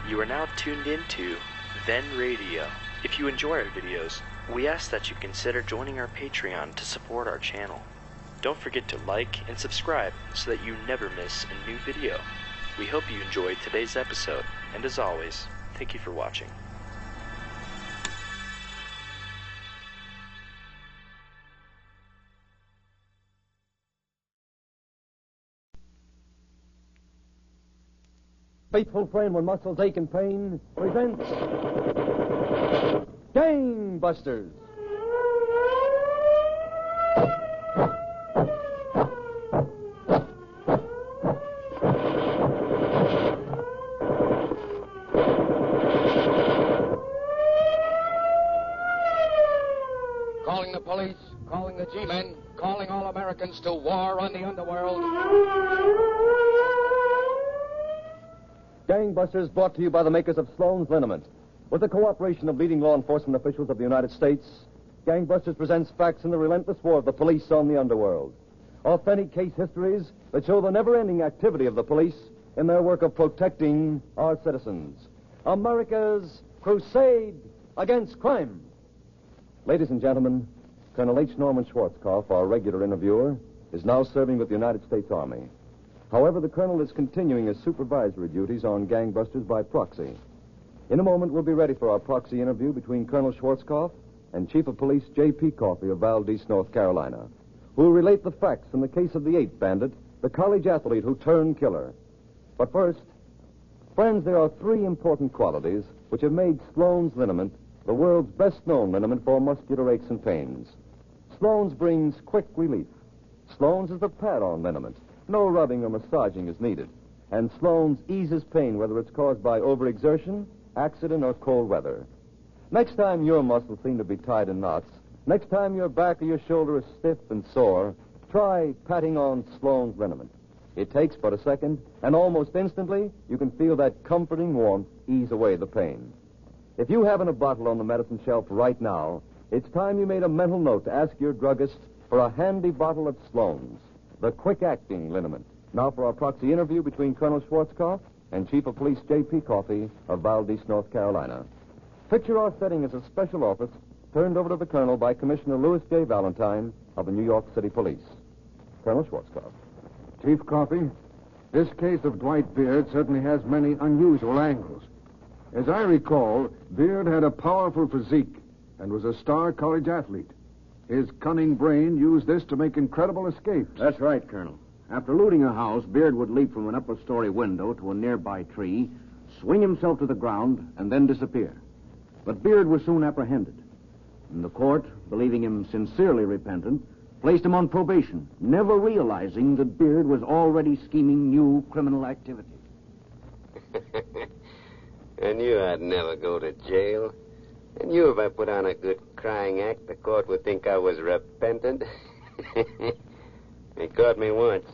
You are now tuned into Then Radio. If you enjoy our videos, we ask that you consider joining our Patreon to support our channel. Don't forget to like and subscribe so that you never miss a new video. We hope you enjoyed today's episode, and as always, thank you for watching. Faithful friend when muscles ache in pain presents Gangbusters. Calling the police, calling the G-men, calling all Americans to war on the underworld. Gangbusters brought to you by the makers of Sloan's Liniment. With the cooperation of leading law enforcement officials of the United States, Gangbusters presents facts in the relentless war of the police on the underworld. Authentic case histories that show the never-ending activity of the police in their work of protecting our citizens. America's crusade against crime. Ladies and gentlemen, Colonel H. Norman Schwarzkopf, our regular interviewer, is now serving with the United States Army. However, the colonel is continuing his supervisory duties on Gangbusters by proxy. In a moment, we'll be ready for our proxy interview between Colonel Schwarzkopf and Chief of Police J.P. Coffey of Valdez, North Carolina, who will relate the facts in the case of the 8th bandit, the college athlete who turned killer. But first, friends, there are 3 important qualities which have made Sloan's Liniment the world's best-known liniment for muscular aches and pains. Sloan's brings quick relief. Sloan's is the pad-on liniment. No rubbing or massaging is needed. And Sloan's eases pain, whether it's caused by overexertion, accident, or cold weather. Next time your muscles seem to be tied in knots, next time your back or your shoulder is stiff and sore, try patting on Sloan's Liniment. It takes but a second, and almost instantly, you can feel that comforting warmth ease away the pain. If you haven't a bottle on the medicine shelf right now, it's time you made a mental note to ask your druggist for a handy bottle of Sloan's, the quick-acting liniment. Now for our proxy interview between Colonel Schwarzkopf and Chief of Police J.P. Coffey of Valdez, North Carolina. Picture our setting as a special office turned over to the Colonel by Commissioner Louis J. Valentine of the New York City Police. Colonel Schwarzkopf. Chief Coffey, this case of Dwight Beard certainly has many unusual angles. As I recall, Beard had a powerful physique and was a star college athlete. His cunning brain used this to make incredible escapes. That's right, Colonel. After looting a house, Beard would leap from an upper-story window to a nearby tree, swing himself to the ground, and then disappear. But Beard was soon apprehended. And the court, believing him sincerely repentant, placed him on probation, never realizing that Beard was already scheming new criminal activity. I knew I'd never go to jail. I knew if I put on a good crying act, the court would think I was repentant. They caught me once,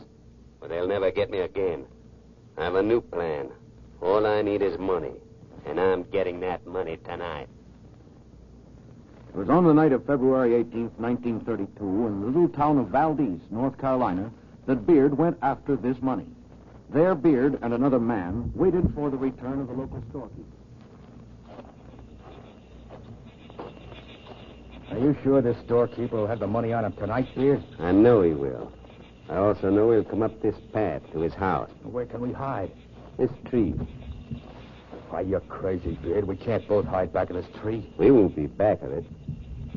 but they'll never get me again. I have a new plan. All I need is money, and I'm getting that money tonight. It was on the night of February 18th, 1932, in the little town of Valdez, North Carolina, that Beard went after this money. There, Beard and another man waited for the return of the local storekeeper. Are you sure this storekeeper will have the money on him tonight, Beard? I know he will. I also know he'll come up this path to his house. Where can we hide? This tree. Why, you're crazy, Beard. We can't both hide back of this tree. We won't be back of it.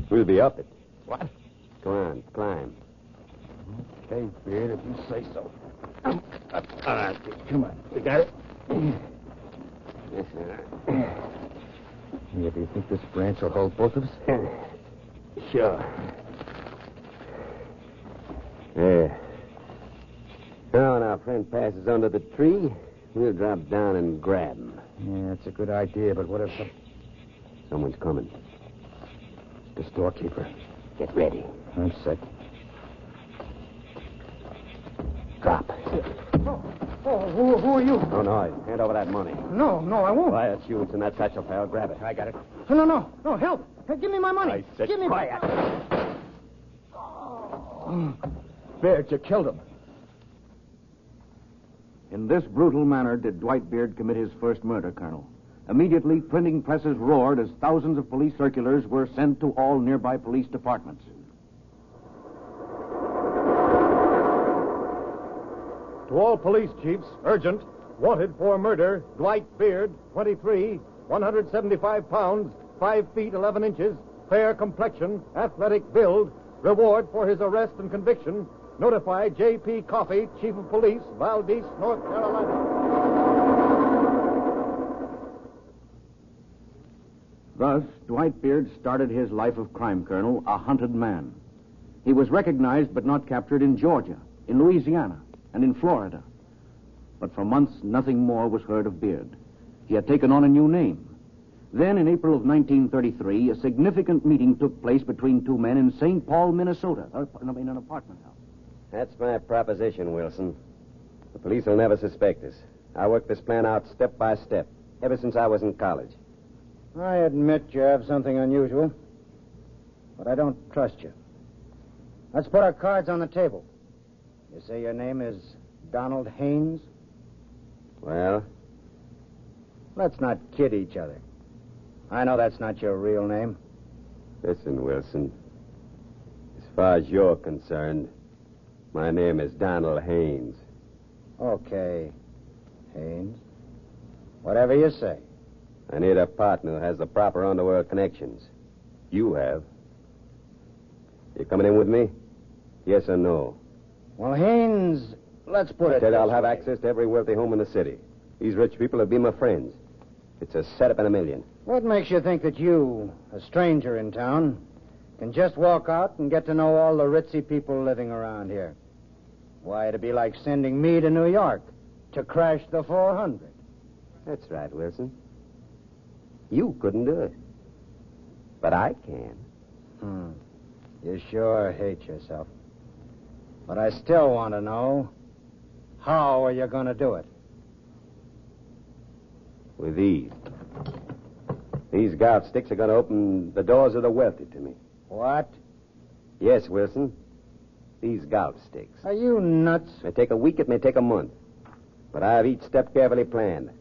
We'll be up it. What? Come on, climb. Okay, Beard, if you say so. All right, come on. We got it? Yes, sir. Yeah, do you think this branch will hold both of us? Sure. There. Now, when our friend passes under the tree, we'll drop down and grab him. Yeah, that's a good idea, but what if Someone's coming. the storekeeper? Get ready. I'm set. Drop. Oh, who are you? No noise. Hand over that money. No, I won't. Why, that's you. It's in that satchel, pal. Grab it. I got it. No, help. Hey, give me my money. I said give me quiet. Beard, you killed him. In this brutal manner did Dwight Beard commit his first murder, Colonel. Immediately, printing presses roared as thousands of police circulars were sent to all nearby police departments. To all police chiefs, urgent, wanted for murder, Dwight Beard, 23, 175 pounds, 5 feet 11 inches, fair complexion, athletic build, reward for his arrest and conviction. Notify J.P. Coffey, Chief of Police, Valdez, North Carolina. Thus, Dwight Beard started his life of crime, Colonel, a hunted man. He was recognized but not captured in Georgia, in Louisiana, and in Florida. But for months, nothing more was heard of Beard. He had taken on a new name. Then, in April of 1933, a significant meeting took place between two men in St. Paul, Minnesota, in an apartment house. That's my proposition, Wilson. The police will never suspect us. I worked this plan out step by step, ever since I was in college. I admit you have something unusual, but I don't trust you. Let's put our cards on the table. You say your name is Donald Haynes? Well? Let's not kid each other. I know that's not your real name. Listen, Wilson. As far as you're concerned, my name is Donald Haynes. Okay, Haynes. Whatever you say. I need a partner who has the proper underworld connections. You have. You coming in with me? Yes or no? Well, Haynes, let's put it I said this I'll have way. access to every wealthy home in the city. These rich people will be my friends. It's a setup in a million. What makes you think that you, a stranger in town, can just walk out and get to know all the ritzy people living around here? Why, it'd be like sending me to New York to crash the 400. That's right, Wilson. You couldn't do it. But I can. You sure hate yourself. But I still want to know, how are you going to do it? With these. These gout sticks are going to open the doors of the wealthy to me. What? Yes, Wilson. These gout sticks. Are you nuts? It may take a week, it may take a month. But I have each step carefully planned.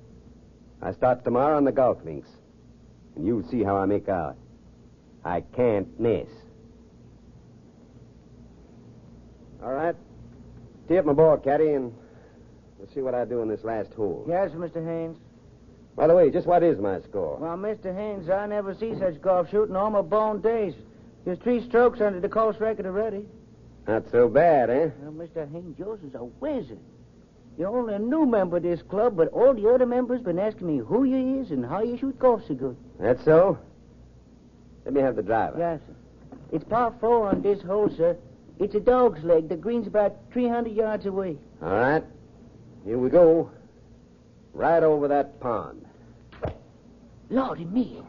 I start tomorrow on the golf links. And you'll see how I make out. I can't miss. All right. Tee up my ball, Caddy, and we'll see what I do in this last hole. Yes, Mr. Haynes. By the way, just what is my score? Well, Mr. Haynes, I never see such golf shooting all my born days. Just 3 strokes under the course record already. Not so bad, eh? Well, Mr. Haynes, yours is a wizard. You're only a new member of this club, but all the other members been asking me who you is and how you shoot golf so good. That's so? Let me have the driver. Yes, sir. It's par 4 on this hole, sir. It's a dog's leg. The green's about 300 yards away. All right. Here we go. Right over that pond. Lordy me.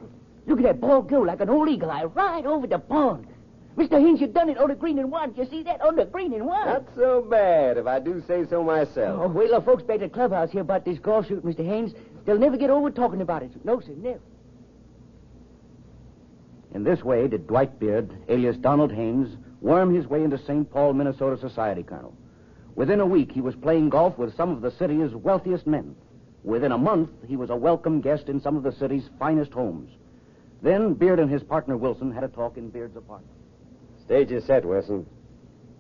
Look at that ball go like an old eagle eye right over the pond. Mr. Haynes, you done it on the green and one. You see that? On the green and one. Not so bad, if I do say so myself. Oh, wait till the folks back at the clubhouse hear about this golf shoot, Mr. Haynes. They'll never get over talking about it. No, sir, never. In this way did Dwight Beard, alias Donald Haynes, worm his way into St. Paul, Minnesota society, Colonel. Within a week, he was playing golf with some of the city's wealthiest men. Within a month, he was a welcome guest in some of the city's finest homes. Then Beard and his partner Wilson had a talk in Beard's apartment. Stage is set, Wilson.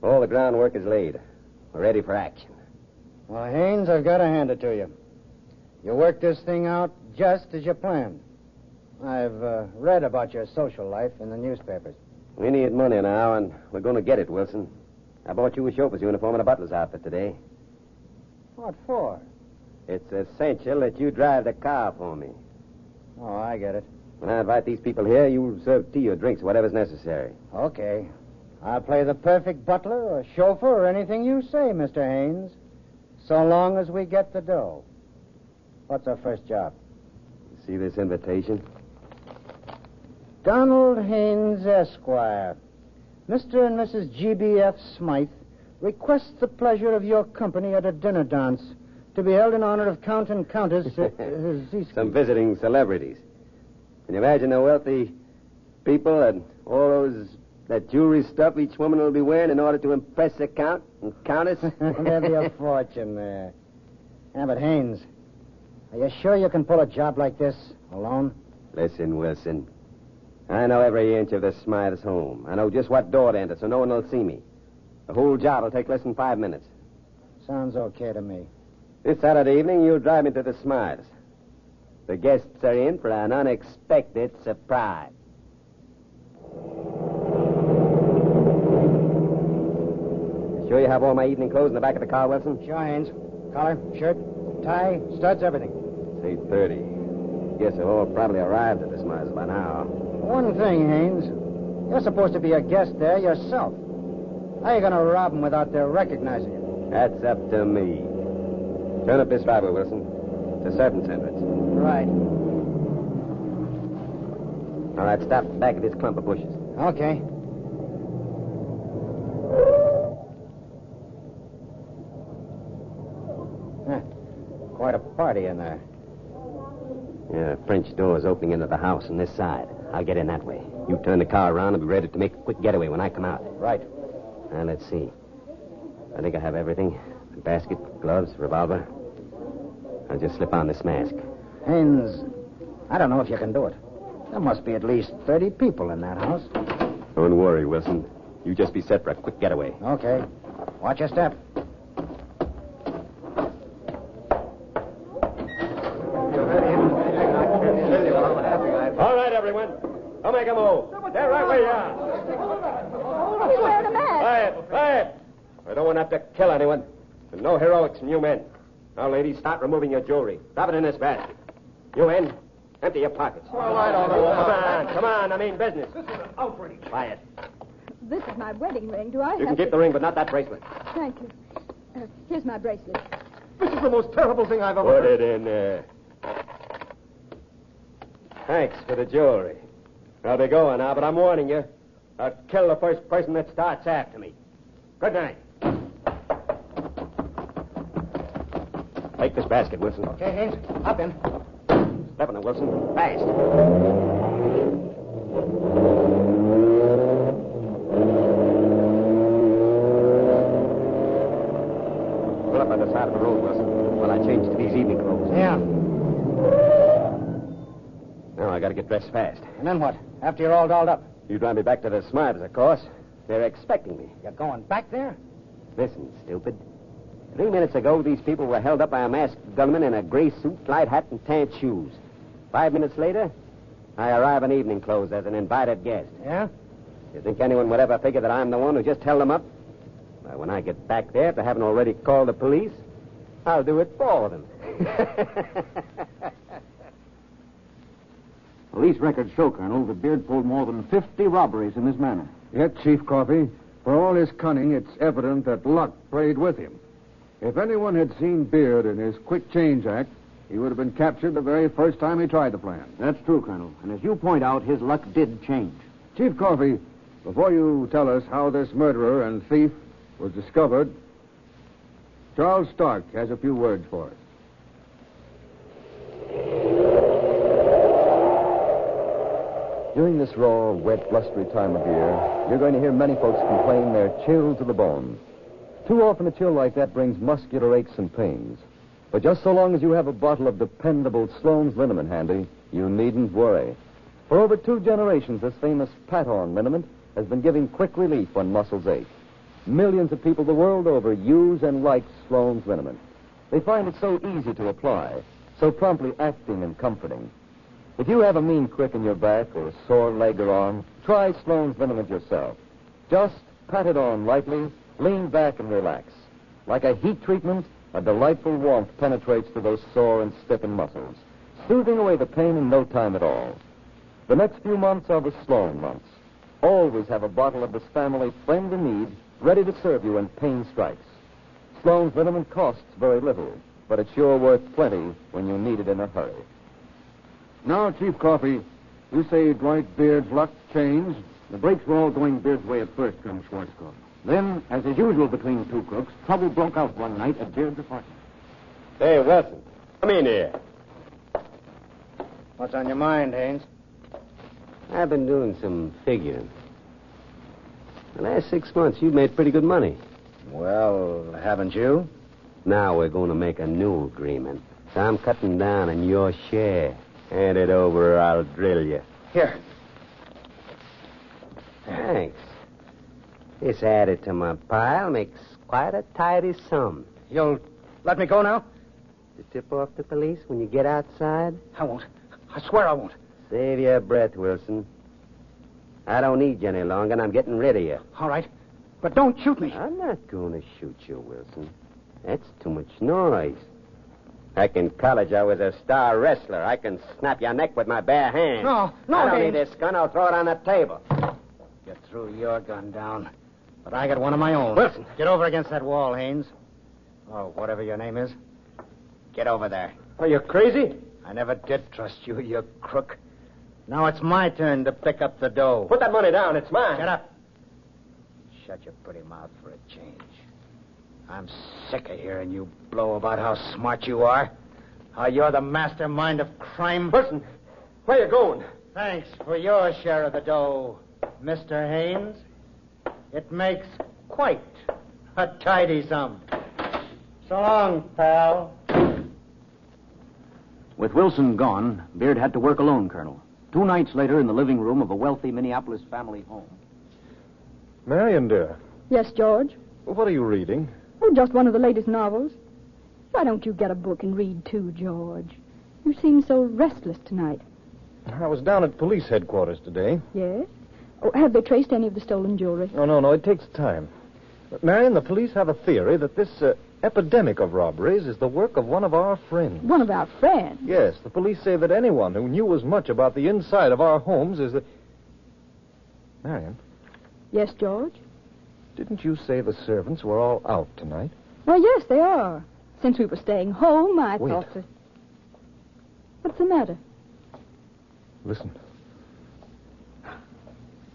All the groundwork is laid. We're ready for action. Well, Haynes, I've got to hand it to you. You worked this thing out just as you planned. I've read about your social life in the newspapers. We need money now, and we're going to get it, Wilson. I bought you a chauffeur's uniform and a butler's outfit today. What for? It's essential that you drive the car for me. Oh, I get it. When I invite these people here, you serve tea or drinks, whatever's necessary. Okay. I'll play the perfect butler or chauffeur or anything you say, Mr. Haynes, so long as we get the dough. What's our first job? See this invitation? Donald Haynes, Esquire. Mr. and Mrs. G.B.F. Smythe request the pleasure of your company at a dinner dance to be held in honor of Count and Countess... Some visiting celebrities. Can you imagine the wealthy people and all that jewelry stuff each woman will be wearing in order to impress the Count and Countess? There'll be a fortune there. Yeah, but Haynes, Are you sure you can pull a job like this alone? Listen, Wilson. I know every inch of this Smythe's home. I know just what door to enter, so no one will see me. The whole job will take less than 5 minutes. Sounds okay to me. This Saturday evening, you'll drive me to the Smythe's. The guests are in for an unexpected surprise. Sure you have all my evening clothes in the back of the car, Wilson? Sure, Haynes. Collar, shirt, tie, studs, everything. It's 8:30. Guess they've all probably arrived at the Smythe's by now. One thing, Haynes. You're supposed to be a guest there yourself. How are you going to rob them without their recognizing you? That's up to me. Turn up this driver, Wilson. It's a servant's entrance. Right. All right, stop back of this clump of bushes. Okay. Quite a party in there. Yeah, French door's opening into the house on this side. I'll get in that way. You turn the car around and be ready to make a quick getaway when I come out. Right. Now, let's see. I think I have everything. A basket, gloves, revolver. I'll just slip on this mask. Haynes, I don't know if you can do it. There must be at least 30 people in that house. Don't worry, Wilson. You just be set for a quick getaway. Okay. Watch your step. All right, everyone. Don't make a move. They're right where you are. He's wearing a mask. Quiet. I don't want to have to kill anyone. And no heroics from you men. Now, ladies, start removing your jewelry. Drop it in this basket. You men, empty your pockets. Well, I don't know. Come on. I mean business. This is an outrage. Quiet. This is my wedding ring. Do I You can have keep the ring, but not that bracelet. Thank you. Here's my bracelet. This is the most terrible thing I've ever Put heard. it in there. Thanks for the jewelry. I'll be going now, but I'm warning you. I'll kill the first person that starts after me. Good night. Take this basket, Wilson. Okay, Haynes. Hop in. Step on it, Wilson. Fast. Pull up on the side of the road, Wilson, while I change to these evening clothes. Yeah. Now I gotta get dressed fast. And then what? After you're all dolled up? You drive me back to the Smythe's, of course. They're expecting me. You're going back there? Listen, stupid. 3 minutes ago, these people were held up by a masked gunman in a gray suit, light hat, and tan shoes. 5 minutes later, I arrive in evening clothes as an invited guest. Yeah? You think anyone would ever figure that I'm the one who just held them up? Well, when I get back there, if they haven't already called the police, I'll do it for them. Police records show, Colonel, that Beard pulled more than 50 robberies in this manner. Yet, Chief Coffey, for all his cunning, it's evident that luck played with him. If anyone had seen Beard in his quick change act, he would have been captured the very first time he tried the plan. That's true, Colonel. And as you point out, his luck did change. Chief Coffey, before you tell us how this murderer and thief was discovered, Charles Stark has a few words for us. During this raw, wet, blustery time of year, you're going to hear many folks complain they're chilled to the bone. Too often a chill like that brings muscular aches and pains. But just so long as you have a bottle of dependable Sloan's liniment handy, you needn't worry. For over 2 generations, this famous Pat-On liniment has been giving quick relief when muscles ache. Millions of people the world over use and like Sloan's liniment. They find it so easy to apply, so promptly acting and comforting. If you have a mean crick in your back or a sore leg or arm, try Sloan's liniment yourself. Just pat it on lightly, lean back and relax. Like a heat treatment, a delightful warmth penetrates to those sore and stiffened muscles, soothing away the pain in no time at all. The next few months are the Sloan months. Always have a bottle of this family friend in need ready to serve you when pain strikes. Sloan's liniment costs very little, but it's sure worth plenty when you need it in a hurry. Now, Chief Coffey, you say Dwight Beard's luck changed? The breaks were all going Beard's way at first, Colonel Schwarzkopf. Then, as is usual between two crooks, trouble broke out one night at Beard's apartment. Hey, Wilson, come in here. What's on your mind, Haynes? I've been doing some figuring. The last 6 months, you've made pretty good money. Well, haven't you? Now we're going to make a new agreement. So I'm cutting down on your share. Hand it over or I'll drill you. Here. Thanks. This added to my pile makes quite a tidy sum. You'll let me go now? To tip off the police when you get outside? I won't. I swear I won't. Save your breath, Wilson. I don't need you any longer, and I'm getting rid of you. All right. But don't shoot me. I'm not going to shoot you, Wilson. That's too much noise. Back in college, I was a star wrestler. I can snap your neck with my bare hands. No, I don't Haynes. need this gun. I'll throw it on the table. You threw your gun down. But I got one of my own. Wilson. Get over against that wall, Haynes. Oh, whatever your name is. Get over there. Are you crazy? I never did trust you, you crook. Now it's my turn to pick up the dough. Put that money down. It's mine. Shut up. Shut your pretty mouth for a change. I'm sick of hearing you blow about how smart you are. How you're the mastermind of crime. Wilson, where you going? Thanks for your share of the dough, Mr. Haynes. It makes quite a tidy sum. So long, pal. With Wilson gone, Beard had to work alone, Colonel. 2 nights later, in the living room of a wealthy Minneapolis family home. Marion, dear, Yes, George? what are you reading? Oh, just one of the latest novels. Why don't you get a book and read, too, George? You seem so restless tonight. I was down at police headquarters today. Yes? Oh, have they traced any of the stolen jewelry? No, it takes time. But, Marion, the police have a theory that this epidemic of robberies is the work of one of our friends. One of our friends. Yes, the police say that anyone who knew as much about the inside of our homes as the... Marion, Yes, George? didn't you say the servants were all out tonight? Well, yes, they are. Since we were staying home, I Wait. thought that... What's the matter? Listen.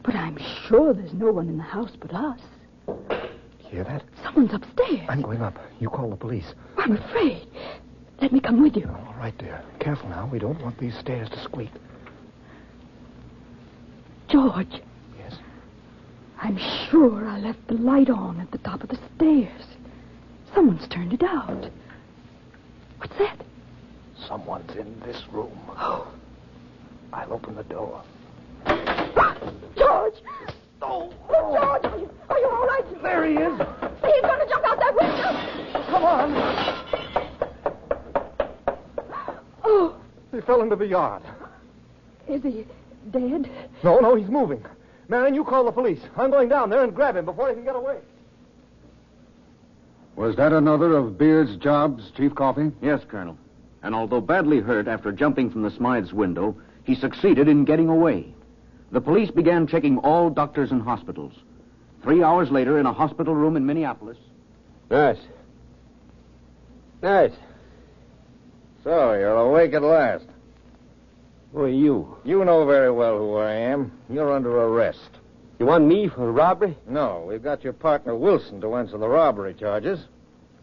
But I'm sure there's no one in the house but us. Hear that? Someone's upstairs. I'm going up. You call the police. I'm afraid. Let me come with you. All right, dear. Careful now. We don't want these stairs to squeak. George, Yes? I'm sure I left the light on at the top of the stairs. Someone's turned it out. What's that? Someone's in this room. Oh, I'll open the door. George! Oh, George, are you all right? There he is. He's going to jump out that window. Come on. Oh, He fell into the yard. is he dead? No, he's moving. Marion, you call the police. I'm going down there and grab him before he can get away. Was that another of Beard's jobs, Chief Coffey? Yes, Colonel. And although badly hurt after jumping from the Smythes' window, he succeeded in getting away. The police began checking all doctors and hospitals. 3 hours later, in a hospital room in Minneapolis... Nurse. Nurse. So, you're awake at last. Who are you? You know very well who I am. You're under arrest. You want me for robbery? No, we've got your partner Wilson to answer the robbery charges.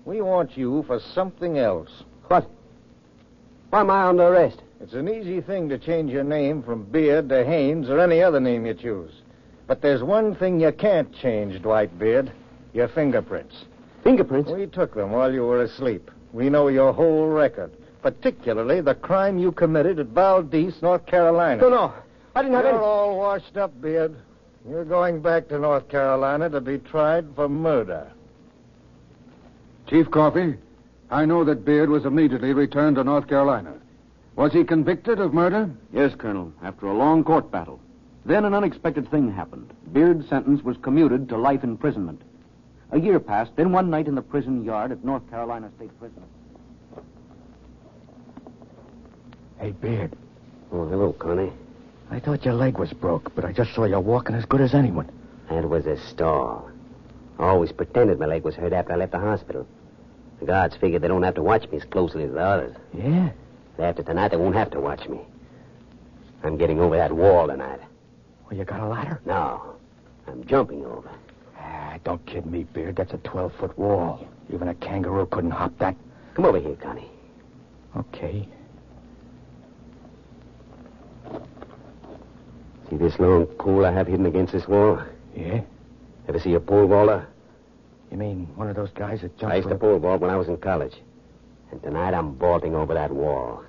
We want you for something else. What? Why am I under arrest? It's an easy thing to change your name from Beard to Haynes or any other name you choose. But there's one thing you can't change, Dwight Beard. Your fingerprints. Fingerprints? We took them while you were asleep. We know your whole record, particularly the crime you committed at Valdez, North Carolina. No. I didn't have You're any... all washed up, Beard. You're going back to North Carolina to be tried for murder. Chief Coffey, I know that Beard was immediately returned to North Carolina. Was he convicted of murder? Yes, Colonel, after a long court battle. Then an unexpected thing happened. Beard's sentence was commuted to life imprisonment. A year passed, then one night in the prison yard at North Carolina State Prison. Hey, Beard, Oh, hello, Connie. I thought your leg was broke, but I just saw you walking as good as anyone. That was a stall. I always pretended my leg was hurt after I left the hospital. The guards figured they don't have to watch me as closely as the others. Yeah? After tonight, they won't have to watch me. I'm getting over that wall tonight. Well, you got a ladder? No, I'm jumping over. Don't kid me, Beard. That's a 12-foot wall. Even a kangaroo couldn't hop that. Come over here, Connie. Okay. See this long pole I have hidden against this wall? Yeah? Ever see a pole vaulter? You mean one of those guys that jumps... I used to pole vault when I was in college. And tonight I'm vaulting over that wall.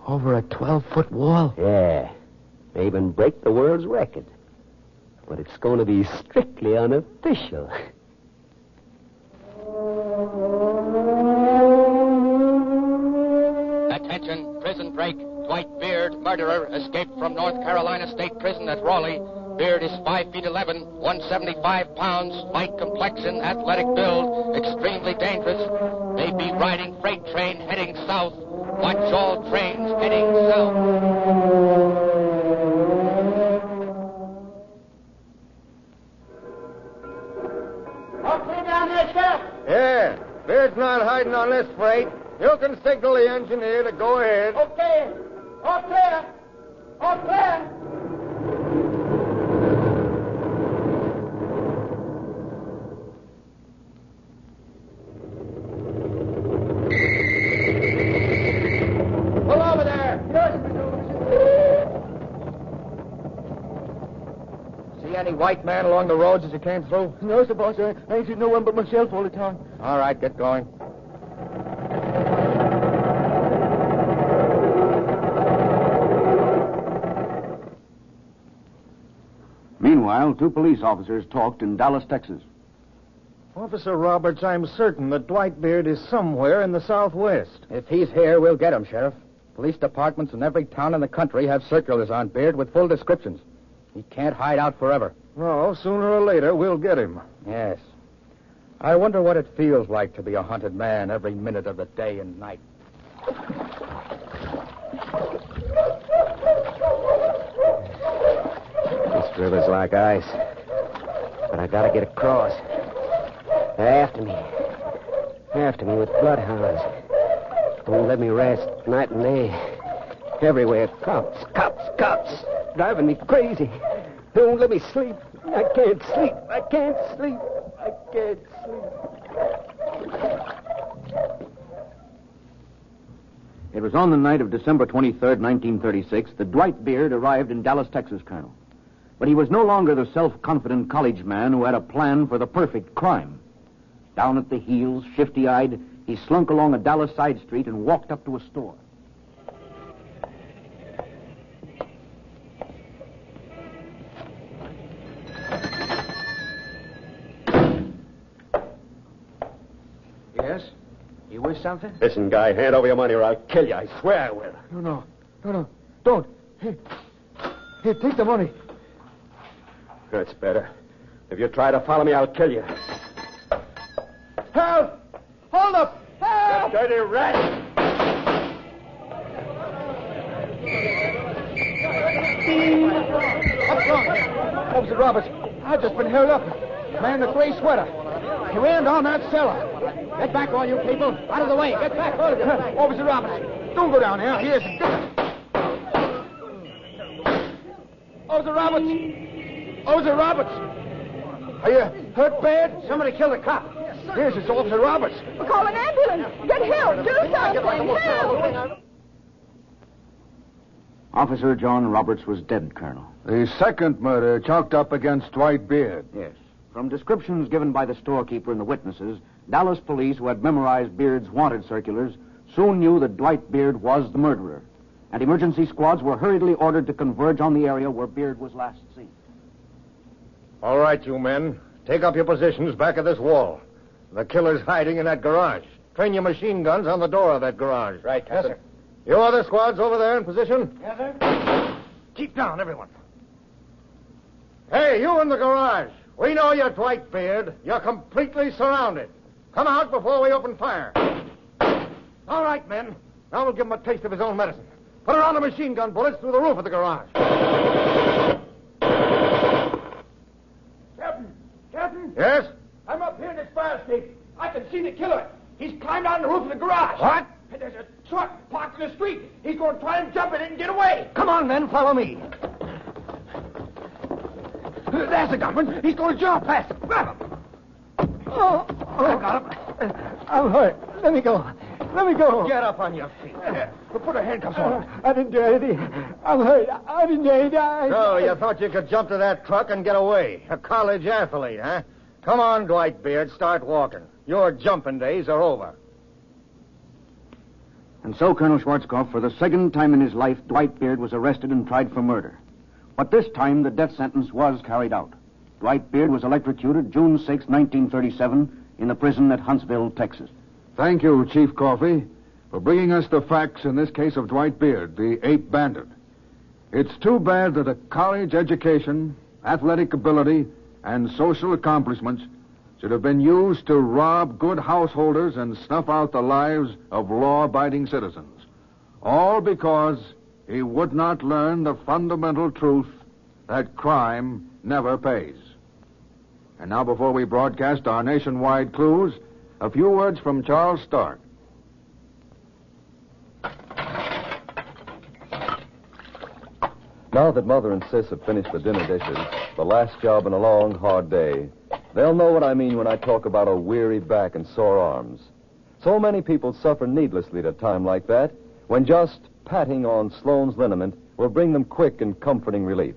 Over a 12-foot wall? Yeah. May even break the world's record. But it's going to be strictly unofficial. Attention, prison break. Dwight Beard, murderer, escaped from North Carolina State Prison at Raleigh. Beard is 5 feet 11, 175 pounds, light complexion, athletic build, extremely dangerous. May be riding freight train heading south. Watch all trains heading south. Okay, down there, Sheriff. Yeah, Beard's not hiding on this freight. You can signal the engineer to go ahead. Okay. All clear. All clear. Pull over there. See any white man along the roads as you came through? No, sir, boss. I ain't seen no one but myself all the time. All right, get going. Meanwhile, 2 police officers talked in Dallas, Texas. Officer Roberts, I'm certain that Dwight Beard is somewhere in the Southwest. If he's here, we'll get him, Sheriff. Police departments in every town in the country have circulars on Beard with full descriptions. He can't hide out forever. No, sooner or later, we'll get him. Yes. I wonder what it feels like to be a hunted man every minute of the day and night. This river's like ice. But I gotta get across. They're after me. After me with bloodhounds. Won't let me rest night and day. Everywhere, cops, cops, cops. Driving me crazy. They won't let me sleep. I can't sleep. I can't sleep. I can't sleep. It was on the night of December 23rd, 1936, that Dwight Beard arrived in Dallas, Texas, Colonel. But he was no longer the self-confident college man who had a plan for the perfect crime. Down at the heels, shifty-eyed, he slunk along a Dallas side street and walked up to a store. Yes? You wish something? Listen, guy, hand over your money or I'll kill you. I swear I will. No. Don't. Here, take the money. That's better. If you try to follow me, I'll kill you. Help! Hold up! Help! You dirty rat! What's wrong? Officer Roberts, I've just been held up. Man in the gray sweater. He ran down that cellar. Get back, all you people. Out of the way. Get back, all of you. Officer Roberts, don't go down there. He isn't. Officer Roberts! Officer Roberts! Are you hurt bad? Somebody killed a cop. Yes, it's Officer Roberts. Call an ambulance. Get help. Do something. Help. Officer John Roberts was dead, Colonel. The second murder chalked up against Dwight Beard. Yes. From descriptions given by the storekeeper and the witnesses, Dallas police, who had memorized Beard's wanted circulars, soon knew that Dwight Beard was the murderer. And emergency squads were hurriedly ordered to converge on the area where Beard was last seen. All right, you men. Take up your positions back of this wall. The killer's hiding in that garage. Train your machine guns on the door of that garage. Right, Captain. Yes, sir. You other squads over there in position? Yes, sir. Keep down, everyone. Hey, you in the garage. We know you're Dwight Beard. You're completely surrounded. Come out before we open fire. All right, men. Now we'll give him a taste of his own medicine. Put around the machine gun bullets through the roof of the garage. Captain? Yes? I'm up here in this fire escape. I can see the killer. He's climbed on the roof of the garage. What? And there's a truck parked in the street. He's going to try and jump in it and get away. Come on, men. Follow me. There's the gunman. He's going to jump past him. Grab him. Oh, I got him. I'm hurt. Let me go. Let me go. Get up on your feet. Put the handcuffs on. I didn't do anything. I'm hurt. I didn't do anything. So you thought you could jump to that truck and get away? A college athlete, huh? Come on, Dwight Beard. Start walking. Your jumping days are over. And so, Colonel Schwarzkopf, for the second time in his life, Dwight Beard was arrested and tried for murder. But this time, the death sentence was carried out. Dwight Beard was electrocuted June 6, 1937, in the prison at Huntsville, Texas. Thank you, Chief Coffey, for bringing us the facts in this case of Dwight Beard, the ape bandit. It's too bad that a college education, athletic ability, and social accomplishments should have been used to rob good householders and snuff out the lives of law-abiding citizens. All because he would not learn the fundamental truth that crime never pays. And now, before we broadcast our nationwide clues, a few words from Charles Stark. Now that Mother and Sis have finished the dinner dishes, the last job in a long, hard day, they'll know what I mean when I talk about a weary back and sore arms. So many people suffer needlessly at a time like that, when just patting on Sloane's liniment will bring them quick and comforting relief.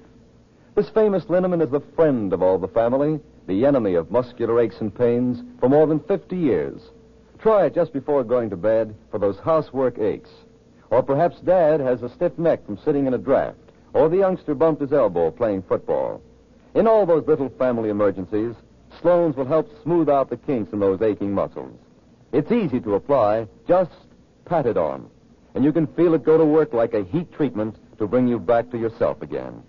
This famous liniment is the friend of all the family, the enemy of muscular aches and pains for more than 50 years. Try it just before going to bed for those housework aches. Or perhaps Dad has a stiff neck from sitting in a draft, or the youngster bumped his elbow playing football. In all those little family emergencies, Sloane's will help smooth out the kinks in those aching muscles. It's easy to apply, just pat it on, and you can feel it go to work like a heat treatment to bring you back to yourself again.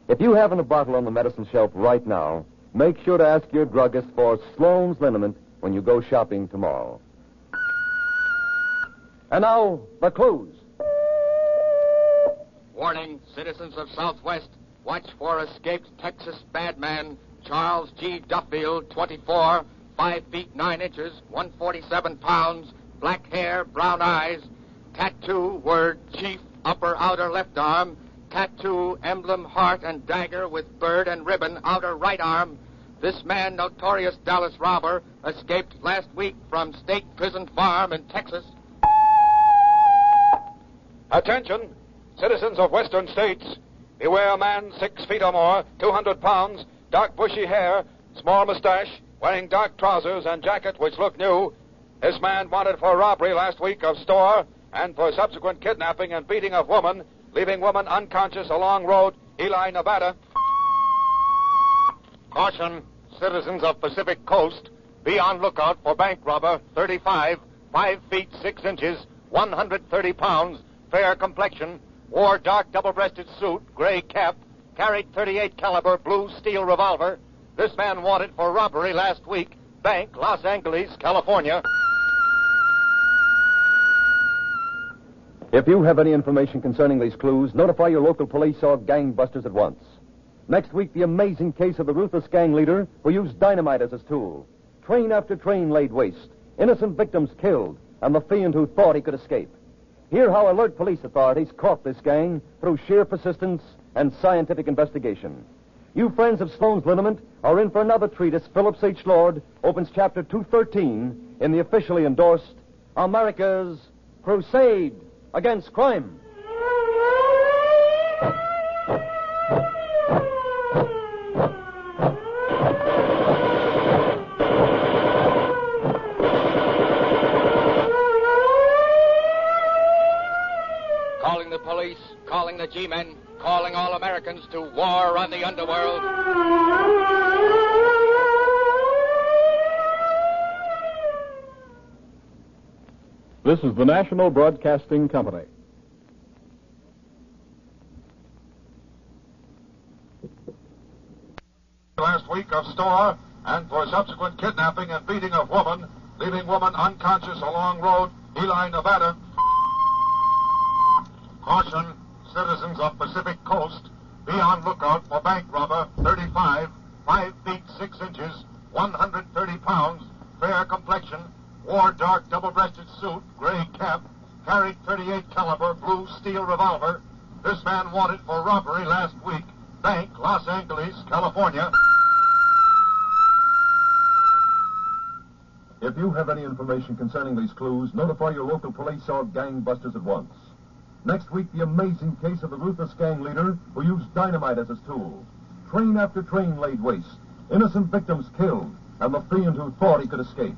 If you haven't a bottle on the medicine shelf right now, make sure to ask your druggist for Sloane's liniment when you go shopping tomorrow. And now, the clues. Warning, citizens of Southwest, watch for escaped Texas bad man Charles G. Duffield, 24, 5 feet 9 inches, 147 pounds, black hair, brown eyes, tattoo, word chief, upper outer left arm, tattoo, emblem, heart and dagger with bird and ribbon, outer right arm. This man, notorious Dallas robber, escaped last week from State Prison Farm in Texas. Attention, citizens of western states. Beware a man 6 feet or more, 200 pounds, dark bushy hair, small mustache, wearing dark trousers and jacket which look new. This man wanted for robbery last week of store and for subsequent kidnapping and beating of woman, leaving woman unconscious along road, Ely, Nevada. Caution, citizens of Pacific Coast, be on lookout for bank robber 35, 5 feet 6 inches, 130 pounds, fair complexion, wore dark double-breasted suit, gray cap, carried .38 caliber blue steel revolver. This man wanted for robbery last week, bank, Los Angeles, California. If you have any information concerning these clues, notify your local police or gangbusters at once. Next week, the amazing case of the ruthless gang leader who used dynamite as his tool. Train after train laid waste, innocent victims killed, and the fiend who thought he could escape. Hear how alert police authorities caught this gang through sheer persistence and scientific investigation. You friends of Sloane's liniment are in for another treatise. Phillips H. Lord opens chapter 213 in the officially endorsed America's Crusade Against Crime. Calling the police, calling the G-men, calling all Americans to war on the underworld. This is the National Broadcasting Company. Last week of store and for subsequent kidnapping and beating of woman, leaving woman unconscious along road, Ely, Nevada. Caution, citizens of Pacific Coast, be on lookout for bank robber 35, 5 feet 6 inches, 130 pounds, fair complexion, wore dark double-breasted suit, gray cap, carried .38 caliber blue steel revolver. This man wanted for robbery last week, bank, Los Angeles, California. If you have any information concerning these clues, notify your local police or gangbusters at once. Next week, the amazing case of the ruthless gang leader who used dynamite as his tool. Train after train laid waste, innocent victims killed, and the fiend who thought he could escape.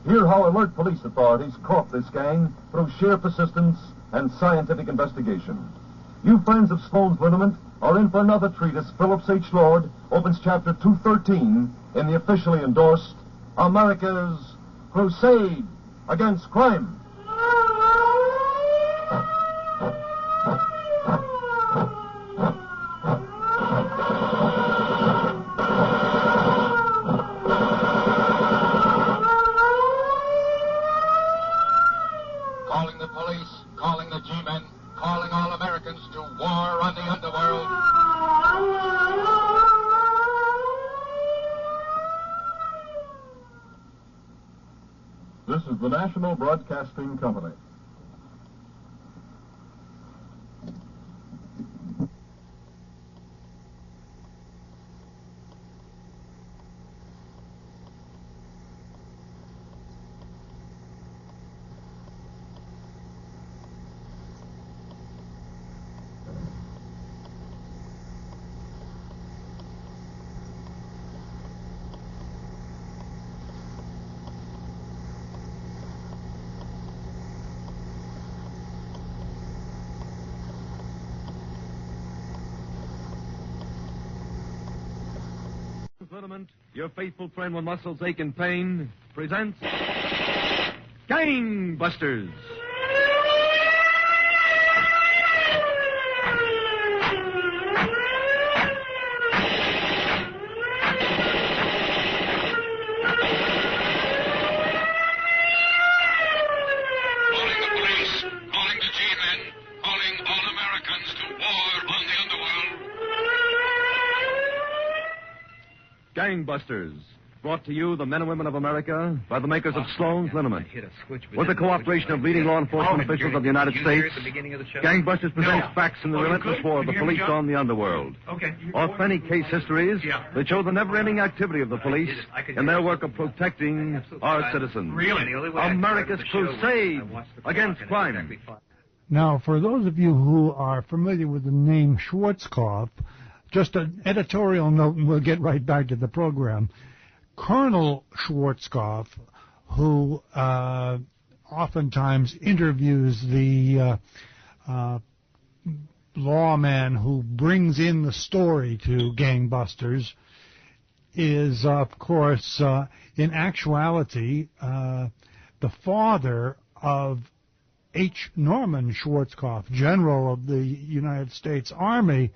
Hear how alert police authorities caught this gang through sheer persistence and scientific investigation. You friends of Sloane's Liniment are in for another treatise. Phillips H. Lord opens chapter 213 in the officially endorsed America's Crusade Against Crime. Calling the police, calling the G-men, calling all Americans to war on the underworld. This is the National Broadcasting Company. Liniment, your faithful friend when muscles ache in pain, presents Gangbusters. Calling the police, calling the G-men, calling all Americans to war on the underworld. Gangbusters, brought to you, the men and women of America, by the makers of Sloane's Liniment. With the cooperation of leading law enforcement officials of the United States, Gangbusters presents facts in the relentless war of the police on the underworld. Authentic case histories that show the never-ending activity of the police in their work of protecting our citizens. America's crusade against crime. Now, for those of you who are familiar with the name Schwarzkopf, just an editorial note, and we'll get right back to the program. Colonel Schwarzkopf, who oftentimes interviews the lawman who brings in the story to Gangbusters, is, of course, in actuality, the father of H. Norman Schwarzkopf, General of the United States Army.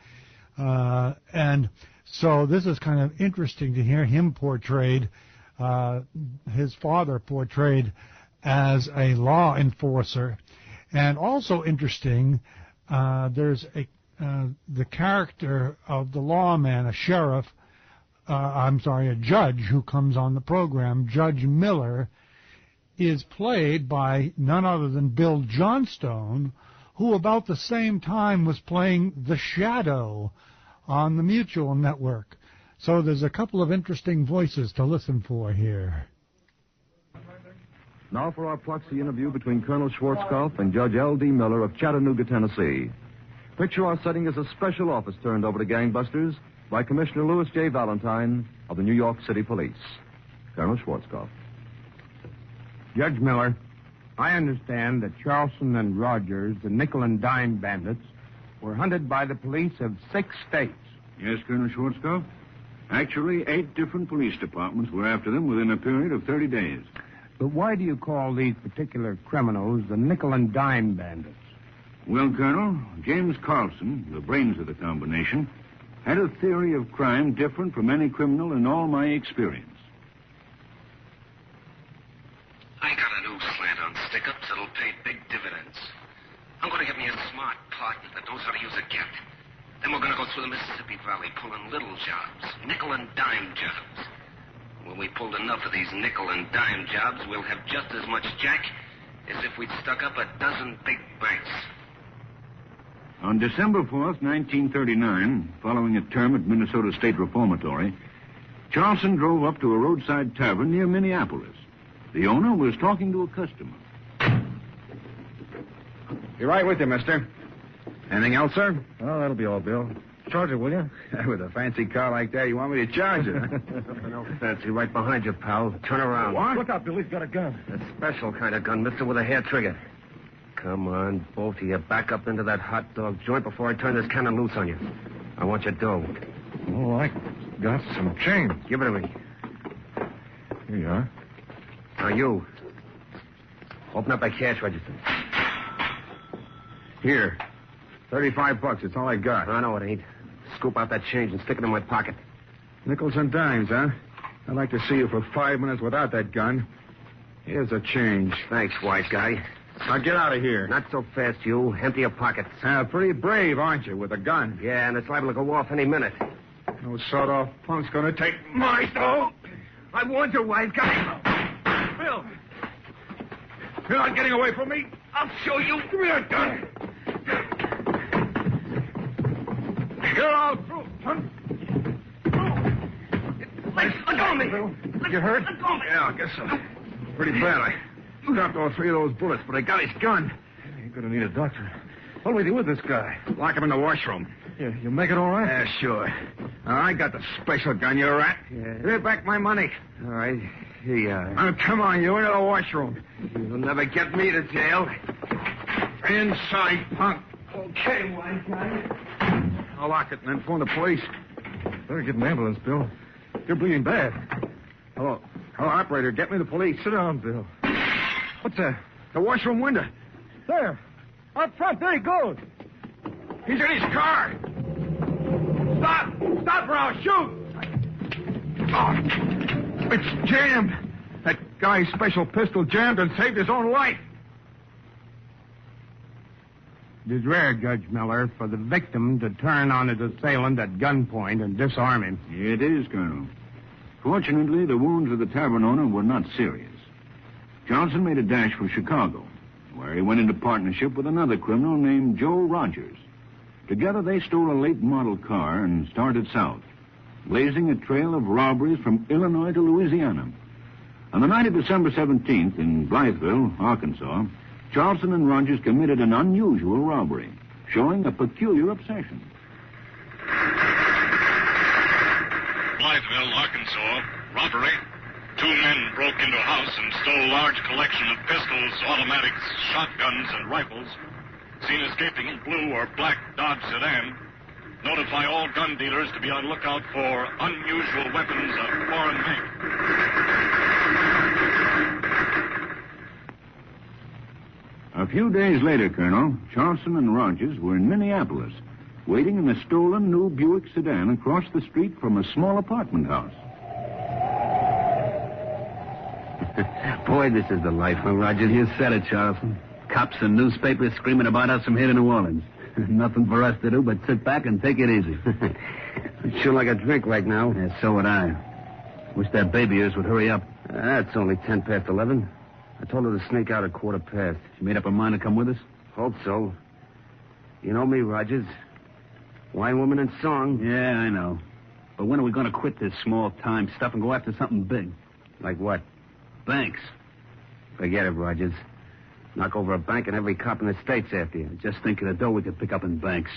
And so this is kind of interesting to hear him portrayed, his father portrayed as a law enforcer. And also interesting, there's the character of the lawman, a sheriff, a judge who comes on the program, Judge Miller, is played by none other than Bill Johnstone, who about the same time was playing The Shadow on the Mutual Network. So there's a couple of interesting voices to listen for here. Now for our proxy interview between Colonel Schwarzkopf and Judge L.D. Miller of Chattanooga, Tennessee. Picture our setting as a special office turned over to Gangbusters by Commissioner Louis J. Valentine of the New York City Police. Colonel Schwarzkopf. Judge Miller, I understand that Charleston and Rogers, the nickel and dime bandits, were hunted by the police of 6 states. Yes, Colonel Schwarzkopf. Actually, 8 different police departments were after them within a period of 30 days. But why do you call these particular criminals the nickel and dime bandits? Well, Colonel, James Carlson, the brains of the combination, had a theory of crime different from any criminal in all my experience. I got a new slant on stick-ups that'll pay big dividends. I'm going to get me a smart partner that knows how to use a get. Then we're going to go through the Mississippi Valley pulling little jobs, nickel and dime jobs. When we pulled enough of these nickel and dime jobs, we'll have just as much jack as if we'd stuck up a dozen big banks. On December 4th, 1939, following a term at Minnesota State Reformatory, Charleston drove up to a roadside tavern near Minneapolis. The owner was talking to a customer. Be right with you, mister. Anything else, sir? Oh, that'll be all, Bill. Charge it, will you? With a fancy car like that, you want me to charge it? Nothing else fancy right behind you, pal. Turn around. What? Look out, Bill. He's got a gun. A special kind of gun, mister, with a hair trigger. Come on, both of you. Back up into that hot dog joint before I turn this cannon loose on you. I want your dough. Oh, I got some change. Give it to me. Here you are. Now, you. Open up that cash register. Here. $35. It's all I got. I know it ain't. Scoop out that change and stick it in my pocket. Nickels and dimes, huh? I'd like to see you for 5 minutes without that gun. Here's a change. Thanks, white guy. Now get out of here. Not so fast, you. Empty your pockets. Pretty brave, aren't you, with a gun? Yeah, and it's liable to go off any minute. No sawed-off punk's gonna take my dough. I warned you, wise guy. Bill! You're not getting away from me. I'll show you. Give me that gun. You're all through, son. Let go of me. You hurt? Let go of me. Yeah, I guess so. Pretty bad. I stopped all 3 of those bullets, but I got his gun. You're going to need a doctor. What do we do with this guy? Lock him in the washroom. You make it all right? Yeah, sure. I got the special gun, you rat. Yeah. Give me back my money. All right. Here you are. Now, come on, you into the washroom. You'll never get me to jail. Inside, punk. Okay, wise guy. I'll lock it and then phone the police. Better get an ambulance, Bill. You're bleeding bad. Hello, operator. Get me the police. Sit down, Bill. What's that? The washroom window. There. Out front. There he goes. He's in his car. Stop! Stop or I'll shoot! Oh, it's jammed. That guy's special pistol jammed and saved his own life. It is rare, Judge Miller, for the victim to turn on his assailant at gunpoint and disarm him. It is, Colonel. Fortunately, the wounds of the tavern owner were not serious. Johnson made a dash for Chicago, where he went into partnership with another criminal named Joe Rogers. Together, they stole a late model car and started south, blazing a trail of robberies from Illinois to Louisiana. On the night of December 17th in Blytheville, Arkansas, Charleston and Rogers committed an unusual robbery, showing a peculiar obsession. Blytheville, Arkansas. Robbery. 2 men broke into a house and stole a large collection of pistols, automatics, shotguns, and rifles. Seen escaping in blue or black Dodge sedan. Notify all gun dealers to be on lookout for unusual weapons of foreign make. A few days later, Colonel, Charleston and Rogers were in Minneapolis, waiting in a stolen new Buick sedan across the street from a small apartment house. Boy, this is the life, huh, Rogers? You said it, Charleston. Cops and newspapers screaming about us from here to New Orleans. Nothing for us to do but sit back and take it easy. I'd sure like a drink right now. Yeah, so would I. Wish that baby of yours would hurry up. It's only 10 past 11. I told her to sneak out at 15:15. She made up her mind to come with us? Hope so. You know me, Rogers. Wine, woman, and song. Yeah, I know. But when are we going to quit this small-time stuff and go after something big? Like what? Banks. Forget it, Rogers. Knock over a bank and every cop in the state's after you. Just think of the dough we could pick up in banks.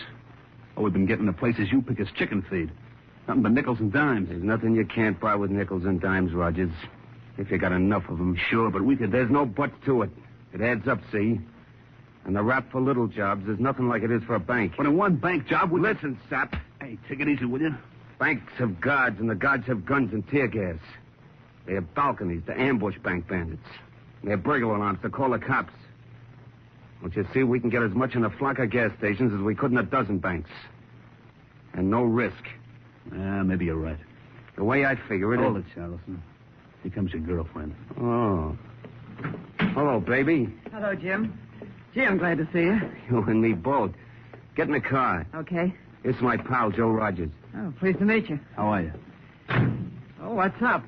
All we've been getting the places you pick is chicken feed. Nothing but nickels and dimes. There's nothing you can't buy with nickels and dimes, Rogers. If you got enough of them. Sure, but we could... There's no buts to it. It adds up, see? And the rap for little jobs is nothing like it is for a bank. But in one bank job, we... Listen, sap. Hey, take it easy, will you? Banks have guards, and the guards have guns and tear gas. They have balconies to ambush bank bandits. They have burglar alarms to call the cops. Don't you see, we can get as much in a flock of gas stations as we could in a dozen banks. And no risk. Maybe you're right. The way I figure it... Hold it, Charleston. Here comes your girlfriend. Oh. Hello, baby. Hello, Jim. Gee, I'm glad to see you. You and me both. Get in the car. Okay. It's my pal, Joe Rogers. Oh, pleased to meet you. How are you? Oh, what's up?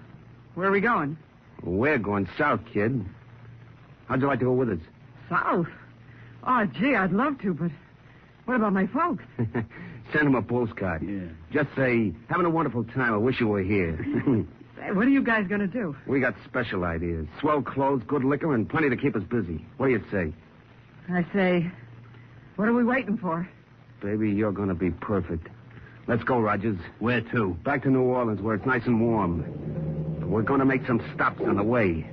Where are we going? We're going south, kid. How'd you like to go with us? South? Oh, gee, I'd love to, but what about my folks? Send them a postcard. Yeah. Just say, having a wonderful time. I wish you were here. Hey, what are you guys going to do? We got special ideas. Swell clothes, good liquor, and plenty to keep us busy. What do you say? I say, what are we waiting for? Baby, you're going to be perfect. Let's go, Rogers. Where to? Back to New Orleans, where it's nice and warm. But we're going to make some stops on the way.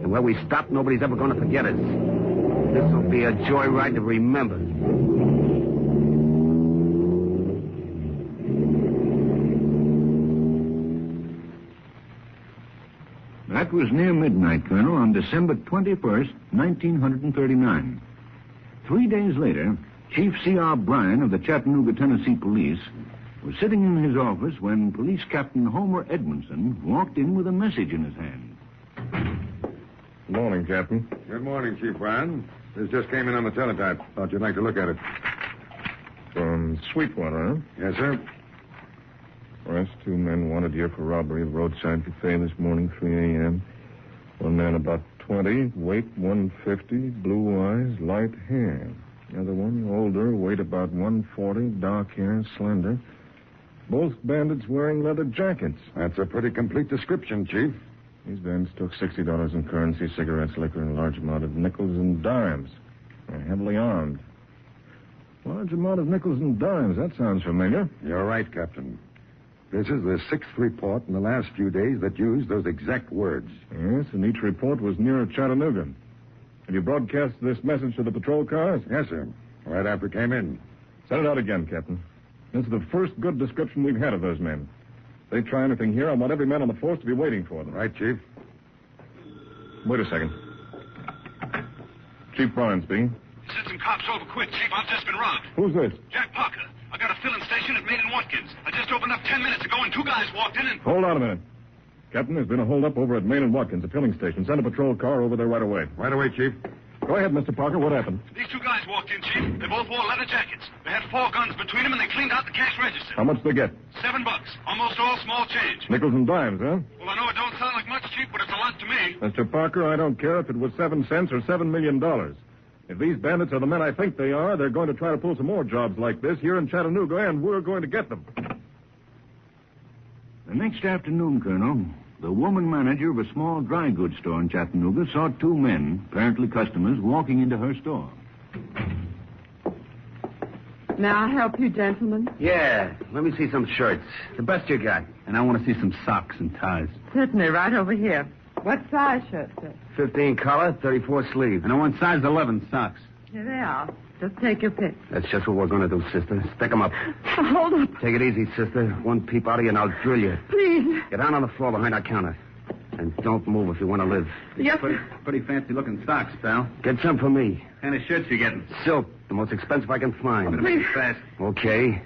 And where we stop, nobody's ever going to forget us. This will be a joyride to remember. That was near midnight, Colonel, on December 21st, 1939. 3 days later, Chief C.R. Bryan of the Chattanooga, Tennessee Police was sitting in his office when Police Captain Homer Edmondson walked in with a message in his hand. Good morning, Captain. Good morning, Chief Bryan. This just came in on the teletype. Thought you'd like to look at it. From Sweetwater, huh? Yes, sir. Arrest 2 men wanted here for robbery of roadside cafe this morning, 3 a.m. One man about 20, weight 150, blue eyes, light hair. The other one, older, weight about 140, dark hair, slender. Both bandits wearing leather jackets. That's a pretty complete description, Chief. These bandits took $60 in currency, cigarettes, liquor, and a large amount of nickels and dimes. They're heavily armed. Large amount of nickels and dimes. That sounds familiar. You're right, Captain. This is the 6th report in the last few days that used those exact words. Yes, and each report was near Chattanooga. Have you broadcast this message to the patrol cars? Yes, sir. Right after it came in. Send it out again, Captain. This is the first good description we've had of those men. If they try anything here, I want every man on the force to be waiting for them. Right, Chief. Wait a second. Chief Bryan speaking. Send some cops over quick, Chief. I've just been robbed. Who's this? Jack Parker. I got a filling station at Main and Watkins. I just opened up 10 minutes ago, and 2 guys walked in and... Hold on a minute. Captain, there's been a holdup over at Main and Watkins, a filling station. Send a patrol car over there right away. Right away, Chief. Go ahead, Mr. Parker. What happened? These 2 guys walked in, Chief. They both wore leather jackets. They had 4 guns between them, and they cleaned out the cash register. How much did they get? $7. Almost all small change. Nickels and dimes, huh? Well, I know it don't sound like much, Chief, but it's a lot to me. Mr. Parker, I don't care if it was 7 cents or $7 million. If these bandits are the men I think they are, they're going to try to pull some more jobs like this here in Chattanooga, and we're going to get them. The next afternoon, Colonel, the woman manager of a small dry goods store in Chattanooga saw 2 men, apparently customers, walking into her store. May I help you, gentlemen? Yeah, let me see some shirts. The best you got. And I want to see some socks and ties. Certainly, right over here. What size shirt, sir? 15 collar, 34 sleeve. And I want size 11 socks. Here they are. Just take your pick. That's just what we're going to do, sister. Stick 'em up. Hold up. Take it easy, sister. One peep out of you and I'll drill you. Please. Get down on the floor behind our counter. And don't move if you want to live. Yes, Pretty fancy-looking socks, pal. Get some for me. What kind of shirts you getting? Silk, the most expensive I can find. Better make it fast. Okay.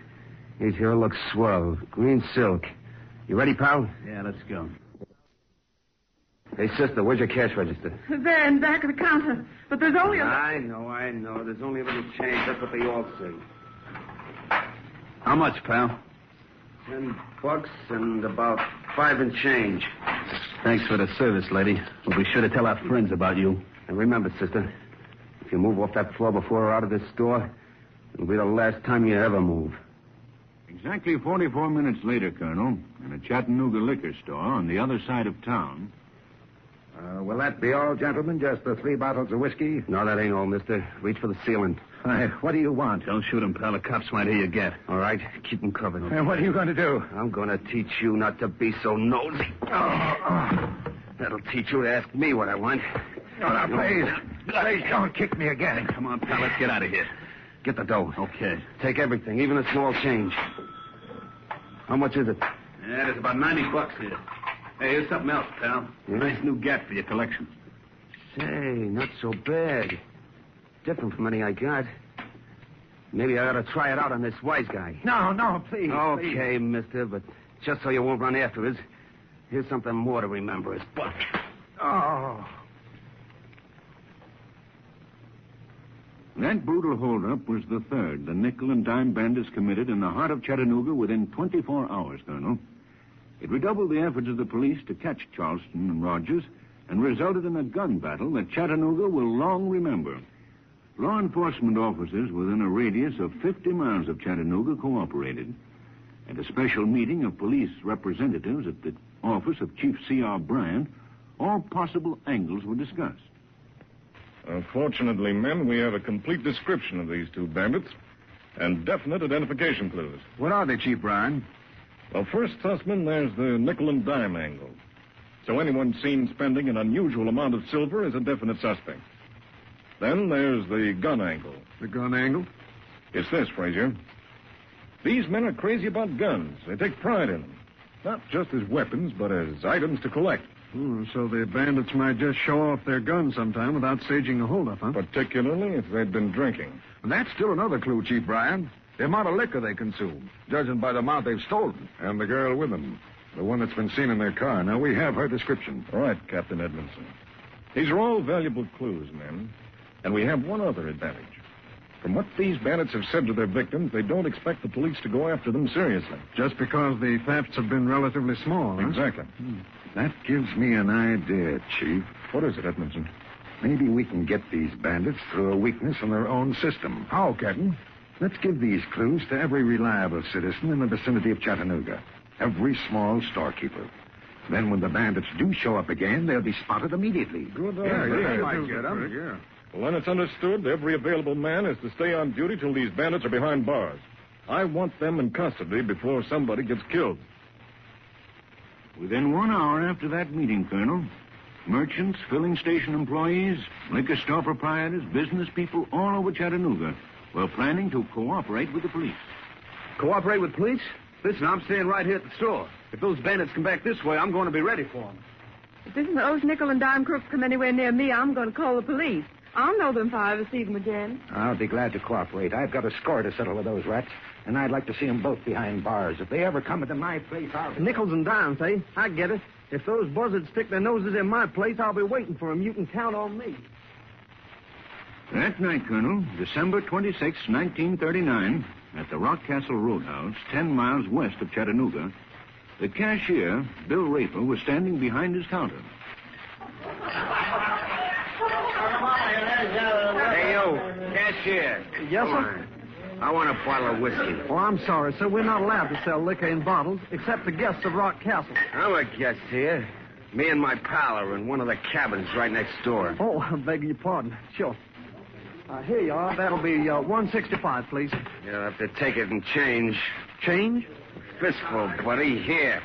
These here look swell. Green silk. You ready, pal? Yeah, let's go. Hey, sister, where's your cash register? There in back of the counter. But there's only a... I know. There's only a little change. That's what they all say. How much, pal? $10 and about 5 and change. Thanks for the service, lady. We'll be sure to tell our friends about you. And remember, sister, if you move off that floor before we're out of this store, it'll be the last time you ever move. Exactly 44 minutes later, Colonel, in a Chattanooga liquor store on the other side of town. Will that be all, gentlemen? Just the 3 bottles of whiskey? No, that ain't all, mister. Reach for the ceiling. What do you want? Don't shoot him, pal. The cops might hear you get. All right? Keep them covered. And what are you going to do? I'm going to teach you not to be so nosy. That'll teach you to ask me what I want. Oh, now, please don't kick me again. Come on, pal. Let's get out of here. Get the dough. Okay. Take everything, even the small change. How much is it? Yeah, there's about $90 here. Hey, here's something else, pal. Yeah? Nice new gat for your collection. Say, not so bad. Different from any I got. Maybe I ought to try it out on this wise guy. No, please. Okay, mister, but just so you won't run after us, here's something more to remember us. But... Oh. That brutal holdup was the third the nickel and dime bandits committed in the heart of Chattanooga within 24 hours, Colonel. It redoubled the efforts of the police to catch Charleston and Rogers and resulted in a gun battle that Chattanooga will long remember. Law enforcement officers within a radius of 50 miles of Chattanooga cooperated. At a special meeting of police representatives at the office of Chief C.R. Bryan, all possible angles were discussed. Fortunately, men, we have a complete description of these 2 bandits. and definite identification clues. What are they, Chief Bryan? Well, first, Sussman, there's the nickel and dime angle. So anyone seen spending an unusual amount of silver is a definite suspect. Then there's the gun angle. The gun angle? It's this, Frazier. These men are crazy about guns. They take pride in them. Not just as weapons, but as items to collect. So the bandits might just show off their guns sometime without staging a holdup, huh? Particularly if they'd been drinking. And that's still another clue, Chief Bryan. The amount of liquor they consume, judging by the amount they've stolen. And the girl with them. The one that's been seen in their car. Now, we have her description. All right, Captain Edmondson. These are all valuable clues, men. And we have one other advantage. From what these bandits have said to their victims, they don't expect the police to go after them seriously. Just because the thefts have been relatively small, huh? Exactly. That gives me an idea, Chief. What is it, Edmondson? Maybe we can get these bandits through a weakness in their own system. How, Captain? Let's give these clues to every reliable citizen in the vicinity of Chattanooga. Every small storekeeper. Then when the bandits do show up again, they'll be spotted immediately. Good idea. idea. Might get 'em. Yeah. Well, then it's understood every available man is to stay on duty till these bandits are behind bars. I want them in custody before somebody gets killed. Within 1 hour after that meeting, Colonel, merchants, filling station employees, liquor store proprietors, business people all over Chattanooga were planning to cooperate with the police. Cooperate with police? Listen, I'm staying right here at the store. If those bandits come back this way, I'm going to be ready for them. If those nickel and dime crooks come anywhere near me, I'm going to call the police. I'll know them if I ever see them again. I'll be glad to cooperate. I've got a score to settle with those rats, and I'd like to see them both behind bars. If they ever come into my place, I'll... Nickels and dimes, eh? I get it. If those buzzards stick their noses in my place, I'll be waiting for them. You can count on me. That night, Colonel, December 26, 1939, at the Rockcastle Roadhouse, 10 miles west of Chattanooga, the cashier, Bill Raper, was standing behind his counter. Hey, you, cashier. Yes, Come sir? on. I want a bottle of whiskey. Oh, I'm sorry, sir. We're not allowed to sell liquor in bottles, except the guests of Rock Castle. I'm a guest here. Me and my pal are in one of the cabins right next door. Oh, I beg your pardon. Sure. Here you are. That'll be $165, please. You'll have to take it in change. Change? Fistful, buddy. Here.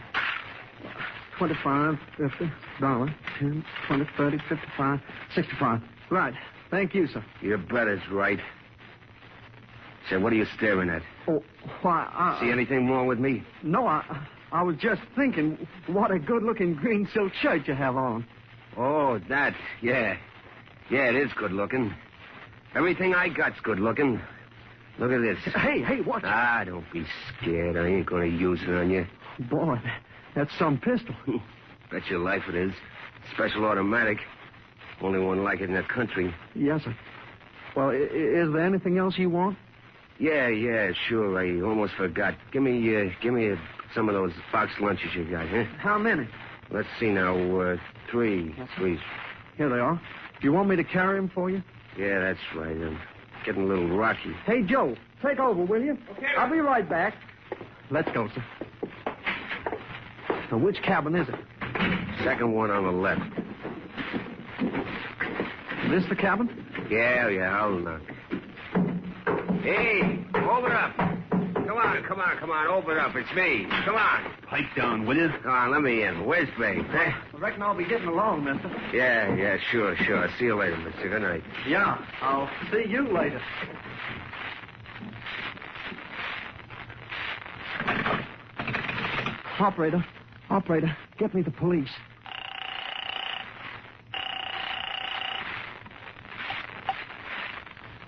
25, 50, $1, 10, 20, 30, 55, 65. Right. Thank you, sir. You bet it's right. Say, what are you staring at? Oh, why, See anything wrong with me? No, I was just thinking what a good-looking green silk shirt you have on. Oh, that. Yeah. Yeah, it is good looking. Everything I got's good looking. Look at this. Hey, watch. Don't be scared. I ain't going to use it on you. Boy, that's some pistol. Bet your life it is. Special automatic. Only one like it in the country. Yes, sir. Well, is there anything else you want? Yeah, sure. I almost forgot. Give me some of those box lunches you got, huh? How many? Let's see now. 3, please. Here they are. Do you want me to carry them for you? Yeah, that's right. I'm getting a little rocky. Hey, Joe, take over, will you? Okay. I'll be right back. Let's go, sir. Now, which cabin is it? Second one on the left. This the cabin? Yeah, I'll knock. Hey, open up. Come on, open up. It's me. Come on. Pipe down, will you? Come on, let me in. Where's Babe? I reckon I'll be getting along, mister. Yeah, sure. See you later, mister. Good night. Yeah, I'll see you later. Operator, get me the police.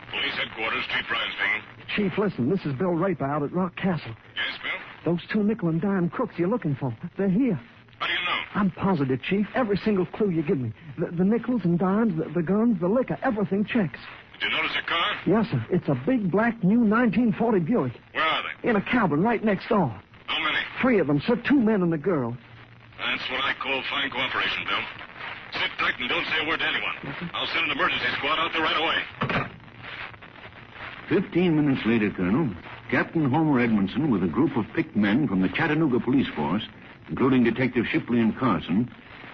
Police headquarters, Chief Bryan speaking. Chief, listen, this is Bill Raper out at Rock Castle. Yes, Bill? Those 2 nickel and dime crooks you're looking for, they're here. How do you know? I'm positive, Chief. Every single clue you give me. The nickels and dimes, the guns, the liquor, everything checks. Did you notice a car? Yes, sir. It's a big, black, new 1940 Buick. Where are they? In a cabin right next door. How many? 3 of them, sir. 2 men and a girl. That's what I call fine cooperation, Bill. Sit tight and don't say a word to anyone. I'll send an emergency squad out there right away. 15 minutes later, Colonel, Captain Homer Edmondson, with a group of picked men from the Chattanooga Police Force, including Detective Shipley and Carson,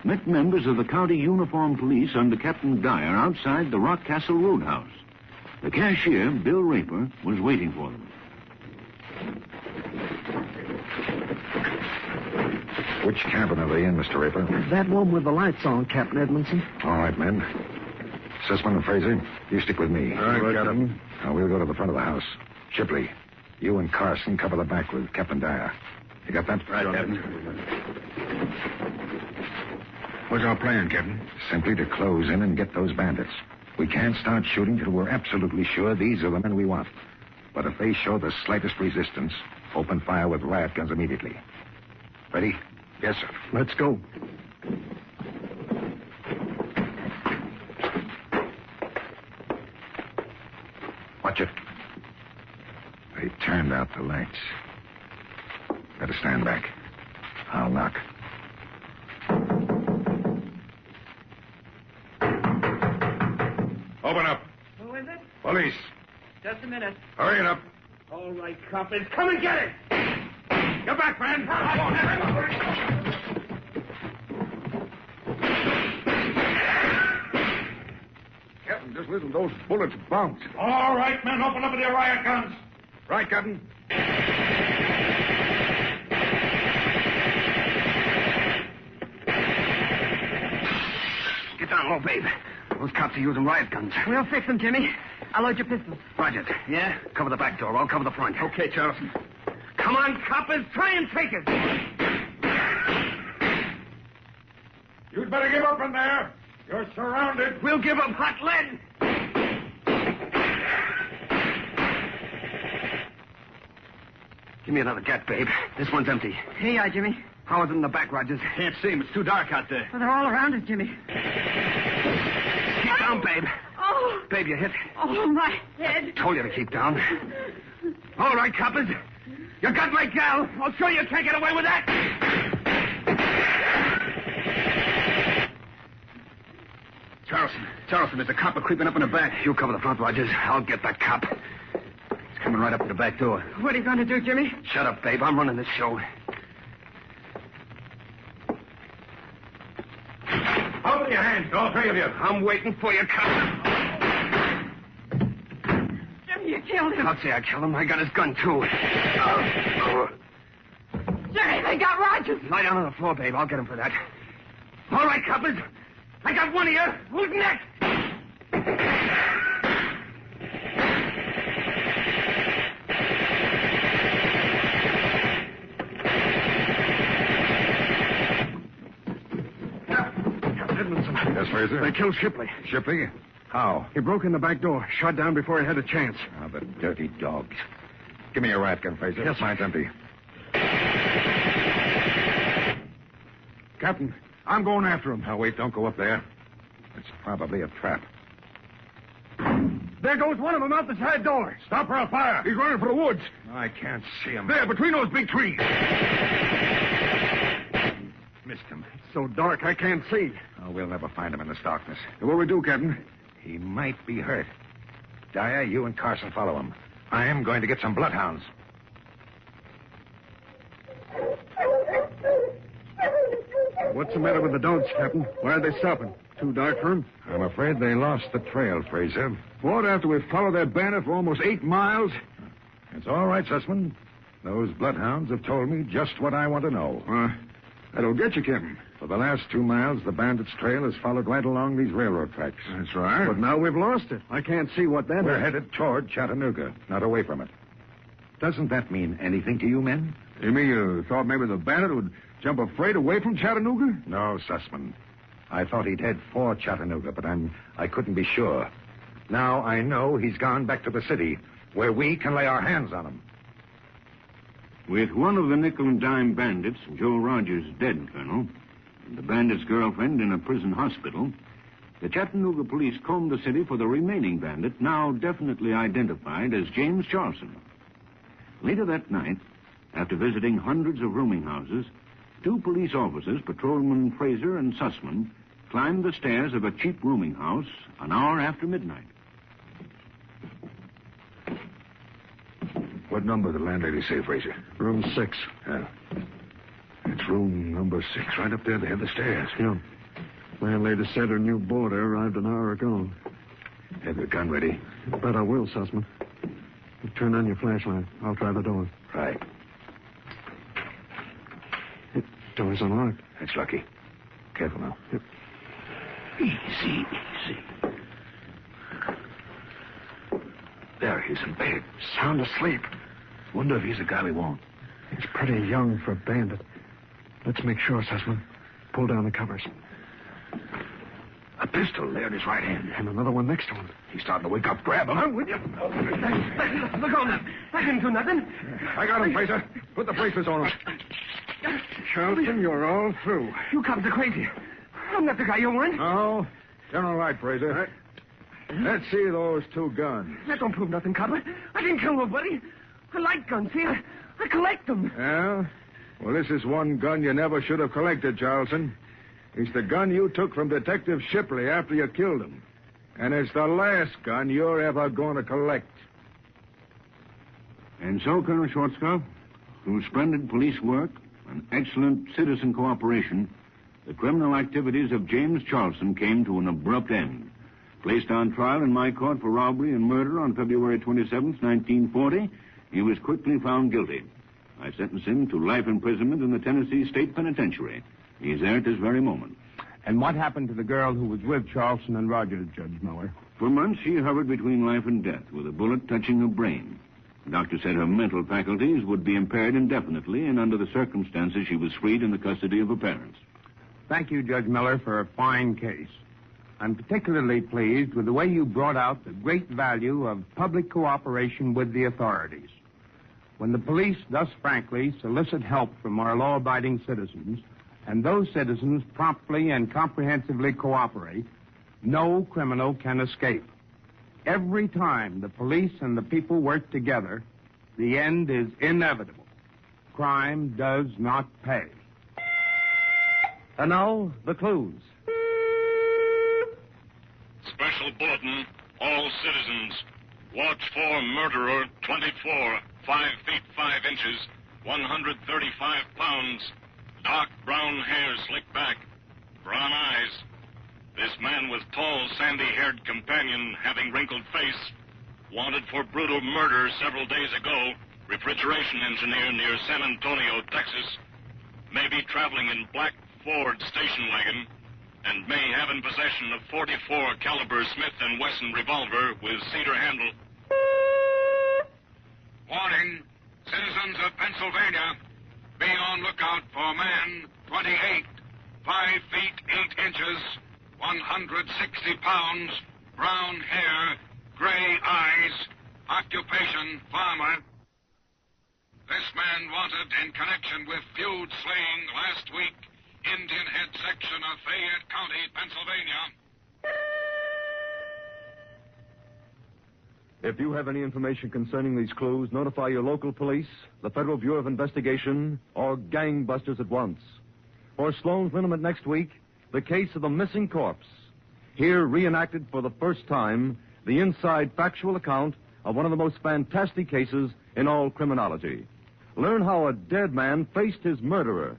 met members of the County Uniformed Police under Captain Dyer outside the Rockcastle Roadhouse. The cashier, Bill Raper, was waiting for them. Which cabin are they in, Mr. Raper? That one with the lights on, Captain Edmondson. All right, men. Sussman and Fraser, you stick with me. All right, Captain. Now, we'll go to the front of the house. Shipley, you and Carson cover the back with Captain Dyer. You got that? Right, Captain. What's our plan, Captain? Simply to close in and get those bandits. We can't start shooting till we're absolutely sure these are the men we want. But if they show the slightest resistance, open fire with riot guns immediately. Ready? Yes, sir. Let's go. Watch it. They turned out the lights. Better stand back. I'll knock. Open up. Who is it? Police. Just a minute. Hurry it up. All right, coppers, come and get it. Get back, man. Captain, just listen to those bullets bounce. All right, men, open up with your riot guns. Right, Captain. Get down low, babe. Those cops are using riot guns. We'll fix them, Jimmy. I'll load your pistols. Roger. Yeah? Cover the back door. I'll cover the front. Okay, Charleston. Come on, coppers, try and take it. You'd better give up in there. You're surrounded. We'll give them hot lead. Give me another gat, babe. This one's empty. Here you are, Jimmy. How is it in the back, Rogers? Can't see him. It's too dark out there. Well, they're all around us, Jimmy. Keep down, babe. Oh. Babe, you hit. Oh, my head. Told you to keep down. All right, coppers. You got my gal. I'll show you can't get away with that. Charleston, there's a copper creeping up in the back. You cover the front, Rogers. I'll get that cop. He's coming right up to the back door. What are you going to do, Jimmy? Shut up, babe. I'm running this show. Open your hands, all three of you. I'm waiting for you, cop. Jimmy, you killed him. I'll say I killed him. I got his gun, too. Jimmy, they got Rogers. Lie down on the floor, babe. I'll get him for that. All right, coppers. I got one of you. Who's next? Captain Edmondson. Yes, Fraser? They killed Shipley. Shipley? How? He broke in the back door, shot down before he had a chance. Ah, the dirty dogs. Give me your riot gun, Fraser. Yes, sir. Mine's empty. Captain, I'm going after him. Now, wait, don't go up there. It's probably a trap. There goes one of them out the side door. Stop or I'll fire. He's running for the woods. I can't see him. There, between those big trees. Missed him. It's so dark I can't see. Oh, we'll never find him in this darkness. What do we do, Captain? He might be hurt. Dyer, you and Carson follow him. I am going to get some bloodhounds. What's the matter with the dogs, Captain? Why are they stopping? Too dark for them? I'm afraid they lost the trail, Fraser. What, after we followed that bandit for almost 8 miles? It's all right, Sussman. Those bloodhounds have told me just what I want to know. That'll get you, Captain. For the last 2 miles, the bandits' trail has followed right along these railroad tracks. That's right. But now we've lost it. I can't see what that We're is. headed toward Chattanooga, not away from it. Doesn't that mean anything to you men? You mean you thought maybe the bandit would jump afraid away from Chattanooga? No, Sussman. I thought he'd head for Chattanooga, but I couldn't be sure. Now I know he's gone back to the city, where we can lay our hands on him. With one of the nickel and dime bandits, Joe Rogers, dead, Colonel, and the bandit's girlfriend in a prison hospital, the Chattanooga police combed the city for the remaining bandit, now definitely identified as James Charleston. Later that night, after visiting hundreds of rooming houses, 2 police officers, Patrolman Fraser and Sussman, climbed the stairs of a cheap rooming house an hour after midnight. What number did the landlady say, Fraser? Room 6. Yeah. It's room number 6, right up there at the head of the stairs. Yeah. Landlady said her new boarder arrived an hour ago. Have your gun ready. Bet I will, Sussman. You turn on your flashlight. I'll try the door. Right. Door's unlocked. That's lucky. Careful now. Easy. There, he's in bed. Sound asleep. Wonder if he's the guy we want. He's pretty young for a bandit. Let's make sure, Sussman. Pull down the covers. A pistol there in his right hand. And another one next to him. He's starting to wake up. Grab him. I'm with you. Look on him. I didn't do nothing. I got him, Fraser. Put the bracelets on him. Charleston, you're all through. You cops are crazy. I'm not the guy you want. No. You're all right, Fraser. Let's see those two guns. That don't prove nothing, copper. I didn't kill nobody. I like guns. See, I collect them. Yeah? Well, this is one gun you never should have collected, Charleston. It's the gun you took from Detective Shipley after you killed him. And it's the last gun you're ever going to collect. And so, Colonel Schwarzkopf, through splendid police work and excellent citizen cooperation, the criminal activities of James Charleston came to an abrupt end. Placed on trial in my court for robbery and murder on February 27th, 1940, he was quickly found guilty. I sentenced him to life imprisonment in the Tennessee State Penitentiary. He's there at this very moment. And what happened to the girl who was with Charleston and Rogers, Judge Miller? For months, she hovered between life and death with a bullet touching her brain. The doctor said her mental faculties would be impaired indefinitely, and under the circumstances, she was freed in the custody of her parents. Thank you, Judge Miller, for a fine case. I'm particularly pleased with the way you brought out the great value of public cooperation with the authorities. When the police thus frankly solicit help from our law-abiding citizens, and those citizens promptly and comprehensively cooperate, no criminal can escape. Every time the police and the people work together, the end is inevitable. Crime does not pay. And now, the clues. Special bulletin, all citizens. Watch for murderer 24, 5 feet 5 inches, 135 pounds. Dark brown hair slicked back, brown eyes. This man with tall, sandy-haired companion having wrinkled face. Wanted for brutal murder several days ago. Refrigeration engineer near San Antonio, Texas. May be traveling in black Ford station wagon. And may have in possession a .44 caliber Smith & Wesson revolver with cedar handle. Warning, citizens of Pennsylvania. Be on lookout for man 28, 5 feet 8 inches, 160 pounds, brown hair, gray eyes, occupation farmer. This man wanted in connection with feud slaying last week, Indian Head section of Fayette County, Pennsylvania. If you have any information concerning these clues, notify your local police, the Federal Bureau of Investigation, or gangbusters at once. For Sloan's Liniment next week, the case of the missing corpse. Here, reenacted for the first time, the inside factual account of one of the most fantastic cases in all criminology. Learn how a dead man faced his murderer.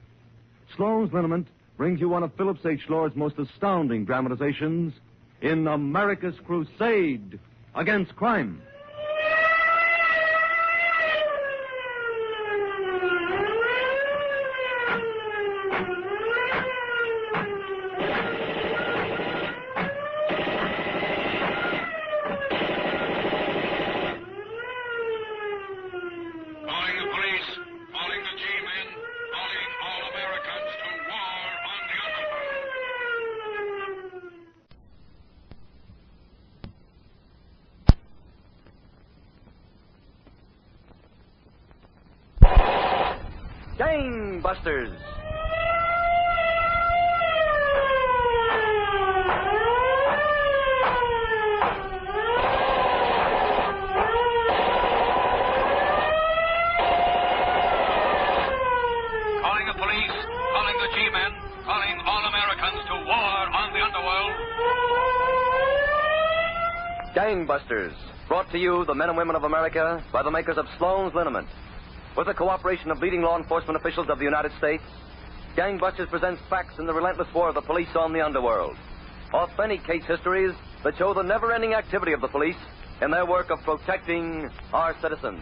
Sloan's Liniment brings you one of Philip H. Lord's most astounding dramatizations in America's Crusade against crime. Gangbusters. Calling the police, calling the G-men, calling all Americans to war on the underworld. Gangbusters. Brought to you, the men and women of America, by the makers of Sloan's Liniment. With the cooperation of leading law enforcement officials of the United States, Gangbusters presents facts in the relentless war of the police on the underworld. Authentic case histories that show the never-ending activity of the police in their work of protecting our citizens.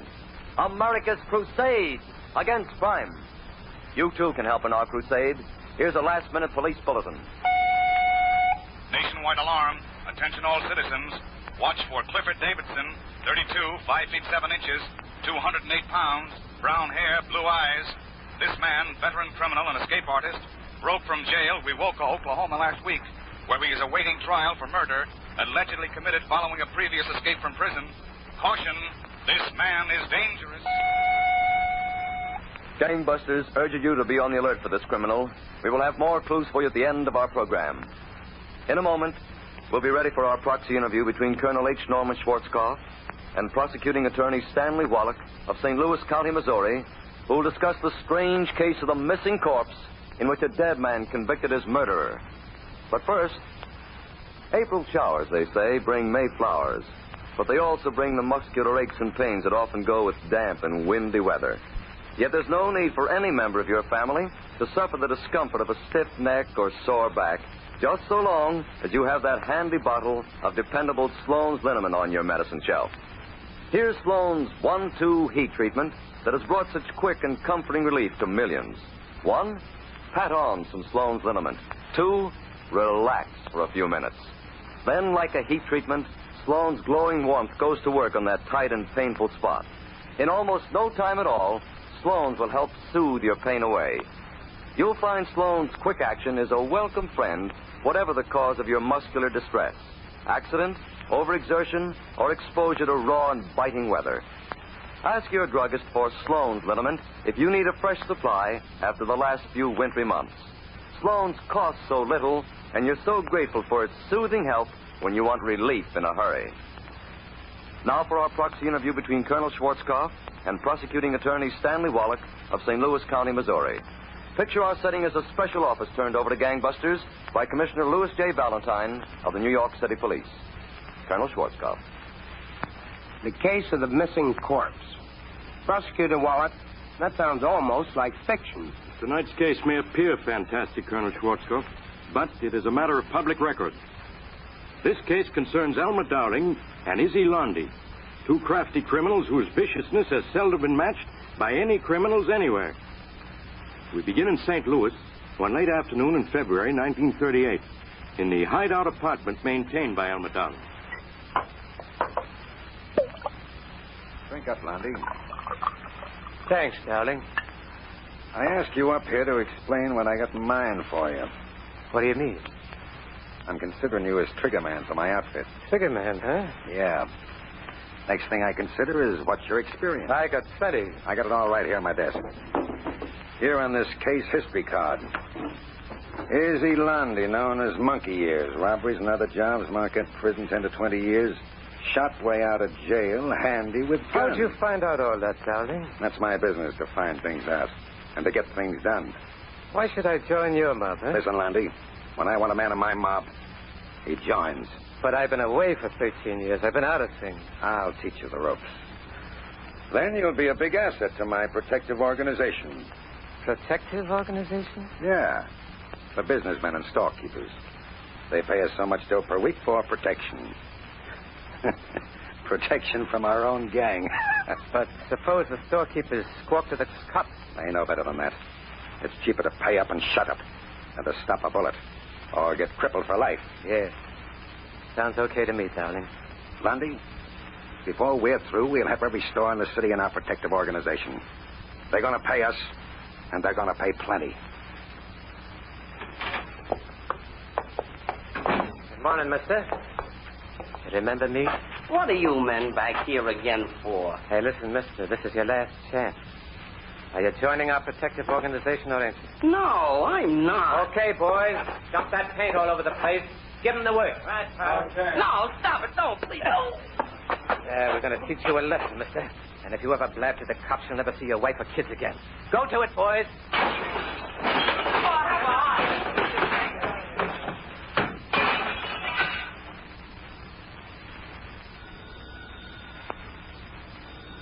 America's crusade against crime. You too can help in our crusade. Here's a last-minute police bulletin. Nationwide alarm. Attention all citizens. Watch for Clifford Davidson, 32, 5 feet 7 inches, 208 pounds, brown hair, blue eyes. This man, veteran criminal and escape artist, broke from jail, Wewoka, Oklahoma last week, where he is awaiting trial for murder, allegedly committed following a previous escape from prison. Caution, this man is dangerous. Gangbusters urge you to be on the alert for this criminal. We will have more clues for you at the end of our program. In a moment, we'll be ready for our proxy interview between Colonel H. Norman Schwarzkopf and prosecuting attorney Stanley Wallach of St. Louis County, Missouri, who will discuss the strange case of the missing corpse in which a dead man convicted as murderer. But first, April showers, they say, bring May flowers, but they also bring the muscular aches and pains that often go with damp and windy weather. Yet there's no need for any member of your family to suffer the discomfort of a stiff neck or sore back, just so long as you have that handy bottle of dependable Sloan's liniment on your medicine shelf. Here's Sloan's 1-2 heat treatment that has brought such quick and comforting relief to millions. 1, pat on some Sloan's liniment. 2, relax for a few minutes. Then, like a heat treatment, Sloan's glowing warmth goes to work on that tight and painful spot. In almost no time at all, Sloan's will help soothe your pain away. You'll find Sloan's quick action is a welcome friend, whatever the cause of your muscular distress. Accident, overexertion, or exposure to raw and biting weather. Ask your druggist for Sloan's liniment if you need a fresh supply after the last few wintry months. Sloan's costs so little, and you're so grateful for its soothing help when you want relief in a hurry. Now for our proxy interview between Colonel Schwarzkopf and prosecuting attorney Stanley Wallach of St. Louis County, Missouri. Picture our setting as a special office turned over to gangbusters by Commissioner Louis J. Valentine of the New York City Police. Colonel Schwarzkopf. The case of the missing corpse. Prosecutor Wallach, that sounds almost like fiction. Tonight's case may appear fantastic, Colonel Schwarzkopf, but it is a matter of public record. This case concerns Elmer Dowling and Izzy Lundy, two crafty criminals whose viciousness has seldom been matched by any criminals anywhere. We begin in St. Louis one late afternoon in February 1938 in the hideout apartment maintained by Elmer Dowling. Drink up, Lundy. Thanks, Dowling. I asked you up here to explain what I got in mind for you. What do you mean? I'm considering you as triggerman for my outfit. Triggerman, huh? Yeah. Next thing I consider is what's your experience. I got plenty. I got it all right here on my desk. Here on this case history card. Izzy Lundy, known as Monkey Years. Robberies and other jobs, Marquette prison 10 to 20 years. Shot way out of jail, handy with guns. How'd you find out all that, Dowling? That's my business, to find things out and to get things done. Why should I join your mob, huh? Listen, Lundy, when I want a man in my mob, he joins. But I've been away for 13 years. I've been out of things. I'll teach you the ropes. Then you'll be a big asset to my protective organization. Protective organization? Yeah. The businessmen and storekeepers. They pay us so much dough per week for protection. Protection from our own gang. But suppose the storekeepers squawk to the cops. They know better than that. It's cheaper to pay up and shut up than to stop a bullet or get crippled for life. Yes. Sounds okay to me, Dowling. Lundy, before we're through, we'll have every store in the city in our protective organization. They're going to pay us, and they're going to pay plenty. Good morning, mister. You remember me? What are you men back here again for? Hey, listen, mister, this is your last chance. Are you joining our protective organization or ain't you? No, I'm not. Okay, boys. Dump that paint all over the place. Give them the work. Right, pal. Okay. No, stop it. Don't, please. No. Yeah, we're going to teach you a lesson, mister. And if you ever blab to the cops, you'll never see your wife or kids again. Go to it, boys.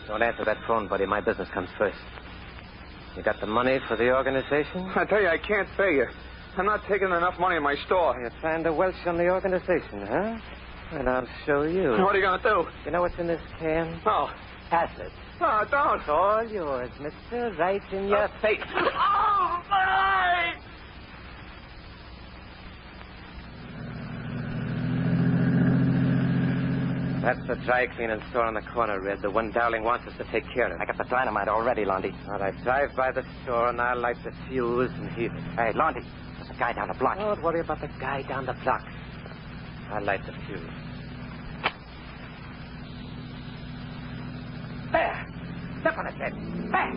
Don't answer that phone, buddy. My business comes first. You got the money for the organization? I tell you, I can't pay you. I'm not taking enough money in my store. You're trying to welch on the organization, huh? And I'll show you. What are you going to do? You know what's in this can? Oh. Acid. Oh, don't. It's all yours, mister. Right in your face. Oh, my! That's the dry cleaning store on the corner, Red. The one Dowling wants us to take care of. I got the dynamite already, Lundy. All right, drive by the store and I'll light the fuse and heat it. Hey, Lundy, there's a guy down the block. Don't worry about the guy down the block. I'll light the fuse. There! Step on it, Red. There!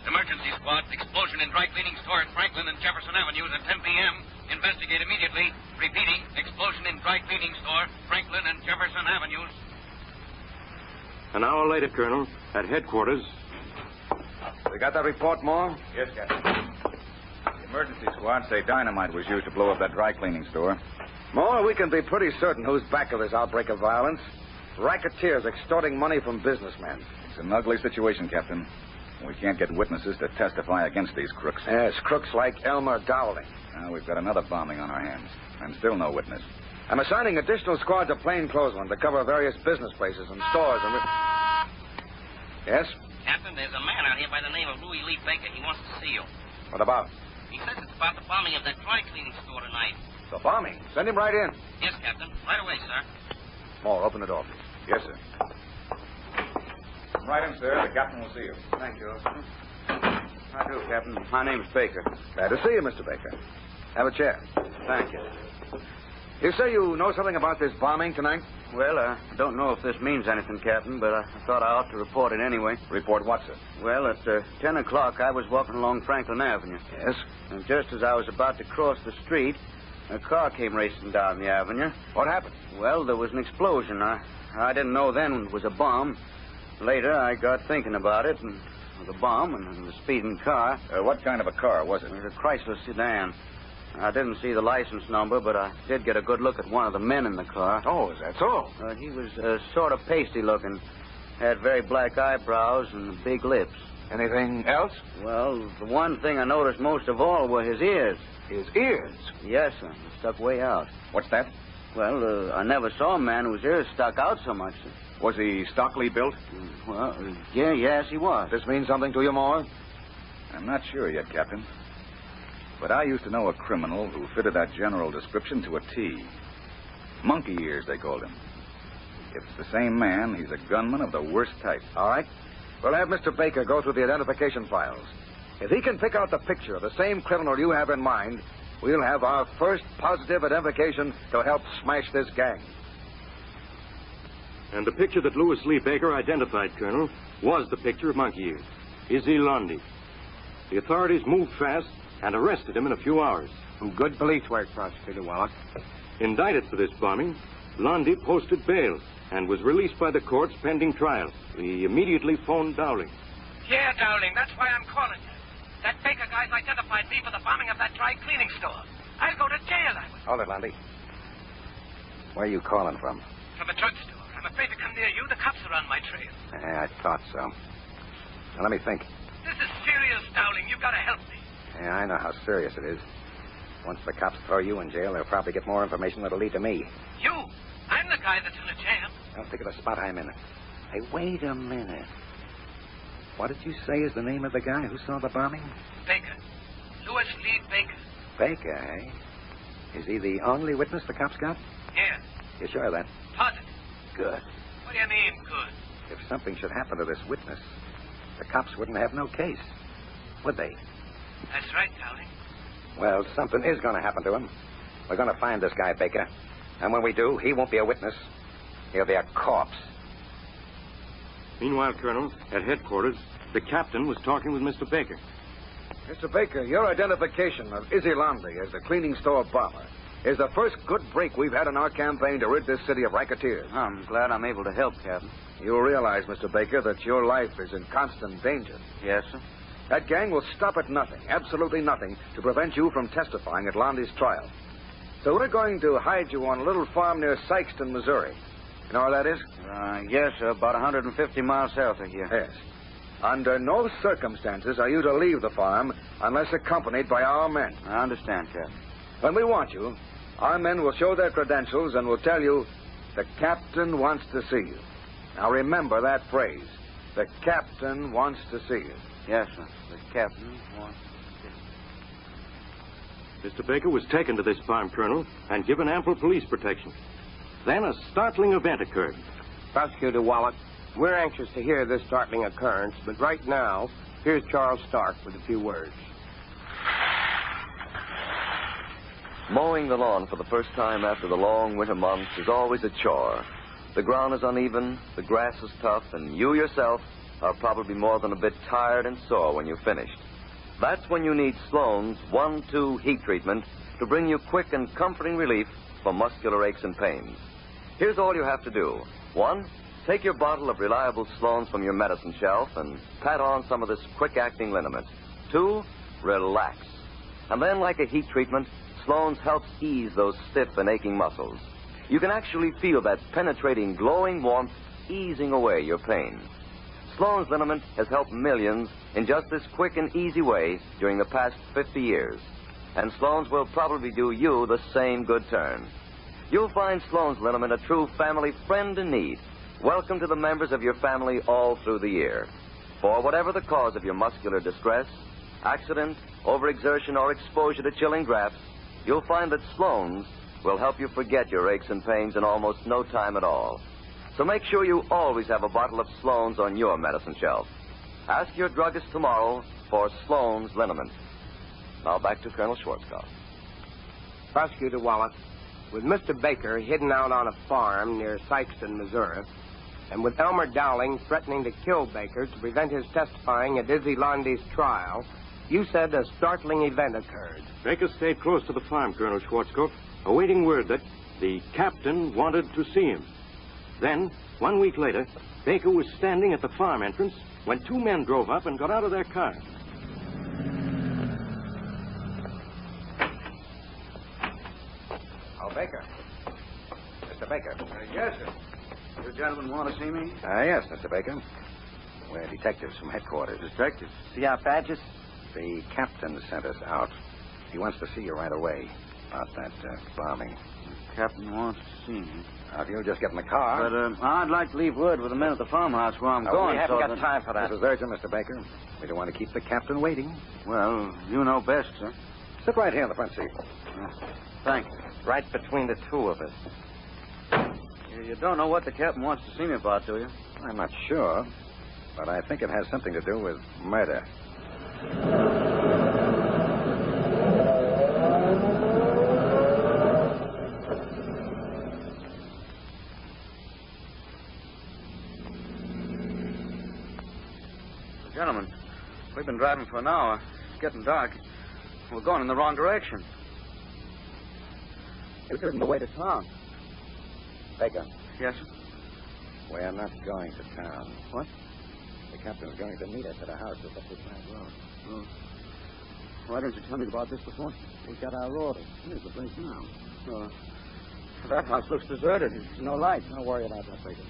Emergency squad, explosion in dry cleaning store at Franklin and Jefferson Avenues at 10 p.m. Investigate immediately. Repeating, explosion in dry cleaning store, Franklin and Jefferson Avenues. An hour later, Colonel, at headquarters. We got that report, Moore? Yes, Captain. The emergency squad say dynamite was used to blow up that dry cleaning store. Moore, we can be pretty certain who's back of this outbreak of violence. Racketeers extorting money from businessmen. It's an ugly situation, Captain. We can't get witnesses to testify against these crooks. Yes, crooks like Elmer Dowling. Now we've got another bombing on our hands, and still no witness. I'm assigning additional squads of plainclothesmen to cover various business places and stores and... Yes? Captain, there's a man out here by the name of Louis Lee Baker. He wants to see you. What about? He says it's about the bombing of that dry cleaning store tonight. The bombing? Send him right in. Yes, Captain. Right away, sir. Moore, open the door, please. Yes, sir. Come right in, sir. The captain will see you. Thank you. I do, Captain. My name's Baker. Glad to see you, Mr. Baker. Have a chair. Thank you. You say you know something about this bombing tonight? Well, I don't know if this means anything, Captain, but I thought I ought to report it anyway. Report what, sir? Well, at 10 o'clock, I was walking along Franklin Avenue. Yes? And just as I was about to cross the street, a car came racing down the avenue. What happened? Well, there was an explosion. I didn't know then it was a bomb. Later, I got thinking about it, and the bomb and the speeding car. What kind of a car was it? It was a Chrysler sedan. I didn't see the license number, but I did get a good look at one of the men in the car. Oh, is that so? He was sort of pasty looking. Had very black eyebrows and big lips. Anything else? Well, the one thing I noticed most of all were his ears. His ears? Yes, sir. Stuck way out. What's that? Well, I never saw a man whose ears stuck out so much, sir. Was he stockily built? Well, yes, he was. This means something to you, Moore? I'm not sure yet, Captain. But I used to know a criminal who fitted that general description to a T. Monkey ears, they called him. If it's the same man, he's a gunman of the worst type. All right. We'll have Mr. Baker go through the identification files. If he can pick out the picture of the same criminal you have in mind, we'll have our first positive identification to help smash this gang. And the picture that Louis Lee Baker identified, Colonel, was the picture of Monkey Ears. Izzy Lundy. The authorities moved fast and arrested him in a few hours. Some good police work, Prosecutor Wallach. Indicted for this bombing, Lundy posted bail and was released by the courts pending trial. He immediately phoned Dowling. Yeah, Dowling, that's why I'm calling you. That Baker guy's identified me for the bombing of that dry cleaning store. I'll go to jail, I will. Hold it, Lundy. Where are you calling from? From a drugstore. I'm afraid to come near you. The cops are on my trail. Yeah, I thought so. Now, let me think. This is serious, Dowling. You've got to help me. Yeah, I know how serious it is. Once the cops throw you in jail, they'll probably get more information that'll lead to me. You? I'm the guy that's in the jail. I'll think of the spot I'm in. Hey, wait a minute. What did you say is the name of the guy who saw the bombing? Baker. Louis Lee Baker. Baker, eh? Is he the only witness the cops got? Yeah. You sure of that? Positive. Good. What do you mean, good? If something should happen to this witness, the cops wouldn't have no case, would they? That's right, Dowling. Well, something is going to happen to him. We're going to find this guy, Baker. And when we do, he won't be a witness. He'll be a corpse. Meanwhile, Colonel, at headquarters, the captain was talking with Mr. Baker. Mr. Baker, your identification of Izzy Lundy as the cleaning store bomber is the first good break we've had in our campaign to rid this city of racketeers. I'm glad I'm able to help, Captain. You'll realize, Mr. Baker, that your life is in constant danger. Yes, sir. That gang will stop at nothing, absolutely nothing, to prevent you from testifying at Lundy's trial. So we're going to hide you on a little farm near Sykeston, Missouri. You know where that is? Yes, sir. About 150 miles south of here. Yes. Under no circumstances are you to leave the farm unless accompanied by our men. I understand, Captain. When we want you, our men will show their credentials and will tell you the captain wants to see you. Now remember that phrase. The captain wants to see you. Yes, sir. The captain wants to see Mr. Baker was taken to this farm, Colonel, and given ample police protection. Then a startling event occurred. Prosecutor Wallet, we're anxious to hear this startling occurrence, but right now, here's Charles Stark with a few words. Mowing the lawn for the first time after the long winter months is always a chore. The ground is uneven, the grass is tough, and you yourself are probably more than a bit tired and sore when you've finished. That's when you need Sloan's 1-2 heat treatment to bring you quick and comforting relief for muscular aches and pains. Here's all you have to do. 1, take your bottle of reliable Sloan's from your medicine shelf and pat on some of this quick-acting liniment. 2, relax. And then, like a heat treatment, Sloan's helps ease those stiff and aching muscles. You can actually feel that penetrating, glowing warmth easing away your pain. Sloan's liniment has helped millions in just this quick and easy way during the past 50 years. And Sloan's will probably do you the same good turn. You'll find Sloan's liniment a true family friend in need. Welcome to the members of your family all through the year. For whatever the cause of your muscular distress, accident, overexertion, or exposure to chilling drafts, you'll find that Sloan's will help you forget your aches and pains in almost no time at all. So make sure you always have a bottle of Sloan's on your medicine shelf. Ask your druggist tomorrow for Sloan's liniment. Now back to Colonel Schwarzkopf. Prosecutor Wallet, with Mr. Baker hidden out on a farm near Sikeston, Missouri, and with Elmer Dowling threatening to kill Baker to prevent his testifying at Izzy Londy's trial, you said a startling event occurred. Baker stayed close to the farm, Colonel Schwarzkopf, awaiting word that the captain wanted to see him. Then, 1 week later, Baker was standing at the farm entrance when 2 men drove up and got out of their car. Oh, Baker. Mr. Baker. Yes, sir. You gentlemen want to see me? Yes, Mr. Baker. We're detectives from headquarters. Detectives? See our badges? The captain sent us out. He wants to see you right away about that bombing. The captain wants to see me. Now, if you'll just get in the car. But I'd like to leave word with the men at the farmhouse where I'm going. We haven't so got time for that. This is urgent, Mr. Baker. We don't want to keep the captain waiting. Well, you know best, sir. Sit right here in the front seat. Thank you. Right between the two of us. You don't know what the captain wants to see me about, do you? I'm not sure, but I think it has something to do with murder. Gentlemen, we've been driving for an hour. It's getting dark. We're going in the wrong direction. This isn't the way to town. Baker. Yes, sir? We're not going to town. What? The captain's going to meet us at a house that's up this side road. Oh. Why didn't you tell me about this before? We got our orders. Here's the place now. Oh. That house looks deserted. There's no light. Don't worry about that, Baker.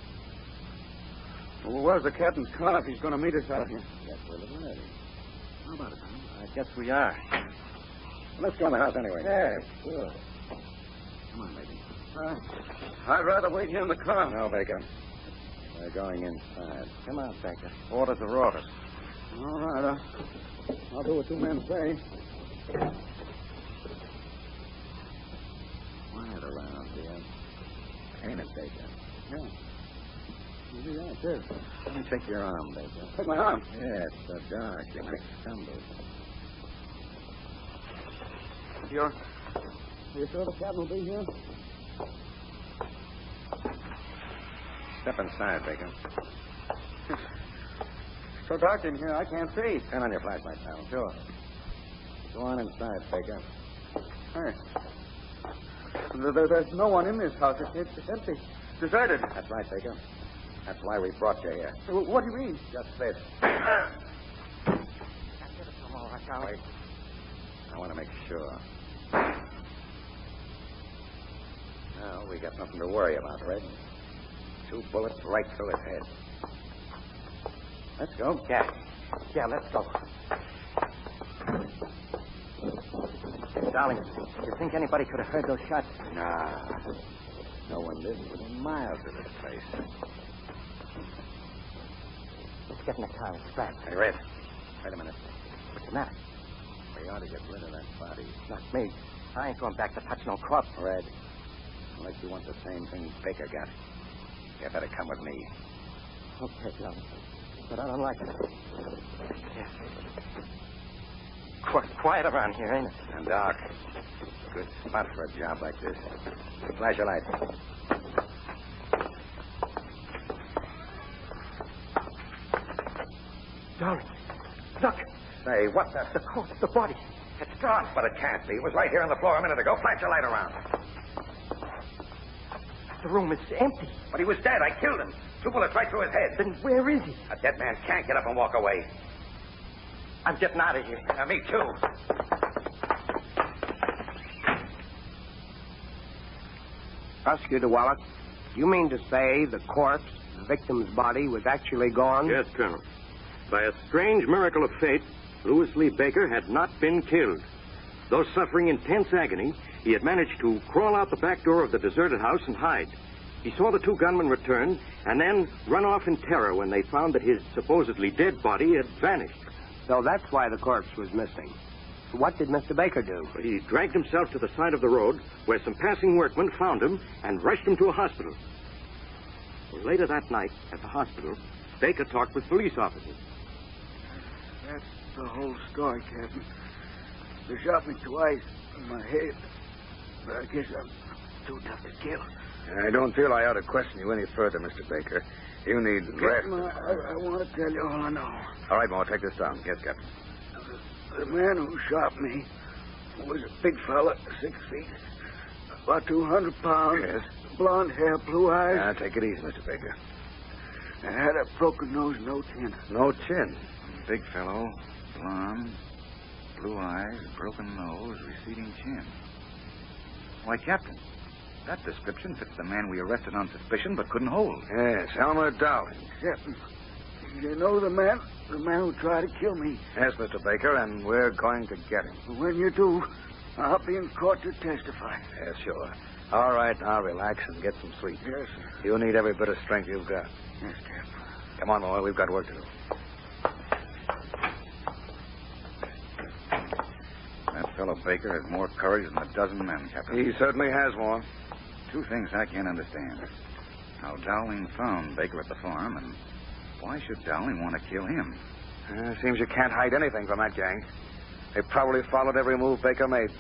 Well, where's the captain's car if he's going to meet us out here? Yes, we're living ready. How about it, Tom? I guess we are. Let's go in the house anyway. Yes, sure. Come on, Baker. I'd rather wait here in the car. No, Baker. We're going inside. Come on, Baker. Orders are orders. All right. I'll do what 2 men say. Quiet around here. Ain't it, Baker? Yeah. Maybe that's it. Let me take your arm, Baker. Take my arm? Yeah, it's so dark. You might stumble. You're sure the captain will be here? Step inside, Baker. So dark in here, I can't see. Turn on your flashlight, pal. Sure. Go on inside, Baker. Hey. There's no one in this house. It's empty. Deserted. That's right, Baker. That's why we brought you here. What do you mean? Just this. Wait. I want to make sure. Now, we got nothing to worry about, Red. 2 bullets right through his head. Let's go. Yeah. Yeah, let's go. Darling, do you think anybody could have heard those shots? Nah. No one lives within miles of this place. Let's get in the car and scratch. Hey, Red. Wait a minute. What's the matter? We ought to get rid of that body. Not me. I ain't going back to touch no corpse. Red, unless you want the same thing Baker got, you better come with me. Okay, darling. But I don't like it. Yeah. Quiet around here, ain't it? And dark. Good spot for a job like this. Flash your light. Darling, look. Say, what The corpse, the body. It's gone. But it can't be. It was right here on the floor a minute ago. Flash your light around. The room is empty. But he was dead. I killed him. 2 bullets right through his head. Then where is he? A dead man can't get up and walk away. I'm getting out of here. Me too. Prosecutor Wallace, you mean to say the corpse, the victim's body, was actually gone? Yes, Colonel. By a strange miracle of fate, Louis Lee Baker had not been killed. Though suffering intense agony, he had managed to crawl out the back door of the deserted house and hide. He saw the 2 gunmen return and then run off in terror when they found that his supposedly dead body had vanished. So that's why the corpse was missing. What did Mr. Baker do? He dragged himself to the side of the road where some passing workmen found him and rushed him to a hospital. Well, later that night, at the hospital, Baker talked with police officers. That's the whole story, Captain. They shot me twice in my head, but I guess I'm too tough to kill. I don't feel I ought to question you any further, Mr. Baker. You need rest. Captain, I want to tell you all I know. All right, Mo, take this down. Yes, Captain. The man who shot me was a big fella, 6 feet, about 200 pounds. Yes. Blonde hair, blue eyes. Now, take it easy, Mr. Baker. I had a broken nose, no chin. No chin. Big fellow, blonde, blue eyes, broken nose, receding chin. Why, Captain, that description fits the man we arrested on suspicion but couldn't hold. Yes, Elmer Dowling. Captain, you know the man who tried to kill me. Yes, Mr. Baker, and we're going to get him. When you do, I'll be in court to testify. Yes, sure. All right, now relax and get some sleep. Yes, sir. You need every bit of strength you've got. Yes, Captain. Come on, Moy, we've got work to do. That fellow Baker has more courage than a dozen men, Captain. He certainly has more. 2 things I can't understand. How Dowling found Baker at the farm, and why should Dowling want to kill him? Seems you can't hide anything from that gang. They probably followed every move Baker made.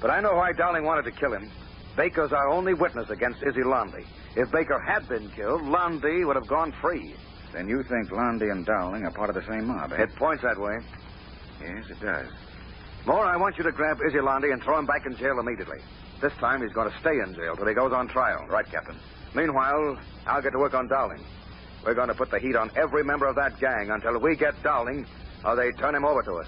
But I know why Dowling wanted to kill him. Baker's our only witness against Izzy Lundy. If Baker had been killed, Lundy would have gone free. Then you think Lundy and Dowling are part of the same mob, eh? It points that way. Yes, it does. Moore, I want you to grab Izzy Lundy and throw him back in jail immediately. This time he's going to stay in jail till he goes on trial. Right, Captain. Meanwhile, I'll get to work on Dowling. We're going to put the heat on every member of that gang until we get Dowling or they turn him over to us.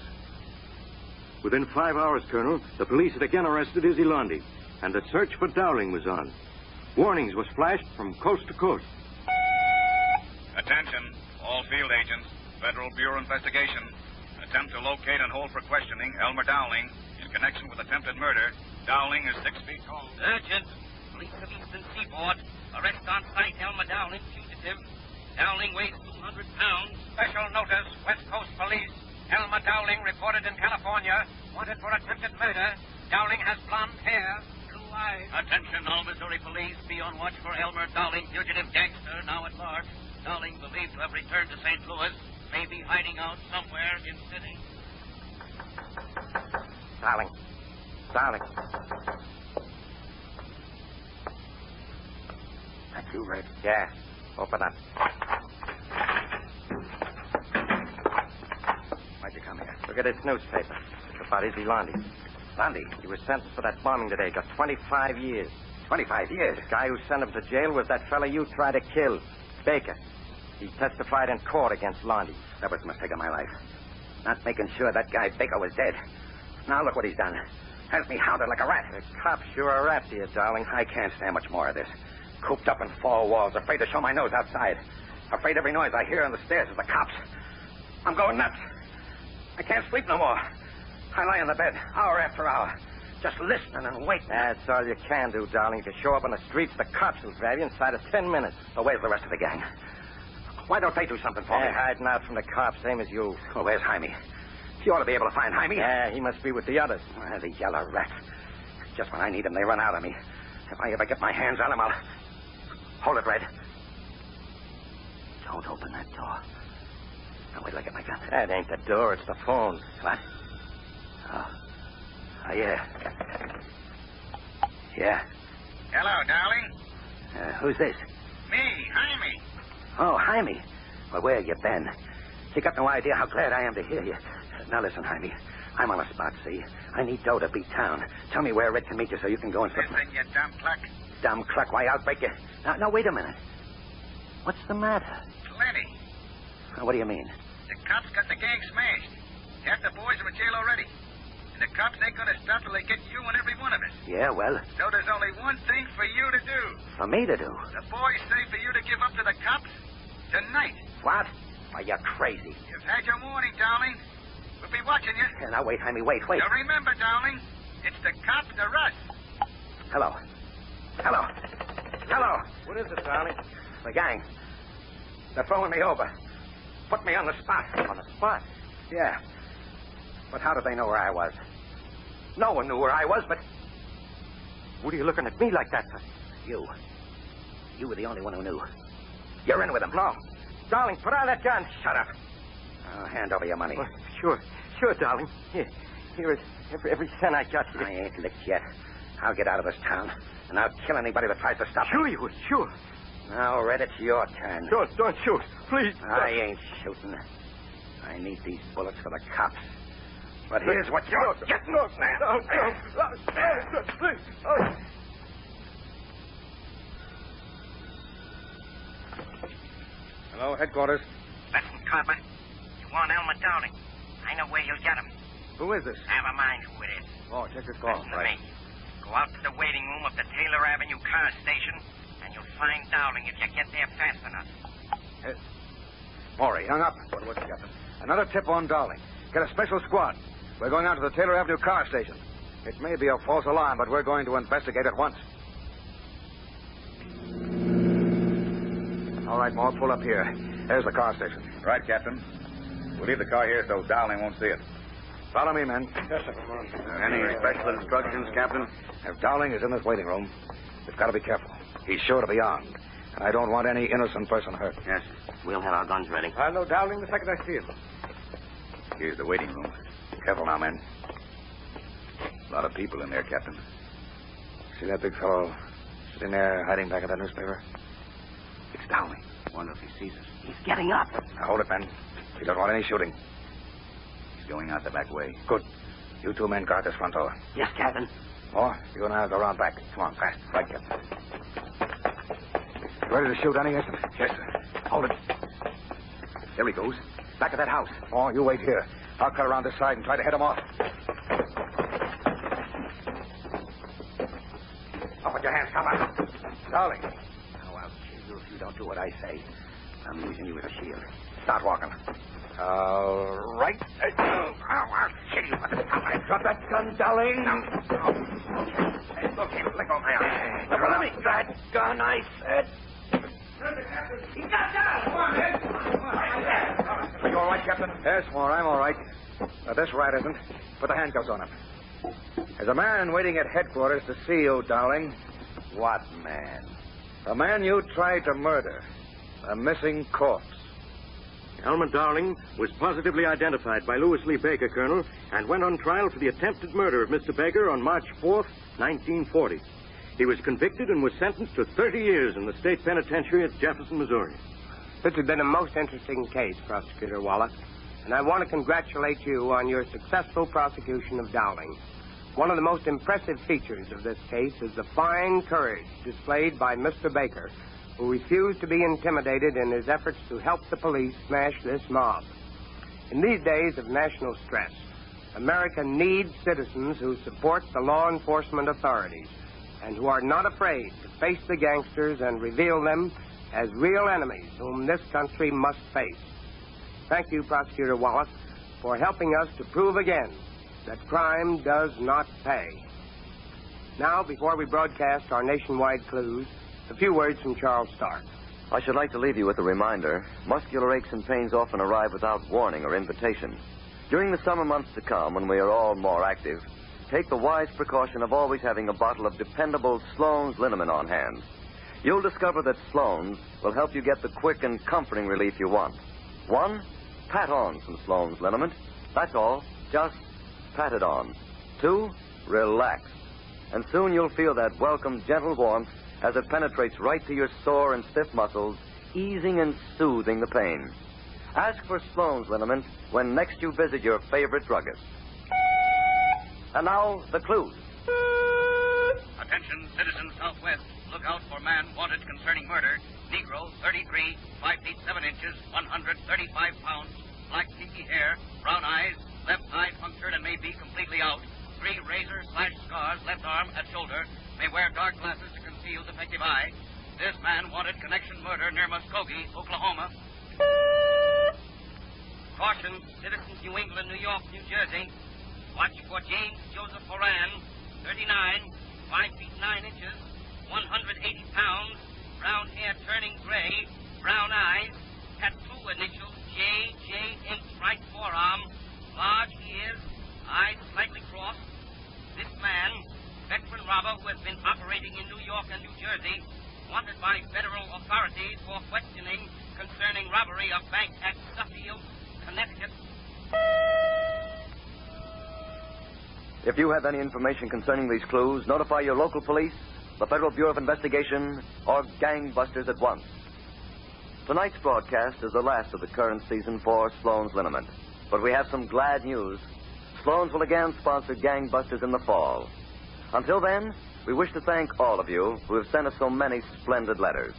Within 5 hours, Colonel, the police had again arrested Izzy Lundy, and the search for Dowling was on. Warnings was flashed from coast to coast. Attention, all field agents. Federal Bureau Investigation. Attempt to locate and hold for questioning Elmer Dowling in connection with attempted murder. Dowling is 6 feet tall. Urgent. Police of Eastern Seaboard. Arrest on site Elmer Dowling, fugitive. Dowling weighs 200 pounds. Special notice, West Coast Police. Elmer Dowling reported in California. Wanted for attempted murder. Dowling has blonde hair, blue eyes. Attention, all Missouri police. Be on watch for Elmer Dowling, fugitive gangster, now at large. Dowling believed to have returned to St. Louis. May be hiding out somewhere in city. Dowling. Dowling. That's you, Red. Yeah. Open up. Why'd you come here? Look at this newspaper. It's about Izzy Lundy. Lundy? He was sentenced for that bombing today. Got 25 years. 25 years? The guy who sent him to jail was that fella you tried to kill, Baker. He testified in court against Lundy. That was the mistake of my life. Not making sure that guy Baker was dead. Now look what he's done. Has me hounded like a rat. The cops sure are after you, Dowling. I can't stand much more of this. Cooped up in 4 walls, afraid to show my nose outside. Afraid every noise I hear on the stairs is the cops. I'm going nuts. I can't sleep no more. I lie in the bed, hour after hour, just listening and waiting. That's all you can do, darling. If you show up on the streets, the cops will grab you inside of 10 minutes. So where's the rest of the gang? Why don't they do something for me? They're hiding out from the cops, same as you. Well, where's Jaime? You ought to be able to find Jaime. Yeah, he must be with the others. The yellow rat. Just when I need him, they run out on me. If I ever get my hands on him, I'll... Hold it, Red. Don't open that door. Now, wait till I get my gun. That ain't the door, it's the phone. What? Oh, yeah. Yeah. Hello, darling. Who's this? Me, Jaime. Oh, Jaime. Well, where you been? You got no idea how glad I am to hear you. Now, listen, Jaime. I'm on a spot, see? I need dough to beat town. Tell me where Red can meet you so you can go and... Listen, you dumb cluck. Dumb cluck? Why, I'll break you. Now, wait a minute. What's the matter? Plenty. What do you mean? The cops got the gang smashed. Half the boys are in jail already. And the cops ain't gonna stop till they get you and every one of us. Yeah, well... So there's only one thing for you to do. For me to do? The boys say for you to give up to the cops tonight. What? Why, you're crazy. You've had your warning, darling. We'll be watching you. Yeah, now, wait, Jaime, wait. Now, remember, darling, it's the cops or us. Hello. What is it, darling? The gang. They're throwing me over. Put me on the spot. On the spot? Yeah. But how did they know where I was? No one knew where I was, but... What are you looking at me like that for? You. You were the only one who knew. You're in with them. No. Darling, put on that gun. Shut up. I'll hand over your money. Well, sure, darling. Here is every cent I got. I ain't licked yet. I'll get out of this town, and I'll kill anybody that tries to stop me. Sure you would, sure. Now, Red, it's your turn. Don't shoot. Please. I ain't shooting. I need these bullets for the cops. But here's what you're getting. No, please. Hello, headquarters. Listen, Copper. You want Elmer Dowling. I know where you'll get him. Who is this? Never mind who it is. Oh, check this call. Listen to me. Go out to the waiting room of the Taylor Avenue car station, and you'll find Dowling if you get there fast enough. Maury, hung up. What was it, Captain? Another tip on Dowling. Get a special squad. We're going out to the Taylor Avenue car station. It may be a false alarm, but we're going to investigate at once. All right, Maud, pull up here. There's the car station. Right, Captain. We'll leave the car here so Dowling won't see it. Follow me, men. Yes, sir. Come on. Any special instructions, Captain? If Dowling is in this waiting room, we've got to be careful. He's sure to be armed. And I don't want any innocent person hurt. Yes, we'll have our guns ready. I'll know Dowling the second I see him. Here's the waiting room. Careful now, men. A lot of people in there, Captain. See that big fellow sitting there hiding back of that newspaper? It's Dowling. Wonder if he sees us. He's getting up. Now, hold it, men. We don't want any shooting. He's going out the back way. Good. You two men guard this front door. Yes, Captain. Oh, you and I'll go around back. Come on, fast. Right, Captain. Ready to shoot any instant? Yes, sir. Hold it. There he goes. Back of that house. Oh, you wait here. I'll cut around this side and try to head him off. Up with your hands, Copper. Dowling. Oh, I'll kill you if you don't do what I say. I'm using you as a shield. Start walking. All right. I'll kill you. Drop that gun, Dowling. Look, let go of my arm. Drop that gun, I said. He got down. Come on, Ed. Are you all right, Captain? Yes, Moore, I'm all right. This rat isn't. Put the handcuffs on him. There's a man waiting at headquarters to see you, Dowling. What man? The man you tried to murder. A missing corpse. Elmer Dowling was positively identified by Louis Lee Baker, Colonel, and went on trial for the attempted murder of Mr. Baker on March 4th, 1940. He was convicted and was sentenced to 30 years in the state penitentiary at Jefferson, Missouri. This has been a most interesting case, Prosecutor Wallace, and I want to congratulate you on your successful prosecution of Dowling. One of the most impressive features of this case is the fine courage displayed by Mr. Baker, who refused to be intimidated in his efforts to help the police smash this mob. In these days of national stress, America needs citizens who support the law enforcement authorities and who are not afraid to face the gangsters and reveal them as real enemies whom this country must face. Thank you, Prosecutor Wallace, for helping us to prove again that crime does not pay. Now, before we broadcast our nationwide clues, a few words from Charles Stark. I should like to leave you with a reminder. Muscular aches and pains often arrive without warning or invitation. During the summer months to come, when we are all more active, take the wise precaution of always having a bottle of dependable Sloan's liniment on hand. You'll discover that Sloan's will help you get the quick and comforting relief you want. 1, pat on some Sloan's liniment. That's all. Just pat it on. 2, relax. And soon you'll feel that welcome, gentle warmth as it penetrates right to your sore and stiff muscles, easing and soothing the pain. Ask for Sloan's liniment when next you visit your favorite druggist. And now, the clues. Attention, citizens Southwest. Look out for man wanted concerning murder. Negro, 33, 5 feet 7 inches, 135 pounds. Black kinky hair, brown eyes, left eye punctured and may be completely out. 3 razor/slash scars, left arm at shoulder. May wear dark glasses to conceal defective eye. This man wanted connection murder near Muskogee, Oklahoma. Caution, citizens New England, New York, New Jersey. Watch for James Joseph Moran, 39, 5 feet 9 inches, 180 pounds, brown hair turning gray, brown eyes, tattoo initials J.J. ink right forearm, large ears, eyes slightly crossed. This man, veteran robber who has been operating in New York and New Jersey, wanted by federal authorities for questioning concerning robbery of bank at Suffield, Connecticut. If you have any information concerning these clues, notify your local police, the Federal Bureau of Investigation, or gangbusters at once. Tonight's broadcast is the last of the current season for Sloan's Liniment. But we have some glad news. Sloan's will again sponsor gangbusters in the fall. Until then, we wish to thank all of you who have sent us so many splendid letters.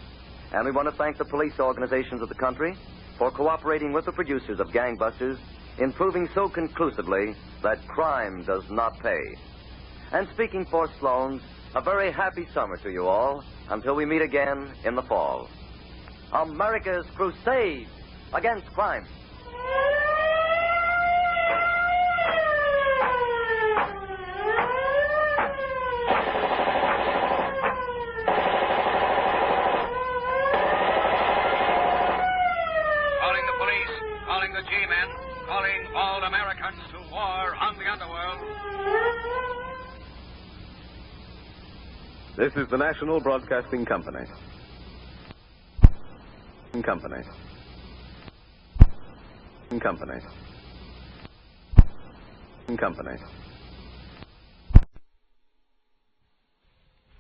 And we want to thank the police organizations of the country for cooperating with the producers of Gangbusters in proving so conclusively that crime does not pay. And speaking for Sloan's, a very happy summer to you all until we meet again in the fall. America's crusade against crime. This is the National Broadcasting Company. Company.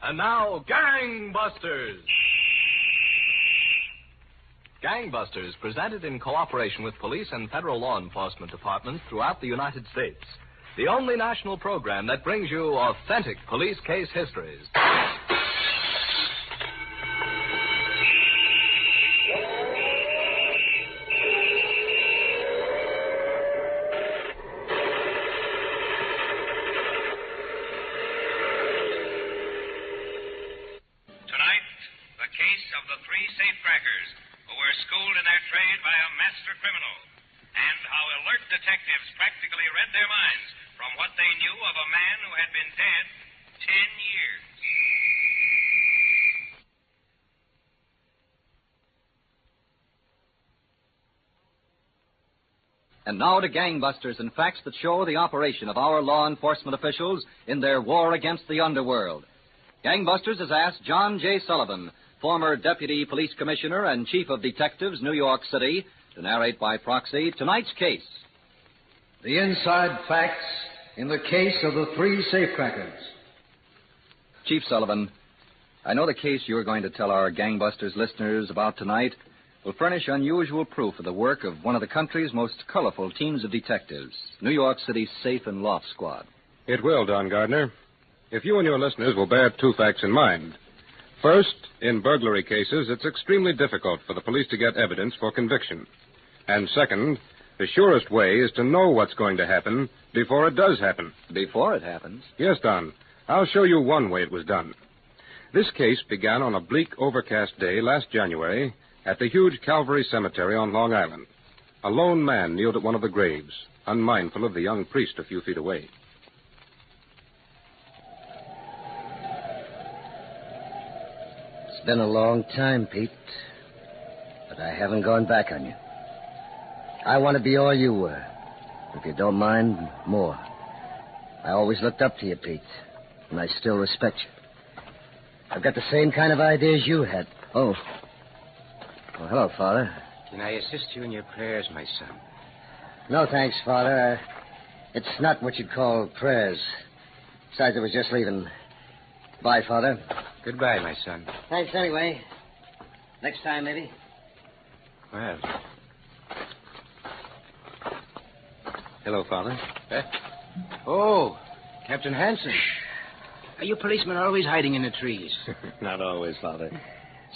And now, Gangbusters! Gangbusters, presented in cooperation with police and federal law enforcement departments throughout the United States. The only national program that brings you authentic police case histories. And now to Gangbusters and facts that show the operation of our law enforcement officials in their war against the underworld. Gangbusters has asked John J. Sullivan, former Deputy Police Commissioner and Chief of Detectives, New York City, to narrate by proxy tonight's case. The inside facts in the case of the 3 safecrackers. Chief Sullivan, I know the case you're going to tell our Gangbusters listeners about tonight will furnish unusual proof of the work of one of the country's most colorful teams of detectives, New York City's Safe and Loft Squad. It will, Don Gardner. If you and your listeners will bear 2 facts in mind. First, in burglary cases, it's extremely difficult for the police to get evidence for conviction. And second, the surest way is to know what's going to happen before it does happen. Before it happens? Yes, Don. I'll show you one way it was done. This case began on a bleak, overcast day last January at the huge Calvary Cemetery on Long Island. A lone man kneeled at one of the graves, unmindful of the young priest a few feet away. It's been a long time, Pete, but I haven't gone back on you. I want to be all you were. If you don't mind, more. I always looked up to you, Pete, and I still respect you. I've got the same kind of ideas you had. Oh. Well, hello, Father. Can I assist you in your prayers, my son? No, thanks, Father. It's not what you'd call prayers. Besides, I was just leaving. Bye, Father. Goodbye, my son. Thanks anyway. Next time, maybe. Well. Hello, Father. Oh, Captain Hanson. Are you policemen always hiding in the trees? Not always, Father.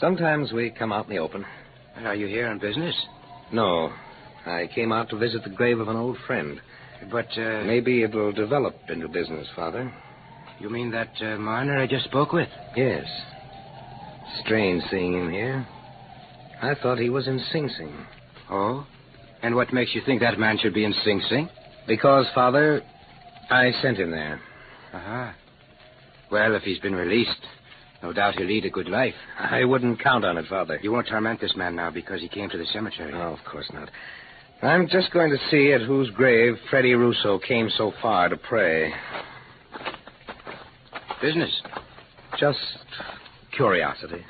Sometimes we come out in the open. And are you here on business? No. I came out to visit the grave of an old friend. But, maybe it'll develop into business, Father. You mean that Marner I just spoke with? Yes. Strange seeing him here. I thought he was in Sing Sing. Oh? And what makes you think that man should be in Sing Sing? Because, Father, I sent him there. Uh-huh. Well, if he's been released, no doubt he'll lead a good life. I wouldn't count on it, Father. You won't torment this man now because he came to the cemetery. Oh, of course not. I'm just going to see at whose grave Freddie Russo came so far to pray. Business? Just curiosity.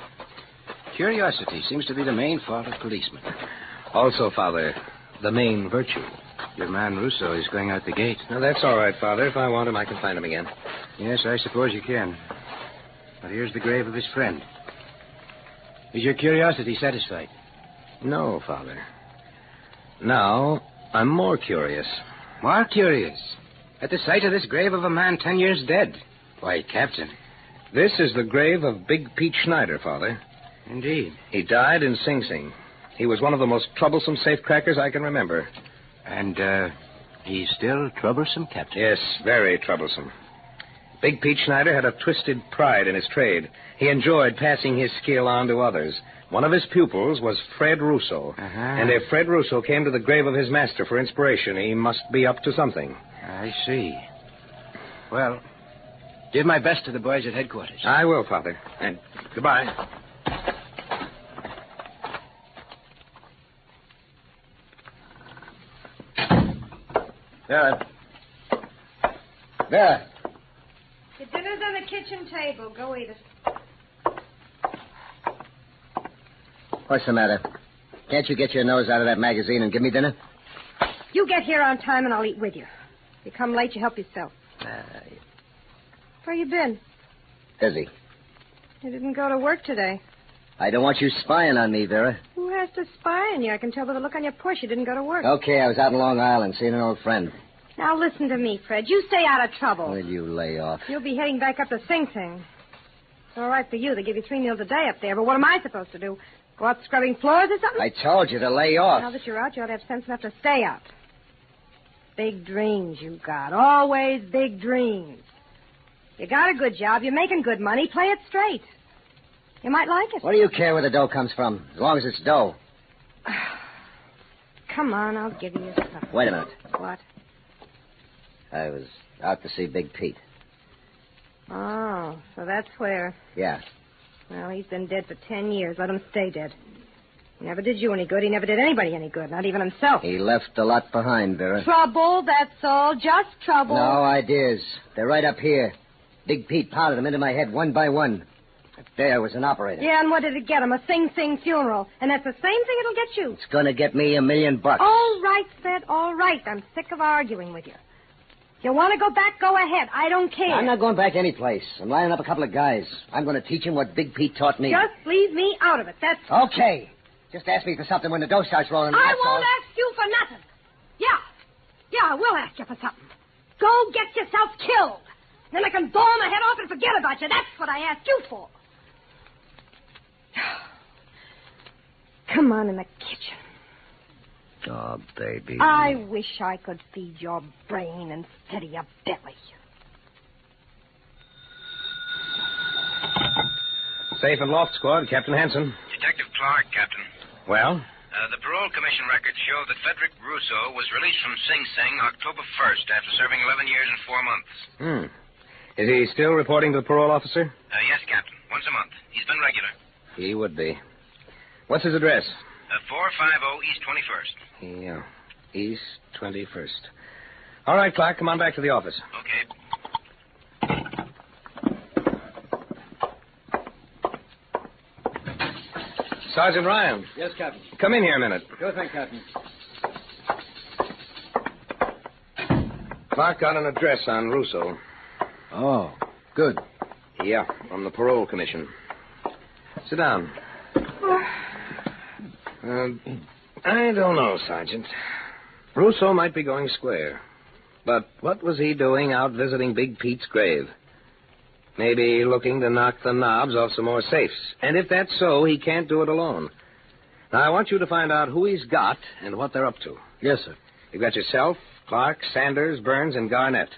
Curiosity seems to be the main fault of policemen. Also, Father, the main virtue. Your man Russo is going out the gate. Now, that's all right, Father. If I want him, I can find him again. Yes, I suppose you can. But here's the grave of his friend. Is your curiosity satisfied? No, Father. Now, I'm more curious. More curious? At the sight of this grave of a man 10 years dead? Why, Captain. This is the grave of Big Pete Schneider, Father. Indeed. He died in Sing Sing. He was one of the most troublesome safecrackers I can remember. And, he's still troublesome, Captain? Yes, very troublesome. Big Pete Schneider had a twisted pride in his trade. He enjoyed passing his skill on to others. One of his pupils was Fred Russo. Uh-huh. And if Fred Russo came to the grave of his master for inspiration, he must be up to something. I see. Well, give my best to the boys at headquarters. I will, Father. And goodbye. Vera. Vera. The dinner's on the kitchen table. Go eat it. What's the matter? Can't you get your nose out of that magazine and give me dinner? You get here on time and I'll eat with you. If you come late, you help yourself. Where you been? Busy. You didn't go to work today. I don't want you spying on me, Vera. Who has to spy on you? I can tell by the look on your push you didn't go to work. Okay, I was out in Long Island seeing an old friend. Now listen to me, Fred. You stay out of trouble. Will you lay off? You'll be heading back up to Sing Sing. It's all right for you. They give you 3 meals a day up there. But what am I supposed to do? Go out scrubbing floors or something? I told you to lay off. Now that you're out, you ought to have sense enough to stay out. Big dreams you got. Always big dreams. You got a good job. You're making good money. Play it straight. You might like it. What do you care where the dough comes from, as long as it's dough? Come on, I'll give you something. Wait a minute. What? I was out to see Big Pete. Oh, so that's where. Yeah. Well, he's been dead for 10 years. Let him stay dead. He never did you any good. He never did anybody any good, not even himself. He left a lot behind, Vera. Trouble, that's all. Just trouble. No ideas. They're right up here. Big Pete pounded them into my head one by one. Up there was an operator. Yeah, and what did it get him? A Sing Sing funeral. And that's the same thing it'll get you. It's going to get me $1 million. All right, Fred, all right. I'm sick of arguing with you. If you want to go back, go ahead. I don't care. I'm not going back any place. I'm lining up a couple of guys. I'm going to teach them what Big Pete taught me. Just leave me out of it. That's... Okay. Just ask me for something when the dough starts rolling. I won't ask you for nothing. Yeah, I will ask you for something. Go get yourself killed. Then I can blow my head off and forget about you. That's what I asked you for. Come on in the kitchen. Oh, baby. I wish I could feed your brain instead of your belly. Safe and Loft Squad, Captain Hanson. Detective Clark, Captain. Well? The parole commission records show that Frederick Russo was released from Sing Sing October 1st after serving 11 years and 4 months. Is he still reporting to the parole officer? Yes, Captain. Once a month. He's been regular. He would be. What's his address? 450 East 21st. Yeah. East 21st. All right, Clark, come on back to the office. Okay. Sergeant Ryan. Yes, Captain. Come in here a minute. Sure thing, Captain. Clark got an address on Russo. Oh, good. Yeah, from the parole commission. Sit down. I don't know, Sergeant. Russo might be going square. But what was he doing out visiting Big Pete's grave? Maybe looking to knock the knobs off some more safes. And if that's so, he can't do it alone. Now, I want you to find out who he's got and what they're up to. Yes, sir. You've got yourself, Clark, Sanders, Burns, and Garnett.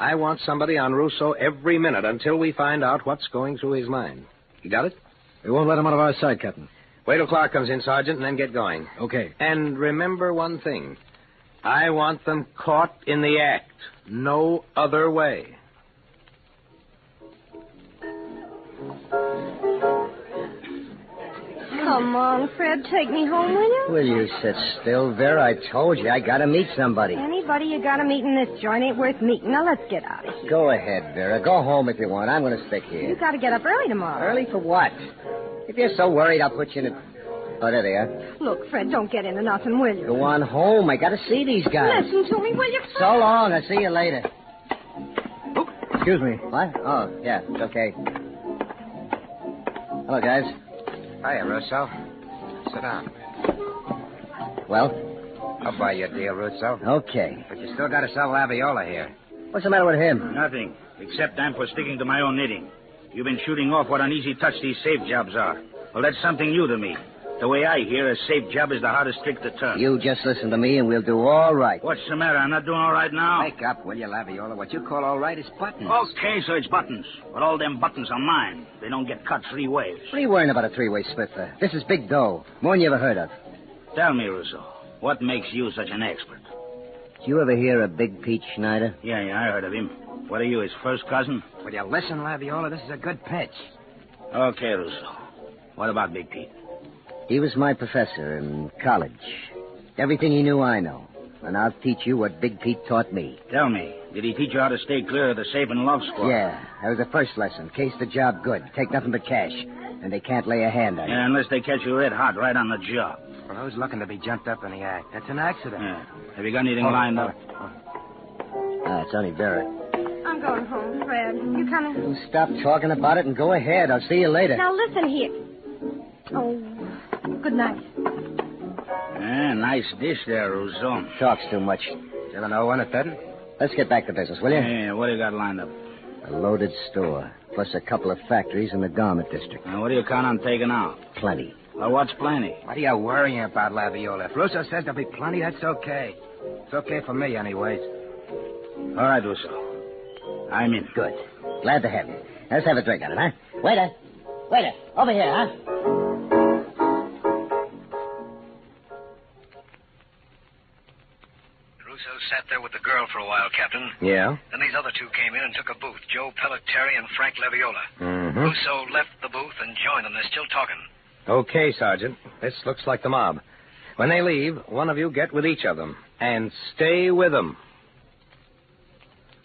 I want somebody on Russo every minute until we find out what's going through his mind. You got it? We won't let him out of our sight, Captain. Wait till Clark comes in, Sergeant, and then get going. Okay. And remember one thing. I want them caught in the act. No other way. Come on, Fred, take me home, will you? Will you sit still, Vera? I told you I gotta meet somebody. Anybody you gotta meet in this joint ain't worth meeting. Now, let's get out of here. Go ahead, Vera. Go home if you want. I'm gonna stick here. You gotta get up early tomorrow. Early for what? If you're so worried, I'll put you in a... Oh, there they are. Look, Fred, don't get into nothing, will you? Go on home. I gotta see these guys. Listen to me, will you, Fred? So long. I'll see you later. Excuse me. What? Oh, yeah, it's okay. Hello, guys. Hiya, Russo. Sit down. Well? I'll buy you a deal, Russo. Okay. But you still got to sell Laviola here. What's the matter with him? Nothing, except I'm for sticking to my own knitting. You've been shooting off what an easy touch these safe jobs are. Well, that's something new to me. The way I hear, a safe job is the hardest trick to turn. You just listen to me and we'll do all right. What's the matter? I'm not doing all right now? Wake up, will you, Laviola? What you call all right is buttons. Okay, so it's buttons. But all them buttons are mine. They don't get cut 3 ways. What are you worrying about a 3-way split for? This is big dough. More than you ever heard of. Tell me, Russo, what makes you such an expert? Did you ever hear of Big Pete Schneider? Yeah, I heard of him. What are you, his first cousin? Will you listen, Laviola? This is a good pitch. Okay, Russo. What about Big Pete? He was my professor in college. Everything he knew, I know. And I'll teach you what Big Pete taught me. Tell me, did he teach you how to stay clear of the Safe and Love Squad? Yeah, that was the first lesson. Case the job good. Take nothing but cash. And they can't lay a hand on you. Yeah, unless they catch you red hot right on the job. Well, who's looking to be jumped up in the act? That's an accident. Yeah. Have you got anything lined up? It's only Barrett. I'm going home, Fred. You coming? You stop talking about it and go ahead. I'll see you later. Now, listen here. Oh, good night. Nice dish there, Russo. Talks too much. You ever know one at that? Let's get back to business, will you? Yeah, what do you got lined up? A loaded store, plus a couple of factories in the garment district. And what do you count on taking out? Plenty. Well, what's plenty? What are you worrying about, Laviola? If Russo says there'll be plenty, that's okay. It's okay for me, anyways. All right, Russo. I'm in. Good. Glad to have you. Let's have a drink on it, huh? Waiter! Over here, huh? Russo sat there with the girl for a while, Captain. Yeah? Then these other two came in and took a booth, Joe Pelletieri and Frank Laviola. Mm-hmm. Russo left the booth and joined them. They're still talking. Okay, Sergeant. This looks like the mob. When they leave, one of you get with each of them. And stay with them.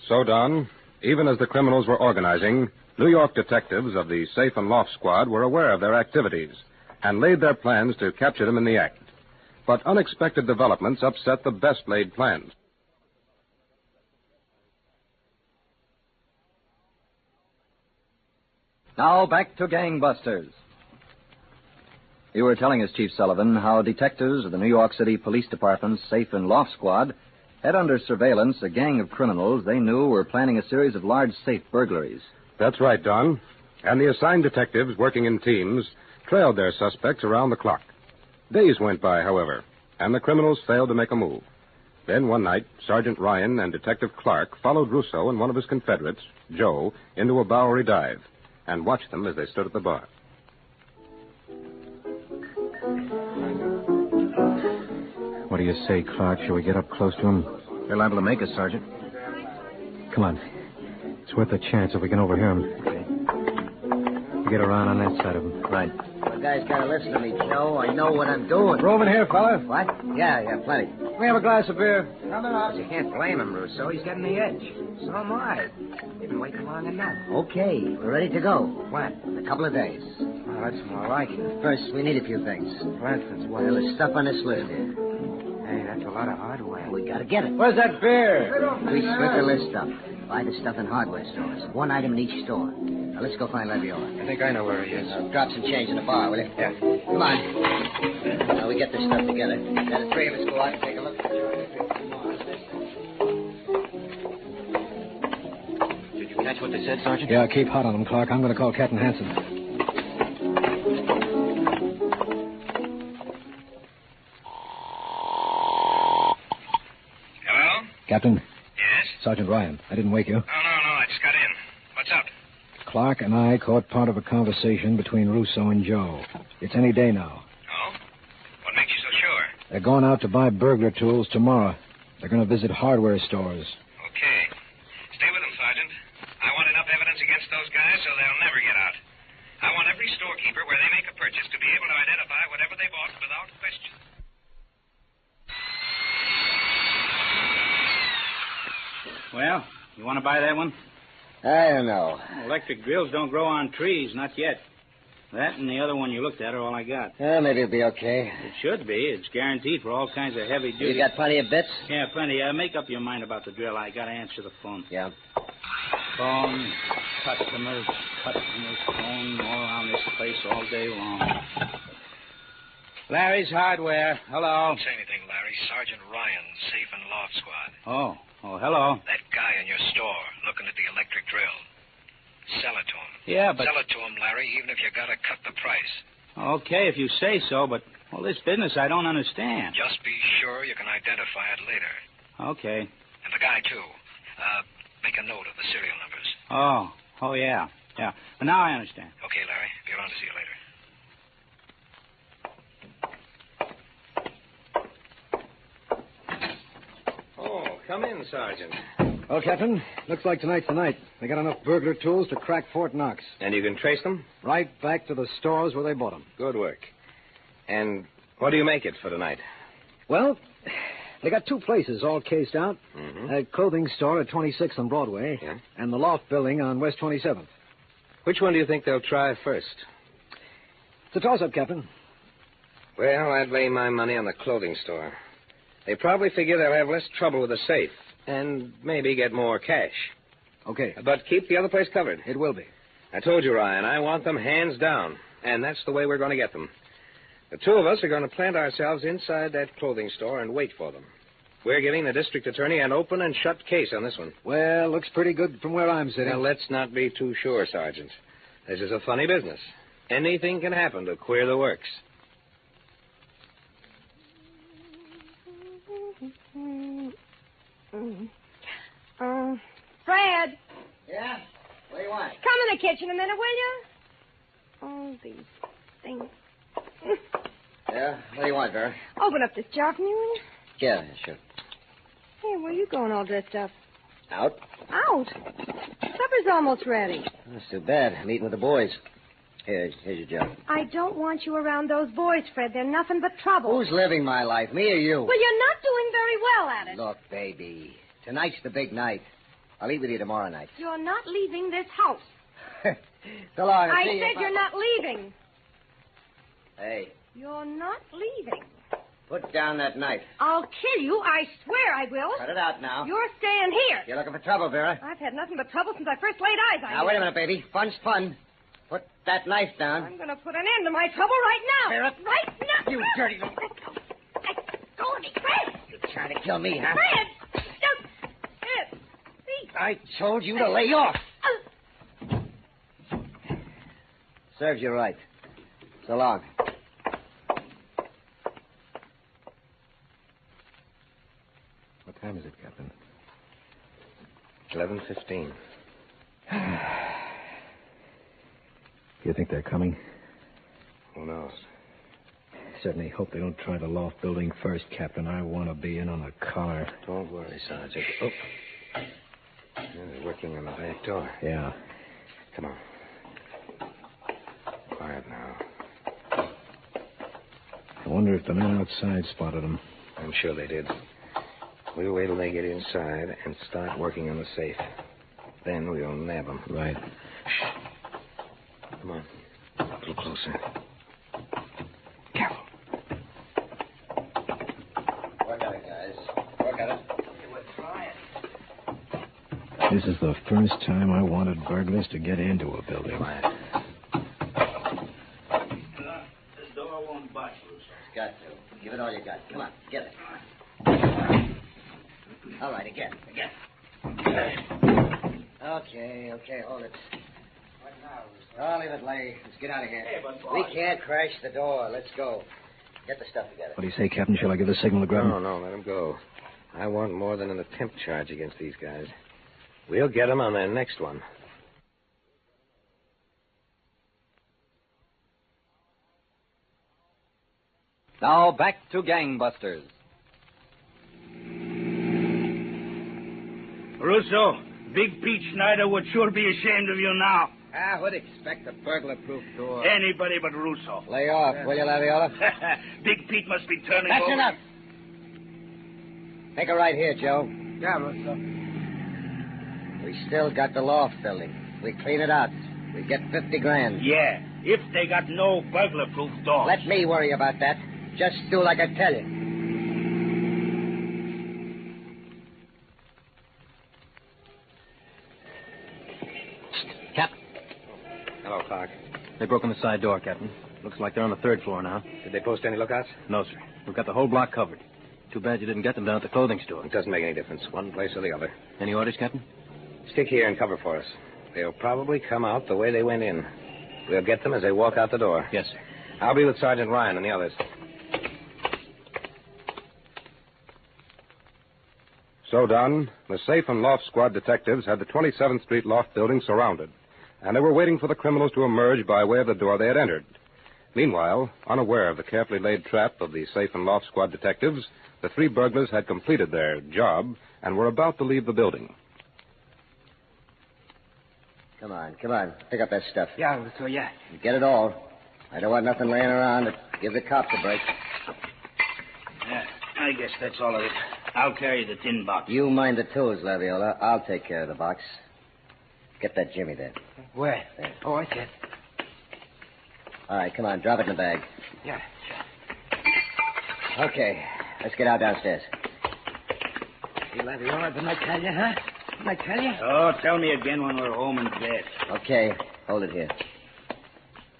So, Don, even as the criminals were organizing, New York detectives of the Safe and Loft Squad were aware of their activities and laid their plans to capture them in the act. But unexpected developments upset the best-laid plans. Now back to Gangbusters. You were telling us, Chief Sullivan, how detectives of the New York City Police Department's Safe and Loft Squad had under surveillance a gang of criminals they knew were planning a series of large safe burglaries. That's right, Don. And the assigned detectives, working in teams, trailed their suspects around the clock. Days went by, however, and the criminals failed to make a move. Then one night, Sergeant Ryan and Detective Clark followed Russo and one of his confederates, Joe, into a Bowery dive and watched them as they stood at the bar. do you say, Clark? Shall we get up close to him? They're liable to make us, Sergeant. Come on. It's worth a chance if we can overhear him. Okay. You get around on that side of him. Right. You guys gotta listen to me, Joe. I know what I'm doing. Roman here, fella. What? Yeah, plenty. We have a glass of beer. You can't blame him, Russo. He's getting the edge. So am I. You've been waiting long enough. Okay, we're ready to go. When? In a couple of days. Oh, that's more like it. First, we need a few things. For instance, what? Well, there's stuff on this list here. Hey, that's a lot of hardware. We gotta get it. Where's that beer? We split the list up. Buy the stuff in hardware stores. One item in each store. Now, let's go find Leviola. I think I know where he is. Drop some change in the bar, will you? Yeah. Come on. Now, we get this stuff together. Now, the three of us go out and take a look. Did you catch what they said, Sergeant? Yeah, keep hot on them, Clark. I'm going to call Captain Hanson. Hello? Captain? Yes? Sergeant Ryan. I didn't wake you. No, I just got in. What's up? Clark and I caught part of a conversation between Russo and Joe. It's any day now. Oh? What makes you so sure? They're going out to buy burglar tools tomorrow. They're going to visit hardware stores. Okay. Stay with them, Sergeant. I want enough evidence against those guys so they'll never get out. I want every storekeeper where they make a purchase to be able to identify whatever they bought without question. Well, you want to buy that one? I don't know. Electric grills don't grow on trees, not yet. That and the other one you looked at are all I got. Maybe it'll be okay. It should be. It's guaranteed for all kinds of heavy duty. You got plenty of bits? Yeah, plenty. Make up your mind about the drill. I got to answer the phone. Yeah. Phone, customers, phone all around this place all day long. Larry's Hardware. Hello. Don't say anything, Larry. Sergeant Ryan, Safe and Loft Squad. Oh, hello. That guy in your store looking at the electric drill. Sell it to him. Yeah, but... Sell it to him, Larry, even if you got to cut the price. Okay, if you say so, but, well, this business I don't understand. Just be sure you can identify it later. Okay. And the guy, too. Make a note of the serial numbers. Oh, yeah. But now I understand. Okay, Larry. Be around to see you later. Come in, Sergeant. Well, Captain, looks like tonight's the night. They got enough burglar tools to crack Fort Knox. And you can trace them? Right back to the stores where they bought them. Good work. And what do you make it for tonight? Well, they got two places all cased out. Mm-hmm. A clothing store at 26th on Broadway. Yeah. And the Loft Building on West 27th. Which one do you think they'll try first? It's a toss-up, Captain. Well, I'd lay my money on the clothing store. They probably figure they'll have less trouble with the safe and maybe get more cash. Okay. But keep the other place covered. It will be. I told you, Ryan, I want them hands down. And that's the way we're going to get them. The two of us are going to plant ourselves inside that clothing store and wait for them. We're giving the district attorney an open and shut case on this one. Well, looks pretty good from where I'm sitting. Now, let's not be too sure, Sergeant. This is a funny business. Anything can happen to queer the works. Fred. Yeah? What do you want? Come in the kitchen a minute, will you? Oh, these things. Yeah? What do you want, Vera? Open up this jar for me, will you? Yeah, sure. Hey, where are you going all dressed up? Out? Out? Supper's almost ready. That's too bad. I'm eating with the boys. Here's your job. I don't want you around those boys, Fred. They're nothing but trouble. Who's living my life, me or you? Well, you're not doing very well at it. Look, baby, tonight's the big night. I'll eat with you tomorrow night. You're not leaving this house. So long. I See you, said you're not leaving. Hey, You're not leaving. put down that knife. I'll kill you. I swear I will. Cut it out now. You're staying here. You're looking for trouble, Vera. I've had nothing but trouble since I first laid eyes on you. Now, wait a minute, baby. Fun's fun. Put that knife down. I'm going to put an end to my trouble right now. Vera. Right now. You dirty little... Go with me, Fred. You're trying to kill me, huh? Fred. Fred. See. I told you to lay off. Serves you right. So long. What time is it, Captain? 11:15. You think they're coming? Who knows? certainly hope they don't try the loft building first, Captain. I want to be in on a car. Don't worry, Sergeant. Oh. Yeah, they're working on the back door. Yeah. Come on. Quiet now. I wonder if the men outside spotted them. I'm sure they did. We'll wait till they get inside and start working on the safe. Then we'll nab them. Right. Shh. Come on. A little closer. Careful. Work at it, guys. Work at it. We're trying. This is the first time I wanted burglars to get into a building. This door won't budge, Russo. It's got to. Give it all you got. Come on, get it. All right, again. Okay, hold it. What now? Oh, leave it lay. Let's get out of here. Hey, but boss. We can't crash the door. Let's go. Get the stuff together. What do you say, Captain? Shall I give the signal to grab him? No, let them go. I want more than an attempt charge against these guys. We'll get them on their next one. Now back to Gangbusters. Russo, Big Pete Schneider would sure be ashamed of you now. I would expect a burglar-proof door. Anybody but Russo. Lay off, will you, Laviola? Big Pete must be turning That's over. enough. Take a right here, Joe. Yeah, Russo. We still got the loft building. We clean it out. We get 50 grand. Yeah, if they got no burglar-proof doors. Let me worry about that. Just do like I tell you. Cap. Hello, Clark. They've broken the side door, Captain. Looks like they're on the third floor now. Did they post any lookouts? No, sir. We've got the whole block covered. Too bad you didn't get them down at the clothing store. It doesn't make any difference, one place or the other. Any orders, Captain? Stick here and cover for us. They'll probably come out the way they went in. We'll get them as they walk out the door. Yes, sir. I'll be with Sergeant Ryan and the others. So done, the safe and loft squad detectives had the 27th Street loft building surrounded, and they were waiting for the criminals to emerge by way of the door they had entered. Meanwhile, unaware of the carefully laid trap of the safe and loft squad detectives, the three burglars had completed their job and were about to leave the building. Come on. Pick up that stuff. Yeah, Russo, yeah. Get it all. I don't want nothing laying around that gives the cops a break. Yeah, I guess that's all of it. I'll carry the tin box. You mind the tools, Laviola. I'll take care of the box. Get that Jimmy there. Where? There. Oh, I see it. All right, come on. Drop it in the bag. Yeah. Okay. Let's get out downstairs. See, Laviola, didn't I tell you, huh? Didn't I tell you? Oh, tell me again when we're home in bed. Okay. Hold it here.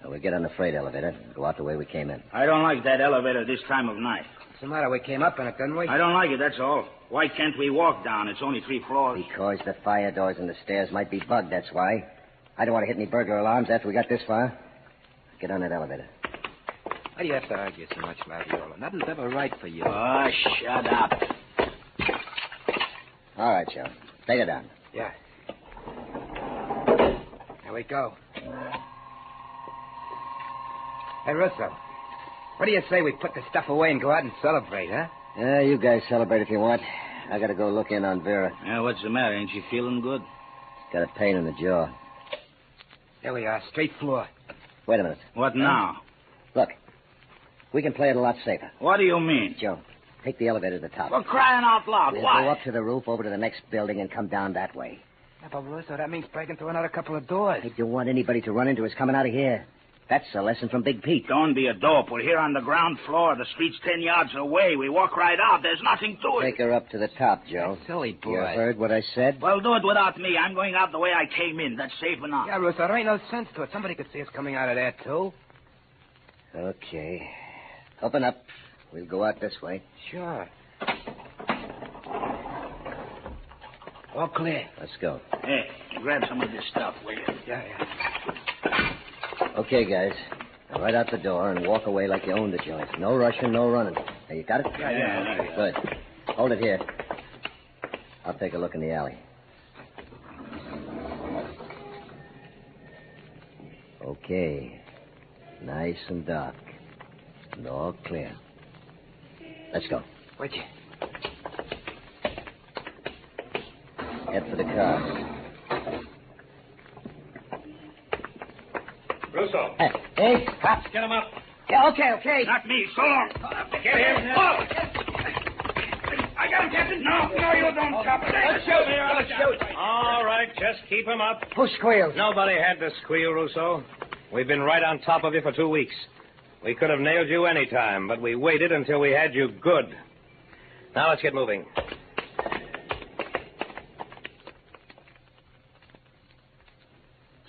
Now, we'll get on the freight elevator and go out the way we came in. I don't like that elevator this time of night. What's the matter? We came up in it, didn't we? I don't like it, that's all. Why can't we walk down? It's only 3 floors. Because the fire doors and the stairs might be bugged, that's why. I don't want to hit any burglar alarms after we got this far. Get on that elevator. Why do you have to argue so much, Laviola? Nothing's ever right for you. Oh, shut up. All right, Joe. Take it down. Yeah. Here we go. Hey, Russo. What do you say we put the stuff away and go out and celebrate, huh? Yeah, you guys celebrate if you want. I gotta go look in on Vera. Yeah, what's the matter? Ain't she feeling good? Got a pain in the jaw. There we are, straight floor. Wait a minute. What now? Look, we can play it a lot safer. What do you mean? Joe, take the elevator to the top. We're crying out loud. We'll Why? go up to the roof, over to the next building, and come down that way. Yeah, but Russo, that means breaking through another couple of doors. I don't want anybody to run into us coming out of here. That's a lesson from Big Pete. Don't be a dope. We're here on the ground floor. The street's 10 yards away. We walk right out. There's nothing to it. Take her up to the top, Joe. That silly boy. You heard what I said? Well, do it without me. I'm going out the way I came in. That's safe enough. Yeah, Russo, there ain't no sense to it. Somebody could see us coming out of there, too. Okay. Open up. We'll go out this way. Sure. All clear. Let's go. Hey, grab some of this stuff, will you? Yeah. Okay, guys. Now, right out the door and walk away like you own the joint. No rushing, no running. Now, you got it? Yeah. Good. Hold it here. I'll take a look in the alley. Okay. Nice and dark. And all clear. Let's go. Wait you. Head for the car. Russo. Hey, Cops, get him up. Yeah, okay. Not me. So long. Get him. Oh. I got him, Captain. No, you don't, Cop. Let's shoot. All right, just keep him up. Who squealed? Nobody had to squeal, Russo. We've been right on top of you for 2 weeks. We could have nailed you any time, but we waited until we had you good. Now let's get moving.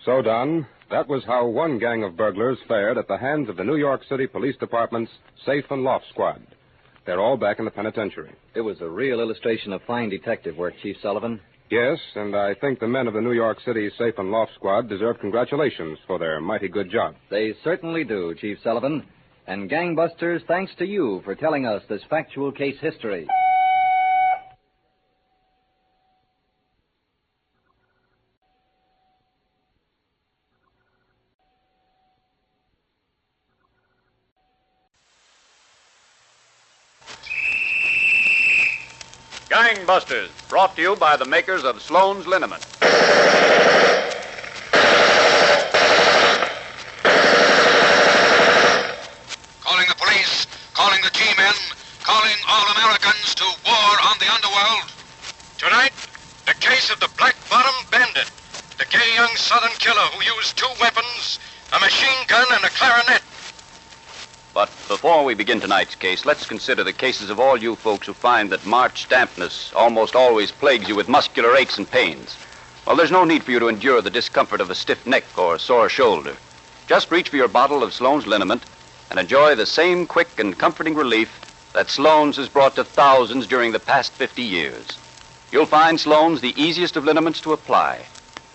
So, Don, that was how one gang of burglars fared at the hands of the New York City Police Department's Safe and Loft Squad. They're all back in the penitentiary. It was a real illustration of fine detective work, Chief Sullivan. Yes, and I think the men of the New York City Safe and Loft Squad deserve congratulations for their mighty good job. They certainly do, Chief Sullivan. And gangbusters, thanks to you for telling us this factual case history. Gangbusters, brought to you by the makers of Sloan's Liniment. Calling the police, calling the G-men, calling all Americans to war on the underworld. Tonight, the case of the black-bottomed bandit, the gay young southern killer who used 2 weapons, a machine gun and a clarinet. But before we begin tonight's case, let's consider the cases of all you folks who find that March dampness almost always plagues you with muscular aches and pains. Well, there's no need for you to endure the discomfort of a stiff neck or a sore shoulder. Just reach for your bottle of Sloan's Liniment and enjoy the same quick and comforting relief that Sloan's has brought to thousands during the past 50 years. You'll find Sloan's the easiest of liniments to apply.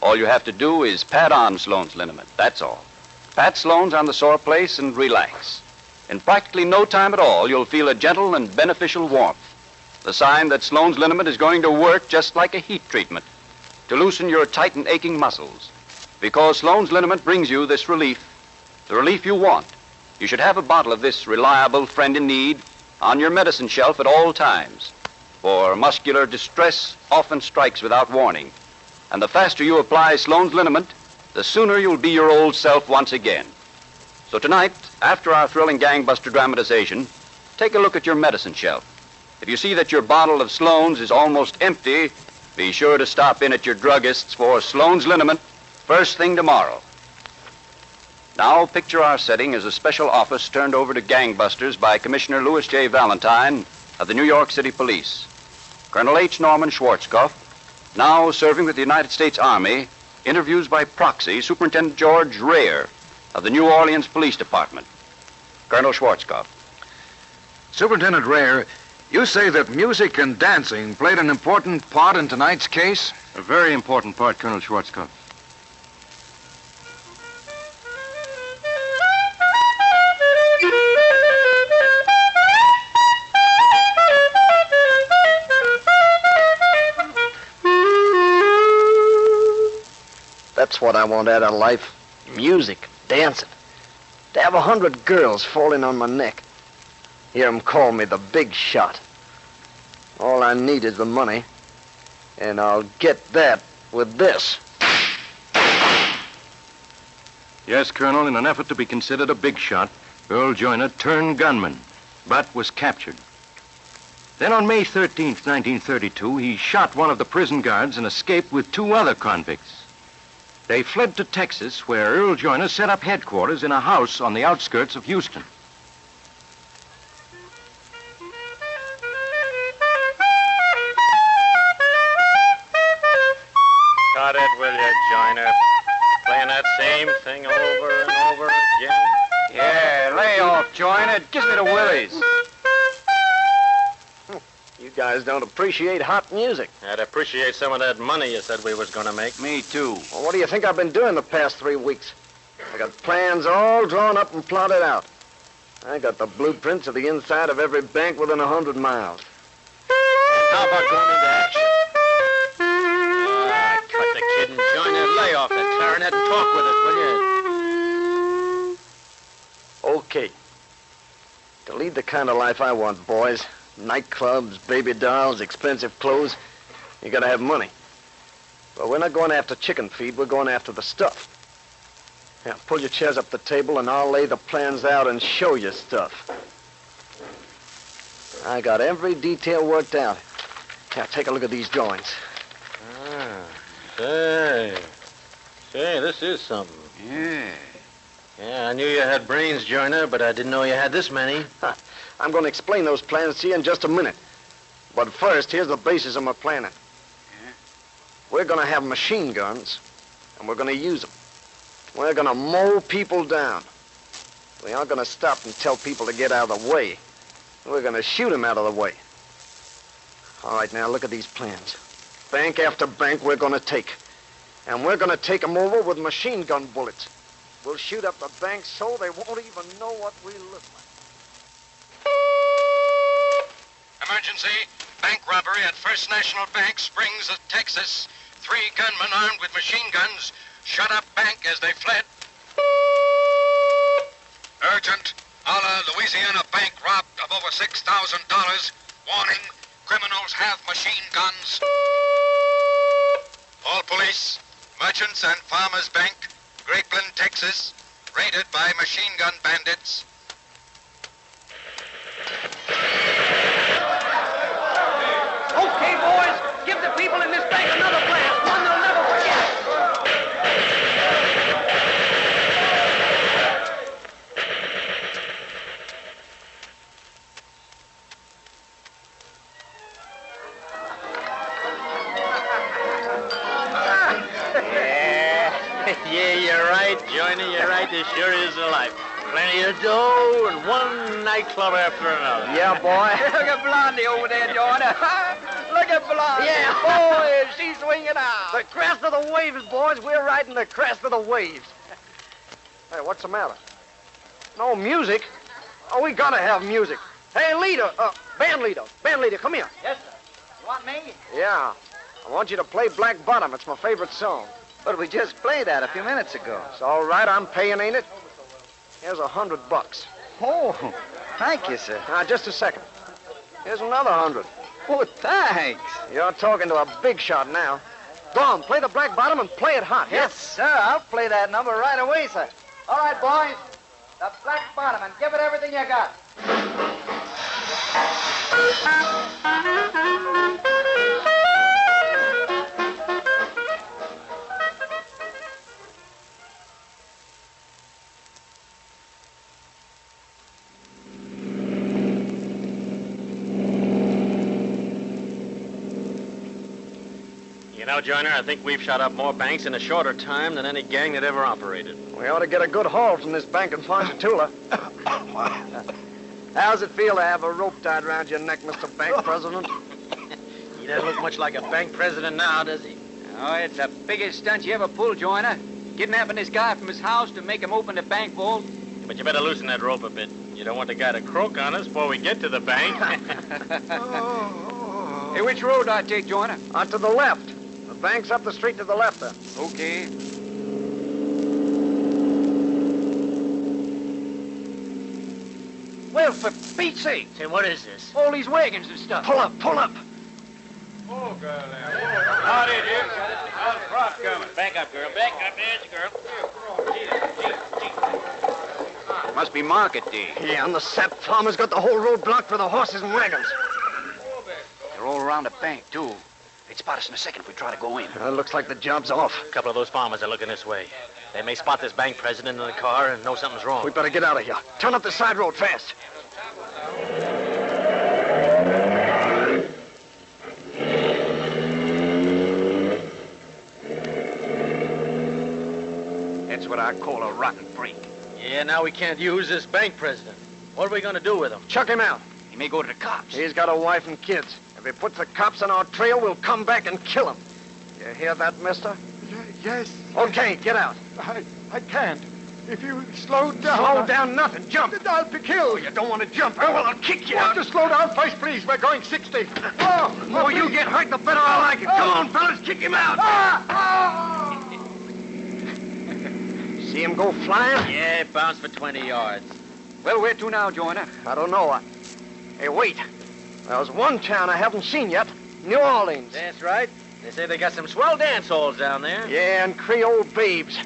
All you have to do is pat on Sloan's Liniment, that's all. Pat Sloan's on the sore place and relax. In practically no time at all, you'll feel a gentle and beneficial warmth. The sign that Sloan's Liniment is going to work just like a heat treatment to loosen your tight and aching muscles. Because Sloan's Liniment brings you this relief, the relief you want. You should have a bottle of this reliable friend in need on your medicine shelf at all times. For muscular distress often strikes without warning. And the faster you apply Sloan's Liniment, the sooner you'll be your old self once again. So tonight, after our thrilling gangbuster dramatization, take a look at your medicine shelf. If you see that your bottle of Sloan's is almost empty, be sure to stop in at your druggist's for Sloan's Liniment first thing tomorrow. Now, picture our setting as a special office turned over to gangbusters by Commissioner Louis J. Valentine of the New York City Police. Colonel H. Norman Schwarzkopf, now serving with the United States Army, interviews by proxy Superintendent George Rayer of the New Orleans Police Department. Colonel Schwarzkopf. Superintendent Rayer, you say that music and dancing played an important part in tonight's case? A very important part, Colonel Schwarzkopf. That's what I want out of life. Music. Dancing. To have 100 girls falling on my neck. Hear 'em call me the big shot. All I need is the money, and I'll get that with this. Yes, Colonel, in an effort to be considered a big shot, Earl Joyner turned gunman, but was captured. Then on May 13th, 1932, he shot one of the prison guards and escaped with 2 other convicts. They fled to Texas, where Earl Joyner set up headquarters in a house on the outskirts of Houston. Cut it, will you, Joyner? Playing that same thing over and over again. Yeah, lay off, Joyner. It gives me the willies. You guys don't appreciate hot music. I'd appreciate some of that money you said we was going to make. Me too. Well, what do you think I've been doing the past 3 weeks? I got plans all drawn up and plotted out. I got the blueprints of the inside of every bank within 100 miles. How about going into action? Cut the kidding, Joyner. Lay off that clarinet and talk with us, will you? Okay. To lead the kind of life I want, boys, nightclubs, baby dolls, expensive clothes, you gotta have money. But we're not going after chicken feed, we're going after the stuff. Now, pull your chairs up the table and I'll lay the plans out and show you stuff. I got every detail worked out. Now, take a look at these drawings. Say, this is something. Yeah, I knew you had brains, Joyner, but I didn't know you had this many. I'm going to explain those plans to you in just a minute. But first, here's the basis of my planning. We're going to have machine guns, and we're going to use them. We're going to mow people down. We aren't going to stop and tell people to get out of the way. We're going to shoot them out of the way. All right, now, look at these plans. Bank after bank we're going to take. And we're going to take them over with machine gun bullets. We'll shoot up the banks so they won't even know what we look like. Emergency. Bank robbery at First National Bank, Springs, Texas. 3 gunmen armed with machine guns shut up bank as they fled. Urgent. Alla, Louisiana bank robbed of over $6,000. Warning. Criminals have machine guns. All police. Merchants and Farmers Bank, Grapeland, Texas, raided by machine gun bandits. Okay, boys, give the people in this bank another blast, one they'll never forget. Yeah, you're right, Joyner, you're right. This sure is a life. Plenty of dough and one nightclub after another. Yeah, boy. Look at Blondie over there, Joyner. Look at Blondie. Yeah, boy, she's swinging out. The crest of the waves, boys. We're riding the crest of the waves. Hey, what's the matter? No music? Oh, we gotta have music. Hey, leader, band leader, come here. Yes, sir. You want me? Yeah, I want you to play Black Bottom. It's my favorite song. But we just played that a few minutes ago. It's all right. I'm paying, ain't it? Here's $100. Oh, thank you, sir. Now, just a second. Here's another 100. Oh, thanks. You're talking to a big shot now. Go on, play the Black Bottom and play it hot. Yes, sir. I'll play that number right away, sir. All right, boys. The Black Bottom, and give it everything you got. You know, Joyner, I think we've shot up more banks in a shorter time than any gang that ever operated. We ought to get a good haul from this bank in Ponchatoula. How's it feel to have a rope tied around your neck, Mr. Bank President? He doesn't look much like a bank president now, does he? Oh, it's the biggest stunt you ever pulled, Joyner. Kidnapping this guy from his house to make him open the bank vault. But you better loosen that rope a bit. You don't want the guy to croak on us before we get to the bank. Hey, which road do I take, Joyner? On to the left. The bank's up the street to the left there. Okay. Well, for Pete's sake. Say, what is this? All these wagons and stuff. Pull up, pull up. Oh, girl, there. Howdy, dear. How's the crop coming? Back up, girl. Back up. There's the girl. Must be market day. Yeah, and the sap farmer's got the whole road blocked for the horses and wagons. They're all around the bank, too. They'd spot us in a second if we try to go in. Looks like the job's off. A couple of those farmers are looking this way. They may spot this bank president in the car and know something's wrong. We better get out of here. Turn up the side road fast. That's what I call a rotten break. Yeah, now we can't use this bank president. What are we going to do with him? Chuck him out. He may go to the cops. He's got a wife and kids. If he puts the cops on our trail, we'll come back and kill him. You hear that, mister? Yes. Okay, get out. I can't. If you slow down... Slow down nothing. Jump. I'll be killed. You don't want to jump. Oh, well, I'll kick you out. Just slow down first, please. We're going 60. The more you get hurt, the better I like it. Come on, fellas, kick him out. See him go flying? Yeah, bounce for 20 yards. Well, where to now, Joyner? I don't know. Hey, wait. There's one town I haven't seen yet. New Orleans. That's right. They say they got some swell dance halls down there. Yeah, and Creole babes.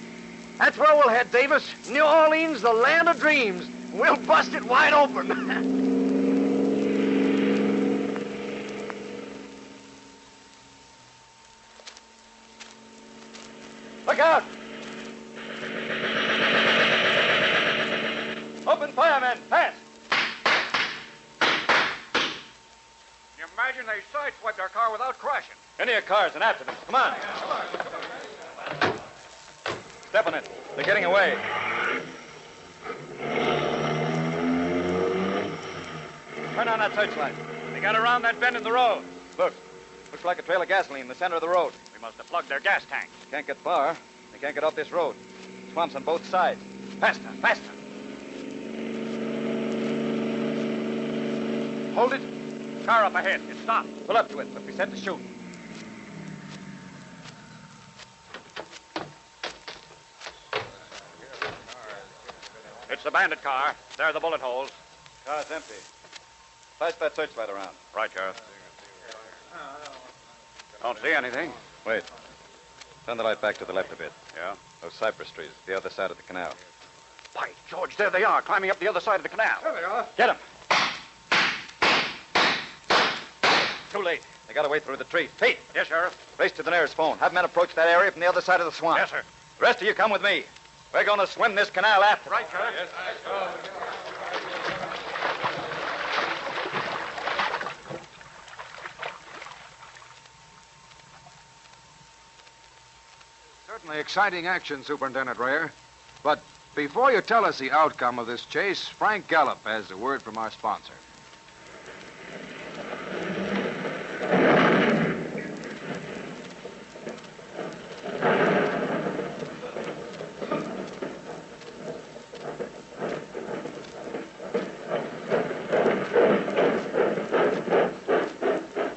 That's where we'll head, Davis. New Orleans, the land of dreams. We'll bust it wide open. Look out! Open fire, men. Fast! You imagine they sideswiped our car without crashing. Any of cars and after them. Come on. Step on it. They're getting away. Turn on that searchlight. They got around that bend in the road. Look. Looks like a trail of gasoline in the center of the road. We must have plugged their gas tanks. Can't get far. They can't get off this road. Swamps on both sides. Faster, faster. Hold it. Car up ahead. It stopped. Pull up to it, but be set to shoot. It's the bandit car. There are the bullet holes. Car's empty. Flash that searchlight around. Right, Sheriff. Don't see anything. Wait. Turn the light back to the left a bit. Yeah? Those cypress trees, the other side of the canal. By George, there they are, climbing up the other side of the canal. There they are. Get them. Too late. They got away through the trees. Pete. Yes, Sheriff. Race to the nearest phone. Have men approach that area from the other side of the swamp. Yes, sir. The rest of you come with me. We're going to swim this canal after. Right, Sheriff. Yes. Certainly exciting action, Superintendent Rayer. But before you tell us the outcome of this chase, Frank Gallup has a word from our sponsor.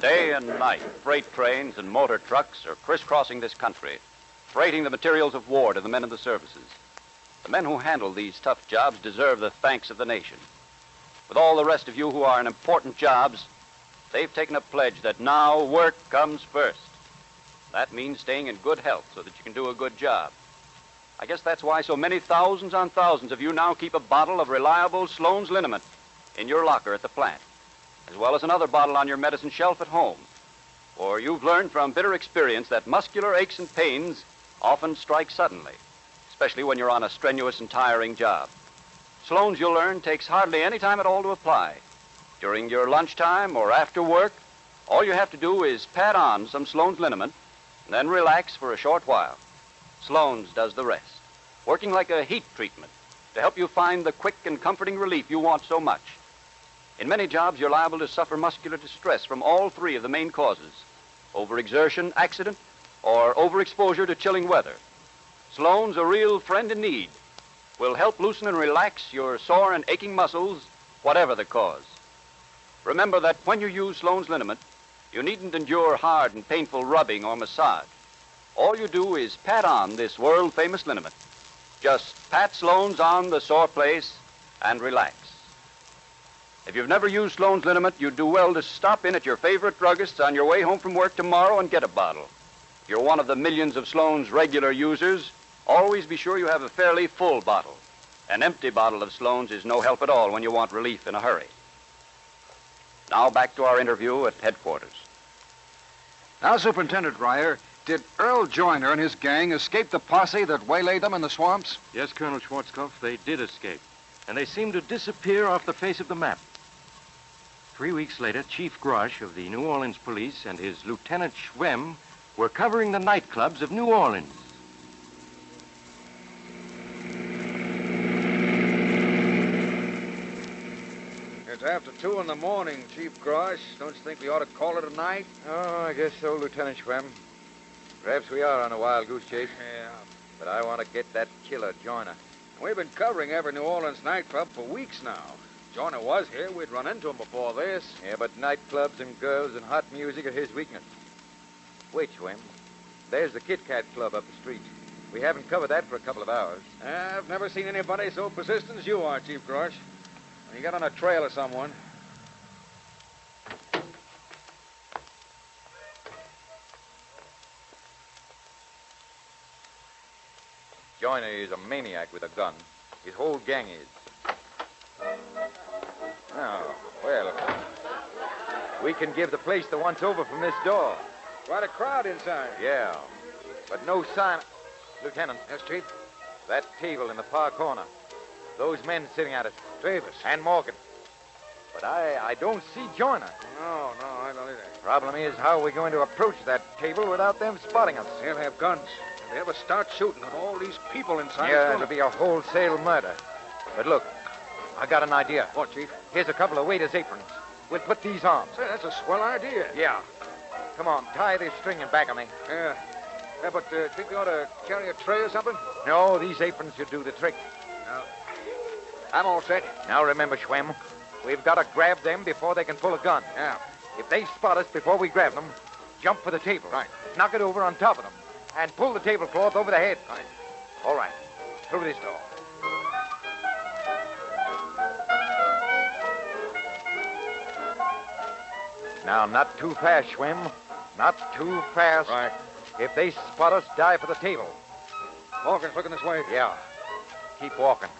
Day and night, freight trains and motor trucks are crisscrossing this country, freighting the materials of war to the men of the services. The men who handle these tough jobs deserve the thanks of the nation. With all the rest of you who are in important jobs, they've taken a pledge that now work comes first. That means staying in good health so that you can do a good job. I guess that's why so many thousands on thousands of you now keep a bottle of reliable Sloan's liniment in your locker at the plant, as well as another bottle on your medicine shelf at home. For you've learned from bitter experience that muscular aches and pains often strike suddenly, especially when you're on a strenuous and tiring job. Sloan's, you'll learn, takes hardly any time at all to apply. During your lunchtime or after work, all you have to do is pat on some Sloan's liniment, and then relax for a short while. Sloan's does the rest, working like a heat treatment to help you find the quick and comforting relief you want so much. In many jobs, you're liable to suffer muscular distress from all three of the main causes: overexertion, accident, or overexposure to chilling weather. Sloan's, a real friend in need, will help loosen and relax your sore and aching muscles, whatever the cause. Remember that when you use Sloan's liniment, you needn't endure hard and painful rubbing or massage. All you do is pat on this world-famous liniment. Just pat Sloan's on the sore place and relax. If you've never used Sloan's liniment, you'd do well to stop in at your favorite druggist's on your way home from work tomorrow and get a bottle. If you're one of the millions of Sloan's regular users, always be sure you have a fairly full bottle. An empty bottle of Sloan's is no help at all when you want relief in a hurry. Now back to our interview at headquarters. Now, Superintendent Rayer, did Earl Joyner and his gang escape the posse that waylaid them in the swamps? Yes, Colonel Schwarzkopf, they did escape. And they seemed to disappear off the face of the map. 3 weeks later, Chief Grosh of the New Orleans Police and his Lieutenant Schwem were covering the nightclubs of New Orleans. It's after 2 in the morning, Chief Grosh. Don't you think we ought to call it a night? Oh, I guess so, Lieutenant Schwem. Perhaps we are on a wild goose chase. Yeah. But I want to get that killer, Joyner. We've been covering every New Orleans nightclub for weeks now. Joyner was here. We'd run into him before this. Yeah, but nightclubs and girls and hot music are his weakness. Wait, Schwem. There's the Kit Kat Club up the street. We haven't covered that for a couple of hours. I've never seen anybody so persistent as you are, Chief Grosh. You got on a trail of someone. Joyner is a maniac with a gun. His whole gang is. Oh, well. We can give the place the once-over from this door. Quite a crowd inside. Yeah. But no sign. Lieutenant. Yes, Chief? That table in the far corner. Those men sitting at it. Davis. And Morgan. But I don't see Joyner. No, I don't either. Problem is, how are we going to approach that table without them spotting us? They'll have guns. If they ever start shooting with all these people inside... Yeah, it'll be a wholesale murder. But look, I got an idea. What, Chief? Here's a couple of waiters' aprons. We'll put these on. Say, that's a swell idea. Yeah. Come on, tie this string in back of me. Yeah, but think you ought to carry a tray or something? No, these aprons should do the trick. No. I'm all set. Now remember, Schwem, we've got to grab them before they can pull a gun. Yeah. If they spot us before we grab them, jump for the table. Right. Knock it over on top of them. And pull the tablecloth over the head. Right. All right. Through this door. Now, not too fast, Schwem. Not too fast. Right. If they spot us, dive for the table. Morgan's looking this way. Yeah. Keep walking.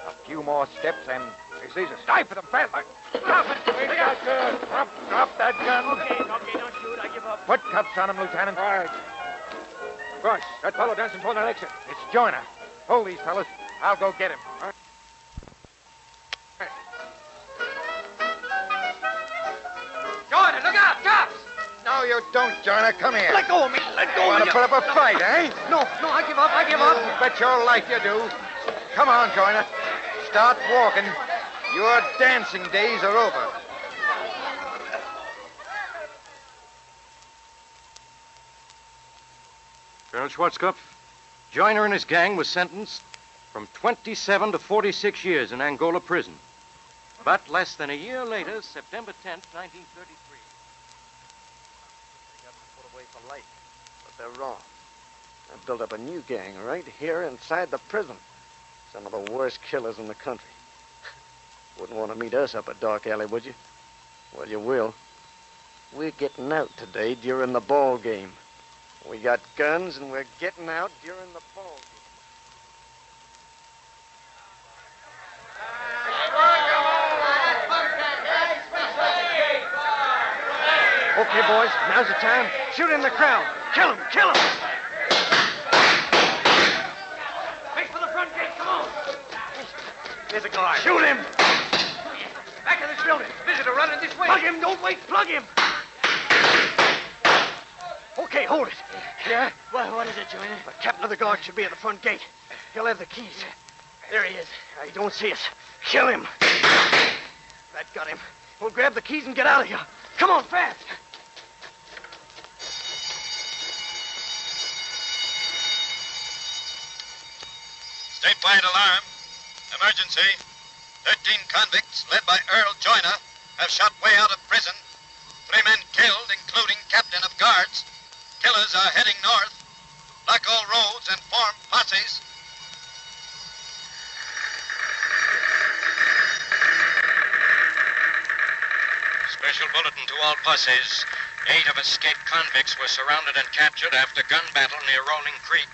A few more steps and... He sees us. Dive for them fast. Drop it. Drop that gun. Okay, don't shoot. I give up. Put cuffs on him, Lieutenant. All right. Gosh, that fellow dancing for that exit. It's Joyner. Hold these fellas. I'll go get him. All right. Joyner, look out! Cops! No, you don't, Joyner. Come here. Let go of me. Let go Want of to me. put up a fight, eh? No, I give up. Bet your life you do. Come on, Joyner. Start walking. Your dancing days are over. Colonel Schwarzkopf, Joyner and his gang was sentenced from 27 to 46 years in Angola prison. But less than a year later, September 10th, 1933... They got them put away for life. But they're wrong. They built up a new gang right here inside the prison. Some of the worst killers in the country. Wouldn't want to meet us up a dark alley, would you? Well, you will. We're getting out today during the ball game. We got guns, and we're getting out during the ball game. Okay, boys, now's the time. Shoot in the crowd. Kill him, kill him! Make for the front gate, come on! Here's a guard. Shoot him! Back of this building. Visitor running this way. Plug him, don't wait, plug him! Okay, hold it. Yeah? Well, what is it, Joyner? The captain of the guard should be at the front gate. He'll have the keys. There he is. He don't see us. Kill him. That got him. We'll grab the keys and get out of here. Come on, fast. Statewide alarm. Emergency. 13 convicts, led by Earl Joyner, have shot way out of prison. 3 men killed, including captain of guards. Killers are heading north. Block all roads and form posses. Special bulletin to all posses. 8 of escaped convicts were surrounded and captured after gun battle near Rolling Creek.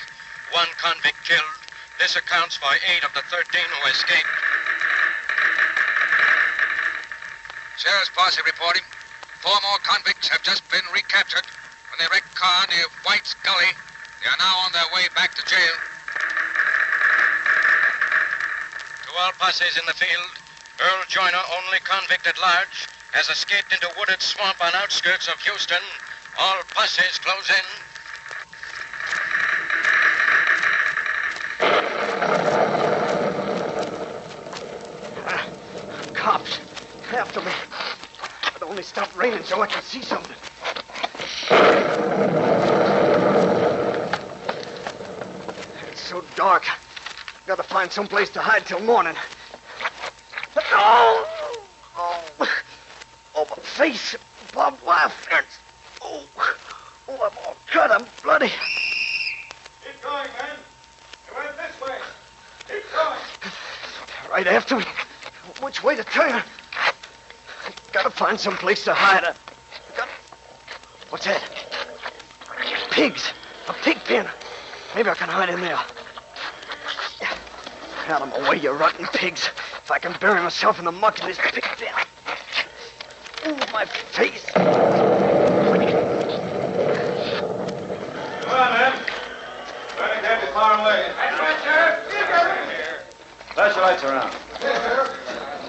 1 convict killed. This accounts for 8 of the 13 who escaped. Sheriff's posse reporting. 4 more convicts have just been recaptured when they wrecked car near White's Gully. They are now on their way back to jail. To all posses in the field, Earl Joyner, only convict at large, has escaped into wooded swamp on outskirts of Houston. All posses close in. Cops, after me. It only stopped raining so I can see something. It's so dark. Gotta find some place to hide till morning. Oh, my face. Barbed wire fence. Oh, I'm all cut. I'm bloody. Keep going, men. You went this way. Keep going. Right after me. Which way to turn? Gotta find some place to hide. What's that? Pigs. A pig pen. Maybe I can hide in there. Out of my way, you rotten pigs. If I can bury myself in the muck of this pig pen. Ooh, my face. Come on, man. Try to get me far away. That's right, Sheriff. Flash your lights around.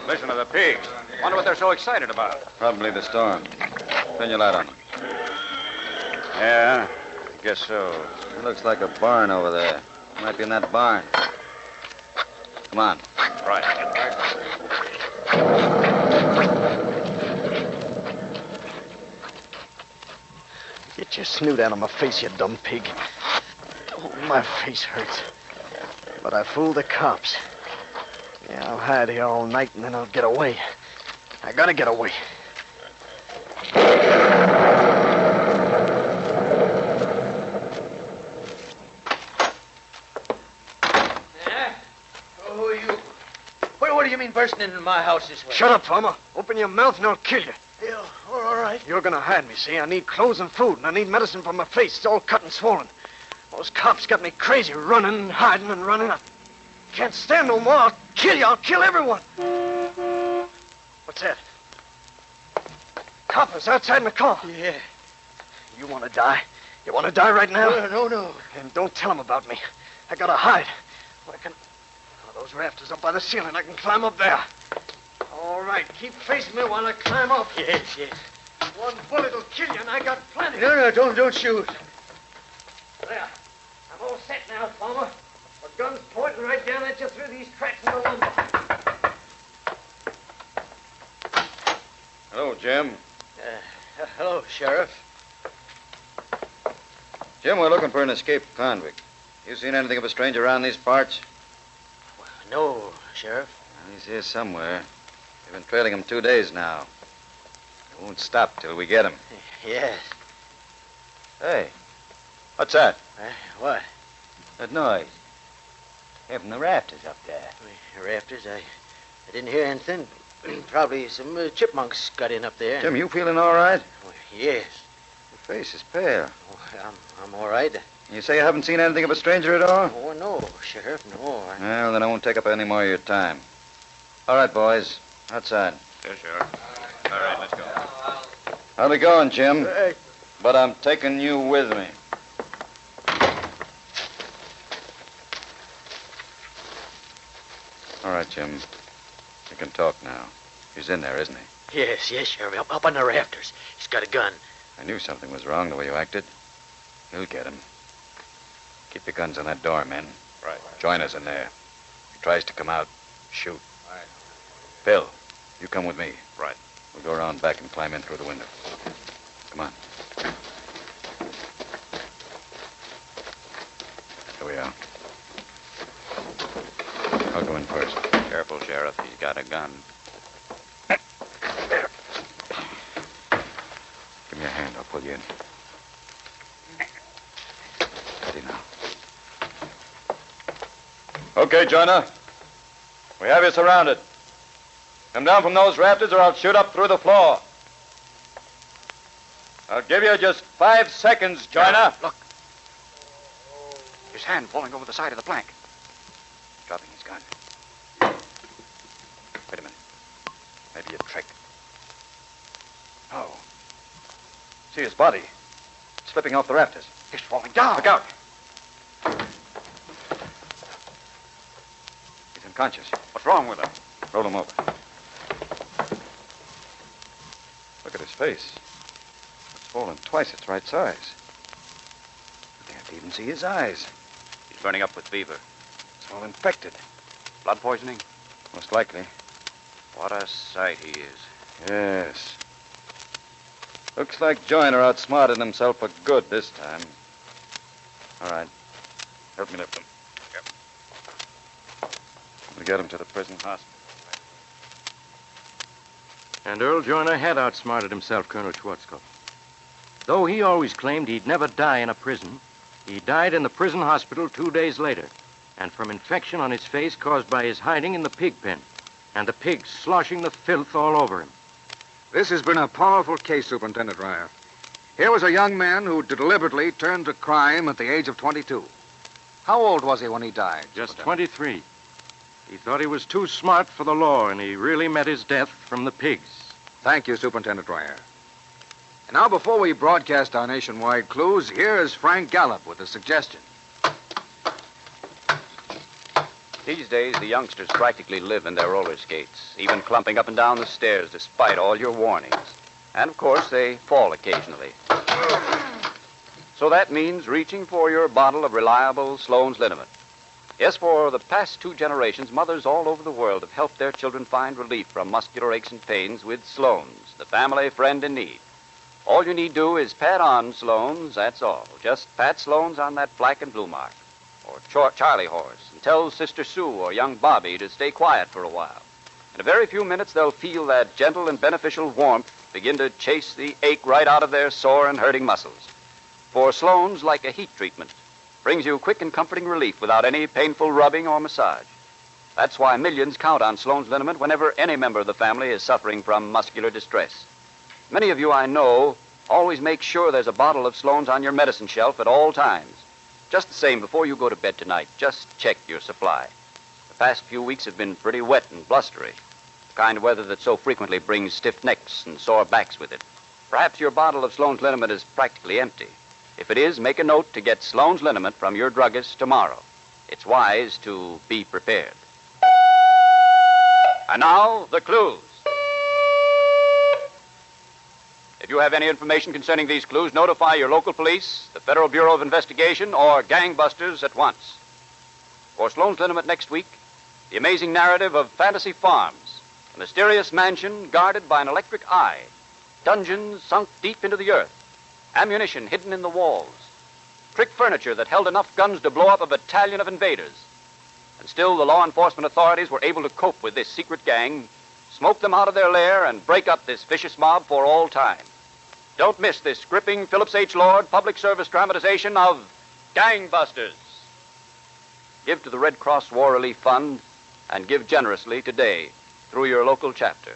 Listen to the pigs. Wonder what they're so excited about. Probably the storm. Turn your light on. Yeah, I guess so. It looks like a barn over there. Might be in that barn. Come on. Right. Get your snoot out of my face, you dumb pig. Oh, my face hurts. But I fooled the cops. Yeah, I'll hide here all night and then I'll get away. I gotta get away. Who are you? What do you mean bursting into my house this way? Shut up, farmer. Open your mouth and I'll kill you. Yeah, all right. You're gonna hide me, see? I need clothes and food, and I need medicine for my face. It's all cut and swollen. Those cops got me crazy, running and hiding and running. I can't stand no more. I'll kill you. I'll kill everyone. What's that? Coppers outside in the car. Yeah. You want to die? You want to die right now? No. And don't tell them about me. I gotta hide. I can... Oh, those rafters up by the ceiling. I can climb up there. All right. Keep facing me while I climb up. Yes. One bullet will kill you, and I got plenty. No, don't shoot. There. I'm all set now, farmer. The gun's pointing right down at you through these cracks in the lumber. Hello, Jim. Hello, Sheriff. Jim, we're looking for an escaped convict. You seen anything of a stranger around these parts? No, Sheriff. He's here somewhere. We've been trailing him 2 days now. We won't stop till we get him. Yes. Hey, what's that? What? That noise. Here from the rafters up there. Rafters? I didn't hear anything. Probably some chipmunks got in up there. Jim, you feeling all right? Yes. Your face is pale. I'm all right. You say you haven't seen anything of a stranger at all? Oh, no, Sheriff, no. Well, then I won't take up any more of your time. All right, boys. Outside. Yes, Sheriff. All right, let's go. How's it going, Jim? But I'm taking you with me. All right, Jim. You can talk now. He's in there, isn't he? Yes, Sheriff. Up on the rafters. He's got a gun. I knew something was wrong the way you acted. You'll get him. Keep your guns on that door, men. Right. Join us in there. If he tries to come out, shoot. Right. Bill, you come with me. Right. We'll go around back and climb in through the window. Come on. Here we are. I'll go in first. Careful, Sheriff. He's got a gun. Give me a hand. I'll pull you in. Ready now. Okay, Joyner. We have you surrounded. Come down from those rafters or I'll shoot up through the floor. I'll give you just 5 seconds, Joyner. Look. His hand falling over the side of the plank. Dropping his gun. Wait a minute. Maybe a trick. Oh. See his body. Slipping off the rafters. He's falling down. Look out. He's unconscious. What's wrong with him? Roll him over. Look at his face. It's fallen twice its right size. You can't even see his eyes. He's burning up with fever. It's all infected. Blood poisoning? Most likely. What a sight he is. Yes. Looks like Joyner outsmarted himself for good this time. All right. Help me lift him. Yep. We'll get him to the prison hospital. And Earl Joyner had outsmarted himself, Colonel Schwarzkopf. Though he always claimed he'd never die in a prison, he died in the prison hospital 2 days later, and from infection on his face caused by his hiding in the pig pen. And the pigs sloshing the filth all over him. This has been a powerful case, Superintendent Ryer. Here was a young man who deliberately turned to crime at the age of 22. How old was he when he died? Just 23. He thought he was too smart for the law, and he really met his death from the pigs. Thank you, Superintendent Ryer. And now, before we broadcast our nationwide clues, here is Frank Gallup with a suggestion. These days, the youngsters practically live in their roller skates, even clumping up and down the stairs despite all your warnings. And, of course, they fall occasionally. So that means reaching for your bottle of reliable Sloan's liniment. Yes, for the past 2 generations, mothers all over the world have helped their children find relief from muscular aches and pains with Sloan's, the family friend in need. All you need do is pat on Sloan's, that's all. Just pat Sloan's on that black and blue mark. Or Charlie horse, and tell Sister Sue or young Bobby to stay quiet for a while. In a very few minutes, they'll feel that gentle and beneficial warmth begin to chase the ache right out of their sore and hurting muscles. For Sloan's, like a heat treatment, brings you quick and comforting relief without any painful rubbing or massage. That's why millions count on Sloan's liniment whenever any member of the family is suffering from muscular distress. Many of you I know always make sure there's a bottle of Sloan's on your medicine shelf at all times. Just the same, before you go to bed tonight, just check your supply. The past few weeks have been pretty wet and blustery. The kind of weather that so frequently brings stiff necks and sore backs with it. Perhaps your bottle of Sloan's liniment is practically empty. If it is, make a note to get Sloan's liniment from your druggist tomorrow. It's wise to be prepared. And now, the clues. If you have any information concerning these clues, notify your local police, the Federal Bureau of Investigation, or gangbusters at once. For Sloan's liniment next week, the amazing narrative of Fantasy Farms, a mysterious mansion guarded by an electric eye, dungeons sunk deep into the earth, ammunition hidden in the walls, trick furniture that held enough guns to blow up a battalion of invaders. And still the law enforcement authorities were able to cope with this secret gang, smoke them out of their lair, and break up this vicious mob for all time. Don't miss this gripping Phillips H. Lord public service dramatization of Gangbusters. Give to the Red Cross War Relief Fund and give generously today through your local chapter.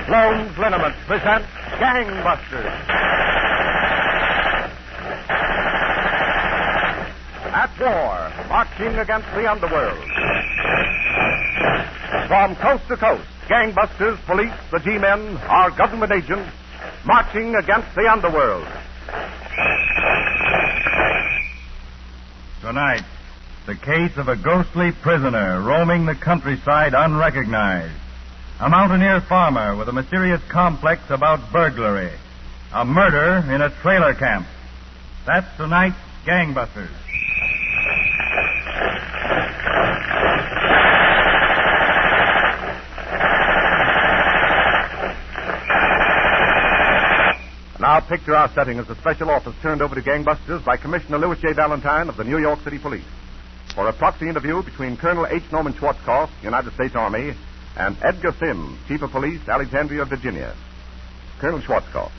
Sloan's Liniment presents Gangbusters. At war, marching against the underworld. From coast to coast, gangbusters, police, the G-men, our government agents, marching against the underworld. Tonight, the case of a ghostly prisoner roaming the countryside unrecognized. A mountaineer farmer with a mysterious complex about burglary. A murder in a trailer camp. That's tonight's Gangbusters. Now picture our setting as a special office turned over to gangbusters by Commissioner Louis J. Valentine of the New York City Police for a proxy interview between Colonel H. Norman Schwarzkopf, United States Army, and Edgar Sims, Chief of Police, Alexandria, Virginia. Colonel Schwarzkopf.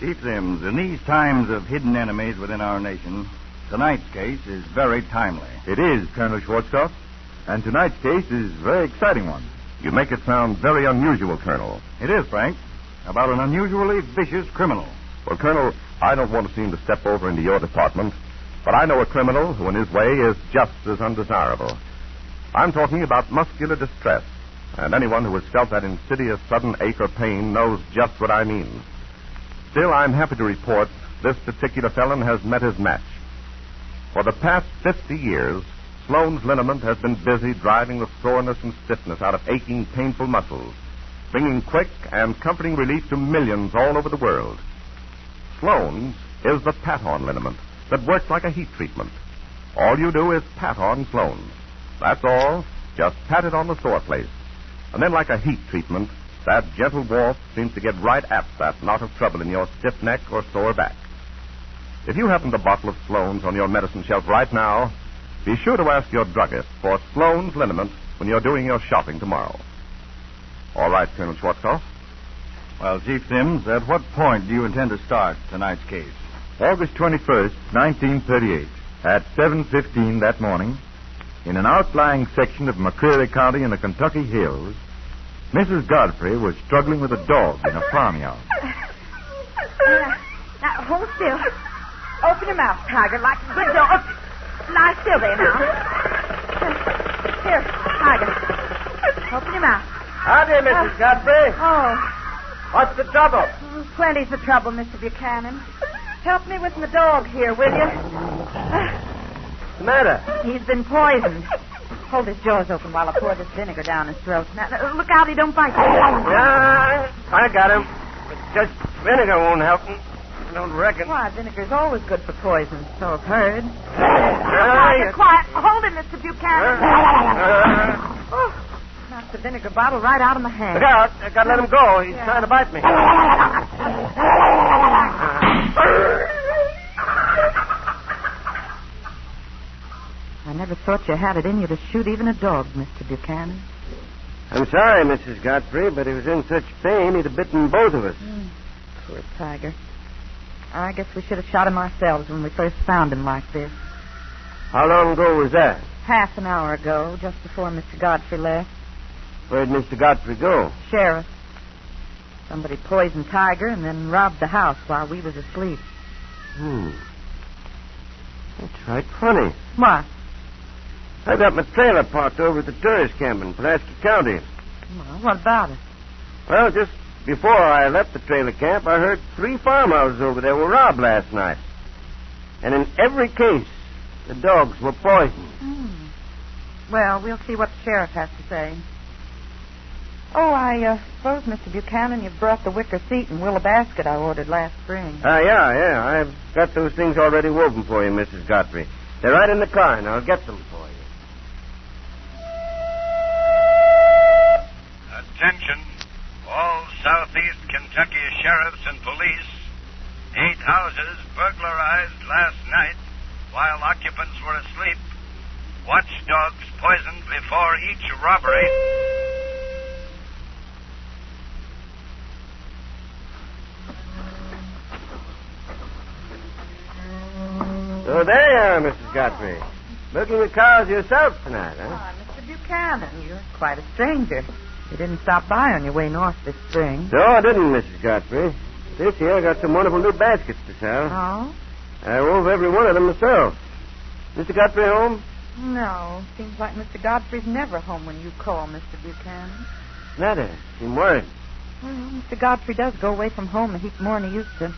Chief Sims, in these times of hidden enemies within our nation, tonight's case is very timely. It is, Colonel Schwarzkopf. And tonight's case is a very exciting one. You make it sound very unusual, Colonel. It is, Frank. About an unusually vicious criminal. Well, Colonel, I don't want to seem to step over into your department, but I know a criminal who, in his way, is just as undesirable. I'm talking about muscular distress, and anyone who has felt that insidious sudden ache or pain knows just what I mean. Still, I'm happy to report this particular felon has met his match. For the past 50 years, Sloane's liniment has been busy driving the soreness and stiffness out of aching, painful muscles, bringing quick and comforting relief to millions all over the world. Sloane's is the pat-on liniment that works like a heat treatment. All you do is pat on Sloane's. That's all. Just pat it on the sore place. And then, like a heat treatment, that gentle warmth seems to get right at that knot of trouble in your stiff neck or sore back. If you happen a bottle of Sloane's on your medicine shelf right now, be sure to ask your druggist for Sloane's liniment when you're doing your shopping tomorrow. All right, Colonel Schwarzkopf. Well, Chief Sims, at what point do you intend to start tonight's case? August 21st, 1938, at 7:15 that morning, in an outlying section of McCreary County in the Kentucky hills, Mrs. Godfrey was struggling with a dog in a farmyard. Now, hold still. Open your mouth, Tiger, like a good dog. Lie still there now. Here, Tiger. Open your mouth. Howdy, Mrs. Godfrey. Oh. What's the trouble? Plenty's the trouble, Mr. Buchanan. Help me with my dog here, will you? What's the matter? He's been poisoned. Hold his jaws open while I pour this vinegar down his throat. Now, look out he don't bite. Yeah, I got him. But just vinegar won't help him. I don't reckon. Why, vinegar's always good for poison, so I've heard. Quiet. Quiet. Hold him, Mr. Buchanan. Knocked the vinegar bottle right out of my hand. Look out. I gotta let him go. He's trying to bite me. I never thought you had it in you to shoot even a dog, Mr. Buchanan. I'm sorry, Mrs. Godfrey, but he was in such pain he'd have bitten both of us. Poor Tiger. I guess we should have shot him ourselves when we first found him like this. How long ago was that? Half an hour ago, just before Mr. Godfrey left. Where'd Mr. Godfrey go? Sheriff. Somebody poisoned Tiger and then robbed the house while we was asleep. That's right funny. What? I got my trailer parked over at the tourist camp in Pulaski County. Well, what about it? Well, just before I left the trailer camp, I heard 3 farmhouses over there were robbed last night. And in every case, the dogs were poisoned. Well, we'll see what the sheriff has to say. Oh, I suppose, Mr. Buchanan, you've brought the wicker seat and willow basket I ordered last spring. Yeah. I've got those things already woven for you, Mrs. Godfrey. They're right in the car, and I'll get them for you. Attention, all Southeast Kentucky sheriffs and police. 8 houses burglarized last night while occupants were asleep. Watchdogs poisoned before each robbery. So there you are, Mrs. Godfrey. Looking at cars yourself tonight, huh? Oh, Mr. Buchanan, you're quite a stranger. You didn't stop by on your way north this spring. No, I didn't, Mrs. Godfrey. This year I got some wonderful new baskets to sell. Oh? I wove every one of them myself. Mr. Godfrey home? No. Seems like Mr. Godfrey's never home when you call, Mr. Buchanan. What's the matter? Seem worried. Well, Mr. Godfrey does go away from home a heap more than he used to.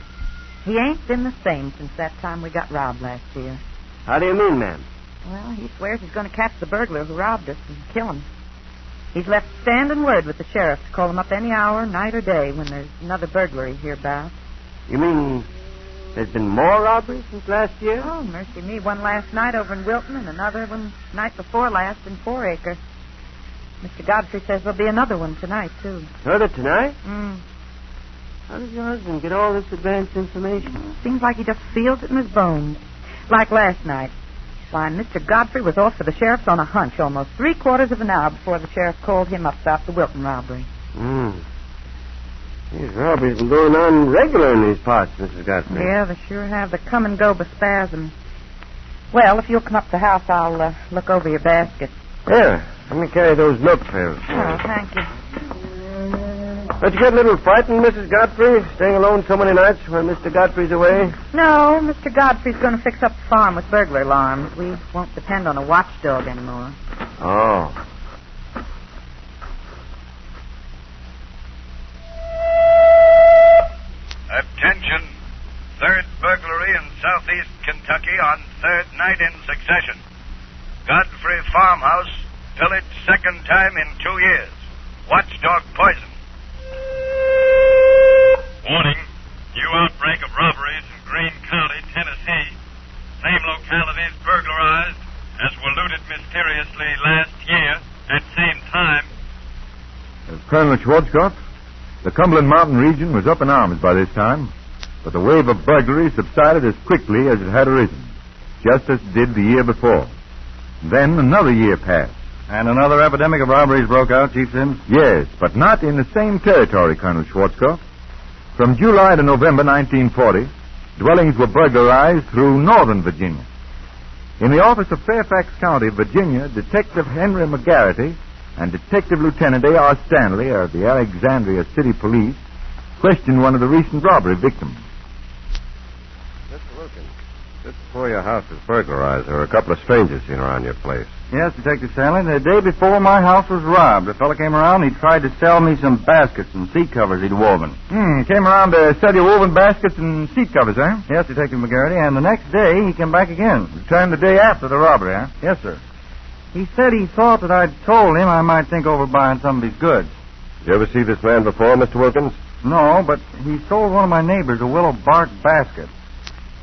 He ain't been the same since that time we got robbed last year. How do you mean, ma'am? Well, he swears he's going to catch the burglar who robbed us and kill him. He's left standing word with the sheriff to call him up any hour, night or day, when there's another burglary hereabouts. You mean there's been more robberies since last year? Oh, mercy me. One last night over in Wilton and another one night before last in 4 Acre. Mr. Godfrey says there'll be another one tonight, too. Another tonight? How does your husband get all this advanced information? Seems like he just feels it in his bones. Like last night. Why, Mr. Godfrey was off for the sheriff's on a hunch almost 3/4 of an hour before the sheriff called him up to stop the Wilton robbery. These robberies been going on regular in these parts, Mrs. Godfrey. Yeah, they sure have. They come and go by spasms. Well, if you'll come up to the house, I'll look over your basket. Yeah, let me carry those milk pails. Oh, thank you. Don't you get a little frightened, Mrs. Godfrey, staying alone so many nights when Mr. Godfrey's away? No, Mr. Godfrey's going to fix up the farm with burglar alarms. We won't depend on a watchdog anymore. Oh. Attention. Third burglary in southeast Kentucky on third night in succession. Godfrey Farmhouse, pillaged second time in 2 years. Watchdog poison. Warning. New outbreak of robberies in Greene County, Tennessee. Same localities burglarized as were looted mysteriously last year at same time. Colonel Schwarzkopf, the Cumberland Mountain region was up in arms by this time, but the wave of burglary subsided as quickly as it had arisen, just as it did the year before. Then another year passed. And another epidemic of robberies broke out, Chief Sims? Yes, but not in the same territory, Colonel Schwarzkopf. From July to November 1940, dwellings were burglarized through northern Virginia. In the office of Fairfax County, Virginia, Detective Henry McGarrity and Detective Lieutenant A.R. Stanley of the Alexandria City Police questioned one of the recent robbery victims. Mr. Wilkins, just before your house was burglarized, there were a couple of strangers seen around your place. Yes, Detective Stanley. The day before my house was robbed, a fellow came around and he tried to sell me some baskets and seat covers he'd woven. Came around to sell you woven baskets and seat covers, eh? Yes, Detective McGarrity, and the next day he came back again. Returned the day after the robbery, huh? Yes, sir. He said he thought that I'd told him I might think over buying some of his goods. Did you ever see this man before, Mr. Wilkins? No, but he sold one of my neighbors a willow bark basket.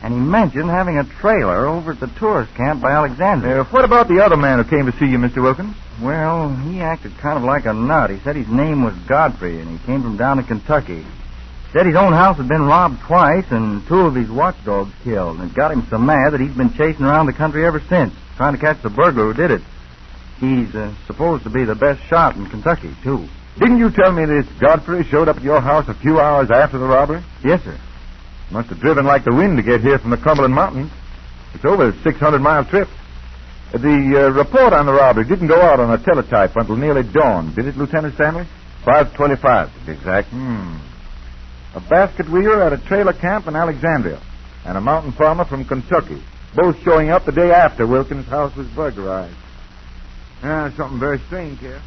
And he mentioned having a trailer over at the tourist camp by Alexandria. What about the other man who came to see you, Mr. Wilkins? Well, he acted kind of like a nut. He said his name was Godfrey, and he came from down in Kentucky. Said his own house had been robbed twice and 2 of his watchdogs killed. And it got him so mad that he's been chasing around the country ever since, trying to catch the burglar who did it. He's supposed to be the best shot in Kentucky, too. Didn't you tell me this Godfrey showed up at your house a few hours after the robbery? Yes, sir. Must have driven like the wind to get here from the Cumberland Mountains. It's over a 600-mile trip. The report on the robbery didn't go out on a teletype until nearly dawn, did it, Lieutenant Stanley? 5:25, to be exact. A basket weaver at a trailer camp in Alexandria, and a mountain farmer from Kentucky, both showing up the day after Wilkins' house was burglarized. Something very strange here.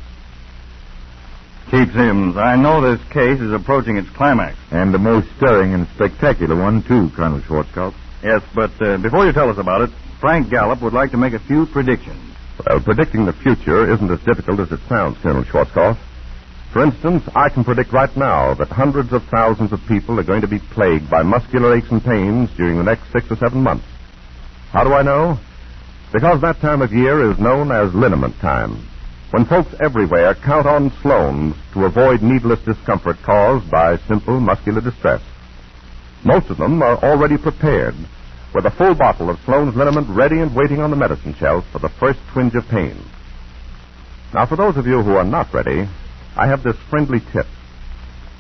Chief Sims, I know this case is approaching its climax. And the most stirring and spectacular one, too, Colonel Schwarzkopf. Yes, but before you tell us about it, Frank Gallup would like to make a few predictions. Well, predicting the future isn't as difficult as it sounds, Colonel Schwarzkopf. For instance, I can predict right now that hundreds of thousands of people are going to be plagued by muscular aches and pains during the next 6 or 7 months. How do I know? Because that time of year is known as liniment time, when folks everywhere count on Sloan's to avoid needless discomfort caused by simple muscular distress. Most of them are already prepared, with a full bottle of Sloan's liniment ready and waiting on the medicine shelf for the first twinge of pain. Now, for those of you who are not ready, I have this friendly tip.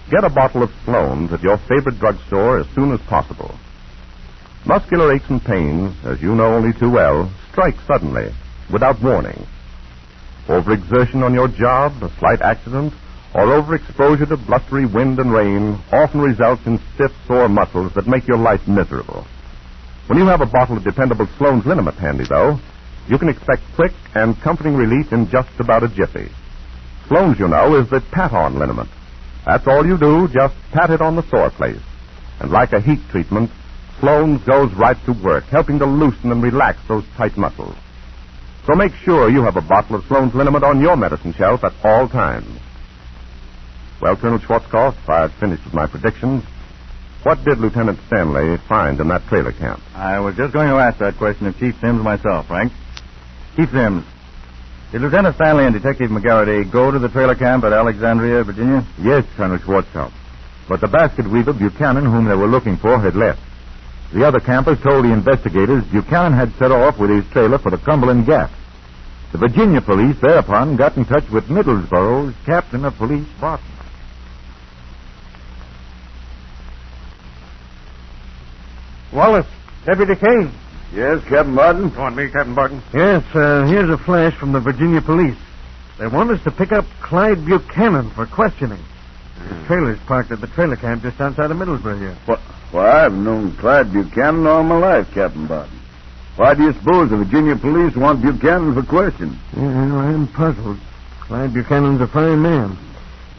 Get a bottle of Sloan's at your favorite drugstore as soon as possible. Muscular aches and pains, as you know only too well, strike suddenly, without warning. Overexertion on your job, a slight accident, or overexposure to blustery wind and rain often results in stiff, sore muscles that make your life miserable. When you have a bottle of dependable Sloan's liniment handy, though, you can expect quick and comforting relief in just about a jiffy. Sloan's, you know, is the pat-on liniment. That's all you do, just pat it on the sore place. And like a heat treatment, Sloan's goes right to work, helping to loosen and relax those tight muscles. So make sure you have a bottle of Sloan's liniment on your medicine shelf at all times. Well, Colonel Schwarzkopf, I've finished with my predictions. What did Lieutenant Stanley find in that trailer camp? I was just going to ask that question of Chief Sims myself, Frank. Chief Sims, did Lieutenant Stanley and Detective McGarrity go to the trailer camp at Alexandria, Virginia? Yes, Colonel Schwarzkopf. but the basket weaver, Buchanan, whom they were looking for, had left. The other campers told the investigators Buchanan had set off with his trailer for the Cumberland Gap. The Virginia police thereupon got in touch with Middlesboro's captain of police, Barton. Wallace, Deputy Kane. Yes, Captain Barton? Go on, me, Captain Barton. Yes, here's a flash from the Virginia police. They want us to pick up Clyde Buchanan for questioning. His trailer's parked at the trailer camp just outside of Middlesboro here. Why, I've known Clyde Buchanan all my life, Captain Barton. Why do you suppose the Virginia police want Buchanan for questioning? Yeah, I'm puzzled. Clyde Buchanan's a fine man.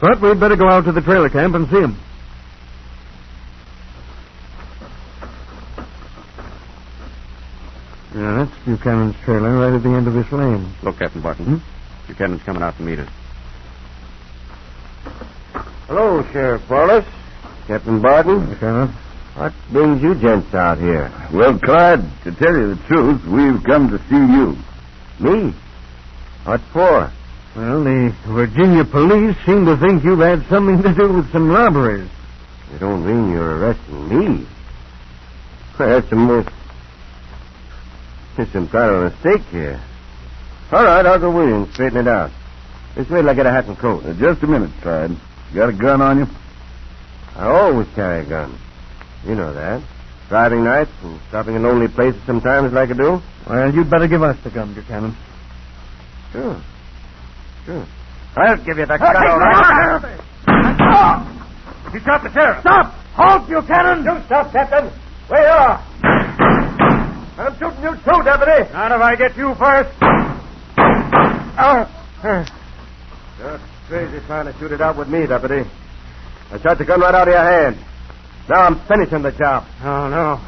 But we'd better go out to the trailer camp and see him. Yeah, that's Buchanan's trailer right at the end of this lane. Look, Captain Barton. Buchanan's coming out to meet us. Hello, Sheriff Wallace. Captain Barton? Sheriff. What brings you gents out here? Well, Clyde, to tell you the truth, we've come to see you. Me? What for? Well, the Virginia police seem to think you've had something to do with some robberies. You don't mean you're arresting me? Well, there's some kind of mistake here. All right, I'll go with you and straighten it out. Just wait till I get a hat and coat. Just a minute, Clyde. You got a gun on you? I always carry a gun. You know that. Driving nights and stopping in lonely places sometimes like I do. Well, you'd better give us the gun, Buchanan. Sure. I'll give you the gun, all right. You shot the sheriff. Stop! Halt, Buchanan! You stop, Captain. Where you are. I'm shooting you too, Deputy. Not if I get you first. You're crazy trying to shoot it out with me, Deputy. I shot the gun right out of your hand. Now I'm finishing the job. Oh, no.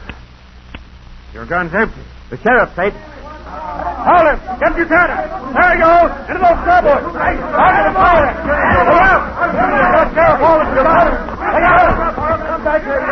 Your gun's empty. The sheriff's safe. Hold him! Get Buchanan! There he goes! Into those starboards! Out of the fire! Look out! That sheriff Wallace, you're out! Hey, out! Come back here, you!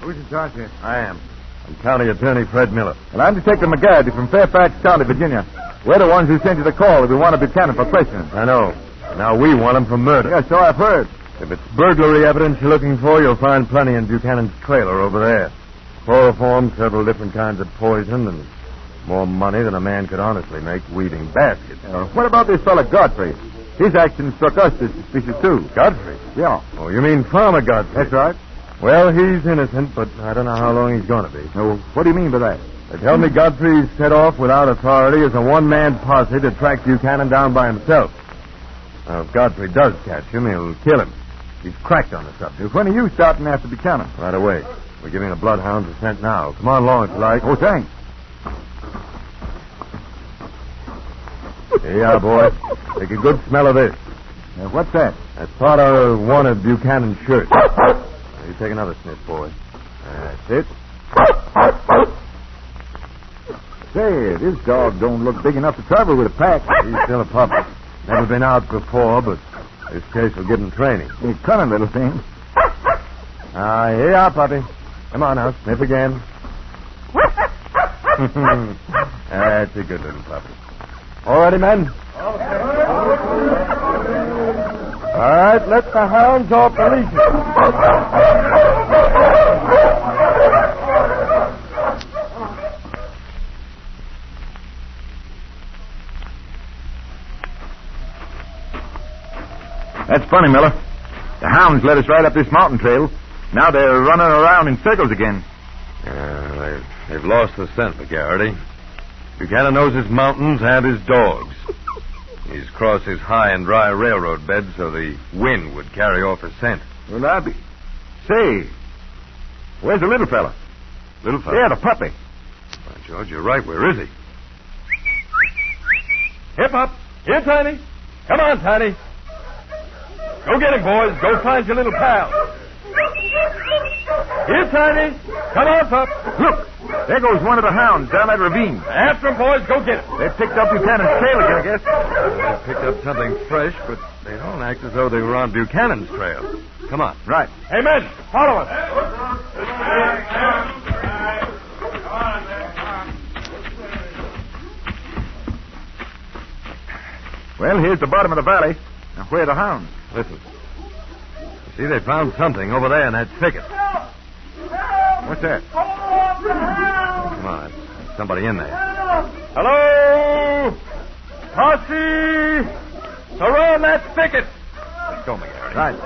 Who's in charge here? I am. I'm County Attorney Fred Miller. And I'm Detective McGarry from Fairfax County, Virginia. We're the ones who sent you the call that we want Buchanan for questioning. I know. Now we want him for murder. Yeah, so I've heard. If it's burglary evidence you're looking for, you'll find plenty in Buchanan's trailer over there. Chloroform, several different kinds of poison, and more money than a man could honestly make weaving baskets. What about this fellow Godfrey? His actions struck us as suspicious, too. Godfrey? Yeah. Oh, you mean Farmer Godfrey? That's right. Well, he's innocent, but I don't know how long he's going to be. Oh, what do you mean by that? They tell me Godfrey's set off without authority as a one-man posse to track Buchanan down by himself. Now, if Godfrey does catch him, he'll kill him. He's cracked on the subject. When are you starting after Buchanan? Right away. We're giving the bloodhounds a scent now. Come on along if you like. Oh, thanks. Here you are, boy. Take a good smell of this. Now, what's that? That's part of one of Buchanan's shirts. You take another sniff, boy. That's it. Say, this dog don't look big enough to travel with a pack. He's still a puppy. Never been out before, but this case will give him training. He's cunning, little thing. Here you are, puppy. Come on now, sniff again. That's a good little puppy. All ready, men? All right, let the hounds off the leashes. That's funny, Miller. The hounds led us right up this mountain trail. Now they're running around in circles again. They've lost the scent, McGarity. Buchanan knows his mountains and his dogs. He's crossed his high and dry railroad bed so the wind would carry off his scent. Well, I'll be... Say, where's the little fella? Little fella? Yeah, the puppy. Well, George, you're right. Where is he? Hip up. Here, Tiny. Come on, Tiny. Go get him, boys. Go find your little pal. Here, Tiny. Come on, pup. Look, there goes one of the hounds down that ravine. After him, boys. Go get him. They picked up Buchanan's trail again, I guess. They picked up something fresh, but they don't act as though they were on Buchanan's trail. Come on. Right. Hey, men, follow us. Well, here's the bottom of the valley. Now, where are the hounds? Listen. See, they found something over there in that thicket. What's that? Come on, there's somebody in there. Hello! Posse! Around that thicket! Let's go, McGarry. Right.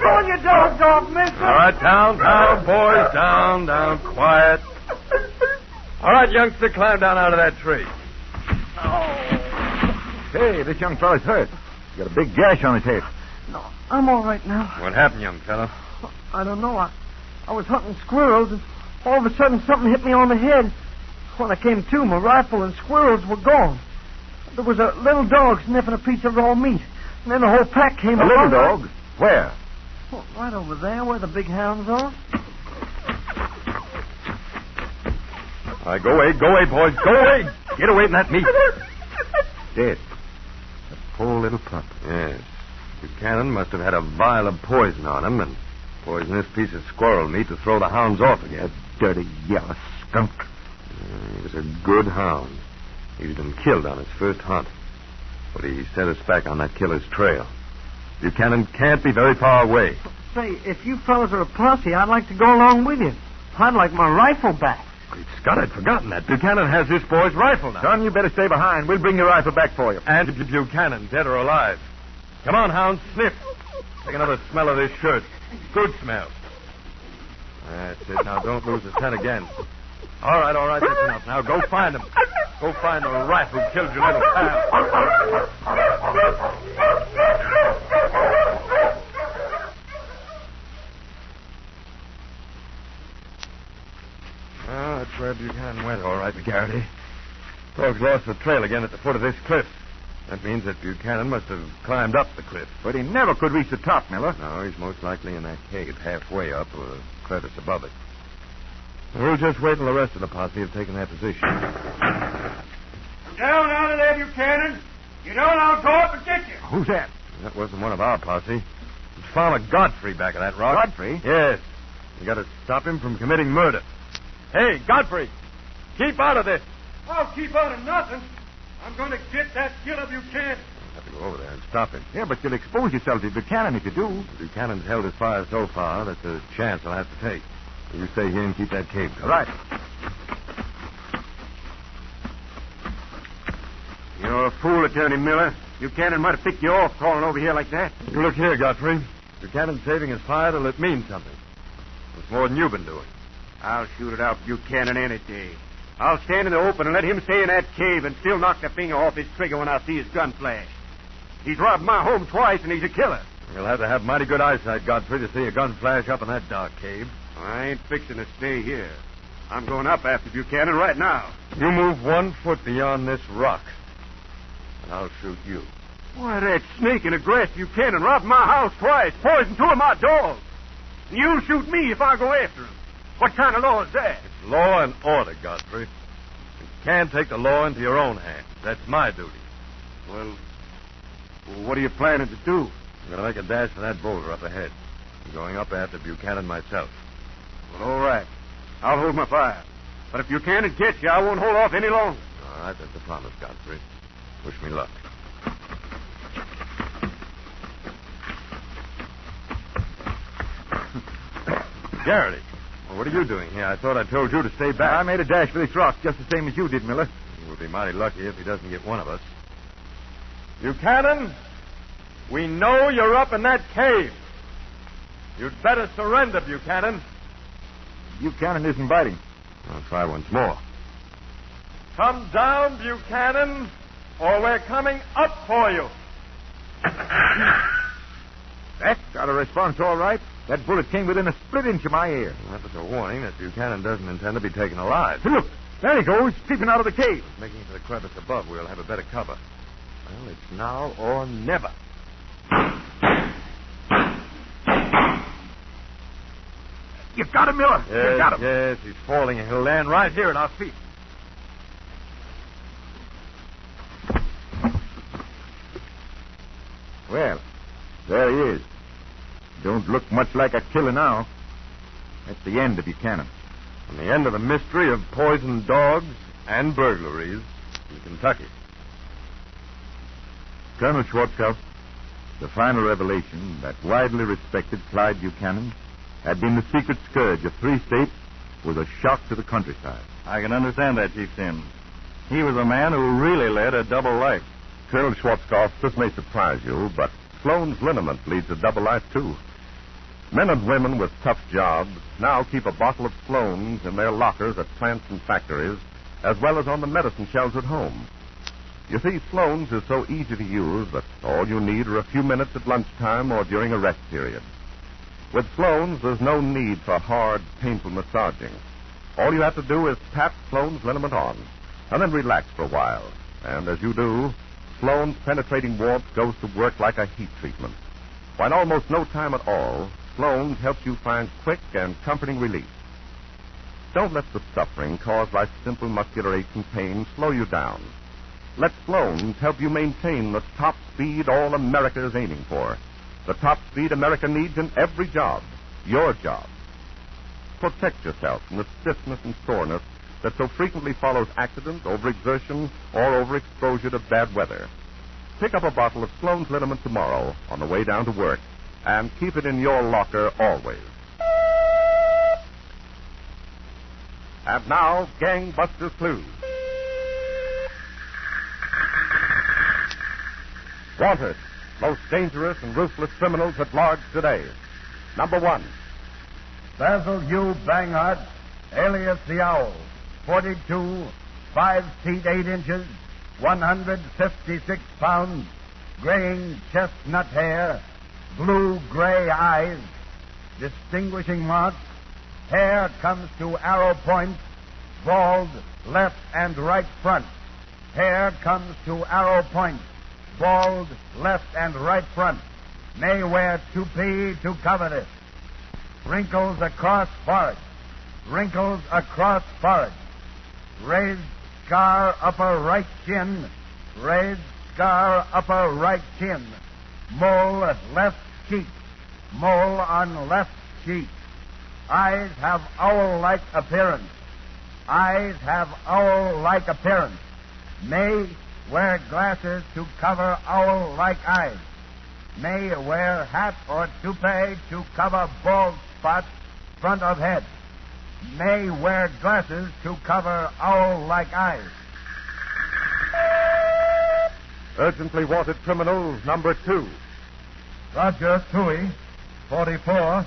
Go your dogs off, mister. All right, down, boys. Down, quiet. All right, youngster, climb down out of that tree. Hey, this young fella's hurt. He's got a big gash on his head. No, I'm all right now. What happened, young fellow? I don't know. I was hunting squirrels, and all of a sudden something hit me on the head. When I came to, my rifle and squirrels were gone. There was a little dog sniffing a piece of raw meat. And then the whole pack came A along. little dog? Where? Well, right over there where the big hounds are. All right, go away, boys. Go away. Get away from that meat. Dead. A poor little pup. Yes. Buchanan must have had a vial of poison on him and poisoned this piece of squirrel meat to throw the hounds off again. That dirty yellow skunk. He was a good hound. He'd been killed on his first hunt. But he set us back on that killer's trail. Buchanan can't be very far away. Say, if you fellas are a posse, I'd like to go along with you. I'd like my rifle back. Great Scott, I'd forgotten that. Buchanan has this boy's rifle now. Son, you better stay behind. We'll bring your rifle back for you. And Buchanan, dead or alive. Come on, hounds, sniff. Take another smell of this shirt. Good smell. That's it. Now, don't lose the scent again. All right, that's enough. Now, go find him. Go find the rat who killed your little pal. Oh, that's where Buchanan went, all right, McGarity. Dogs lost the trail again at the foot of this cliff. That means that Buchanan must have climbed up the cliff. But he never could reach the top, Miller. No, he's most likely in that cave halfway up or a crevice above it. We'll just wait till the rest of the posse have taken their position. Down out of there, Buchanan. You don't, I'll go up and get you. Who's that? That wasn't one of our posse. It's Farmer Godfrey back of that rock. Godfrey? Yes. You got to stop him from committing murder. Hey, Godfrey, keep out of this. I'll keep out of nothing. I'm going to get that killer Buchanan. You'll have to go over there and stop him. Yeah, but you'll expose yourself to Buchanan if you do. Buchanan's held his fire so far, that's a chance I'll have to take. You stay here and keep that cave covered. Right. You're a fool, Attorney Miller. Buchanan might have picked you off crawling over here like that. You look here, Godfrey. Buchanan's saving his fire till it means something. It's more than you've been doing. I'll shoot it out Buchanan any day. I'll stand in the open and let him stay in that cave and still knock the finger off his trigger when I see his gun flash. He's robbed my home twice, and he's a killer. You'll have to have mighty good eyesight, Godfrey, to see a gun flash up in that dark cave. I ain't fixing to stay here. I'm going up after Buchanan right now. You move 1 foot beyond this rock, and I'll shoot you. Why, that snake in the grass Buchanan robbed my house twice, poisoned 2 of my dogs. And you'll shoot me if I go after him. What kind of law is that? It's law and order, Godfrey. You can't take the law into your own hands. That's my duty. Well, what are you planning to do? I'm going to make a dash for that boulder up ahead. I'm going up after Buchanan myself. Well, all right. I'll hold my fire. But if Buchanan gets you, I won't hold off any longer. All right, that's a promise, Godfrey. Wish me luck. Garrity, well, what are you doing here? I thought I told you to stay back. I made a dash for this rock just the same as you did, Miller. We'll be mighty lucky if he doesn't get one of us. Buchanan, we know you're up in that cave. You'd better surrender, Buchanan. Buchanan isn't biting. I'll try once more. Come down, Buchanan, or we're coming up for you. That got a response all right. That bullet came within a split inch of my ear. Well, that was a warning that Buchanan doesn't intend to be taken alive. Hey, look, there he goes, peeping out of the cave. Making for the crevice above, we'll have a better cover. Well, it's now or never. You got him, Miller. Yes, you got him. Yes, he's falling, and he'll land right here at our feet. Well, there he is. Don't look much like a killer now. That's the end of Buchanan. and the end of the mystery of poisoned dogs and burglaries in Kentucky. Colonel Schwarzkopf, the final revelation that widely respected Clyde Buchanan had been the secret scourge of 3 states was a shock to the countryside. I can understand that, Chief Sims. He was a man who really led a double life. Colonel Schwarzkopf, this may surprise you, but Sloan's liniment leads a double life, too. Men and women with tough jobs now keep a bottle of Sloan's in their lockers at plants and factories, as well as on the medicine shelves at home. You see, Sloan's is so easy to use that all you need are a few minutes at lunchtime or during a rest period. With Sloan's, there's no need for hard, painful massaging. All you have to do is tap Sloan's liniment on, and then relax for a while. And as you do, Sloan's penetrating warmth goes to work like a heat treatment. While almost no time at all, Sloan's helps you find quick and comforting relief. Don't let the suffering caused by simple muscular aches and pains slow you down. Let Sloan's help you maintain the top speed all America is aiming for. The top speed America needs in every job. Your job. Protect yourself from the stiffness and soreness that so frequently follows accident, overexertion, or overexposure to bad weather. Pick up a bottle of Sloan's liniment tomorrow on the way down to work, and keep it in your locker always. And now, Gangbusters Clues. Wanted, most dangerous and ruthless criminals at large today. Number 1. Basil Hugh Banghart, alias the Owl, 42, 5 feet 8 inches, 156 pounds, graying chestnut hair, blue-gray eyes. Distinguishing marks: hair comes to arrow point, bald left and right front. Hair comes to arrow point, bald left and right front. May wear toupee to cover this. Wrinkles across forehead. Wrinkles across forehead. Raised scar upper right chin. Raised scar upper right chin. Mole left cheek. Mole on left cheek. Eyes have owl-like appearance. Eyes have owl-like appearance. May wear glasses to cover owl-like eyes. May wear hat or toupee to cover bald spot front of head. May wear glasses to cover owl-like eyes. Urgently wanted criminal number 2. Roger Toohey, 44,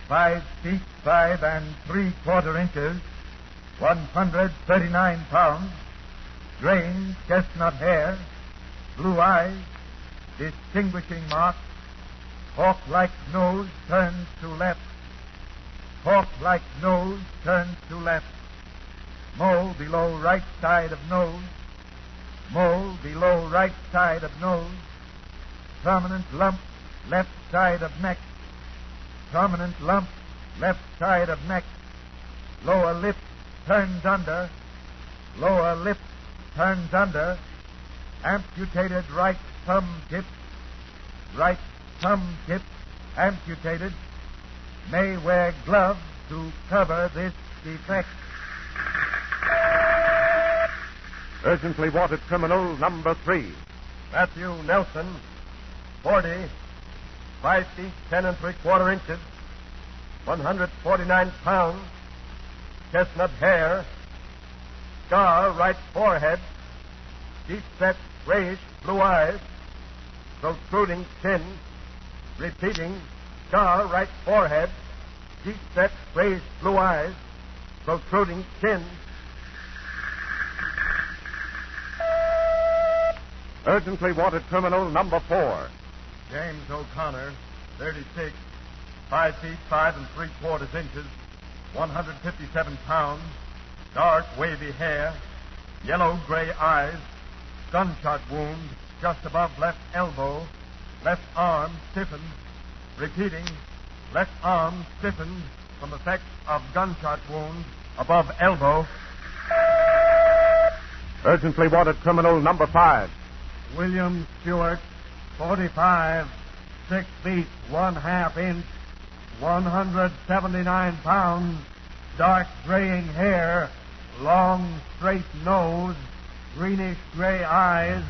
5 feet 5 3/4 inches, 139 pounds, graying chestnut hair, blue eyes, distinguishing marks: hawk-like nose turns to left, hawk-like nose turns to left, mole below right side of nose, mole below right side of nose, prominent lump left side of neck, prominent lump left side of neck, lower lip turns under, lower lip turns under, amputated right thumb tip, right thumb tip amputated. May wear gloves to cover this defect. Urgently wanted criminal number 3. Matthew Nelson, 40, 5 feet 10 3/4 inches, 149 pounds, chestnut hair, scar right forehead, deep set grayish blue eyes, protruding chin, repeating, scar right forehead, deep set grayish blue eyes, protruding chin. Urgently wanted criminal number 4. James O'Connor, 36, 5 feet 5 3/4 inches, 157 pounds, dark wavy hair, yellow-gray eyes, gunshot wound just above left elbow, left arm stiffened, repeating, left arm stiffened from effects of gunshot wound above elbow. Urgently wanted criminal number 5. William Stewart, 45, 6 feet 1/2 inch, 179 pounds, dark graying hair, long straight nose, greenish gray eyes,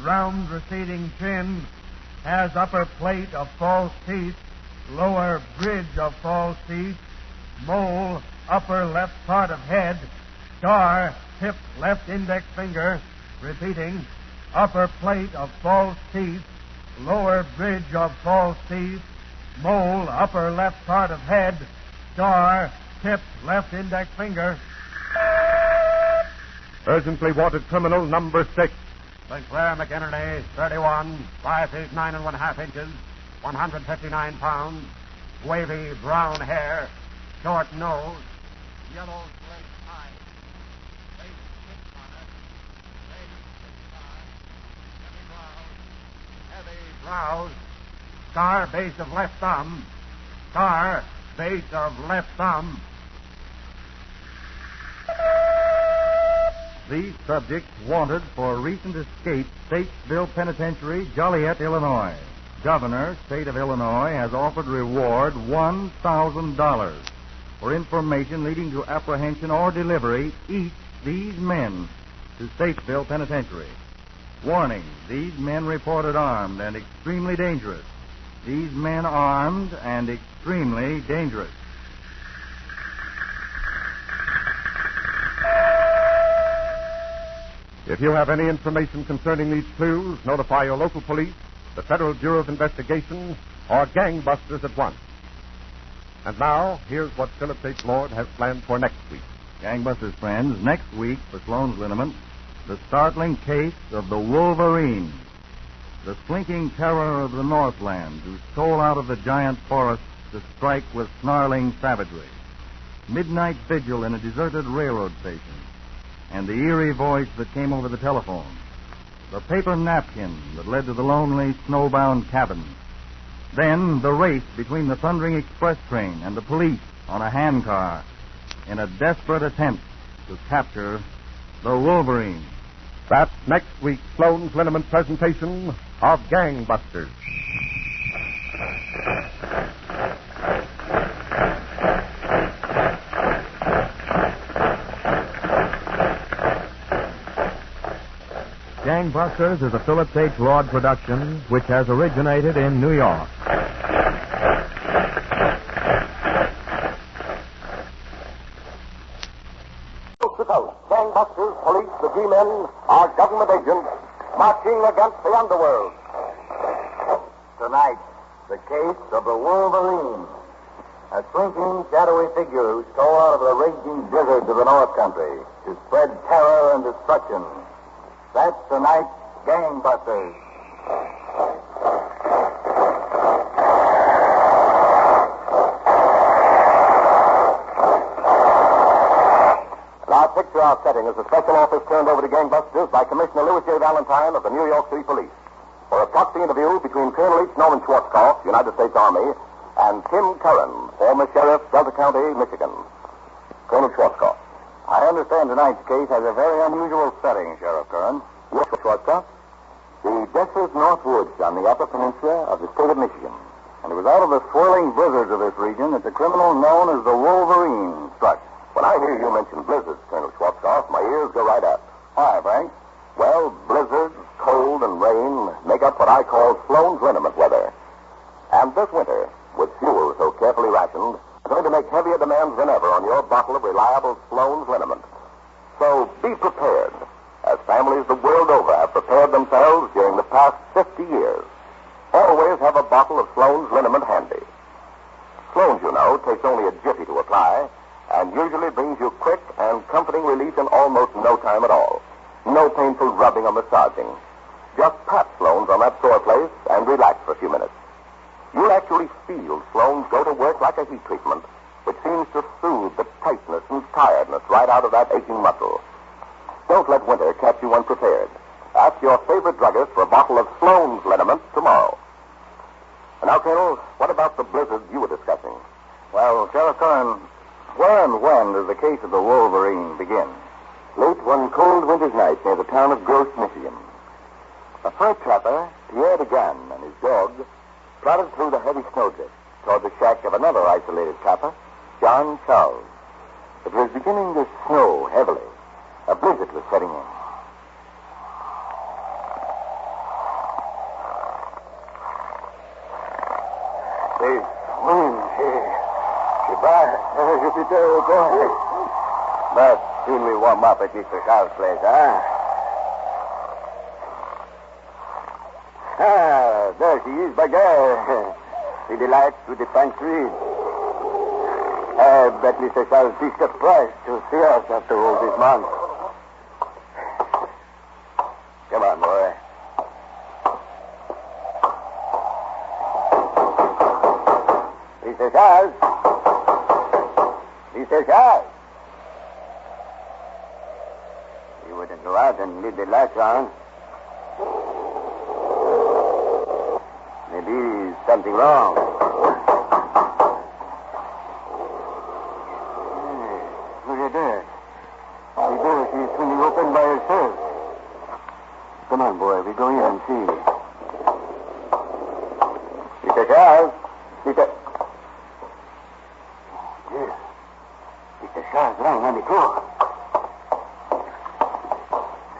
round receding chin, has upper plate of false teeth, lower bridge of false teeth, mole, upper left part of head, scar, tip left index finger, repeating, upper plate of false teeth, lower bridge of false teeth, mole, upper left part of head, scar, tip left index finger. Urgently wanted criminal number 6. Sinclair McInerney, 31, 5 feet 9 1/2 inches, 159 pounds, wavy brown hair, short nose, yellow slate eyes, face thick bonnet, face thick heavy brows, scar base of left thumb, scar base of left thumb. The subject wanted for recent escape, Statesville Penitentiary, Joliet, Illinois. Governor, State of Illinois, has offered reward $1,000 for information leading to apprehension or delivery each these men to Statesville Penitentiary. Warning, these men reported armed and extremely dangerous. These men armed and extremely dangerous. If you have any information concerning these clues, notify your local police, the Federal Bureau of Investigation, or gangbusters at once. And now, here's what Philip H. Lord has planned for next week. Gangbusters friends, next week for Sloan's Liniment, the startling case of the Wolverine, the slinking terror of the Northland who stole out of the giant forests to strike with snarling savagery, midnight vigil in a deserted railroad station, and the eerie voice that came over the telephone, the paper napkin that led to the lonely snowbound cabin, then the race between the thundering express train and the police on a handcar in a desperate attempt to capture the Wolverine. That's next week's Sloan's Liniment presentation of Gangbusters. Gangbusters is a Philip H. Lord production which has originated in New York. Coast to coast, gangbusters, police, the G-men are government agents marching against the underworld. Tonight, the case of the Wolverine, a slinking, shadowy figure who stole out of the raging blizzards of the North Country to spread terror and destruction. That's tonight's Gangbusters. Our picture setting is a special office turned over to Gangbusters by Commissioner Louis J. Valentine of the New York City Police for a proxy interview between Colonel H. Norman Schwarzkopf, United States Army, and Tim Curran, former sheriff, Delta County, Michigan. Colonel Schwarzkopf. I understand tonight's case has a very unusual setting, Sheriff Curran. Yes, Schwarzkopf. The desolate Northwoods on the Upper Peninsula of the state of Michigan. And it was out of the swirling blizzards of this region that the criminal known as the Wolverine struck. When I hear you mention blizzards, Colonel Schwarzkopf, my ears go right up. Why, Frank? Well, blizzards, cold, and rain make up what I call Sloan's Liniment weather. And this winter, with fuel so carefully rationed, is going to make heavier demands than ever on your bottle of reliable Sloan's Liniment. So be prepared, as families the world over have prepared themselves during the past 50 years. Always have a bottle of Sloan's Liniment handy. Sloan's, you know, takes only a jiffy to apply, and usually brings you quick and comforting relief in almost no time at all. No painful rubbing or massaging. Just pat Sloan's on that sore place and relax for a few minutes. You'll actually feel Sloan's go to work like a heat treatment, which seems to soothe the tightness and tiredness right out of that aching muscle. Don't let winter catch you unprepared. Ask your favorite druggist for a bottle of Sloan's Liniment tomorrow. And now, Colonel, what about the blizzard you were discussing? Well, Sheriff Curran, where and when does the case of the Wolverine begin? Late one cold winter's night near the town of Gross, Michigan. A fur trapper, Pierre DeGan, and his dog trotted through the heavy snowdrift toward the shack of another isolated trapper, John Charles. It was beginning to snow heavily. A blizzard was setting in. The wind, she bad. Jupiter, but soon we warm up at Mr. Charles' place, huh? Ah, there she is, Baguette. The delight to the pantry. I bet Mr. Charles be surprised to see us after all this month. Come on, boy. Mr. Charles. Mr. Charles. You wouldn't go out and leave the lights on. Maybe something wrong. Look at that. The door is swinging open by herself. Come on, boy. We go in and see. Mr. Charles. Mr. Yes. Mr. Charles rang on the door.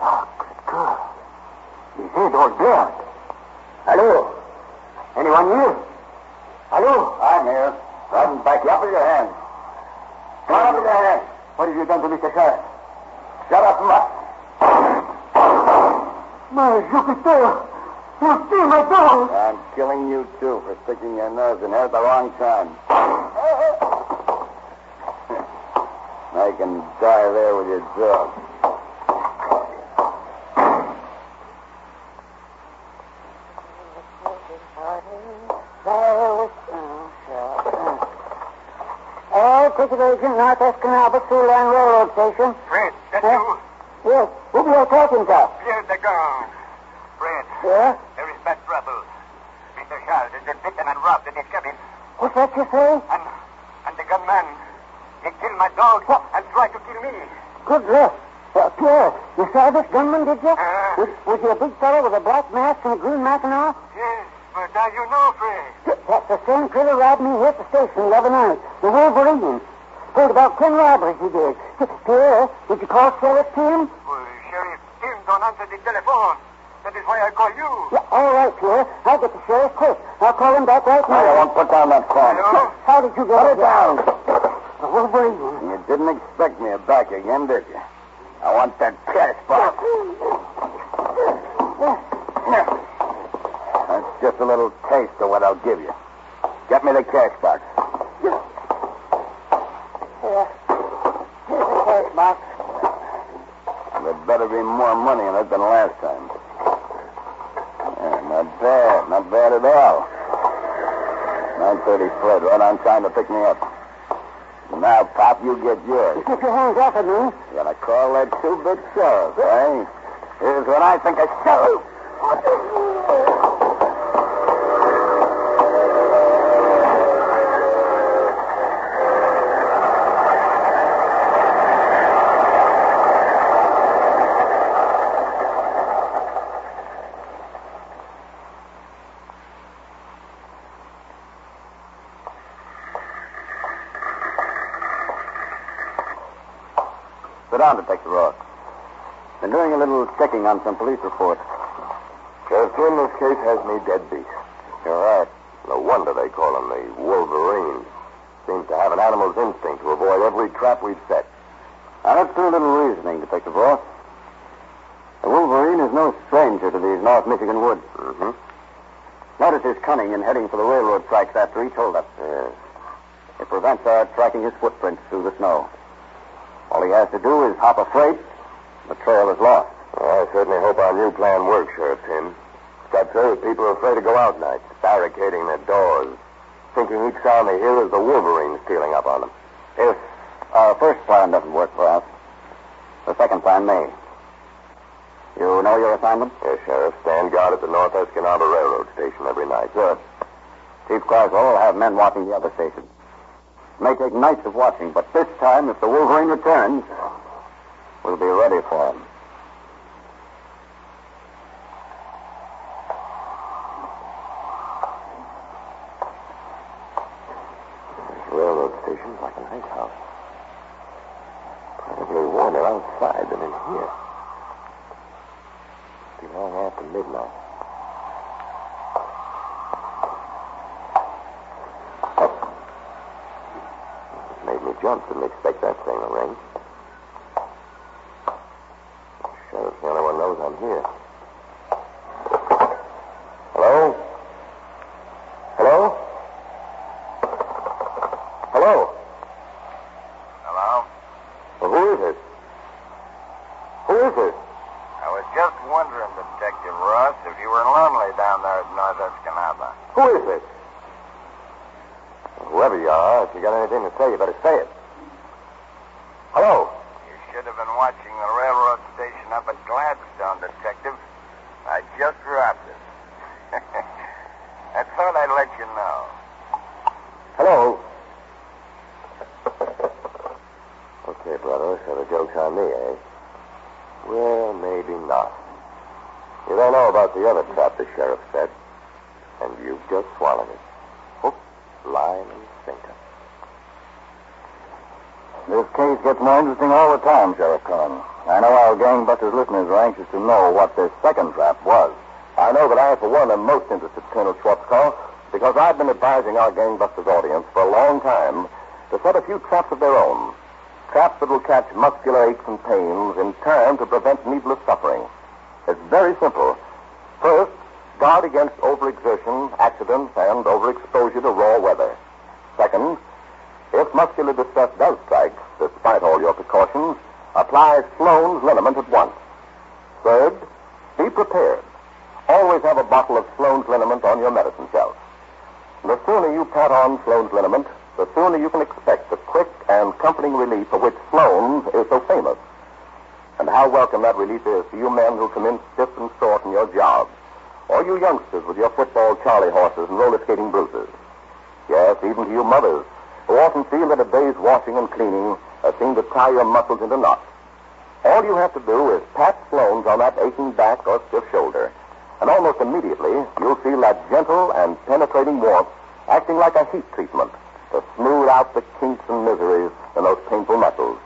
Oh, good God. His head all bare. Hello? Anyone here? Hello? I'm here. Run back up with your hands. Come on up with your hands. What have you done to Mr. Charles? Shut up, Mutt. My Jupiter! You steal my dog! I'm killing you, too, for sticking your nose in here at the wrong time. I can die there with your dog. Ticket agent, Northwest Canal Through Line Railroad Station. Fred, that's you? Yes. Who be I talking to? Pierre the gun. Fred. Yeah? There is bad trouble. Mr. Charles has been beaten and robbed in his cabin. What's that you say? And the gunman, he killed my dog and tried to kill me. Good luck. Pierre, you saw this gunman, did you? Was he a big fellow with a black mask and a green mackinaw? Yes, but now you know, Fred. That's the same critter robbed me here at the station the other night. The Wolverine. Pulled about 10 robberies he did. Pierre, did you call Sheriff Tim? Well, Sheriff Tim don't answer the telephone. That is why I call you. Yeah, all right, Pierre. I'll get the sheriff quick. I'll call him back right now. I won't put down that phone. How did you get it down? The Wolverine. You didn't expect me back again, did you? I want that cash box. That's just a little taste of what I'll give you. Get me the cash box. Here's the cash box. There better be more money in it than last time. Yeah, not bad at all. 9:30 Fred, right on time to pick me up. Now, Pop, you get yours. Keep your hands off of me. You gonna call that two-bit sheriff, eh? Here's what I think of sheriff. Sit down, Detective Ross. Been doing a little checking on some police reports. Sheriff Tim, this case has me dead beat. You're right. No wonder they call him the Wolverine. Seems to have an animal's instinct to avoid every trap we've set. Now, let's do a little reasoning, Detective Ross. The Wolverine is no stranger to these North Michigan woods. Mm-hmm. Notice his cunning in heading for the railroad tracks after he told us. Yes. It prevents our tracking his footprints through the snow. All he has to do is hop a freight. The trail is lost. I certainly hope our new plan works, Sheriff Tim. Got so that people are afraid to go out nights, barricading their doors, thinking each sound they hear is the Wolverine stealing up on them. If our first plan doesn't work for us, the second plan may. You know your assignment? Yes, Sheriff. Stand guard at the North Escanaba Railroad Station every night. Good. Chief Carswell will have men watching the other stations. It may take nights of watching, but this time, if the Wolverine returns, we'll be ready for him. This railroad station's like an ice house. outside than in here. It'll be long after midnight. It made me jump. Didn't expect that thing to ring. Sheriff's the only one knows I'm here. Hello? Hello? Hello? Hello? Well, who is it? Who is it? I was just wondering, Detective Ross, if you were lonely down there at North Escanaba. Who is it? Whoever you are, if you got anything to say, you better say it. Hello? You should have been watching the railroad station up at Gladstone, Detective. I just dropped it. I thought I'd let you know. Hello? Okay, brother, so the joke's on me, eh? Well, maybe not. You don't know about the other trap the sheriff set, and you've just swallowed it. Hook, line, and sinker. This case gets more interesting all the time, Sheriff Cohen. I know our gangbusters listeners are anxious to know what this second trap was. I know that I, for one, am most interested, Colonel Schwarzkopf, because I've been advising our gangbusters audience for a long time to set a few traps of their own. Traps that will catch muscular aches and pains in time to prevent needless suffering. It's very simple. First, guard against overexertion, accidents, and overexposure to raw weather. Second, if muscular distress does strike, despite all your precautions, apply Sloan's liniment at once. Third, be prepared. Always have a bottle of Sloan's liniment on your medicine shelf. The sooner you pat on Sloan's liniment, the sooner you can expect the quick and comforting relief for which Sloan's is so famous. And how welcome that relief is to you men who come in stiff and sore from your jobs, or you youngsters with your football Charlie horses and roller skating bruises. Yes, even to you mothers, who often feel that a day's washing and cleaning seem to tie your muscles into knots. All you have to do is pat Sloan's on that aching back or stiff shoulder, and almost immediately you'll feel that gentle and penetrating warmth acting like a heat treatment to smooth out the kinks and miseries in those painful muscles.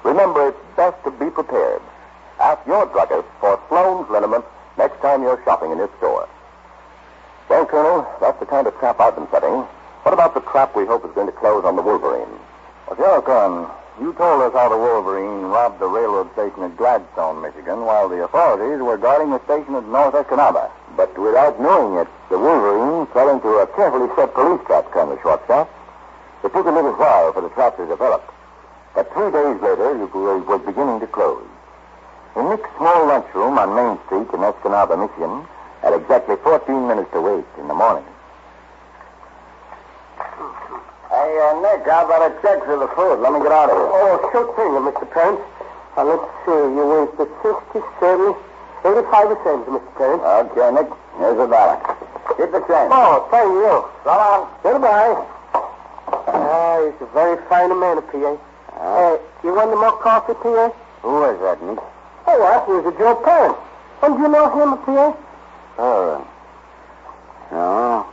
Remember, it's best to be prepared. Ask your druggist for Sloan's liniment next time you're shopping in his store. Well, Colonel, that's the kind of trap I've been setting. What about the trap we hope is going to close on the Wolverine? Well, Sheriff Cohen, you told us how the Wolverine robbed the railroad station at Gladstone, Michigan, while the authorities were guarding the station at North Escanaba. But without knowing it, the Wolverine fell into a carefully set police trap, Colonel Schwarzkopf. It took a little while for the trap to develop. But 3 days later, it was beginning to close. In Nick's small lunchroom on Main Street in Escanaba, Michigan, at exactly 14 minutes to 8 in the morning. Hey, Nick, how about a check for the food? Let me get out of here. Oh, sure thing, Mr. Parent. Let's see. You went to 60, 70, 85 cents, Mr. Parent. Okay, Nick. Here's $1. Keep the change. Oh, thank you. So long. Goodbye. He's a very fine man, P.A. You want more coffee, P.A.? Who is that, Nick? Oh, what? He was a Joe Parent. And do you know him, P.A.? Oh. No.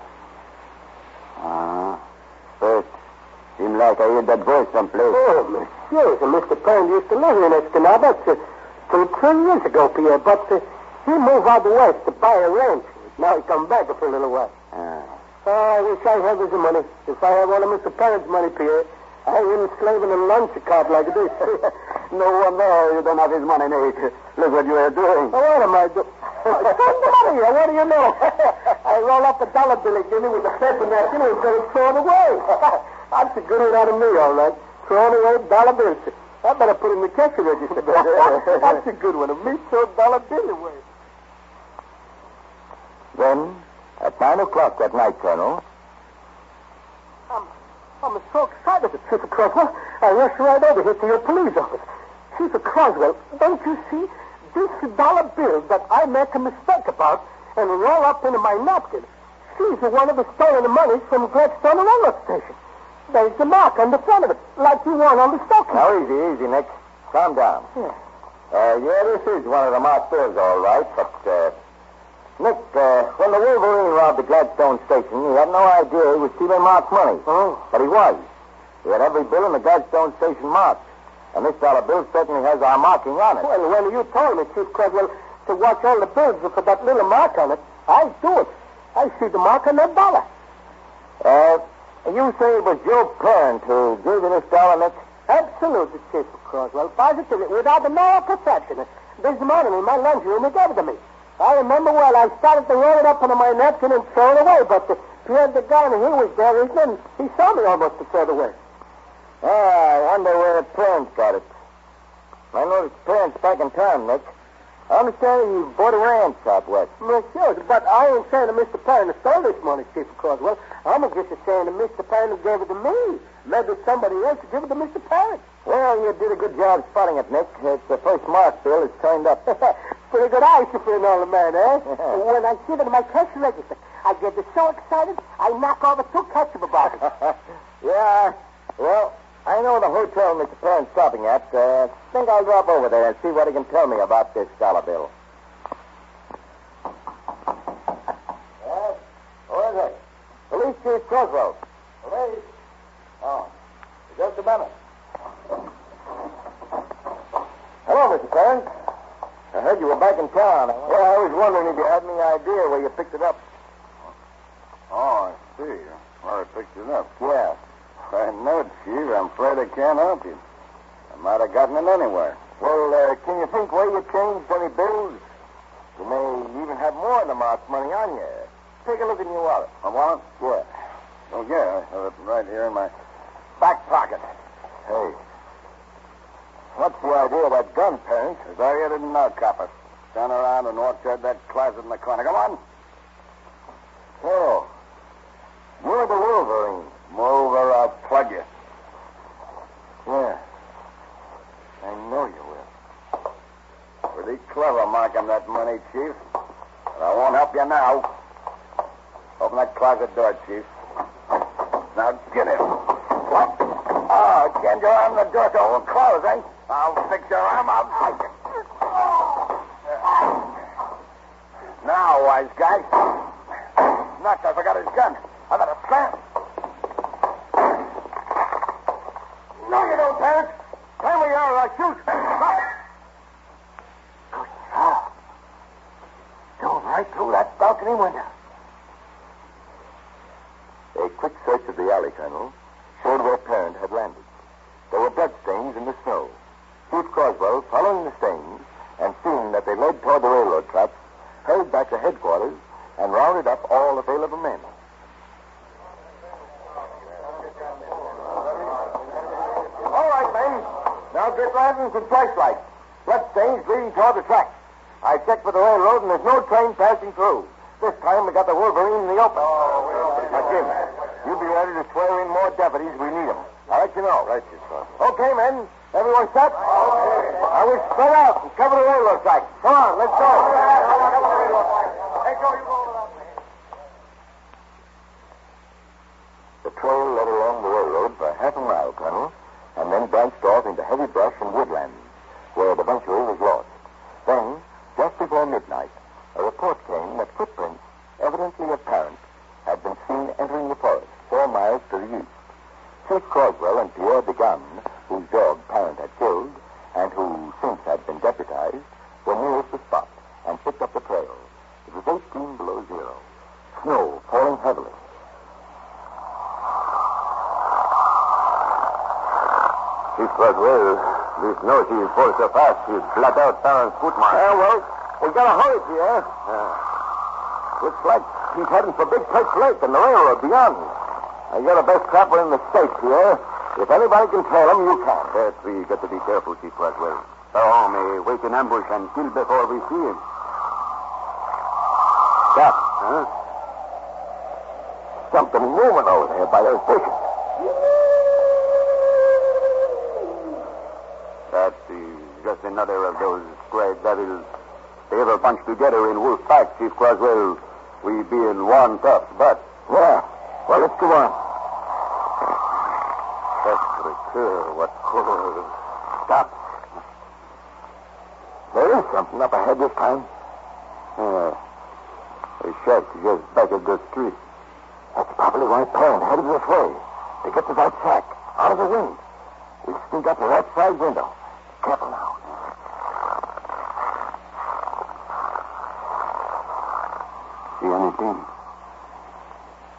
First, seemed like I heard that voice someplace. Oh, monsieur, Mr. Parent used to live in Escanaba till 3 years ago, P.A., but he moved out west to buy a ranch. Now he come back for a little while. I wish I had his money. If I had one of Mr. Parent's money, P.A., I wouldn't slave in a lunch cart like this. No wonder you don't have his money, Nick. Look what you are doing. Oh, what am I doing? Send the money here. What do you know? I roll up a dollar bill and give me with the paper napkin and instead of throw it away. That's a good one out of me, all right. Throwing away dollar bills. I better put it in the cash register. That's a good one. Me throw $1 bill away. Then, at 9 o'clock that night, Colonel. I'm so excited, Chief Croswell. I rushed right over here to your police office. Chief Croswell, don't you see? This dollar bill that I make a mistake about and roll up into my napkin, she's the one of the stolen money from Gladstone Railroad Station. There's the mark on the front of it, like you want on the stocking. Now, easy, Nick. Calm down. Yeah. This is one of the marked bills, all right, but, Nick, when the Wolverine robbed the Gladstone station, he had no idea he was stealing marked money. Oh. But he was. He had every bill in the Gladstone station marked. And this dollar bill certainly has our marking on it. Well, when you told me, Chief Creswell, to watch all the bills for that little mark on it, I'd do it. I see the mark on that dollar. You say it was your parent who gave you this dollar, Nick? Absolutely, Chief Creswell. Positively, without a moral perception. This morning in my lunchroom, he gave it to me. I remember well, I started to roll it up under my napkin and throw it away, but Pierre the Garner, he was there, and he saw me almost to throw it away. I wonder where parents got it. I noticed parents back in town, Nick. I understand you bought a ranch out west. Monsieur, but I ain't saying to Mr. Parent who stole this money, Chief Creswell. I'm just saying to Mr. Parent who gave it to me. Maybe somebody else should give it to Mr. Parent. Well, you did a good job spotting it, Nick. It's the first mark bill that's turned up. Pretty good eyes for an older man, eh? When I see it in my cash register, I get so excited, I knock over 2 ketchup bottles. Yeah, well, I know the hotel Mr. Parent's stopping at. Think I'll drop over there and see what he can tell me about this dollar bill. Yes? Who is it? Police Chief Creswell. Police? Oh, just a minute. Hello, Mr. Parent. I heard you were back in town. I was wondering if you had any idea where you picked it up. Oh, I see. Where I picked it up. Yeah. I know it, Chief. I'm afraid I can't help you. I might have gotten it anywhere. Well, can you think where you changed any bills? You may even have more than the marked money on you. Take a look in your wallet. My wallet? Yeah. Oh, yeah. I have it right here in my... Back pocket. Hey. What's the idea of that gun, Parent? As I didn't know, copper. Stand around and watch out that closet in the corner. Come on. Oh. You're the Wolverine. Move or I'll plug you. Yeah. I know you will. Pretty clever marking that money, Chief. But I won't help you now. Open that closet door, Chief. Now get in. What? Oh, can't your arm the door to won't close, eh? I'll fix your arm. I'll fight you. Now, wise guy. Knocked, I forgot his gun. I better slam. No, you don't, Parent. Tell me or I'll shoot. Dove right through that balcony window. A quick search of the alley, Colonel, showed where Parent had landed. There were bloodstains in the snow. Chief Creswell, following the stains and seeing that they led toward the railroad tracks, hurried back to headquarters and rounded up all available men. All right, men. Now get lanterns and flashlights. Bloodstains leading toward the tracks. I checked for the railroad, and there's no train passing through. This time we got the Wolverine in the open. Now, Jim, you be ready to swear in more deputies. We need them. I'll let you know. Right, you, sir. Okay, men. Everyone set? Okay. Now we spread out and cover the railroad tracks. Come on, let's go. Hey, Joe, you go over that way. The trail led along the railroad for half a mile, Colonel, and then branched off into heavy brush and woodland, where it eventually was lost. Then, just before midnight, a report came that footprints, evidently apparent, had been seen entering the forest 4 miles to the east. Chief Creswell and Pierre de Gun, whose dog Parent had killed, and who since had been deputized, were nearest the spot and picked up the trail. It was 18 below zero. Snow falling heavily. Chief Creswell, this snow she falls so fast, she'll blot out Parent's footmark. Well, we gotta hurry, Pierre. Looks like he's heading for Big Perch Lake and the railroad beyond. You're the best trapper in the state, Pierre. If anybody can trail him, you can. Yes, we got to be careful, Chief Creswell. So may wait in ambush and kill before we see him. Stop. Huh? Something moving over there by those bushes. That is just another of those square devils. They ever bunch together in wolf packs, Chief Creswell. We be in one tough butt. Yeah. Well, let's go on. What color? Stop. There is something up ahead this time. A shack just back of the street. That's probably why Parent headed this way. To get to that shack, out of the wind. We sneak up to that side window. Careful now. See anything?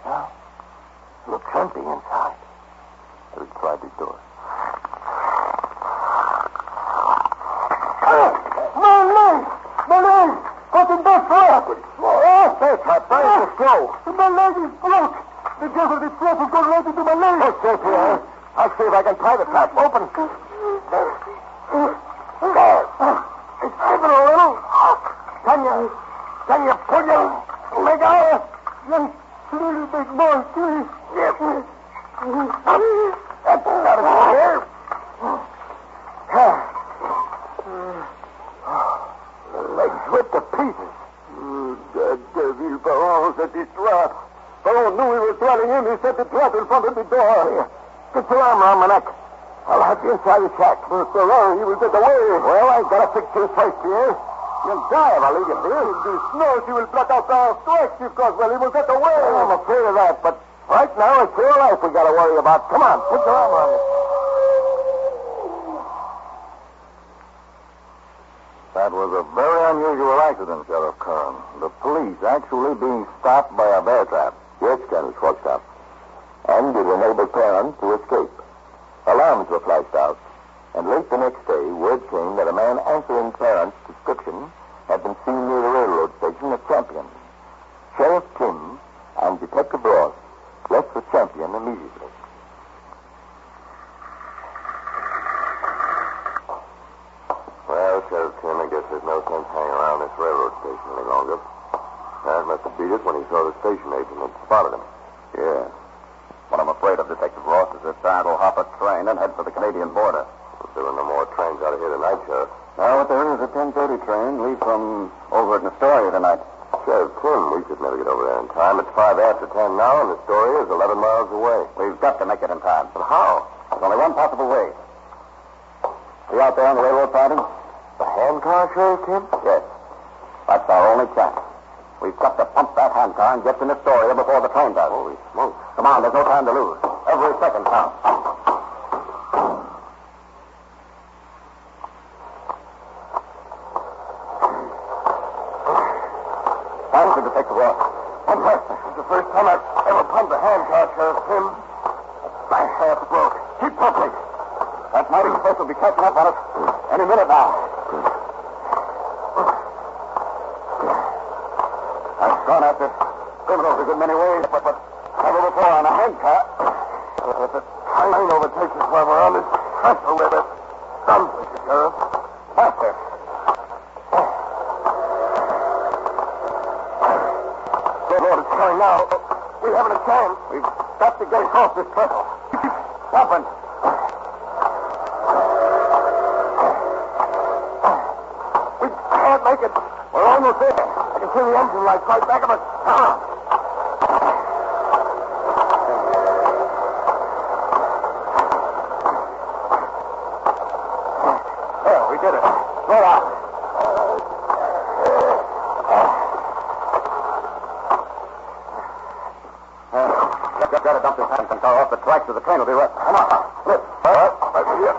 No. Looks empty inside. Let's try the door. My leg! What's in that for? Oh, say, Pat, where's the screw? My leg is broke. The devil of the strap has gone right into my leg. Oh, say, Pierre. I'll see if I can pry the trap open. There. It's slipping a little. Can you pull your leg out? Yes, little big boy, please. Yes. That's got it here. The legs ripped to pieces. The devil belongs at this trap. Baron knew he was running in. He set the trap in front of the door. Get your arm around my neck. I'll have you inside the shack. Mr. Earl, he will get away. Well, I gotta fix you first, Pierre. You'll die if I leave you here. The snow, she will blot out our strikes, of course. Well, he will get away. I'm afraid of that, but right now it's your life we gotta worry about. Come on, put your arm around me. That was a very unusual accident, Sheriff Kern. The police actually being stopped by a bear trap. Yes, Colonel Schwarzkopf. And it enabled parents to escape. Alarms were flashed out, and late the next day, word came that a man answering Parent's description had been seen near the railroad station at Champion. Sheriff Kim and Detective Ross left for Champion immediately. Well, Sheriff Kim, I guess there's no sense hanging around this railroad station any longer. That must have beat it when he saw the station agent had spotted him. Yeah. What I'm afraid of, Detective Ross, is that Sarge will hop a train and head for the Canadian border. Well, there are no more trains out of here tonight, Sheriff. Now, what there is a 10:30 train leave from over at Astoria tonight. Sheriff Kim, we could never get over there in time. It's 5 after 10 now, and Astoria is 11 miles away. We've got to make it in time. But how? There's only one possible way. See out there on the railroad siding? The handcar, Sheriff Kim? Yes. That's our only chance. We've got to pump that handcar and get to Astoria before the train does. Holy smoke. Come on, there's no time to lose. Every second counts. Thank you, Detective Ross. One breath. This is the first time I've ever pumped a handcar, Sheriff Kim. My half broke. Keep pumping. That mighty force will be catching up on us any minute now. I've gone after criminals a good many ways, but never before on a handcar. If the train overtakes us while we're on this trestle with it, some Sheriff. Faster. Good Lord, it's coming now. We haven't a chance. We've got to get across this trestle. Keep pumping. We can't make it. We're almost there. I can see the engine lights right back of us. Come on. There, we did it. Slow down. Got to dump this handcar car off the tracks so the train will be right. Come on. Lift. All right. Right with you.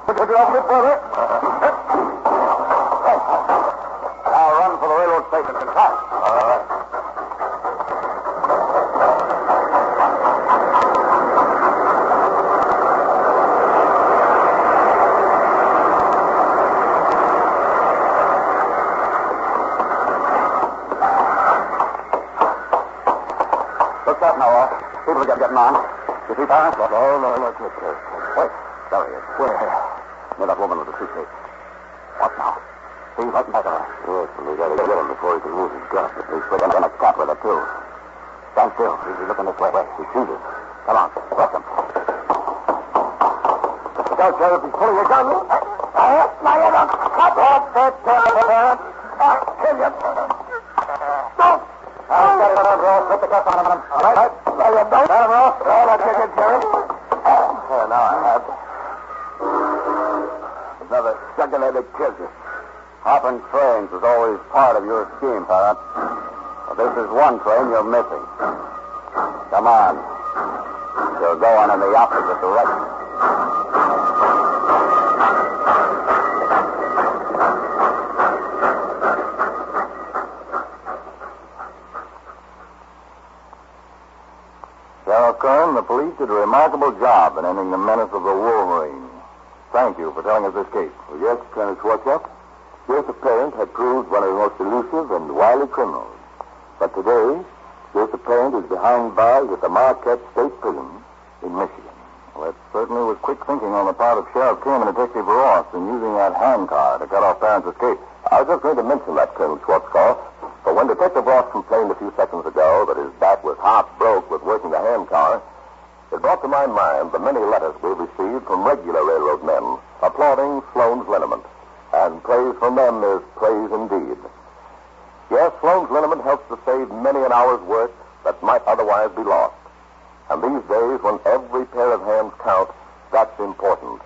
Put your off a bit further. Now run for the railroad station and fast. All right. What's that now, Ross? People are getting on. You see fire? No, not yet, sir. Wait. There he is. Where? Near that woman with the suitcase. What now? He's right back of her. Yes, and we gotta get him before he can use his gun. He's putting on a cat with her, too. Stand still. He's looking this way. He sees us. Come on. Rush him. Look out, Sheriff. He's pulling a gun. Now you don't cut off that telephone. I'll kill you. Don't. I've got it on, Ross. Put the cuff on him. All right? Now you don't. Got him, Ross. All right, you Sheriff. Now I have. Another juggulated kiss. Hopping trains was always part of your scheme, Parrot. But this is one train you're missing. Come on. are going in the opposite direction. Sheriff Kern, the police did a remarkable job in ending the menace of the Wolverine. Thank you for telling us this case. Well, yes, Colonel Schwarzkopf. This apparent had proved one of the most elusive and wily criminals. But today, this apparent is behind bars at the Marquette State Prison in Michigan. Well, that certainly was quick thinking on the part of Sheriff Kim and Detective Ross in using that handcar to cut off Barron's escape. I was just going to mention that, Colonel Schwarzkopf. But when Detective Ross complained a few seconds ago that his back was half broke with working the handcar, it brought to my mind the many letters we've received from regular railroad men applauding Sloan's liniment. And praise from them is praise indeed. Yes, Sloan's liniment helps to save many an hour's work that might otherwise be lost. And these days, when every pair of hands count, that's important.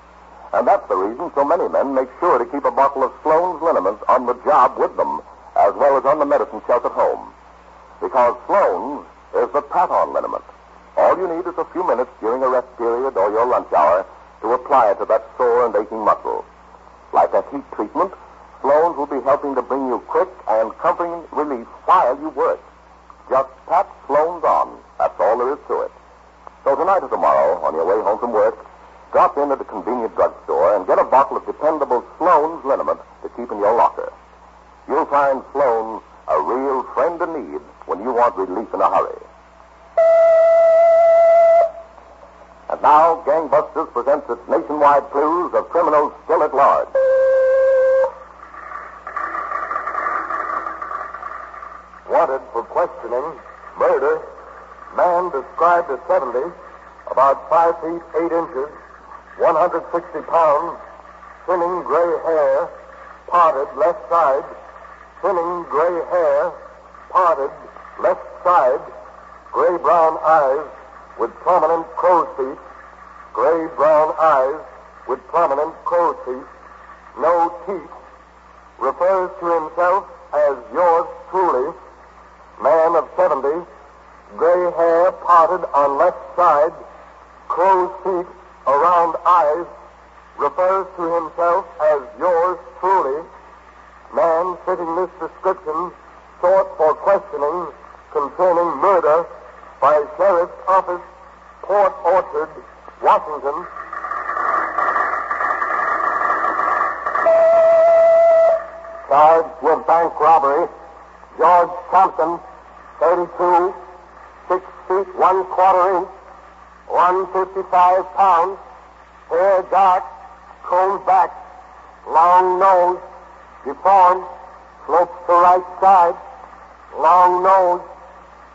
And that's the reason so many men make sure to keep a bottle of Sloan's liniment on the job with them, as well as on the medicine shelf at home. Because Sloan's is the pat-on liniment. All you need is a few minutes during a rest period or your lunch hour to apply it to that sore and aching muscle. Like a heat treatment, Sloan's will be helping to bring you quick and comforting relief while you work. Just pat Sloan's on. That's all there is to it. So tonight or tomorrow, on your way home from work, drop in at a convenient drugstore and get a bottle of dependable Sloan's liniment to keep in your locker. You'll find Sloan a real friend in need when you want relief in a hurry. And now, Gangbusters presents its nationwide clues of criminals still at large. Wanted for questioning, murder, man described as 70, about 5 feet 8 inches, 160 pounds, thinning gray hair, parted left side, thinning gray hair, parted left side, gray-brown eyes with prominent crow's feet, gray-brown eyes with prominent crow's feet, no teeth, refers to himself as yours truly, man of 70, gray hair parted on left side, crow's feet around eyes, refers to himself as yours truly, man fitting this description, sought for questioning concerning murder by Sheriff's Office, Port Orchard, Washington. Charged with bank robbery, George Thompson, 32, 6 feet 1/4 inch, 155 pounds, hair dark, combed back, long nose, deformed, slopes to right side, long nose,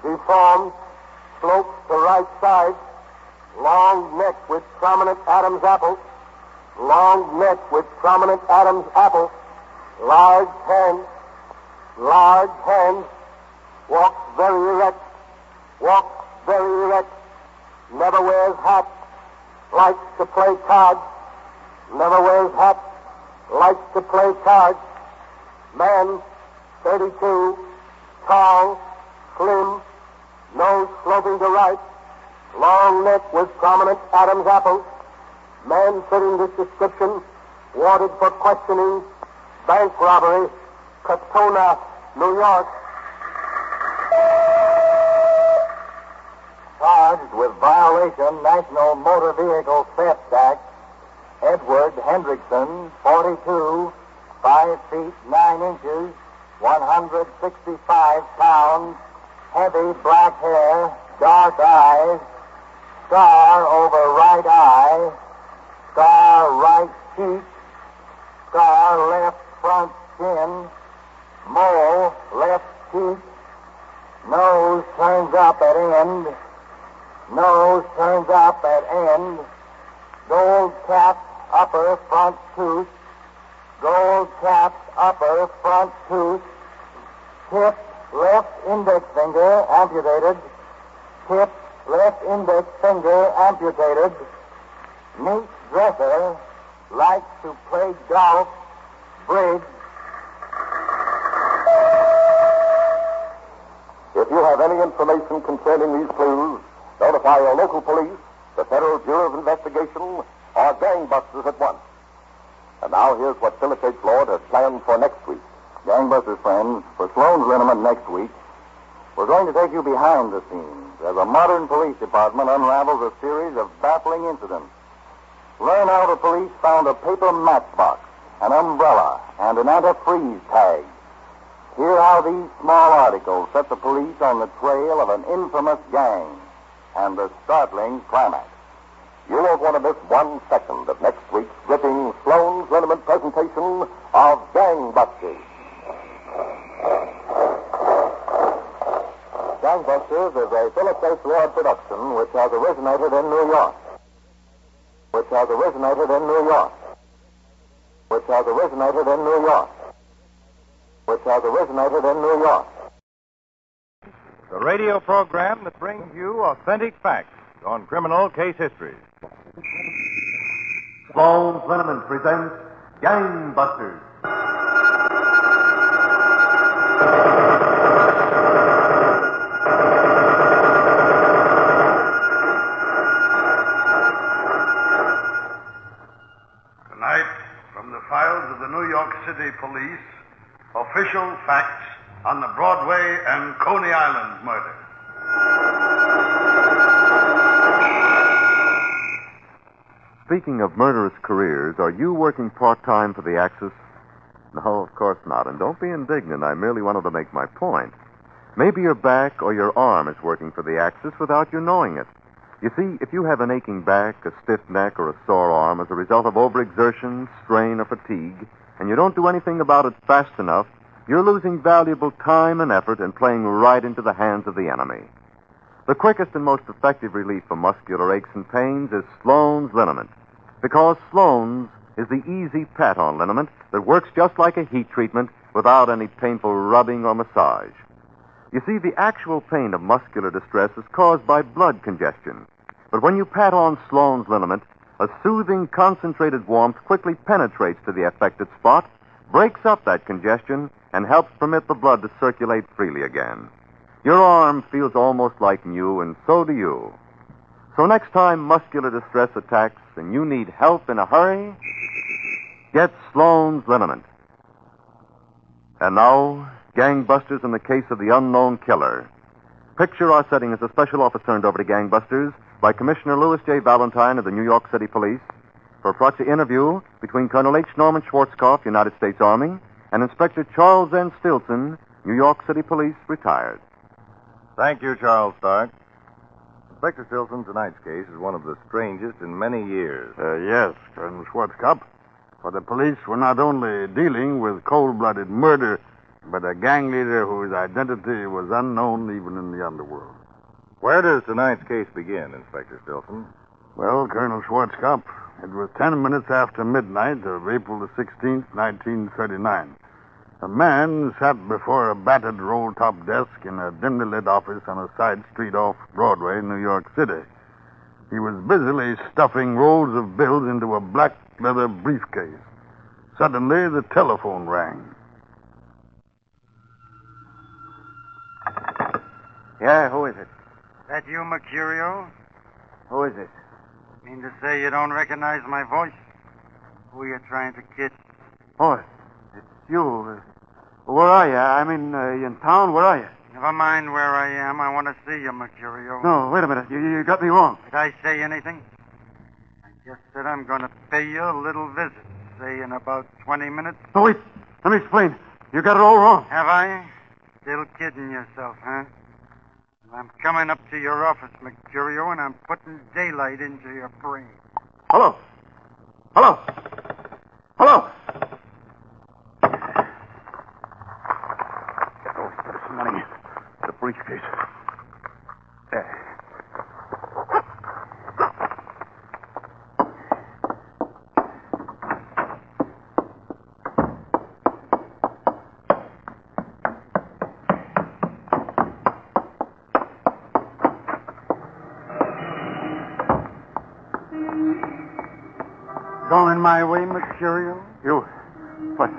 deformed, slopes to right side, long neck with prominent Adam's apple, long neck with prominent Adam's apple, large hands, walks very erect, never wears hat, likes to play cards, never wears hat, likes to play cards, man, 32, tall, slim, nose sloping to right, long neck with prominent Adam's apple, man fitting this description, wanted for questioning, bank robbery, Katona, New York. Charged with violation National Motor Vehicle Theft Act, Edward Hendrickson, 42, 5 feet 9 inches, 165 pounds, heavy black hair, dark eyes, scar over right eye, scar right cheek, scar left front chin, mole left cheek, nose turns up at end, gold cap upper front tooth, tip left index finger amputated, neat dresser, likes to play golf, bridge. If you have any information concerning these clues, notify your local police the Federal Bureau of Investigation, or gangbusters at once. And now here's what Philip H. Lord has planned for next week. Gangbusters, friends, for Sloan's Liniment next week, we're going to take you behind the scenes as a modern police department unravels a series of baffling incidents. Learn how the police found a paper matchbox, an umbrella, and an antifreeze tag. Hear how these small articles set the police on the trail of an infamous gang and the startling climax. You won't want to miss 1 second of next week's gripping Sloan's Liniment presentation of Gangbusters. Gangbusters is a Philip H. Lord production which has originated in New York. Which has originated in New York. Which has originated in New York. Which has originated in New York. The radio program that brings you authentic facts on criminal case histories. Sloan's Liniment presents Gangbusters. Tonight, from the files of the New York City Police, official facts on the Broadway and Coney Island murder. Speaking of murderous careers, are you working part-time for the Axis? No, of course not. And don't be indignant. I merely wanted to make my point. Maybe your back or your arm is working for the Axis without you knowing it. You see, if you have an aching back, a stiff neck, or a sore arm as a result of overexertion, strain, or fatigue, and you don't do anything about it fast enough, you're losing valuable time and effort and playing right into the hands of the enemy. The quickest and most effective relief for muscular aches and pains is Sloan's Liniment, because Sloan's is the easy pat-on liniment that works just like a heat treatment without any painful rubbing or massage. You see, the actual pain of muscular distress is caused by blood congestion. But when you pat on Sloan's Liniment, a soothing, concentrated warmth quickly penetrates to the affected spot, breaks up that congestion, and helps permit the blood to circulate freely again. Your arm feels almost like new, and so do you. So next time muscular distress attacks and you need help in a hurry, get Sloan's Liniment. And now, Gangbusters in the case of the unknown killer. Picture our setting as a special office turned over to Gangbusters by Commissioner Louis J. Valentine of the New York City Police for a proxy interview between Colonel H. Norman Schwarzkopf, United States Army, and Inspector Charles N. Tillotson, New York City Police, retired. Thank you, Charles Stark. Inspector Tillotson, tonight's case is one of the strangest in many years. Yes, Colonel Schwarzkopf. For the police were not only dealing with cold-blooded murder, but a gang leader whose identity was unknown even in the underworld. Where does tonight's case begin, Inspector Tillotson? Well, Colonel Schwarzkopf, it was 10 minutes after midnight of April the 16th, 1939. A man sat before a battered roll-top desk in a dimly lit office on a side street off Broadway, New York City. He was busily stuffing rolls of bills into a black leather briefcase. Suddenly, the telephone rang. Yeah, who is it? That you, Mercurio? Who is it? Mean to say you don't recognize my voice? Who are you trying to kid? Oh, it's you. Where are you? I mean, in town? Where are you? Never mind where I am. I want to see you, Mercurio. No, wait a minute. You got me wrong. Did I say anything? I just said I'm going to pay you a little visit. Say in about 20 minutes. Oh, wait. Let me explain. You got it all wrong. Have I? Still kidding yourself, huh? Well, I'm coming up to your office, Mercurio, and I'm putting daylight into your brain. Hello. Hello. Hello. Oh, put some money in the briefcase. There. Going my way, Mercurio? You. What?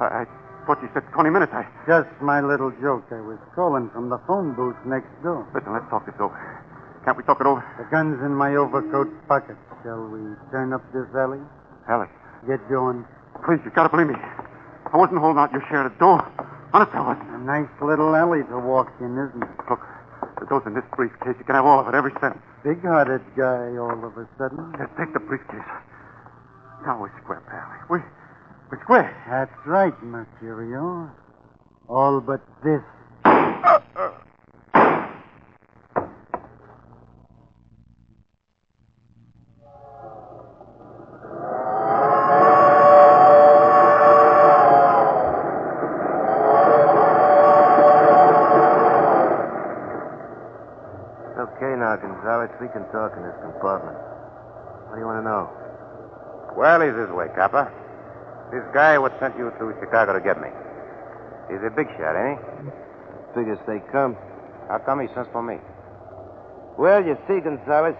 I thought you said 20 minutes. Just my little joke. I was calling from the phone booth next door. Listen, let's talk this over. Can't we talk it over? The gun's in my overcoat pocket. Shall we turn up this alley? Alley. Get going. Please, you gotta believe me. I wasn't holding out your share of the door. Honest, I wasn't. A nice little alley to walk in, isn't it? Look, the door's in this briefcase. You can have all of it, every cent. Big-hearted guy all of a sudden. Just take the briefcase. Now we're square, pal. We're square. That's right, Mercurio. All but this. Okay now, Gonzalez, we can talk in this compartment. What do you want to know? Well, he's this way, Copper. This guy what sent you to Chicago to get me. He's a big shot, ain't he? Figures they come. How come he sends for me? Well, you see, Gonzalez,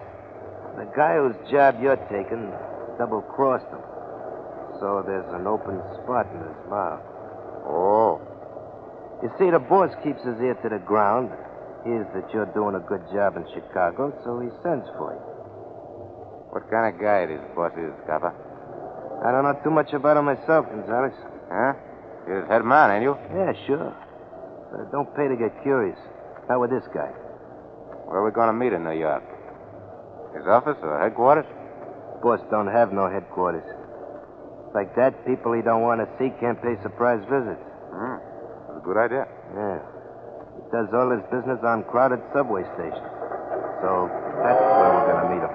the guy whose job you're taking double-crossed him. So there's an open spot in his mouth. Oh. You see, the boss keeps his ear to the ground. Hears that you're doing a good job in Chicago, so he sends for you. What kind of guy this boss is, Copper? I don't know too much about him myself, Gonzalez. Huh? You're his head man, ain't you? Yeah, sure. But it don't pay to get curious. Not with this guy. Where are we going to meet in New York? His office or headquarters? Boss don't have no headquarters. Like that, people he don't want to see can't pay surprise visits. That's a good idea. Yeah. He does all his business on crowded subway stations. So that's where we're going to meet him.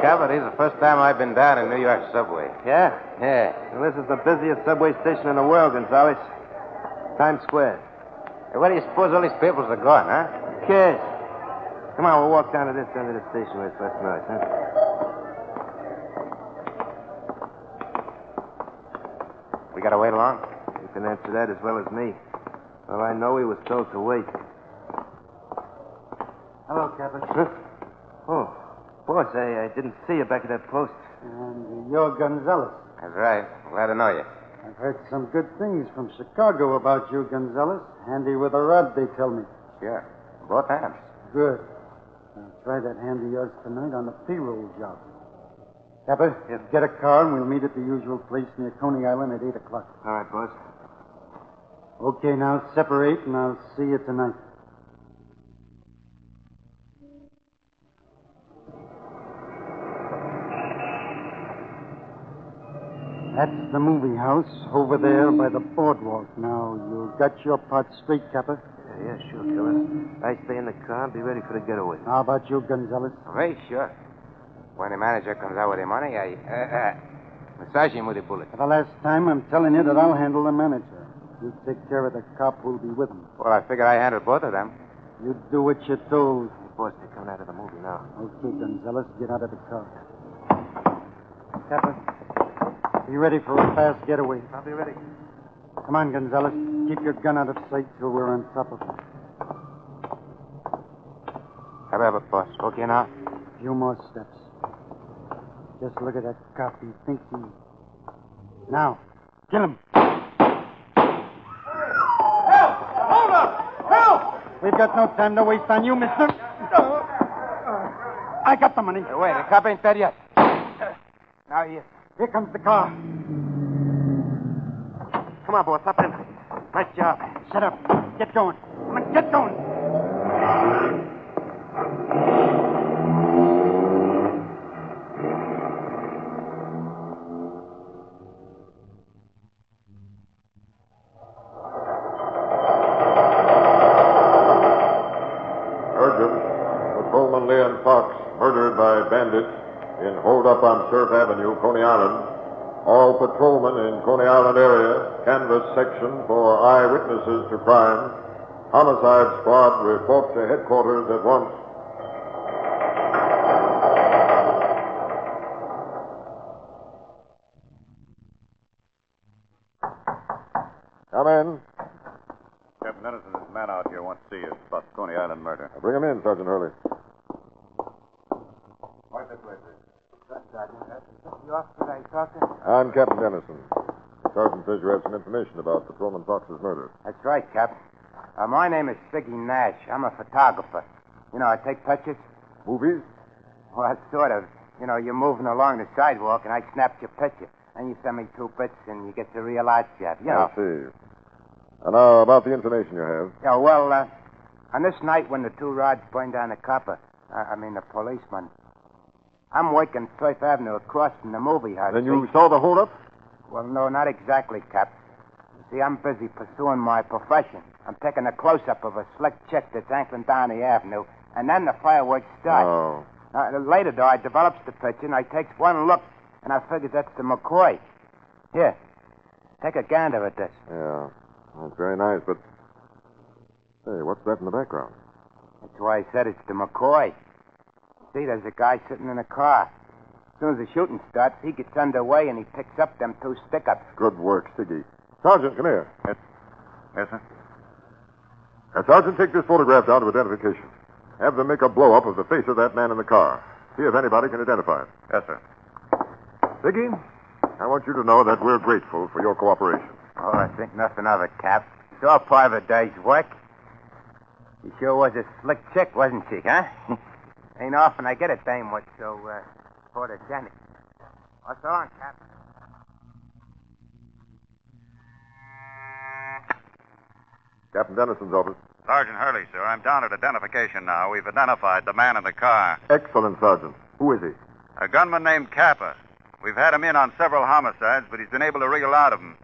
Copper, this is the first time I've been down in New York subway. Yeah? Yeah. Well, this is the busiest subway station in the world, Gonzalez. Times Square. Hey, where do you suppose all these peoples are going, huh? Kids. Come on, we'll walk down to this end of the station where it's less noise, huh? We got to wait long? You can answer that as well as me. All I know, he was told to wait. Hello, Captain. Huh? Oh, boss, I didn't see you back at that post. And you're Gonzalez. That's right. Glad to know you. I've heard some good things from Chicago about you, Gonzalez. Handy with a rod, they tell me. Sure. Both hands. Good. I'll try that hand of yours tonight on the payroll job. Capper, get a car and we'll meet at the usual place near Coney Island at 8 o'clock. All right, boss. Okay, now separate and I'll see you tonight. That's the movie house over there by the boardwalk. Now, you got your part straight, Capper? Yeah, sure, Killer. I stay in the car and be ready for the getaway. How about you, Gonzalez? Very sure. When the manager comes out with the money, I massage him with a bullet. For the last time, I'm telling you that I'll handle the manager. You take care of the cop who'll be with him. Well, I figured I handled both of them. You do what you're told. Boss, they're coming out of the movie now. Okay, Gonzalez, get out of the car. Capper, be ready for a fast getaway. I'll be ready. Come on, Gonzalez. Keep your gun out of sight till we're on top of it. How about it, boss? Okay now? A few more steps. Just look at that cop. He thinks he... Now, kill him. Help! Hold up! Help! We've got no time to waste on you, mister. I got the money. Hey, wait, the cop ain't dead yet. Now he is. Here comes the car. Come on, boss, up in. Nice job. Shut up. Get going. Come on, get going. Urgent. Patrolman Leon Fox murdered by bandits in holdup on Surf Avenue, Coney Island. All patrolmen in Coney Island area, canvass section for eyewitnesses to crime. Homicide squad report to headquarters at once. Come in. Captain Edison's man out here wants to see you about the Coney Island murder. Bring him in, Sergeant Hurley. You off today, Doctor? I'm Captain Dennison. Sergeant says you have some information about Patrolman Fox's murder. That's right, Cap. My name is Figgy Nash. I'm a photographer. You know, I take pictures. Movies? Well, sort of. You know, you're moving along the sidewalk, and I snap your picture. And you send me 2 bits, and you get the real art job. You know. I see. And now, about the information you have. Yeah, well, on this night when the 2 rods burned down the copper, the policeman, I'm working 1st Avenue across from the movie house. Then you saw the holdup? Well, no, not exactly, Cap. You see, I'm busy pursuing my profession. I'm taking a close-up of a slick chick that's anchoring down the avenue, and then the fireworks start. Oh. Later, though, I develops the picture, and I takes one look, and I figures that's the McCoy. Here, take a gander at this. Yeah, that's very nice, but... Hey, what's that in the background? That's why I said it's the McCoy. See, there's a guy sitting in a car. As soon as the shooting starts, he gets underway, and he picks up them 2 stick-ups. Good work, Siggy. Sergeant, come here. Yes, sir? Sergeant, take this photograph down to identification. Have them make a blow-up of the face of that man in the car. See if anybody can identify it. Yes, sir. Siggy, I want you to know that we're grateful for your cooperation. Oh, I think nothing of it, Cap. It's all part of a day's work. She sure was a slick chick, wasn't she, huh? Ain't often I get a dame with so photogenic. What's on, Cap? Captain Dennison's office. Sergeant Hurley, sir. I'm down at identification now. We've identified the man in the car. Excellent, Sergeant. Who is he? A gunman named Kappa. We've had him in on several homicides, but he's been able to wriggle out of them.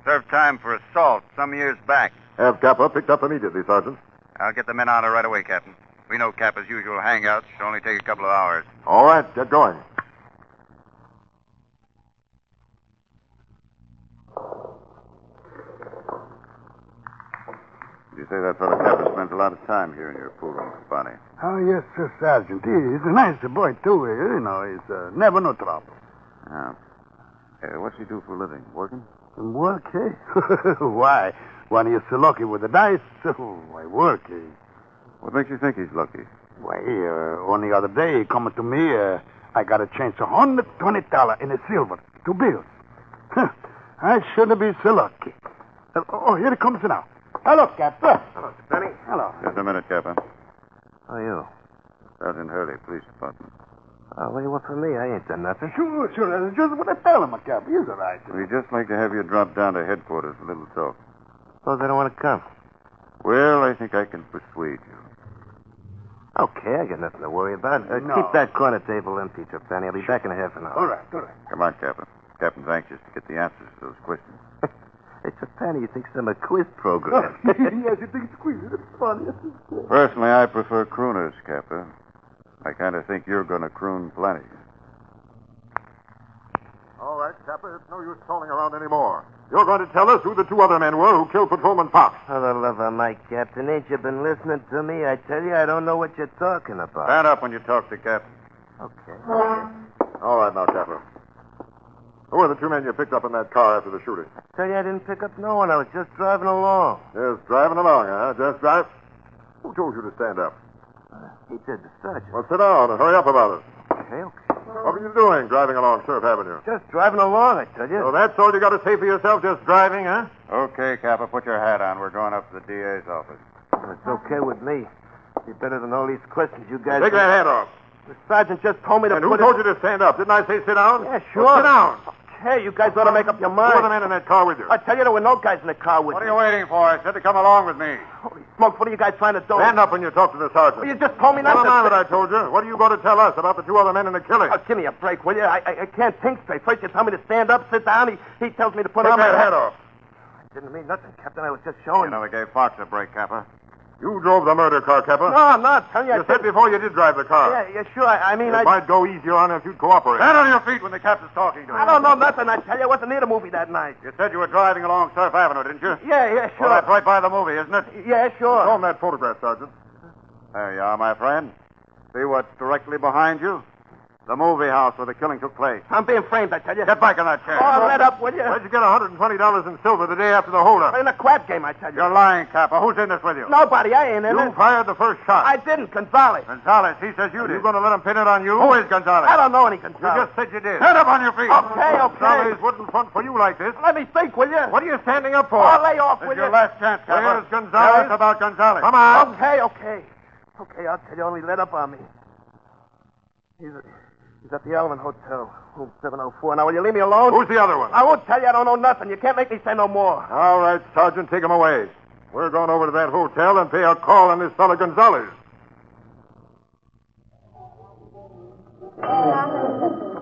Served time for assault some years back. Have Kappa picked up immediately, Sergeant. I'll get the men on her right away, Captain. We know Kappa's usual hangouts. Should only take a couple of hours. All right, get going. You say that fellow Kappa spends a lot of time here in your pool room, Bonnie. Oh, yes, sir, Sergeant. He's a nice boy, too. You know, he's never no trouble. Yeah. What's he do for a living? Working? Work, eh? Why? When you're so lucky with the dice, why work, eh? What makes you think he's lucky? Why, only other day, he come to me, I got a chance of $120 in a silver, 2 bills. I shouldn't be so lucky. Here it comes now. Hello, Captain. Hello, Penny. Hello. Just a minute, Kappa. How are you? Sergeant Hurley, Police Department. What do you want from me? I ain't done nothing. Sure. That's just what I tell him, Captain. He's all right. We'd just like to have you drop down to headquarters for a little talk. Suppose I don't want to come. Well, I think I can persuade you. Okay, I got nothing to worry about. No. Keep that corner table empty, Penny. I'll be back in a half an hour. All right. Come on, Captain. Captain's anxious to get the answers to those questions. It's a Penny. You think some quiz program. Yes, you think it's quiz. It's funny. Personally, I prefer crooners, Kappa. I kind of think you're going to croon plenty. All right, Kappa, it's no use calling around anymore. You're going to tell us who the 2 other men were who killed Patrolman Fox. For the love of my Captain, ain't you been listening to me? I tell you, I don't know what you're talking about. Stand up when you talk to Captain. Okay. All right, now, Kappa. Who are the 2 men you picked up in that car after the shooting? I tell you, I didn't pick up no one. I was just driving along. Just driving along, huh? Just drive? Who told you to stand up? He did, the sergeant. Well, sit down and hurry up about it. Okay. What were you doing driving along Surf Avenue? Just driving along, I tell you. So that's all you got to say for yourself, just driving, huh? Okay, Kappa, put your hat on. We're going up to the DA's office. It's okay with me. Be better than all these questions you guys... Take that hat off. The sergeant just told me to And who told you to stand up? Didn't I say sit down? Yeah, sure. Well, sit down. Okay, you guys ought to make up your mind. Who are the men in that car with you? I tell you, there were no guys in the car with me. What are you waiting for? I said to come along with me. Holy smokes, what are you guys trying to do? Stand up when you talk to the sergeant. Well, you just told me not to... Never mind what I told you. What are you going to tell us about the 2 other men in the killing? Oh, give me a break, will you? I can't think straight. First you tell me to stand up, sit down. He tells me to put Take on my that hat off. I didn't mean nothing, Captain. I was just showing You know, we gave Fox a break, Kappa. You drove the murder car, Kappa. No, I'm not. Telling you, You said before you did drive the car. Yeah, sure. I mean, It might go easier on if you'd cooperate. Stand on your feet when the captain's talking to you. I don't know nothing. I tell you, I wasn't near the movie that night. You said you were driving along Surf Avenue, didn't you? Yeah, sure. Well, that's right by the movie, isn't it? Yeah, sure. Show him that photograph, Sergeant. There you are, my friend. See what's directly behind you? The movie house where the killing took place. I'm being framed, I tell you. Get back in that chair. Oh, let up, will you? Where'd you get $120 in silver the day after the holdup? In a crab game, I tell you. You're lying, Capper. Who's in this with you? Nobody. I ain't in it. You fired the first shot. I didn't. Gonzalez. Gonzalez, he says you did. You going to let him pin it on you? Who is Gonzalez? I don't know any Gonzalez. You just said you did. Stand up on your feet. Okay. Gonzalez wouldn't front for you like this. Let me think, will you? What are you standing up for? Oh, lay off, This will is your you? last chance, Capper. Where's Gonzalez? Tell us about Gonzalez. Come on. Okay. Okay, I'll tell you. Only let up on me. He's at the Alvin Hotel, room 704. Now, will you leave me alone? Who's the other one? I won't tell you. I don't know nothing. You can't make me say no more. All right, Sergeant, take him away. We're going over to that hotel and pay a call on this fellow Gonzalez.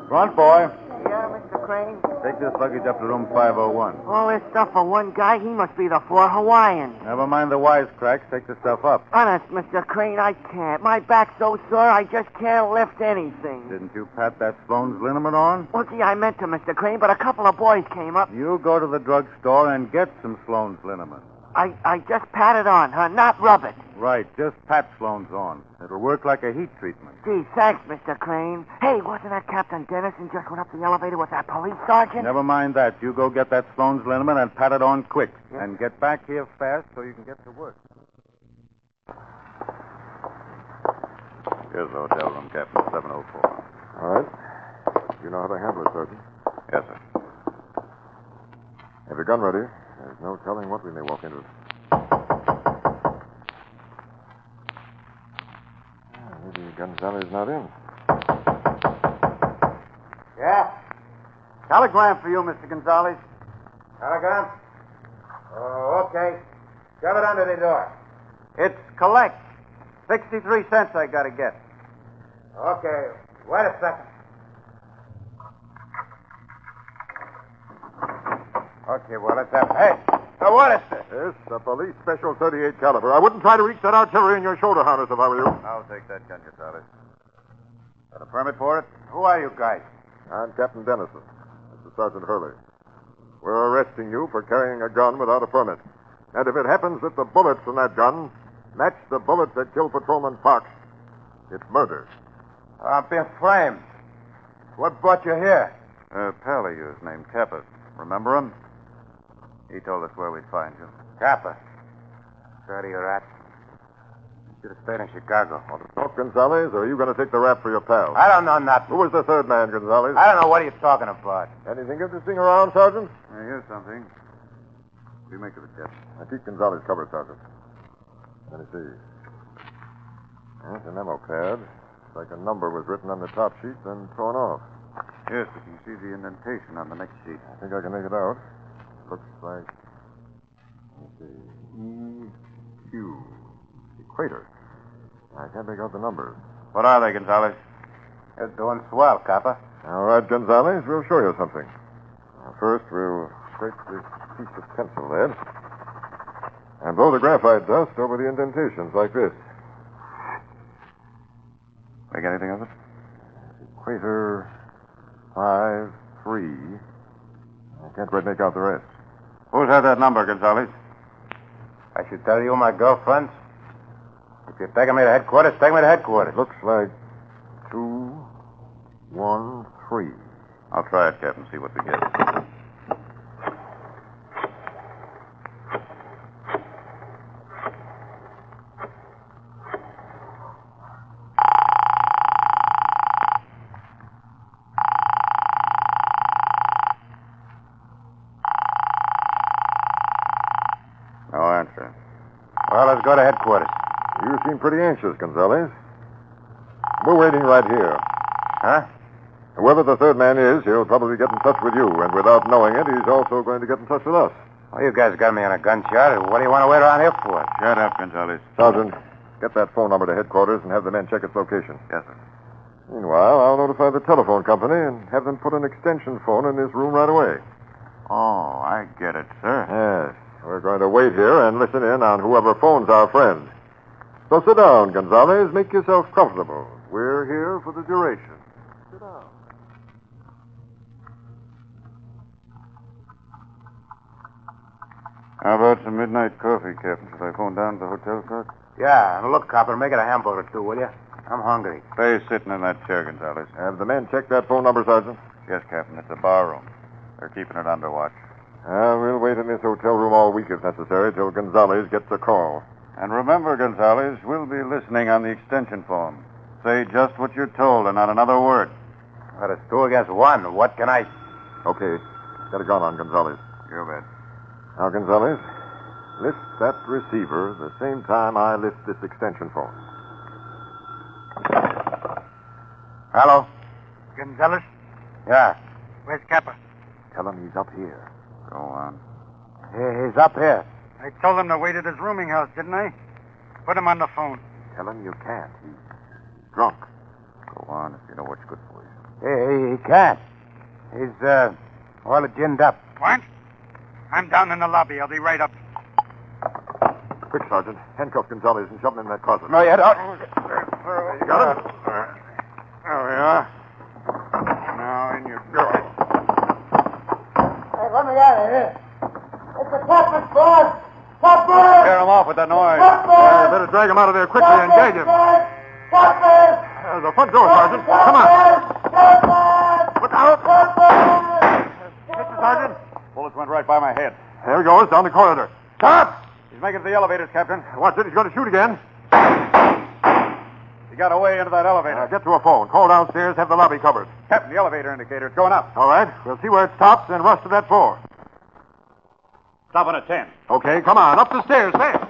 Front, boy. Yeah, Mr. Crane? Take this luggage up to room 501. All this stuff for one guy? He must be the 4 Hawaiian. Never mind the wisecracks. Take the stuff up. Honest, Mr. Crane, I can't. My back's so sore, I just can't lift anything. Didn't you pat that Sloan's liniment on? Well, gee, I meant to, Mr. Crane, but a couple of boys came up. You go to the drugstore and get some Sloan's liniment. I just pat it on, huh? Not rub it. Right, just pat Sloan's on. It'll work like a heat treatment. Gee, thanks, Mr. Crane. Hey, wasn't that Captain Dennison just went up the elevator with that police sergeant? Never mind that. You go get that Sloan's liniment and pat it on quick. Yeah. And get back here fast so you can get to work. Here's the hotel room, Captain, 704. All right. You know how to handle it, Sergeant? Yes, sir. Have your gun ready. There's no telling what we may walk into. Maybe Gonzalez not in. Yeah? Telegram for you, Mr. Gonzalez. Telegram? Oh, okay. Shove it under the door. It's collect. 63 cents I gotta get. Okay. Wait a second. Okay, well, let's have... Hey, now what is this? Yes, a police special 38 caliber. I wouldn't try to reach that artillery in your shoulder harness if I were you. I'll take that gun, Gonzalez. Got a permit for it? Who are you guys? I'm Captain Dennison. This is Sergeant Hurley. We're arresting you for carrying a gun without a permit. And if it happens that the bullets in that gun match the bullets that killed Patrolman Fox, it's murder. I'm being framed. What brought you here? A pal of yours named Kappa. Remember him? He told us where we'd find you. Kappa. Where are you at? Should have stayed in Chicago. Want to talk, Gonzalez, or are you going to take the rap for your pal? I don't know nothing. Who was the third man, Gonzalez? I don't know what are you talking about. Anything interesting around, Sergeant? Here's something. What do you make of it, Captain? Now, keep Gonzalez covered, Sergeant. Let me see. It's a memo pad. It's like a number was written on the top sheet, then torn off. Yes, but you see the indentation on the next sheet. I think I can make it out. Looks like... Let's see. E-Q. Equator. I can't make out the numbers. What are they, Gonzalez? You're doing swell, Kappa. All right, Gonzalez, we'll show you something. First, we'll scrape this piece of pencil lead and blow the graphite dust over the indentations like this. Make anything of it? Equator 5-3. I can't quite make out the rest. Who's had that number, Gonzalez? I should tell you my girlfriends. If you're taking me to headquarters, take me to headquarters. Looks like 2, 1, 3. I'll try it, Captain, see what we get. No answer. Well, let's go to headquarters. You seem pretty anxious, Gonzalez. We're waiting right here. Huh? Whoever the third man is, he'll probably get in touch with you, and without knowing it, he's also going to get in touch with us. Well, you guys got me on a gunshot. What do you want to wait around here for? Shut up, Gonzalez. Sergeant, get that phone number to headquarters and have the men check its location. Yes, sir. Meanwhile, I'll notify the telephone company and have them put an extension phone in this room right away. Oh, I get it, sir. Yes. We're going to wait here and listen in on whoever phones our friend. So sit down, Gonzalez. Make yourself comfortable. We're here for the duration. Sit down. How about some midnight coffee, Captain? Should I phone down to the hotel clerk? Yeah, and look, copper, make it a hamburger, too, will you? I'm hungry. Stay sitting in that chair, Gonzalez. Have the men checked that phone number, Sergeant? Yes, Captain. It's a bar room. They're keeping it under watch. We'll wait in this hotel room all week if necessary till Gonzalez gets a call. And remember, Gonzalez, we'll be listening on the extension phone. Say just what you're told and not another word. But it's 2 against 1. What can I... Okay. Get a gun on Gonzalez. You bet. Now, Gonzalez, lift that receiver the same time I lift this extension phone. Hello? Gonzalez? Yeah. Where's Kappa? Tell him he's up here. Go on. He's up here. I told him to wait at his rooming house, didn't I? Put him on the phone. Tell him you can't. He's drunk. Go on if you know what's good for you. He can't. He's, all ginned up. What? I'm down in the lobby. I'll be right up. Quick, Sergeant. Handcuff Gonzalez and shove him in that closet. No, you don't. You got him? There we are. Now in you go. Hey, let me out of here. It's the captain's boss. Captain! Tear him off with that noise. You better drag him out of there quickly and gag him. The front door, Sergeant. Come on. Look out. Mr. Sergeant. Bullets went right by my head. There he goes, down the corridor. Stop! He's making for the elevators, Captain. Watch it. He's going to shoot again. He got away into that elevator. Get to a phone. Call downstairs. Have the lobby covered. Captain, the elevator indicator. It's going up. All right. We'll see where it stops and rush to that floor. Stopping at 10. Okay, come on. Up the stairs, fast.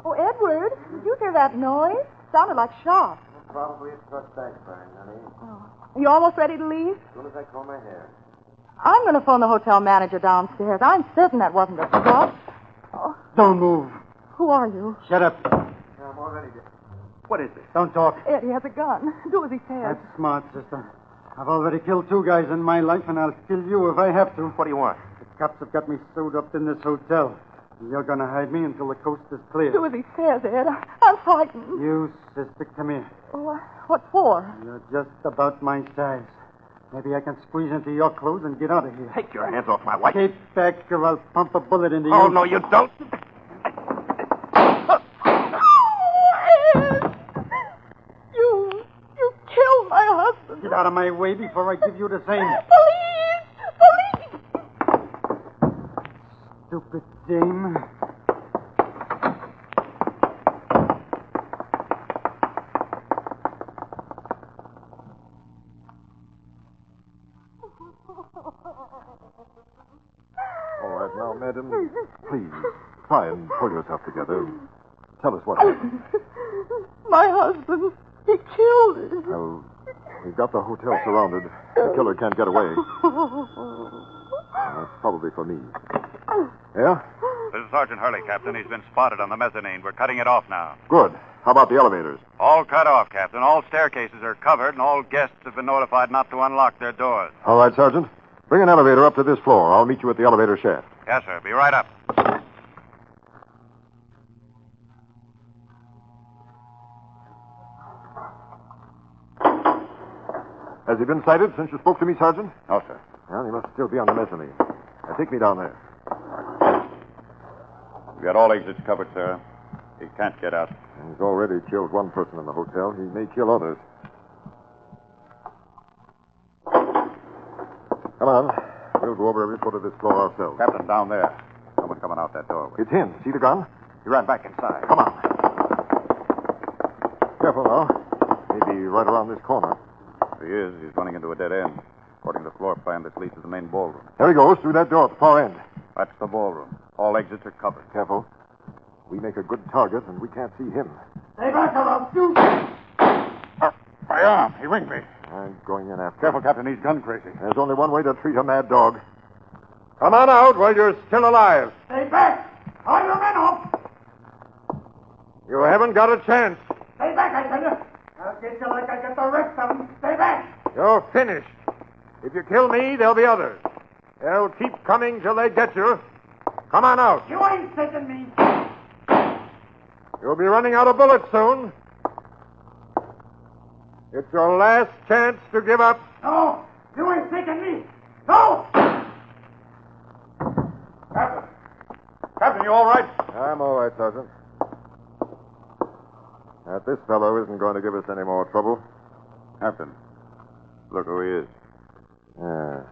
Oh, Edward, did you hear that noise? Sounded like shots. Probably a truck backfiring, honey. Oh. Are you almost ready to leave? As soon as I comb my hair. I'm going to phone the hotel manager downstairs. I'm certain that wasn't a truck. Oh, Don't move. who are you? Shut up. I'm all ready. What is this? Don't talk. Eddie has a gun. Do as he says. That's smart, sister. I've already killed 2 guys in my life, and I'll kill you if I have to. What do you want? The cops have got me sewed up in this hotel. You're going to hide me until the coast is clear. Do as he says, Ed. I'm frightened. You, sister, come here. Oh, what for? You're just about my size. Maybe I can squeeze into your clothes and get out of here. Take your hands off my wife. Keep back, or I'll pump a bullet into you. Oh, no, you don't. You killed my husband. Get out of my way before I give you the same. Police! Stupid dame. All right, now, madam, please try and pull yourself together. Tell us what happened. My husband, he killed him. Well, we've got the hotel surrounded. The killer can't get away. That's probably for me. Yeah? This is Sergeant Hurley, Captain. He's been spotted on the mezzanine. We're cutting it off now. Good. How about the elevators? All cut off, Captain. All staircases are covered, and all guests have been notified not to unlock their doors. All right, Sergeant. Bring an elevator up to this floor. I'll meet you at the elevator shaft. Yes, sir. Be right up. Has he been sighted since you spoke to me, Sergeant? No, sir. Well, he must still be on the mezzanine. Now, take me down there. We've got all exits covered, sir. He can't get out. He's already killed 1 person in the hotel. He may kill others. Come on. We'll go over every foot of this floor ourselves. Captain, down there. Someone coming out that doorway. It's him. See the gun? He ran back inside. Come on. Careful now. Maybe right around this corner. He is. He's running into a dead end, according to the floor plan that leads to the main ballroom. There he goes, through that door at the far end. That's the ballroom. All exits are covered. Careful. We make a good target, and we can't see him. Stay back, or I'll shoot. My arm. He winged me. I'm going in after Careful, him. Captain. He's gun crazy. There's only one way to treat a mad dog. Come on out while you're still alive. Stay back. All your men off. You haven't got a chance. Stay back, I tell you. I'll get you like I get the rest of them. Stay back. You're finished. If you kill me, there'll be others. They'll keep coming till they get you. Come on out. You ain't taking me. You'll be running out of bullets soon. It's your last chance to give up. No, you ain't taking me. No! Captain, you all right? I'm all right, Sergeant. This fellow isn't going to give us any more trouble. Captain, look who he is. Yeah.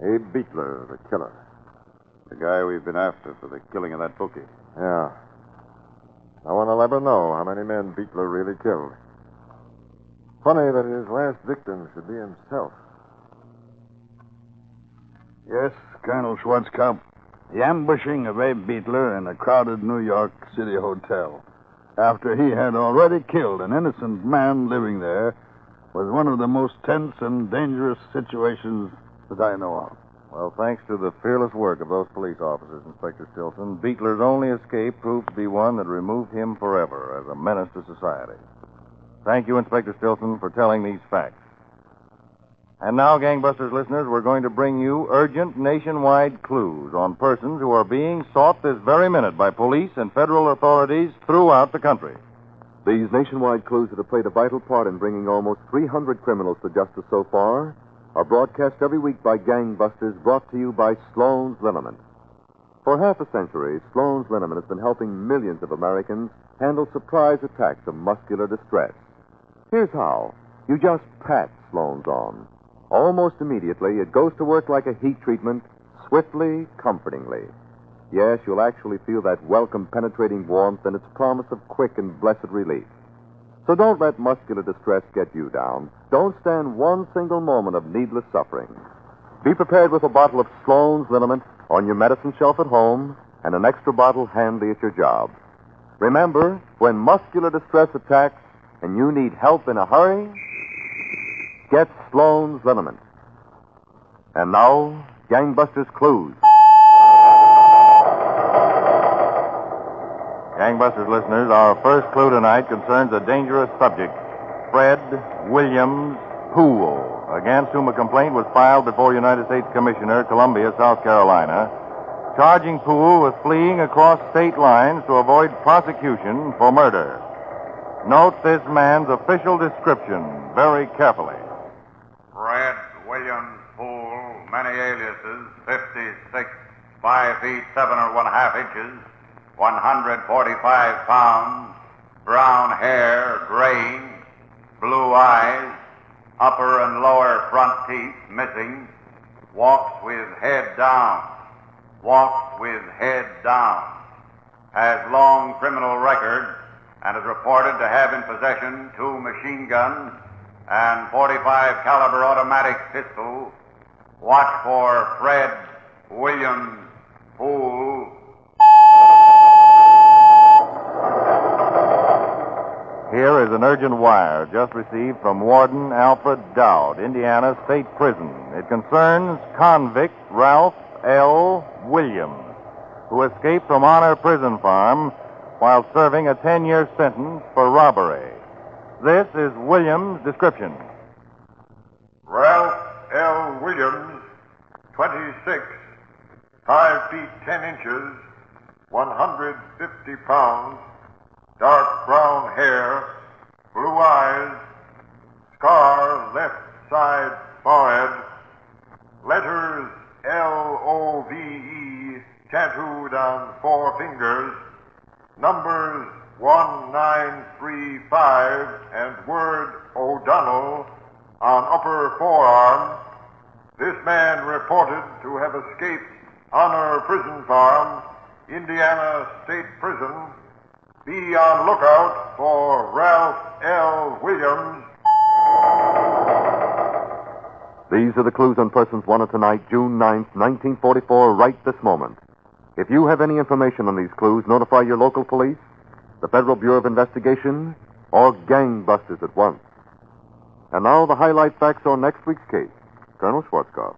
Abe Beetler, the killer. The guy we've been after for the killing of that bookie. Yeah. No one will ever know how many men Beetler really killed. Funny that his last victim should be himself. Yes, Colonel Schwarzkopf. The ambushing of Abe Beetler in a crowded New York City hotel, after he had already killed an innocent man living there, was one of the most tense and dangerous situations that I know of. Well, thanks to the fearless work of those police officers, Inspector Tillotson, Beetler's only escape proved to be one that removed him forever as a menace to society. Thank you, Inspector Tillotson, for telling these facts. And now, Gangbusters listeners, we're going to bring you urgent nationwide clues on persons who are being sought this very minute by police and federal authorities throughout the country. These nationwide clues that have played a vital part in bringing almost 300 criminals to justice so far are broadcast every week by Gangbusters, brought to you by Sloan's Liniment. For half a century, Sloan's Liniment has been helping millions of Americans handle surprise attacks of muscular distress. Here's how. You just pat Sloan's on. Almost immediately, it goes to work like a heat treatment, swiftly, comfortingly. Yes, you'll actually feel that welcome, penetrating warmth and its promise of quick and blessed relief. So don't let muscular distress get you down. Don't stand one single moment of needless suffering. Be prepared with a bottle of Sloan's Liniment on your medicine shelf at home and an extra bottle handy at your job. Remember, when muscular distress attacks and you need help in a hurry, get Sloan's Liniment. And now, Gangbusters Clues. Gangbusters listeners, our first clue tonight concerns a dangerous subject, Fred Williams Poole, against whom a complaint was filed before United States Commissioner, Columbia, South Carolina, charging Poole with fleeing across state lines to avoid prosecution for murder. Note this man's official description very carefully. Fred Williams Poole, many aliases, 56, 5 feet 7 or 1/2 inches, 145 pounds, brown hair, graying, blue eyes, upper and lower front teeth missing, walks with head down, has long criminal record, and is reported to have in possession 2 machine guns and .45 caliber automatic pistol. Watch for Fred Williams Poole. Here is an urgent wire just received from Warden Alfred Dowd, Indiana State Prison. It concerns convict Ralph L. Williams, who escaped from Honor Prison Farm while serving a 10-year sentence for robbery. This is Williams' description. Ralph L. Williams, 26, 5 feet 10 inches, 150 pounds, dark brown hair, blue eyes, scar left side forehead, letters L-O-V-E tattooed on 4 fingers, numbers 1935 and word O'Donnell on upper forearm. This man reported to have escaped Honor Prison Farm, Indiana State Prison. Be on lookout for Ralph L. Williams. These are the clues on persons wanted tonight, June 9th, 1944, right this moment. If you have any information on these clues, notify your local police, the Federal Bureau of Investigation, or Gangbusters at once. And now the highlight facts on next week's case. Colonel Schwarzkopf.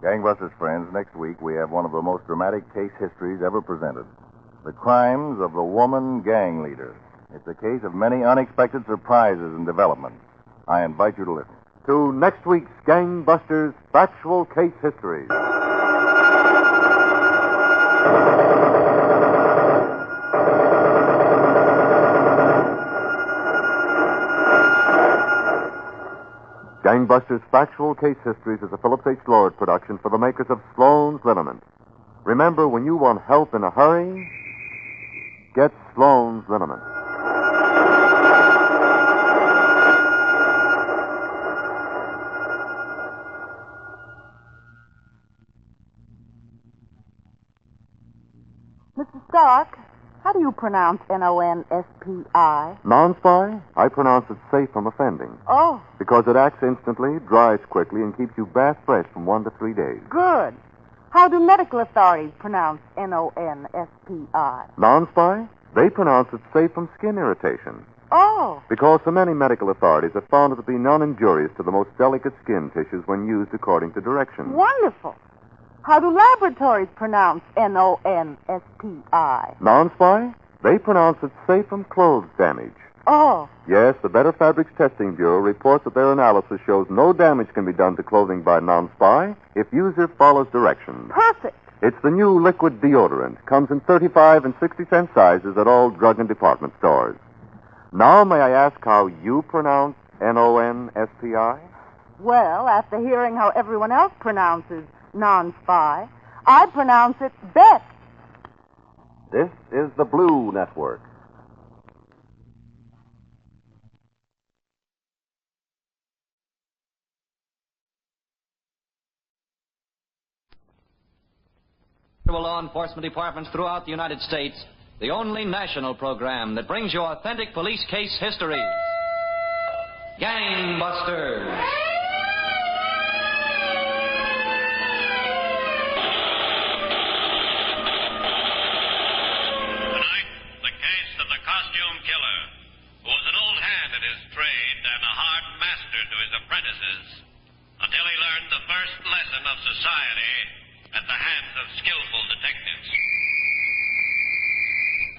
Gangbusters friends, next week we have one of the most dramatic case histories ever presented. The crimes of the woman gang leader. It's a case of many unexpected surprises and developments. I invite you to listen. To next week's Gangbusters Factual Case History. Gangbusters Factual Case Histories is a Phillips H. Lord production for the makers of Sloan's Liniment. Remember, when you want help in a hurry, get Sloan's liniment. Mr. Stark, how do you pronounce Nonspi? Non-spy? I pronounce it safe from offending. Oh, Because it acts instantly, dries quickly, and keeps you bath fresh from 1 to 3 days. good. How do medical authorities pronounce Nonspi? Non-spy? They pronounce it safe from skin irritation. Oh, Because so many medical authorities have found it to be non-injurious to the most delicate skin tissues when used according to directions. wonderful. How do laboratories pronounce Nonspi? Non-spy? They pronounce it safe from clothes damage. Oh, Yes, the Better Fabrics Testing Bureau reports that their analysis shows no damage can be done to clothing by non-spy if user follows directions. perfect. It's the new liquid deodorant. Comes in 35 and 60-cent sizes at all drug and department stores. Now may I ask how you pronounce Nonspi? Well, after hearing how everyone else pronounces non-spy, I pronounce it bet. This is the Blue Network. Law enforcement departments throughout the United States, the only national program that brings you authentic police case histories. Gangbusters. Tonight, the case of the costume killer, who was an old hand at his trade and a hard master to his apprentices, until he learned the first lesson of society at the hands of skillful detectives.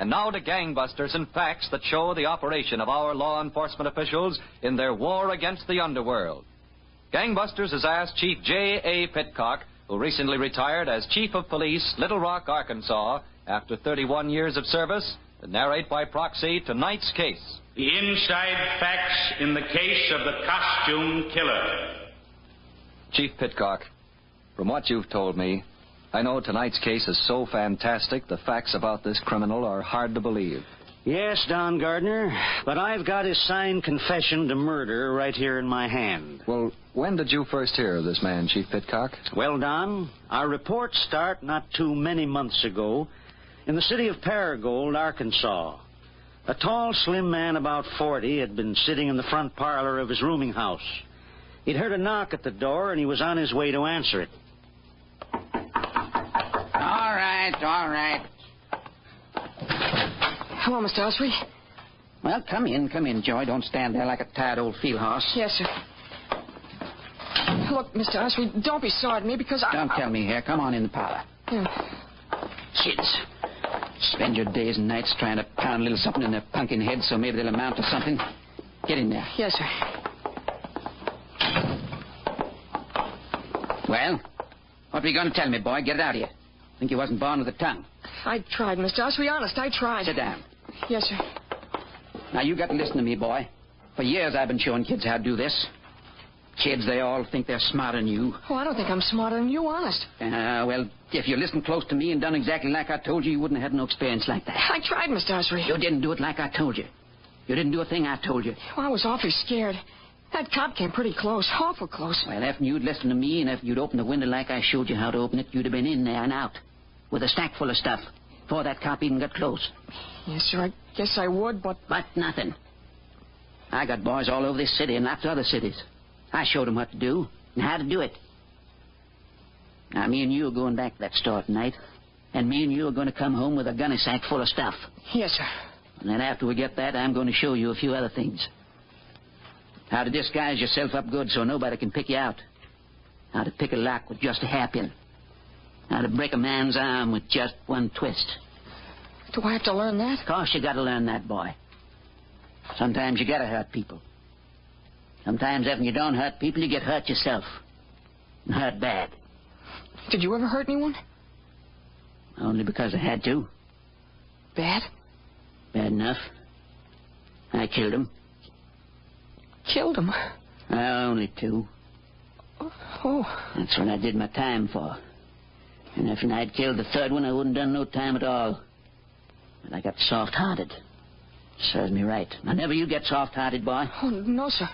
And now to gangbusters and facts that show the operation of our law enforcement officials in their war against the underworld. Gangbusters has asked Chief J.A. Pitcock, who recently retired as Chief of Police, Little Rock, Arkansas, after 31 years of service, to narrate by proxy tonight's case. The inside facts in the case of the costume killer. Chief Pitcock, from what you've told me, I know tonight's case is so fantastic, the facts about this criminal are hard to believe. Yes, Don Gardner, but I've got his signed confession to murder right here in my hand. Well, when did you first hear of this man, Chief Pitcock? Well, Don, our reports start not too many months ago in the city of Paragould, Arkansas. A tall, slim man about 40 had been sitting in the front parlor of his rooming house. He'd heard a knock at the door, and he was on his way to answer it. All right. Hello, Mr. Osprey. Well, come in, Joy. Don't stand there like a tired old field horse. Yes, sir. Look, Mr. Osprey, don't be sorry to me because Don't tell me here. Come on in the parlor. Yeah. Kids, spend your days and nights trying to pound a little something in their pumpkin heads so maybe they'll amount to something. Get in there. Yes, sir. Well, what were you going to tell me, boy? Get it out of you. Think you wasn't born with a tongue. I tried, Mr. Osprey. Honest, I tried. Sit down. Yes, sir. Now, you got to listen to me, boy. For years I've been showing kids how to do this. Kids, they all think they're smarter than you. Oh, I don't think I'm smarter than you, honest. Well, if you listened close to me and done exactly like I told you, you wouldn't have had no experience like that. I tried, Mr. Osprey. You didn't do it like I told you. You didn't do a thing I told you. Well, I was awfully scared. That cop came pretty close, awful close. Well, after you'd listened to me and after you'd opened the window like I showed you how to open it, you'd have been in there and out with a stack full of stuff before that cop even got close. Yes, sir, I guess I would, but... But nothing. I got boys all over this city and lots of other cities. I showed them what to do and how to do it. Now, me and you are going back to that store tonight, and me and you are going to come home with a gunny sack full of stuff. Yes, sir. And then after we get that, I'm going to show you a few other things. How to disguise yourself up good so nobody can pick you out. How to pick a lock with just a hairpin. How to break a man's arm with just one twist. Do I have to learn that? Of course you got to learn that, boy. Sometimes you got to hurt people. Sometimes after you don't hurt people, you get hurt yourself. And hurt bad. Did you ever hurt anyone? Only because I had to. Bad? Bad enough. I killed him. Killed him? Only two. Oh. That's what I did my time for. And if I'd killed the third one, I wouldn't done no time at all. But I got soft-hearted. Serves me right. Now, never you get soft-hearted, boy. Oh, no, sir.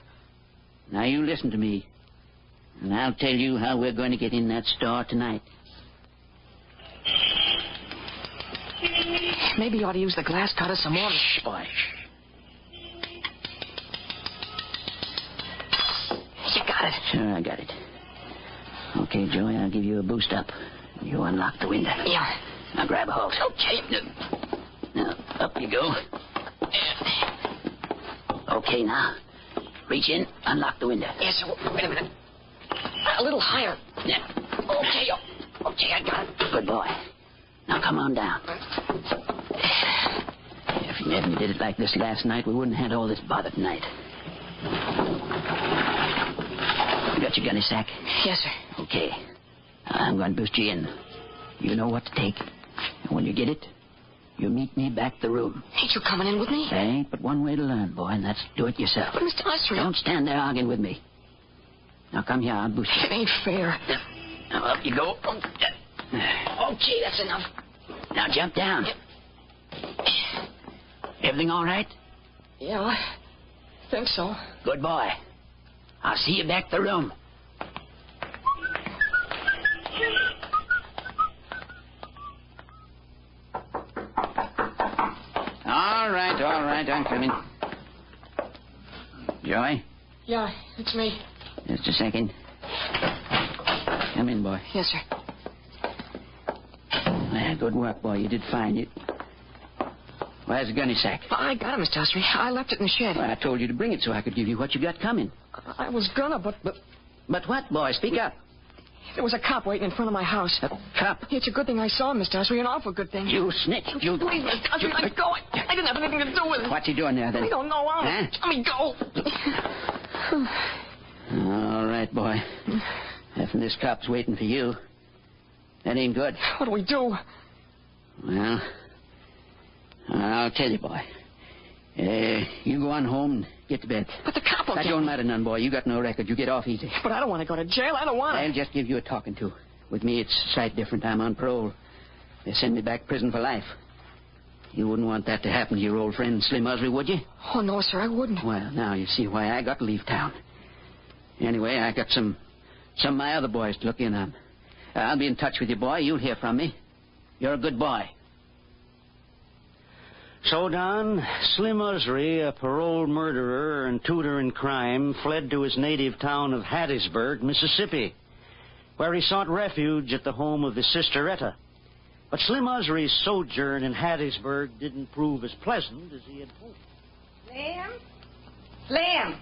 Now, you listen to me. And I'll tell you how we're going to get in that store tonight. Maybe you ought to use the glass cutter some more. Shh, boy. You got it. Sure, I got it. Okay, Joey, I'll give you a boost up. You unlock the window. Yeah. Now grab a hold. Okay. Now, up you go. Okay, now. Reach in, unlock the window. Yes, sir. Wait a minute. A little higher. Yeah. Okay, okay, I got it. Good boy. Now come on down. If you hadn't did it like this last night, we wouldn't have had all this bother tonight. You got your gunny sack? Yes, sir. Okay. I'm going to boost you in. You know what to take. And when you get it, you meet me back the room. Ain't you coming in with me? There ain't but one way to learn, boy, and that's do it yourself. But, Mr. Usher... Don't stand there arguing with me. Now come here, I'll boost you. It ain't fair. Now up you go. Okay, that's enough. Now jump down. Yep. Everything all right? Yeah, I think so. Good boy. I'll see you back the room. All right, I'm coming. Joy? Yeah, it's me. Just a second. Come in, boy. Yes, sir. Well, good work, boy. You did fine. Where's the gunny sack? I got it, Mr. Ussery. I left it in the shed. Well, I told you to bring it so I could give you what you got coming. I was gonna, but... But what, boy? Speak up. There was a cop waiting in front of my house. A cop? It's a good thing I saw him, Mr. Ussery. An awful good thing. You snitch. You... Please, Mr. Ussery, let me go. I didn't have anything to do with it. What's he doing there, then? I don't know. Huh? Let me go. All right, boy. If this cop's waiting for you, that ain't good. What do we do? Well, I'll tell you, boy. You go on home and get to bed. But the cop will That don't matter none, boy. You got no record. You get off easy. But I don't want to go to jail. I don't want to. I'll just give you a talking to. With me, it's a sight different. I'm on parole. They send me back to prison for life. You wouldn't want that to happen to your old friend Slim Usry, would you? Oh, no, sir, I wouldn't. Well, now you see why I got to leave town. Anyway, I got some of my other boys to look in on. I'll be in touch with you, boy. You'll hear from me. You're a good boy. So, Don, Slim Usry, a paroled murderer and tutor in crime, fled to his native town of Hattiesburg, Mississippi, where he sought refuge at the home of his sister Etta. But Slim Usry's sojourn in Hattiesburg didn't prove as pleasant as he had hoped. Slim!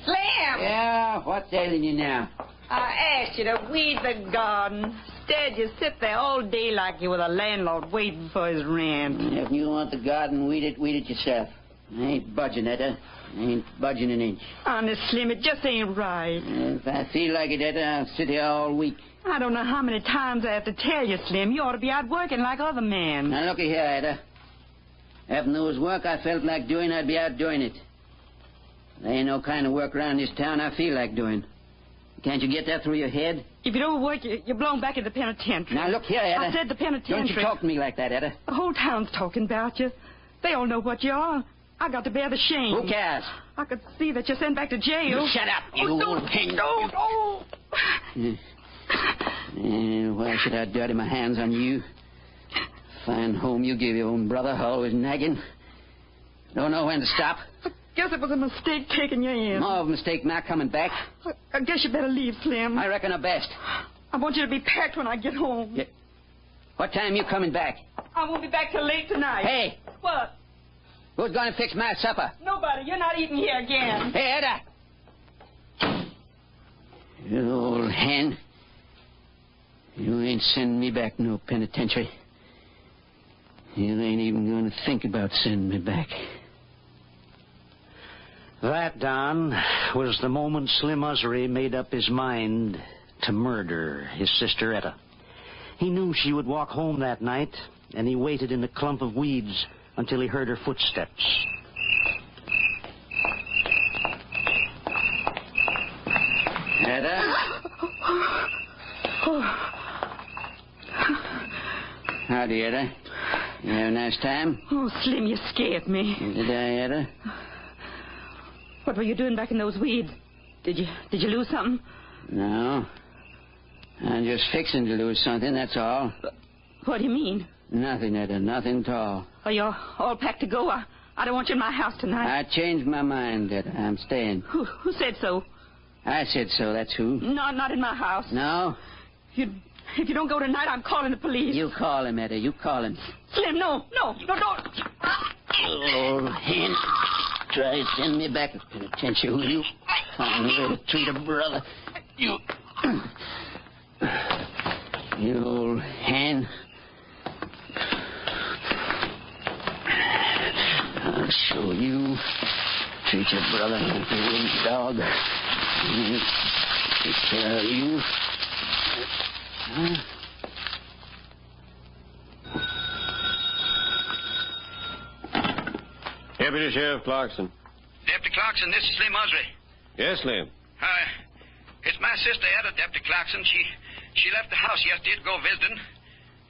Yeah, what's ailing you now? I asked you to weed the garden. Instead, you sit there all day like you were the landlord waiting for his rent. If you want the garden, weed it yourself. I ain't budging, Etta. I ain't budging an inch. Honest, Slim, it just ain't right. If I feel like it, Etta, I'll sit here all week. I don't know how many times I have to tell you, Slim. You ought to be out working like other men. Now, looky here, Etta. If there was work I felt like doing, I'd be out doing it. There ain't no kind of work around this town I feel like doing. Can't you get that through your head? If you don't work, you're blown back in the penitentiary. Now, look here, Etta. I said the penitentiary. Don't you talk to me like that, Etta. The whole town's talking about you. They all know what you are. I got to bear the shame. Who cares? I could see that you're sent back to jail. You shut up, you old pig. Why should I dirty my hands on you? Fine home you give your own brother, always nagging. Don't know when to stop. I guess it was a mistake taking you in. More of a mistake not coming back. I guess you better leave, Slim. I reckon the best. I want you to be packed when I get home. Yeah. What time you coming back? I won't be back till late tonight. Hey! What? Who's going to fix my supper? Nobody. You're not eating here again. Hey, Etta! You old hen. You ain't sending me back no penitentiary. You ain't even going to think about sending me back. That, Don, was the moment Slim Usry made up his mind to murder his sister Etta. He knew she would walk home that night, and he waited in a clump of weeds until he heard her footsteps. Etta? Howdy, Etta. You have a nice time? Oh, Slim, you scared me. Did I, Etta? What were you doing back in those weeds? Did you lose something? No. I'm just fixing to lose something, that's all. What do you mean? Nothing, Etta. Nothing at all. Are you all packed to go? I don't want you in my house tonight. I changed my mind, Etta. I'm staying. Who said so? I said so, that's who. No, not in my house. No? If you don't go tonight, I'm calling the police. You call him, Etta. You call him. Slim, no, don't. Oh, hen. Try to send me back to the penitentiary, will you? Fine way to treat a brother. You old hen. I'll show you. Treat your brother like a little dog. Take care of you. Huh? Deputy Sheriff Clarkson. Deputy Clarkson, this is Slim Osry. Yes, Slim. It's my sister, Etta, Deputy Clarkson. She left the house yesterday to go visiting.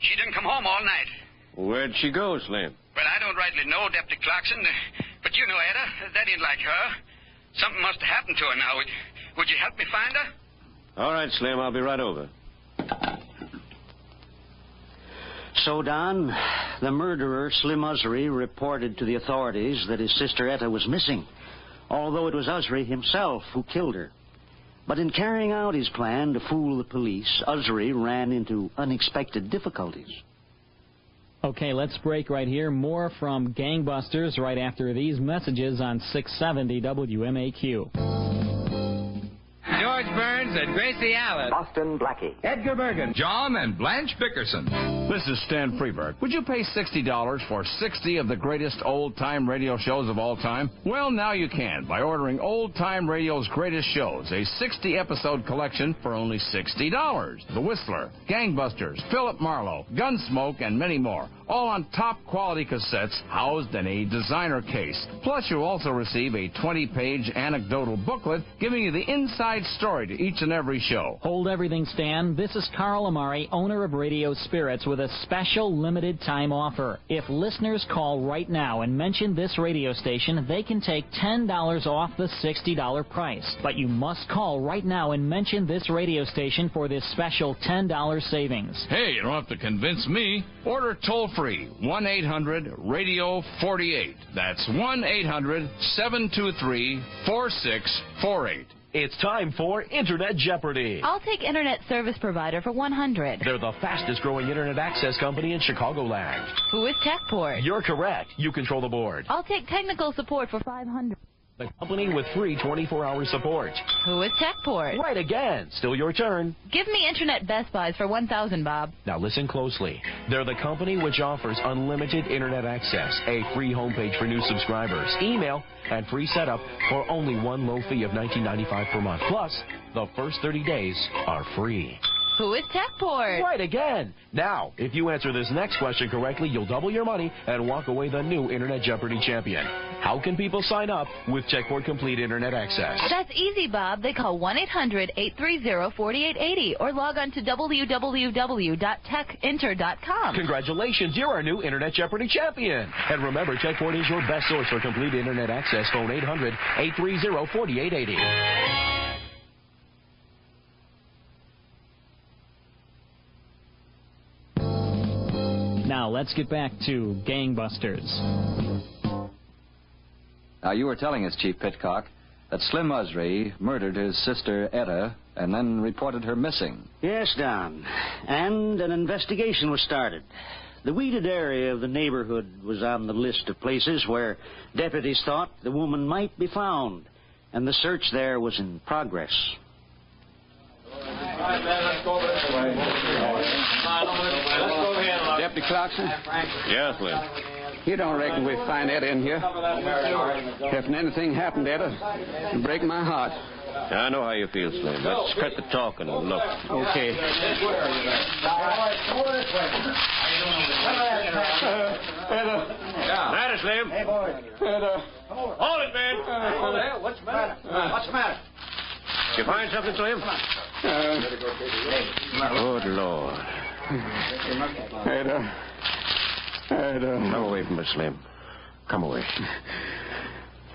She didn't come home all night. Where'd she go, Slim? Well, I don't rightly know, Deputy Clarkson, but you know, Etta, that ain't like her. Something must have happened to her now. Would you help me find her? All right, Slim, I'll be right over. So, Don, the murderer, Slim Usry, reported to the authorities that his sister Etta was missing, although it was Usry himself who killed her. But in carrying out his plan to fool the police, Usry ran into unexpected difficulties. Okay, let's break right here. More from Gangbusters right after these messages on 670 WMAQ. George Burns and Gracie Allen. Boston Blackie. Edgar Bergen. John and Blanche Bickerson. This is Stan Freberg. Would you pay $60 for 60 of the greatest old-time radio shows of all time? Well, now you can by ordering Old Time Radio's Greatest Shows, a 60-episode collection for only $60. The Whistler, Gangbusters, Philip Marlowe, Gunsmoke, and many more. All on top-quality cassettes housed in a designer case. Plus, you'll also receive a 20-page anecdotal booklet giving you the inside story to each and every show. Hold everything, Stan. This is Carl Amari, owner of Radio Spirits, with a special limited-time offer. If listeners call right now and mention this radio station, they can take $10 off the $60 price. But you must call right now and mention this radio station for this special $10 savings. Hey, you don't have to convince me. Order toll-free, 1-800-RADIO-48. That's 1-800-723-4648. It's time for Internet Jeopardy! I'll take Internet Service Provider for $100. They're the fastest-growing Internet access company in Chicagoland. Who is TechPort? You're correct. You control the board. I'll take Technical Support for $500. The company with free 24-hour support. Who is TechPort? Right again. Still your turn. Give me Internet Best Buys for $1,000, Bob. Now listen closely. They're the company which offers unlimited Internet access, a free homepage for new subscribers, email, and free setup for only one low fee of $19.95 per month. Plus, the first 30 days are free. Who is TechPort? Right again. Now, if you answer this next question correctly, you'll double your money and walk away the new Internet Jeopardy champion. How can people sign up with TechPort Complete Internet Access? That's easy, Bob. They call 1-800-830-4880 or log on to www.techinter.com. Congratulations, you're our new Internet Jeopardy champion. And remember, TechPort is your best source for complete Internet access. Phone 800-830-4880. Now, let's get back to Gangbusters. Now, you were telling us, Chief Pitcock, that Slim Usry murdered his sister Etta and then reported her missing. Yes, Don. And an investigation was started. The weeded area of the neighborhood was on the list of places where deputies thought the woman might be found, and the search there was in progress. Deputy Clarkson? Yes, Slim. You don't reckon we'll find Etta in here? If anything happened to Etta, it'd break my heart. I know how you feel, Slim. Let's cut the talking and look. Okay. Etta. That is, Slim. Hey, boys. Etta. Hold it, man. Hold it. What's the matter? What's the matter? You find something, Slim? Good Lord. Etta. Come away from us, Slim. Come away.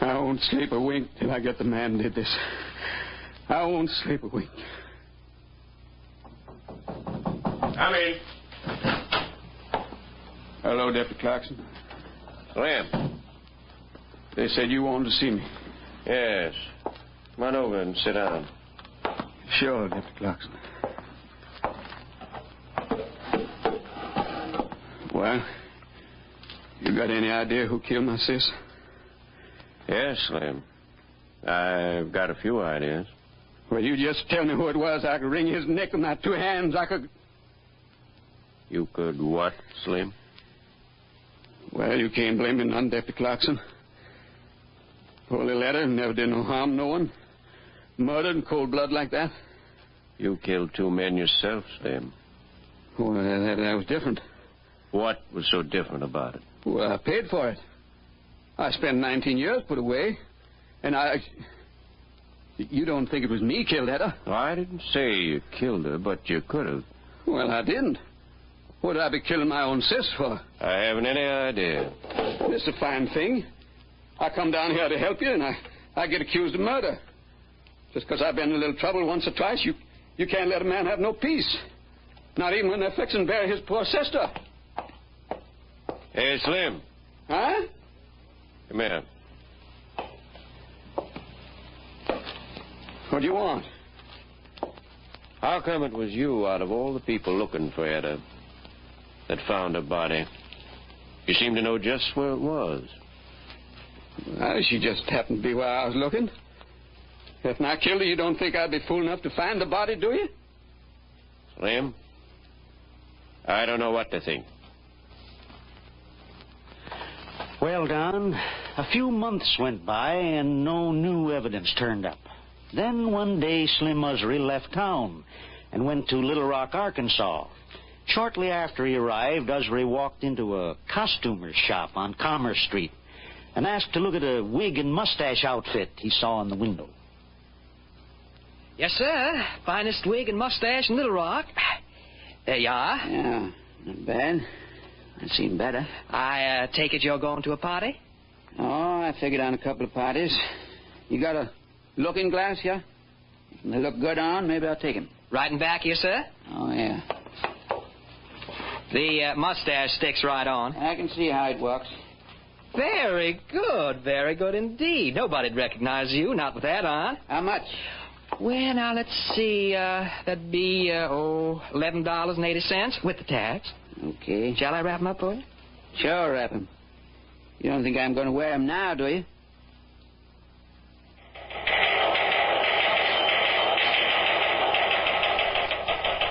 I won't sleep a wink till I get the man who did this. I won't sleep a wink. Come in. Hello, Deputy Clarkson. Slim. They said you wanted to see me. Yes. Come on over and sit down. Sure, Deputy Clarkson. Well, you got any idea who killed my sis? Yes, Slim. I've got a few ideas. Well, you just tell me who it was. I could wring his neck with my two hands. I could... You could what, Slim? Well, you can't blame me none, Deputy Clarkson. Poor little Etta never did no harm, no one. Murdered in cold blood like that. You killed 2 men yourself, Slim. Well, that was different. What was so different about it? Well, I paid for it. I spent 19 years put away. And You don't think it was me killed Etta? I didn't say you killed her, but you could have. Well, I didn't. What'd I be killing my own sis for? I haven't any idea. This is a fine thing. I come down here to help you, and I get accused of murder. Just because I've been in a little trouble once or twice, you can't let a man have no peace. Not even when they're fixing to bury his poor sister. Hey, Slim. Huh? Come here. What do you want? How come it was you, out of all the people looking for Etta, that found her body? You seem to know just where it was. Well, she just happened to be where I was looking. If I killed her, you don't think I'd be fool enough to find the body, do you? Slim, I don't know what to think. Well, Don, a few months went by and no new evidence turned up. Then one day Slim Usry left town and went to Little Rock, Arkansas. Shortly after he arrived, Usry walked into a costumer's shop on Commerce Street and asked to look at a wig and mustache outfit he saw in the window. Yes, sir. Finest wig and mustache in Little Rock. There you are. Yeah, not bad. I've seen better. I take it you're going to a party? Oh, I figured on a couple of parties. You got a looking glass here? If they look good on, maybe I'll take him. Right in back here, sir? Oh, yeah. The mustache sticks right on. I can see how it works. Very good indeed. Nobody'd recognize you, not with that on. How much? Well, now, let's see. That'd be, $11.80 with the tax. Okay. Shall I wrap 'em up for you? Sure, wrap 'em. You don't think I'm going to wear 'em now, do you?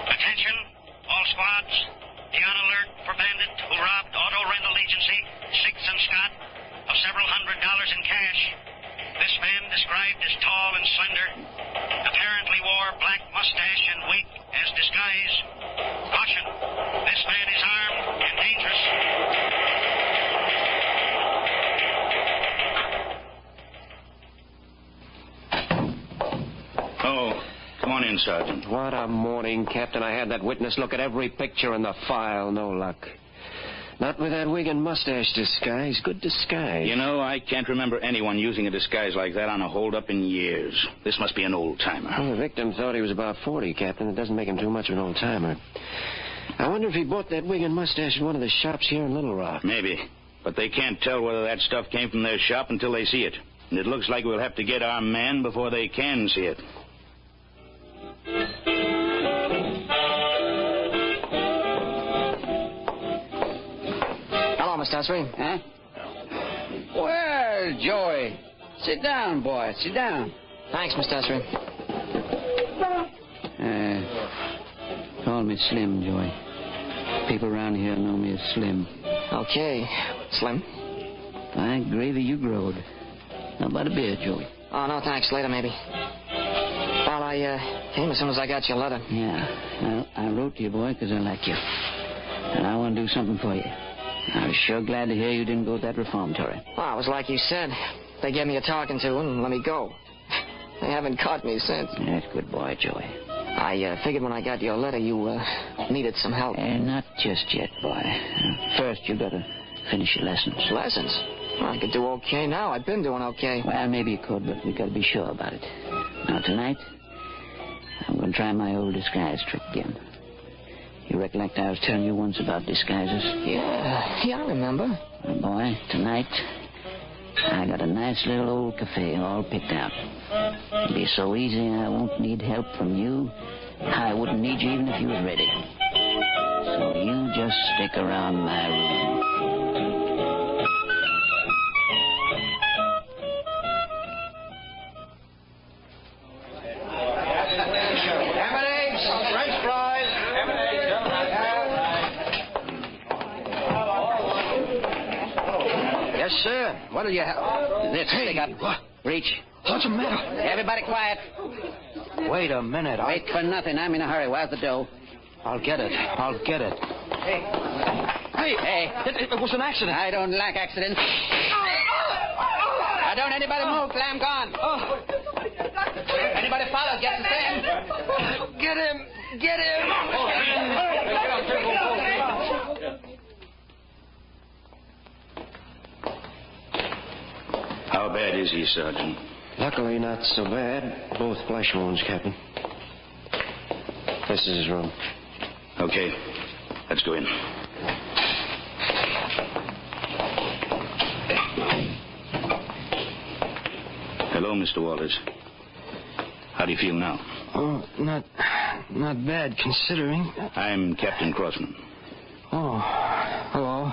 Attention, all squads. Be on alert for bandit who robbed auto rental agency 6th and Scott of several $100s in cash. This man, described as tall and slender, apparently wore black mustache and wig as disguise. Caution, this man is armed and dangerous. Oh, come on in, Sergeant. What a morning, Captain. I had that witness look at every picture in the file. No luck. Not with that wig and mustache disguise. Good disguise. You know, I can't remember anyone using a disguise like that on a holdup in years. This must be an old-timer. Well, the victim thought he was about 40, Captain. It doesn't make him too much of an old-timer. I wonder if he bought that wig and mustache at one of the shops here in Little Rock. Maybe. But they can't tell whether that stuff came from their shop until they see it. And it looks like we'll have to get our man before they can see it. Hello, Mr. Usry. Huh? Well, Joey. Sit down, boy. Sit down. Thanks, Mr. Usry. Call me Slim, Joey. People around here know me as Slim. Okay, Slim. Fine gravy you growed. How about a beer, Joey? Oh, no, thanks. Later, maybe. Well, I came as soon as I got your letter. Yeah. Well, I wrote to you, boy, because I like you. And I want to do something for you. I was sure glad to hear you didn't go to that reformatory. Well, it was like you said. They gave me a talking to and let me go. They haven't caught me since. That's good boy, Joey. I figured when I got your letter you needed some help. Not just yet, boy. First, you gotta finish your lessons. Lessons? Well, I could do okay now. I've been doing okay. Well, maybe you could, but we gotta be sure about it. Now, tonight, I'm gonna try my old disguise trick again. You recollect I was telling you once about disguises? Yeah, I remember. Well, boy, tonight, I got a nice little old cafe all picked out. It'll be so easy I won't need help from you. I wouldn't need you even if you was ready. So you just stick around my room. Yes, sir. What'll you have? This, stick up. What? Reach. What's the matter? Everybody quiet. Wait a minute. Wait for nothing. I'm in a hurry. Where's the dough? I'll get it. Hey, it was an accident. I don't like accidents. Now, don't anybody move till I'm gone. Anybody follow, get the same. Get him. Get him. How bad is he, Sergeant? Luckily, not so bad. Both flesh wounds, Captain. This is his room. Okay. Let's go in. Hello, Mr. Walters. How do you feel now? Oh, not bad, considering. I'm Captain Crossman. Oh, hello.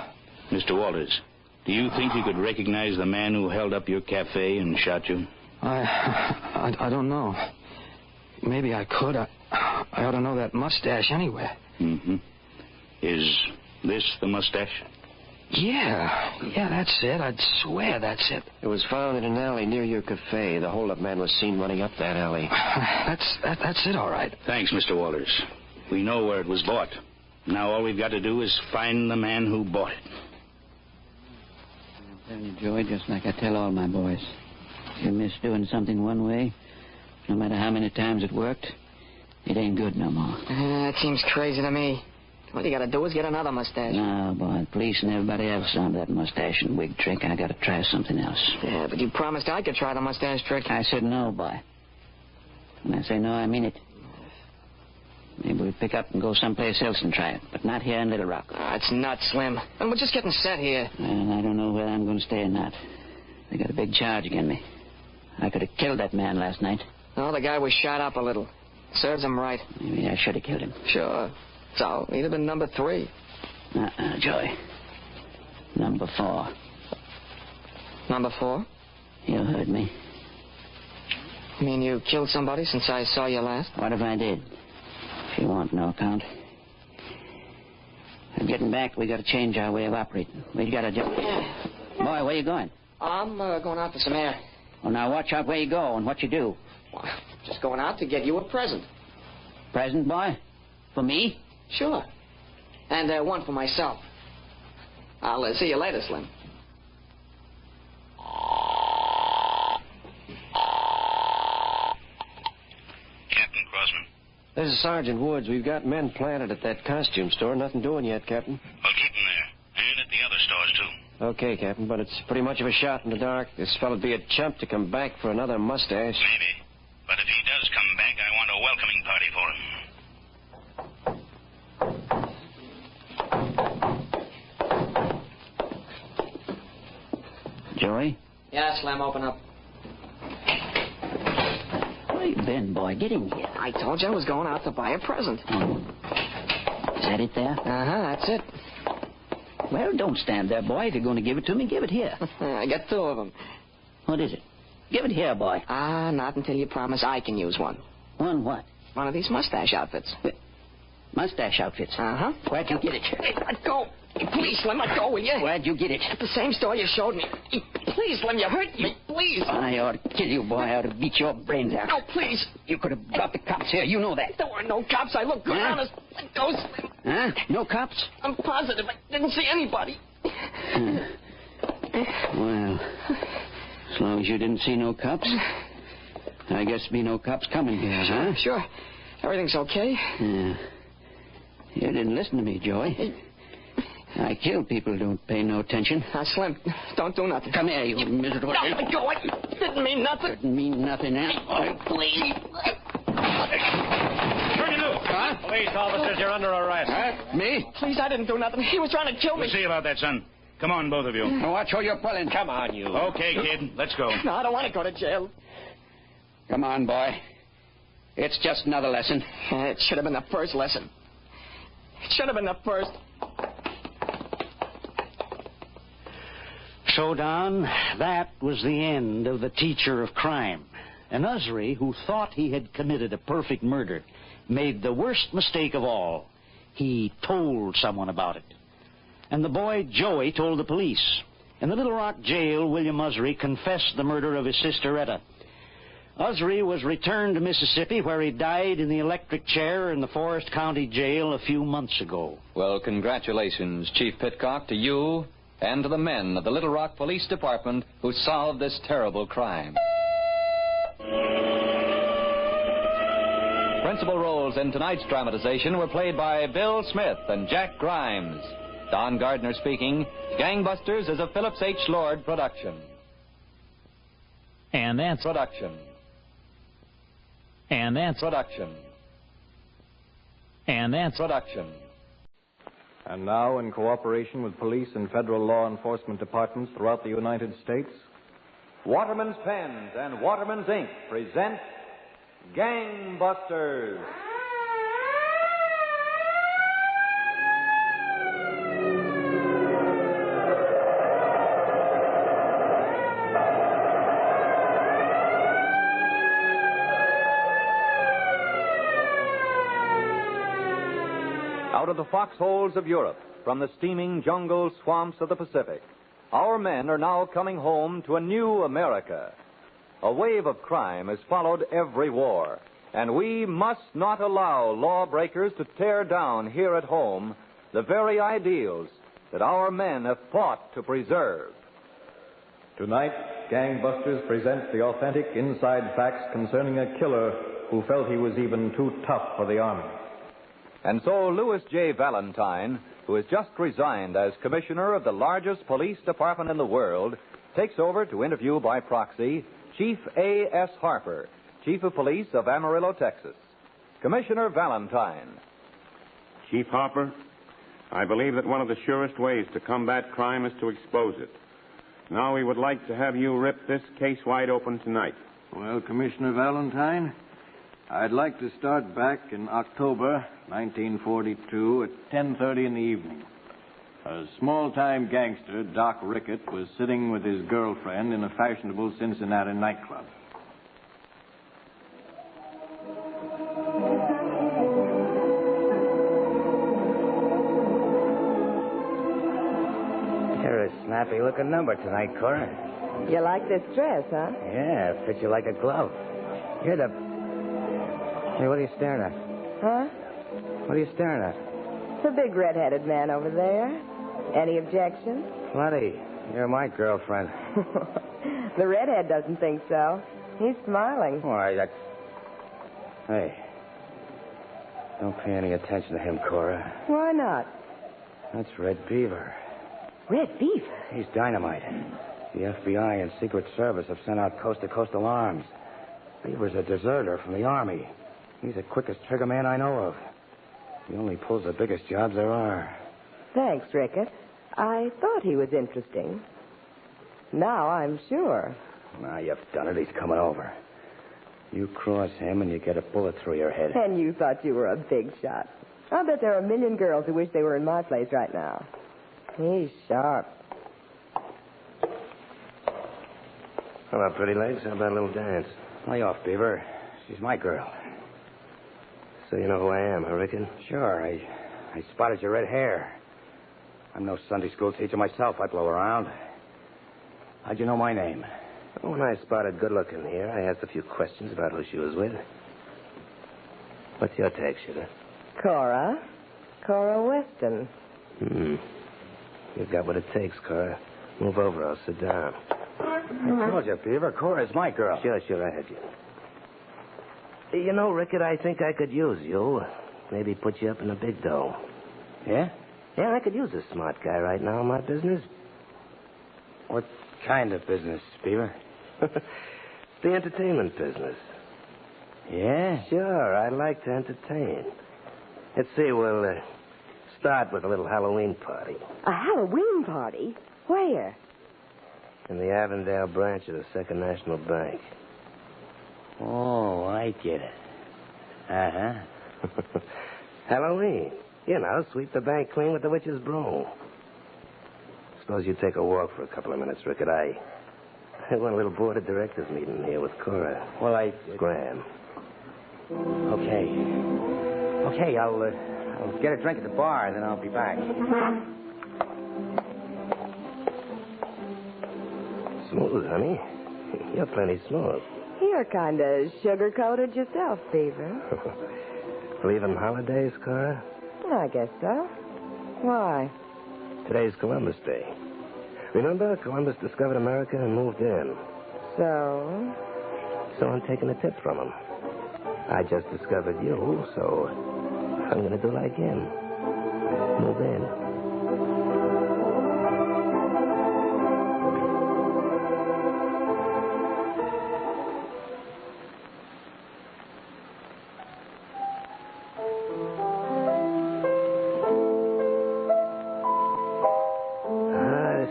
Mr. Walters, do you think you could recognize the man who held up your cafe and shot you? I don't know. Maybe I could. I ought to know that mustache anywhere. Mm-hmm. Is this the mustache? Yeah, that's it. I'd swear that's it. It was found in an alley near your cafe. The hold-up man was seen running up that alley. That's it, all right. Thanks, Mr. Walters. We know where it was bought. Now all we've got to do is find the man who bought it. I'm telling you, Joey, just like I tell all my boys. If you miss doing something one way, no matter how many times it worked, it ain't good no more. That seems crazy to me. All you gotta do is get another mustache. No, boy, the police and everybody else on that mustache and wig trick. I gotta try something else. Yeah, but you promised I could try the mustache trick. I said no, boy. When I say no, I mean it. Maybe we pick up and go someplace else and try it, but not here in Little Rock. It's nuts, Slim. And we're just getting set here. Well, I don't know whether I'm going to stay or not. They got a big charge against me. I could have killed that man last night. No, the guy was shot up a little. Serves him right. Maybe I should have killed him. Sure. So, he'd have been number 3. Joey. Number 4. Number 4? You heard me. You mean you killed somebody since I saw you last? What if I did? If you want no account. Getting back, we got to change our way of operating. We got to Boy, where you going? I'm going out for some air. Well, now watch out where you go and what you do. Well, just going out to get you a present. Present, boy? For me? Sure. And one for myself. I'll see you later, Slim. Captain Crossman. This is Sergeant Woods. We've got men planted at that costume store. Nothing doing yet, Captain. Well, keep them there. And at the other stores, too. Okay, Captain, but it's pretty much of a shot in the dark. This fellow'd be a chump to come back for another mustache. Maybe. But if he does come back, I want a welcoming party for him. Joey? Yeah, Slim, open up. Where you been, boy? Get in here. I told you I was going out to buy a present. Oh. Is that it there? That's it. Well, don't stand there, boy. If you're going to give it to me, give it here. I got 2 of them. What is it? Give it here, boy. Not until you promise I can use one. One what? One of these mustache outfits. Mustache outfits? Uh-huh. Where'd you get it? Hey, let go. Please, Slim, let go, will you? Where'd you get it? At the same store you showed me. Please, Slim, you hurt me. Please. I ought to kill you, boy. I ought to beat your brains out. No, please. You could have brought the cops here. You know that. There were no cops. I looked good, honest. Let go, Slim. Huh? No cops? I'm positive. I didn't see anybody. Well, as long as you didn't see no cops, I guess be no cops coming here, huh? Sure. Everything's okay? Yeah. You didn't listen to me, Joey. I kill people who don't pay no attention. Slim, don't do nothing. Come here, you miserable... No, let go. I didn't mean nothing. Didn't mean nothing, eh? Oh, please. Turn you loose. Huh? Police officers, you're under arrest. Huh? Me? Please, I didn't do nothing. He was trying to kill me. We'll see about that, son. Come on, both of you. Now watch who you're pulling. Come on, you. Okay, kid. Let's go. No, I don't want to go to jail. Come on, boy. It's just another lesson. It should have been the first lesson. It should have been the first. So, Don, that was the end of the teacher of crime. And Usry, who thought he had committed a perfect murder, made the worst mistake of all. He told someone about it. And the boy Joey told the police. In the Little Rock jail, William Usry confessed the murder of his sister Etta. Usry was returned to Mississippi, where he died in the electric chair in the Forest County Jail a few months ago. Well, congratulations, Chief Pitcock, to you and to the men of the Little Rock Police Department who solved this terrible crime. Principal roles in tonight's dramatization were played by Bill Smith and Jack Grimes. Don Gardner speaking. Gangbusters is a Phillips H. Lord production. And that's production. And that's production. And that's production. And now, in cooperation with police and federal law enforcement departments throughout the United States, Waterman's Pens and Waterman's Ink present Gangbusters. Out of the foxholes of Europe, from the steaming jungle swamps of the Pacific, our men are now coming home to a new America. A wave of crime has followed every war, and we must not allow lawbreakers to tear down here at home the very ideals that our men have fought to preserve. Tonight, Gangbusters presents the authentic inside facts concerning a killer who felt he was even too tough for the Army. And so Louis J. Valentine, who has just resigned as commissioner of the largest police department in the world, takes over to interview by proxy Chief A.S. Harper, Chief of Police of Amarillo, Texas. Commissioner Valentine. Chief Harper, I believe that one of the surest ways to combat crime is to expose it. Now we would like to have you rip this case wide open tonight. Well, Commissioner Valentine, I'd like to start back in October 1942 at 10:30 in the evening. A small-time gangster, Doc Rickett, was sitting with his girlfriend in a fashionable Cincinnati nightclub. You're a snappy-looking number tonight, Cora. You like this dress, huh? Yeah, it fits you like a glove. You're the... Hey, what are you staring at? Huh? What are you staring at? The big red-headed man over there. Any objections? Plenty. You're my girlfriend. The redhead doesn't think so. He's smiling. Why, that's... Hey. Don't pay any attention to him, Cora. Why not? That's Red Beaver. Red Beaver? He's dynamite. The FBI and Secret Service have sent out coast-to-coast alarms. Beaver's a deserter from the Army. He's the quickest trigger man I know of. He only pulls the biggest jobs there are. Thanks, Rickett. I thought he was interesting. Now I'm sure. Now you've done it. He's coming over. You cross him and you get a bullet through your head. And you thought you were a big shot. I bet there are a million girls who wish they were in my place right now. He's sharp. Hello, pretty legs. How about a little dance? Lay off, Beaver. She's my girl. So you know who I am, I reckon? Sure. I spotted your red hair. I'm no Sunday school teacher myself. I blow around. How'd you know my name? When I spotted good-looking here, I asked a few questions about who she was with. What's your take, sugar? Cora. Cora Weston. You've got what it takes, Cora. Move over. I'll sit down. I told you, Beaver. Cora's my girl. Sure, I heard you. You know, Rickett, I think I could use you. Maybe put you up in a big dough. Yeah? Yeah, I could use a smart guy right now in my business. What kind of business, Beaver? The entertainment business. Yeah? Sure, I like to entertain. Let's see, we'll start with a little Halloween party. A Halloween party? Where? In the Avondale branch of the Second National Bank. Oh, I get it. Uh-huh. Halloween. You know, sweep the bank clean with the witch's broom. Suppose you take a walk for a couple of minutes, Rickett. I want a little board of directors meeting here with Cora. Well, Graham. Okay. Okay, I'll get a drink at the bar, and then I'll be back. Smooth, honey. You're plenty smooth. You're kind of sugar-coated yourself, Beaver. Believe in holidays, Cora? I guess so. Why? Today's Columbus Day. Remember, Columbus discovered America and moved in. So? So I'm taking a tip from him. I just discovered you, so I'm going to do like him. Move in.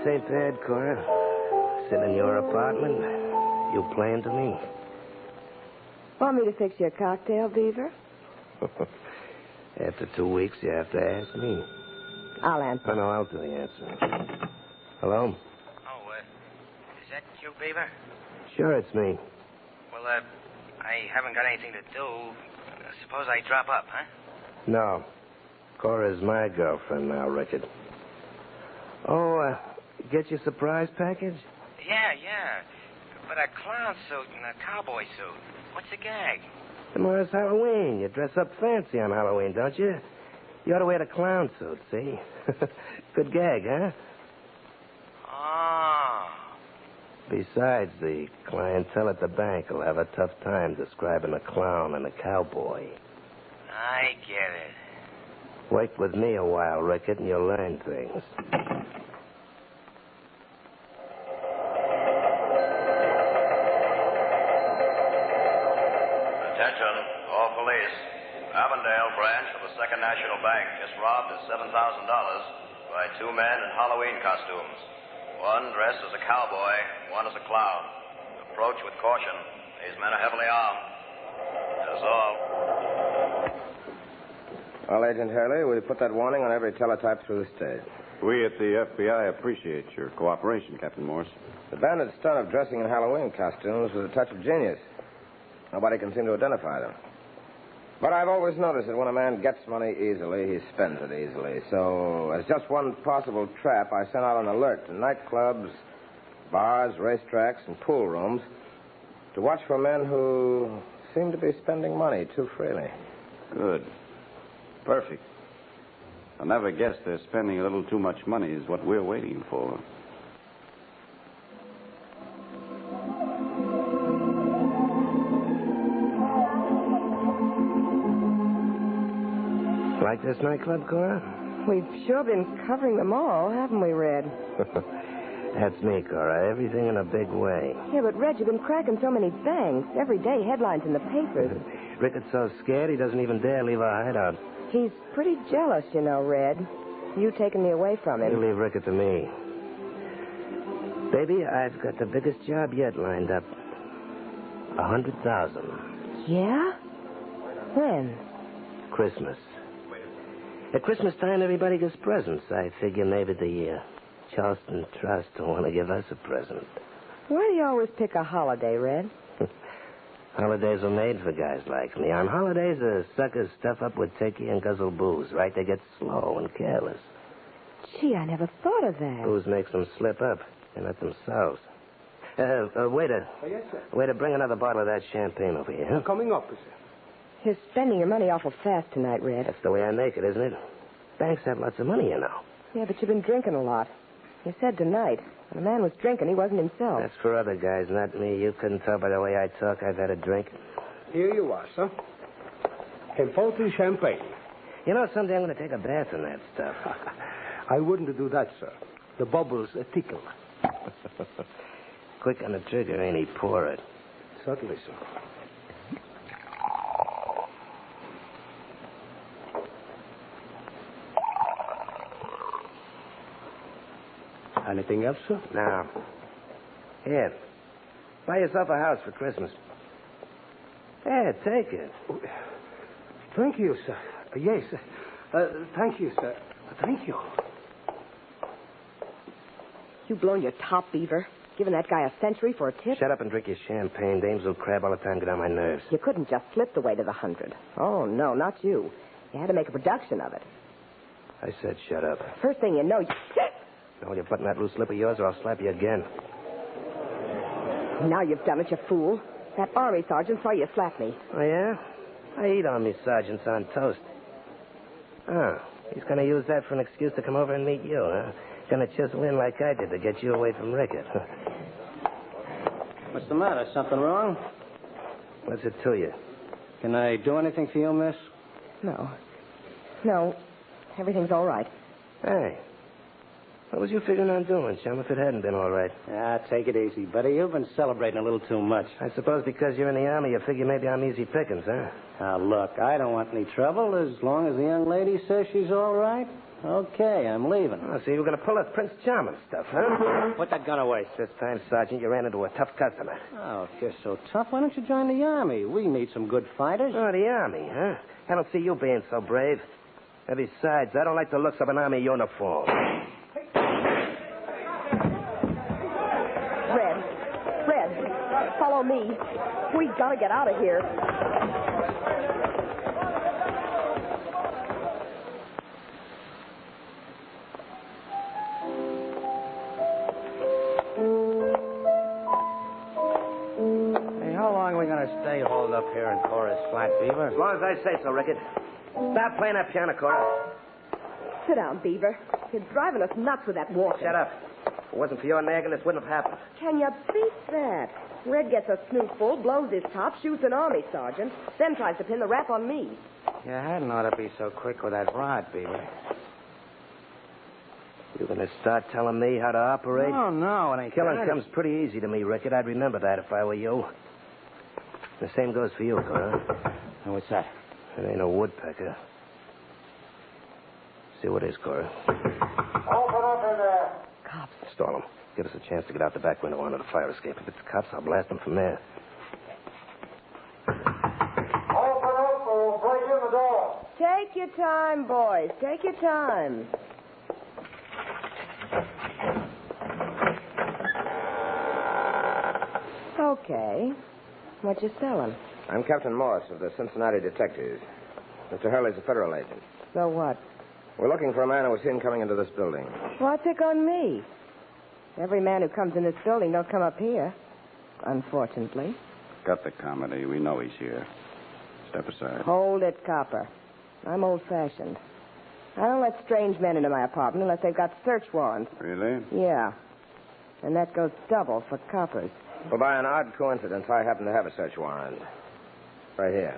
This ain't bad, Cora. Sitting in your apartment, you playing to me. Want me to fix you a cocktail, Beaver? After 2 weeks, you have to ask me. I'll answer. Oh, no, I'll do the answering. Hello? Oh, is that you, Beaver? Sure, it's me. Well, I haven't got anything to do. Suppose I drop up, huh? No. Cora's my girlfriend now, Rickett. Oh, get your surprise package? Yeah. But a clown suit and a cowboy suit. What's the gag? Tomorrow's Halloween. You dress up fancy on Halloween, don't you? You ought to wear the clown suit, see? Good gag, huh? Oh. Besides, the clientele at the bank will have a tough time describing a clown and a cowboy. I get it. Work with me a while, Rickett, and you'll learn things. Attention, all police. Avondale branch of the Second National Bank just robbed of $7,000 by 2 men in Halloween costumes. One dressed as a cowboy, one as a clown. Approach with caution. These men are heavily armed. That's all. Well, Agent Hurley, we'll put that warning on every teletype through the state. We at the FBI appreciate your cooperation, Captain Morse. The bandits' stunt of dressing in Halloween costumes was a touch of genius. Nobody can seem to identify them. But I've always noticed that when a man gets money easily, he spends it easily. So, as just one possible trap, I sent out an alert to nightclubs, bars, racetracks, and pool rooms to watch for men who seem to be spending money too freely. Good. Perfect. I never guessed they're spending a little too much money is what we're waiting for. Like this nightclub, Cora? We've sure been covering them all, haven't we, Red? That's me, Cora. Everything in a big way. Yeah, but, Red, you've been cracking so many banks. Every day, headlines in the papers. Rickett's so scared he doesn't even dare leave our hideout. He's pretty jealous, you know, Red. You taking me away from him. You leave Rickett to me. Baby, I've got the biggest job yet lined up. 100,000. Yeah? When? Christmas. At Christmas time, everybody gets presents. I figure maybe the Charleston Trust will want to give us a present. Why do you always pick a holiday, Red? Holidays are made for guys like me. On holidays, the suckers stuff up with turkey and guzzle booze, right? They get slow and careless. Gee, I never thought of that. Booze makes them slip up, and not themselves. Waiter. Oh, yes, sir. Waiter, bring another bottle of that champagne over here. Huh? Coming up, sir. You're spending your money awful fast tonight, Red. That's the way I make it, isn't it? Banks have lots of money, you know. Yeah, but you've been drinking a lot. You said tonight, when a man was drinking, he wasn't himself. That's for other guys, not me. You couldn't tell by the way I talk I've had a drink. Here you are, sir. And 14 champagne. You know, someday I'm going to take a bath in that stuff. I wouldn't do that, sir. The bubbles tickle. Quick on the trigger, ain't he? Pour it. Certainly, sir. Anything else, sir? No. Here. Buy yourself a house for Christmas. Here, take it. Thank you, sir. Yes. Thank you, sir. Thank you. You blown your top, Beaver. Giving that guy a century for a tip? Shut up and drink your champagne. Dames will crab all the time, get on my nerves. You couldn't just slip the way to the 100. Oh, no, not you. You had to make a production of it. I said shut up. First thing you know, you... Now, you button that loose lip of yours or I'll slap you again. Now you've done it, you fool. That army sergeant saw you slap me. Oh, yeah? I eat army sergeants on toast. Oh, he's going to use that for an excuse to come over and meet you, huh? Going to chisel in like I did to get you away from Rickett. What's the matter? Something wrong? What's it to you? Can I do anything for you, miss? No. Everything's all right. Hey. What was you figuring on doing, chum, if it hadn't been all right? Ah, take it easy, buddy. You've been celebrating a little too much. I suppose because you're in the Army, you figure maybe I'm easy pickings, huh? Now, look, I don't want any trouble as long as the young lady says she's all right. Okay, I'm leaving. Oh, so you were going to pull that Prince Charming stuff, huh? Put that gun away. This time, Sergeant, you ran into a tough customer. Oh, if you're so tough, why don't you join the Army? We need some good fighters. Oh, the Army, huh? I don't see you being so brave. And besides, I don't like the looks of an Army uniform. Red, follow me. We've got to get out of here. Stay holed up here in Chorus Flat, Beaver? As long as I say so, Rickett. Stop playing that piano chorus. Sit down, Beaver. You're driving us nuts with that walk. Shut up. If it wasn't for your nagging, this wouldn't have happened. Can you beat that? Red gets a snootful, blows his top, shoots an army sergeant, then tries to pin the rap on me. You hadn't ought to be so quick with that rod, Beaver. You going to start telling me how to operate? No, it ain't. Killing comes pretty easy to me, Rickett. I'd remember that if I were you. The same goes for you, Cora. What's that? It ain't a woodpecker. See what it is, Cora. Open up in there. Cops. Stall them. Give us a chance to get out the back window onto the fire escape. If it's cops, I'll blast them from there. Open up or we'll break in the door. Take your time, boys. Take your time. Okay. What you selling? I'm Captain Morris of the Cincinnati Detectives. Mr. Hurley's a federal agent. So what? We're looking for a man who was seen coming into this building. Why pick on me? Every man who comes in this building don't come up here. Unfortunately. Cut the comedy. We know he's here. Step aside. Hold it, copper. I'm old-fashioned. I don't let strange men into my apartment unless they've got search warrants. Really? Yeah. And that goes double for coppers. Well, by an odd coincidence, I happen to have a search warrant. Right here.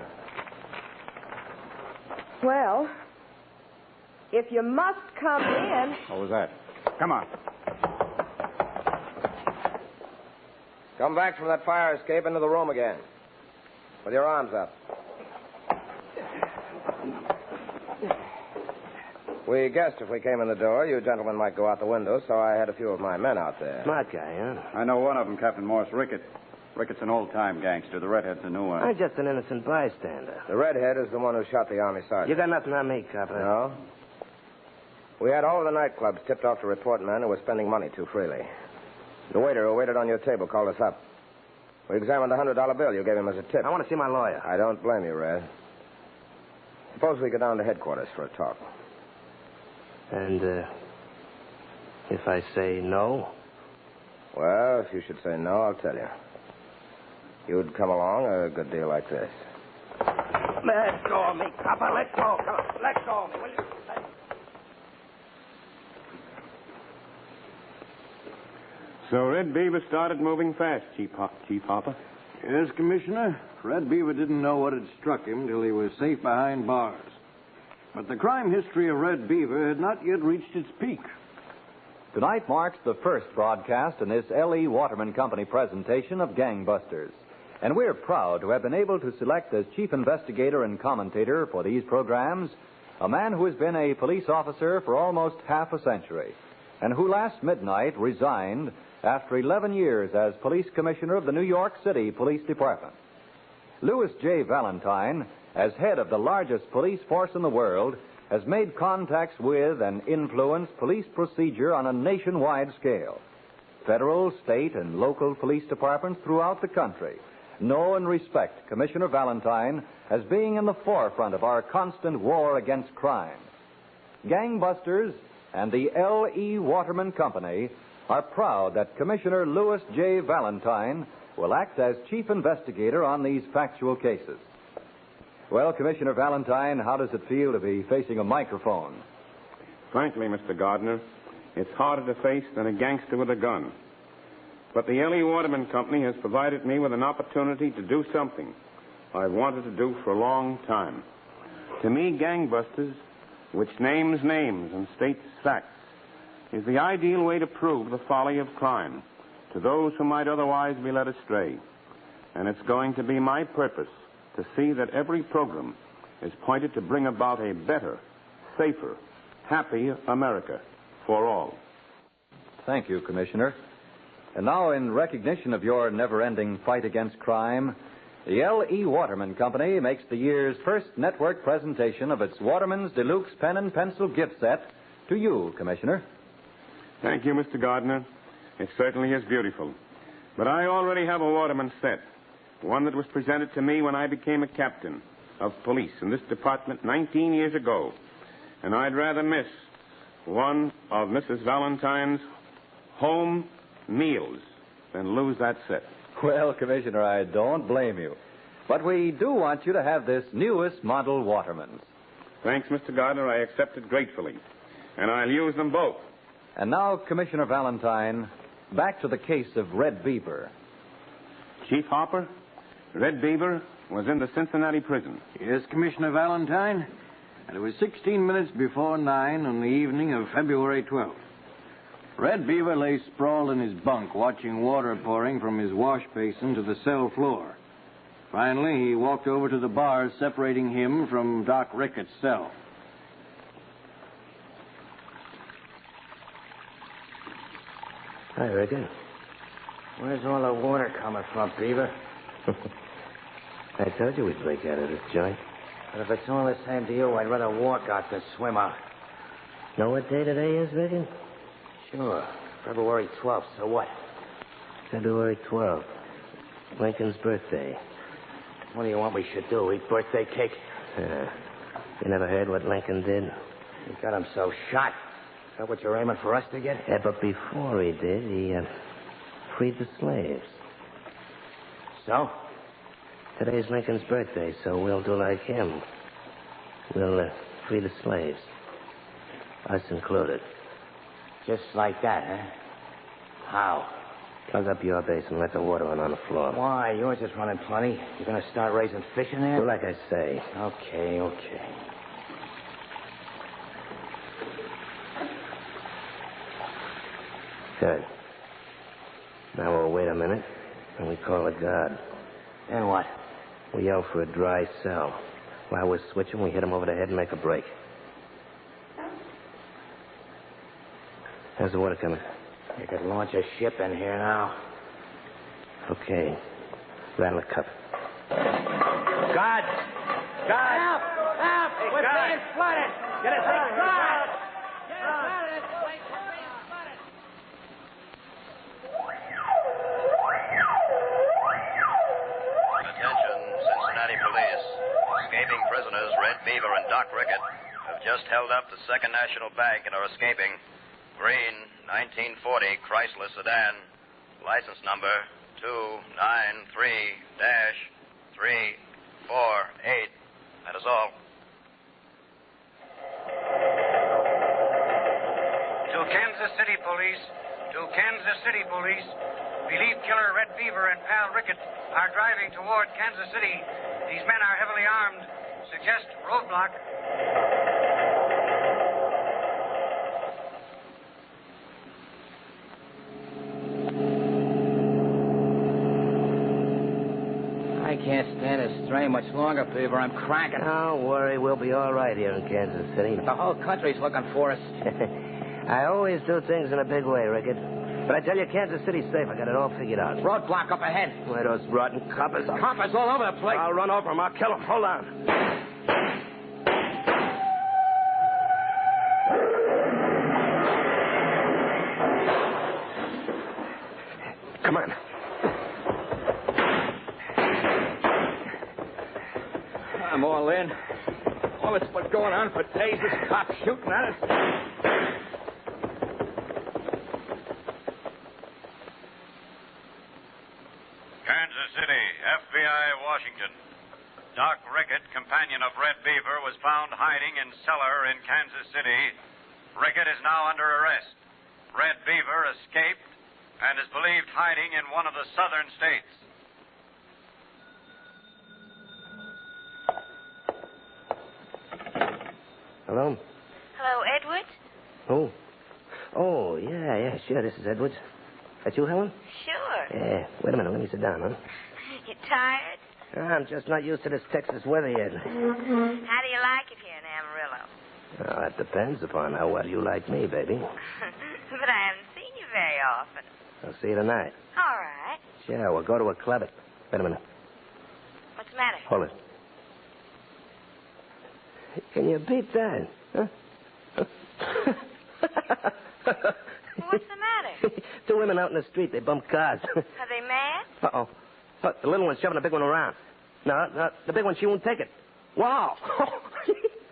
Well, if you must come in... What was that? Come on. Come back from that fire escape into the room again. With your arms up. We guessed if we came in the door, you gentlemen might go out the window, so I had a few of my men out there. Smart guy, huh? I know one of them, Captain Morris, Rickett. Ricketts an old-time gangster. The redhead's a new one. I'm just an innocent bystander. The redhead is the one who shot the army sergeant. You got nothing on me, copper. No? We had all of the nightclubs tipped off to report men who were spending money too freely. The waiter who waited on your table called us up. We examined the $100 bill you gave him as a tip. I want to see my lawyer. I don't blame you, Red. Suppose we go down to headquarters for a talk. And, if I say no? Well, if you should say no, I'll tell you. You'd come along a good deal like this. Let go of me, copper. Let go. Come on. Let go of me, will you? So Red Beaver started moving fast, Chief Hopper. Yes, Commissioner. Red Beaver didn't know what had struck him till he was safe behind bars. But the crime history of Red Beaver had not yet reached its peak. Tonight marks the first broadcast in this L.E. Waterman Company presentation of Gangbusters. And we're proud to have been able to select as chief investigator and commentator for these programs a man who has been a police officer for almost half a century and who last midnight resigned after 11 years as police commissioner of the New York City Police Department. Louis J. Valentine, as head of the largest police force in the world, has made contacts with and influenced police procedure on a nationwide scale. Federal, state, and local police departments throughout the country know and respect Commissioner Valentine as being in the forefront of our constant war against crime. Gangbusters and the L.E. Waterman Company are proud that Commissioner Louis J. Valentine will act as chief investigator on these factual cases. Well, Commissioner Valentine, how does it feel to be facing a microphone? Frankly, Mr. Gardner, it's harder to face than a gangster with a gun. But the L.E. Waterman Company has provided me with an opportunity to do something I've wanted to do for a long time. To me, Gangbusters, which names names and states facts, is the ideal way to prove the folly of crime to those who might otherwise be led astray. And it's going to be my purpose to see that every program is pointed to bring about a better, safer, happy America for all. Thank you, Commissioner. And now, in recognition of your never-ending fight against crime, the L.E. Waterman Company makes the year's first network presentation of its Waterman's Deluxe Pen and Pencil gift set to you, Commissioner. Thank you, Mr. Gardner. It certainly is beautiful. But I already have a Waterman set, one that was presented to me when I became a captain of police in this department 19 years ago. And I'd rather miss one of Mrs. Valentine's home meals than lose that set. Well, Commissioner, I don't blame you. But we do want you to have this newest model Waterman's. Thanks, Mr. Gardner. I accept it gratefully. And I'll use them both. And now, Commissioner Valentine, back to the case of Red Beaver. Chief Hopper, Red Beaver was in the Cincinnati prison. Yes, Commissioner Valentine. And it was 16 minutes before 9 on the evening of February 12th. Red Beaver lay sprawled in his bunk, watching water pouring from his wash basin to the cell floor. Finally, he walked over to the bars separating him from Doc Ricketts' cell. Hi, Rickett. Where's all the water coming from, Beaver? I told you we'd break out of this joint. But if it's all the same to you, I'd rather walk out than swim out. Know what day today is, Rickett? Sure. February 12th, so what? February 12th. Lincoln's birthday. What do you want we should do? Eat birthday cake? You never heard what Lincoln did? He got himself shot. Is that what you're aiming for us to get? Yeah, but before he did, he freed the slaves. So? Today's Lincoln's birthday, so we'll do like him. We'll free the slaves. Us included. Just like that, huh? How? Plug up your base and let the water run on the floor. Why? Yours is running plenty. You're going to start raising fish in there? Do like I say. Okay. Good. Now we'll wait a minute, and we call a guard. Then what? We yell for a dry cell. While we're switching, we hit him over the head and make a break. How's the water coming? You could launch a ship in here now. Okay. Rattle a cup. Guard! Help! Hey, we're being flooded! Get us inside! Attention, Cincinnati police. Escaping prisoners Red Beaver and Doc Rickett have just held up the Second National Bank and are escaping. Green, 1940 Chrysler sedan, license number 293-348. That is all. To Kansas City Police, to Kansas City police believe killer Red Beaver and pal Rickett are driving toward Kansas City. These men are heavily armed. Suggest roadblock. I can't stand this strain much longer, Beaver. I'm cranking. Don't worry, we'll be all right here in Kansas City. The whole country's looking for us. I always do things in a big way, Rickett. But I tell you, Kansas City's safe. I got it all figured out. Roadblock up ahead. Why, those rotten coppers. Coppers all over the place. I'll run over them. I'll kill them. Hold on. Come on. I'm all in. All this been going on for days. This cop shooting at us. Kansas City, FBI, Washington. Doc Rickett, companion of Red Beaver, was found hiding in cellar in Kansas City. Rickett is now under arrest. Red Beaver escaped and is believed hiding in one of the southern states. Hello? Hello, Edward? Oh. Oh, yeah, sure. This is Edwards. That you, Helen? Sure. Yeah. Wait a minute. Let me sit down, huh? You tired? I'm just not used to this Texas weather yet. How do you like it here in Amarillo? Well, that depends upon how well you like me, baby. But I haven't seen you very often. I'll see you tonight. All right. Sure, we'll go to a club. Wait a minute. What's the matter? Hold it. Can you beat that? Huh? What's the matter? Two women out in the street. They bump cars. Are they mad? Uh-oh. Look, the little one's shoving the big one around. No, the big one, she won't take it. Wow. What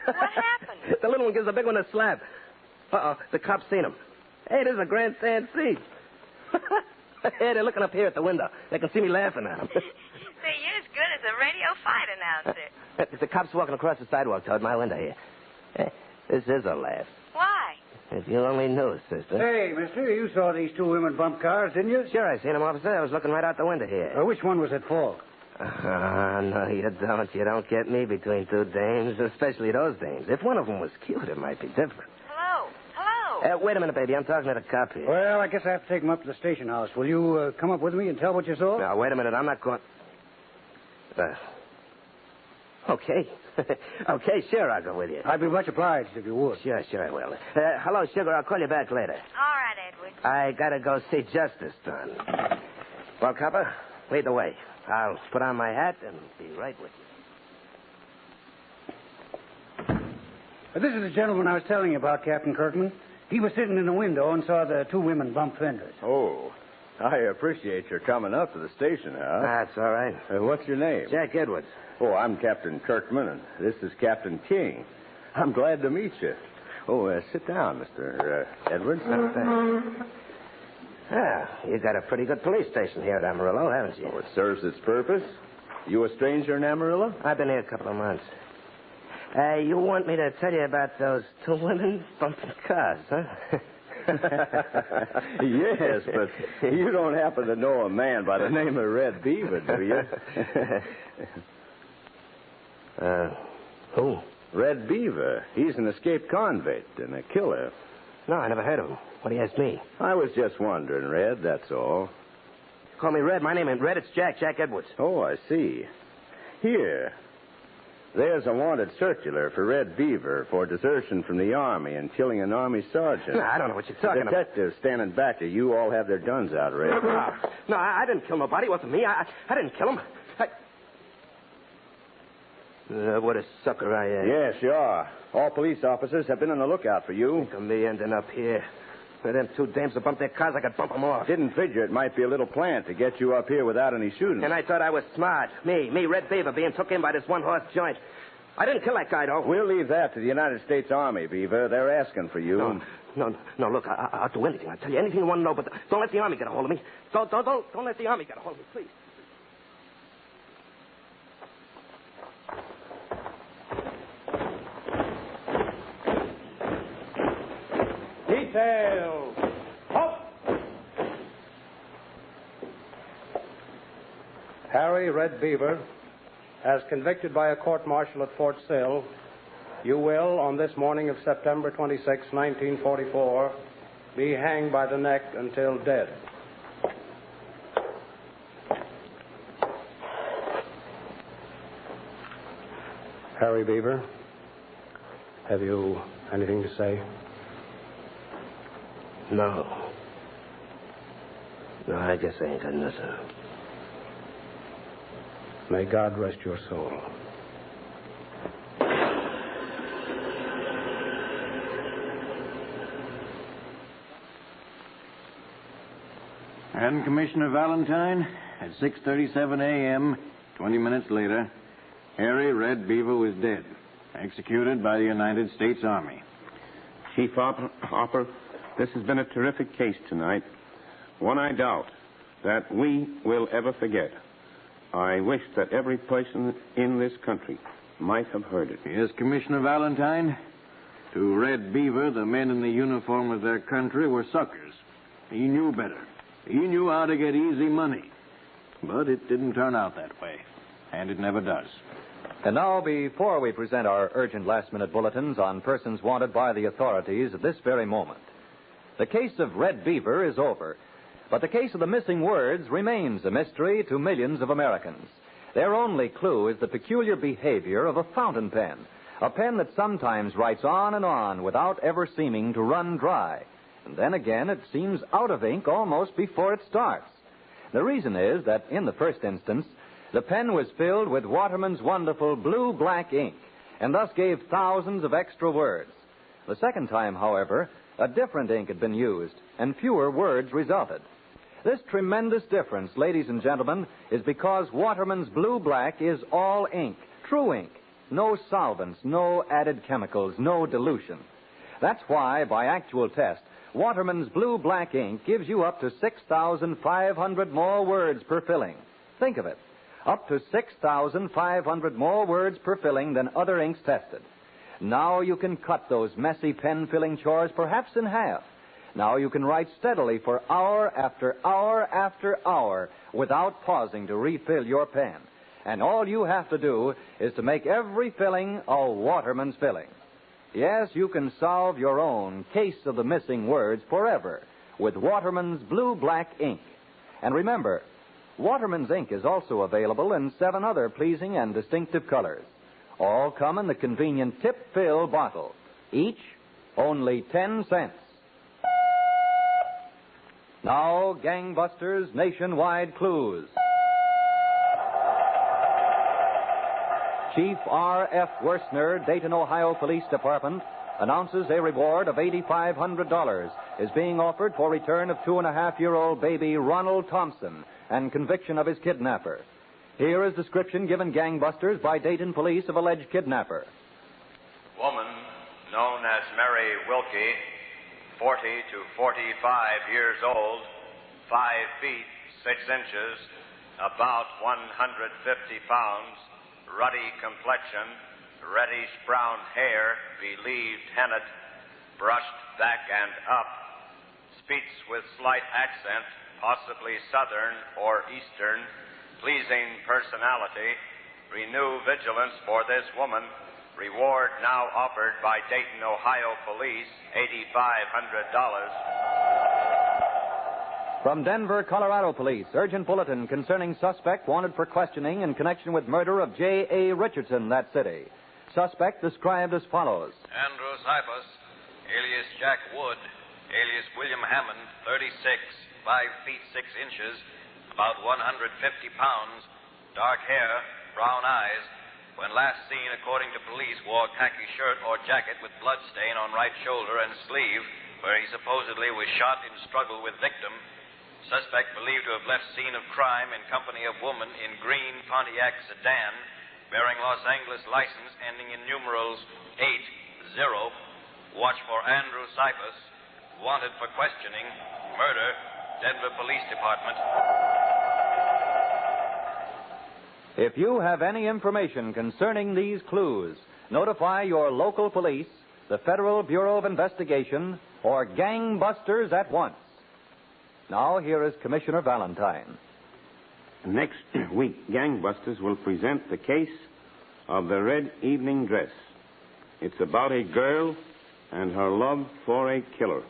happened? The little one gives the big one a slap. Uh-oh, the cop's seen him. Hey, this is a grandstand seat. Hey, they're looking up here at the window. They can see me laughing at them. Say, you're as good as a radio fight announcer. The cop's walking across the sidewalk toward my window here. Hey, this is a laugh. Why? If you only knew, sister. Hey, mister, you saw these two women bump cars, didn't you? Sure, I seen them, officer. I was looking right out the window here. Which one was at fault? No, you don't. You don't get me between two dames, especially those dames. If one of them was cute, it might be different. Hello? Wait a minute, baby. I'm talking to the cop here. Well, I guess I have to take him up to the station house. Will you come up with me and tell what you saw? Now, wait a minute. I'm not going... Okay. Okay, sure, I'll go with you. I'd be much obliged if you would. Sure, I will. Hello, Sugar. I'll call you back later. All right, Edward. I gotta go see justice done. Well, copper, lead the way. I'll put on my hat and be right with you. This is the gentleman I was telling you about, Captain Kirkman. He was sitting in the window and saw the two women bump fenders. Oh, I appreciate your coming up to the station, huh? That's all right. What's your name? Jack Edwards. Oh, I'm Captain Kirkman, and this is Captain King. I'm glad to meet you. Oh, sit down, Mr. Edwards. You got a pretty good police station here at Amarillo, haven't you? Oh, it serves its purpose. You a stranger in Amarillo? I've been here a couple of months. You want me to tell you about those two women bumping cars, huh? Yes, but you don't happen to know a man by the name of Red Beaver, do you? Who? Red Beaver. He's an escaped convict and a killer. No, I never heard of him. What do you ask me? I was just wondering, Red, that's all. Call me Red. My name ain't Red. It's Jack Edwards. Oh, I see. Here. There's a wanted circular for Red Beaver for desertion from the Army and killing an Army sergeant. No, I don't know what you're talking about. Detectives standing back to you all have their guns out, Red. No, I didn't kill nobody. It wasn't me. I didn't kill him. What a sucker I am. Yes, you are. All police officers have been on the lookout for you. Think of me ending up here. With them two dames to bump their cars, I could bump them off. Didn't figure it might be a little plant to get you up here without any shooting. And I thought I was smart. Me, Red Beaver, being took in by this one-horse joint. I didn't kill that guy, though. We'll leave that to the United States Army, Beaver. They're asking for you. No, look, I'll do anything. I'll tell you anything you want to know, but don't let the Army get a hold of me. Don't let the Army get a hold of me, please. Detail. Up. Harry Red Bever, as convicted by a court-martial at Fort Sill, you will, on this morning of September 26, 1944, be hanged by the neck until dead. Harry Bever, have you anything to say? No, I guess I ain't got nothing. May God rest your soul. And Commissioner Valentine, at 6:37 a.m., 20 minutes later, Harry Red Bever was dead, executed by the United States Army. Chief Hopper, this has been a terrific case tonight. One I doubt that we will ever forget. I wish that every person in this country might have heard it. Yes, Commissioner Valentine. To Red Bever, the men in the uniform of their country were suckers. He knew better. He knew how to get easy money. But it didn't turn out that way. And it never does. And now, before we present our urgent last-minute bulletins on persons wanted by the authorities at this very moment, the case of Red Bever is over. But the case of the missing words remains a mystery to millions of Americans. Their only clue is the peculiar behavior of a fountain pen, a pen that sometimes writes on and on without ever seeming to run dry. And then again, it seems out of ink almost before it starts. The reason is that, in the first instance, the pen was filled with Waterman's wonderful blue-black ink, and thus gave thousands of extra words. The second time, however, a different ink had been used, and fewer words resulted. This tremendous difference, ladies and gentlemen, is because Waterman's blue-black is all ink, true ink. No solvents, no added chemicals, no dilution. That's why, by actual test, Waterman's blue-black ink gives you up to 6,500 more words per filling. Think of it. Up to 6,500 more words per filling than other inks tested. Now you can cut those messy pen-filling chores perhaps in half. Now you can write steadily for hour after hour after hour without pausing to refill your pen. And all you have to do is to make every filling a Waterman's filling. Yes, you can solve your own case of the missing words forever with Waterman's blue-black ink. And remember, Waterman's ink is also available in 7 other pleasing and distinctive colors. All come in the convenient tip-fill bottle. Each only 10 cents. Now, Gangbusters Nationwide Clues. Chief R.F. Worsner, Dayton, Ohio Police Department, announces a reward of $8,500 is being offered for return of 2.5-year-old baby Ronald Thompson and conviction of his kidnapper. Here is description given Gangbusters by Dayton police of alleged kidnapper. Woman known as Mary Wilkie, 40 to 45 years old, 5 feet 6 inches, about 150 pounds, ruddy complexion, reddish brown hair, believed hennet, brushed back and up, speaks with slight accent, possibly southern or eastern, pleasing personality. Renew vigilance for this woman. Reward now offered by Dayton, Ohio Police, $8,500. From Denver, Colorado Police, urgent bulletin concerning suspect wanted for questioning in connection with murder of J.A. Richardson, that city. Suspect described as follows. Andrew Cyphus, alias Jack Wood, alias William Hammond, 36, 5 feet 6 inches, about 150 pounds, dark hair, brown eyes. When last seen, according to police, wore khaki shirt or jacket with blood stain on right shoulder and sleeve, where he supposedly was shot in struggle with victim. Suspect believed to have left scene of crime in company of woman in green Pontiac sedan, bearing Los Angeles license ending in numerals 80. Watch for Andrew Cyphus. Wanted for questioning. Murder. Denver Police Department. If you have any information concerning these clues, notify your local police, the Federal Bureau of Investigation, or Gangbusters at once. Now, here is Commissioner Valentine. Next week, Gangbusters will present the case of the Red Evening Dress. It's about a girl and her love for a killer.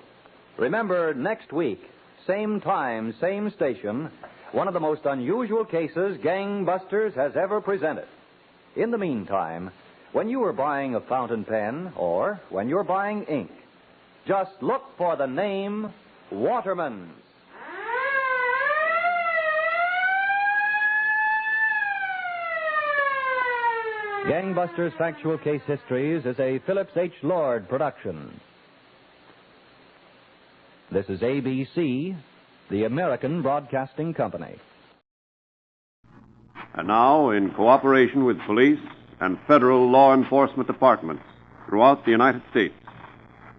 Remember, next week, same time, same station, one of the most unusual cases Gangbusters has ever presented. In the meantime, when you are buying a fountain pen or when you're buying ink, just look for the name Waterman's. Gangbusters Factual Case Histories is a Phillips H. Lord production. This is ABC, the American Broadcasting Company. And now, in cooperation with police and federal law enforcement departments throughout the United States,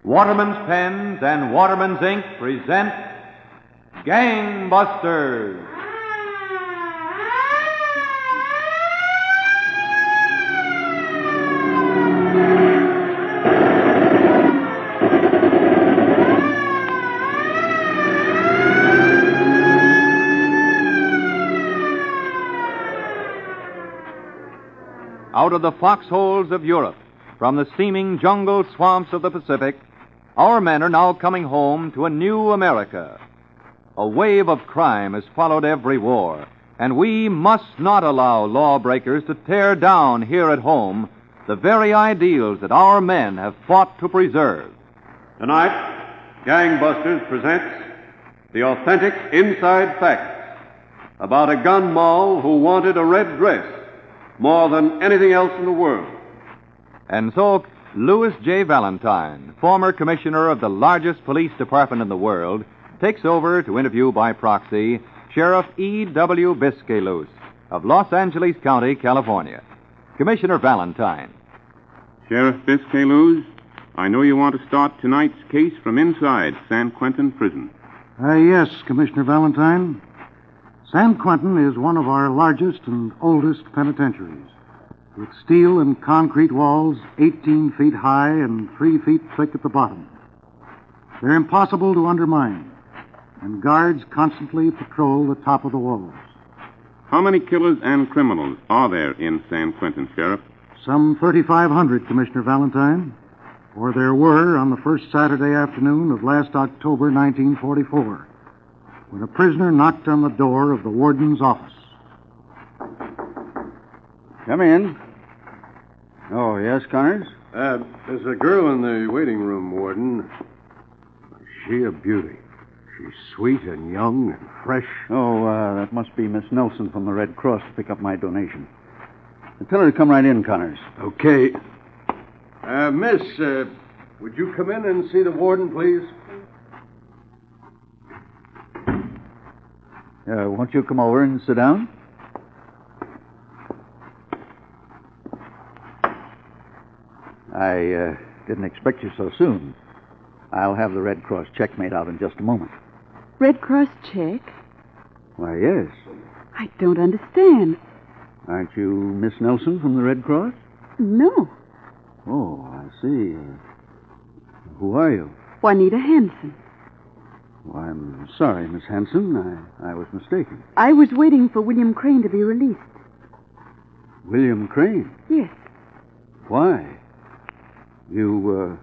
Waterman's Pens and Waterman's Ink present Gangbusters. Out of the foxholes of Europe, from the steaming jungle swamps of the Pacific, our men are now coming home to a new America. A wave of crime has followed every war, and we must not allow lawbreakers to tear down here at home the very ideals that our men have fought to preserve. Tonight, Gangbusters presents the authentic inside facts about a gun moll who wanted a red dress more than anything else in the world. And so, Louis J. Valentine, former commissioner of the largest police department in the world, takes over to interview by proxy Sheriff E.W. Biscayloos of Los Angeles County, California. Commissioner Valentine. Sheriff Biscayloos, I know you want to start tonight's case from inside San Quentin Prison. Yes, Commissioner Valentine. San Quentin is one of our largest and oldest penitentiaries, with steel and concrete walls 18 feet high and 3 feet thick at the bottom. They're impossible to undermine, and guards constantly patrol the top of the walls. How many killers and criminals are there in San Quentin, Sheriff? Some 3,500, Commissioner Valentine, or there were on the first Saturday afternoon of last October, 1944, when a prisoner knocked on the door of the warden's office. Come in. Oh, yes, Connors? There's a girl in the waiting room, Warden. Is she a beauty? She's sweet and young and fresh. Oh, that must be Miss Nelson from the Red Cross to pick up my donation. Tell her to come right in, Connors. Okay. Miss, would you come in and see the warden, please? Won't you come over and sit down? I didn't expect you so soon. I'll have the Red Cross check made out in just a moment. Red Cross check? Why, yes. I don't understand. Aren't you Miss Nelson from the Red Cross? No. Oh, I see. Who are you? Juanita Hanson. Oh, I'm sorry, Miss Hanson. I was mistaken. I was waiting for William Crane to be released. William Crane? Yes. Why? You,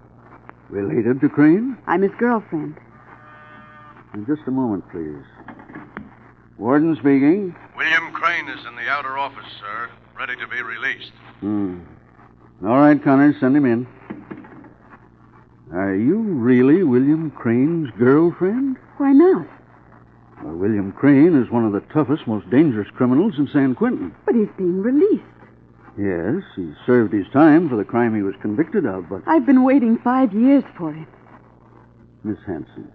related to Crane? I'm his girlfriend. Just a moment, please. Warden speaking. William Crane is in the outer office, sir, ready to be released. All right, Connors, send him in. Are you really William Crane's girlfriend? Why not? Well, William Crane is one of the toughest, most dangerous criminals in San Quentin. But he's being released. Yes, he served his time for the crime he was convicted of, but... I've been waiting 5 years for him. Miss Hanson,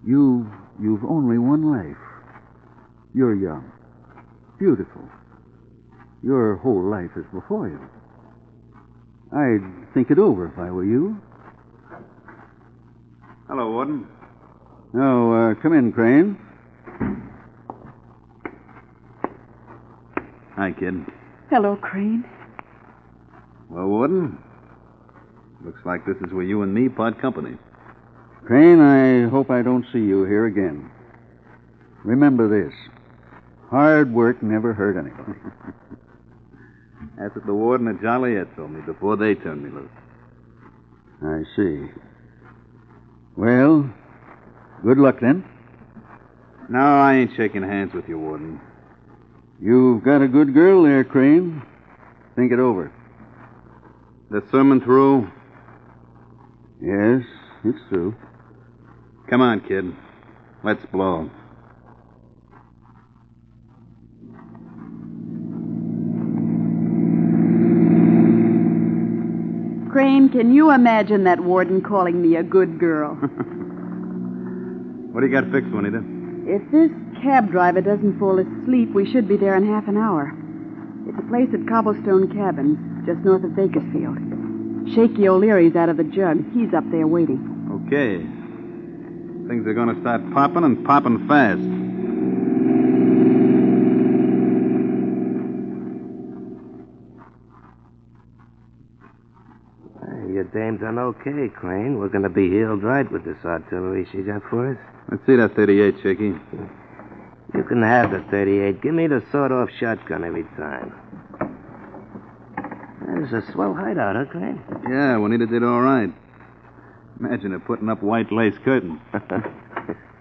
you've only one life. You're young, beautiful. Your whole life is before you. I'd think it over if I were you. Hello, Warden. Oh, come in, Crane. Hi, kid. Hello, Crane. Well, Warden, looks like this is where you and me part company. Crane, I hope I don't see you here again. Remember this. Hard work never hurt anybody. That's what the warden at Joliet told me before they turned me loose. I see. Well, good luck then. No, I ain't shaking hands with you, Warden. You've got a good girl there, Crane. Think it over. The sermon through? Yes, it's through. Come on, kid. Let's blow. Crane, can you imagine that warden calling me a good girl? What do you got fixed, Juanita? If this cab driver doesn't fall asleep, we should be there in half an hour. It's a place at Cobblestone Cabins, just north of Bakersfield. Shaky O'Leary's out of the jug. He's up there waiting. Okay. Things are going to start popping and popping fast. Your dame's done okay, Crane. We're going to be healed right with this artillery she got for us. Let's see that 38, Shaky. You can have the 38. Give me the sawed-off shotgun every time. There's a swell hideout, huh, Crane? Yeah, Juanita did all right. Imagine her putting up white lace curtains.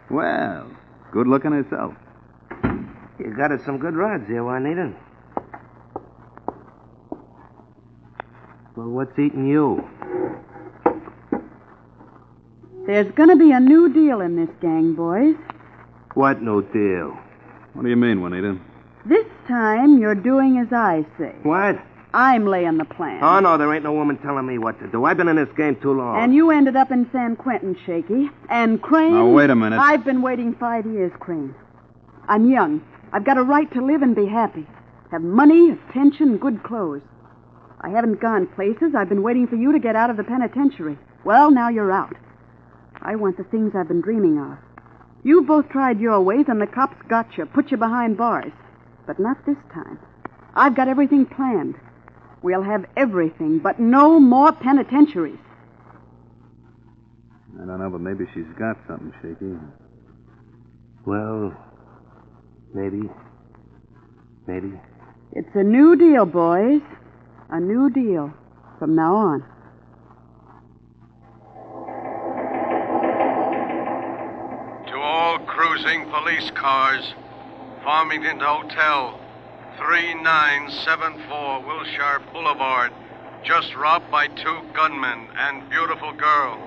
Well, good looking herself. You got us some good rods here, Juanita. Well, what's eating you? There's going to be a new deal in this gang, boys. What new deal? What do you mean, Juanita? This time, you're doing as I say. What? I'm laying the plan. Oh, no, there ain't no woman telling me what to do. I've been in this game too long. And you ended up in San Quentin, Shaky. And Crane... Now, wait a minute. I've been waiting 5 years, Crane. I'm young. I've got a right to live and be happy. Have money, attention, good clothes. I haven't gone places. I've been waiting for you to get out of the penitentiary. Well, now you're out. I want the things I've been dreaming of. You've both tried your ways, and the cops got you, put you behind bars. But not this time. I've got everything planned. We'll have everything, but no more penitentiaries. I don't know, but maybe she's got something, Shaky. Well, maybe. It's a new deal, boys. A new deal from now on. To all cruising police cars, Farmington Hotel, 3974 Wilshire Boulevard, just robbed by 2 gunmen and beautiful girl.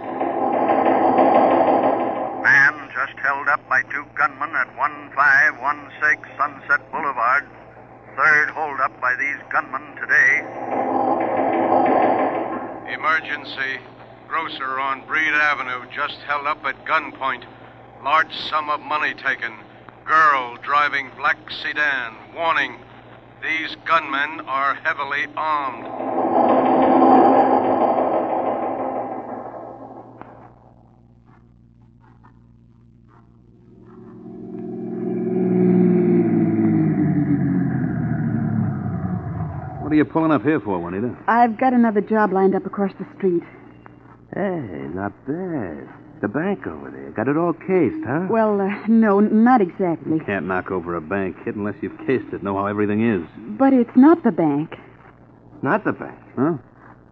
Man just held up by 2 gunmen at 1516 Sunset Boulevard. 3rd holdup by these gunmen today. Emergency. Grocer on Breed Avenue just held up at gunpoint. Large sum of money taken. Girl driving black sedan. Warning. These gunmen are heavily armed. What are you pulling up here for, Juanita? I've got another job lined up across the street. Hey, not bad. The bank over there. Got it all cased, huh? Well, no, not exactly. You can't knock over a bank, kid, unless you've cased it, know how everything is. But it's not the bank. Not the bank? Huh?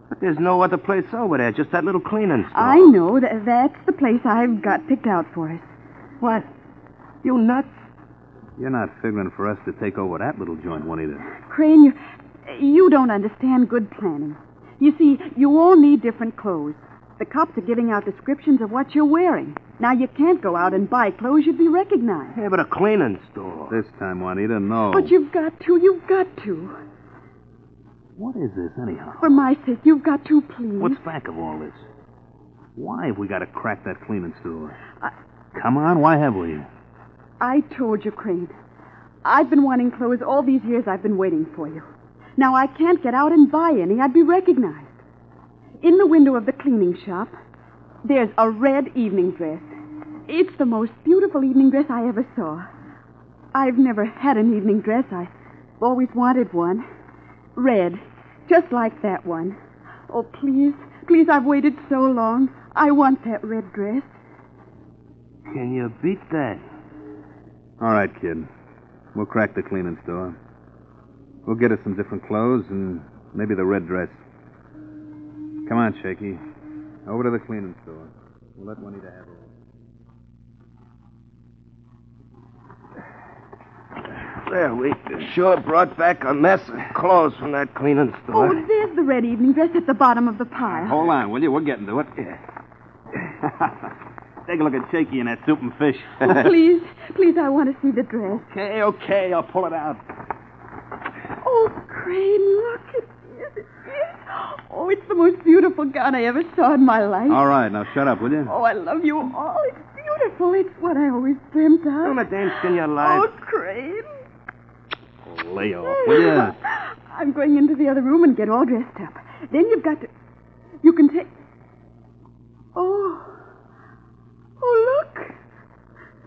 But there's no other place over there, just that little cleaning store. I know. That's the place I've got picked out for us. What? You nuts? You're not figuring for us to take over that little joint, Juanita. Crane, you don't understand good planning. You see, you all need different clothes. The cops are giving out descriptions of what you're wearing. Now, you can't go out and buy clothes. You'd be recognized. Yeah, but a cleaning store. This time, Juanita, no. But you've got to. You've got to. What is this, anyhow? For my sake, you've got to, please. What's back of all this? Why have we got to crack that cleaning store? Come on, why have we? I told you, Crane. I've been wanting clothes all these years I've been waiting for you. Now, I can't get out and buy any. I'd be recognized. In the window of the cleaning shop, there's a red evening dress. It's the most beautiful evening dress I ever saw. I've never had an evening dress. I've always wanted one. Red, just like that one. Oh, please, please, I've waited so long. I want that red dress. Can you beat that? All right, kid. We'll crack the cleaning store. We'll get us some different clothes and maybe the red dress. Come on, Shaky. Over to the cleaning store. We'll let Juanita have her. Well, we sure brought back a mess of clothes from that cleaning store. Oh, there's the red evening dress at the bottom of the pile. Hold on, will you? We're getting to it. Take a look at Shaky and that soup and fish. Oh, please, I want to see the dress. Okay, I'll pull it out. Oh, Crane, look, it is. Oh, it's the most beautiful gown I ever saw in my life. All right, now shut up, will you? Oh, I love you all. It's beautiful. It's what I always dreamt of. Oh, Madame, skin your life. Oh, Crane. Oh, lay off, will you? I'm going into the other room and get all dressed up. Then you've got to... You can take... Oh, look.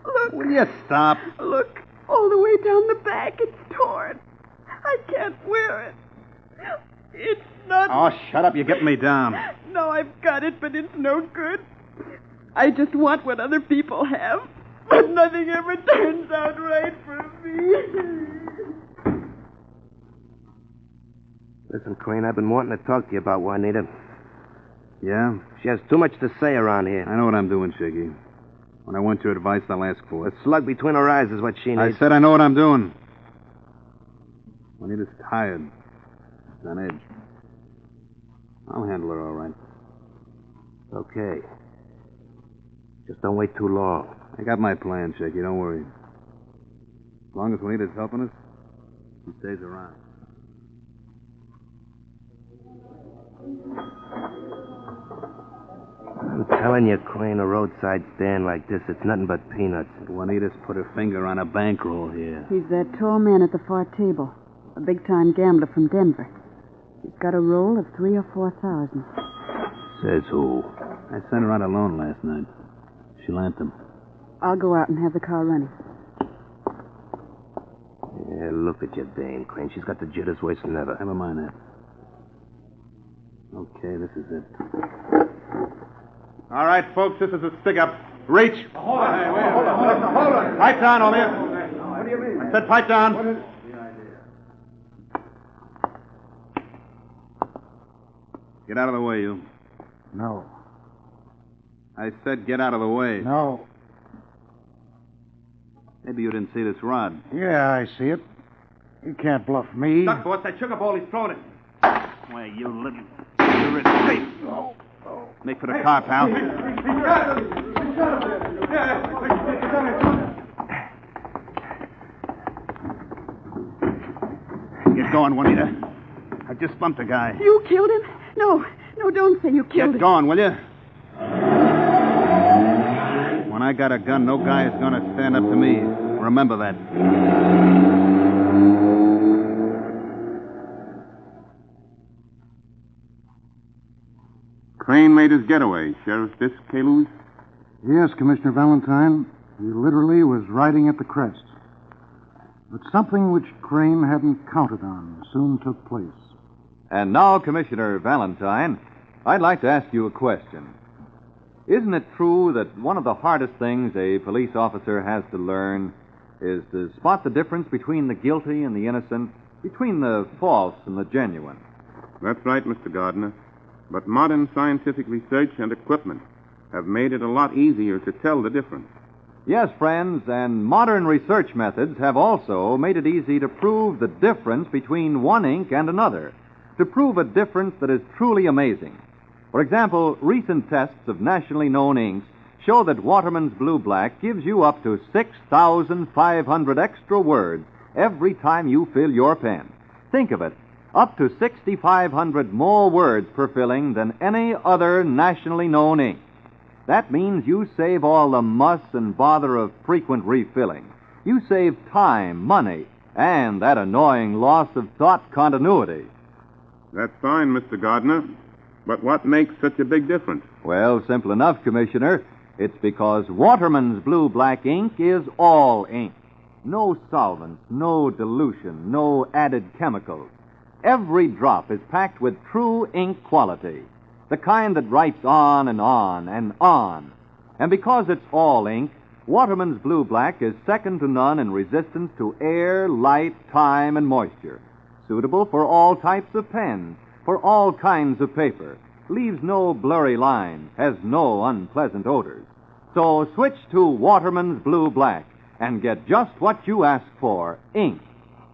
Look. Will you stop? Look, all the way down the back. It's torn. I can't wear it. It's not... Oh, shut up. You're getting me down. No, I've got it, but it's no good. I just want what other people have. But nothing ever turns out right for me. Listen, Crane, I've been wanting to talk to you about Juanita. Yeah? She has too much to say around here. I know what I'm doing, Shaky. When I want your advice, I'll ask for it. A slug between her eyes is what she needs. I said I know what I'm doing. Juanita's tired. She's on edge. I'll handle her all right. Okay. Just don't wait too long. I got my plan, Shaky. Don't worry. As long as Juanita's helping us, she stays around. I'm telling you, Crane, a roadside stand like this, it's nothing but peanuts. Juanita's put her finger on a bankroll here. He's that tall man at the far table. A big-time gambler from Denver. He's got a roll of 3,000 or 4,000. Says who? I sent her out alone last night. She lamped him. I'll go out and have the car running. Yeah, look at your dame, Crane. She's got the jitters worse than ever. Never mind that. Okay, this is it. All right, folks, this is a stick-up. Reach. Hold on. Pipe down, over here. What do you mean? I said pipe down. What is... Get out of the way, you. No. I said get out of the way. No. Maybe you didn't see this rod. Yeah, I see it. You can't bluff me. Duck, boss. That sugar ball, he's thrown it. Why, you little... You're safe. Make for the car, pal. Get going, Juanita. I just bumped a guy. You killed him? No, don't say you killed him. Get going, will you? When I got a gun, no guy is going to stand up to me. Remember that. Crane made his getaway. Sheriff Fisk, Caluce? Yes, Commissioner Valentine. He literally was riding at the crest. But something which Crane hadn't counted on soon took place. And now, Commissioner Valentine, I'd like to ask you a question. Isn't it true that one of the hardest things a police officer has to learn is to spot the difference between the guilty and the innocent, between the false and the genuine? That's right, Mr. Gardner. But modern scientific research and equipment have made it a lot easier to tell the difference. Yes, friends, and modern research methods have also made it easy to prove the difference between one ink and another, to prove a difference that is truly amazing. For example, recent tests of nationally known inks show that Waterman's Blue Black gives you up to 6,500 extra words every time you fill your pen. Think of it. Up to 6,500 more words per filling than any other nationally known ink. That means you save all the muss and bother of frequent refilling. You save time, money, and that annoying loss of thought continuity. That's fine, Mr. Gardner. But what makes such a big difference? Well, simple enough, Commissioner. It's because Waterman's Blue Black ink is all ink. No solvents, no dilution, no added chemicals. Every drop is packed with true ink quality, the kind that writes on and on and on. And because it's all ink, Waterman's Blue Black is second to none in resistance to air, light, time, and moisture. Suitable for all types of pens, for all kinds of paper. Leaves no blurry lines, has no unpleasant odors. So switch to Waterman's Blue Black and get just what you ask for, ink.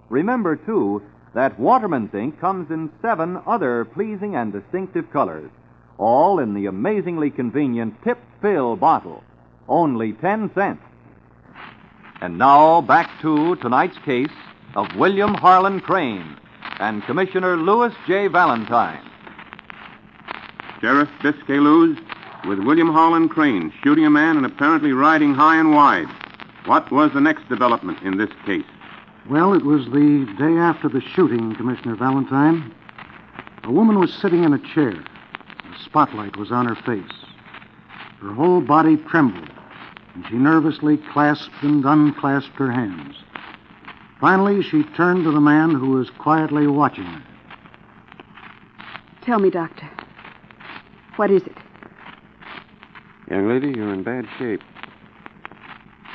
Remember, too, that Waterman's ink comes in 7 other pleasing and distinctive colors, all in the amazingly convenient tip-fill bottle. Only 10 cents. And now back to tonight's case of William Harlan Crane and Commissioner Louis J. Valentine. Sheriff Biscay Luz with William Harlan Crane shooting a man and apparently riding high and wide. What was the next development in this case? Well, it was the day after the shooting, Commissioner Valentine. A woman was sitting in a chair. A spotlight was on her face. Her whole body trembled, and she nervously clasped and unclasped her hands. Finally, she turned to the man who was quietly watching her. Tell me, Doctor. What is it? Young lady, you're in bad shape.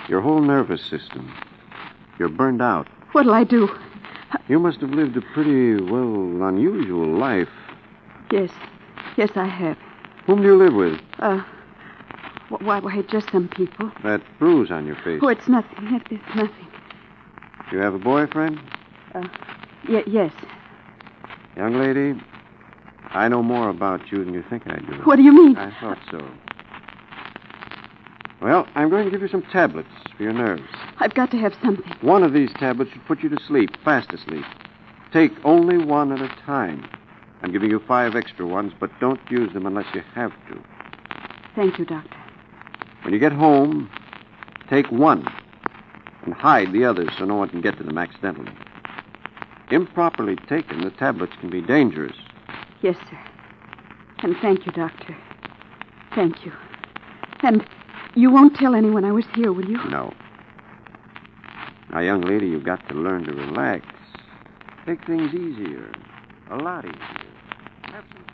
Your whole nervous system. You're burned out. What'll I do? You must have lived a pretty, unusual life. Yes. Yes, I have. Whom do you live with? Why, just some people. That bruise on your face. Oh, it's nothing. It's nothing. Do you have a boyfriend? Yes. Young lady, I know more about you than you think I do. What do you mean? I thought so. Well, I'm going to give you some tablets for your nerves. I've got to have something. One of these tablets should put you to sleep, fast asleep. Take only one at a time. I'm giving you 5 extra ones, but don't use them unless you have to. Thank you, Doctor. When you get home, take one and hide the others so no one can get to them accidentally. Improperly taken, the tablets can be dangerous. Yes, sir. And thank you, Doctor. Thank you. And you won't tell anyone I was here, will you? No. Now, young lady, you've got to learn to relax. Take things easier. A lot easier. Have some fun.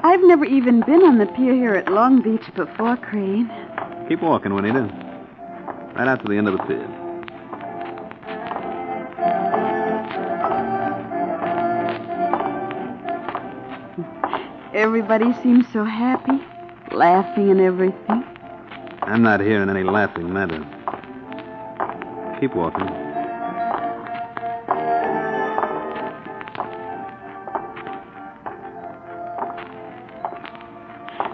I've never even been on the pier here at Long Beach before, Crane. Keep walking, Juanita. Right out to the end of the pier. Everybody seems so happy, laughing and everything. I'm not hearing any laughing matter. Keep walking.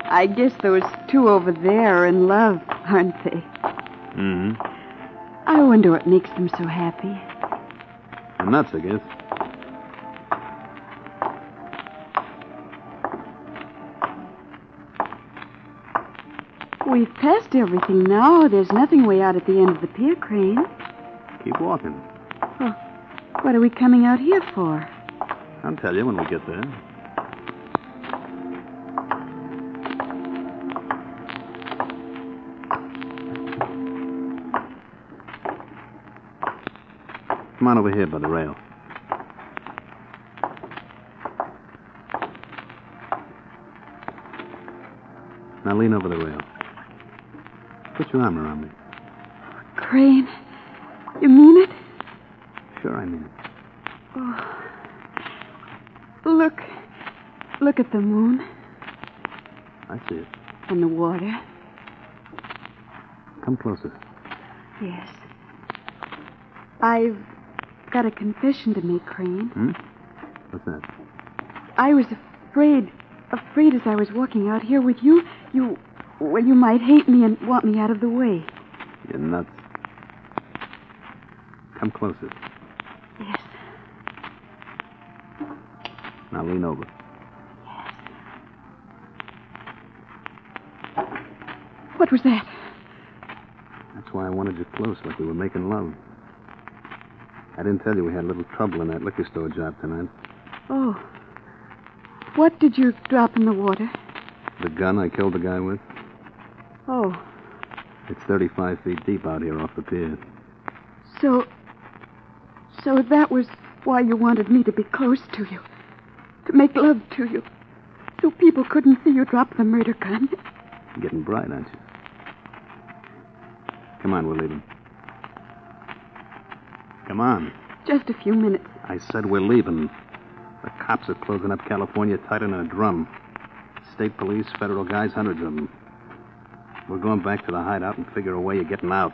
I guess those two over there are in love, aren't they? Mm-hmm. I wonder what makes them so happy. I'm nuts, I guess. We've passed everything now. There's nothing way out at the end of the pier, Crane. Keep walking. Oh, what are we coming out here for? I'll tell you when we get there. Come on over here by the rail. Now lean over the rail. Put your arm around me. Crane, you mean it? Sure, I mean it. Oh. Look at the moon. I see it. And the water. Come closer. Yes. I've got a confession to make, Crane. Hmm? What's that? I was afraid as I was walking out here with you, you might hate me and want me out of the way. You're nuts. Come closer. Yes. Now lean over. Yes. What was that? That's why I wanted you close, like we were making love. I didn't tell you we had a little trouble in that liquor store job tonight. Oh. What did you drop in the water? The gun I killed the guy with. Oh. It's 35 feet deep out here off the pier. So that was why you wanted me to be close to you. To make love to you. So people couldn't see you drop the murder gun. You're getting bright, aren't you? Come on, we're leaving. Come on. Just a few minutes. I said we're leaving. The cops are closing up California tighter than a drum. State police, federal guys, hundreds of them. We're going back to the hideout and figure a way of getting out.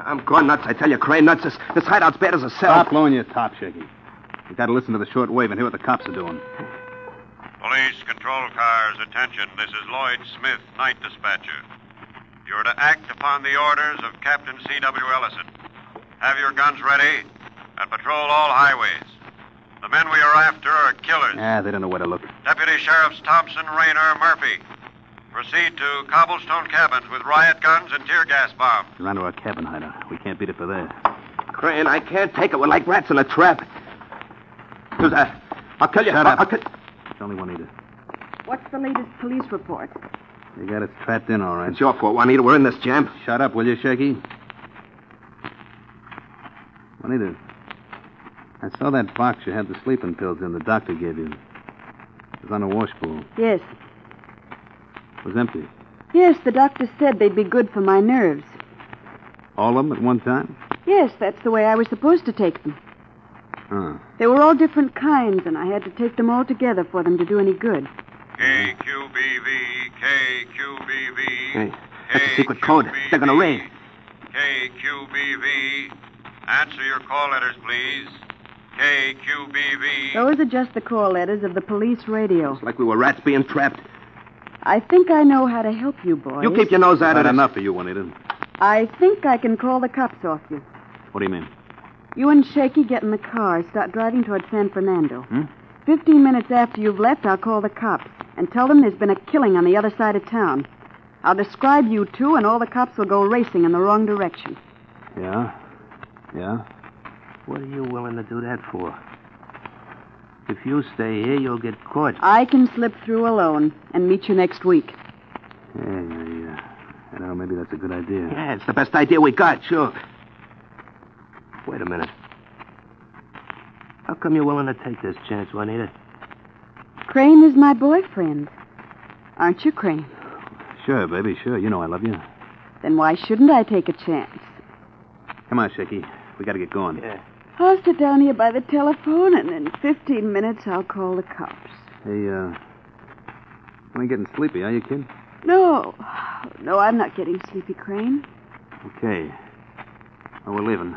I'm going nuts, I tell you, Crane, nuts. This hideout's bad as a cell. Stop blowing your top, Shaky. You gotta listen to the short wave and hear what the cops are doing. Police control cars, attention. This is Lloyd Smith, night dispatcher. You're to act upon the orders of Captain C.W. Ellison. Have your guns ready and patrol all highways. The men we are after are killers. They don't know where to look. Deputy Sheriffs Thompson, Rayner, Murphy. Proceed to cobblestone cabins with riot guns and tear gas bombs. You're onto our cabin hideout. We can't beat it for there. Crane, I can't take it. We're like rats in a trap. Who's that? I'll kill you. Shut up. I'll kill... It's only Juanita. What's the latest police report? You got us trapped in, all right. It's your fault, Juanita. We're in this jam. Shut up, will you, Shaky? Juanita, I saw that box you had the sleeping pills in the doctor gave you. It was on a washbowl. Yes. It was empty. Yes, the doctor said they'd be good for my nerves. All of them at one time? Yes, that's the way I was supposed to take them. Huh. They were all different kinds, and I had to take them all together for them to do any good. KQBV, KQBV. Hey, that's the secret code. They're going to raid. KQBV. Answer your call letters, please. KQBV. Those are just the call letters of the police radio. It's like we were rats being trapped. I think I know how to help you, boys. You keep your nose out of it. Enough of you, Juanita. I think I can call the cops off you. What do you mean? You and Shaky get in the car, start driving toward San Fernando. 15 minutes after you've left, I'll call the cops and tell them there's been a killing on the other side of town. I'll describe you two, and all the cops will go racing in the wrong direction. Yeah? Yeah? What are you willing to do that for? If you stay here, you'll get caught. I can slip through alone and meet you next week. Yeah. I don't know, maybe that's a good idea. Yeah, it's the best idea we got, sure. Wait a minute. How come you're willing to take this chance, Juanita? Crane is my boyfriend. Aren't you, Crane? Sure, baby, sure. You know I love you. Then why shouldn't I take a chance? Come on, Shaky. We gotta get going. Yeah. I'll sit down here by the telephone, and in 15 minutes I'll call the cops. Hey, you ain't getting sleepy, are you, kid? No, I'm not getting sleepy, Crane. Okay. Well, we're leaving.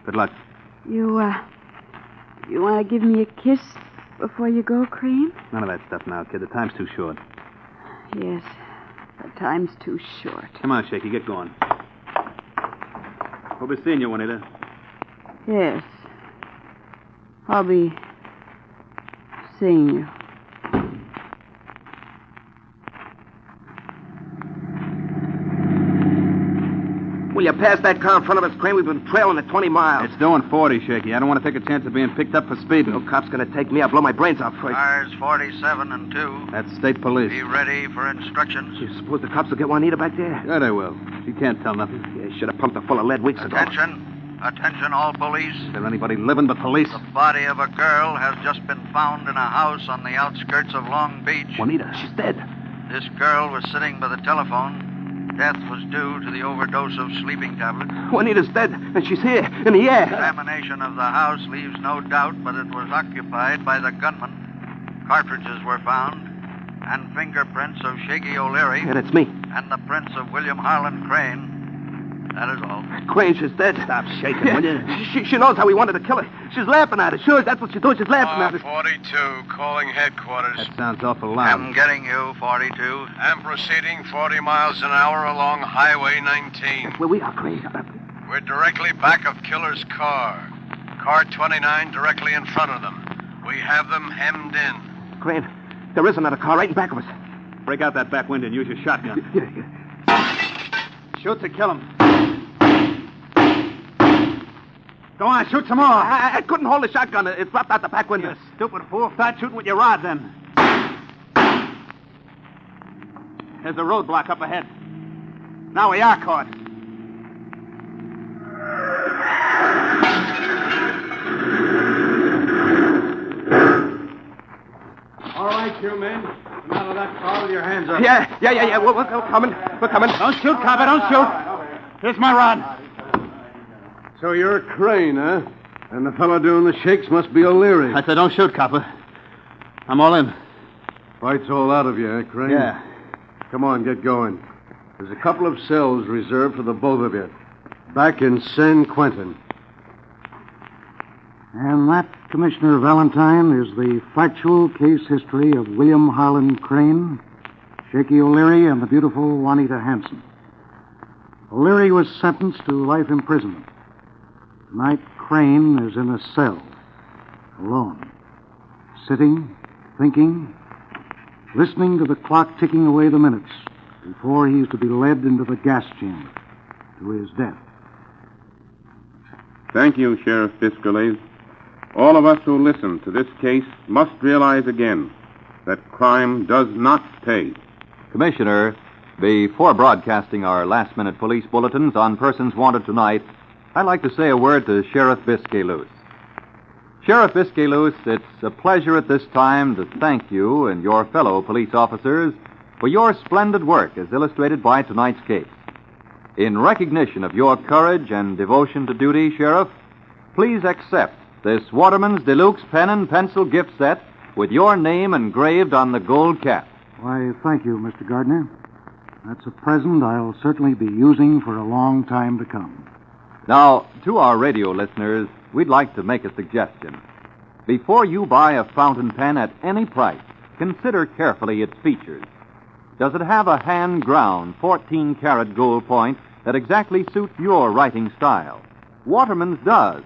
Good luck. You want to give me a kiss before you go, Crane? None of that stuff now, kid. The time's too short. Yes, the time's too short. Come on, Shaky, get going. We'll be seeing you, Juanita. Yes. I'll be seeing you. Will you pass that car in front of us, Crane? We've been trailing it 20 miles. It's doing 40, Shaky. I don't want to take a chance of being picked up for speeding. No cop's going to take me. I'll blow my brains out first. Cars 47 and 2. That's state police. Be ready for instructions. You suppose the cops will get Juanita back there? Sure they will. She can't tell nothing. Yeah, should have pumped her full of lead weeks ago. Attention, all police. Is there anybody living but police? The body of a girl has just been found in a house on the outskirts of Long Beach. Juanita, she's dead. This girl was sitting by the telephone. Death was due to the overdose of sleeping tablets. Juanita's dead, and she's here, in the air. Examination of the house leaves no doubt, but it was occupied by the gunman. Cartridges were found, and fingerprints of Shaky O'Leary. And it's me. And the prints of William Harlan Crane. That is all. Crane, she's dead. Stop shaking, will you? She knows how we wanted to kill her. She's laughing at us. Sure, that's what she does. She's laughing at us. 42, calling headquarters. That sounds awful loud. I'm getting you, 42. I'm proceeding 40 miles an hour along Highway 19. That's where we are, Crane. We're directly back of Killer's car. Car 29 directly in front of them. We have them hemmed in. Crane, there is another car right in back of us. Break out that back window and use your shotgun. Yeah. Shoot to kill him. Go on, shoot some more. I couldn't hold the shotgun. It dropped out the back window. You stupid fool. Start shooting with your rod, then. There's a roadblock up ahead. Now we are caught. All right, you men. Come out of that car with your hands up. Yeah. We're coming. We're coming. Don't shoot, copper. Don't shoot. Here's my rod. So you're Crane, huh? And the fellow doing the shakes must be O'Leary. I said don't shoot, copper. I'm all in. Fight's all out of you, eh, Crane? Yeah. Come on, get going. There's a couple of cells reserved for the both of you. Back in San Quentin. And that, Commissioner Valentine, is the factual case history of William Harlan Crane, Shaky O'Leary, and the beautiful Juanita Hanson. O'Leary was sentenced to life imprisonment. Tonight, Crane is in a cell, alone, sitting, thinking, listening to the clock ticking away the minutes before he's to be led into the gas chamber to his death. Thank you, Sheriff Biscayles. All of us who listen to this case must realize again that crime does not pay. Commissioner, before broadcasting our last-minute police bulletins on persons wanted tonight, I'd like to say a word to Sheriff Biscayles. Sheriff Biscayles, it's a pleasure at this time to thank you and your fellow police officers for your splendid work as illustrated by tonight's case. In recognition of your courage and devotion to duty, Sheriff, please accept this Waterman's Deluxe pen and pencil gift set with your name engraved on the gold cap. Why, thank you, Mr. Gardner. That's a present I'll certainly be using for a long time to come. Now, to our radio listeners, we'd like to make a suggestion. Before you buy a fountain pen at any price, consider carefully its features. Does it have a hand-ground 14-karat gold point that exactly suits your writing style? Waterman's does.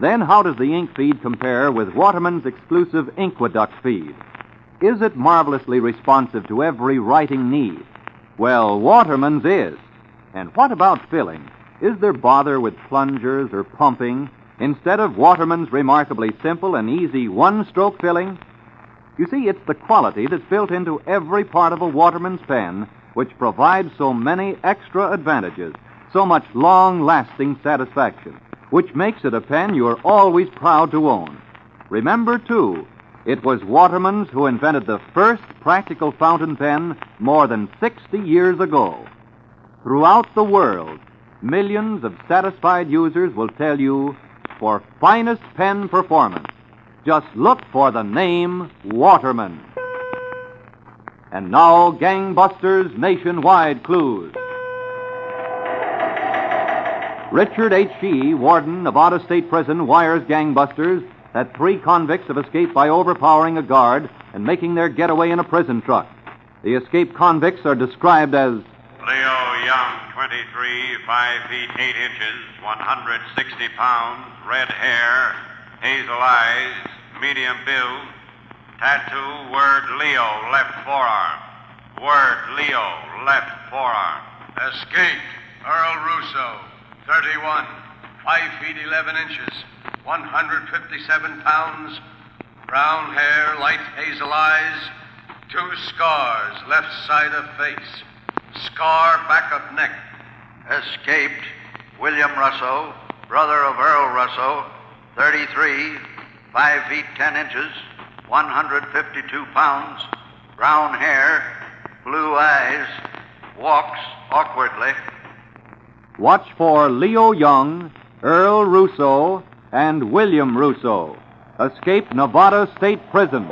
Then how does the ink feed compare with Waterman's exclusive Inqueduct feed? Is it marvelously responsive to every writing need? Well, Waterman's is. And what about filling? Is there bother with plungers or pumping instead of Waterman's remarkably simple and easy one-stroke filling? You see, it's the quality that's built into every part of a Waterman's pen which provides so many extra advantages, so much long-lasting satisfaction, which makes it a pen you're always proud to own. Remember, too, it was Waterman's who invented the first practical fountain pen more than 60 years ago. Throughout the world, millions of satisfied users will tell you, for finest pen performance, just look for the name Waterman. And now, Gangbusters Nationwide Clues. Richard H. Shee, warden, Nevada State Prison, wires gangbusters that 3 convicts have escaped by overpowering a guard and making their getaway in a prison truck. The escaped convicts are described as Leo Young, 23, 5 feet 8 inches, 160 pounds, red hair, hazel eyes, medium build, tattoo, word Leo, left forearm. Word Leo, left forearm. Escaped, Earl Russo, 31, 5 feet 11 inches, 157 pounds, brown hair, light hazel eyes, 2 scars, left side of face, scar back of neck. Escaped, William Russo, brother of Earl Russo, 33, 5 feet 10 inches, 152 pounds, brown hair, blue eyes, walks awkwardly. Watch for Leo Young, Earl Russo, and William Russo. Escaped Nevada State Prison.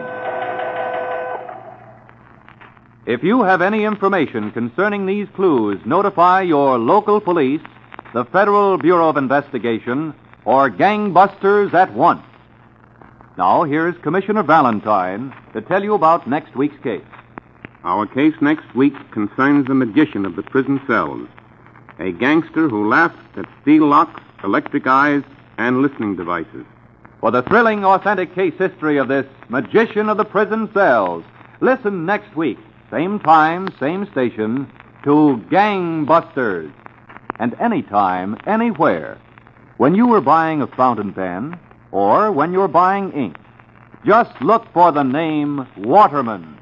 If you have any information concerning these clues, notify your local police, the Federal Bureau of Investigation, or gangbusters at once. Now, here's Commissioner Valentine to tell you about next week's case. Our case next week concerns the magician of the prison cells, a gangster who laughs at steel locks, electric eyes, and listening devices. For the thrilling, authentic case history of this magician of the prison cells, listen next week, same time, same station, to Gangbusters. And anytime, anywhere, when you are buying a fountain pen or when you're buying ink, just look for the name Waterman.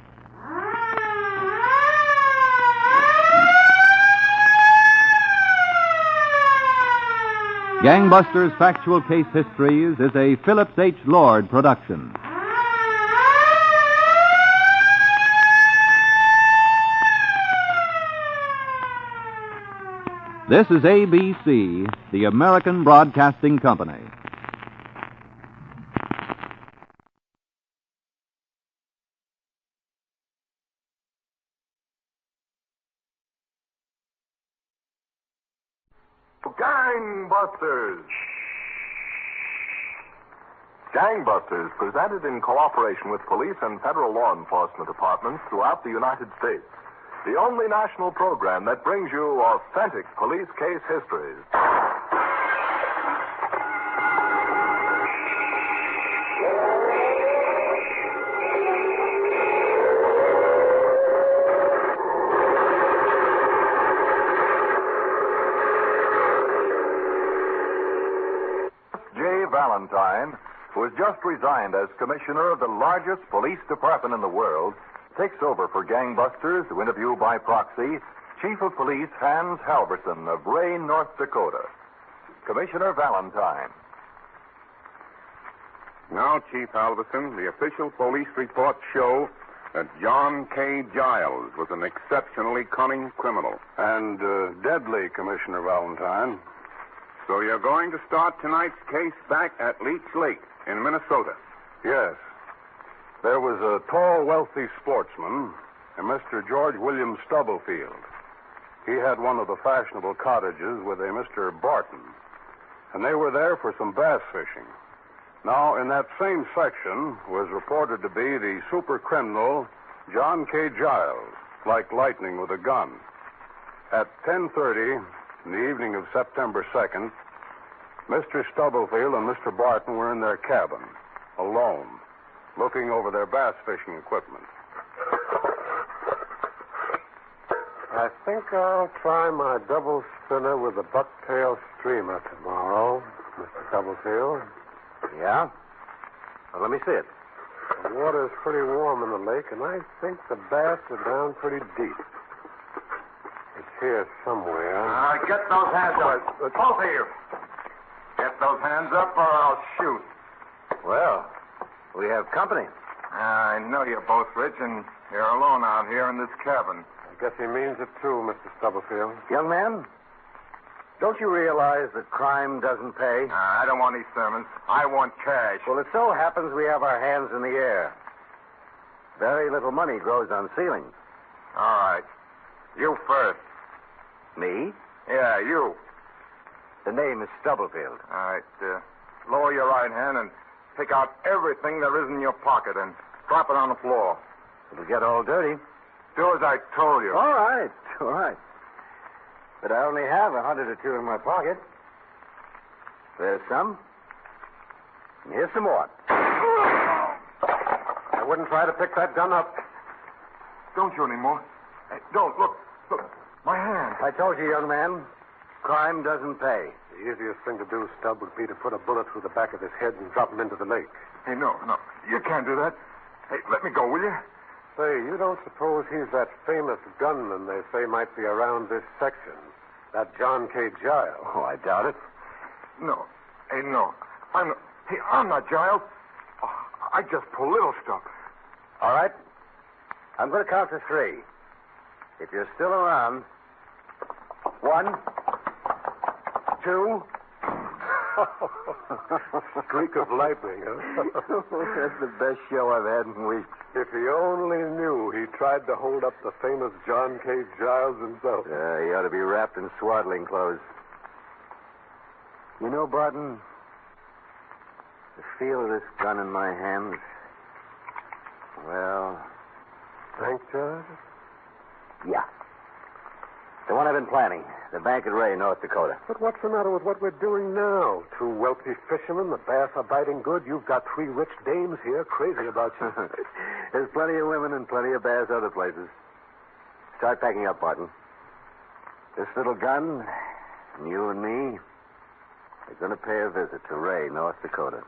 Gangbusters Factual Case Histories is a Phillips H. Lord production. This is ABC, the American Broadcasting Company. Gangbusters! Gangbusters, presented in cooperation with police and federal law enforcement departments throughout the United States. The only national program that brings you authentic police case histories. Valentine, who has just resigned as commissioner of the largest police department in the world, takes over for Gangbusters to interview by proxy Chief of Police Hans Halverson of Rayne, North Dakota. Commissioner Valentine. Now, Chief Halverson, the official police reports show that John K. Giles was an exceptionally cunning criminal. And deadly, Commissioner Valentine. So you're going to start tonight's case back at Leech Lake in Minnesota? Yes. There was a tall, wealthy sportsman, a Mr. George William Stubblefield. He had one of the fashionable cottages with a Mr. Barton, and they were there for some bass fishing. Now, in that same section was reported to be the super criminal John K. Giles, like lightning with a gun. At 10:30... in the evening of September 2nd, Mr. Stubblefield and Mr. Barton were in their cabin, alone, looking over their bass fishing equipment. I think I'll try my double spinner with a bucktail streamer tomorrow, Mr. Stubblefield. Yeah? Well, let me see it. The water's pretty warm in the lake, and I think the bass are down pretty deep. It's here somewhere. Get those hands up. Both of you. Get those hands up or I'll shoot. Well, we have company. I know you're both rich and you're alone out here in this cabin. I guess he means it too, Mr. Stubblefield. Young man, don't you realize that crime doesn't pay? I don't want any sermons. I want cash. Well, it so happens we have our hands in the air. Very little money grows on ceilings. All right. You first. Me? Yeah, you. The name is Stubblefield. All right. Lower your right hand and pick out everything there is in your pocket and drop it on the floor. It'll get all dirty. Do as I told you. All right. All right. But I only have $100 or $2 in my pocket. There's some. And here's some more. I wouldn't try to pick that gun up. Don't you anymore. Hey, don't. Look. My hand. I told you, young man, crime doesn't pay. The easiest thing to do, Stubb, would be to put a bullet through the back of his head and drop him into the lake. Hey, no. You can't do that. Hey, let me go, will you? Say, you don't suppose he's that famous gunman they say might be around this section? That John K. Giles? Oh, I doubt it. No. Hey, no. I'm not Giles. Oh, I just pull little stuff. All right. I'm going to count to 3. If you're still around... 1, 2. Streak of lightning, huh? That's the best show I've had in weeks. If he only knew he tried to hold up the famous John K. Giles himself. He ought to be wrapped in swaddling clothes. You know, Barton, the feel of this gun in my hands, well... Bank charge? Yeah. The one I've been planning. The bank at Ray, North Dakota. But what's the matter with what we're doing now? 2 wealthy fishermen, the bass are biting good. You've got 3 rich dames here crazy about you. There's plenty of women and plenty of bass other places. Start packing up, Barton. This little gun, and you and me, are going to pay a visit to Ray, North Dakota.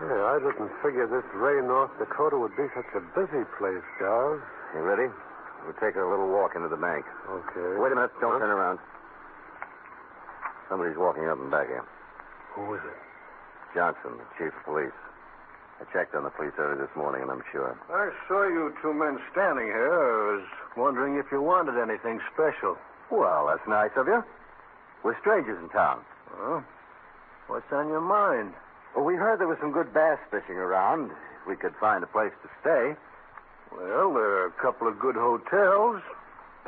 Yeah, I didn't figure this Ray, North Dakota would be such a busy place, Giles. You ready? We're taking a little walk into the bank. Okay. Wait a minute. Don't turn around. Somebody's walking up and back here. Who is it? Johnson, the chief of police. I checked on the police early this morning, and I'm sure. I saw you two men standing here. I was wondering if you wanted anything special. Well, that's nice of you. We're strangers in town. Well, what's on your mind? Well, we heard there was some good bass fishing around. If we could find a place to stay. Well, there are a couple of good hotels.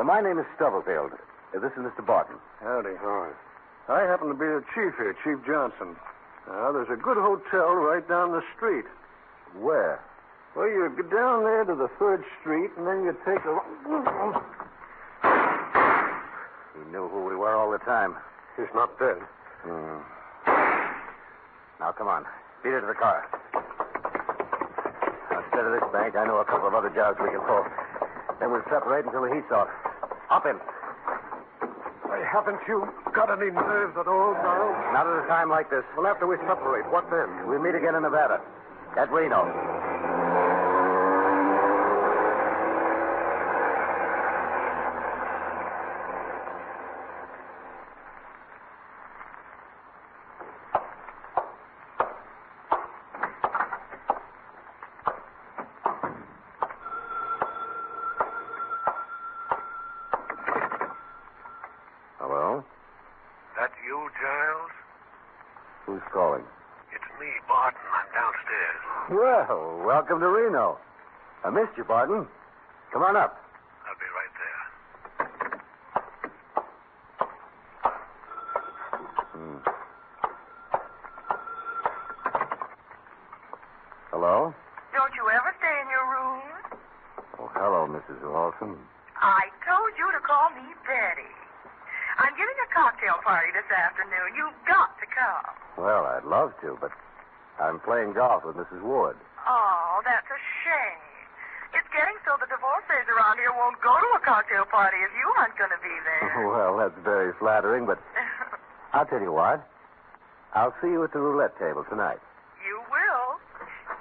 My name is Stubblefield. This is Mr. Barton. Howdy. Hi. I happen to be the chief here, Chief Johnson. Now, there's a good hotel right down the street. Where? Well, you go down there to the 3rd Street, and then you take a... He knew who we were all the time. He's not dead. Now, come on. Beat it to the car. Now, instead of this bank, I know a couple of other jobs we can pull. Then we'll separate until the heat's off. Hop in. Hey, haven't you got any nerves at all, Giles? Not at a time like this. Well, after we separate, what then? We'll meet again in Nevada. At Reno. Hello? That you, Giles? Who's calling? It's me, Barton. I'm downstairs. Well, welcome to Reno. I missed you, Barton. Come on up. I'll be right there. Hello? Don't you ever stay in your room? Oh, hello, Mrs. Wilson. I told you to call me Betty. I'm giving a cocktail party this afternoon. You've got to come. Well, I'd love to, but I'm playing golf with Mrs. Wood. Oh, that's a shame. It's getting so the divorcees around here won't go to a cocktail party if you aren't going to be there. Well, that's very flattering, but I'll tell you what. I'll see you at the roulette table tonight. You will.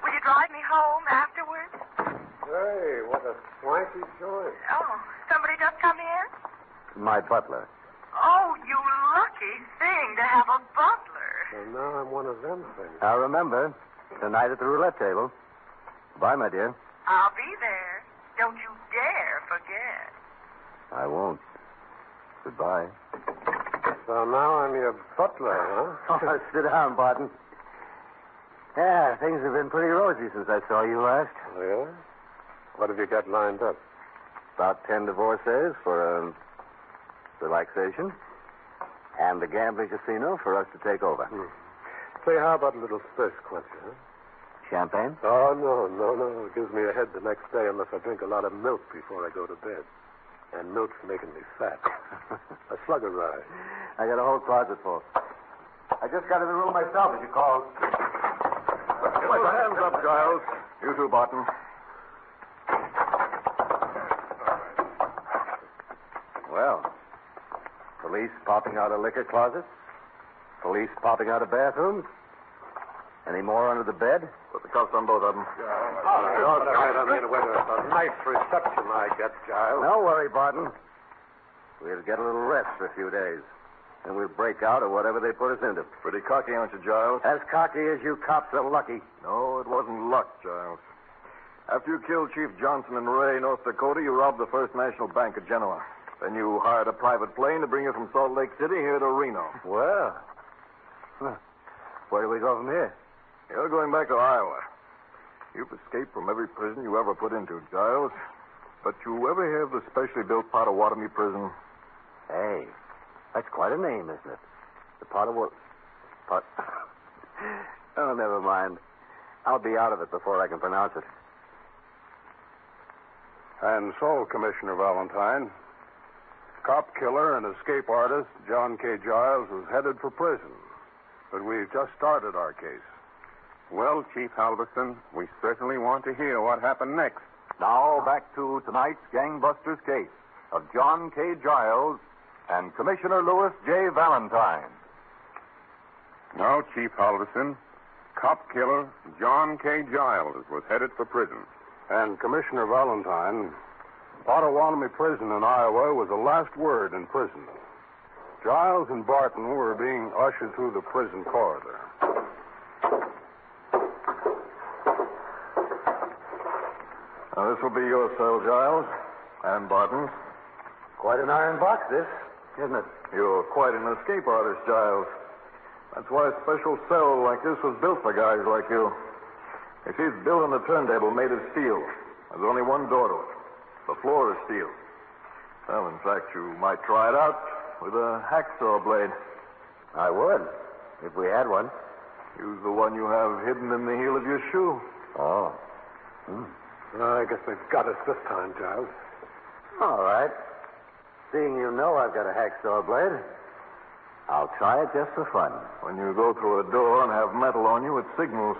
Will you drive me home afterwards? Hey, what a swanky joint. Oh, somebody just come in? My butler. Oh, you lucky thing to have a butler. And now I'm one of them things. Now, remember, tonight at the roulette table. Bye, my dear. I'll be there. Don't you dare forget. I won't. Goodbye. So now I'm your butler, huh? Oh, sit down, Barton. Yeah, things have been pretty rosy since I saw you last. Oh, yeah? What have you got lined up? About 10 divorcees for relaxation. And the gambling casino for us to take over. Say, how about a little thirst quencher, huh? Champagne? Oh, no. It gives me a head the next day unless I drink a lot of milk before I go to bed. And milk's making me fat. A slug of rye. I got a whole closet full. I just got in the room myself as you called. Get your hands up, Giles. You too, Barton. Well, police popping out of liquor closets. Police popping out of bathrooms. Any more under the bed? Put the cuffs on both of them. All right, I mean, whether it's a nice reception I get, Giles. Don't worry, Barton. We'll get a little rest for a few days. And we'll break out of whatever they put us into. Pretty cocky, aren't you, Giles? As cocky as you cops are lucky. No, it wasn't luck, Giles. After you killed Chief Johnson in Ray, North Dakota, you robbed the First National Bank at Genoa. Then you hired a private plane to bring you from Salt Lake City here to Reno. Well, where do we go from here? You're going back to Iowa. You've escaped from every prison you ever put into, Giles. But you ever hear of the specially built Potawatomi prison? Hey, that's quite a name, isn't it? The Potawatomi... Oh, never mind. I'll be out of it before I can pronounce it. And so, Commissioner Valentine, cop killer and escape artist John K. Giles is headed for prison. But we've just started our case. Well, Chief Halverson, we certainly want to hear what happened next. Now, back to tonight's gangbusters case of John K. Giles and Commissioner Louis J. Valentine. Now, Chief Halverson, cop killer John K. Giles was headed for prison. And Commissioner Valentine, Potawatomi Prison in Iowa was the last word in prison. Giles and Barton were being ushered through the prison corridor. Now, this will be your cell, Giles. And Barton. Quite an iron box, this, isn't it? You're quite an escape artist, Giles. That's why a special cell like this was built for guys like you. You see, it's built on a turntable made of steel. There's only one door to it. The floor is steel. Well, in fact, you might try it out with a hacksaw blade. I would, if we had one. Use the one you have hidden in the heel of your shoe. Oh. I guess they've got us this time, Giles. All right. Seeing you know I've got a hacksaw blade, I'll try it just for fun. When you go through a door and have metal on you, it signals.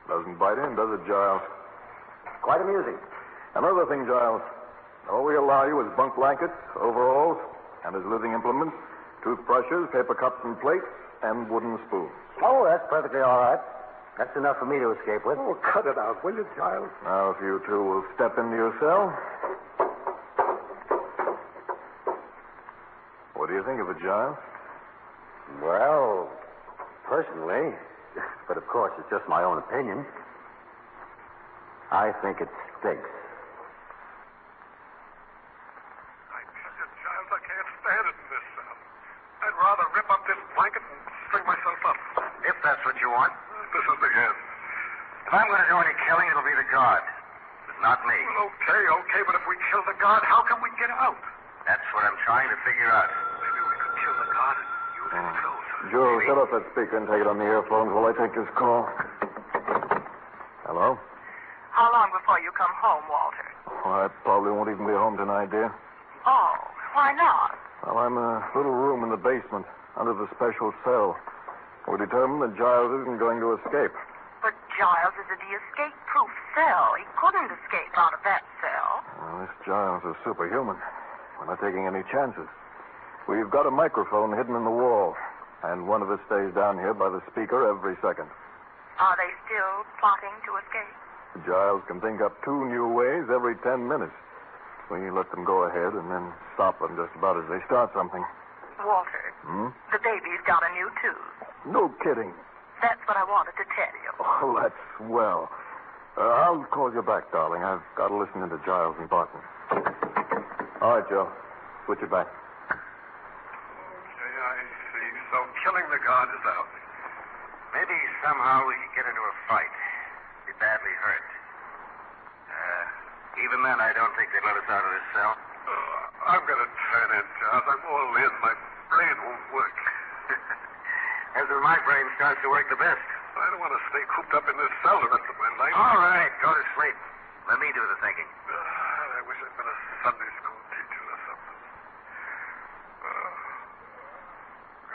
Doesn't bite in, does it, Giles? Quite amusing. Another thing, Giles. All we allow you is bunk blankets, overalls, and as living implements, toothbrushes, paper cups and plates, and wooden spoons. Oh, that's perfectly all right. That's enough for me to escape with. Oh, cut it out, will you, Giles? Now, if you two will step into your cell. What do you think of it, Giles? Well, personally, but of course it's just my own opinion, I think it stinks. I tell you, Giles, I can't stand it in this cell. I'd rather rip up this blanket and string myself up. If that's what you want. This is the end. If I'm going to do any killing, it'll be the guard. But not me. Well, okay, but if we kill the guard, how can we get out? That's what I'm trying to figure out. Maybe we could kill the guard and use his clothes. Joe, set up that speaker and take it on the earphones while I take this call. Hello? How long before you come home, Walter? Well, I probably won't even be home tonight, dear. Oh, why not? Well, I'm in a little room in the basement under the special cell. We're determined that Giles isn't going to escape. But Giles is in the escape-proof cell. He couldn't escape out of that cell. Well, this Giles is superhuman. We're not taking any chances. We've got a microphone hidden in the wall, and one of us stays down here by the speaker every second. Are they still plotting to escape? Giles can think up 2 new ways every 10 minutes. We let them go ahead and then stop them just about as they start something. Walter, the baby's got a new tooth. No kidding. That's what I wanted to tell you. Oh, that's swell. I'll call you back, darling. I've got to listen into Giles and Barton. All right, Joe. Switch it back. Okay, I see. So killing the guard is out. Maybe somehow we could get into a fight. Be badly hurt. Even then, I don't think they'd let us out of this cell. I'm going to turn in, Giles. I'm all in. My brain won't work. That's where my brain starts to work the best. I don't want to stay cooped up in this cell the rest of my life. All right, go to sleep. Let me do the thinking. I wish I'd been a Sunday school teacher or something.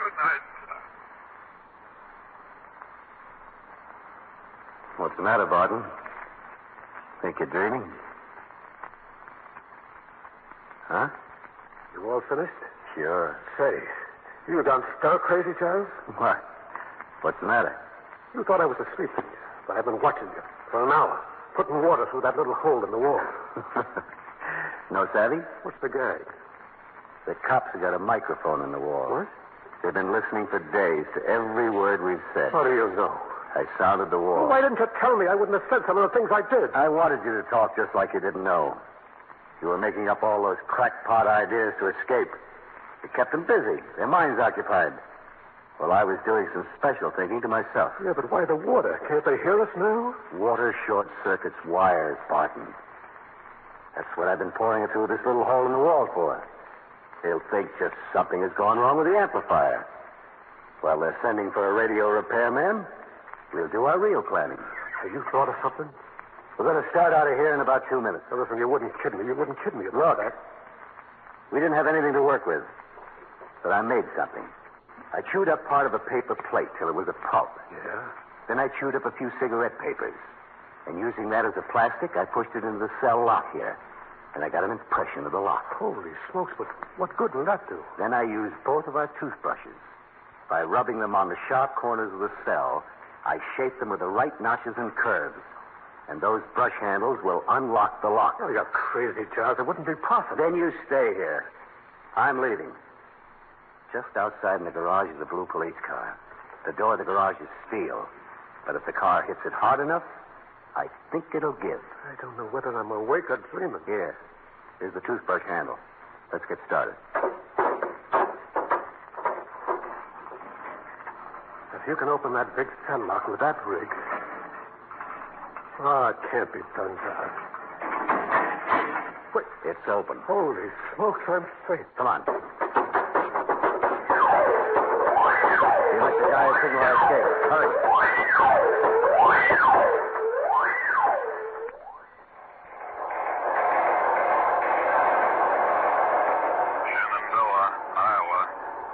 Good night. What's the matter, Barton? Think you're dreaming? Huh? You all finished? Sure. Say, you gone star crazy, Giles? What? What's the matter? You thought I was asleep, but I've been watching you for an hour, putting water through that little hole in the wall. No savvy? What's the gag? The cops have got a microphone in the wall. What? They've been listening for days to every word we've said. How do you know? I sounded the wall. Well, why didn't you tell me? I wouldn't have said some of the things I did. I wanted you to talk just like you didn't know. You were making up all those crackpot ideas to escape. It kept them busy, their minds occupied. Well, I was doing some special thinking to myself. Yeah, but why the water? Can't they hear us now? Water short circuits wires, Barton. That's what I've been pouring it through this little hole in the wall for. They'll think just something has gone wrong with the amplifier. While they're sending for a radio repairman, we'll do our real planning. Have you thought of something? We're going to start out of here in about 2 minutes. Now, listen, you wouldn't kid me. You wouldn't kid me about Look, that. we didn't have anything to work with, but I made something. I chewed up part of a paper plate till it was a pulp. Yeah? Then I chewed up a few cigarette papers. And using that as a plastic, I pushed it into the cell lock here. And I got an impression of the lock. Holy smokes, but what good will that do? Then I used both of our toothbrushes. By rubbing them on the sharp corners of the cell, I shaped them with the right notches and curves. And those brush handles will unlock the lock. Oh, you're crazy, Giles. It wouldn't be possible. Then you stay here. I'm leaving. Just outside in the garage is a blue police car. The door of the garage is steel. But if the car hits it hard enough, I think it'll give. I don't know whether I'm awake or dreaming. Here. Here's the toothbrush handle. Let's get started. If you can open that big cell lock with that rig. Oh, it can't be done, Giles. Wait. It's open. Holy smokes, I'm safe. Come on. You let the guy signal our escape. Hurry. Shenandoah, Iowa.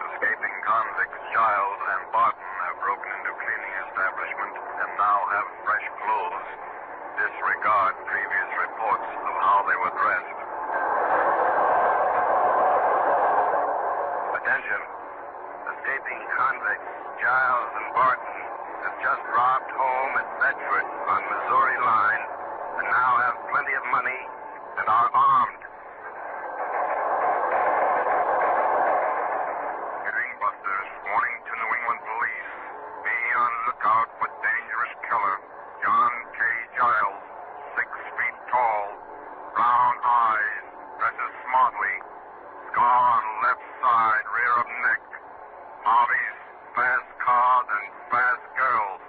Escaping convicts Giles and Barton have broken into cleaning establishment and now have fresh clothes. Disregard previous reports of how they were dressed. Attention. Escaping convicts Giles and Barton have just robbed home at Bedford on Missouri line and now have plenty of money and are armed. Gangbusters warning to New England police. Be on lookout for dangerous killer John K. Giles, 6 feet tall, brown eyes, dresses smartly, scar on left side, rear of neck, hobbies, fast cars and fast girls.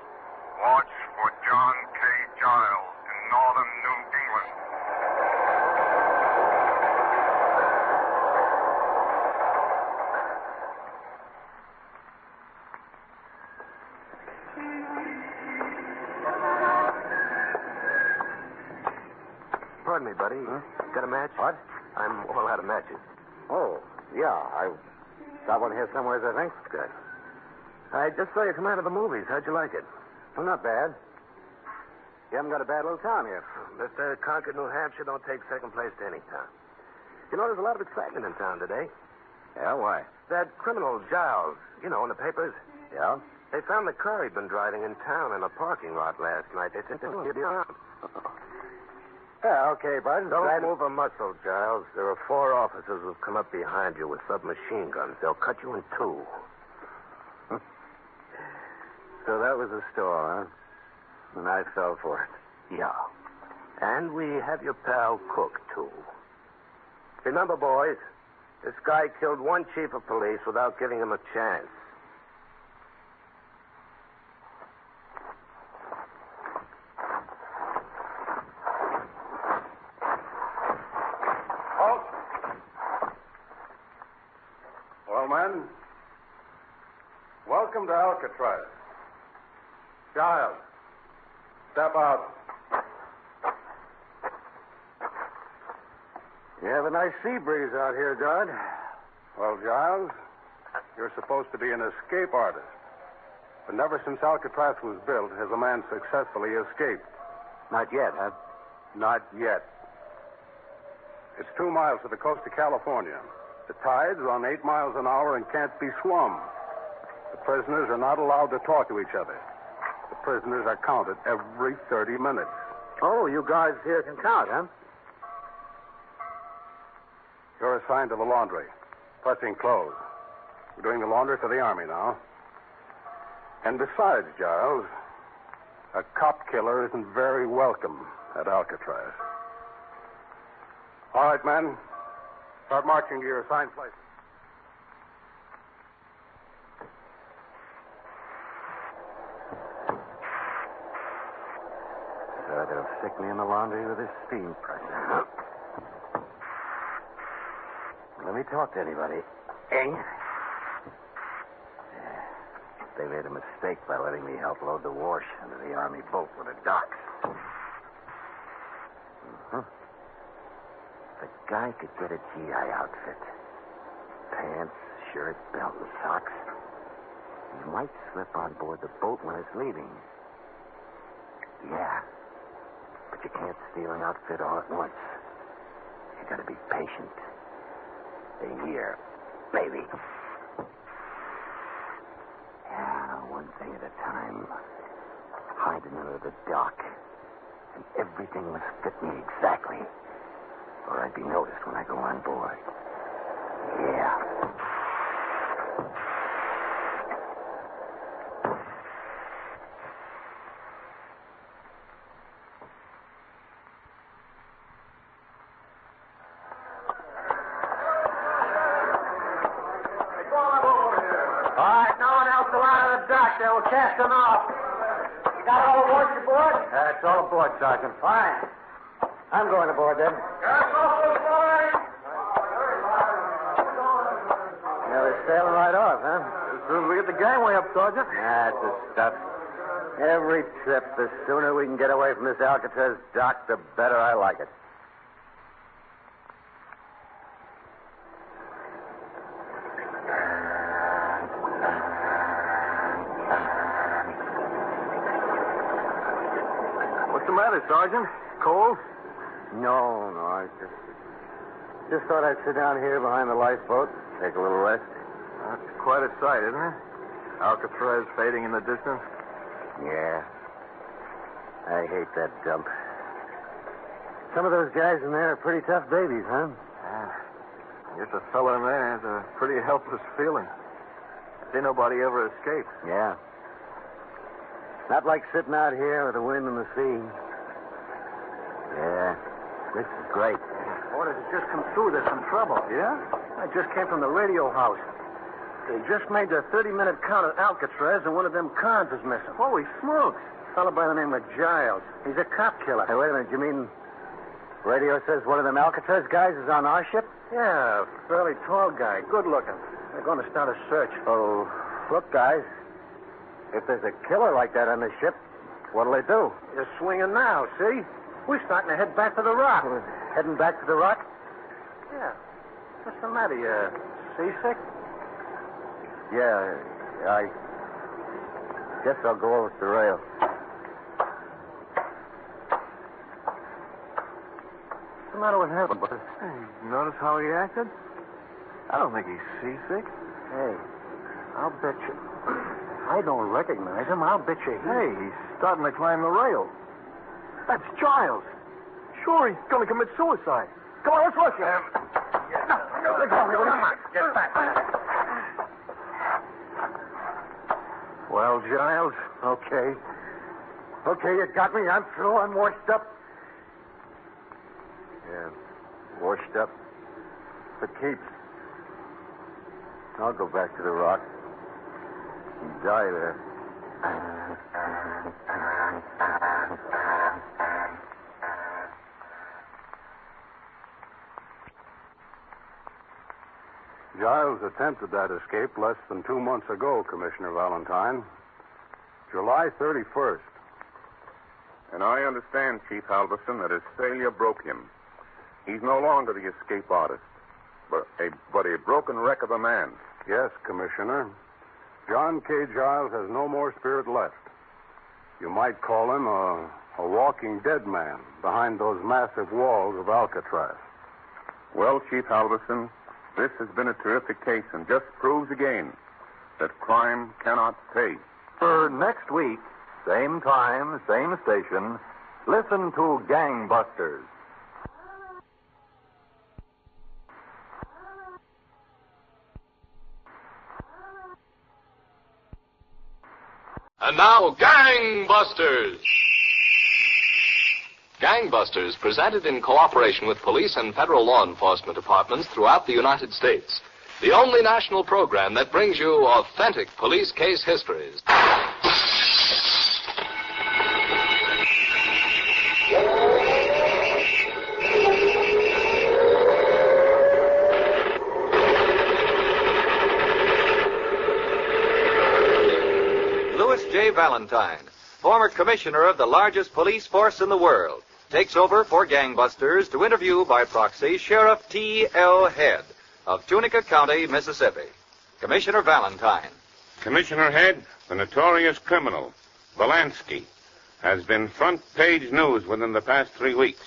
Watch for John K. Giles in northern New England. Pardon me, buddy. Got a match? What? I'm all out of matches. Oh, yeah. I got one here somewhere, I think. Good. I just saw you come out of the movies. How'd you like it? Well, not bad. You haven't got a bad little town here. Mr. Concord, New Hampshire don't take second place to any town. You know, there's a lot of excitement in town today. Yeah, why? That criminal Giles, you know, in the papers. Yeah? They found the car he'd been driving in town in a parking lot last night. They think he'll be around. Yeah, okay, bud. Don't move a muscle, Giles. There are 4 officers who've come up behind you with submachine guns. They'll cut you in 2. So that was the store, huh? And I fell for it. Yeah. And we have your pal Cook, too. Remember, boys, this guy killed one chief of police without giving him a chance. Halt! Well, men, welcome to Alcatraz. Giles, step out. You have a nice sea breeze out here, Dodd. Well, Giles, you're supposed to be an escape artist. But never since Alcatraz was built has a man successfully escaped. Not yet, huh? Not yet. It's 2 miles to the coast of California. The tides run 8 miles an hour and can't be swum. The prisoners are not allowed to talk to each other. The prisoners are counted every 30 minutes. Oh, you guys here can count, huh? You're assigned to the laundry. Pressing clothes. We're doing the laundry for the Army now. And besides, Giles, a cop killer isn't very welcome at Alcatraz. All right, men. Start marching to your assigned places. So they'll stick me in the laundry with this steam pressure. Let me talk to anybody. Eh? They made a mistake by letting me help load the wash into the Army boat with the docks. Uh-huh. The guy could get a GI outfit. Pants, shirt, belt, and socks. He might slip on board the boat when it's leaving. Yeah. But you can't steal an outfit all at once. You gotta be patient. Stay here. Maybe. Yeah, one thing at a time. Hiding under the dock. And everything must fit me exactly. Or I'd be noticed when I go on board. Yeah. They'll cast them off. You got all aboard your board? It's all aboard, Sergeant. Fine. I'm going aboard, then. Yeah, they're sailing right off, huh? As soon as we get the gangway up, Sergeant. That's the stuff. Every trip, the sooner we can get away from this Alcatraz dock, the better I like it. Sergeant? Cold? No, I just thought I'd sit down here behind the lifeboat, take a little rest. That's quite a sight, isn't it? Alcatraz fading in the distance. Yeah. I hate that dump. Some of those guys in there are pretty tough babies, huh? Yeah. I guess a fellow in there has a pretty helpless feeling. See nobody ever escaped. Yeah. Not like sitting out here with the wind and the sea. Yeah, this is great. Orders have just come through. There's some trouble. Yeah? I just came from the radio house. They just made their 30-minute count at Alcatraz, and one of them cons is missing. Holy smokes. A fellow by the name of Giles. He's a cop killer. Hey, wait a minute. You mean radio says one of them Alcatraz guys is on our ship? Yeah, a fairly tall guy. Good looking. They're going to start a search. Oh, look, guys. If there's a killer like that on the ship, what'll they do? You're swinging now, see? We're starting to head back to the rock. We're heading back to the rock? Yeah. What's the matter? You seasick? Yeah, I guess I'll go over to the rail. What's the matter with him? Hey, you notice how he acted? I don't think he's seasick. Hey, I'll bet you. I don't recognize him. I'll bet you Hey, he's starting to climb the rail. That's Giles. Sure, he's going to commit suicide. Come on, let's rush him. Come on, get back. Well, Giles, Okay. Okay, you got me. I'm through. I'm washed up. Yeah, washed up. For keeps. I'll go back to the rock and die there. Giles attempted that escape less than 2 months ago, Commissioner Valentine. July 31st. And I understand, Chief Halverson, that his failure broke him. He's no longer the escape artist, but a broken wreck of a man. Yes, Commissioner. John K. Giles has no more spirit left. You might call him a walking dead man behind those massive walls of Alcatraz. Well, Chief Halverson, this has been a terrific case and just proves again that crime cannot pay. For next week, same time, same station, listen to Gangbusters. And now, Gangbusters! Gangbusters, presented in cooperation with police and federal law enforcement departments throughout the United States. The only national program that brings you authentic police case histories. J. Valentine, former commissioner of the largest police force in the world, takes over for Gangbusters to interview by proxy Sheriff T.L. Head of Tunica County, Mississippi. Commissioner Valentine. Commissioner Head, the notorious criminal, Bielanski, has been front-page news within the past 3 weeks,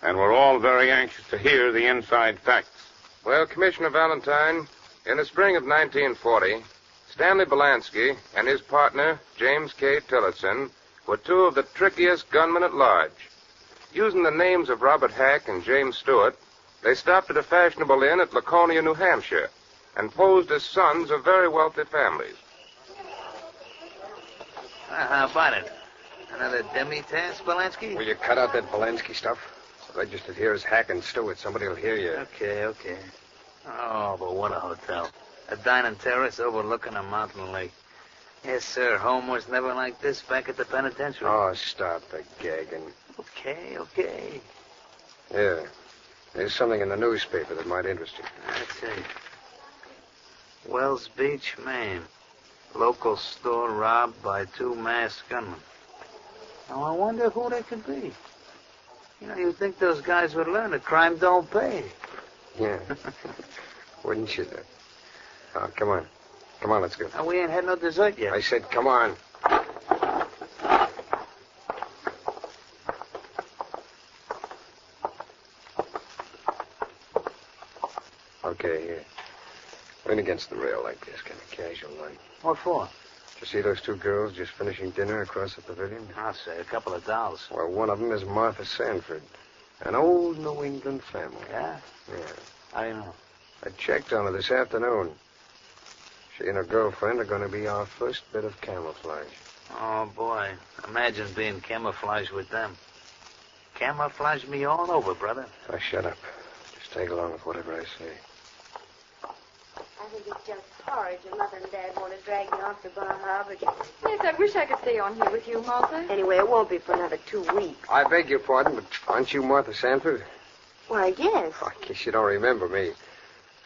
and we're all very anxious to hear the inside facts. Well, Commissioner Valentine, in the spring of 1940, Stanley Bielanski and his partner, James K. Tillotson, were two of the trickiest gunmen at large. Using the names of Robert Hack and James Stewart, they stopped at a fashionable inn at Laconia, New Hampshire, and posed as sons of very wealthy families. How about it? Another demi-task, Bielanski? Will you cut out that Bielanski stuff? Registered here as Hack and Stewart. Somebody will hear you. Okay. Oh, but what a hotel. A dining terrace overlooking a mountain lake. Yes, sir. Home was never like this back at the penitentiary. Oh, stop the gagging. Okay. Yeah. There's something in the newspaper that might interest you. Let's see. Wells Beach, Maine. Local store robbed by 2 masked gunmen. Now, I wonder who they could be. You know, you'd think those guys would learn that crime don't pay. Yeah. Wouldn't you, though? Oh, come on. Come on, let's go. We ain't had no dessert yet. I said, come on. Okay, here. Lean against the rail like this, kind of casual like. What for? Did you see those 2 girls just finishing dinner across the pavilion? I'll say, a couple of dolls. Well, one of them is Martha Sanford, an old New England family. Yeah? Yeah. How do you know? I checked on her this afternoon. She and her girlfriend are going to be our first bit of camouflage. Oh, boy. Imagine being camouflaged with them. Camouflage me all over, brother. Oh, shut up. Just take along with whatever I say. I think it's just horrid your mother and Dad want to drag me off to Bar Harbor. Yes, I wish I could stay on here with you, Martha. Anyway, it won't be for another 2 weeks. I beg your pardon, but aren't you Martha Sanford? Well, I guess. Oh, I guess you don't remember me.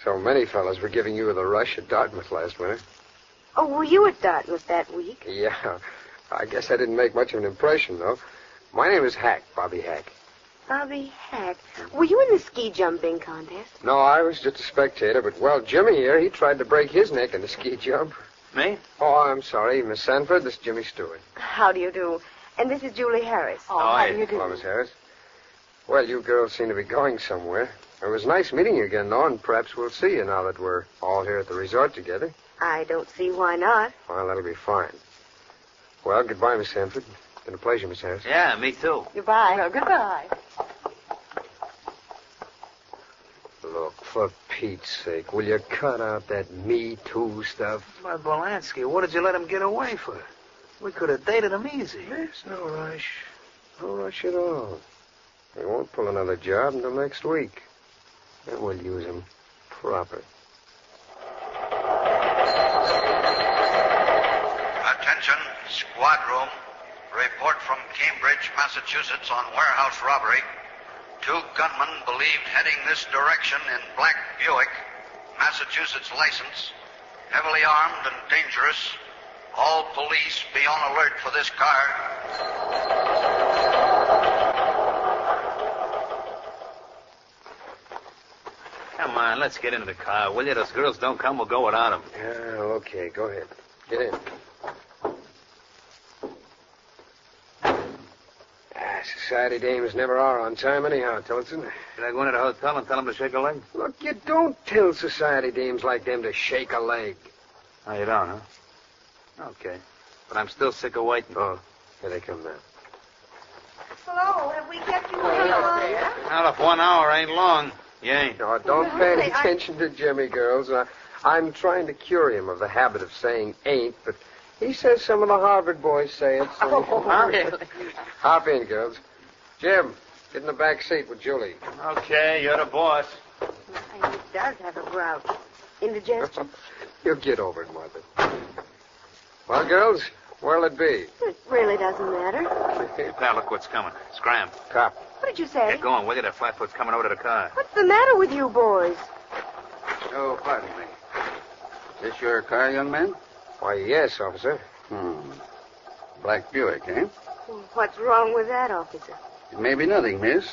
So many fellas were giving you the rush at Dartmouth last winter. Oh, were you at Dartmouth that week? Yeah. I guess I didn't make much of an impression, though. My name is Hack, Bobby Hack. Bobby Hack. Were you in the ski jumping contest? No, I was just a spectator, but, well, Jimmy here, he tried to break his neck in the ski jump. Me? Oh, I'm sorry, Miss Sanford. This is Jimmy Stewart. How do you do? And this is Julie Harris. How do you do? Hello, Miss Harris. Well, you girls seem to be going somewhere. It was nice meeting you again, though, and perhaps we'll see you now that we're all here at the resort together. I don't see why not. Well, that'll be fine. Well, goodbye, Miss Sanford. It's been a pleasure, Miss Harris. Yeah, me too. Goodbye. Well, goodbye. Look, for Pete's sake, will you cut out that Me Too stuff? But, Bielanski, what did you let him get away for? We could have dated him easy. There's no rush. No rush at all. We won't pull another job until next week. Then we'll use him proper. Attention, squad room. Report from Cambridge, Massachusetts on warehouse robbery. 2 gunmen believed heading this direction in black Buick, Massachusetts license, heavily armed and dangerous. All police be on alert for this car. Come on, let's get into the car, will you? Those girls don't come, we'll go without them. Yeah, okay, go ahead. Get in. Society dames never are on time anyhow, Tillotson. Should I go into the hotel and tell them to shake a leg? Look, you don't tell society dames like them to shake a leg. Oh, you don't, huh? Okay. But I'm still sick of waiting. Oh, here they come now. Hello, have we kept you waiting long? Well, if 1 hour ain't long, you ain't. Oh, don't pay any attention to Jimmy, girls. I'm trying to cure him of the habit of saying ain't, but he says some of the Harvard boys say it. So Really? Hop in, girls. Jim, get in the back seat with Julie. Okay, you're the boss. And he does have a grouch. Indigestion? You'll get over it, Martha. Well, girls, where'll it be? It really doesn't matter. Hey, pal, look what's coming. Scram. Cop. What did you say? Get going, will you? That flatfoot's coming over to the car. What's the matter with you boys? Oh, pardon me. Is this your car, young man? Why, yes, officer. Black Buick, eh? What's wrong with that, officer? It may be nothing, miss.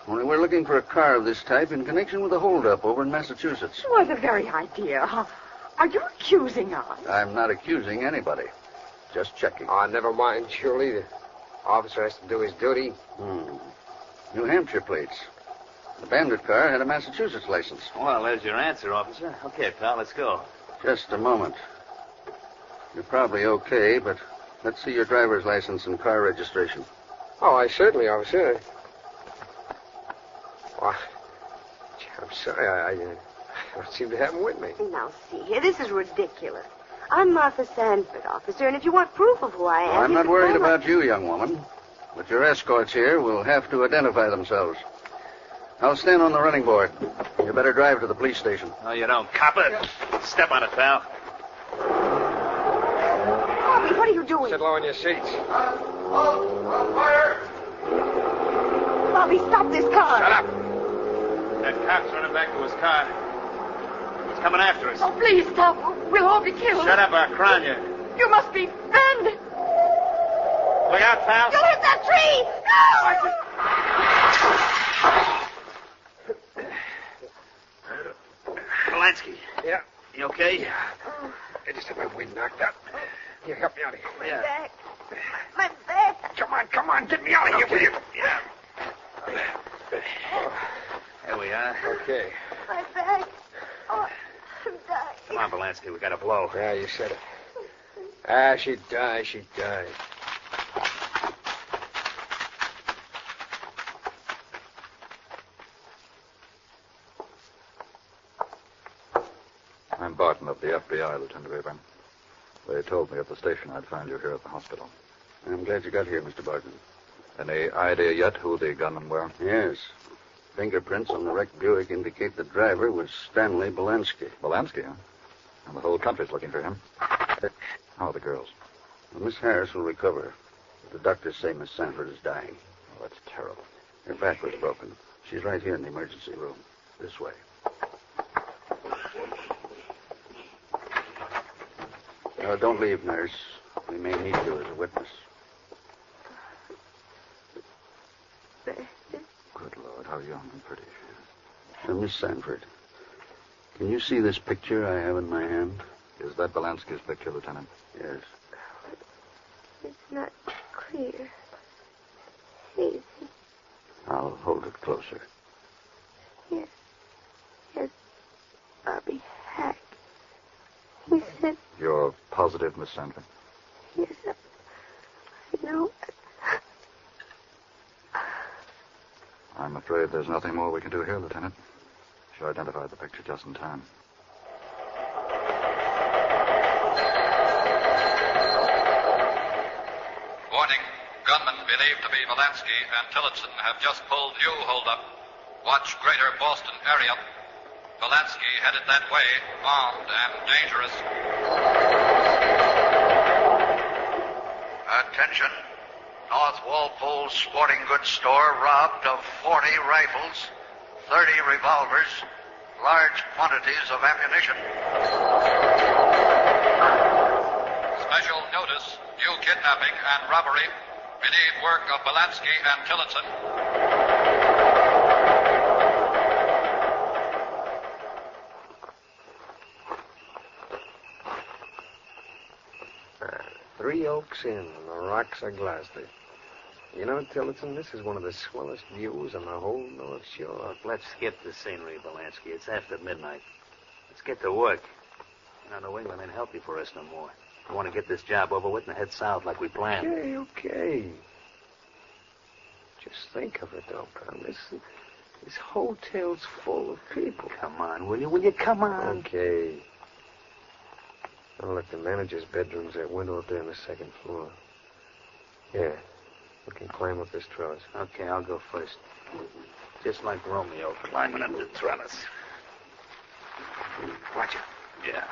Only we're looking for a car of this type in connection with a holdup over in Massachusetts. It was a very idea. Are you accusing us? I'm not accusing anybody. Just checking. Oh, never mind, Julie. The officer has to do his duty. New Hampshire plates. The Bandit car had a Massachusetts license. Well, there's your answer, officer. Okay, pal, let's go. Just a moment. You're probably okay, but let's see your driver's license and car registration. Oh, I certainly, officer. Well, I'm sorry, I don't seem to have them with me. Now, see here, this is ridiculous. I'm Martha Sanford, officer, and if you want proof of who I am... Well, I'm you not can worried call about you, young woman. But your escorts here will have to identify themselves. I'll stand on the running board. You better drive to the police station. No, you don't, copper. Step on it, pal. Bobby, what are you doing? Sit low in your seats. Fire! Bobby, stop this car. Shut up. That cop's running back to his car. He's coming after us. Oh, please stop. We'll all be killed. Shut up, I'll crown you. You must be Bandit. Look out, pal. You'll hit that tree. No! Bielanski. Yeah. You okay? I just had my wind knocked out. Here, help me out of here. My back. My back. Come on, get me out of here, will you? Yeah. There we are. Okay. My back. Oh, I'm dying. Come on, Bielanski, we got to blow. Yeah, you said it. She'd die. I'm Barton of the FBI, Lieutenant Bever. They told me at the station I'd find you here at the hospital. I'm glad you got here, Mr. Barton. Any idea yet who the gunmen were? Yes. Fingerprints on the wrecked Buick indicate the driver was Stanley Bielanski. Bielanski, huh? And the whole country's looking for him. How are the girls? Well, Miss Harris will recover. The doctors say Miss Sanford is dying. Oh, that's terrible. Her back was broken. She's right here in the emergency room. This way. Don't leave, nurse. We may need you as a witness. Good Lord, how young and pretty she is. Miss Sanford, can you see this picture I have in my hand? Is that Bielanski's picture, Lieutenant? Yes. It's not clear. Hazy. I'll hold it closer. Yes. Bobby Hack. He said... You're positive, Miss Sanford? Yes, I know. I'm afraid there's nothing more we can do here, Lieutenant. She identified the picture just in time. Warning. Gunmen believed to be Bielanski and Tillotson have just pulled new holdup. Watch greater Boston area. Bielanski headed that way, armed and dangerous. Attention. North Walpole Sporting Goods Store robbed of 40 rifles, 30 revolvers, large quantities of ammunition. Special notice. New kidnapping and robbery. Believe work of Bielanski and Tillotson. Three Oaks Inn, and the rocks are Gloucester. You know, Tillotson, this is one of the swellest views on the whole North Shore. Let's skip the scenery, Bielanski. It's after midnight. Let's get to work. You know, New England ain't healthy for us no more. We want to get this job over with and head south like we planned. Okay. Just think of it, though, pal. This hotel's full of people. Come on, will you? Will you come on? Okay. Oh, look, the manager's bedroom's that window up there on the second floor. Yeah. We can climb up this trellis. Okay, I'll go first. Just like Romeo climbing up the trellis. Watch it. Yeah.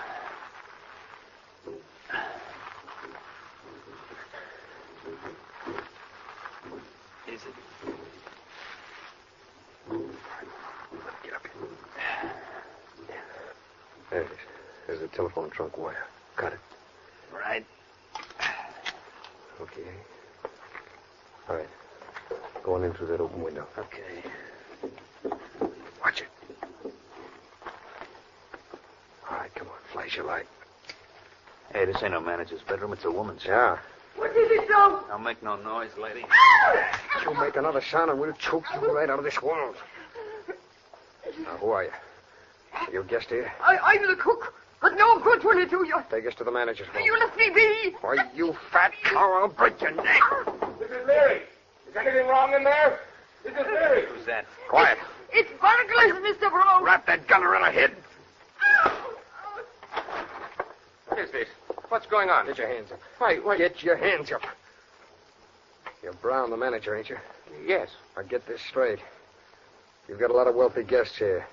Easy. Get up here. There it is. There's the telephone trunk wire. Got it. Right. Okay. All right. Go on in through that open window. Okay. Watch it. All right, come on, fly as you like. Hey, this ain't no manager's bedroom. It's a woman's. Yeah. What did he do? Don't make no noise, lady. You make another sound and we'll choke you right out of this world. Now, who are you? Are you a guest here? I'm the cook, but no good will it do you. Take us to the manager's room. You let me be. Why, you fat cow, I'll break your neck. Mrs. Leary, is anything wrong in there? Mrs. Leary. Who's that? Quiet. It's burglars, Mr. Brown. Wrap that gun around her head. What is this? What's going on? Get your hands up. Why? Get your hands up. You're Brown, the manager, ain't you? Yes. Now get this straight. You've got a lot of wealthy guests here.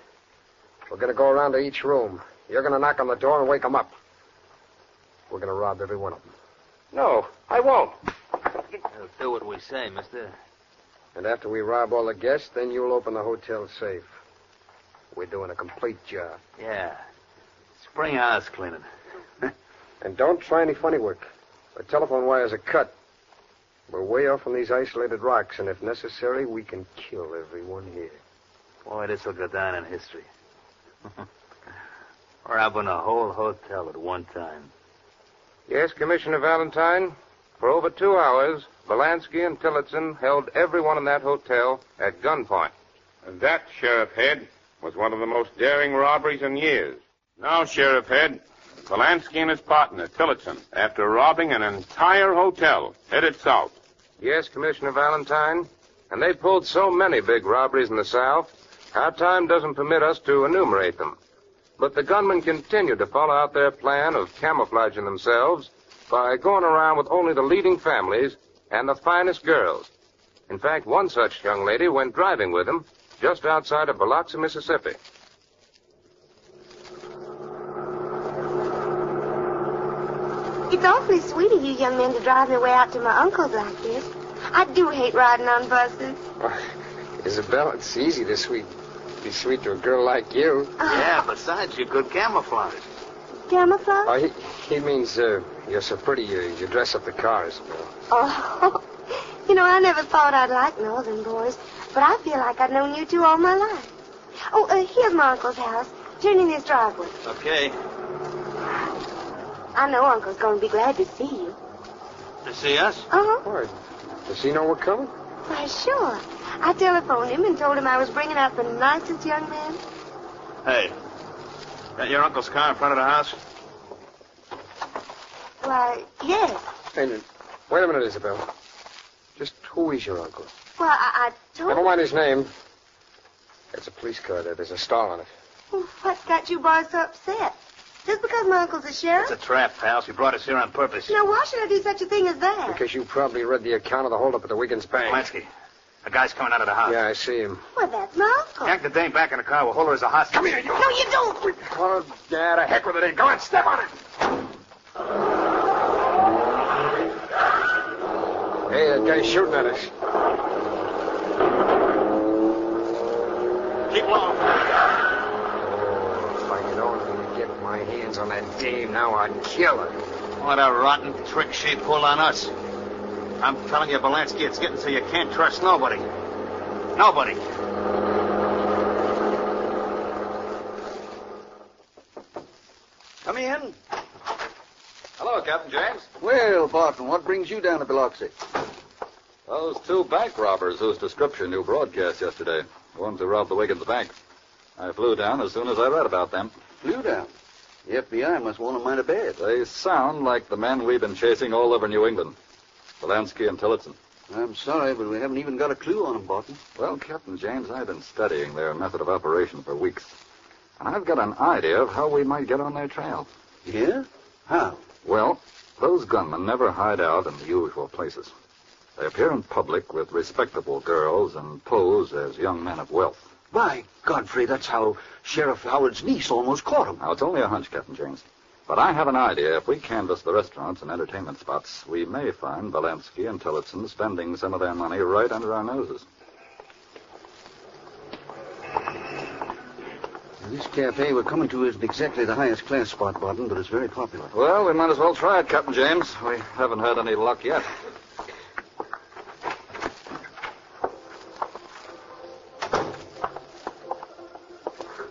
We're going to go around to each room. You're going to knock on the door and wake them up. We're going to rob every one of them. No, I won't. Do what we say, mister. And after we rob all the guests, then you'll open the hotel safe. We're doing a complete job. Yeah. Spring house cleaning. And don't try any funny work. The telephone wires are cut. We're way off on these isolated rocks, and if necessary, we can kill everyone here. Boy, this will go down in history. Robbing a whole hotel at one time. Yes, Commissioner Valentine. For over 2 hours, Bielanski and Tillotson held everyone in that hotel at gunpoint. And that, Sheriff Head, was one of the most daring robberies in years. Now, Sheriff Head, Bielanski and his partner, Tillotson, after robbing an entire hotel, headed south. Yes, Commissioner Valentine. And they pulled so many big robberies in the South, our time doesn't permit us to enumerate them. But the gunmen continued to follow out their plan of camouflaging themselves by going around with only the leading families and the finest girls. In fact, one such young lady went driving with them just outside of Biloxi, Mississippi. It's awfully sweet of you young men to drive me way out to my uncle's like this. I do hate riding on buses. Isabel, it's easy to be sweet to a girl like you. Yeah, besides, you're good camouflage. Camouflage? Oh, he means you're so pretty you dress up the cars. Oh, you know, I never thought I'd like northern boys, but I feel like I've known you two all my life. Oh, here's my uncle's house. Turn in this driveway. Okay. I know Uncle's going to be glad to see you. To see us? Uh-huh. Why, does he know we're coming? Why, sure. I telephoned him and told him I was bringing out the nicest young man. Hey, that your uncle's car in front of the house? Why, yes. Hey, wait a minute, Isabel. Just who is your uncle? Well, I told Never mind his name. There's a police car there. There's a star on it. Well, what's got you boys so upset? Just because my uncle's a sheriff? It's a trap, pal. She brought us here on purpose. Now, why should I do such a thing as that? Because you probably read the account of the holdup at the Wiggins Bank. Bielanski, a guy's coming out of the house. Yeah, I see him. Well, that's my uncle. Yank the dame back in the car. We'll hold her as a hostage. Come here, you. No, you don't. Oh, yeah, to heck with it. Go on, step on it. Hey, that guy's shooting at us. Keep low. If I could only get my hands on that dame now, I'd kill her. What a rotten trick she pulled on us. I'm telling you, Bielanski, it's getting so you can't trust nobody. Nobody. Come in. Hello, Captain James. Well, Barton, what brings you down to Biloxi? Those two bank robbers whose description you broadcast yesterday. The ones who robbed the Wiggins Bank. I flew down as soon as I read about them. Flew down? The FBI must want them mighty bad. They sound like the men we've been chasing all over New England. Bielanski and Tillotson. I'm sorry, but we haven't even got a clue on them, Barton. Well, Captain James, I've been studying their method of operation for weeks. And I've got an idea of how we might get on their trail. Yeah? How? Well, those gunmen never hide out in the usual places. They appear in public with respectable girls and pose as young men of wealth. By Godfrey, that's how Sheriff Howard's niece almost caught him. Now, it's only a hunch, Captain James. But I have an idea. If we canvass the restaurants and entertainment spots, we may find Bielanski and Tillotson spending some of their money right under our noses. This cafe we're coming to isn't exactly the highest class spot, Barton, but it's very popular. Well, we might as well try it, Captain James. We haven't had any luck yet.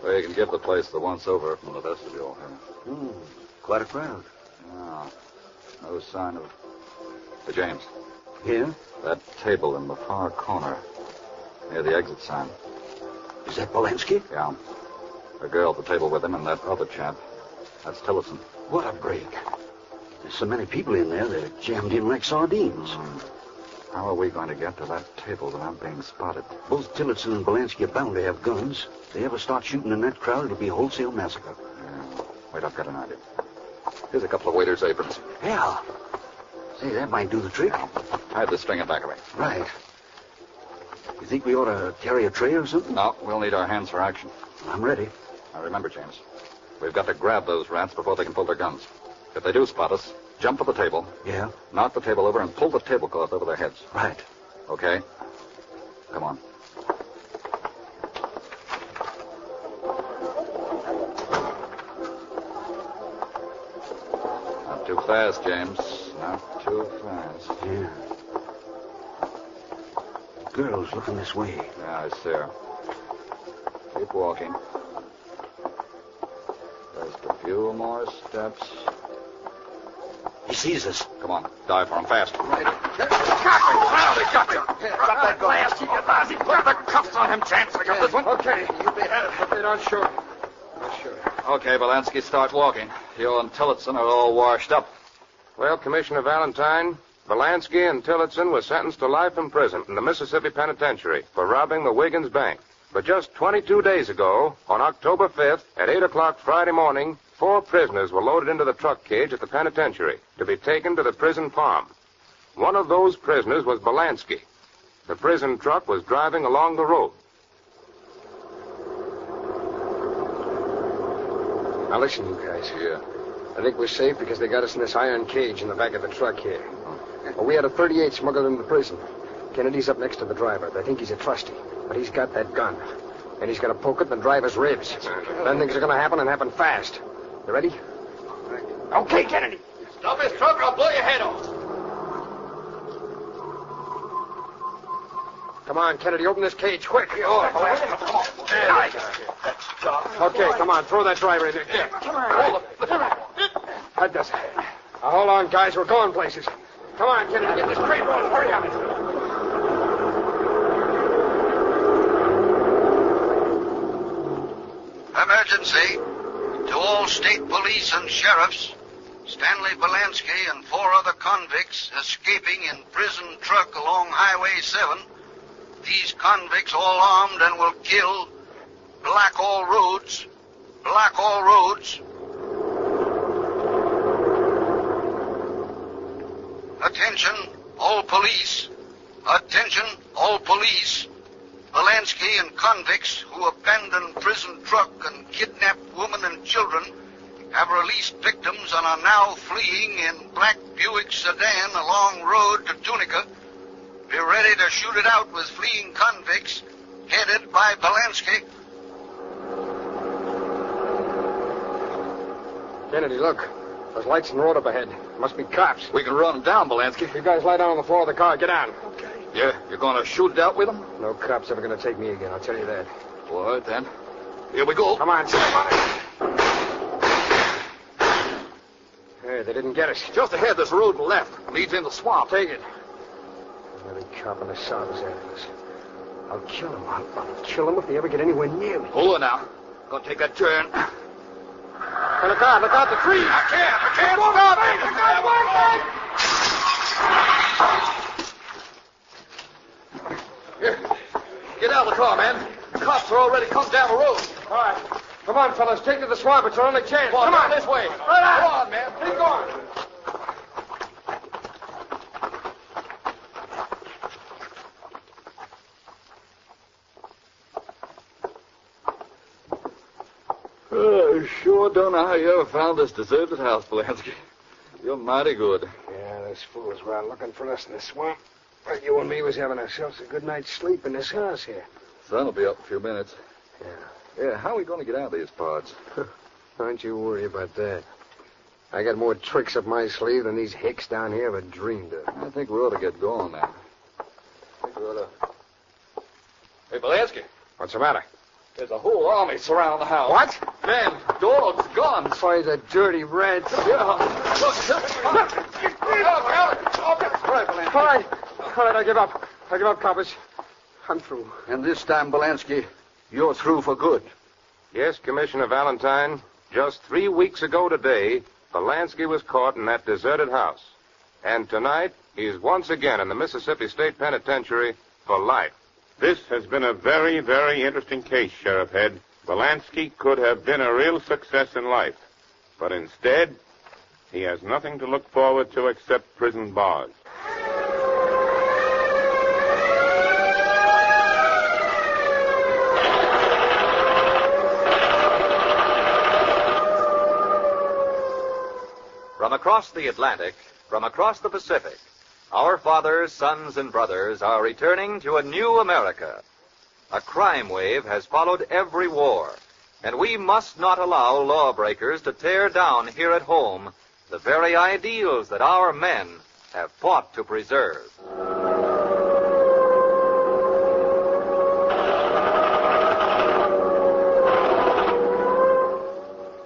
Well, you can give the place the once-over from the vestibule here. Quite a crowd. Yeah. No sign of... Hey, James. Here? That table in the far corner, near the exit sign. Is that Bielanski? Yeah. The girl at the table with him and that other chap. That's Tillotson. What a break. There's so many people in there, they're jammed in like sardines. How are we going to get to that table without being spotted? Both Tillotson and Bielanski are bound to have guns. If they ever start shooting in that crowd, it'll be a wholesale massacre. Yeah. Wait, I've got an idea. Here's a couple of waiters' aprons. Yeah. Say, that might do the trick. Hide the string and back away. Right. You think we ought to carry a tray or something? No, we'll need our hands for action. I'm ready. Now, remember, James, we've got to grab those rats before they can pull their guns. If they do spot us, jump for the table. Yeah? Knock the table over and pull the tablecloth over their heads. Right. Okay? Come on. Not too fast, James. Not too fast. Yeah. The girl's looking this way. Yeah, I see her. Keep walking. Just a few more steps. He sees us. Come on, dive for him fast. Right. Got that glass, you lousy. Put the cuffs on him, Chance. I got this one. Okay, you be headed, but they don't shoot. Okay, Bielanski, start walking. You and Tillotson are all washed up. Well, Commissioner Valentine, Bielanski and Tillotson were sentenced to life in prison in the Mississippi Penitentiary for robbing the Wiggins Bank. But just 22 days ago, on October 5th, at 8 o'clock Friday morning, 4 prisoners were loaded into the truck cage at the penitentiary to be taken to the prison farm. One of those prisoners was Bielanski. The prison truck was driving along the road. Now listen, you guys. Yeah. I think we're safe because they got us in this iron cage in the back of the truck here. Well, we had a .38 smuggled into the prison. Kennedy's up next to the driver. They think he's a trusty, but he's got that gun. And he's going to poke it in the driver's ribs. Then things are going to happen and happen fast. You ready? Okay, Kennedy. Stop his truck or I'll blow your head off. Come on, Kennedy, open this cage quick. Come on. Okay, come on, throw that driver in there. Yeah. Come on. That does it. Now, hold on, guys, we're going places. Come on, Kennedy, get this crate rolling. Hurry up. Emergency. To all state police and sheriffs, Stanley Bielanski and 4 other convicts escaping in prison truck along Highway 7. These convicts all armed and will kill. Block all roads. Block all roads. Attention, all police. Attention, all police. Bielanski and convicts who abandoned prison truck and kidnapped women and children have released victims and are now fleeing in black Buick sedan along road to Tunica. Be ready to shoot it out with fleeing convicts headed by Bielanski. Kennedy, look. There's lights in the road up ahead. Must be cops. We can run them down, Bielanski. You guys lie down on the floor of the car. Get down. Okay. Yeah, you're going to shoot it out with them? No cop's ever going to take me again, I'll tell you that. All right, then. Here we go. Come on, Hey, they didn't get us. Just ahead, this road to the left. Leads in the swamp. Take it. Every cop in the South is after us. I'll kill them. I'll kill them if they ever get anywhere near me. Hold on now. Gonna take that turn. Hey, look out, the tree. I can't. Look out, baby. Here. Get out of the car, man. The cops are already come down the road. All right. Come on, fellas. Take to the swamp. It's our only chance. Come on, this way. Right on. Come on, man. Keep going. Sure don't know how you ever found this deserted house, Bielanski. You're mighty good. Yeah, those fools were out looking for us in the swamp. But you and me was having ourselves a good night's sleep in this house here. Sun'll be up in a few minutes. Yeah, how are we going to get out of these parts? Don't you worry about that. I got more tricks up my sleeve than these hicks down here ever dreamed of. I think we ought to get going now. Hey, Bielanski. What's the matter? There's a whole army surrounding the house. What? Men, dogs, guns. By the dirty rats. All right, I give up. I give up, coppers. I'm through. And this time, Bielanski, you're through for good. Yes, Commissioner Valentine. Just 3 weeks ago today, Bielanski was caught in that deserted house. And tonight, he's once again in the Mississippi State Penitentiary for life. This has been a very, very interesting case, Sheriff Head. Bielanski could have been a real success in life. But instead, he has nothing to look forward to except prison bars. From across the Atlantic, from across the Pacific, our fathers, sons, and brothers are returning to a new America. A crime wave has followed every war, and we must not allow lawbreakers to tear down here at home the very ideals that our men have fought to preserve.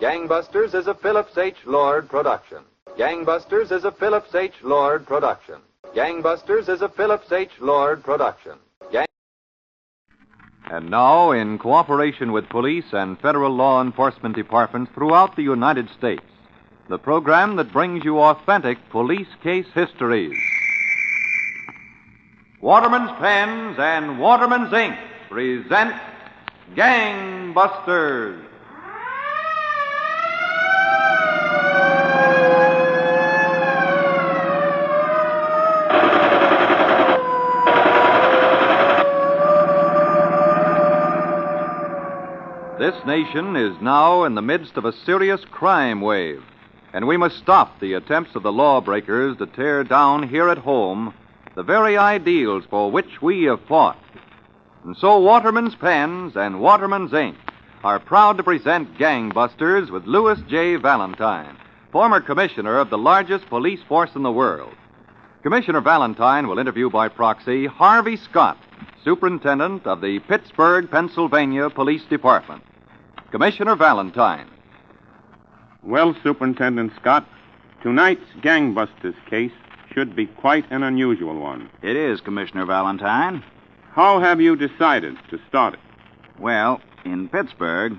Gangbusters is a Phillips H. Lord production. Gangbusters is a Phillips H. Lord production. Gangbusters is a Phillips H. Lord production. And now, in cooperation with police and federal law enforcement departments throughout the United States, the program that brings you authentic police case histories. Waterman's Pens and Waterman's Ink present Gangbusters. This nation is now in the midst of a serious crime wave, and we must stop the attempts of the lawbreakers to tear down here at home the very ideals for which we have fought. And so Waterman's Pens and Waterman's Ink are proud to present Gangbusters with Louis J. Valentine, former commissioner of the largest police force in the world. Commissioner Valentine will interview by proxy Harvey Scott, superintendent of the Pittsburgh, Pennsylvania Police Department. Commissioner Valentine. Well, Superintendent Scott, tonight's Gangbusters case should be quite an unusual one. It is, Commissioner Valentine. How have you decided to start it? Well, in Pittsburgh,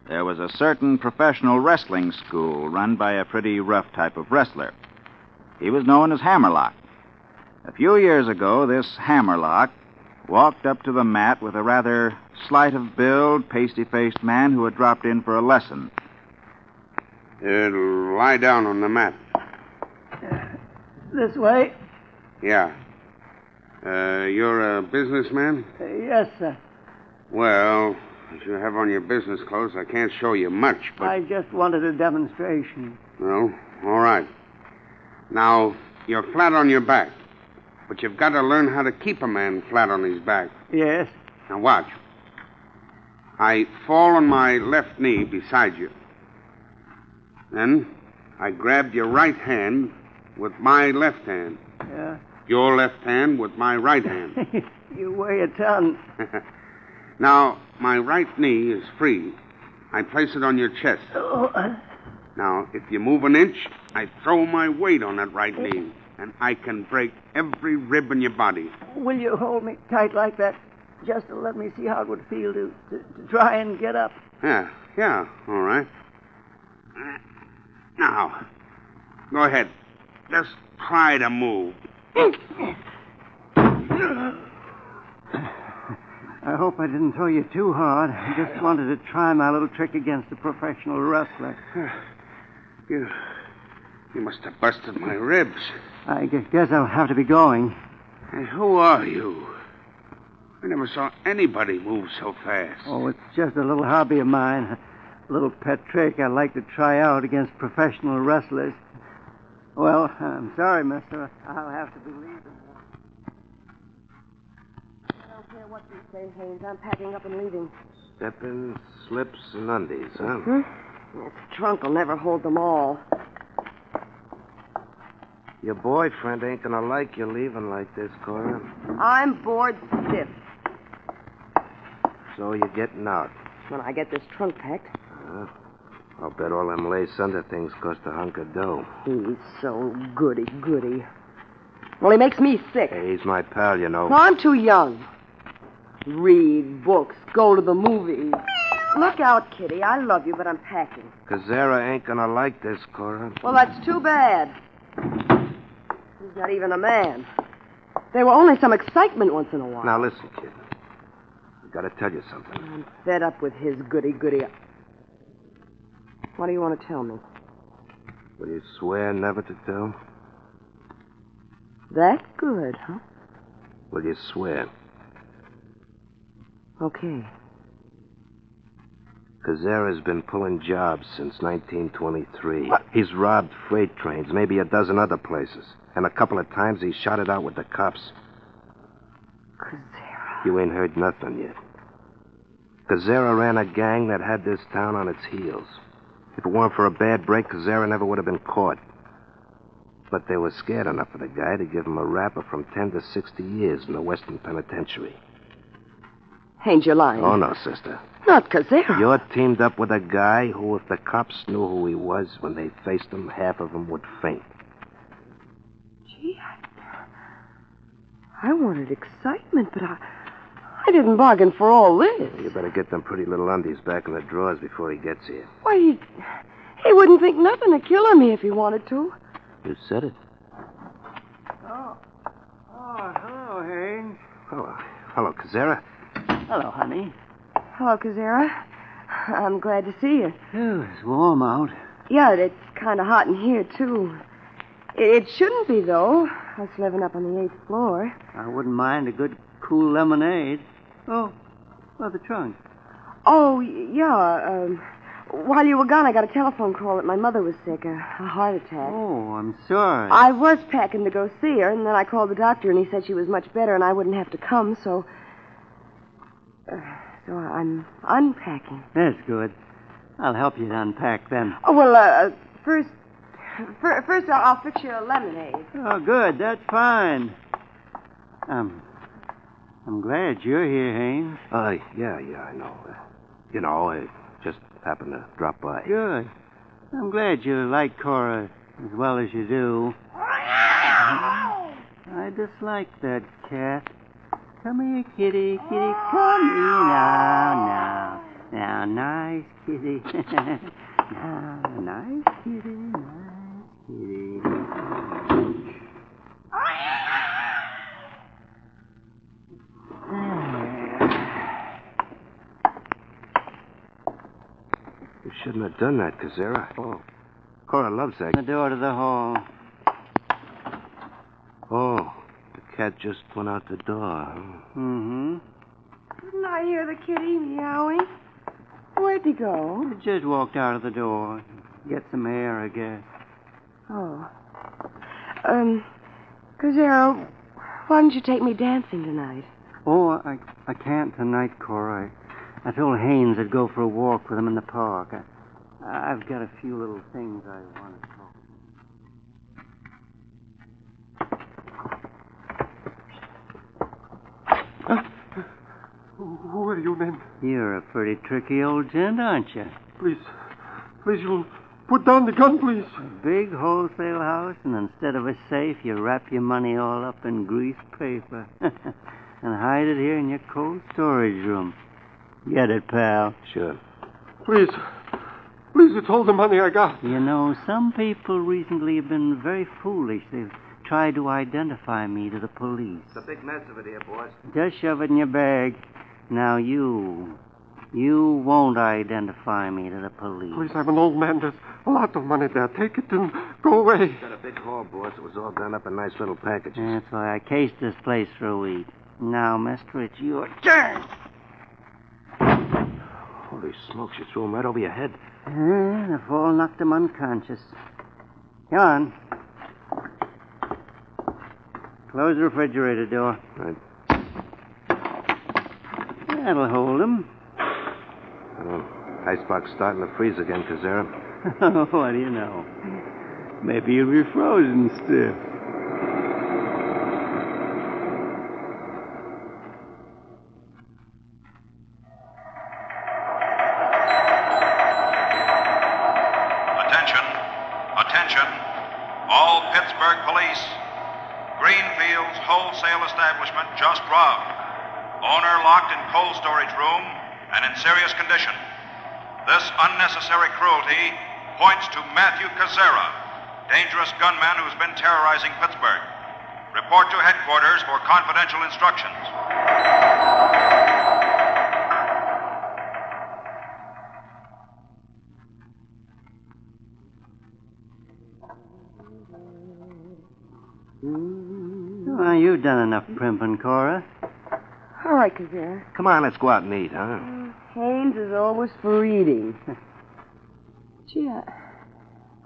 there was a certain professional wrestling school run by a pretty rough type of wrestler. He was known as Hammerlock. A few years ago, this Hammerlock walked up to the mat with a rather slight of build, pasty-faced man who had dropped in for a lesson. Lie down on the mat. This way? Yeah. You're a businessman? Yes, sir. Well, as you have on your business clothes, I can't show you much, but... I just wanted a demonstration. Well, all right. Now, you're flat on your back, but you've got to learn how to keep a man flat on his back. Yes. Now, watch. I fall on my left knee beside you. Then I grabbed your right hand with my left hand. Yeah. Your left hand with my right hand. You weigh a ton. Now, my right knee is free. I place it on your chest. Oh. Now, if you move an inch, I throw my weight on that right knee, and I can break every rib in your body. Will you hold me tight like that, just to let me see how it would feel to try and get up? Yeah, all right. Now, go ahead. Just try to move. I hope I didn't throw you too hard. I just wanted to try my little trick against a professional wrestler. You must have busted my ribs. I guess I'll have to be going. Hey, who are you? I never saw anybody move so fast. Oh, it's just a little hobby of mine. A little pet trick I like to try out against professional wrestlers. Well, I'm sorry, mister. I'll have to be leaving. I don't care what you say, Haynes. I'm packing up and leaving. Step-ins, slips, and undies, huh? This trunk will never hold them all. Your boyfriend ain't gonna like you leaving like this, Cora. I'm bored stiff. So So you're getting out. When I get this trunk packed. I'll bet all them lace-under things cost a hunk of dough. He's so goody-goody. Well, he makes me sick. Hey, he's my pal, you know. Well, I'm too young. Read books, go to the movies. Look out, Kitty. I love you, but I'm packing. Cazzara ain't gonna like this, Cora. Well, that's too bad. He's not even a man. There were only some excitement once in a while. Now, listen, kid. I've got to tell you something. I'm fed up with his goody-goody. What do you want to tell me? Will you swear never to tell? That good, huh? Will you swear? Okay. Cazzara's been pulling jobs since 1923. What? He's robbed freight trains, maybe a dozen other places. And a couple of times he shot it out with the cops. Cazzara. You ain't heard nothing yet. Cazzara ran a gang that had this town on its heels. If it weren't for a bad break, Cazzara never would have been caught. But they were scared enough of the guy to give him a wrapper from 10 to 60 years in the Western Penitentiary. Ain't you lying? Oh, no, sister. Not Cazzara. You're teamed up with a guy who, if the cops knew who he was when they faced him, half of them would faint. Gee, I wanted excitement, but I didn't bargain for all this. You better get them pretty little undies back in the drawers before he gets here. Why, he wouldn't think nothing of killing me if he wanted to. You said it. Oh, hello, Haynes. Hello, Cazzara. Hello, honey. Hello, Cazzara. I'm glad to see you. Oh, it's warm out. Yeah, it's kind of hot in here, too. It shouldn't be, though. Us living up on the 8th floor. I wouldn't mind a good, cool lemonade. Oh, the trunk. Oh, yeah. While you were gone, I got a telephone call that my mother was sick, a heart attack. Oh, I'm sorry. I was packing to go see her, and then I called the doctor, and he said she was much better, and I wouldn't have to come, so I'm unpacking. That's good. I'll help you to unpack then. Oh, well, first I'll fix you a lemonade. Oh, good. That's fine. I'm glad you're here, Haynes. Yeah, I know. I just happened to drop by. Good. I'm glad you like Cora as well as you do. I dislike that cat. Come here, kitty. Come here now. Now, nice kitty. Now, nice kitty. You shouldn't have done that, Cazzara. Oh, Cora loves that. The door to the hall. Oh, the cat just went out the door. Mm-hmm. Didn't I hear the kitty meowing? Where'd he go? He just walked out of the door. Get some air, I guess. Oh. Cazzara, why don't you take me dancing tonight? Oh, I can't tonight, Cora. I told Haynes I'd go for a walk with him in the park. I've got a few little things I want to talk about. Who are you, men? You're a pretty tricky old gent, aren't you? Please, you'll put down the gun, please. A big wholesale house, and instead of a safe, you wrap your money all up in greased paper and hide it here in your cold storage room. Get it, pal? Sure. Please, it's all the money I got. You know, some people recently have been very foolish. They've tried to identify me to the police. It's a big mess of it here, boss. Just shove it in your bag. Now, you won't identify me to the police. Please, I'm an old man. There's a lot of money there. Take it and go away. Got a big haul, boss. It was all done up in nice little packages. That's why I cased this place for a week. Now, mister, it's your turn. Holy smokes, you threw him right over your head. The fall knocked him unconscious. Come on. Close the refrigerator door. Right. That'll hold him. Icebox starting to freeze again, Cazzara. What do you know? Maybe you'll be frozen stiff. Attention, all Pittsburgh police. Greenfield's wholesale establishment just robbed. Owner locked in cold storage room and in serious condition. This unnecessary cruelty points to Matthew Cazzara, dangerous gunman who's been terrorizing Pittsburgh. Report to headquarters for confidential instructions. Oh, you've done enough primping, Cora. All right, Cazzara. Come on, let's go out and eat, huh? Haynes is always for eating. Gee,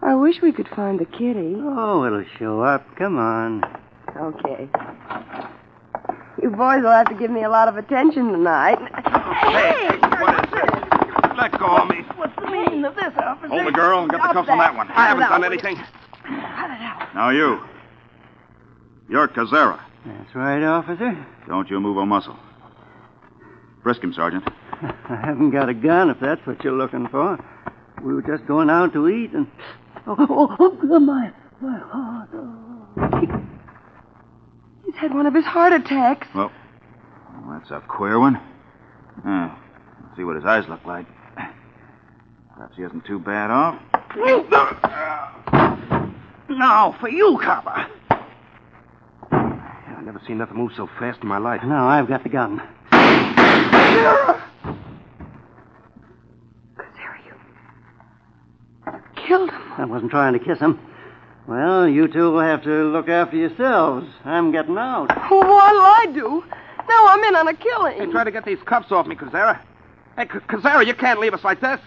I wish we could find the kitty. Oh, it'll show up. Come on. Okay. You boys will have to give me a lot of attention tonight. Hey, what is this? Let go of me. What's the meaning of this, officer? Hold the girl and get the cuffs on that one. I haven't done anything. Cut it out. Now you. You're Cazzara. That's right, officer. Don't you move a muscle. Frisk him, Sergeant. I haven't got a gun, if that's what you're looking for. We were just going out to eat and... my heart. Oh. He's had one of his heart attacks. Well, that's a queer one. Let's see what his eyes look like. Perhaps he isn't too bad off. Now, for you, copper. I've never seen nothing move so fast in my life. Now, I've got the gun. Cazzara, you killed him. I wasn't trying to kiss him. Well, you two will have to look after yourselves. I'm getting out. What'll I do? Now I'm in on a killing. Hey, try to get these cuffs off me, Cazzara. Hey, Cazzara, you can't leave us like this.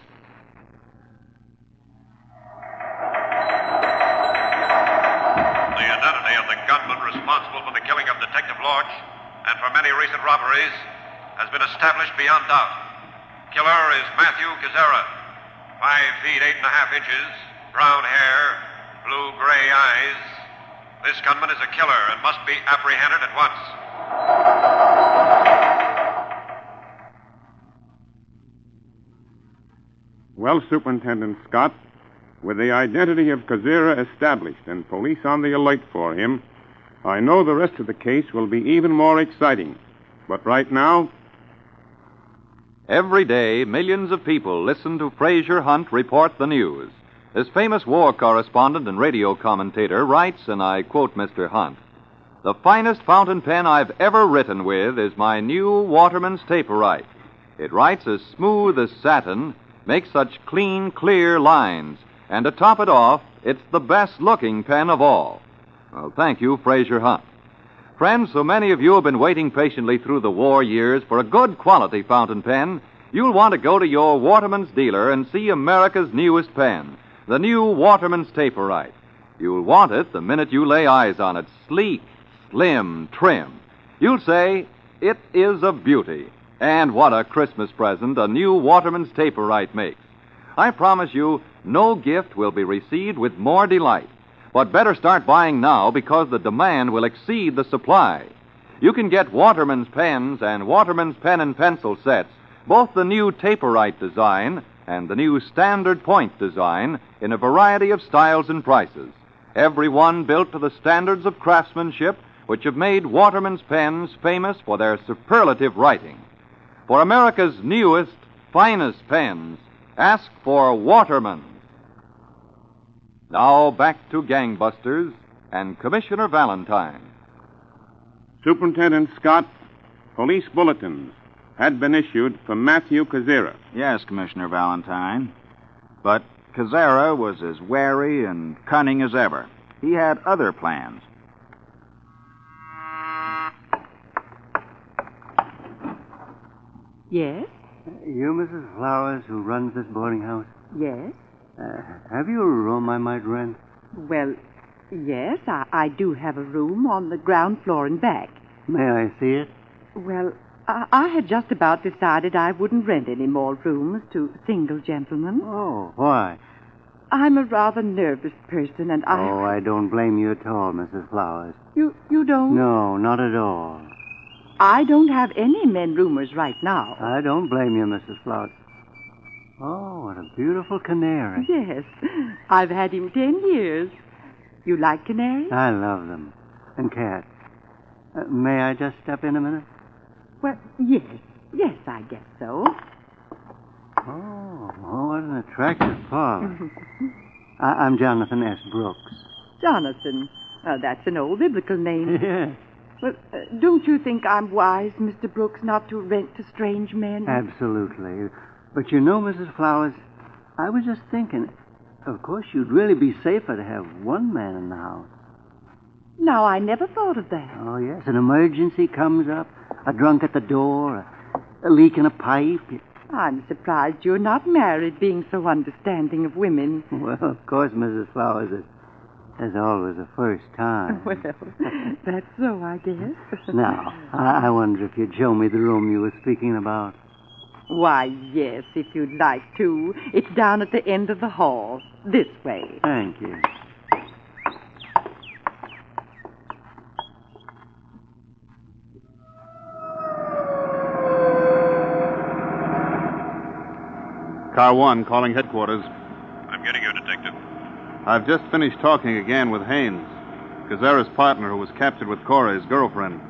The identity of the gunman responsible for the killing of Detective Lorch and for many recent robberies has been established beyond doubt. Killer is Matthew Cazzara, 5 feet 8.5 inches, brown hair, blue-gray eyes. This gunman is a killer and must be apprehended at once. Well, Superintendent Scott, with the identity of Cazzara established and police on the alert for him, I know the rest of the case will be even more exciting. But right now... Every day, millions of people listen to Fraser Hunt report the news. This famous war correspondent and radio commentator writes, and I quote Mr. Hunt, "The finest fountain pen I've ever written with is my new Waterman's Taperite. It writes as smooth as satin, makes such clean, clear lines, and to top it off, it's the best-looking pen of all." Well, thank you, Fraser Hunt. Friends, so many of you have been waiting patiently through the war years for a good quality fountain pen, you'll want to go to your Waterman's dealer and see America's newest pen, the new Waterman's Taperite. You'll want it the minute you lay eyes on it, sleek, slim, trim. You'll say, it is a beauty. And what a Christmas present a new Waterman's Taperite makes. I promise you, no gift will be received with more delight. But better start buying now because the demand will exceed the supply. You can get Waterman's pens and Waterman's pen and pencil sets, both the new Taperite design and the new standard point design, in a variety of styles and prices. Every one built to the standards of craftsmanship which have made Waterman's pens famous for their superlative writing. For America's newest, finest pens, ask for Waterman's. Now back to Gangbusters and Commissioner Valentine. Superintendent Scott, police bulletins had been issued for Matthew Cazzara. Yes, Commissioner Valentine. But Cazzara was as wary and cunning as ever. He had other plans. Yes? You, Mrs. Flowers, who runs this boarding house? Yes? Have you a room I might rent? Well, yes, I do have a room on the ground floor and back. May I see it? Well, I had just about decided I wouldn't rent any more rooms to single gentlemen. Oh, why? I'm a rather nervous person, and Oh, I don't blame you at all, Mrs. Flowers. You don't? No, not at all. I don't have any men roomers right now. I don't blame you, Mrs. Flowers. Oh, what a beautiful canary. Yes. I've had him 10 years. You like canaries? I love them. And cats. May I just step in a minute? Well, yes. Yes, I guess so. Oh, what an attractive parlor. I'm Jonathan S. Brooks. Jonathan. That's an old biblical name. Yes. Well, don't you think I'm wise, Mr. Brooks, not to rent to strange men? Absolutely. But you know, Mrs. Flowers, I was just thinking, of course, you'd really be safer to have one man in the house. Now, I never thought of that. Oh, yes. An emergency comes up, a drunk at the door, a leak in a pipe. I'm surprised you're not married, being so understanding of women. Well, of course, Mrs. Flowers, there's always a first time. Well, that's so, I guess. Now, I wonder if you'd show me the room you were speaking about. Why, yes, if you'd like to. It's down at the end of the hall. This way. Thank you. Car 1, calling headquarters. I'm getting you, Detective. I've just finished talking again with Haynes, Cazzara's partner who was captured with Corey's girlfriend.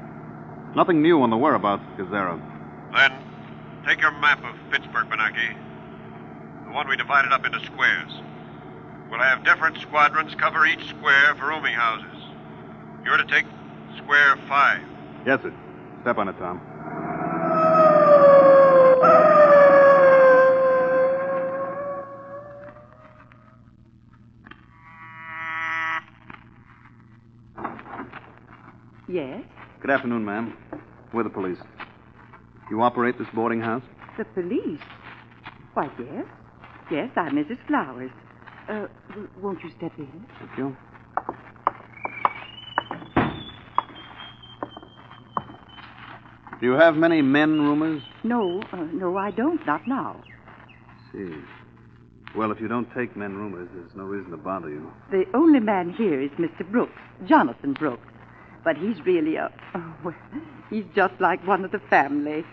Nothing new on the whereabouts of Cazzara. Then, take your map of Pittsburgh, Bielanski. The one we divided up into squares. We'll have different squadrons cover each square for rooming houses. You're to take square 5. Yes, sir. Step on it, Tom. Yes? Good afternoon, ma'am. We're the police. You operate this boarding house? The police? Why, yes. Yes, I'm Mrs. Flowers. Won't you step in? Thank you. Do you have many men roomers? No, I don't. Not now. See. Well, if you don't take men roomers, there's no reason to bother you. The only man here is Mr. Brooks, Jonathan Brooks. But he's really he's just like one of the family.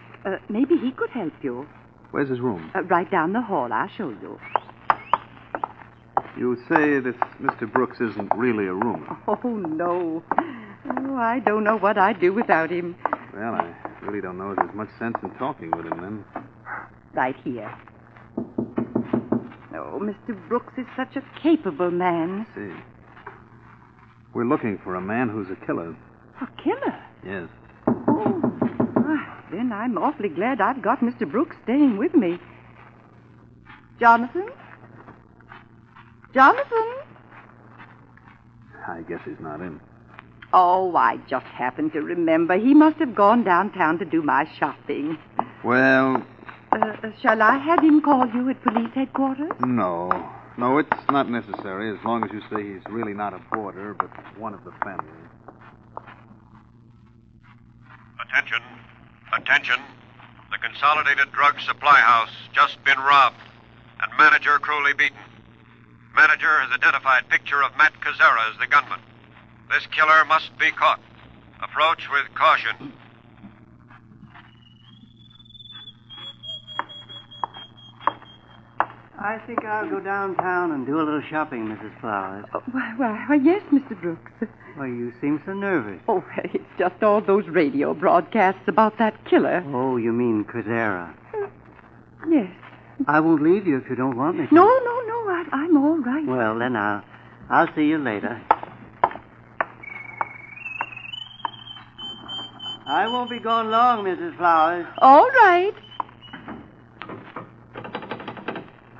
Maybe he could help you. Where's his room? Right down the hall. I'll show you. You say this Mr. Brooks isn't really a roomer. Oh, no. Oh, I don't know what I'd do without him. Well, I really don't know if there's much sense in talking with him, then. Right here. Oh, Mr. Brooks is such a capable man. I see. We're looking for a man who's a killer. A killer? Yes. Oh, then I'm awfully glad I've got Mr. Brooks staying with me. Jonathan? Jonathan? I guess he's not in. Oh, I just happened to remember. He must have gone downtown to do my shopping. Well... shall I have him call you at police headquarters? No. No, it's not necessary, as long as you say he's really not a boarder, but one of the family. Attention. Attention. The Consolidated Drug Supply House just been robbed, and manager cruelly beaten. Manager has identified picture of Matt Cazzara as the gunman. This killer must be caught. Approach with caution. I think I'll go downtown and do a little shopping, Mrs. Flowers. Oh, why, yes, Mr. Brooks. Why, you seem so nervous. Oh, it's just all those radio broadcasts about that killer. Oh, you mean Cazzara? Yes. I won't leave you if you don't want me to. No, I'm all right. Well, then I'll see you later. I won't be gone long, Mrs. Flowers. All right.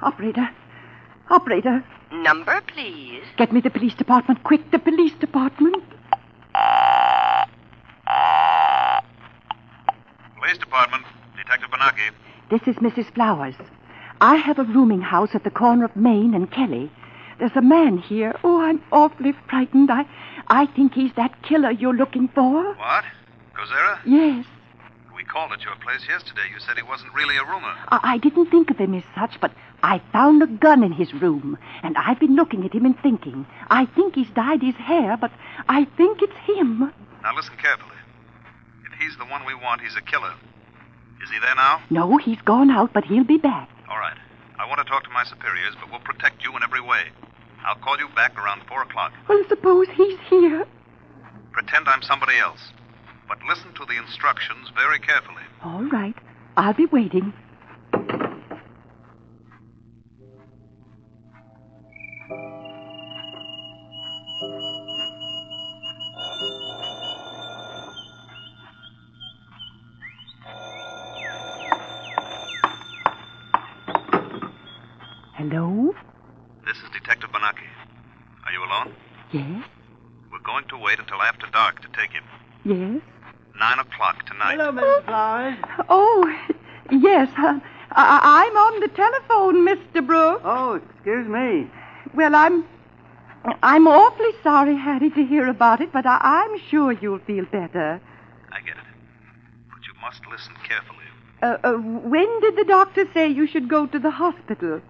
Operator. Number, please. Get me the police department. Quick, the police department. Police department. Detective Bielanski. This is Mrs. Flowers. I have a rooming house at the corner of Main and Kelly. There's a man here. Oh, I'm awfully frightened. I think he's that killer you're looking for. What? Cazzara? Yes. We called at your place yesterday. You said he wasn't really a roomer. I didn't think of him as such, but I found a gun in his room, and I've been looking at him and thinking. I think he's dyed his hair, but I think it's him. Now listen carefully. If he's the one we want, he's a killer. Is he there now? No, he's gone out, but he'll be back. All right. I want to talk to my superiors, but we'll protect you in every way. I'll call you back around 4 o'clock. Well, suppose he's here. Pretend I'm somebody else. But listen to the instructions very carefully. All right. I'll be waiting. Hello? This is Detective Bielanski. Are you alone? Yes? We're going to wait until after dark to take him. Yes? 9 o'clock tonight. Hello, Mrs. Flowers. Oh, yes. I'm on the telephone, Mr. Brooks. Oh, excuse me. Well, I'm awfully sorry, Hattie, to hear about it, but I'm sure you'll feel better. I get it. But you must listen carefully. When did the doctor say you should go to the hospital?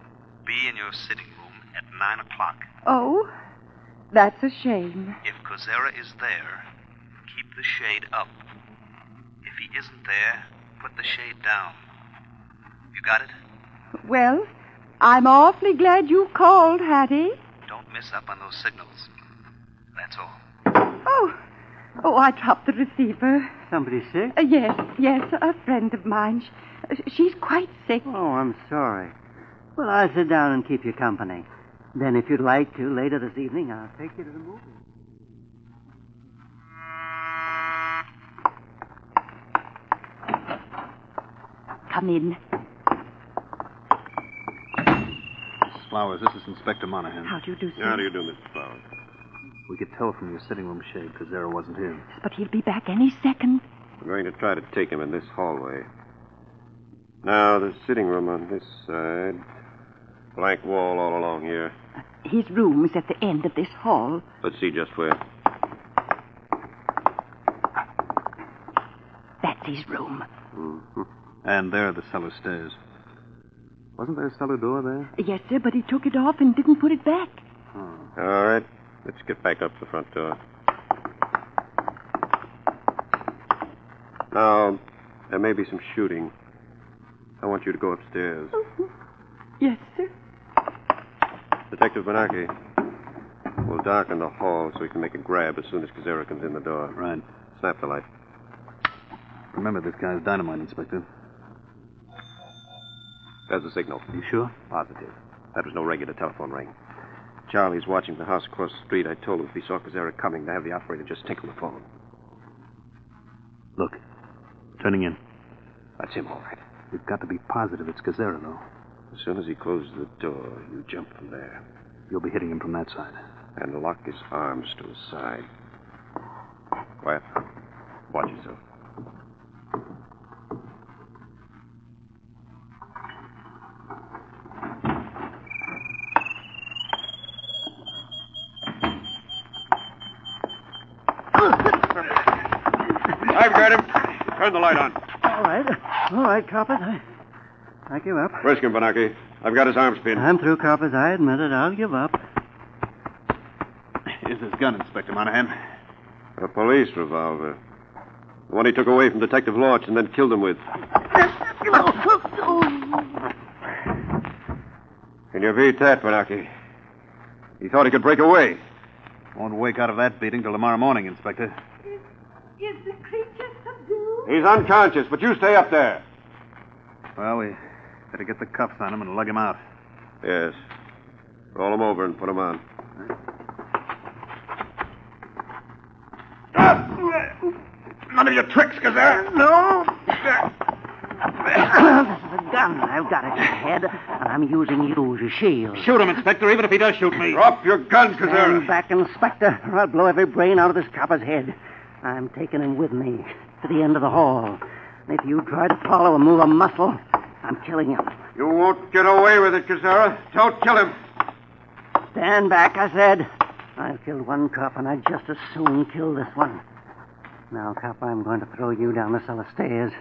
Be in your sitting room at 9 o'clock. Oh, that's a shame. If Cazzara is there, keep the shade up. If he isn't there, put the shade down. You got it? Well, I'm awfully glad you called, Hattie. Don't miss up on those signals. That's all. Oh, I dropped the receiver. Somebody sick? Yes, a friend of mine. She's quite sick. Oh, I'm sorry. Well, I'll sit down and keep you company. Then, if you'd like to, later this evening, I'll take you to the movie. Come in. Mrs. Flowers, this is Inspector Monahan. How do you do, sir? How do you do, Mr. Flowers? We could tell from your sitting room shade Cazzara wasn't in. But he'll be back any second. We're going to try to take him in this hallway. Now, the sitting room on this side. Blank wall all along here. His room is at the end of this hall. Let's see just where. That's his room. Mm-hmm. And there are the cellar stairs. Wasn't there a cellar door there? Yes, sir, but he took it off and didn't put it back. All right. Let's get back up the front door. Now, there may be some shooting. I want you to go upstairs. Yes, sir. Detective Bielanski, we'll darken the hall so we can make a grab as soon as Cazzara comes in the door. Right. Snap the light. Remember, this guy's dynamite, Inspector. There's the signal. You sure? Positive. That was no regular telephone ring. Charlie's watching the house across the street. I told him if he saw Cazzara coming to have the operator just tinkle the phone. Look. Turning in. That's him, all right. We've got to be positive it's Cazzara, though. As soon as he closes the door, you jump from there. You'll be hitting him from that side. And lock his arms to his side. Quiet. Watch yourself. I've got him. Turn the light on. All right, coppers. I give up. Risk him, Bielanski. I've got his arms pinned. I'm through, coppers. I admit it. I'll give up. Here's his gun, Inspector Monahan. A police revolver. The one he took away from Detective Lorch and then killed him with. Can you beat that, Bielanski? He thought he could break away. Won't wake out of that beating till tomorrow morning, Inspector. Is the creature subdued? He's unconscious, but you stay up there. Well, we better get the cuffs on him and lug him out. Yes. Roll him over and put him on. None of your tricks, Cazzara. No. This is a gun. I've got it in the head, and I'm using you as a shield. Shoot him, Inspector, even if he does shoot me. Drop your gun, Cazzara. Stand back, Inspector, or I'll blow every brain out of this copper's head. I'm taking him with me to the end of the hall. And if you try to follow or move a muscle, I'm killing him. You won't get away with it, Cazzara. Don't kill him. Stand back, I said. I've killed one cop, and I'd just as soon kill this one. Now, cop, I'm going to throw you down the cellar stairs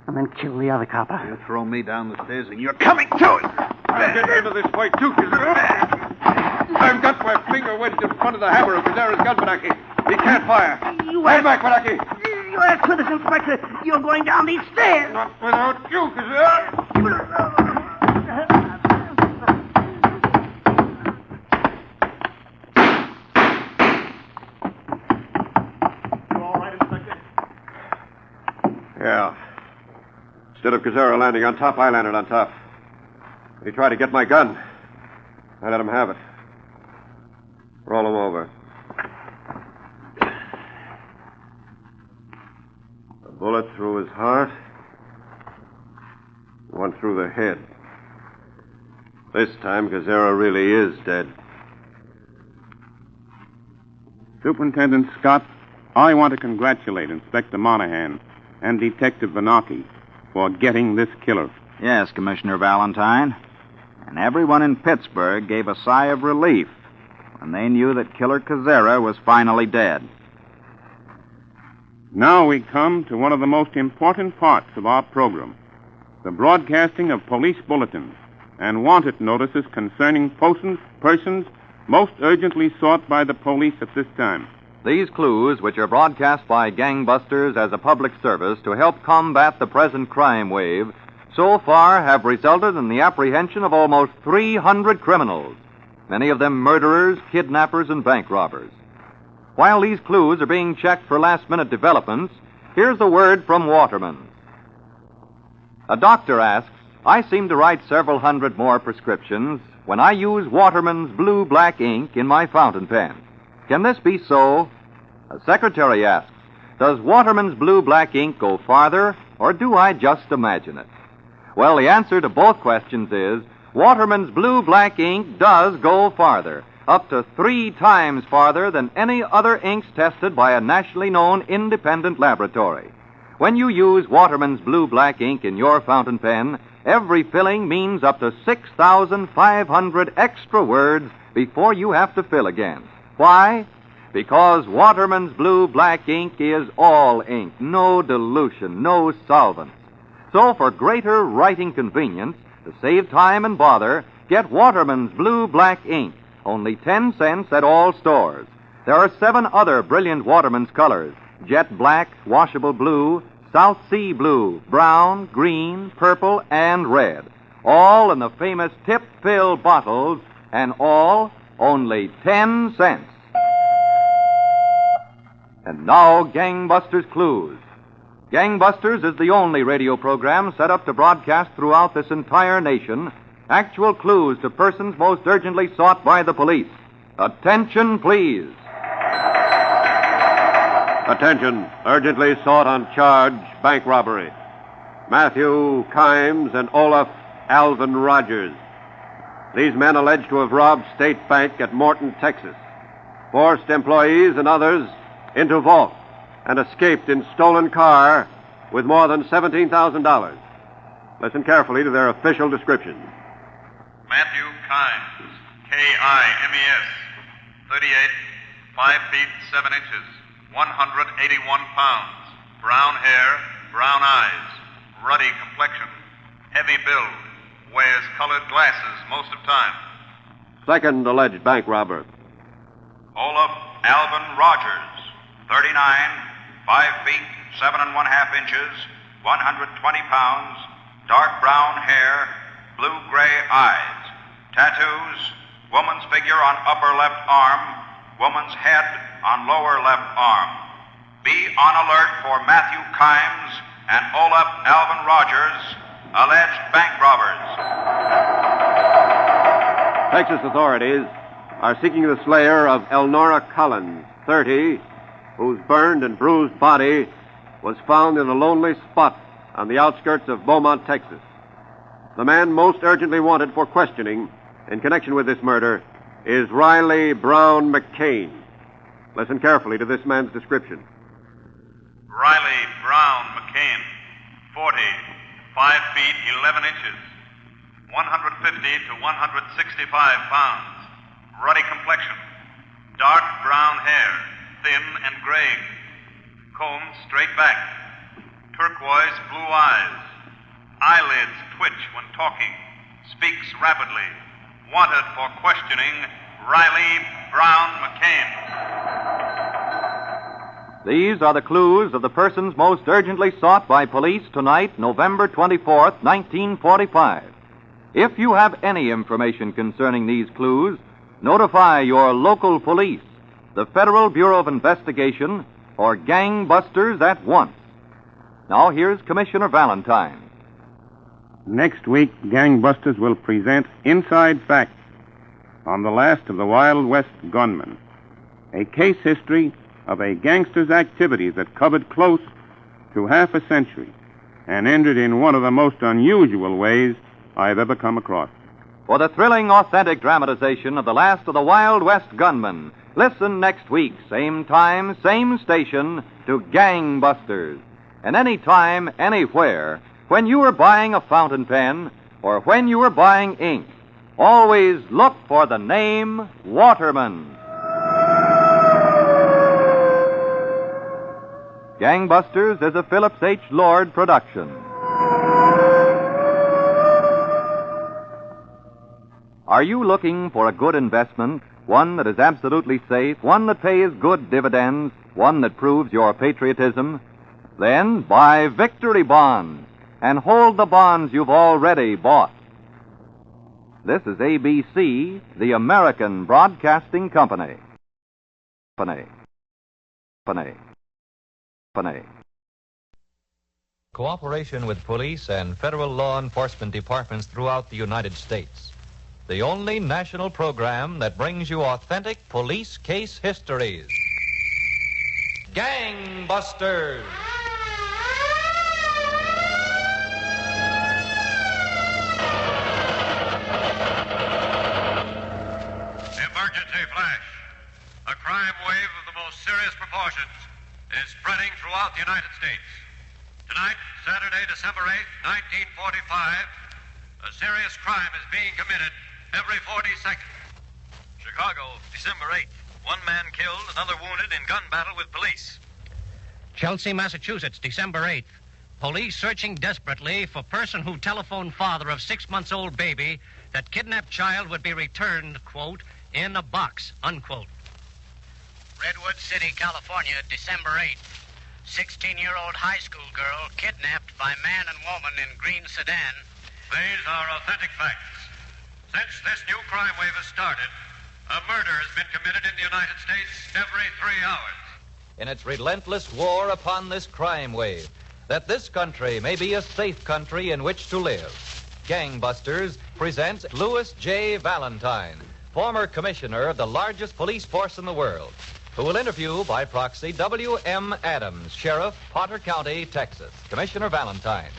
and then kill the other copper. You throw me down the stairs, and you're coming to it. I'll get into this fight, too, Cazzara. I've got my finger wedged in front of the hammer of Cazzara's gun, Blackie. He can't fire. Stand back, Blackie. You asked for this, Inspector. You're going down these stairs. Not without you, Cazzara. Yeah. Instead of Cazzara landing on top, I landed on top. He tried to get my gun. I let him have it. Roll him over. A bullet through his heart. One through the head. This time, Cazzara really is dead. Superintendent Scott, I want to congratulate Inspector Monahan and Detective Bielanski for getting this killer. Yes, Commissioner Valentine. And everyone in Pittsburgh gave a sigh of relief when they knew that Killer Cazzara was finally dead. Now we come to one of the most important parts of our program, the broadcasting of police bulletins and wanted notices concerning persons most urgently sought by the police at this time. These clues, which are broadcast by gangbusters as a public service to help combat the present crime wave, so far have resulted in the apprehension of almost 300 criminals, many of them murderers, kidnappers, and bank robbers. While these clues are being checked for last-minute developments, here's a word from Waterman. A doctor asks, I seem to write several hundred more prescriptions when I use Waterman's blue-black ink in my fountain pen. Can this be so? A secretary asks, does Waterman's blue-black ink go farther, or do I just imagine it? Well, the answer to both questions is Waterman's blue-black ink does go farther, up to 3 times farther than any other inks tested by a nationally known independent laboratory. When you use Waterman's blue-black ink in your fountain pen, every filling means up to 6,500 extra words before you have to fill again. Why? Because Waterman's blue-black ink is all ink, no dilution, no solvents. So for greater writing convenience, to save time and bother, get Waterman's blue-black ink, only 10 cents at all stores. There are 7 other brilliant Waterman's colors: jet black, washable blue, South Sea blue, brown, green, purple, and red. All in the famous tip-fill bottles, and all only 10 cents. And now, Gangbusters Clues. Gangbusters is the only radio program set up to broadcast throughout this entire nation actual clues to persons most urgently sought by the police. Attention, please. Attention. Urgently sought on charge, bank robbery. Matthew Kimes and Olaf Alvin Rogers. These men alleged to have robbed State Bank at Morton, Texas, forced employees and others into vault, and escaped in stolen car with more than $17,000. Listen carefully to their official descriptions. Matthew Kimes, K-I-M-E-S, 38, 5 feet 7 inches, 181 pounds, brown hair, brown eyes, ruddy complexion, heavy build, wears colored glasses most of time. Second alleged bank robber. Olaf Alvin Rogers, 39, 5 feet 7 1/2 inches, 120 pounds, dark brown hair, blue-gray eyes, tattoos, woman's figure on upper left arm, woman's head on lower left arm. Be on alert for Matthew Kimes and Olaf Alvin Rogers, alleged bank robbers. Texas authorities are seeking the slayer of Elnora Collins, 30, whose burned and bruised body was found in a lonely spot on the outskirts of Beaumont, Texas. The man most urgently wanted for questioning in connection with this murder is Riley Brown McCain. Listen carefully to this man's description. Riley Brown McCain, 40, 5 feet 11 inches, 150 to 165 pounds, ruddy complexion, dark brown hair, thin and gray, combed straight back, turquoise blue eyes, eyelids twitch when talking, speaks rapidly, wanted for questioning, Riley Brown McCain. These are the clues of the persons most urgently sought by police tonight, November 24th, 1945. If you have any information concerning these clues, notify your local police, the Federal Bureau of Investigation, or Gangbusters at once. Now here's Commissioner Valentine. Next week, Gangbusters will present Inside Facts on the last of the Wild West gunmen, a case history of a gangster's activities that covered close to half a century and ended in one of the most unusual ways I've ever come across. For the thrilling, authentic dramatization of the last of the Wild West gunmen, listen next week, same time, same station, to Gangbusters. And any time, anywhere, when you are buying a fountain pen or when you are buying ink, always look for the name Waterman. Gangbusters is a Phillips H. Lord production. Are you looking for a good investment, one that is absolutely safe, one that pays good dividends, one that proves your patriotism? Then buy Victory Bonds and hold the bonds you've already bought. This is ABC, the American Broadcasting Company. Cooperation with police and federal law enforcement departments throughout the United States. The only national program that brings you authentic police case histories. Gangbusters! Emergency flash. A crime wave of the most serious proportions is spreading throughout the United States. Tonight, Saturday, December 8th, 1945, a serious crime is being committed every 40 seconds. Chicago, December 8th. One man killed, another wounded in gun battle with police. Chelsea, Massachusetts, December 8th. Police searching desperately for person who telephoned father of 6-month-old baby that kidnapped child would be returned, quote, in a box, unquote. Redwood City, California, December 8th. 16-year-old high school girl kidnapped by man and woman in green sedan. These are authentic facts. Since this new crime wave has started, a murder has been committed in the United States every 3 hours. In its relentless war upon this crime wave, that this country may be a safe country in which to live, Gangbusters presents Louis J. Valentine, former commissioner of the largest police force in the world, who will interview by proxy W.M. Adams, Sheriff, Potter County, Texas. Commissioner Valentine.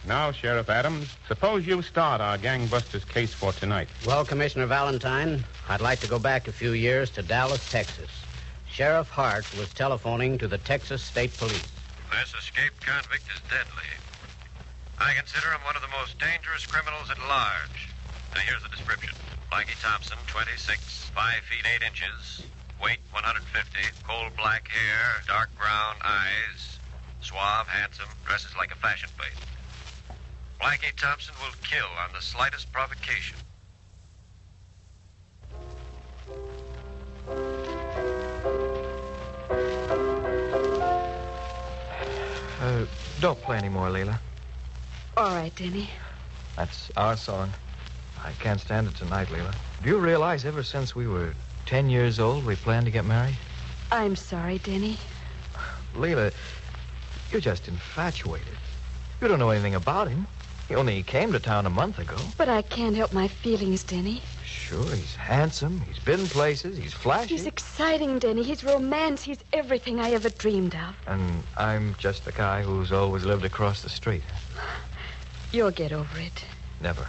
Now, Sheriff Adams, suppose you start our Gangbusters case for tonight. Well, Commissioner Valentine, I'd like to go back a few years to Dallas, Texas. Sheriff Hart was telephoning to the Texas State Police. This escaped convict is deadly. I consider him one of the most dangerous criminals at large. Now, here's the description. Blackie Thompson, 26, 5 feet 8 inches, weight 150, coal black hair, dark brown eyes, suave, handsome, dresses like a fashion plate. Blackie Thompson will kill on the slightest provocation. Don't play any more, Leila. All right, Denny. That's our song. I can't stand it tonight, Leila. Do you realize ever since we were 10 years old, we planned to get married? I'm sorry, Denny. Leila, you're just infatuated. You don't know anything about him. He only came to town a month ago. But I can't help my feelings, Denny. Sure, he's handsome. He's been places. He's flashy. He's exciting, Denny. He's romance. He's everything I ever dreamed of. And I'm just the guy who's always lived across the street. You'll get over it. Never.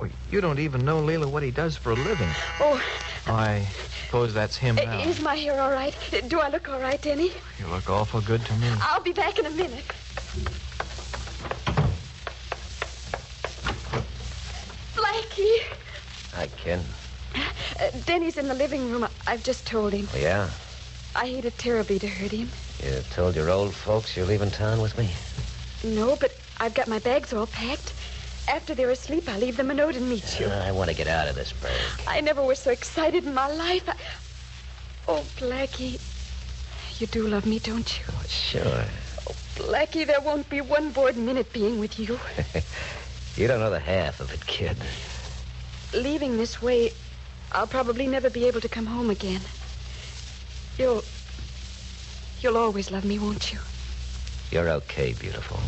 Well, you don't even know, Leila, what he does for a living. Oh. I suppose that's him now. Is my hair all right? Do I look all right, Denny? You look awful good to me. I'll be back in a minute. Blackie. Hi, kid. Denny's in the living room. I've just told him. Yeah? I hated terribly to hurt him. You told your old folks you're leaving town with me? No, but I've got my bags all packed. After they're asleep, I'll leave them a note and meet you. I want to get out of this burg. I never was so excited in my life. Oh, Blackie, you do love me, don't you? Oh, sure. Oh, Blackie, there won't be one bored minute being with you. You don't know the half of it, kid. Leaving this way, I'll probably never be able to come home again. You'll always love me, won't you? You're okay, beautiful.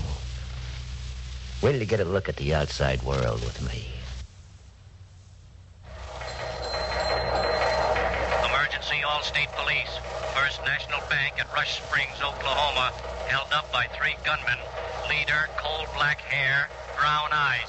Wait till you get a look at the outside world with me. Emergency All-State Police. First National Bank at Rush Springs, Oklahoma, held up by 3 gunmen. Leader, coal black hair, brown eyes.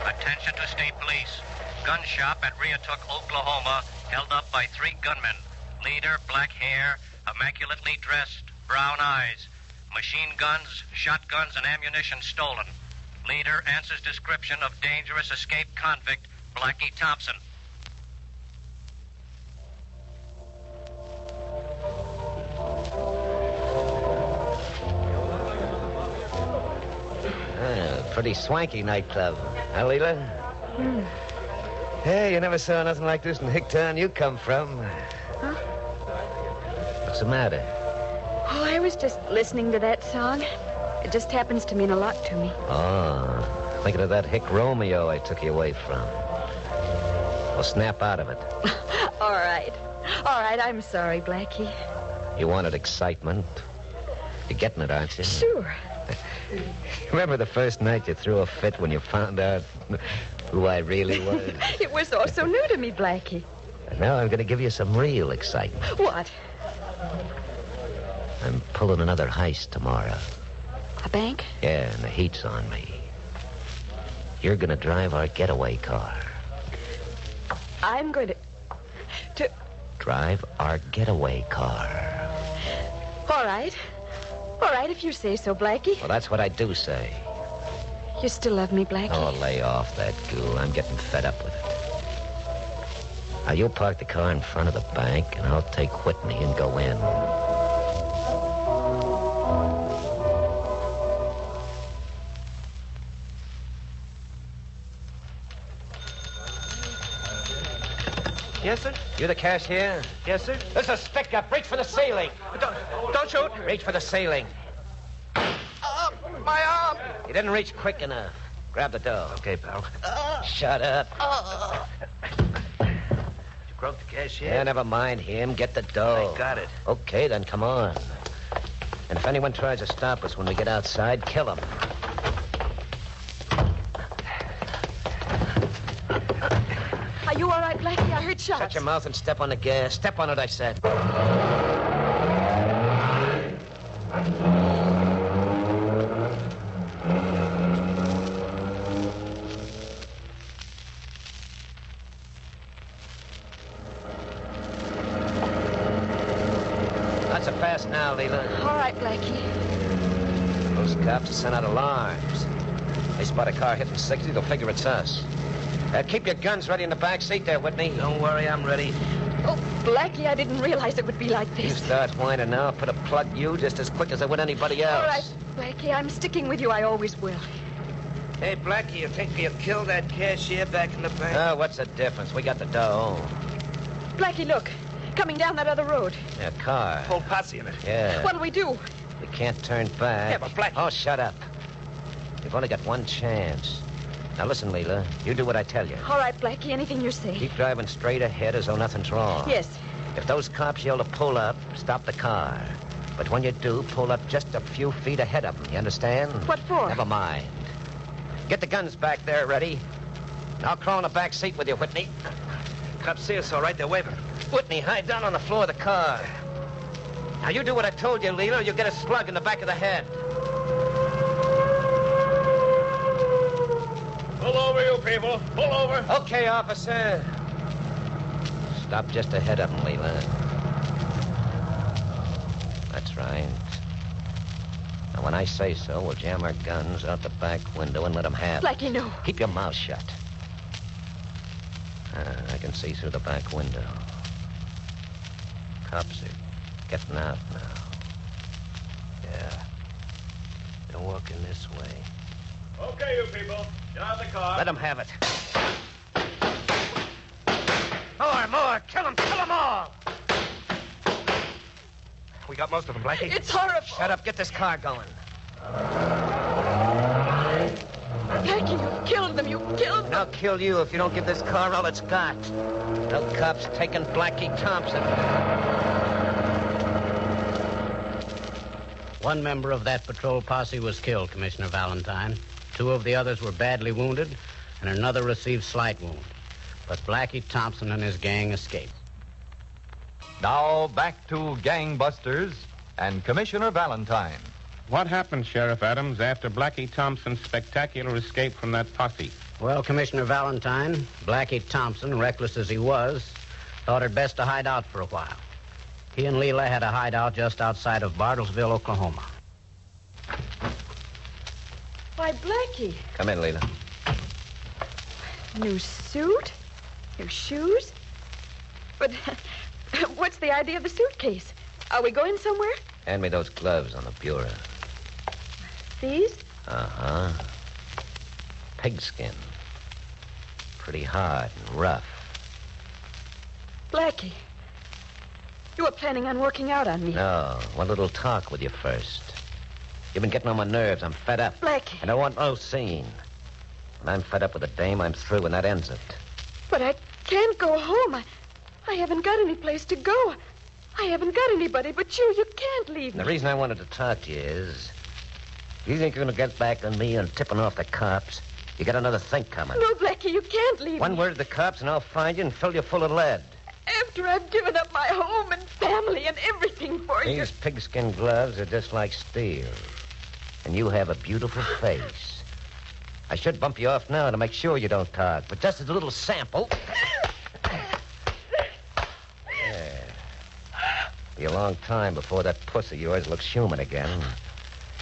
Attention to state police. Gun shop at Reatook, Oklahoma, held up by 3 gunmen. Leader, black hair, immaculately dressed, brown eyes. Machine guns, shotguns, and ammunition stolen. Leader answers description of dangerous escaped convict, Blackie Thompson. Pretty swanky nightclub. Huh, Leela? Hey, you never saw nothing like this in Hicktown you come from. Huh? What's the matter? Oh, I was just listening to that song. It just happens to mean a lot to me. Oh, thinking of that Hick Romeo I took you away from. Well, snap out of it. All right. All right, I'm sorry, Blackie. You wanted excitement. You're getting it, aren't you? Sure. Remember the first night you threw a fit when you found out who I really was? It was all so new to me, Blackie. And now I'm going to give you some real excitement. What? I'm pulling another heist tomorrow. A bank? Yeah, and the heat's on me. You're going to drive our getaway car. I'm going to... Drive our getaway car. All right. All right, if you say so, Blackie. Well, that's what I do say. You still love me, Blackie? Oh, lay off that goo. I'm getting fed up with it. Now, you'll park the car in front of the bank, and I'll take Whitney and go in. Yes, sir? You the cashier? Yes, sir? There's a stick up. Reach for the ceiling. Don't shoot. Reach for the ceiling. My arm. You didn't reach quick enough. Grab the dough. Okay, pal. Shut up. You croaked the cashier? Yeah, never mind him. Get the dough. I got it. Okay, then come on. And if anyone tries to stop us when we get outside, kill him. Are you all right, Blackie? I heard shots. Shut your mouth and step on the gas. Step on it, I said. Not so fast now, Leela. All right, Blackie. Those cops sent out alarms. They spot a car hitting 60, they'll figure it's us. Keep your guns ready in the back seat there, Whitney. Don't worry, I'm ready. Oh, Blackie, I didn't realize it would be like this. You start whining now, I'll put a plug you just as quick as I would anybody else. All right, Blackie, I'm sticking with you. I always will. Hey, Blackie, you think you'll kill that cashier back in the bank? Oh, what's the difference? We got the dough. Blackie, look. Coming down that other road. A car. Whole posse in it. Yeah. What'll we do? We can't turn back. Yeah, but Blackie... Oh, shut up. We've only got one chance. Now, listen, Leela. You do what I tell you. All right, Blackie, anything you say. Keep driving straight ahead as though nothing's wrong. Yes. If those cops yell to pull up, stop the car. But when you do, pull up just a few feet ahead of them. You understand? What for? Never mind. Get the guns back there ready. I'll crawl in the back seat with you, Whitney. Cops see us, all right. They're waving. Whitney, hide down on the floor of the car. Now, you do what I told you, Leela, or you'll get a slug in the back of the head. Pull over, you people. Pull over. Okay, officer. Stop just ahead of them, Leela. That's right. Now, when I say so, we'll jam our guns out the back window and let them have it. Blackie, no. Keep your mouth shut. I can see through the back window. Cops are getting out now. Yeah. They're walking this way. Okay, you people. Get out of the car. Let them have it. More. Kill them all. We got most of them, Blackie. It's horrible. Shut up. Get this car going. Blackie, you killed them. You killed them. And I'll kill you if you don't give this car all it's got. No cops taking Blackie Thompson. One member of that patrol posse was killed, Commissioner Valentine. 2 of the others were badly wounded, and another received slight wound. But Blackie Thompson and his gang escaped. Now back to Gangbusters and Commissioner Valentine. What happened, Sheriff Adams, after Blackie Thompson's spectacular escape from that posse? Well, Commissioner Valentine, Blackie Thompson, reckless as he was, thought it best to hide out for a while. He and Leela had a hideout just outside of Bartlesville, Oklahoma. Why, Blackie. Come in, Leela. New suit? New shoes? But what's the idea of the suitcase? Are we going somewhere? Hand me those gloves on the bureau. These? Uh-huh. Pigskin. Pretty hard and rough. Blackie, you were planning on working out on me. No, one little talk with you first. You've been getting on my nerves. I'm fed up. Blackie. And I want no scene. When I'm fed up with a dame, I'm through, and that ends it. But I can't go home. I haven't got any place to go. I haven't got anybody but you. You can't leave me. The reason I wanted to talk to you is... You think you're going to get back on me and tipping off the cops? You got another think coming. No, Blackie, you can't leave One me. word to the cops, and I'll find you and fill you full of lead. After I've given up my home and family and everything for you. These pigskin gloves are just like steel. And you have a beautiful face. I should bump you off now to make sure you don't talk, but just as a little sample... Yeah. Be a long time before that puss of yours looks human again.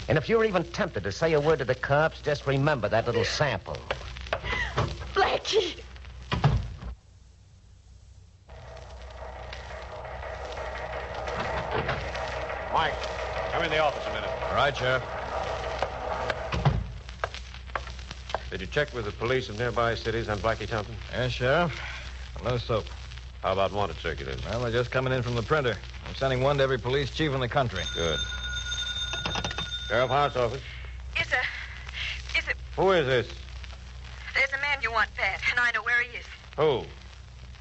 And if you're even tempted to say a word to the cops, just remember that little sample. Blackie! Mike, come in the office a minute. All right, Sheriff. Did you check with the police of nearby cities on Blackie Thompson? Yes, Sheriff. No soap. How about wanted circulars? Well, they're just coming in from the printer. I'm sending one to every police chief in the country. Good. Sheriff House office. Is it... Who is this? There's a man you want, Pat, and I know where he is. Who?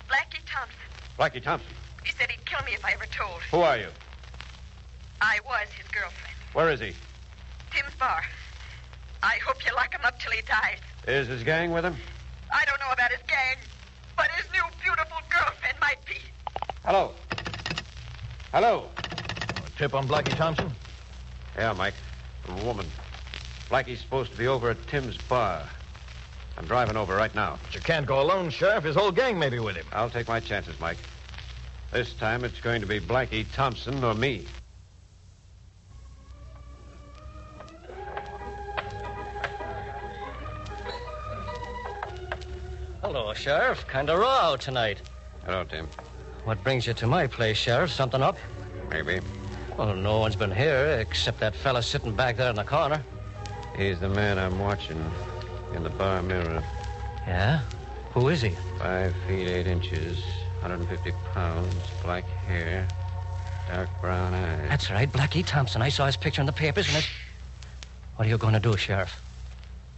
Blackie Thompson. Blackie Thompson. He said he'd kill me if I ever told. Who are you? I was his girlfriend. Where is he? Tim's bar. I hope you lock him up till he dies. Is his gang with him? I don't know about his gang, but his new beautiful girlfriend might be. Hello. Hello. A tip on Blackie Thompson? Yeah, Mike. From a woman. Blackie's supposed to be over at Tim's bar. I'm driving over right now. But you can't go alone, Sheriff. His whole gang may be with him. I'll take my chances, Mike. This time it's going to be Blackie Thompson or me. Hello, Sheriff. Kind of raw out tonight. Hello, Tim. What brings you to my place, Sheriff? Something up? Maybe. Well, no one's been here except that fella sitting back there in the corner. He's the man I'm watching in the bar mirror. Yeah? Who is he? 5 feet 8 inches, 150 pounds, black hair, dark brown eyes. That's right, Blackie Thompson. I saw his picture in the papers and What are you going to do, Sheriff?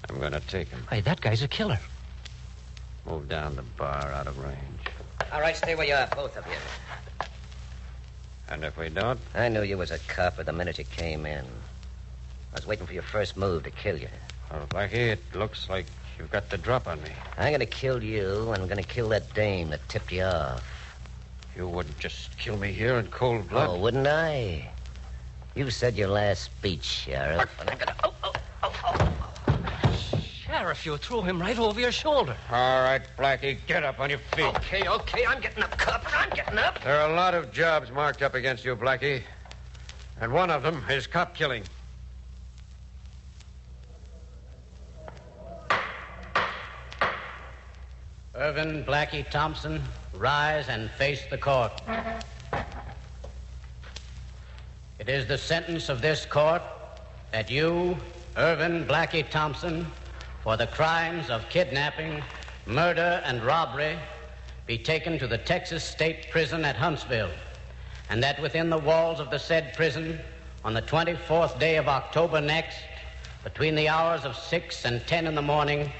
I'm going to take him. Hey, that guy's a killer. Move down the bar out of range. All right, stay where you are, both of you. And if we don't? I knew you was a copper the minute you came in. I was waiting for your first move to kill you. Oh, Blackie, it looks like you've got the drop on me. I'm going to kill you, and I'm going to kill that dame that tipped you off. You wouldn't just kill me here in cold blood? Oh, wouldn't I? You said your last speech, Sheriff, and I'm going to... Sheriff, you threw him right over your shoulder. All right, Blackie, get up on your feet. Okay, I'm getting up, copper. I'm getting up. There are a lot of jobs marked up against you, Blackie. And one of them is cop killing. Irvin Blackie Thompson, rise and face the court. It is the sentence of this court that you, Irvin Blackie Thompson, for the crimes of kidnapping, murder, and robbery, be taken to the Texas State Prison at Huntsville, and that within the walls of the said prison, on the 24th day of October next, between the hours of 6 and 10 in the morning,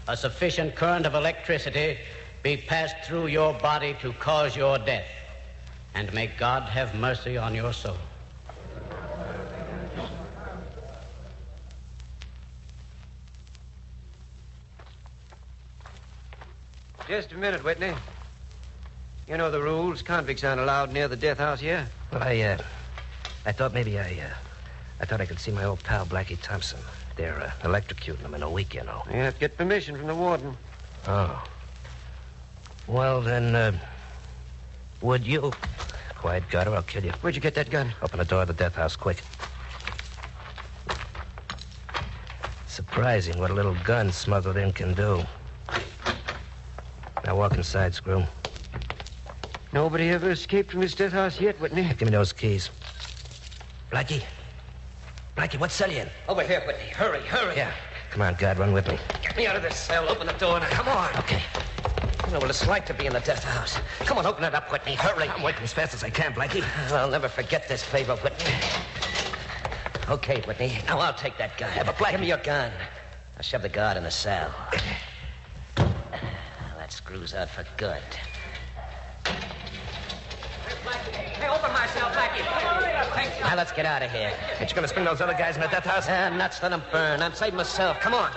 a sufficient current of electricity be passed through your body to cause your death. And may God have mercy on your soul. Just a minute, Whitney. You know the rules. Convicts aren't allowed near the death house here. Well, I thought maybe I thought I could see my old pal Blackie Thompson. They're electrocuting him in a week, you know. You have to get permission from the warden. Oh. Well, then, would you... Quiet, got her, I'll kill you. Where'd you get that gun? Open the door of the death house, quick. Surprising what a little gun smuggled in can do. Now walk inside, Screw. Nobody ever escaped from this death house yet, Whitney. Give me those keys. Blackie? Blackie, what cell you in? Over here, Whitney. Hurry, hurry. Yeah. Come on, guard, run with me. Get me out of this cell. Open the door now. Come on. Okay. You know what it's like to be in the death house. Come on, open it up, Whitney. Hurry. I'm working as fast as I can, Blackie. I'll never forget this favor, Whitney. Okay, Whitney. Now I'll take that gun. Yeah, but Blackie... Give me your gun. I'll shove the guard in the cell. That screws out for good. Hey, open my cell, Blackie. Now let's get out of here. Ain't you gonna spring those other guys in the death house? Nuts, let them burn. I'm saving myself. Come on.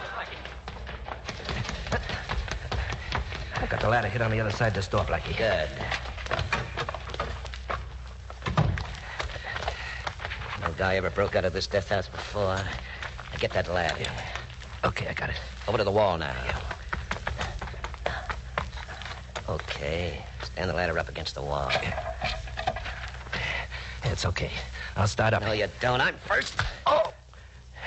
I've got the ladder hid on the other side of this door, Blackie. Good. No guy ever broke out of this death house before. Now get that ladder. Okay, I got it. Over to the wall now. Okay. Stand the ladder up against the wall. It's okay. I'll start up. No, you don't. I'm first. Oh!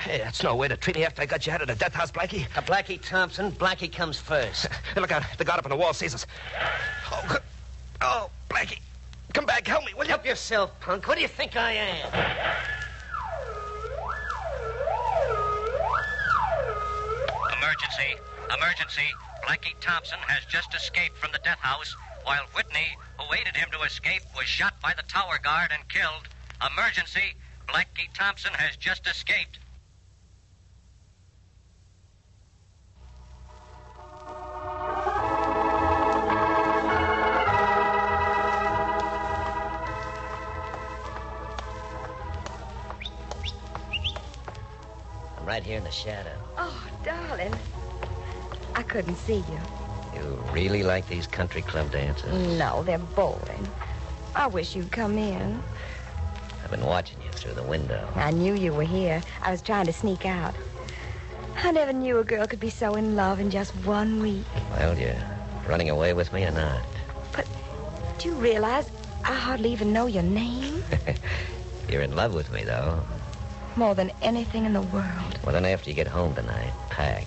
Hey, that's no way to treat me after I got you out of the death house, Blackie. Blackie Thompson. Blackie comes first. Hey, look out. The guard up on the wall sees us. Oh, Blackie. Come back. Help me, will you? Help yourself, punk. What do you think I am? Emergency. Emergency. Blackie Thompson has just escaped from the death house, while Whitney, who aided him to escape, was shot by the tower guard and killed. Emergency. Blackie Thompson has just escaped. I'm right here in the shadow. Oh, darling. I couldn't see you. You really like these country club dances? No, they're boring. I wish you'd come in. I've been watching you through the window. I knew you were here. I was trying to sneak out. I never knew a girl could be so in love in just 1 week. Well, you're running away with me or not? But do you realize I hardly even know your name? You're in love with me, though. More than anything in the world. Well, then after you get home tonight, pack.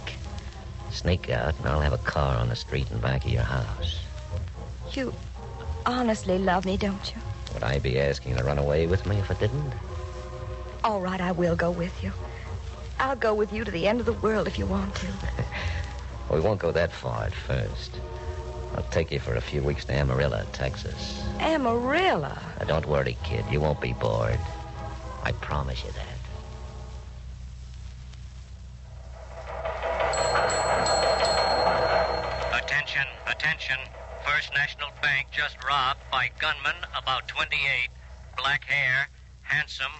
Sneak out, and I'll have a car on the street in back of your house. You honestly love me, don't you? Would I be asking you to run away with me if I didn't? All right, I will go with you. I'll go with you to the end of the world if you want to. We won't go that far at first. I'll take you for a few weeks to Amarillo, Texas. Amarillo? Now, don't worry, kid. You won't be bored. I promise you that. Attention, attention. First National Bank just robbed by gunman, about 28. Black hair, handsome,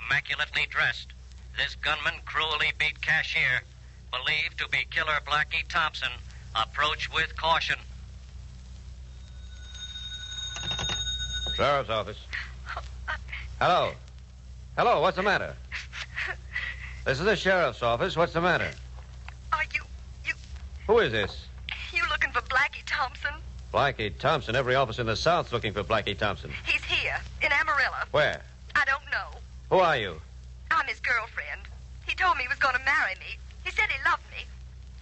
immaculately dressed. This gunman cruelly beat cashier. Believed to be killer Blackie Thompson. Approach with caution. Sheriff's office. Hello. Hello, what's the matter? This is the sheriff's office. What's the matter? Are you... Who is this? You looking for Blackie Thompson? Blackie Thompson. Every office in the South's looking for Blackie Thompson. He's here, in Amarillo. Where? I don't know. Who are you? I'm his girlfriend. He told me he was going to marry me. He said he loved me.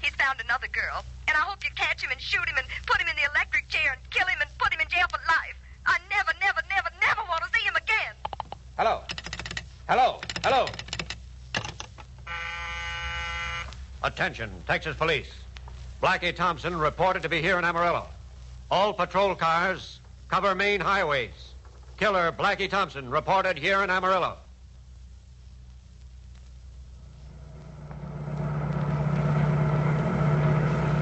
He's found another girl, and I hope you catch him and shoot him and put him in the electric chair and kill him and put him in jail for life. I never, never, never, never want to see him again. Hello. Hello. Hello. Attention, Texas Police. Blackie Thompson reported to be here in Amarillo. All patrol cars cover main highways. Killer Blackie Thompson reported here in Amarillo.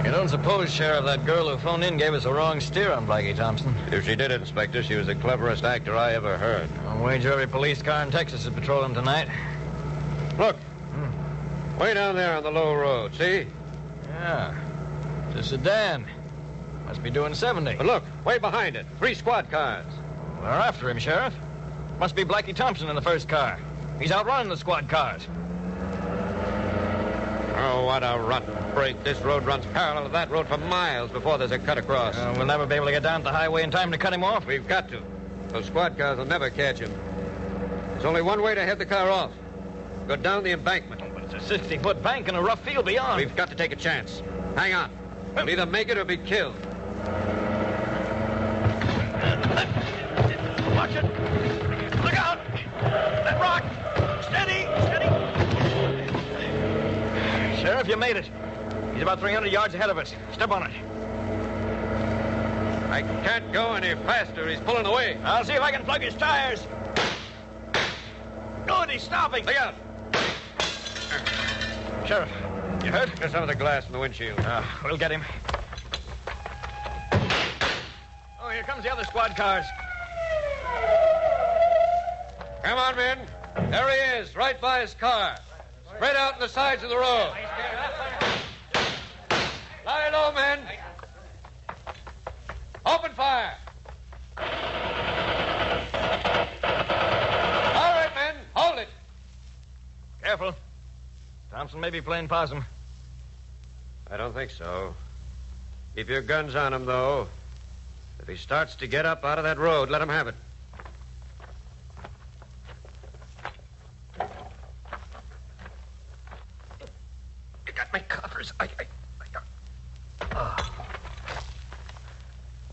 You don't suppose, Sheriff, that girl who phoned in gave us a wrong steer on Blackie Thompson? If she did, Inspector, she was the cleverest actor I ever heard. I'll wager every police car in Texas is patrolling tonight. Look. Way down there on the low road, see? Yeah. It's a sedan. Must be doing 70. But look, way behind it. 3 squad cars. They're after him, Sheriff. Must be Blackie Thompson in the first car. He's outrunning the squad cars. Oh, what a rotten break. This road runs parallel to that road for miles before there's a cut across. We'll never be able to get down the highway in time to cut him off. We've got to. Those squad cars will never catch him. There's only one way to head the car off. Go down the embankment. But it's a 60-foot bank and a rough field beyond. We've got to take a chance. Hang on. We'll either make it or be killed. Watch it. Look out. That rock. Steady. Sheriff, you made it. He's about 300 yards ahead of us. Step on it. I can't go any faster. He's pulling away. I'll see if I can plug his tires. Good, he's stopping. Look out. Sheriff, you hurt? Just some of the glass in the windshield. We'll get him. Oh, here comes the other squad cars. Come on, men. There he is, right by his car. Spread out on the sides of the road. Lie low, men. Open fire. All right, men. Hold it. Careful. Thompson may be playing possum. I don't think so. Keep your guns on him, though. If he starts to get up out of that road, let him have it. You got my coppers. There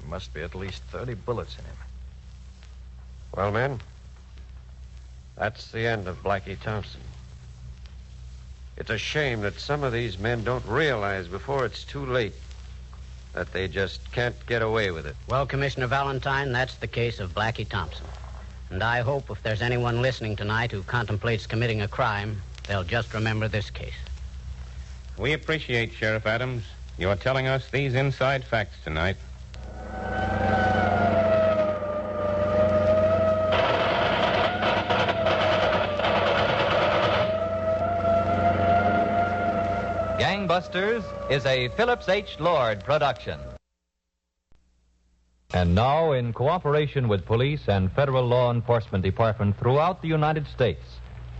must be at least 30 bullets in him. Well, men, that's the end of Blackie Thompson. It's a shame that some of these men don't realize before it's too late that they just can't get away with it. Well, Commissioner Valentine, that's the case of Blackie Thompson. And I hope if there's anyone listening tonight who contemplates committing a crime, they'll just remember this case. We appreciate, Sheriff Adams, your telling us these inside facts tonight. Gangbusters is a Phillips H. Lord production. And now, in cooperation with police and federal law enforcement departments throughout the United States,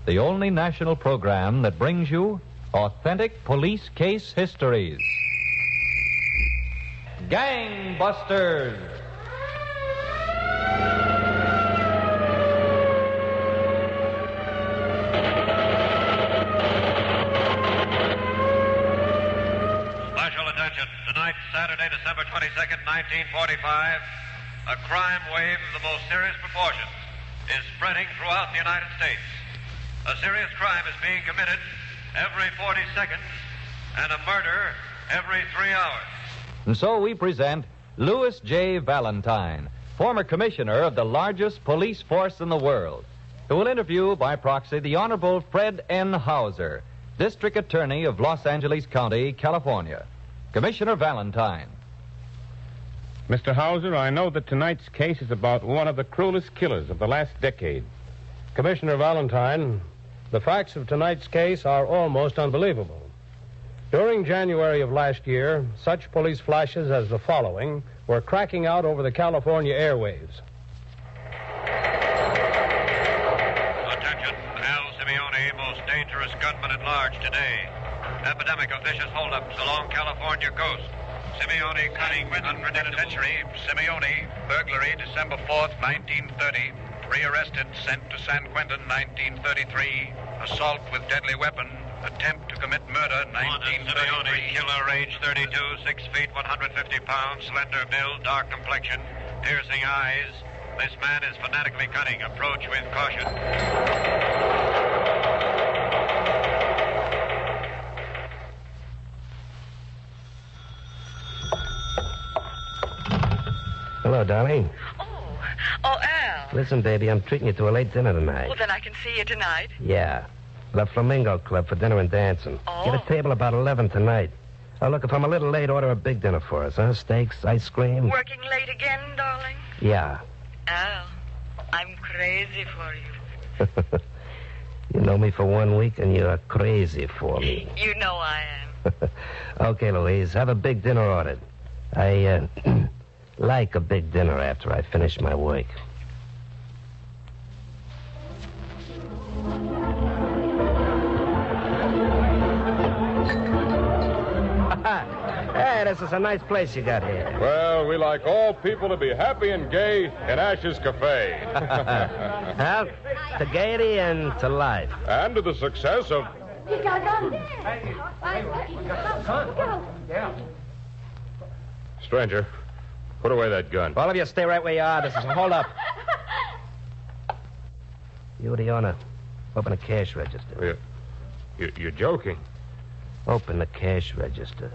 the only national program that brings you authentic police case histories. Gangbusters! Special attention. Tonight, Saturday, December 22nd, 1945, a crime wave of the most serious proportions is spreading throughout the United States. A serious crime is being committed every 40 seconds and a murder every 3 hours. And so we present Louis J. Valentine, former commissioner of the largest police force in the world, who will interview by proxy the Honorable Fred N. Hauser, District Attorney of Los Angeles County, California. Commissioner Valentine. Mr. Hauser, I know that tonight's case is about one of the cruelest killers of the last decade. Commissioner Valentine, the facts of tonight's case are almost unbelievable. During January of last year, such police flashes as the following were cracking out over the California airwaves. Attention, Al Simeone, most dangerous gunman at large today. Epidemic of vicious holdups along California coast. Simeone cutting penitentiary. Simeone, burglary, December 4th, 1930. Rearrested, sent to San Quentin, 1933. Assault with deadly weapon. Attempt to commit murder, 1933. Killer, age 32, 6 feet, 150 pounds, slender build, dark complexion, piercing eyes. This man is fanatically cunning. Approach with caution. Hello, darling. Oh, Al. Listen, baby, I'm treating you to a late dinner tonight. Well, then I can see you tonight. Yeah. La Flamingo Club for dinner and dancing. Oh. Get a table about 11 tonight. Oh, look, if I'm a little late, order a big dinner for us, huh? Steaks, ice cream. Working late again, darling? Yeah. Al, I'm crazy for you. You know me for 1 week, and you're crazy for me. You know I am. Okay, Louise, have a big dinner ordered. I like a big dinner after I finish my work. Hey, this is a nice place you got here. Well, we like all people to be happy and gay in Ash's Cafe. Well, to gaiety and to life. And to the success of... He got a gun. Stranger, put away that gun. All of you stay right where you are. This is a hold-up. You're the owner. Open a cash register. You're joking. Open the cash register.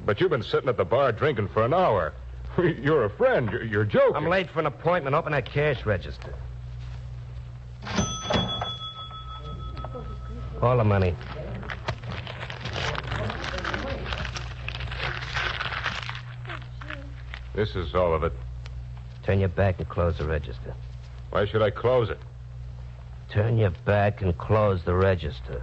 But you've been sitting at the bar drinking for an hour. You're a friend. You're joking. I'm late for an appointment. Open that cash register. All the money. This is all of it. Turn your back and close the register. Why should I close it? Turn your back and close the register.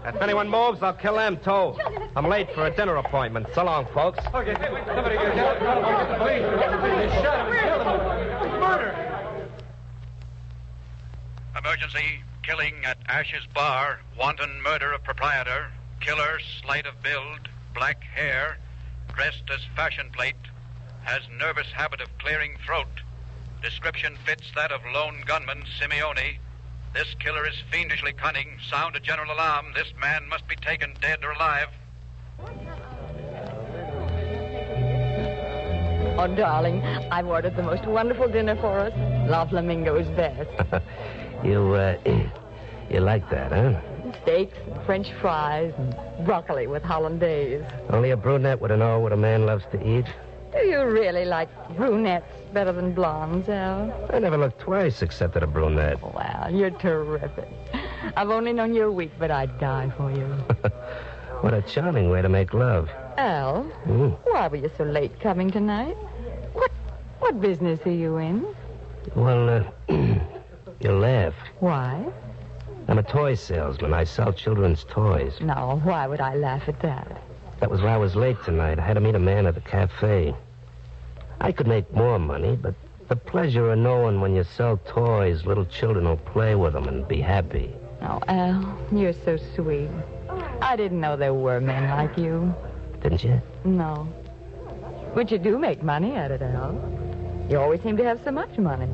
If anyone moves, I'll kill them, too. I'm late for a dinner appointment. So long, folks. Okay, somebody get the police. They shot him and killed him. Murder. Emergency. Killing at Ash's Bar. Wanton murder of proprietor. Killer slight of build. Black hair. Dressed as fashion plate. Has nervous habit of clearing throat. Description fits that of lone gunman Simeone. This killer is fiendishly cunning. Sound a general alarm. This man must be taken dead or alive. Oh, darling, I've ordered the most wonderful dinner for us. La Flamingo's best. You like that, huh? Steaks, French fries, and broccoli with hollandaise. Only a brunette would know what a man loves to eat. Do you really like brunettes better than blondes, Al? I never looked twice except at a brunette. Well, you're terrific. I've only known you a week, but I'd die for you. What a charming way to make love. Al, why were you so late coming tonight? What business are you in? Well, you laugh. Why? I'm a toy salesman. I sell children's toys. No, why would I laugh at that? That was why I was late tonight. I had to meet a man at the cafe. I could make more money, but the pleasure of knowing when you sell toys, little children will play with them and be happy. Oh, Al, you're so sweet. I didn't know there were men like you. Didn't you? No. But you do make money at it, Al. You always seem to have so much money.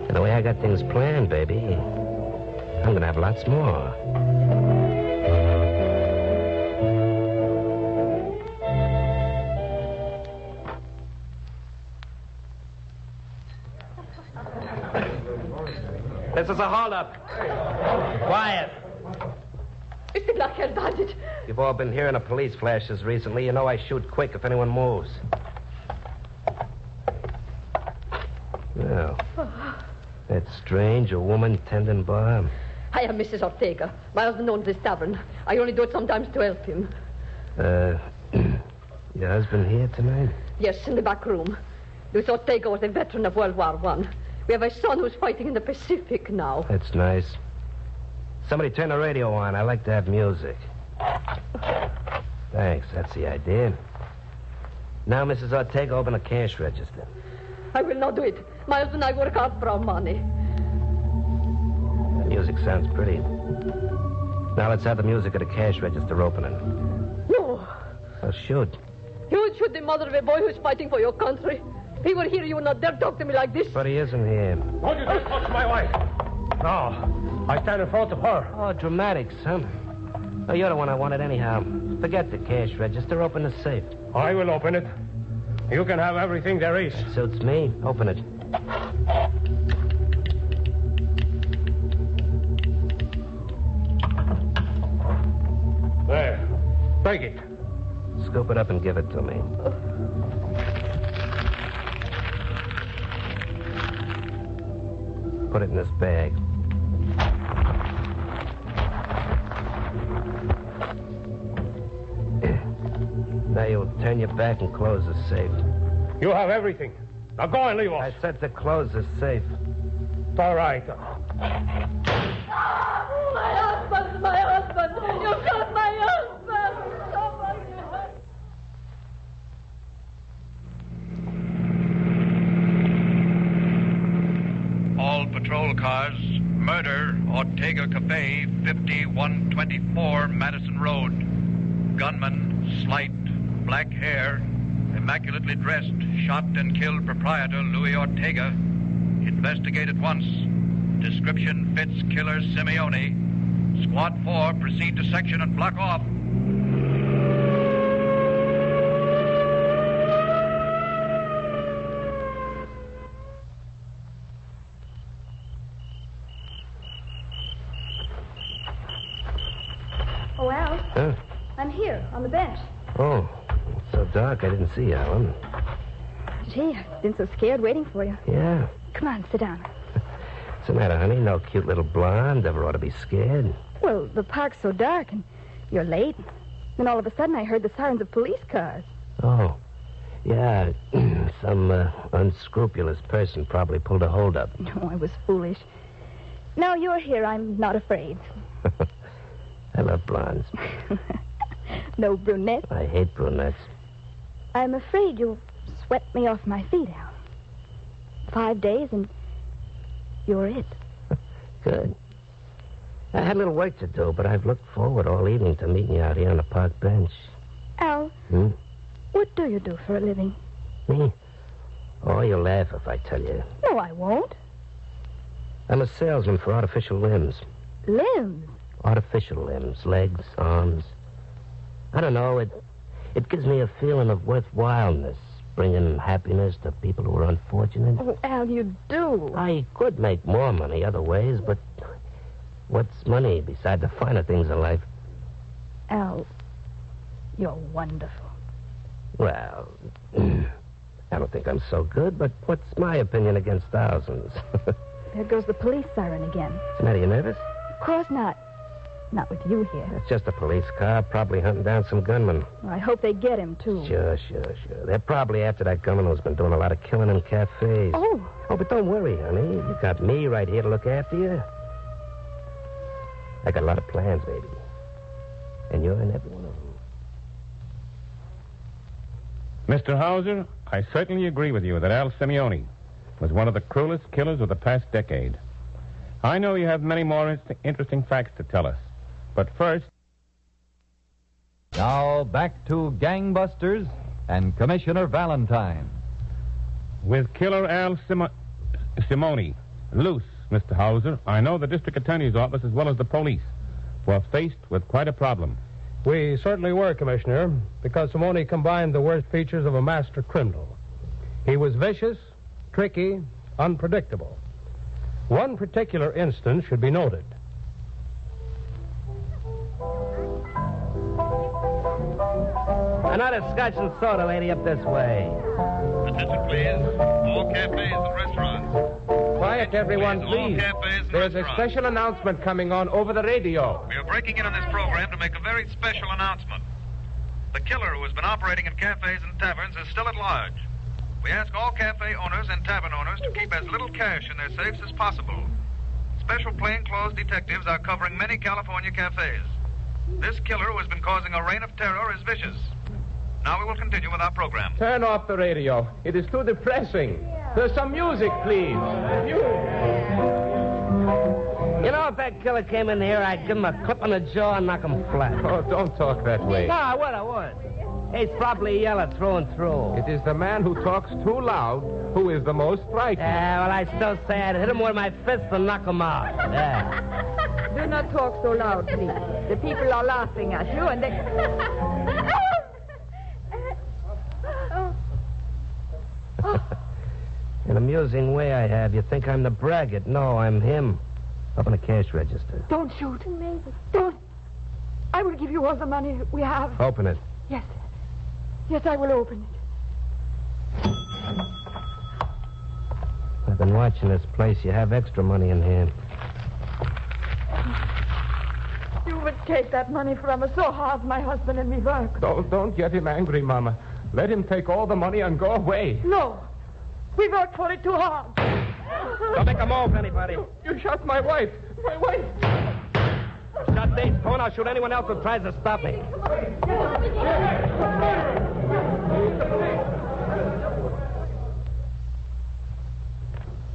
And the way I got things planned, baby, I'm going to have lots more. This is a holdup. Quiet. It's the black-haired bandit. You've all been hearing of police flashes recently. You know I shoot quick if anyone moves. Well, that's strange. A woman tending bar. I am Mrs. Ortega. My husband owns this tavern. I only do it sometimes to help him. Your husband here tonight? Yes, in the back room. Louis Ortega was a veteran of World War I. We have a son who's fighting in the Pacific now. That's nice. Somebody turn the radio on. I like to have music. Thanks. That's the idea. Now, Mrs. Ortega, open a cash register. I will not do it. My husband and I work hard for our money. The music sounds pretty. Now let's have the music of the cash register opening. No. Well, shoot. You would shoot the mother of a boy who's fighting for your country. If he were here, you would not dare talk to me like this. But he isn't here. Don't you dare talk to my wife. No. I stand in front of her. Oh, dramatics, huh? Oh, you're the one I wanted anyhow. Forget the cash register. Open the safe. I will open it. You can have everything there is. Suits me. Open it. There. Take it. Scoop it up and give it to me. Put it in this bag. Now you'll turn your back and close the safe. You have everything. Now go and leave us. I said to close the safe. It's all right. My husband! My husband! You shot my husband! cars. Murder, Ortega Cafe, 5124 Madison Road. Gunman, slight, black hair, immaculately dressed, shot and killed proprietor Louis Ortega. Investigate at once. Description fits killer Simeone. Squad 4, proceed to section and block off. Oh, Al. Huh? I'm here, on the bench. Oh, it's so dark I didn't see you, Alan. Gee, I've been so scared waiting for you. Yeah. Come on, sit down. What's the matter, honey? No cute little blonde ever ought to be scared. Well, the park's so dark, and you're late. Then all of a sudden I heard the sirens of police cars. Oh. Yeah, some unscrupulous person probably pulled a holdup. No, I was foolish. Now you're here, I'm not afraid. I love blondes. No brunettes? I hate brunettes. I'm afraid you'll sweat me off my feet, Al. 5 days and you're it. Good. I had a little work to do, but I've looked forward all evening to meeting you out here on the park bench. Al, what do you do for a living? Me? Oh, you'll laugh if I tell you. No, I won't. I'm a salesman for artificial limbs. Limbs? Artificial limbs, legs, arms. I don't know, it gives me a feeling of worthwhileness, bringing happiness to people who are unfortunate. Oh, Al, you do. I could make more money other ways, but what's money beside the finer things in life? Al, you're wonderful. Well, I don't think I'm so good, but what's my opinion against thousands? There goes the police siren again. What's the matter, you nervous? Of course not. Not with you here. It's just a police car, probably hunting down some gunman. Well, I hope they get him, too. Sure. They're probably after that gunman who's been doing a lot of killing in cafes. Oh, but don't worry, honey. You got me right here to look after you. I got a lot of plans, baby. And you're in every one of them. Mr. Hauser, I certainly agree with you that Al Simeone was one of the cruelest killers of the past decade. I know you have many more interesting facts to tell us. But first... Now, back to Gangbusters and Commissioner Valentine. With killer Al Simeone loose, Mr. Hauser, I know the district attorney's office as well as the police were faced with quite a problem. We certainly were, Commissioner, because Simeone combined the worst features of a master criminal. He was vicious, tricky, unpredictable. One particular instance should be noted. Another scotch and soda, lady, up this way. Attention, please. All cafes and restaurants. Quiet, everyone, please. There's a special announcement coming on over the radio. We are breaking in on this program to make a very special announcement. The killer who has been operating in cafes and taverns is still at large. We ask all cafe owners and tavern owners to keep as little cash in their safes as possible. Special plainclothes detectives are covering many California cafes. This killer who has been causing a reign of terror is vicious. Now we will continue with our program. Turn off the radio. It is too depressing. There's some music, please. You know, if that killer came in here, I'd give him a clip on the jaw and knock him flat. Oh, don't talk that way. No, I would. He's probably yellow through and through. It is the man who talks too loud who is the most frightening. Yeah, well, I still say I'd hit him with my fist and knock him out. Yeah. Do not talk so loud, please. The people are laughing at you, and they... An amusing way I have. You think I'm the braggart. No, I'm him. Up in the cash register. Don't shoot. Don't. I will give you all the money we have. Open it. Yes. Yes, I will open it. I've been watching this place. You have extra money in hand. You would take that money from us. So hard my husband and me work. Don't get him angry, Mama. Let him take all the money and go away. No. We worked for it too hard. Don't make a move, anybody. You shot my wife. My wife. Shot Dave's phone. I'll shoot anyone else who tries to stop me.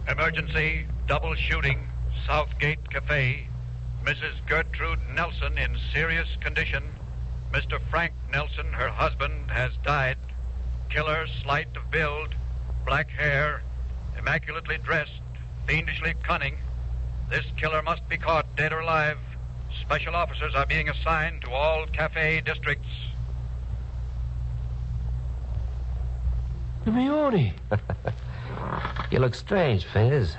Emergency, double shooting, Southgate Cafe, Mrs. Gertrude Nelson in serious condition. Mr. Frank Nelson, her husband, has died. Killer, slight of build, black hair, immaculately dressed, fiendishly cunning. This killer must be caught, dead or alive. Special officers are being assigned to all cafe districts. Simeone! You look strange, Fingers.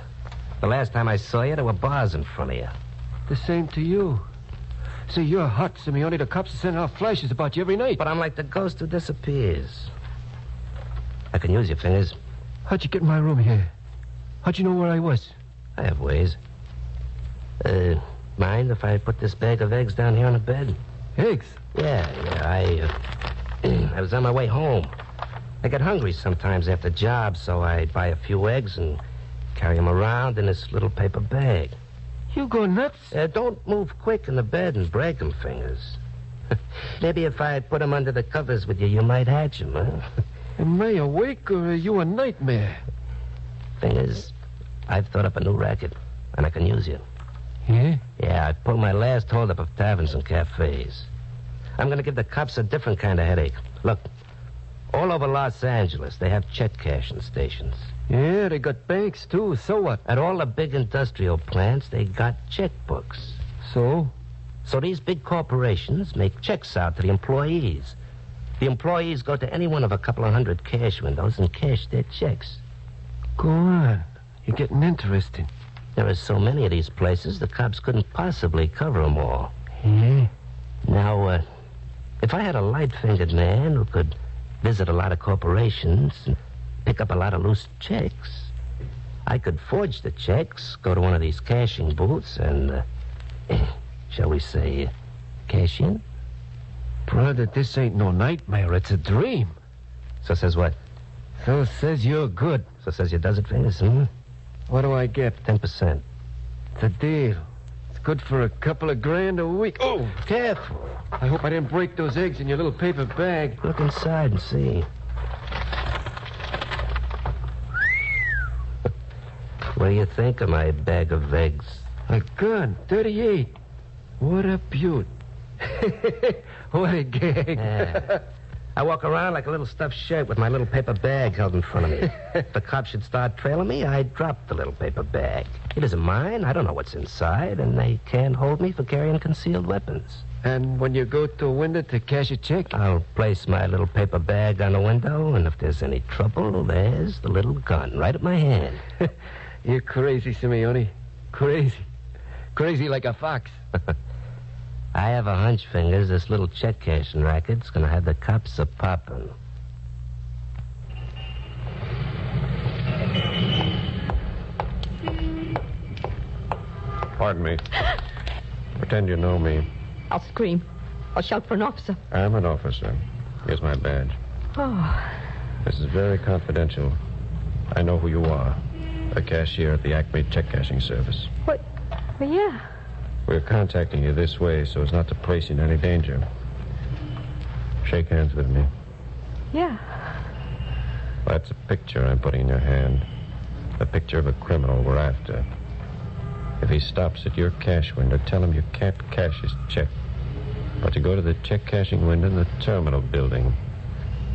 The last time I saw you, there were bars in front of you. The same to you. See, you're hot, Simeone. The cops are sending out flashes about you every night. But I'm like the ghost who disappears. I can use you, Fingers. How'd you get in my room here? How'd you know where I was? I have ways. Mind if I put this bag of eggs down here on the bed? Eggs? Yeah. I was on my way home. I get hungry sometimes after jobs, so I buy a few eggs and carry them around in this little paper bag. You go nuts? Don't move quick in the bed and break them, Fingers. Maybe if I put them under the covers with you, you might hatch them, huh? Am I awake or are you a nightmare? Fingers, I've thought up a new racket, and I can use you. Yeah? Yeah, I pulled my last holdup of taverns and cafes. I'm going to give the cops a different kind of headache. Look, all over Los Angeles, they have check cashing stations. Yeah, they got banks, too. So what? At all the big industrial plants, they got checkbooks. So? So these big corporations make checks out to the employees. The employees go to any one of a couple of hundred cash windows and cash their checks. Go on. You're getting interesting. There are so many of these places, the cops couldn't possibly cover them all. Yeah? Now, if I had a light-fingered man who could visit a lot of corporations and pick up a lot of loose checks, I could forge the checks, go to one of these cashing booths, and, shall we say, cash in? Brother, this ain't no nightmare. It's a dream. So says what? So says you're good. So says you does it, Fingers, hmm? What do I get? 10%. It's a deal. It's good for a couple of grand a week. Oh, careful. I hope I didn't break those eggs in your little paper bag. Look inside and see. What do you think of my bag of eggs? A gun, 38. What a beaut. What a gang. Yeah. I walk around like a little stuffed shirt with my little paper bag held in front of me. If the cops should start trailing me, I drop the little paper bag. It isn't mine. I don't know what's inside, and they can't hold me for carrying concealed weapons. And when you go to a window to cash a check? I'll place my little paper bag on the window, and if there's any trouble, there's the little gun right at my hand. You're crazy, Simeone. Crazy. Crazy like a fox. I have a hunch, Fingers, this little check cashing racket's gonna have the cops a-poppin'. Pardon me. Pretend you know me. I'll scream. I'll shout for an officer. I'm an officer. Here's my badge. Oh. This is very confidential. I know who you are. A cashier at the Acme check cashing service. What? Well, yeah. We're contacting you this way so as not to place you in any danger. Shake hands with me. Yeah. That's a picture I'm putting in your hand. A picture of a criminal we're after. If he stops at your cash window, tell him you can't cash his check. But to go to the check cashing window in the terminal building.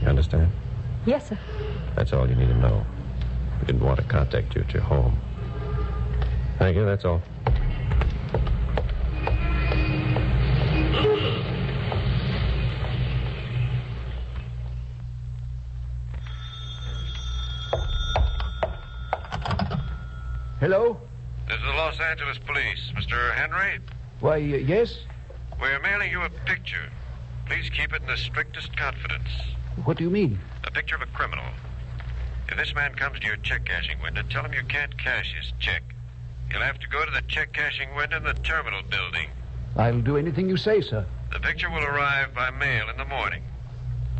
You understand? Yes, sir. That's all you need to know. We didn't want to contact you at your home. Thank you, that's all. Hello? This is the Los Angeles Police. Mr. Henry? Why, yes? We're mailing you a picture. Please keep it in the strictest confidence. What do you mean? A picture of a criminal. If this man comes to your check cashing window, tell him you can't cash his check. You'll have to go to the check cashing window in the terminal building. I'll do anything you say, sir. The picture will arrive by mail in the morning.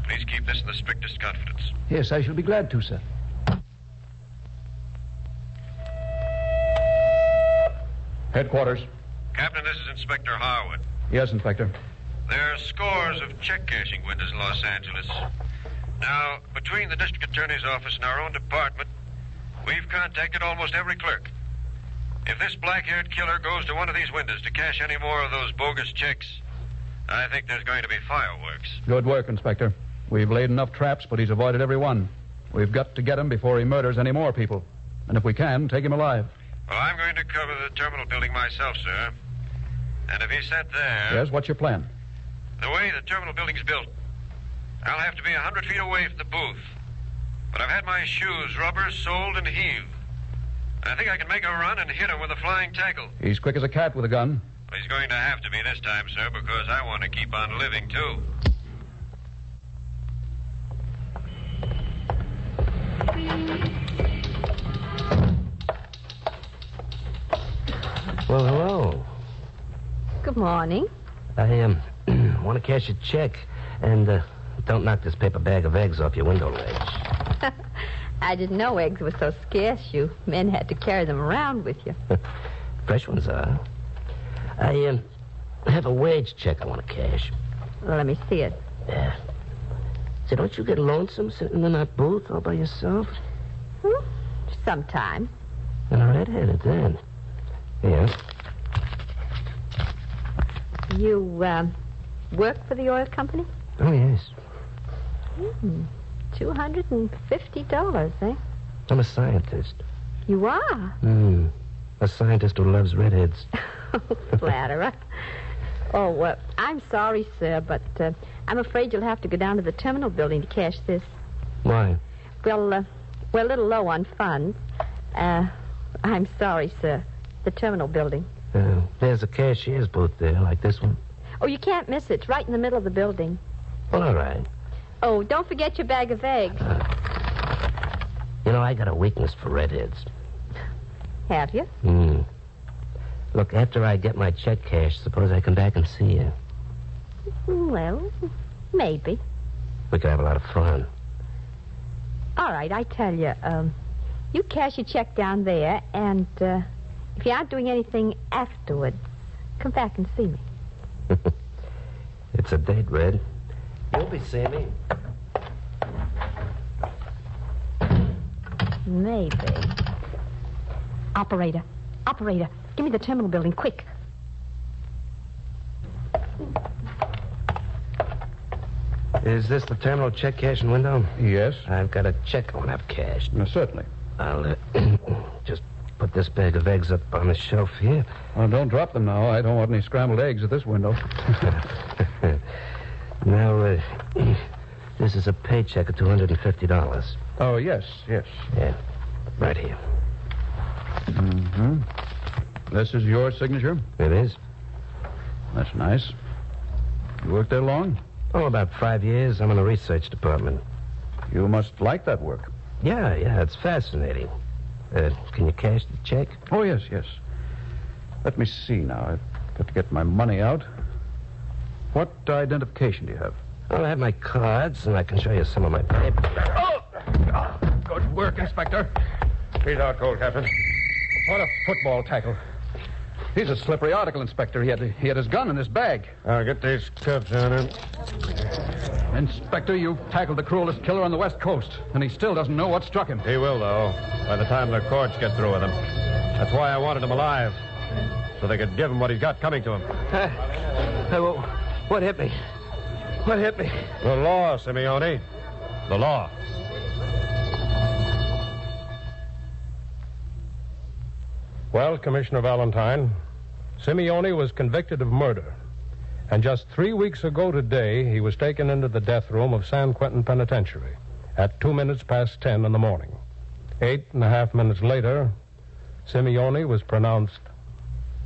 Please keep this in the strictest confidence. Yes, I shall be glad to, sir. Headquarters. Captain, this is Inspector Harwood. Yes, Inspector. There are scores of check cashing windows in Los Angeles. Now, between the district attorney's office and our own department, we've contacted almost every clerk. If this black-haired killer goes to one of these windows to cash any more of those bogus checks, I think there's going to be fireworks. Good work, Inspector. We've laid enough traps, but he's avoided every one. We've got to get him before he murders any more people. And if we can, take him alive. Well, I'm going to cover the terminal building myself, sir. And if he's sent there... Yes, what's your plan? The way the terminal building's built, I'll have to be 100 feet away from the booth. But I've had my shoes, rubbers, soled, and heaved. And I think I can make a run and hit him with a flying tackle. He's quick as a cat with a gun. Well, he's going to have to be this time, sir, because I want to keep on living, too. Well, hello. Good morning. I want to cash a check, and don't knock this paper bag of eggs off your window ledge. I didn't know eggs were so scarce. You men had to carry them around with you. Fresh ones are. I have a wage check I want to cash. Well, let me see it. Yeah. Say, don't you get lonesome sitting in that booth all by yourself? Sometime. And a red-headed then. Yeah. You, work for the oil company? Oh, yes. $250, eh? I'm a scientist. You are? A scientist who loves redheads. Flatterer. Oh, I'm sorry, sir, but I'm afraid you'll have to go down to the terminal building to cash this. Why? Well, we're a little low on funds. I'm sorry, sir. The terminal building. There's a cashier's booth there, like this one. Oh, you can't miss it. It's right in the middle of the building. Well, all right. Oh, don't forget your bag of eggs. I got a weakness for redheads. Have you? Look, after I get my check cashed, suppose I come back and see you. Well, maybe. We could have a lot of fun. All right, I tell you, you cash your check down there, and if you aren't doing anything afterwards, come back and see me. It's a date, Red. You'll be seeing me. Maybe. Operator, give me the terminal building, quick. Is this the terminal check cashing window? Yes. I've got a check I want to have cashed. Certainly. I'll just put this bag of eggs up on the shelf here. Well, don't drop them now. I don't want any scrambled eggs at this window. Now, this is a paycheck of $250. Oh, yes. Yeah, right here. This is your signature? It is. That's nice. You worked there long? Oh, about 5 years. I'm in the research department. You must like that work. Yeah, it's fascinating. Can you cash the check? Oh, yes. Let me see now. I've got to get my money out. What identification do you have? Well, I have my cards, and I can show you some of my papers. Oh, good work, Inspector. He's out cold, Captain. What a football tackle. He's a slippery article, Inspector. He had his gun in his bag. I'll get these cuffs on him. Inspector, you've tackled the cruelest killer on the West Coast, and he still doesn't know what struck him. He will, though, by the time the courts get through with him. That's why I wanted him alive, so they could give him what he's got coming to him. What hit me? What hit me? The law, Simeone. The law. Well, Commissioner Valentine, Simeone was convicted of murder. And just 3 weeks ago today, he was taken into the death room of San Quentin Penitentiary at 10:02 in the morning. 8.5 minutes later, Simeone was pronounced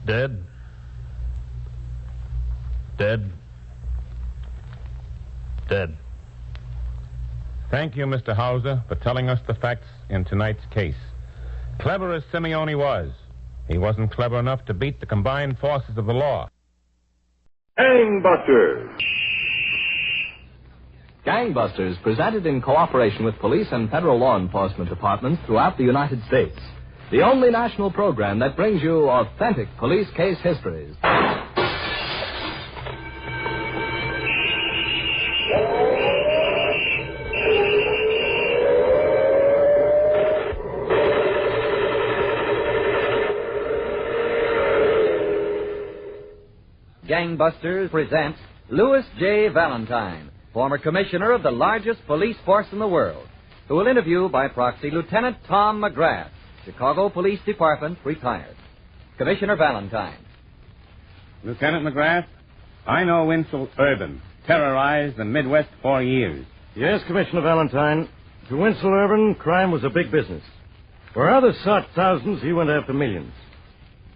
dead. Dead. Thank you, Mr. Hauser, for telling us the facts in tonight's case. Clever as Simeone was, he wasn't clever enough to beat the combined forces of the law. Gangbusters. Gangbusters, presented in cooperation with police and federal law enforcement departments throughout the United States. The only national program that brings you authentic police case histories. Gangbusters presents Louis J. Valentine, former commissioner of the largest police force in the world, who will interview by proxy Lieutenant Tom McGrath, Chicago Police Department, retired. Commissioner Valentine. Lieutenant McGrath, I know Winslow Urban terrorized the Midwest for years. Yes, Commissioner Valentine. To Winslow Urban, crime was a big business. Where others sought thousands, he went after millions.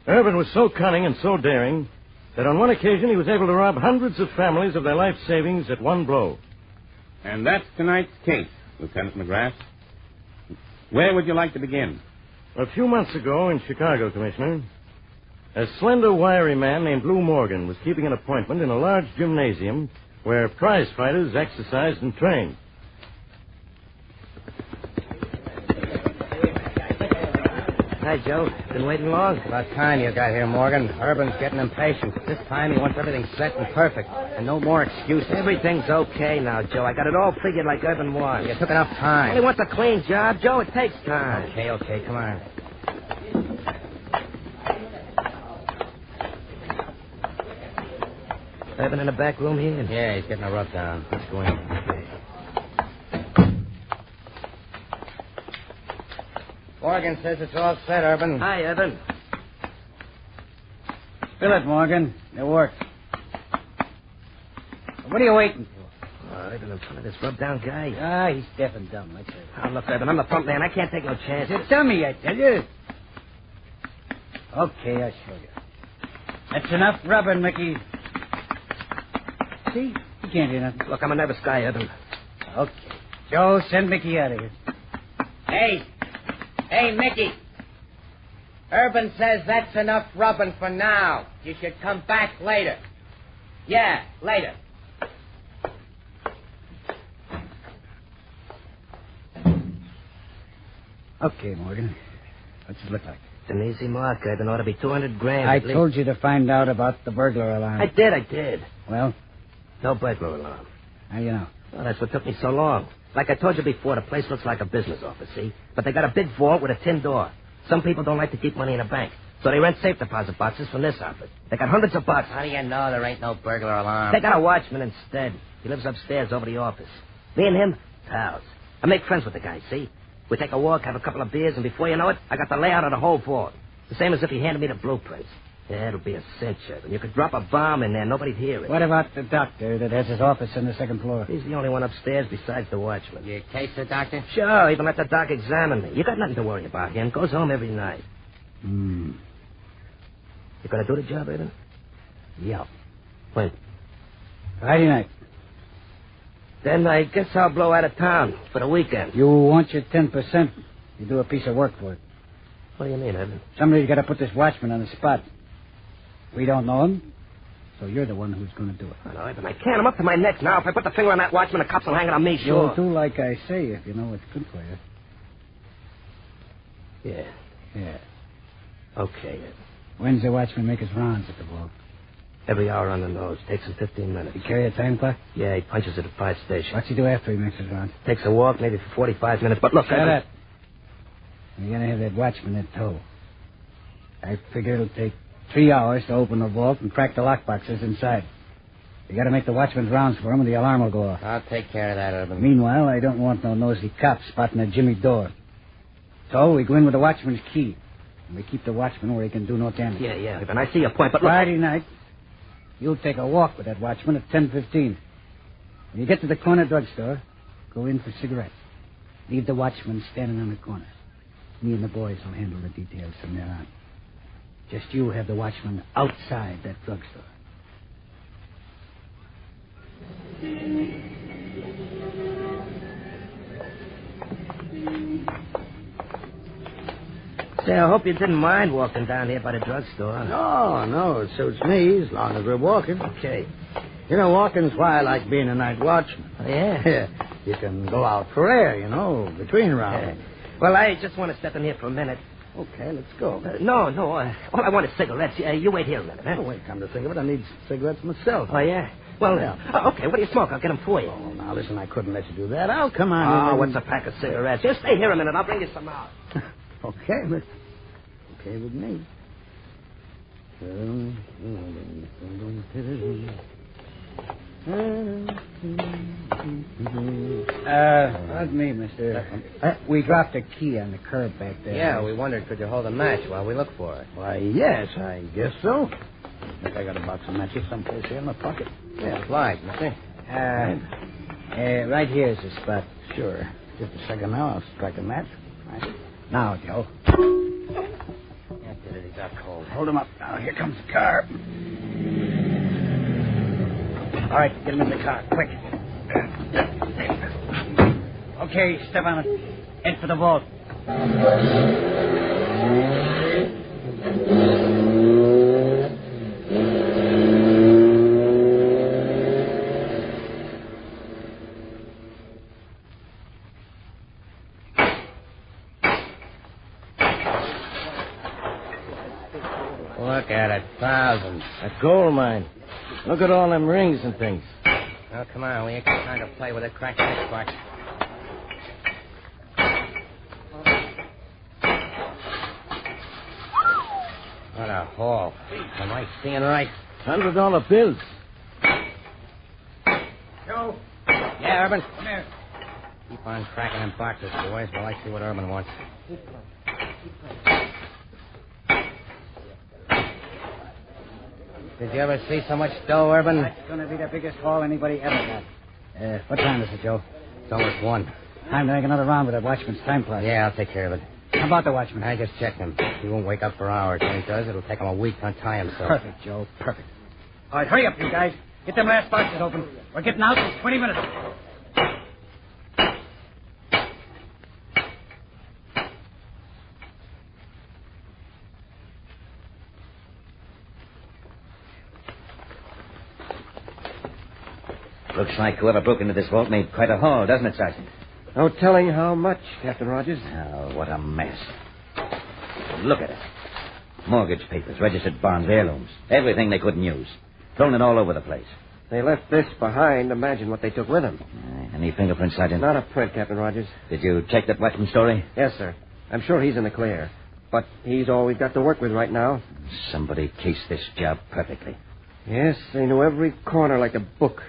Urban was so cunning and so daring that on one occasion he was able to rob hundreds of families of their life savings at one blow. And that's tonight's case, Lieutenant McGrath. Where would you like to begin? A few months ago in Chicago, Commissioner, a slender, wiry man named Lou Morgan was keeping an appointment in a large gymnasium where prize fighters exercised and trained. Hi, Joe. Been waiting long? About time you got here, Morgan. Urban's getting impatient. This time he wants everything set and perfect. And no more excuses. Everything's okay now, Joe. I got it all figured like Urban wants. You took enough time. He wants a clean job, Joe. It takes time. Okay, come on. Urban in the back room here? Yeah, he's getting a rub down. Let's go in. Morgan says it's all set, Urban. Hi, Urban. Fill it, Morgan. It worked. What are you waiting for? Urban in front of this rub-down guy. Ah, he's deaf and dumb, I tell you. Oh, look, Urban, I'm the front man. I can't take no chances. It's a dummy, I tell you. Okay, I'll show you. That's enough rubbing, Mickey. See? You can't hear nothing. Look, I'm a nervous guy, Urban. Okay. Joe, send Mickey out of here. Hey, Mickey. Urban says that's enough rubbing for now. You should come back later. Yeah, later. Okay, Morgan. What's it look like? It's an easy mark, Urban. Ought to be 200 grand. I told you to find out about the burglar alarm. I did. Well? No burglar alarm. How do you know? Well, that's what took me so long. Like I told you before, the place looks like a business office, see? But they got a big vault with a tin door. Some people don't like to keep money in a bank, so they rent safe deposit boxes from this outfit. They got hundreds of boxes. How do you know there ain't no burglar alarm? They got a watchman instead. He lives upstairs over the office. Me and him, pals. I make friends with the guy, see? We take a walk, have a couple of beers, and before you know it, I got the layout of the whole vault. The same as if he handed me the blueprints. Yeah, it'll be a cinch, Urban. You could drop a bomb in there, nobody'd hear it. What about the doctor that has his office on the second floor? He's the only one upstairs besides the watchman. You case the doctor? Sure, even let the doc examine me. You got nothing to worry about. Him goes home every night. You gonna do the job, Urban? Yeah. When? Friday night. Then I guess I'll blow out of town for the weekend. You want your 10%. You do a piece of work for it. What do you mean, Urban? Somebody's got to put this watchman on the spot. We don't know him, so you're the one who's going to do it. Oh, no, Urban, I can't. I'm up to my neck now. If I put the finger on that watchman, the cops will hang it on me, sure. You'll do like I say if you know what's good for you. Yeah. Okay, Urban. When's the watchman make his rounds at the vault? Every hour on the nose. Takes him 15 minutes. You carry a time clock? Yeah, he punches at the 5 station. What's he do after he makes his rounds? Takes a walk, maybe for 45 minutes. But look, Shut up. You're going to have that watchman in tow. I figure it'll take 3 hours to open the vault and crack the lockboxes inside. You got to make the watchman's rounds for him, or the alarm will go off. I'll take care of that, Urban. Meanwhile, I don't want no nosy cops spotting a Jimmy door. So we go in with the watchman's key. And we keep the watchman where he can do no damage. Yeah, Urban, I see your point, but look... Friday night, you'll take a walk with that watchman at 10:15. When you get to the corner drugstore, go in for cigarettes. Leave the watchman standing on the corner. Me and the boys will handle the details from there on. Just you have the watchman outside that drugstore. Say, I hope you didn't mind walking down here by the drugstore. No, it suits me as long as we're walking. Okay. You know, walking's why I like being a night watchman. Oh, yeah? Yeah. You can go out for air, between rounds. Yeah. Well, I just want to step in here for a minute. Okay, let's go. No, all I want is cigarettes. You wait here a minute, huh? Oh, wait, come to think of it, I need cigarettes myself. Oh, yeah? Well, yeah. Okay, what do you smoke? I'll get them for you. Oh, now, listen, I couldn't let you do that. I'll come on in. What's a pack of cigarettes? Just stay here a minute. I'll bring you some out. Okay, but okay with me. Pardon me, mister. We dropped a key on the curb back there. Yeah, we wondered, could you hold a match while we look for it? Why, yes, I guess so. I think I got a box of matches someplace here in my pocket. Yeah, Clyde, mister. Right here is the spot. Sure. Just a second now. I'll strike a match. Right. Now, Joe. He got cold. Hold him up. Now, here comes the car. All right, get him in the car, quick. Okay, step on it. Head for the vault. Look at it, thousands. That gold mine. Look at all them rings and things. Oh, come on, we ain't got time to play with it. Crack this box. What a haul. Am I seeing right? $100 bills. Joe. Yeah, Urban? Come here. Keep on cracking them boxes, boys, while I see what Urban wants. Did you ever see so much dough, Urban? That's going to be the biggest haul anybody ever got. What time is it, Joe? It's almost 1. Time to make another round with that watchman's time clock. Yeah, I'll take care of it. How about the watchman? I just checked him. He won't wake up for hours. When he does, it'll take him a week to untie himself. Perfect, Joe. Perfect. All right, hurry up, you guys. Get them last boxes open. We're getting out in 20 minutes. Looks like whoever broke into this vault made quite a haul, doesn't it, Sergeant? No telling how much, Captain Rogers. Oh, what a mess. Look at it. Mortgage papers, registered bonds, heirlooms. Everything they couldn't use. Thrown it all over the place. They left this behind. Imagine what they took with them. Any fingerprints, Sergeant? Not a print, Captain Rogers. Did you check that watchman story? Yes, sir. I'm sure he's in the clear. But he's all we've got to work with right now. Somebody cased this job perfectly. Yes, they knew every corner like a book.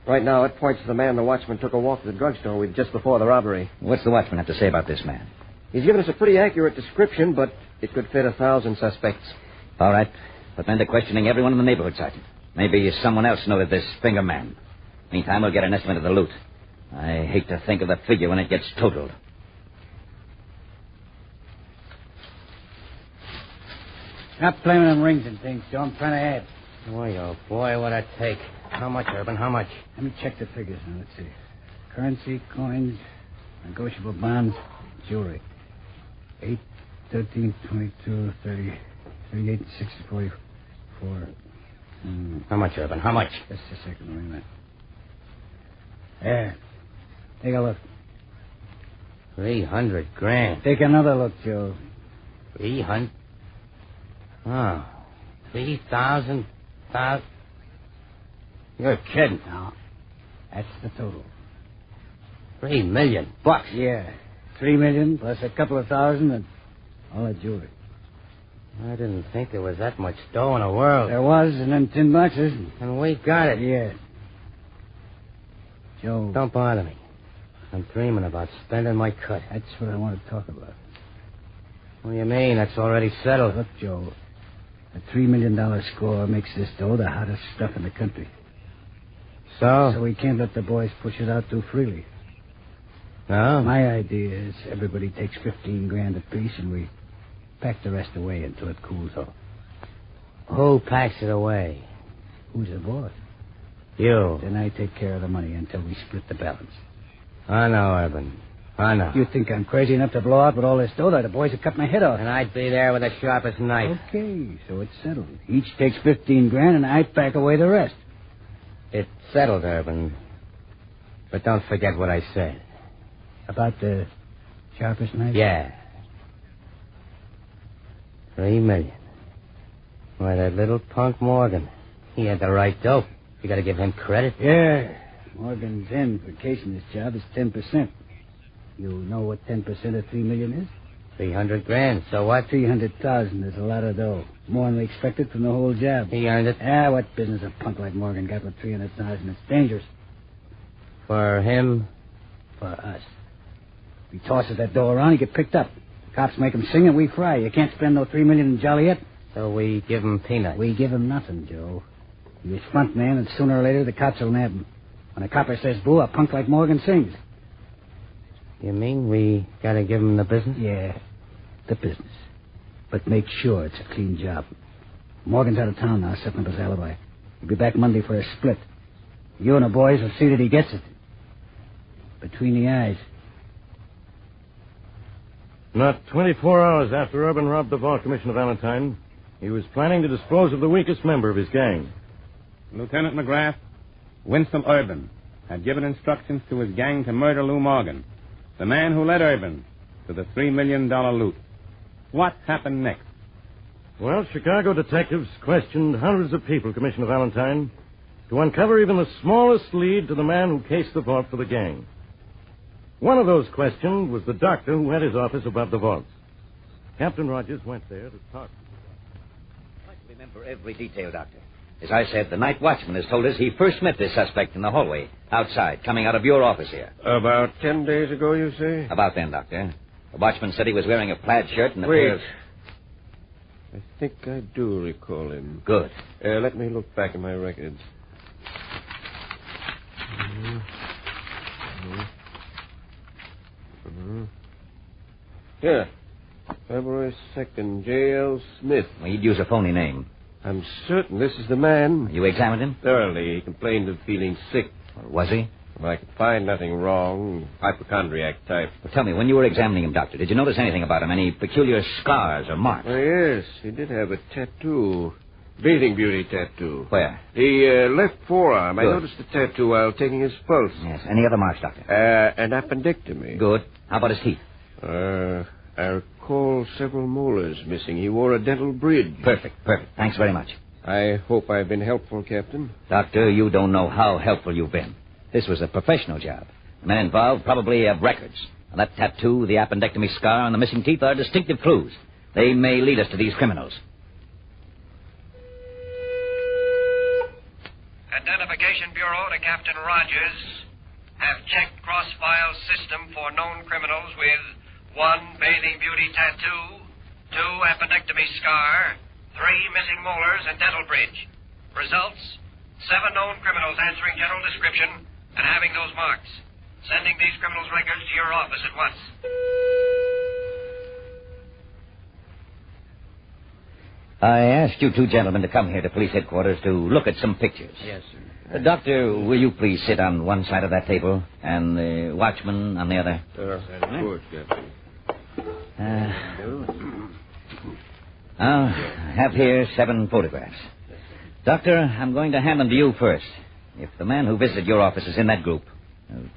Right now, it points to the man the watchman took a walk to the drugstore with just before the robbery. What's the watchman have to say about this man? He's given us a pretty accurate description, but it could fit 1,000 suspects. All right. Put men to questioning everyone in the neighborhood, Sergeant. Maybe someone else noted this finger man. Meantime, we'll get an estimate of the loot. I hate to think of the figure when it gets totaled. Stop playing them rings and things, Joe. I'm trying to add. Boy, oh boy, what'd it take? How much, Urban? How much? Let me check the figures now. Let's see. Currency, coins, negotiable bonds, jewelry. 8, 13, 22, 30, 38, 60, 44. How much, Urban? How much? Just a second. Wait a minute. There. Take a look. 300 grand. Take another look, Joe. 300? Oh. 3,000. You're kidding. No. That's the total. $3 million. Yeah. 3 million plus a couple of thousand and all that jewelry. I didn't think there was that much dough in the world. There was in them tin boxes. And we got it. Yeah. Joe. Don't bother me. I'm dreaming about spending my cut. That's what I want to talk about. What do you mean? That's already settled. Look, Joe. A $3 million score makes this dough the hottest stuff in the country. So? So we can't let the boys push it out too freely. No? My idea is everybody takes 15 grand apiece and we pack the rest away until it cools off. Who packs it away? Who's the boss? You. Then I take care of the money until we split the balance. I know, Urban. I know. You think I'm crazy enough to blow out with all this dough? The boys would cut my head off. And I'd be there with the sharpest knife. Okay, so it's settled. Each takes 15 grand and I pack away the rest. It's settled, Urban. But don't forget what I said. About the sharpest knife? Yeah. 3 million. Why, that little punk Morgan. He had the right dope. You gotta give him credit. Yeah. Morgan's in for casing this job is 10%. You know what 10% of 3 million is? 300 grand. So what? 300,000 is a lot of dough. More than we expected from the whole job. He earned it. What business a punk like Morgan got with 300,000? It's dangerous. For him? For us. If he tosses that door around, he get picked up. Cops make him sing and we fry. You can't spend no $3 million in Joliet. So we give him peanuts. We give him nothing, Joe. He's front man, and sooner or later the cops will nab him. When a copper says boo, a punk like Morgan sings. You mean we gotta give him the business? Yeah, the business. But make sure it's a clean job. Morgan's out of town now, setting up his alibi. He'll be back Monday for a split. You and the boys will see that he gets it. Between the eyes. Not 24 hours after Urban robbed the vault, Commissioner Valentine, he was planning to dispose of the weakest member of his gang. Lieutenant McGrath, Winston Urban had given instructions to his gang to murder Lou Morgan, the man who led Urban to the $3 million loot. What happened next? Well, Chicago detectives questioned hundreds of people, Commissioner Valentine, to uncover even the smallest lead to the man who cased the vault for the gang. One of those questioned was the doctor who had his office above the vaults. Captain Rogers went there to talk. I'd like to remember every detail, Doctor. As I said, the night watchman has told us he first met this suspect in the hallway, outside, coming out of your office here. About 10 days ago, you say? About then, Doctor. The watchman said he was wearing a plaid shirt and a Wait. pair of... I think I do recall him. Good. Let me look back in my records. Here. February 2nd, J.L. Smith. Well, he'd use a phony name. I'm certain this is the man. You examined him? Thoroughly. He complained of feeling sick. Was he? Well, I could find nothing wrong. Hypochondriac type. Well, tell me, when you were examining him, Doctor, did you notice anything about him? Any peculiar scars or marks? Oh, yes. He did have a tattoo. Bathing beauty tattoo. Where? The left forearm. Good. I noticed the tattoo while taking his pulse. Yes. Any other marks, Doctor? An appendectomy. Good. How about his teeth? I recall several molars missing. He wore a dental bridge. Perfect. Thanks very much. I hope I've been helpful, Captain. Doctor, you don't know how helpful you've been. This was a professional job. The men involved probably have records. And that tattoo, the appendectomy scar, and the missing teeth are distinctive clues. They may lead us to these criminals. Identification Bureau to Captain Rogers. Have checked cross-file system for known criminals with 1 bathing beauty tattoo, 2 appendectomy scar, 3 missing molars and dental bridge. Results, 7 known criminals answering general description and having those marks. Sending these criminals' records to your office at once. I asked you two gentlemen to come here to police headquarters to look at some pictures. Yes, sir. Doctor, will you please sit on one side of that table and the watchman on the other? Of course, Captain. I have here 7 photographs. Doctor, I'm going to hand them to you first. If the man who visited your office is in that group,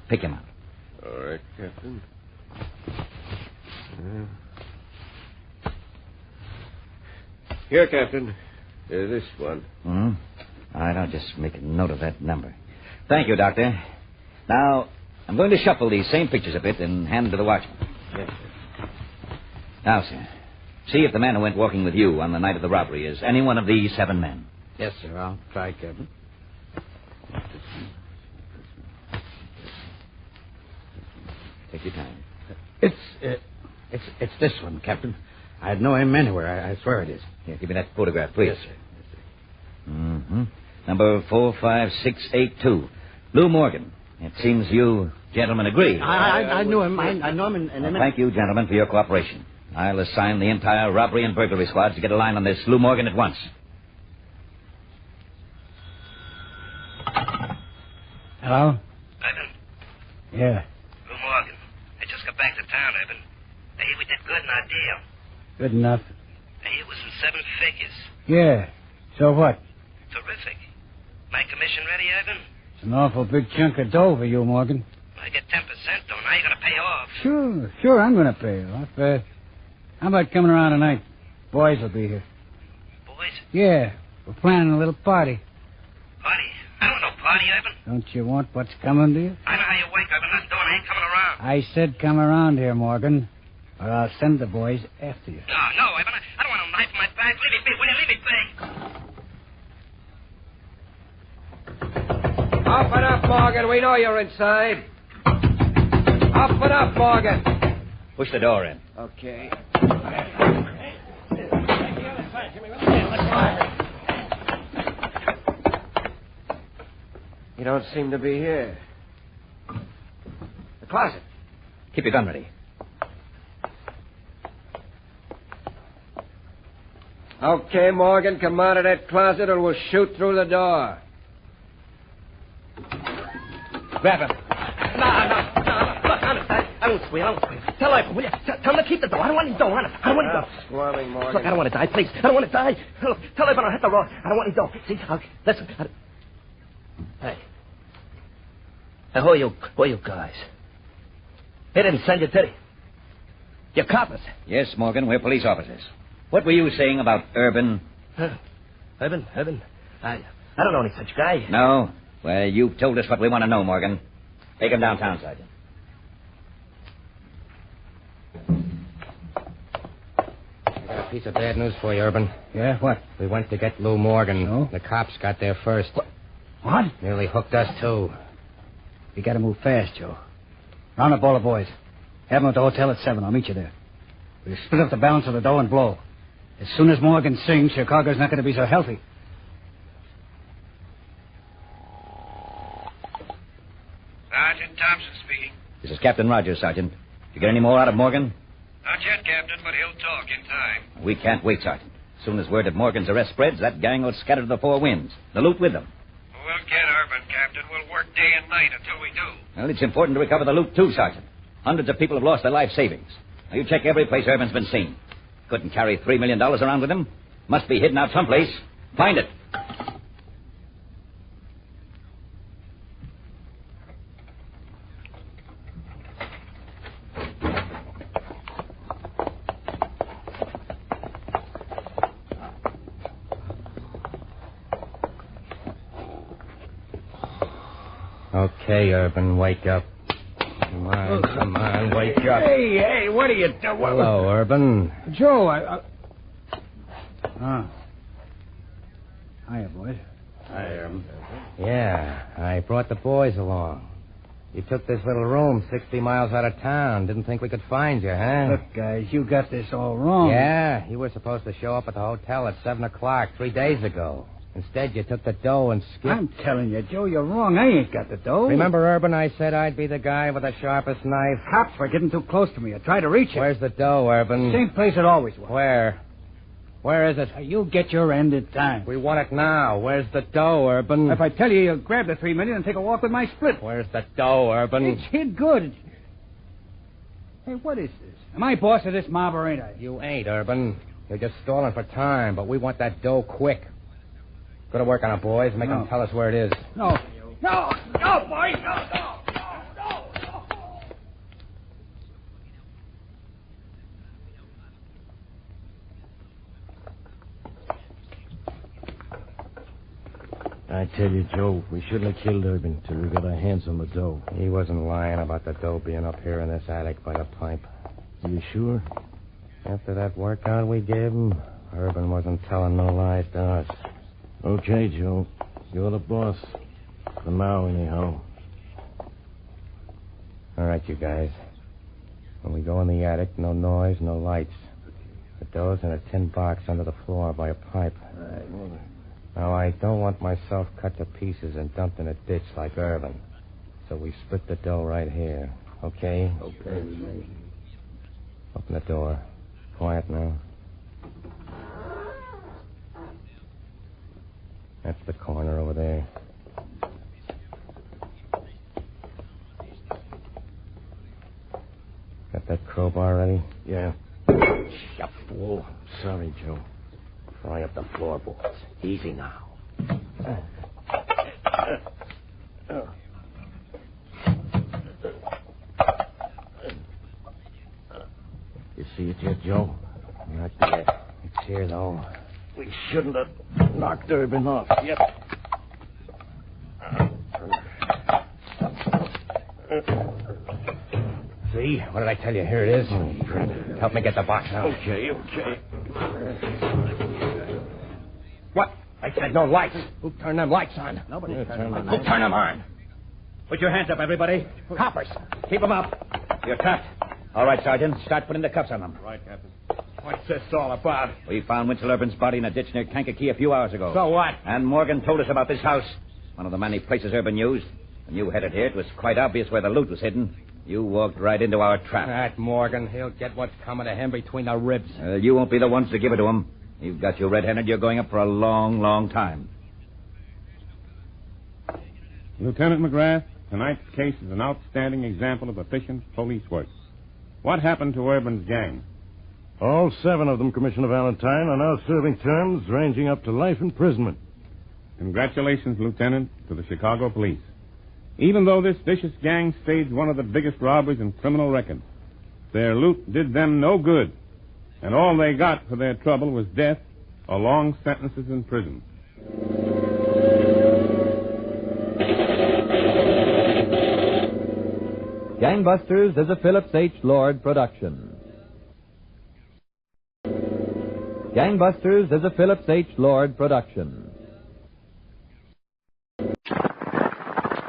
pick him out. All right, Captain. Here, Captain. This one. All right, I'll just make a note of that number. Thank you, Doctor. Now, I'm going to shuffle these same pictures a bit and hand them to the watchman. Yes, sir. Now, sir, see if the man who went walking with you on the night of the robbery is any one of these 7 men. Yes, sir. I'll try, Captain. Take your time. It's this one, Captain. I'd know him anywhere. I swear it is. Here, give me that photograph, please. Yes, sir. Mm-hmm. Number 45682. Lou Morgan. It seems you gentlemen agree. I knew him. I know him. Well, thank you, gentlemen, for your cooperation. I'll assign the entire robbery and burglary squads to get a line on this Lou Morgan at once. Hello? Evan. Yeah. Lou Morgan. I just got back to town, Evan. Hey, we did good in our deal. Good enough. Hey, it was in 7 figures. Yeah. So what? Terrific. My commission ready, Evan? It's an awful big chunk of dough for you, Morgan. I get 10%, don't I? You gotta pay off. Sure, I'm going to pay you off. How about coming around tonight? Boys will be here. Boys? Yeah, we're planning a little party. Party? I don't know party, Evan. Don't you want what's coming to you? I know how you wake, Evan. Nothing doing. I ain't coming around. I said come around here, Morgan, or I'll send the boys after you. No, Evan. I don't want no knife in my back. guys. Leave it be. Will you leave it be? Open up, Morgan. We know you're inside. Open up, Morgan. Push the door in. Okay. You don't seem to be here. The closet. Keep your gun ready. Okay, Morgan, come out of that closet or we'll shoot through the door. Grab him. No. Look, honest, I won't squeal. Tell Earl, will you? Tell him to keep the door. I don't want any dough, honest. I don't want any dough. Squirming, Morgan. Look, I don't want to die, please. I don't want to die. Look, tell Earl I'll hit the road. I don't want any dough. See? Listen. Hey, who are you guys? They didn't send you, did he? You're coppers. Yes, Morgan, we're police officers. What were you saying about Urban? Urban? I don't know any such guy. No? Well, you've told us what we want to know, Morgan. Take him downtown, Sergeant. I got a piece of bad news for you, Urban. Yeah, what? We went to get Lou Morgan. Oh? The cops got there first. What? Nearly hooked us, too. You gotta move fast, Joe. Round up all the boys. Have them at the hotel at 7. I'll meet you there. We'll split up the balance of the dough and blow. As soon as Morgan sings, Chicago's not going to be so healthy. Sergeant Thompson speaking. This is Captain Rogers, Sergeant. Did you get any more out of Morgan? Not yet, Captain, but he'll talk in time. We can't wait, Sergeant. As soon as word of Morgan's arrest spreads, that gang will scatter to the four winds. The loot with them. We'll get Urban, Captain. We'll work day and night until we do. Well, it's important to recover the loot, too, Sergeant. Hundreds of people have lost their life savings. Now, you check every place Urban's been seen. Couldn't carry $3 million around with him. Must be hidden out someplace. Find it. Okay, Urban, wake up. Come on, wake up. Hey, what are you doing? Hello, Urban. Joe, I... Ah. Hiya, boys. Hi, Urban. Yeah, I brought the boys along. You took this little room 60 miles out of town. Didn't think we could find you, huh? Look, guys, you got this all wrong. Yeah, you were supposed to show up at the hotel at 7 o'clock 3 days ago. Instead, you took the dough and skipped. I'm telling you, Joe, you're wrong. I ain't got the dough. Remember, Urban, I said I'd be the guy with the sharpest knife? Cops were getting too close to me. I tried to reach it. Where's the dough, Urban? Same place it always was. Where? Where is it? You'll get your end in time. We want it now. Where's the dough, Urban? If I tell you, you'll grab the $3 million and take a walk with my split. Where's the dough, Urban? It's hid good. Hey, what is this? Am I boss of this mob or ain't I? You ain't, Urban. You're just stalling for time, but we want that dough quick. Go to work on it, boys. Make them tell us where it is. No, boys, no. I tell you, Joe, we shouldn't have killed Urban till we got our hands on the dough. He wasn't lying about the dough being up here in this attic by the pipe. Are you sure? After that workout we gave him, Urban wasn't telling no lies to us. Okay, Joe. You're the boss. For now, anyhow. All right, you guys. When we go in the attic, no noise, no lights. The dough's in a tin box under the floor by a pipe. Right. Now, I don't want myself cut to pieces and dumped in a ditch like Irvin. So we split the dough right here. Okay? Okay. Open the door. Quiet now. That's the corner over there. Got that crowbar ready? Yeah. You fool. Sorry, Joe. Fry up the floorboards. Easy now. You see it yet, Joe? Not yet. It's here, though. We shouldn't have knocked Urban off yet. See? What did I tell you? Here it is. Help me get the box out. Okay. said no lights. Who turned them lights on? Nobody turned them on. Who turned them on? Put your hands up, everybody. Coppers. Keep them up. You're trapped. All right, Sergeant. Start putting the cuffs on them. Right, Captain. What's this all about? We found Winslow Urban's body in a ditch near Kankakee a few hours ago. So what? And Morgan told us about this house. One of the many places Urban used. When you headed here, it was quite obvious where the loot was hidden. You walked right into our trap. That Morgan, he'll get what's coming to him between the ribs. You won't be the ones to give it to him. You've got you red-handed. You're going up for a long, long time. Lieutenant McGrath, tonight's case is an outstanding example of efficient police work. What happened to Urban's gang? All 7 of them, Commissioner Valentine, are now serving terms ranging up to life imprisonment. Congratulations, Lieutenant, to the Chicago police. Even though this vicious gang staged one of the biggest robberies in criminal record, their loot did them no good, and all they got for their trouble was death or long sentences in prison. Gangbusters is a Phillips H. Lord production. Gangbusters is a Phillips H. Lord production.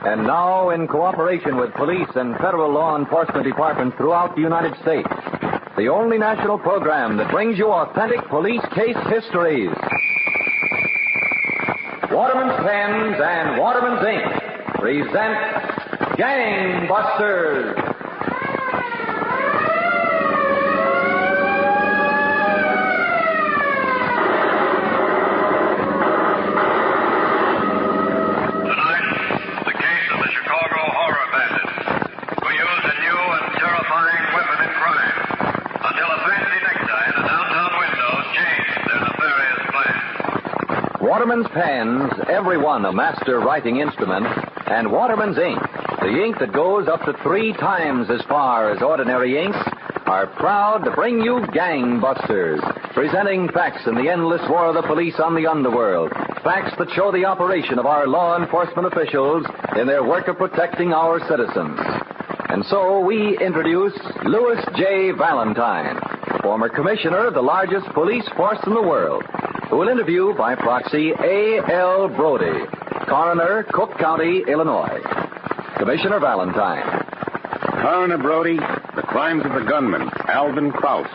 And now, in cooperation with police and federal law enforcement departments throughout the United States, the only national program that brings you authentic police case histories. Waterman's Pens and Waterman's Ink present Gangbusters. Waterman's Pens, every one a master writing instrument, and Waterman's Ink, the ink that goes up to 3 times as far as ordinary inks, are proud to bring you Gangbusters, presenting facts in the endless war of the police on the underworld, facts that show the operation of our law enforcement officials in their work of protecting our citizens. And so we introduce Louis J. Valentine, former commissioner of the largest police force in the world, who will interview by proxy A.L. Brody, coroner, Cook County, Illinois. Commissioner Valentine. Coroner Brody, the crimes of the gunman, Alvin Krauss,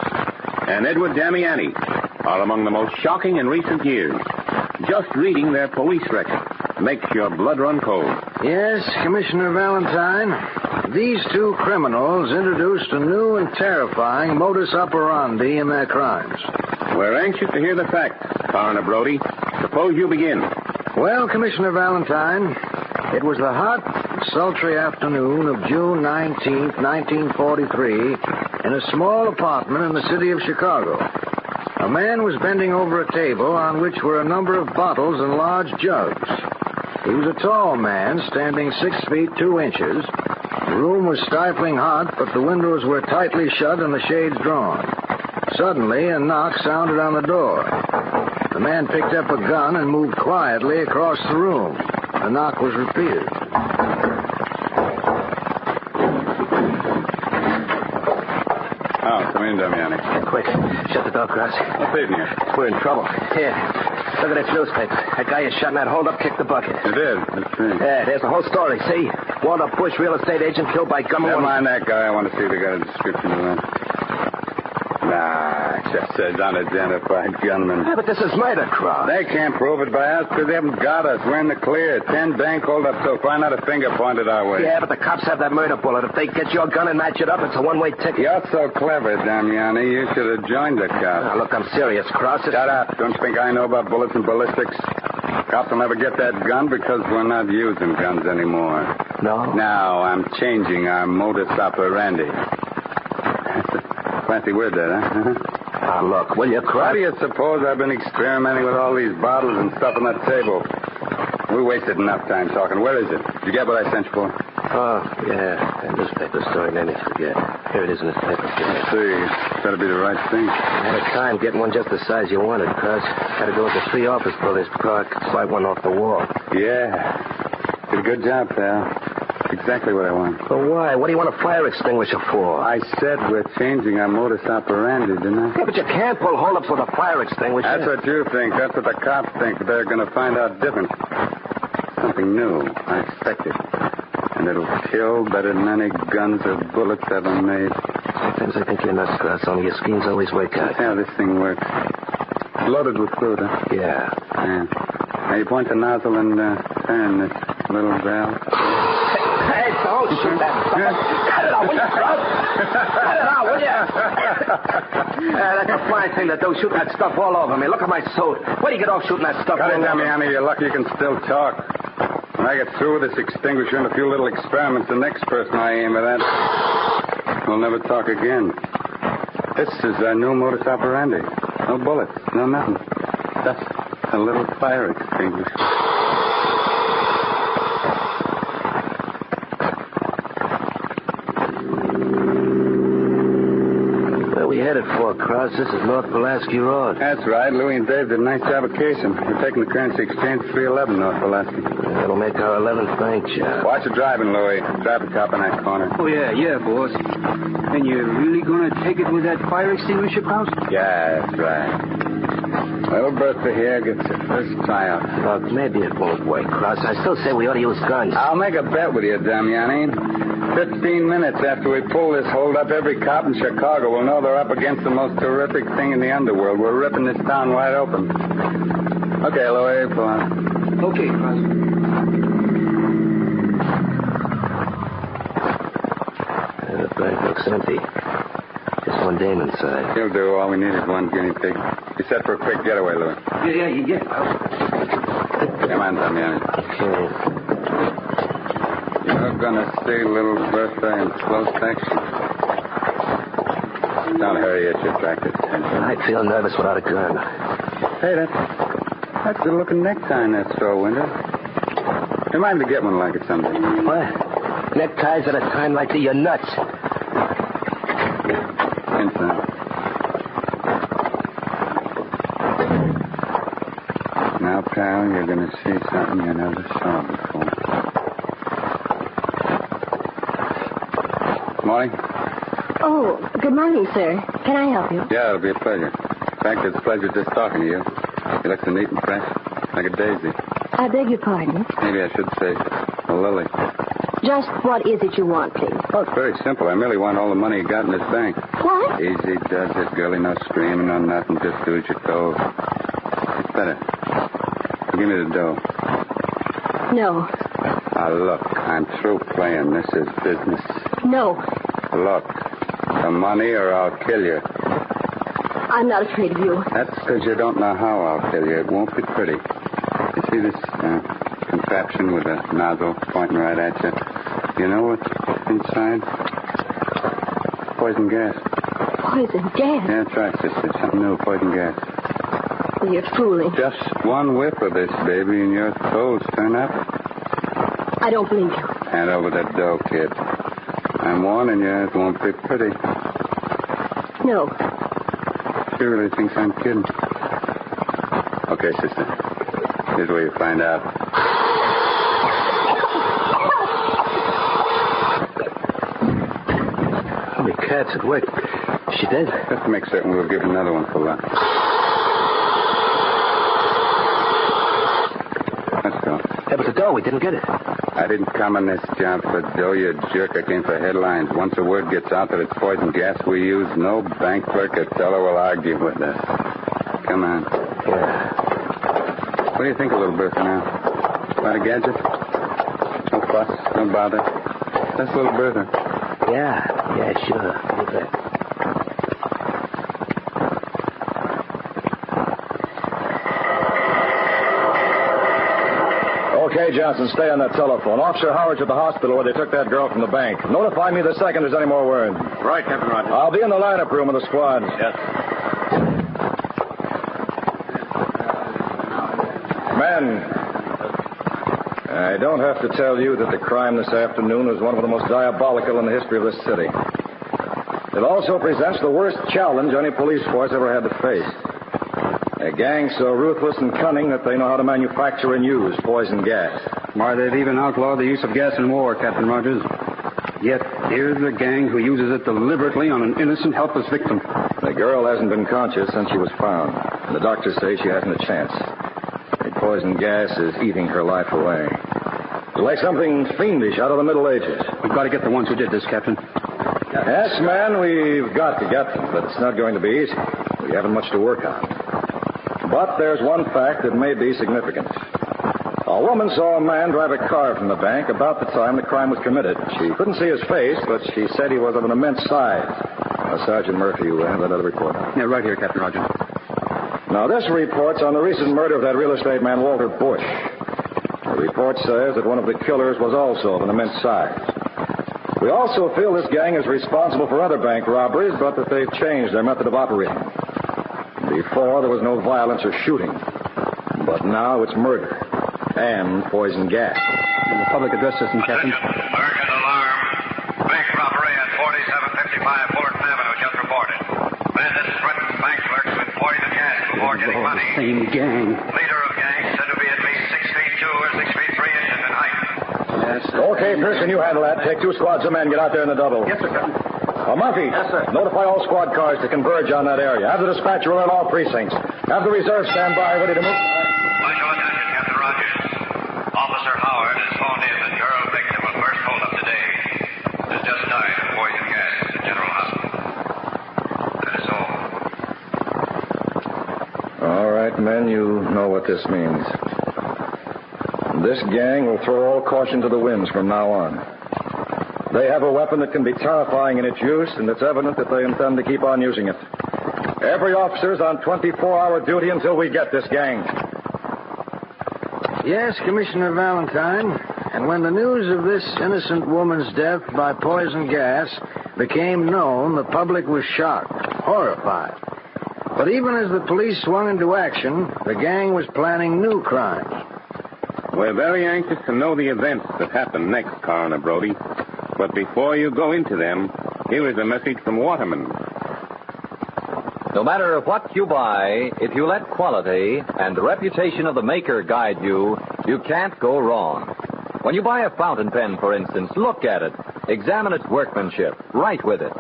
and Edward Damiani are among the most shocking in recent years. Just reading their police record makes your blood run cold. Yes, Commissioner Valentine. These 2 criminals introduced a new and terrifying modus operandi in their crimes. We're anxious to hear the facts, Coroner Brody. Suppose you begin. Well, Commissioner Valentine, it was the hot, sultry afternoon of June 19th, 1943, in a small apartment in the city of Chicago. A man was bending over a table on which were a number of bottles and large jugs. He was a tall man, standing 6 feet 2 inches. The room was stifling hot, but the windows were tightly shut and the shades drawn. Suddenly, a knock sounded on the door. The man picked up a gun and moved quietly across the room. The knock was repeated. Oh, come in, Damiani. Quick, shut the door, Cross. What's in here? We're in trouble. Here, look at this newspaper. That guy you shot in that hold-up kicked the bucket. It is. Let's see. Yeah, there's the whole story, see? Walter Bush, real estate agent, killed by gunman. Never mind that guy. I want to see if they got a description of that. Nah, it just says unidentified gunman. Yeah, but this is murder, Cross. They can't prove it by us because they haven't got us. We're in the clear. 10 bank hold-ups so far, not a finger pointed our way. Yeah, but the cops have that murder bullet. If they get your gun and match it up, it's a one-way ticket. You're so clever, Damiani. You should have joined the cops. Now, look, I'm serious, Cross. Shut up. Don't you think I know about bullets and ballistics? Cops will never get that gun because we're not using guns anymore. No? Now, I'm changing our modus operandi. That's a fancy word, that, huh? Now, look, will you, Cross? Why do you suppose I've been experimenting with all these bottles and stuff on that table? We wasted enough time talking. Where is it? Did you get what I sent you for? Oh, yeah. That newspaper story made me forget. Here it is in this paper. Let's see. Better be the right thing. I had a time getting one just the size you wanted, Cross. Had to go into 3 office buildings before I could slide one off the wall. Yeah. Did a good job, pal. exactly what I want. Well, why? What do you want a fire extinguisher for? I said we're changing our modus operandi, didn't I? Yeah, but you can't pull holdups with a fire extinguisher. That's what you think. That's what the cops think. But they're going to find out different. Something new, unexpected. And it'll kill better than any guns or bullets ever made. Sometimes I think you're nuts, Cross. Only your schemes always work out. That's how this thing works. Loaded with food, huh? Yeah. Now you point the nozzle and turn this little valve. Hey, don't shoot that stuff. Cut it out, will you, Cross? Cut it out, will you? That's a fine thing to do, shoot that stuff all over me. Look at my suit. Where do you get off shooting that stuff? Cut it, Damiani. You're lucky you can still talk. When I get through with this extinguisher and a few little experiments, the next person I aim at will never talk again. This is our new modus operandi. No bullets, no nothing. Just a little fire extinguisher. Where are we headed for, Cross? This is North Bielanski Road. That's right. Louie and Dave did a nice job of casing. We're taking the currency exchange 311 North Bielanski. That'll make our 11th bank job. Watch your driving, Louie. Traffic cop in that corner. Oh, yeah, boss. And you're really going to take it with that fire extinguisher, Klaus? Yeah, that's right. Little Bertha here gets her first tryout. Look, maybe it won't work, Cross. I still say we ought to use guns. I'll make a bet with you, Damiani. 15 minutes after we pull this hold up, every cop in Chicago will know they're up against the most terrific thing in the underworld. We're ripping this town wide open. Okay, Louie, pull on. Okay, Cross. The bank looks empty. Just one dame inside. He'll do. All we need is one guinea pig. Be set for a quick getaway, Louie. Yeah, you get it. Come on, Damiani. Okay. You're gonna see little Bertha in close section. Don't hurry, it's your practice. I feel nervous without a gun. Hey, that's a good-looking necktie in that store window. Remind me to get one like it someday. What? Neckties at a time like this? You're nuts. Inside. Now, pal, you're going to see something you never saw before. Morning. Oh, good morning, sir. Can I help you? Yeah, it'll be a pleasure. In fact, it's a pleasure just talking to you. You look so neat and fresh, like a daisy. I beg your pardon. Maybe I should say a lily. Just what is it you want, please? Oh, it's very simple. I merely want all the money you got in this bank. What? Easy does it, girlie. No screaming, no nothing. Just do as you're told. It's better. Give me the dough. No. Now, look, I'm through playing. This is business. No. Look, the money or I'll kill you. I'm not afraid of you. That's because you don't know how I'll kill you. It won't be pretty. You see this contraption with a nozzle pointing right at you? You know what's inside? Poison gas. Poison gas? Yeah, that's right, sister. Something new, poison gas. You're fooling. Just one whiff of this, baby, and your toes turn up. I don't believe you. Hand over that dough, kid. I'm warning you, it won't be pretty. No. She really thinks I'm kidding. Okay, sister. Here's where you find out. Holy cats, it worked. She dead? Just to make certain we'll give another one for luck. Let's go. Yeah, but the dough, we didn't get it. I didn't come on this job for dough, you jerk. I came for headlines. Once a word gets out that it's poison gas we use, no bank clerk or teller will argue with us. Come on. Yeah. What do you think of little Bertha now? Quite a gadget? No fuss, no bother. That's little Bertha. Yeah, sure. You bet. Okay, Johnson, stay on that telephone. Officer Howard's at the hospital where they took that girl from the bank. Notify me the second there's any more word. Right, Captain Rogers. I'll be in the lineup room with the squad. Yes. Men, I don't have to tell you that the crime this afternoon was one of the most diabolical in the history of this city. It also presents the worst challenge any police force ever had to face. A gang so ruthless and cunning that they know how to manufacture and use poison gas. Why, they've even outlawed the use of gas in war, Captain Rogers. Yet here's a gang who uses it deliberately on an innocent, helpless victim. The girl hasn't been conscious since she was found. And the doctors say she hasn't a chance. The poison gas is eating her life away. It's like something fiendish out of the Middle Ages. We've got to get the ones who did this, Captain. Yes, man, we've got to get them, but it's not going to be easy. We haven't much to work on. But there's one fact that may be significant. A woman saw a man drive a car from the bank about the time the crime was committed. She couldn't see his face, but she said he was of an immense size. Sergeant Murphy, you have that other report? Yeah, right here, Captain Rogers. Now, this report's on the recent murder of that real estate man, Walter Bush. The report says that one of the killers was also of an immense size. We also feel this gang is responsible for other bank robberies, but that they've changed their method of operating. Before, there was no violence or shooting. But now it's murder. And poison gas. And the public address system, Captain. Urgent alarm. Bank robbery at 4755 Fullerton Avenue just reported. Bandits threatened bank clerks with poison gas before getting money. Same gang. Leader of gang said to be at least 6 feet 2 or 6 feet 3 inches in height. Yes, sir. Okay, Pearson, you handle that. Take 2 squads of men. Get out there in the double. Yes, sir, Captain. Murphy. Yes, sir. Notify all squad cars to converge on that area. Have the dispatcher alert all precincts. Have the reserve stand by, ready to move. By your attention, Captain Rogers. Officer Howard has phoned in that girl victim of first holdup today has just died of poison gas at the General Hospital. That is all. All right, men, you know what this means. This gang will throw all caution to the winds from now on. They have a weapon that can be terrifying in its use, and it's evident that they intend to keep on using it. Every officer's on 24-hour duty until we get this gang. Yes, Commissioner Valentine. And when the news of this innocent woman's death by poison gas became known, the public was shocked, horrified. But even as the police swung into action, the gang was planning new crimes. We're very anxious to know the events that happen next, Coroner Brody. But before you go into them, here is a message from Waterman. No matter what you buy, if you let quality and the reputation of the maker guide you, you can't go wrong. When you buy a fountain pen, for instance, look at it. Examine its workmanship. Write with it.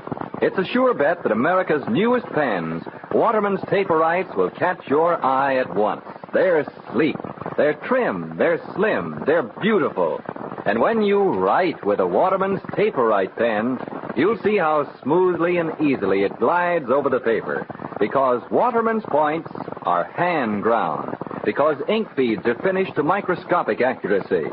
It's a sure bet that America's newest pens, Waterman's Taperites, will catch your eye at once. They're sleek. They're trim. They're slim. They're beautiful. And when you write with a Waterman's Taperite pen, you'll see how smoothly and easily it glides over the paper. Because Waterman's points are hand-ground. Because ink beads are finished to microscopic accuracy.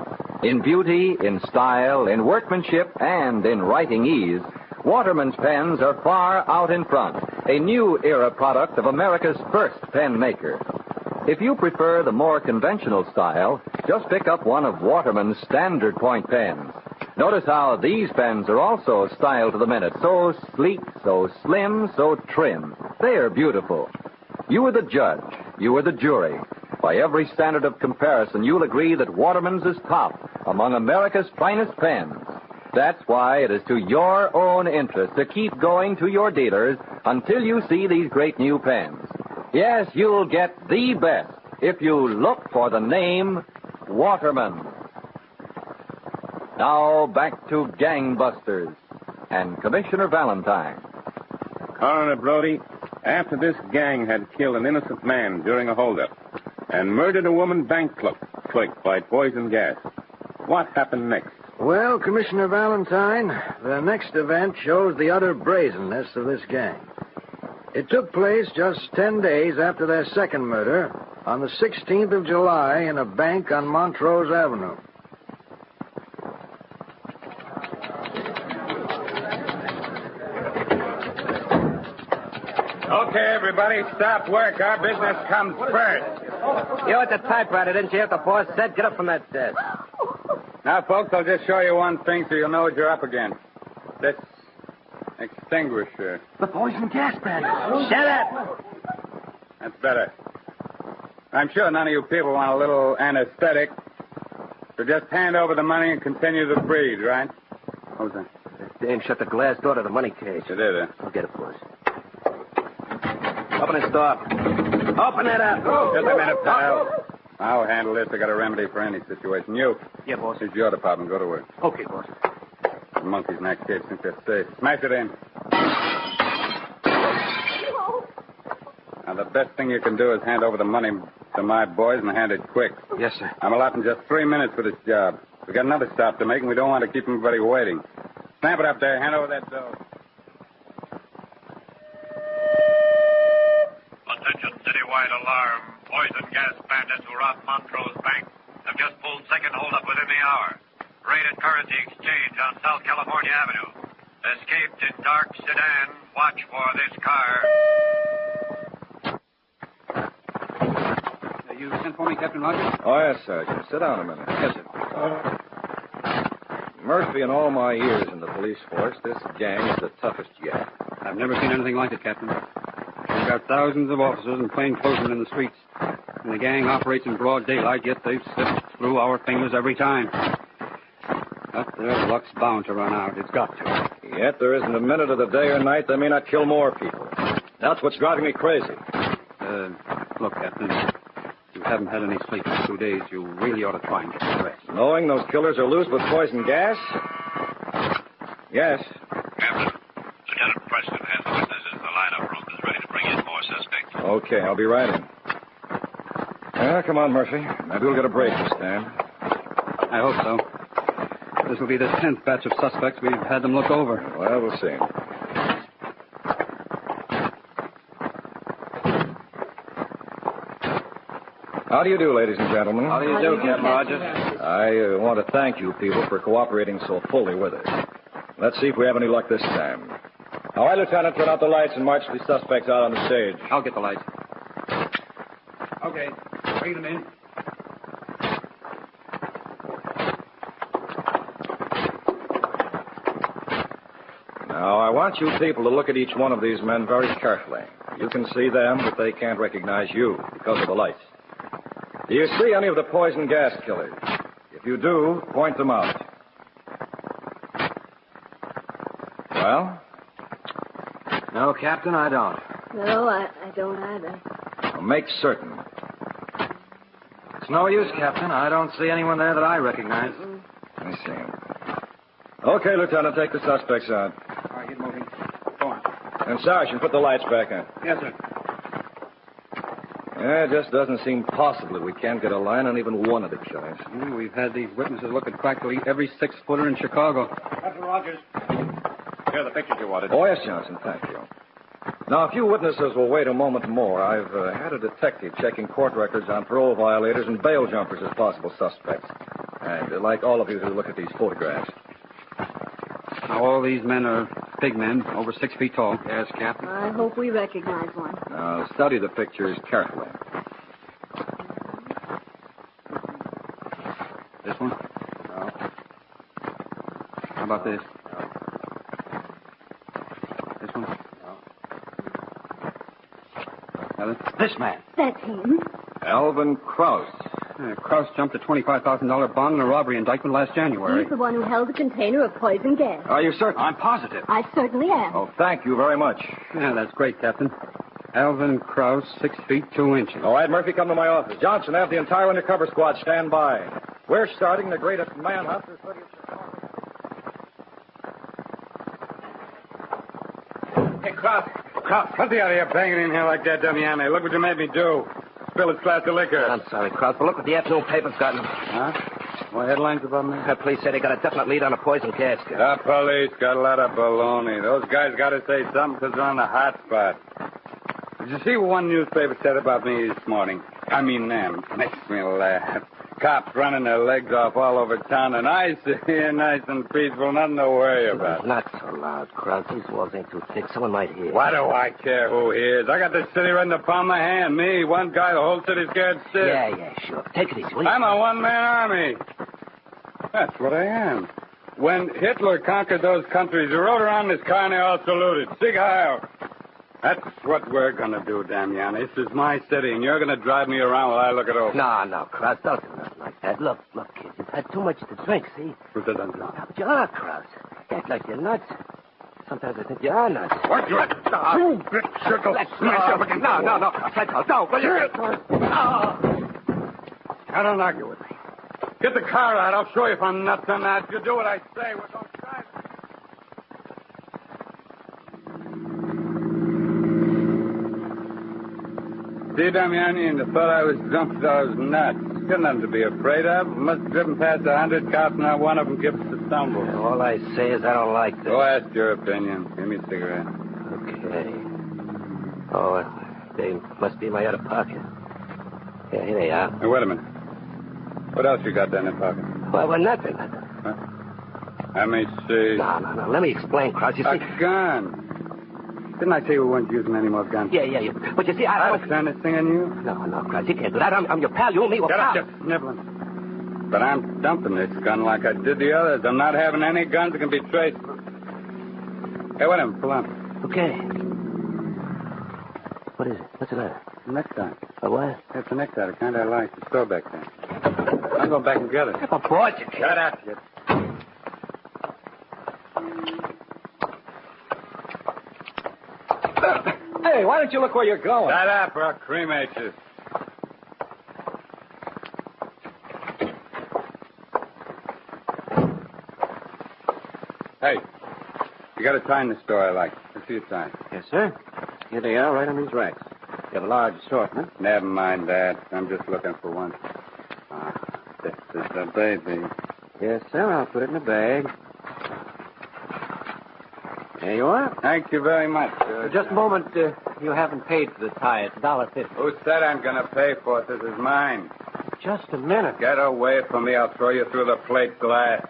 In beauty, in style, in workmanship, and in writing ease, Waterman's pens are far out in front. A new era product of America's first pen maker. If you prefer the more conventional style, just pick up one of Waterman's standard point pens. Notice how these pens are also styled to the minute. So sleek, so slim, so trim. They're beautiful. You are the judge. You are the jury. By every standard of comparison, you'll agree that Waterman's is top among America's finest pens. That's why it is to your own interest to keep going to your dealers until you see these great new pens. Yes, you'll get the best if you look for the name Waterman. Now back to Gangbusters and Commissioner Valentine. Coroner Brody, after this gang had killed an innocent man during a holdup and murdered a woman bank clerk by poison gas, what happened next? Well, Commissioner Valentine, the next event shows the utter brazenness of this gang. It took place just 10 days after their second murder on the 16th of July in a bank on Montrose Avenue. Okay, everybody, stop work. Our business comes first. You at the typewriter, didn't you hear what the boss said? Get up from that desk. Now, folks, I'll just show you one thing so you'll know what you're up against. This extinguisher. The poison gas, Bandit. Shut up. That's better. I'm sure none of you people want a little anesthetic. So just hand over the money and continue to breathe, right? What was that? That dame shut the glass door to the money cage. She did, huh? I'll get it, boss. Open this door. Open it up. Just a minute, pal. I'll handle this. I got a remedy for any situation. You. Yeah, boss. It's your department. Go to work. Okay, boss. The monkeys in that cage think they're safe. Smash it in. Now, the best thing you can do is hand over the money to my boys and hand it quick. Yes, sir. I'm allotting just 3 minutes for this job. We've got another stop to make, and we don't want to keep everybody waiting. Snap it up there. Hand over that dough. Attention, citywide alarm. Poison gas bandits who robbed Montrose Bank have just pulled second holdup within the hour. Raided currency exchange on South California Avenue. Escaped in dark sedan. Watch for this car. You sent for me, Captain Rogers? Oh, yes, Sergeant. Sit down a minute. Yes, sir. Murphy, in all my years in the police force, this gang is the toughest yet. I've never seen anything like it, Captain. We've got thousands of officers and plainclothesmen in the streets. And the gang operates in broad daylight, yet they've slipped through our fingers every time. But their luck's bound to run out. It's got to. Yet there isn't a minute of the day or night they may not kill more people. That's what's driving me crazy. Look, Captain, you haven't had any sleep for 2 days. You really ought to try and get some rest. Knowing those killers are loose with poison gas? Yes. Captain, Lieutenant Preston has the witnesses in the lineup room. Is ready to bring in more suspects. Okay, I'll be right in. Come on, Murphy. Maybe we'll get a break this time. I hope so. This will be the 10th batch of suspects we've had them look over. Well, we'll see. How do you do, ladies and gentlemen? How do you do, Captain Rogers? I want to thank you people for cooperating so fully with us. Let's see if we have any luck this time. All right, Lieutenant, turn out the lights and march the suspects out on the stage. I'll get the lights. Okay, bring them in. Now, I want you people to look at each one of these men very carefully. You can see them, but they can't recognize you because of the lights. Do you see any of the poison gas killers? If you do, point them out. Well? No, Captain, I don't. No, I don't either. Well, make certain. It's no use, Captain. I don't see anyone there that I recognize. I see. Okay, Lieutenant, take the suspects out. All right, get moving. Go on. And Sergeant, put the lights back on. Yes, sir. Yeah, it just doesn't seem possible we can't get a line on even one of the killers. We've had these witnesses look at practically every 6-footer in Chicago. Captain Rogers. Here are the pictures you wanted. Oh, yes, Johnson, thank you. Now, if you witnesses will wait a moment more, I've had a detective checking court records on parole violators and bail jumpers as possible suspects. I'd like all of you to look at these photographs. Now, all these men are big men, over 6 feet tall. Yes, Captain. I hope we recognize one. Now, study the pictures carefully. This one? No. How about this? No. This one? No. This man. That's him. Alvin Krause. Krause jumped a $25,000 bond in a robbery indictment last January. He's the one who held the container of poison gas. Are you certain? I'm positive. I certainly am. Oh, thank you very much. Yeah, that's great, Captain. Alvin Krause, 6 feet 2 inches. All right, Murphy, come to my office. Johnson, have the entire undercover squad stand by. We're starting the greatest manhunt the city of Chicago. Hey, Krause, get out of here banging in here like that, Damiani. Look what you made me do. Spill his glass of liquor. I'm sorry, Krause, but look what the afternoon paper's gotten. Huh? What headlines about me? The police say they got a definite lead on a poison gas killer. The police got a lot of baloney. Those guys got to say something because they're on the hot spot. Did you see what one newspaper said about me this morning? I mean them. Makes me laugh. Cops running their legs off all over town, and I sit here nice and peaceful, nothing to worry about. Not so loud, Krause. These walls ain't too thick. Someone might hear. Why do I care who hears? I got the city right in the palm of my hand. Me, one guy, the whole city's scared stiff. Yeah, sure. Take it easy, will you? I'm a one-man army. That's what I am. When Hitler conquered those countries, he rode around in his car and they all saluted. Sieg Heil. That's what we're going to do, Damiani. This is my city, and you're going to drive me around while I look it over. No, Krause, don't do nothing like that. Look, kid, you've had too much to drink, see? Who said that? You are, Krause. You act like you're nuts. Sometimes I think you are nuts. What? You bitch, circle. No, Krause, let go. Don't, will you? Now, don't argue with me. Get the car out. I'll show you if I'm nuts or not. If you do what I say, we're going to try. See, Damiani, and thought I was drunk, so I was nuts. Got nothing to be afraid of. Must have driven past 100 cops, not one of them gives us a stumble. Yeah, all I say is I don't like this. Go ask your opinion. Give me a cigarette. Okay. Oh, they must be in my other pocket. Yeah, here they are. Hey, wait a minute. What else you got down in your pocket? Well, nothing. Huh? Let me see. No. Let me explain, Krause. You see... A gun. Didn't I tell you we weren't using any more guns? Yeah. But you see, I'll turn this thing on you? No, Krause, you can't do that. I'm your pal. You and me were pals. Shut up, sniveling. But I'm dumping this gun like I did the others. I'm not having any guns that can be traced. Hey, wait a minute. Pull up. Okay. What is it? What's the matter? A necktie. A what? That's a necktie. The kind I like. The store back there. I'm going back and get it. If I brought you. Shut up, you. Hey, why don't you look where you're going? Shut up, or I'll cremate you. Hey, you got a tie in the store I like. Let's see your tie. Yes, sir. Here they are, right on these racks. You have a large assortment. Never mind that. I'm just looking for one. This is the baby. Yes, sir. I'll put it in a bag. There you are. Thank you very much. Just a moment. You haven't paid for the tie. It's $1.50. Who said I'm going to pay for it? This is mine. Just a minute. Get away from me. I'll throw you through the plate glass.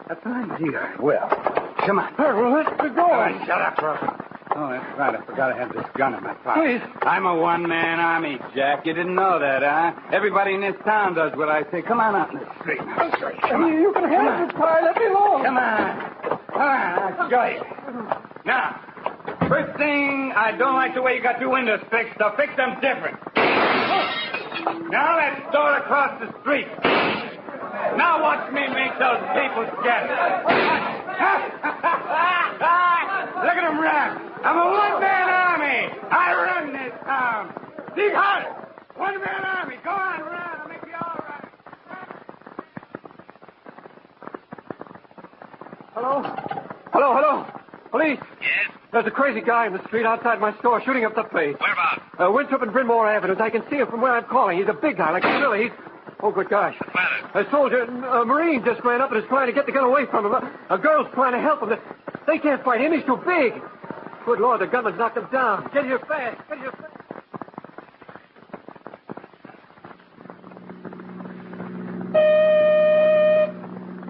That's an idea. Well, come on. Let's go. Come on, shut up, Russell. Oh, that's right. I forgot I had this gun in my pocket. Please. I'm a one-man army, Jack. You didn't know that, huh? Everybody in this town does what I say. Come on out in the street. Come on. You can have this tie. Let me alone. Come on. I'll show you. Now, first thing, I don't like the way you got your windows fixed, so fix them different. Now let's store across the street. Now watch me make those people scatter. Look at them run. I'm a one-man army. I run this town. Dig harder. One-man army. Go on, run. I'll make you all right. Hello. Police. Yes? There's a crazy guy in the street outside my store shooting up the place. Whereabouts? Winthrop and Brynmore Avenues. I can see him from where I'm calling. He's a big guy, like a gorilla. He's... Oh, good gosh. What's the matter? A soldier, a Marine just ran up and is trying to get the gun away from him. A girl's trying to help him. They can't fight him. He's too big. Good Lord, the gunman's knocked him down. Get here fast.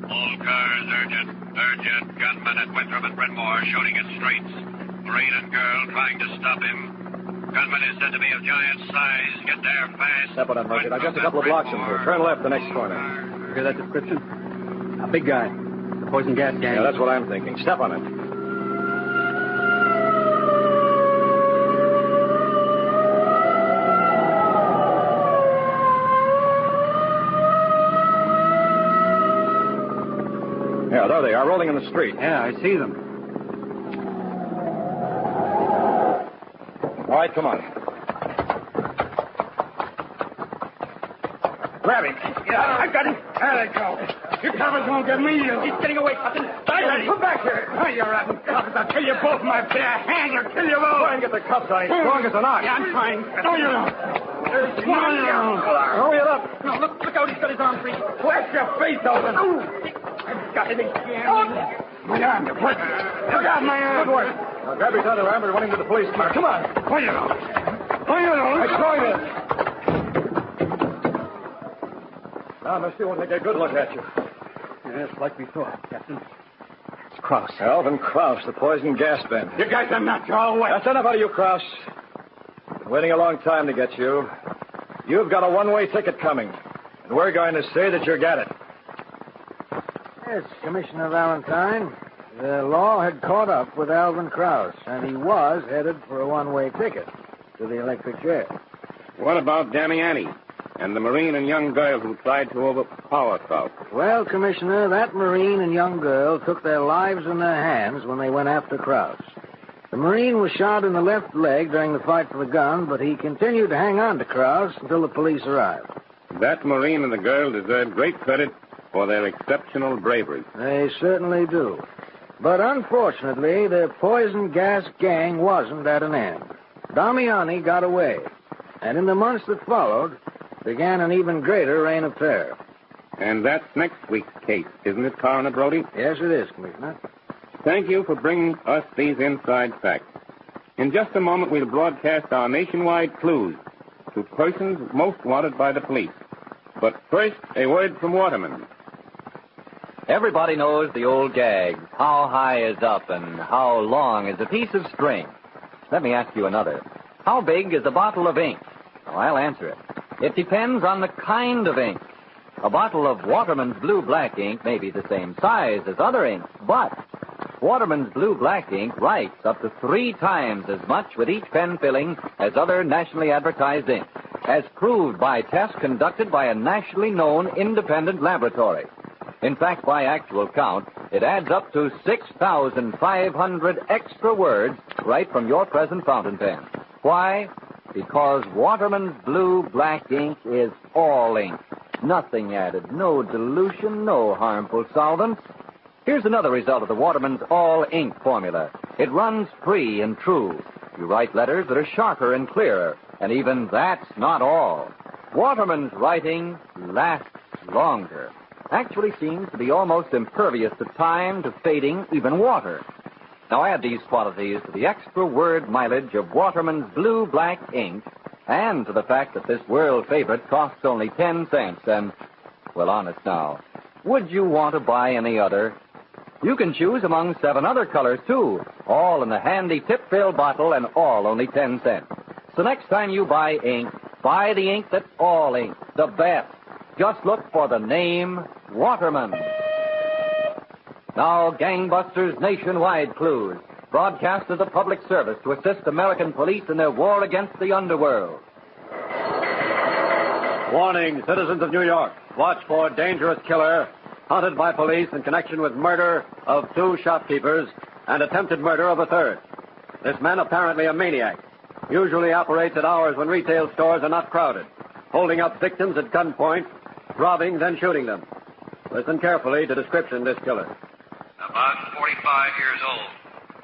All cars, urgent. Gunman at Winthrop and Brynmore shooting in streets. Marine and girl trying to stop him. Gunman is said to be of giant size. Get there fast. Step on that, Murphy. Now, just a couple of blocks from here. Turn left the next corner. You hear that description? A big guy. The poison gas gang. Yeah, that's what I'm thinking. Step on it. Yeah, there they are, rolling in the street. Yeah, I see them. All right, come on. Grab him. Yeah, I got him. There they go. You coppers won't get me. He's getting away. Come back here. Oh, you rotten coppers. I'll kill you both, my bare hands. I'll kill you both. Try and get the cuffs on. He's strong as an ox. Yeah, I'm trying. No, you don't. Hurry it up. No, look out. He's got his arm free. Blast your face open. I've got him again. My arm. Look out, my arm. Good work. Now grab his other arm and run him to the police car. Come on. Oh, you don't. I tried it. Now, mister, we'll take a good look at you. Yes, like we thought, Captain. It's Krause. Alvin Krause, the poison gas bandit. You guys are nuts. You're all wet. That's enough out of you, Krause. Been waiting a long time to get you. You've got a one-way ticket coming. And we're going to say that you got it. Yes, Commissioner Valentine. The law had caught up with Alvin Krause, and he was headed for a one-way ticket to the electric chair. What about Damiani and the Marine and young girl who tried to overpower Krause? Well, Commissioner, that Marine and young girl took their lives in their hands when they went after Krause. The Marine was shot in the left leg during the fight for the gun, but he continued to hang on to Krause until the police arrived. That Marine and the girl deserve great credit for their exceptional bravery. They certainly do. But unfortunately, the poison gas gang wasn't at an end. Damiani got away, and in the months that followed, began an even greater reign of terror. And that's next week's case, isn't it, Coroner Brody? Yes, it is, Commissioner. Thank you for bringing us these inside facts. In just a moment, we'll broadcast our nationwide clues to persons most wanted by the police. But first, a word from Waterman. Everybody knows the old gag, how high is up and how long is a piece of string. Let me ask you another. How big is a bottle of ink? Well, I'll answer it. It depends on the kind of ink. A bottle of Waterman's blue-black ink may be the same size as other inks, but Waterman's blue-black ink writes up to 3 times as much with each pen filling as other nationally advertised ink, as proved by tests conducted by a nationally known independent laboratory. In fact, by actual count, it adds up to 6,500 extra words right from your present fountain pen. Why? Because Waterman's blue-black ink is all ink. Nothing added, no dilution, no harmful solvents. Here's another result of the Waterman's all-ink formula. It runs free and true. You write letters that are sharper and clearer, and even that's not all. Waterman's writing lasts longer. Actually seems to be almost impervious to time, to fading, even water. Now add these qualities to the extra word mileage of Waterman's blue-black ink, and to the fact that this world favorite costs only 10 cents, and, well, honest now, would you want to buy any other? You can choose among 7 other colors, too, all in the handy tip-filled bottle and all only 10 cents. So next time you buy ink, buy the ink that's all ink, the best. Just look for the name Waterman. Now, Gangbusters Nationwide Clues, broadcast as a public service to assist American police in their war against the underworld. Warning, citizens of New York. Watch for dangerous killer hunted by police in connection with murder of 2 shopkeepers and attempted murder of a 3rd. This man, apparently a maniac, usually operates at hours when retail stores are not crowded, holding up victims at gunpoint, robbing, then shooting them. Listen carefully to description this killer. About 45 years old,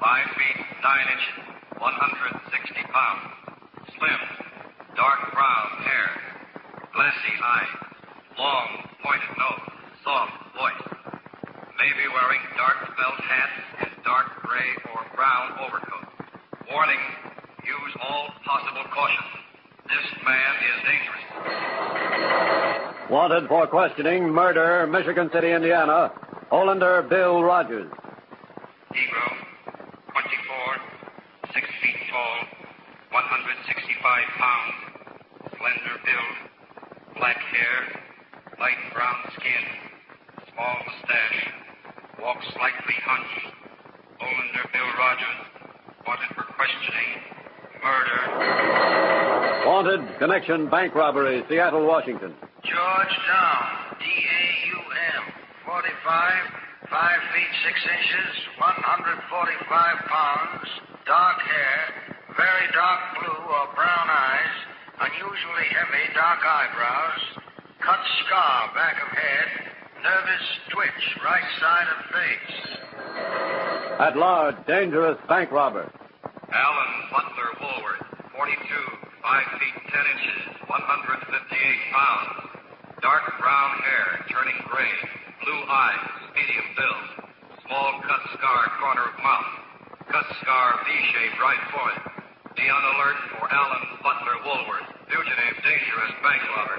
5 feet 9 inches, 160 pounds, slim, dark brown hair, glassy eyes, long pointed nose, soft voice. May be wearing dark felt hat and dark gray or brown overcoat. Warning, use all possible caution. This man is dangerous. Wanted for questioning, murder, Michigan City, Indiana, Olander Bill Rogers. Negro, 24, 6 feet tall, 165 pounds, slender build, black hair, light brown skin, small mustache, walks slightly hunched. Olander Bill Rogers, wanted for questioning, murder. Wanted, connection, bank robbery, Seattle, Washington. George Down, D-A-U-M, 45, 5 feet 6 inches, 145 pounds, dark hair, very dark blue or brown eyes, unusually heavy dark eyebrows, cut scar back of head, nervous twitch right side of face. At large, dangerous bank robber. Alan Butler Woolworth, 42, 5 feet 10 inches, 158 pounds, dark brown hair, turning gray, blue eyes, medium build, small cut scar corner of mouth, cut scar V-shaped right forehead. Be on alert for Alan Butler Woolworth, fugitive, dangerous bank robber.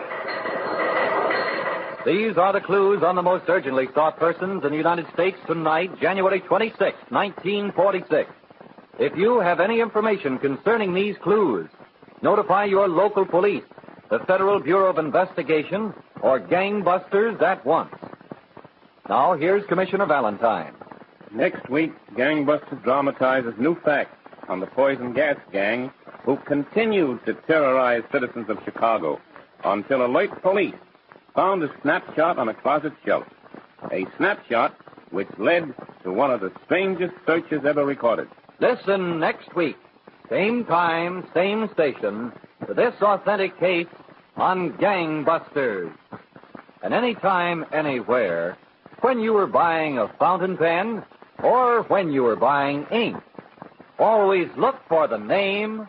These are the clues on the most urgently sought persons in the United States tonight, January 26, 1946. If you have any information concerning these clues, notify your local police, the Federal Bureau of Investigation, or Gangbusters at once. Now, here's Commissioner Valentine. Next week, Gangbusters dramatizes new facts on the poison gas gang who continued to terrorize citizens of Chicago until alert police found a snapshot on a closet shelf. A snapshot which led to one of the strangest searches ever recorded. Listen next week, same time, same station, to this authentic case on Gangbusters. And anytime, anywhere, when you were buying a fountain pen or when you were buying ink, always look for the name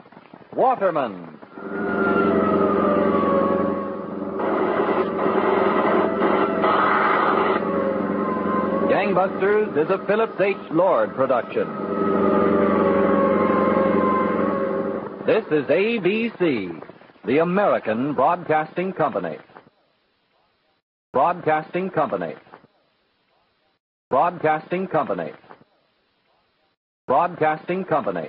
Waterman. Gangbusters is a Phillips H. Lord production. This is ABC, the American Broadcasting Company. Broadcasting Company. Broadcasting Company. Broadcasting Company.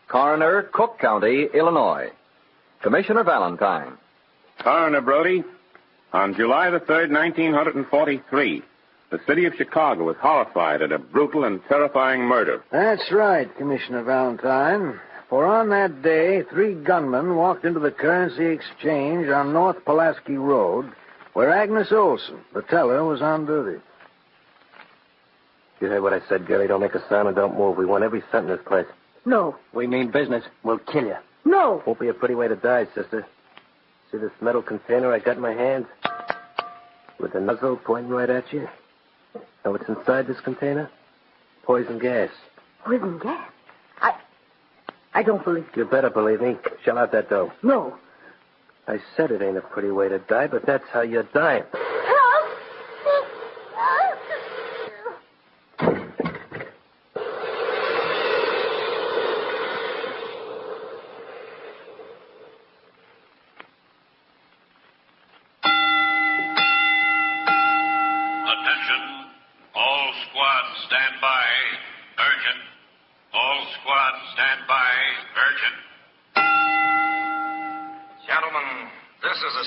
Coroner, Cook County, Illinois. Commissioner Valentine. Coroner Brody, on July the 3rd, 1943, the city of Chicago was horrified at a brutal and terrifying murder. That's right, Commissioner Valentine. For on that day, 3 gunmen walked into the currency exchange on North Pulaski Road, where Agnes Olson, the teller, was on duty. You heard what I said, Gary. Don't make a sound and don't move. We want every cent in this place. No. We mean business. We'll kill you. No. Won't be a pretty way to die, sister. See this metal container I got in my hand? With the nozzle pointing right at you? Know what's inside this container? Poison gas. Poison gas? I don't believe You better believe me. Shell out that dough. No. I said it ain't a pretty way to die, but that's how you're dying.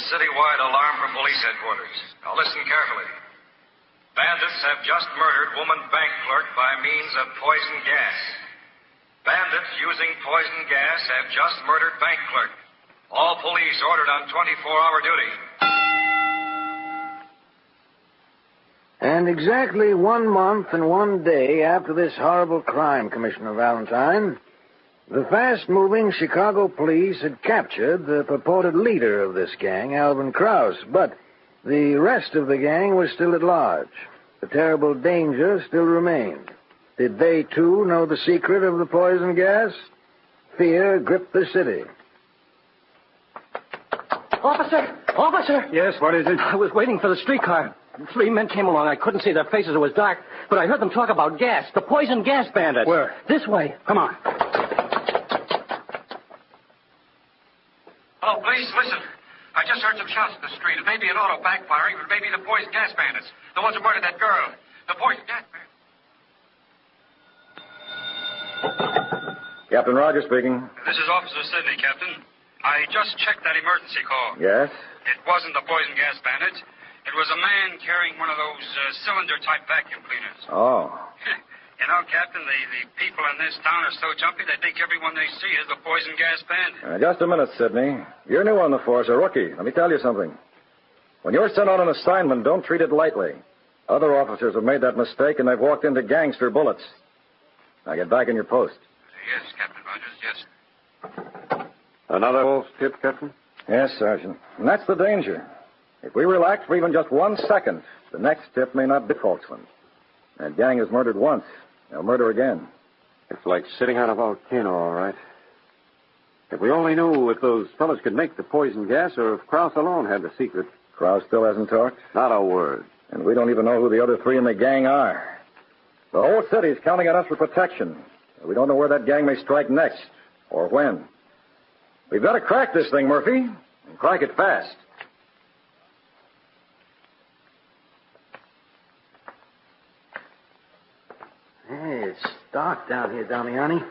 Citywide alarm from police headquarters. Now listen carefully. Bandits have just murdered woman bank clerk by means of poison gas. Bandits using poison gas have just murdered bank clerk. All police ordered on 24-hour duty. And exactly 1 month and 1 day after this horrible crime, Commissioner Valentine, the fast-moving Chicago police had captured the purported leader of this gang, Alvin Krause, but the rest of the gang was still at large. The terrible danger still remained. Did they, too, know the secret of the poison gas? Fear gripped the city. Officer! Officer! Yes, what is it? I was waiting for the streetcar. 3 men came along. I couldn't see their faces. It was dark. But I heard them talk about gas. The poison gas bandits. Where? This way. Come on. Oh, please, listen. I just heard some shots in the street. It may be an auto backfiring, but maybe the poison gas bandits. The ones who murdered that girl. The poison gas bandits. Captain Rogers speaking. This is Officer Sidney, Captain. I just checked that emergency call. Yes? It wasn't the poison gas bandits. It was a man carrying one of those cylinder-type vacuum cleaners. Oh. You know, Captain, the people in this town are so jumpy they think everyone they see is the poison gas bandit. Just a minute, Sidney. You're new on the force, a rookie. Let me tell you something. When you're sent on an assignment, don't treat it lightly. Other officers have made that mistake, and they've walked into gangster bullets. Now get back in your post. Yes, Captain Rogers, yes. Another false tip, Captain? Yes, Sergeant. And that's the danger. If we relax for even just 1 second, the next tip may not be a false one. That gang has murdered once. They'll murder again. It's like sitting on a volcano, all right. If we only knew if those fellas could make the poison gas or if Krause alone had the secret. Krause still hasn't talked? Not a word. And we don't even know who the other 3 in the gang are. The whole city's counting on us for protection. We don't know where that gang may strike next, or when. We've got to crack this thing, Murphy, and crack it fast. Hey, it's dark down here, Damiani.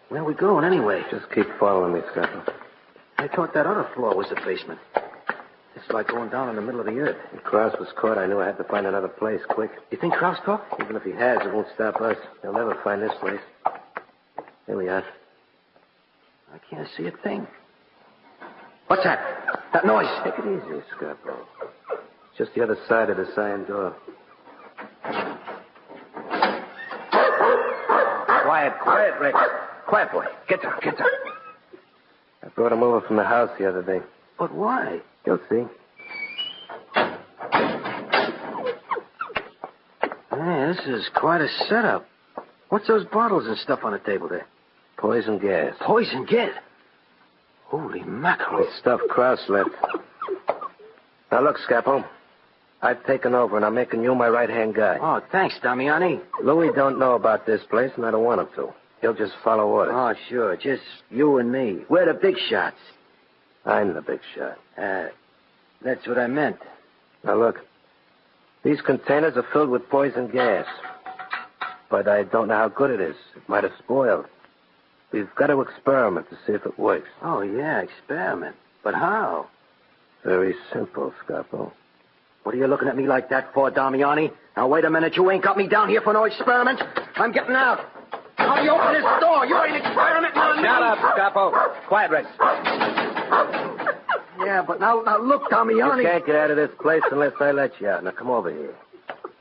Where are we going, anyway? Just keep following me, Scotty. I thought that other floor was the basement. It's like going down in the middle of the earth. When Krause was caught, I knew I had to find another place, quick. You think Krause caught? Even if he has, it won't stop us. He'll never find this place. Here we are. I can't see a thing. What's that? That noise. Take it easy, Scarpo. It's just the other side of the cyan door. Quiet, Rick. Quiet, boy. Get down. I brought him over from the house the other day. But why? You'll see. Hey, this is quite a setup. What's those bottles and stuff on the table there? Poison gas. Poison gas? Holy mackerel. The stuff Krause left. Now, look, Scapo. I've taken over, and I'm making you my right-hand guy. Oh, thanks, Damiani. Louis don't know about this place, and I don't want him to. He'll just follow orders. Oh, sure. Just you and me. We're the big shots. I'm the big shot. That's what I meant. Now, look. These containers are filled with poison gas. But I don't know how good it is. It might have spoiled. We've got to experiment to see if it works. Oh, yeah, experiment. But how? Very simple, Scapo. What are you looking at me like that for, Damiani? Now, wait a minute. You ain't got me down here for no experiment. I'm getting out. How do you open this door? You ain't experimenting on me. Shut up, Scapo. Quiet, Rex. Yeah, but now look, Damiani. You can't get out of this place unless I let you out. Now, come over here.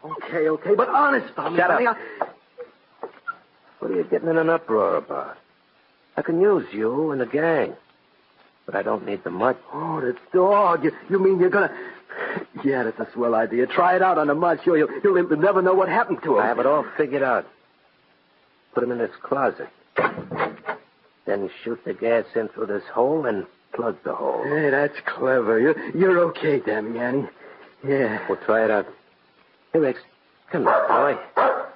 Okay, but honest, Damiani. Shut up. What are you getting in an uproar about? I can use you and the gang. But I don't need the mud. Oh, the dog. You mean you're gonna... Yeah, that's a swell idea. Try it out on the mud. Sure, you'll never know what happened to him. I have it all figured out. Put him in this closet. Then shoot the gas in through this hole and plug the hole. Hey, that's clever. You're okay, Damiani. Yeah. We'll try it out. Hey, Rex. Come on, boy.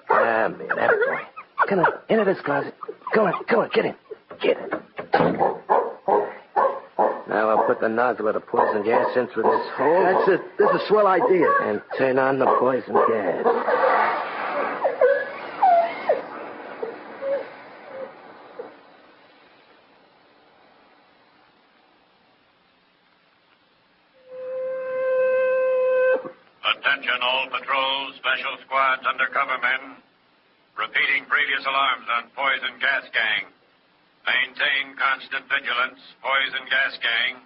Come here, that boy. Come on, into this closet. Go on, get in. Get in. Now I'll put the nozzle of the poison gas in through this hole. That's it. That's a swell idea. And turn on the poison gas. Attention all patrols, special squads, undercover men. Repeating previous alarms on poison gas gang. Maintain constant vigilance, poison gas gang.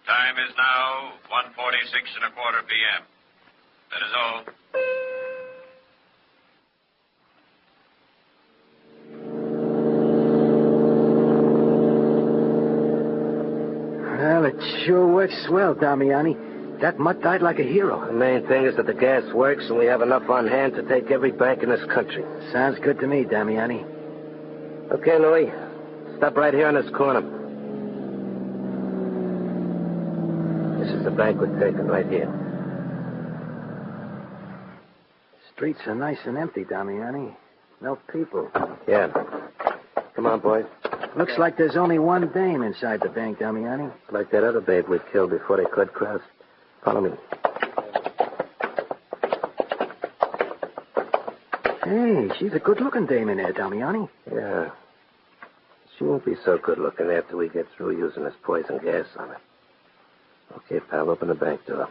Time is now 1:46 p.m. That is all. Well, it sure works swell, Damiani. That mutt died like a hero. The main thing is that the gas works and we have enough on hand to take every bank in this country. Sounds good to me, Damiani. Okay, Louis. Stop right here in this corner. This is the bank we're taking, right here. Streets are nice and empty, Damiani. No people. Yeah. Come on, boys. Looks like there's only one dame inside the bank, Damiani. Like that other babe we killed before they could cross. Follow me. Hey, she's a good-looking dame in there, Damiani. Yeah. She won't be so good-looking after we get through using this poison gas on her. Okay, pal, open the bank door.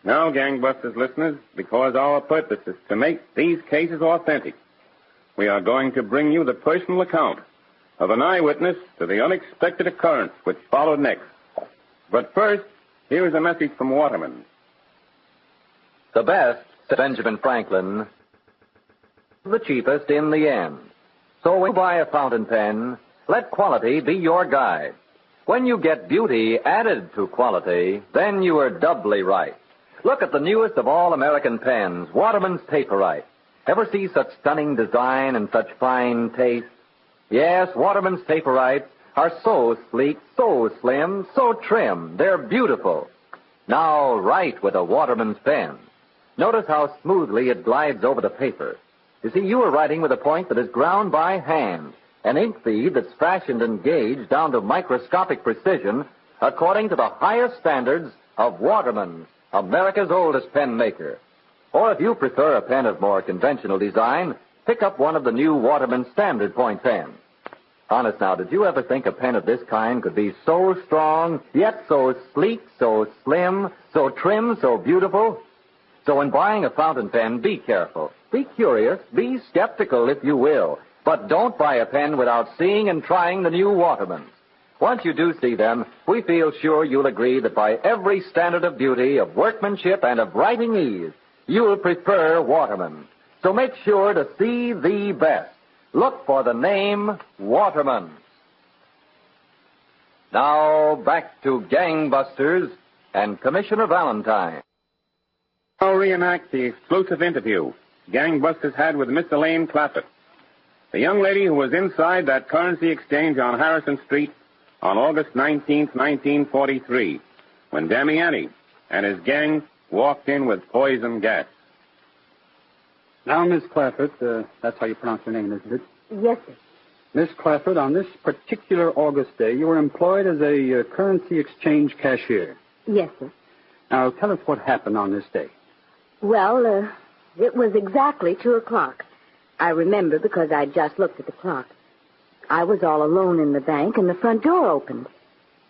Now, gangbusters listeners, because our purpose is to make these cases authentic, we are going to bring you the personal account of an eyewitness to the unexpected occurrence which followed next. But first, here is a message from Waterman. The best, Benjamin Franklin, the cheapest in the end. So when you buy a fountain pen, let quality be your guide. When you get beauty added to quality, then you are doubly right. Look at the newest of all American pens, Waterman's Paperite. Ever see such stunning design and such fine taste? Yes, Waterman's Paperites are so sleek, so slim, so trim. They're beautiful. Now write with a Waterman's pen. Notice how smoothly it glides over the paper. You see, you are writing with a point that is ground by hand, an ink feed that's fashioned and gauged down to microscopic precision according to the highest standards of Waterman, America's oldest pen maker. Or if you prefer a pen of more conventional design, pick up one of the new Waterman Standard Point pens. Honest now, did you ever think a pen of this kind could be so strong, yet so sleek, so slim, so trim, so beautiful? So when buying a fountain pen, be careful. Be curious. Be skeptical, if you will. But don't buy a pen without seeing and trying the new Waterman. Once you do see them, we feel sure you'll agree that by every standard of beauty, of workmanship, and of writing ease, you'll prefer Waterman. So make sure to see the best. Look for the name Waterman. Now, back to Gangbusters and Commissioner Valentine. I'll reenact the exclusive interview Gangbusters had with Miss Elaine Clafford, the young lady who was inside that currency exchange on Harrison Street on August 19th, 1943, when Damiani and his gang walked in with poison gas. Now, Miss Clafford, that's how you pronounce your name, isn't it? Yes, sir. Miss Clafford, on this particular August day, you were employed as a currency exchange cashier. Yes, sir. Now, tell us what happened on this day. Well, it was exactly 2 o'clock. I remember because I just looked at the clock. I was all alone in the bank, and the front door opened.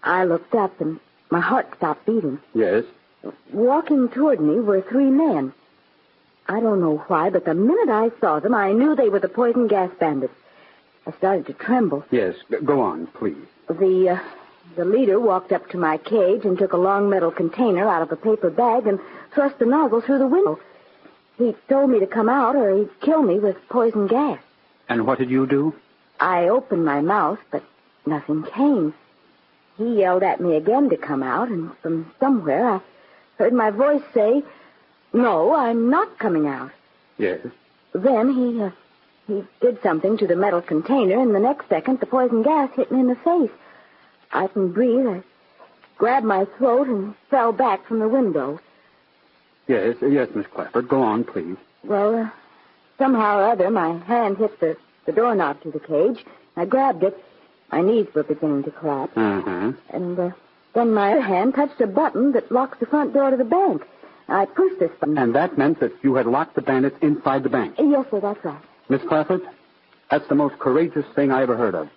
I looked up, and my heart stopped beating. Yes? Walking toward me were 3 men. I don't know why, but the minute I saw them, I knew they were the poison gas bandits. I started to tremble. Yes, go on, please. The leader walked up to my cage and took a long metal container out of a paper bag and thrust the nozzle through the window. He told me to come out or he'd kill me with poison gas. And what did you do? I opened my mouth, but nothing came. He yelled at me again to come out, and from somewhere I heard my voice say, "No, I'm not coming out." Yes? Then he did something to the metal container, and the next second the poison gas hit me in the face. I couldn't breathe. I grabbed my throat and fell back from the window. Yes, Miss Clafford. Go on, please. Well, somehow or other, my hand hit the doorknob to the cage. I grabbed it. My knees were beginning to collapse. Uh-huh. And then my other hand touched a button that locks the front door to the bank. I pushed this button. And that meant that you had locked the bandits inside the bank? Yes, sir, that's right. Miss Clafford, that's the most courageous thing I ever heard of.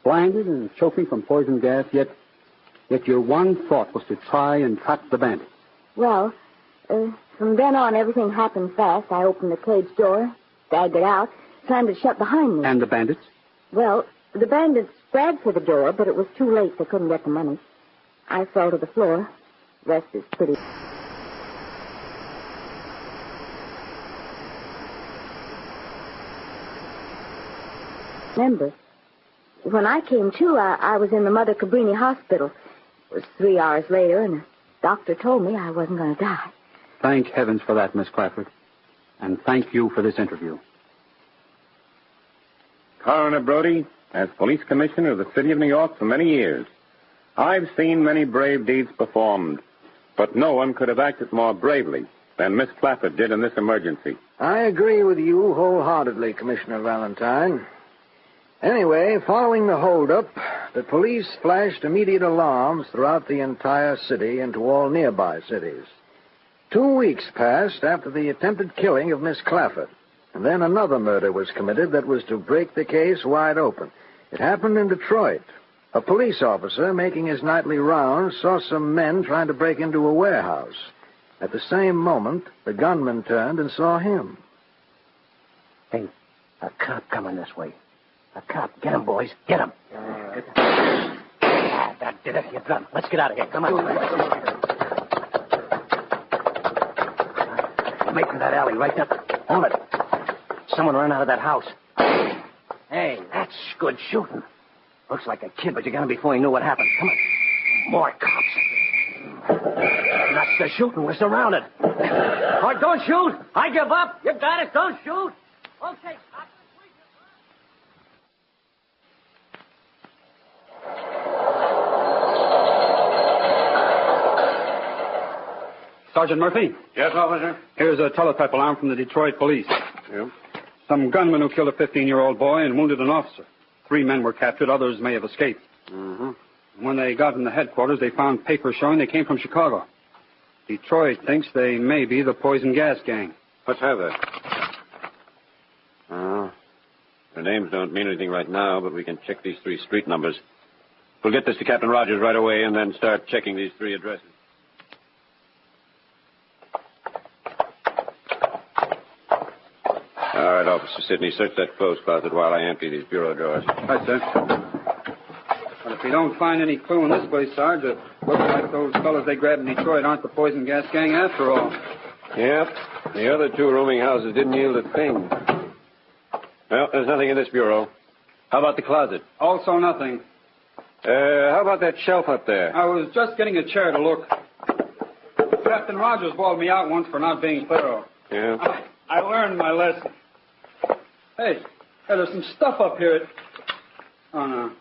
Blinded and choking from poison gas, yet your one thought was to try and trap the bandits. Well, from then on, everything happened fast. I opened the cage door, dragged it out, slammed it shut behind me. And the bandits? Well, the bandits dragged for the door, but it was too late. They couldn't get the money. I fell to the floor. The rest is pretty... Remember, when I came to, I was in the Mother Cabrini Hospital. It was 3 hours later, and the doctor told me I wasn't going to die. Thank heavens for that, Miss Clafford. And thank you for this interview. Coroner Brody, as police commissioner of the city of New York for many years, I've seen many brave deeds performed, but no one could have acted more bravely than Miss Clafford did in this emergency. I agree with you wholeheartedly, Commissioner Valentine. Anyway, following the holdup, the police flashed immediate alarms throughout the entire city and to all nearby cities. 2 weeks passed after the attempted killing of Miss Clafford, and then another murder was committed that was to break the case wide open. It happened in Detroit. A police officer making his nightly rounds saw some men trying to break into a warehouse. At the same moment, the gunman turned and saw him. Hey, a cop coming this way. A cop. Get him, boys. Get him. That did it. You're done. Let's get out of here. Come on. Make for that alley right there. Hold it. Someone ran out of that house. Hey, that's good shooting. Looks like a kid, but you got him before he knew what happened. Come on. More cops. That's the shooting. We're surrounded. Oh, don't shoot. I give up. You got it. Don't shoot. Okay, cops. Sergeant Murphy? Yes, officer? Here's a teletype alarm from the Detroit police. Yeah. Some gunman who killed a 15-year-old boy and wounded an officer. 3 men were captured. Others may have escaped. Mm-hmm. When they got in the headquarters, they found papers showing they came from Chicago. Detroit thinks they may be the poison gas gang. Let's have that. Their names don't mean anything right now, but we can check these 3 street numbers. We'll get this to Captain Rogers right away and then start checking these 3 addresses. All right, Officer Sidney, search that clothes closet while I empty these bureau drawers. Right, sir. Well, if we don't find any clue in this place, Sarge, it looks like those fellas they grabbed in Detroit aren't the poison gas gang after all. Yep. The other 2 rooming houses didn't yield a thing. Well, there's nothing in this bureau. How about the closet? Also nothing. How about that shelf up there? I was just getting a chair to look. Captain Rogers bawled me out once for not being thorough. Yeah? I learned my lesson. Hey, there's some stuff up here. Oh, no.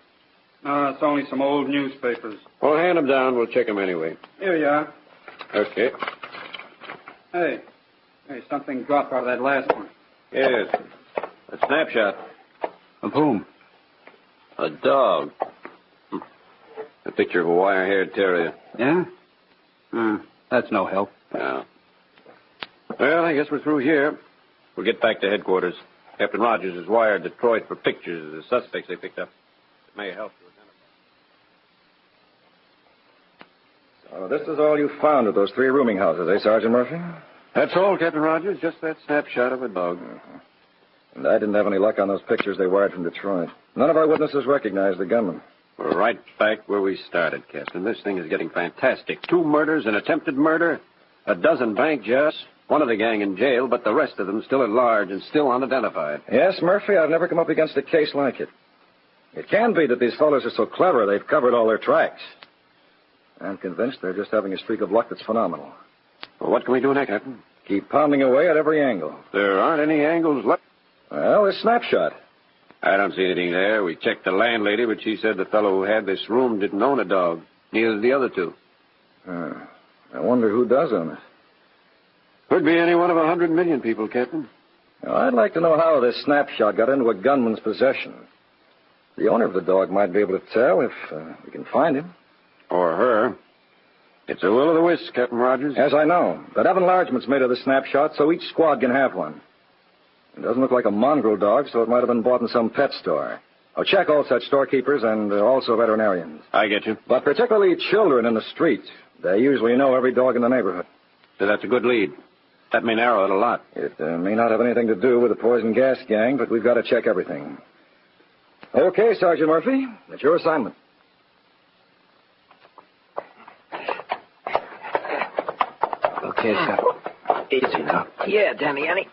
No, it's only some old newspapers. Well, hand them down. We'll check them anyway. Here you are. Okay. Hey, something dropped out of that last one. Yes. A snapshot. Of whom? A dog. A picture of a wire-haired terrier. Yeah? That's no help. No. Well, I guess we're through here. We'll get back to headquarters. Captain Rogers has wired Detroit for pictures of the suspects they picked up. It may help to identify. So this is all you found at those 3 rooming houses, eh, Sergeant Murphy? That's all, Captain Rogers. Just that snapshot of a dog. And I didn't have any luck on those pictures they wired from Detroit. None of our witnesses recognized the gunman. We're right back where we started, Captain. This thing is getting fantastic. 2 murders, an attempted murder, a dozen bank jobs, one of the gang in jail, but the rest of them still at large and still unidentified. Yes, Murphy, I've never come up against a case like it. It can be that these fellows are so clever they've covered all their tracks. I'm convinced they're just having a streak of luck that's phenomenal. Well, what can we do next, Captain? Keep pounding away at every angle. There aren't any angles left. Well, this snapshot. I don't see anything there. We checked the landlady, but she said the fellow who had this room didn't own a dog. Neither did the other 2. I wonder who does own it. Could be any one of 100 million people, Captain. Now, I'd like to know how this snapshot got into a gunman's possession. The owner of the dog might be able to tell if we can find him. Or her. It's a will o' the wisp, Captain Rogers. Yes, I know. But enlargement's made of the snapshot, so each squad can have one. It doesn't look like a mongrel dog, so it might have been bought in some pet store. I'll check all such storekeepers and also veterinarians. I get you. But particularly children in the street. They usually know every dog in the neighborhood. So that's a good lead. That may narrow it a lot. It may not have anything to do with the poison gas gang, but we've got to check everything. Okay, Sergeant Murphy. It's your assignment. Okay, sir. Easy now. Yeah, Damiani.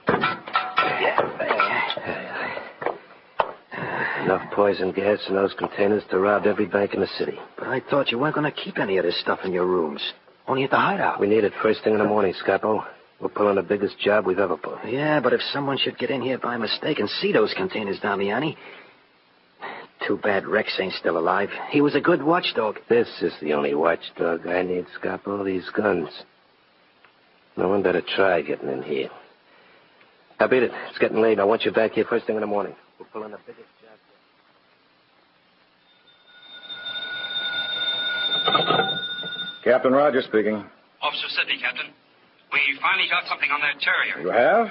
Enough poison gas in those containers to rob every bank in the city. But I thought you weren't going to keep any of this stuff in your rooms. Only at the hideout. We need it first thing in the morning, Scapo. We're pulling the biggest job we've ever pulled. Yeah, but if someone should get in here by mistake and see those containers, Damiani... Too bad Rex ain't still alive. He was a good watchdog. This is the only watchdog I need, Scapo. These guns. No one better try getting in here. Now, beat it. It's getting late. I want you back here first thing in the morning. We're pulling the biggest job. Captain Rogers speaking. Officer Sidney, Captain. We finally got something on that terrier. You have?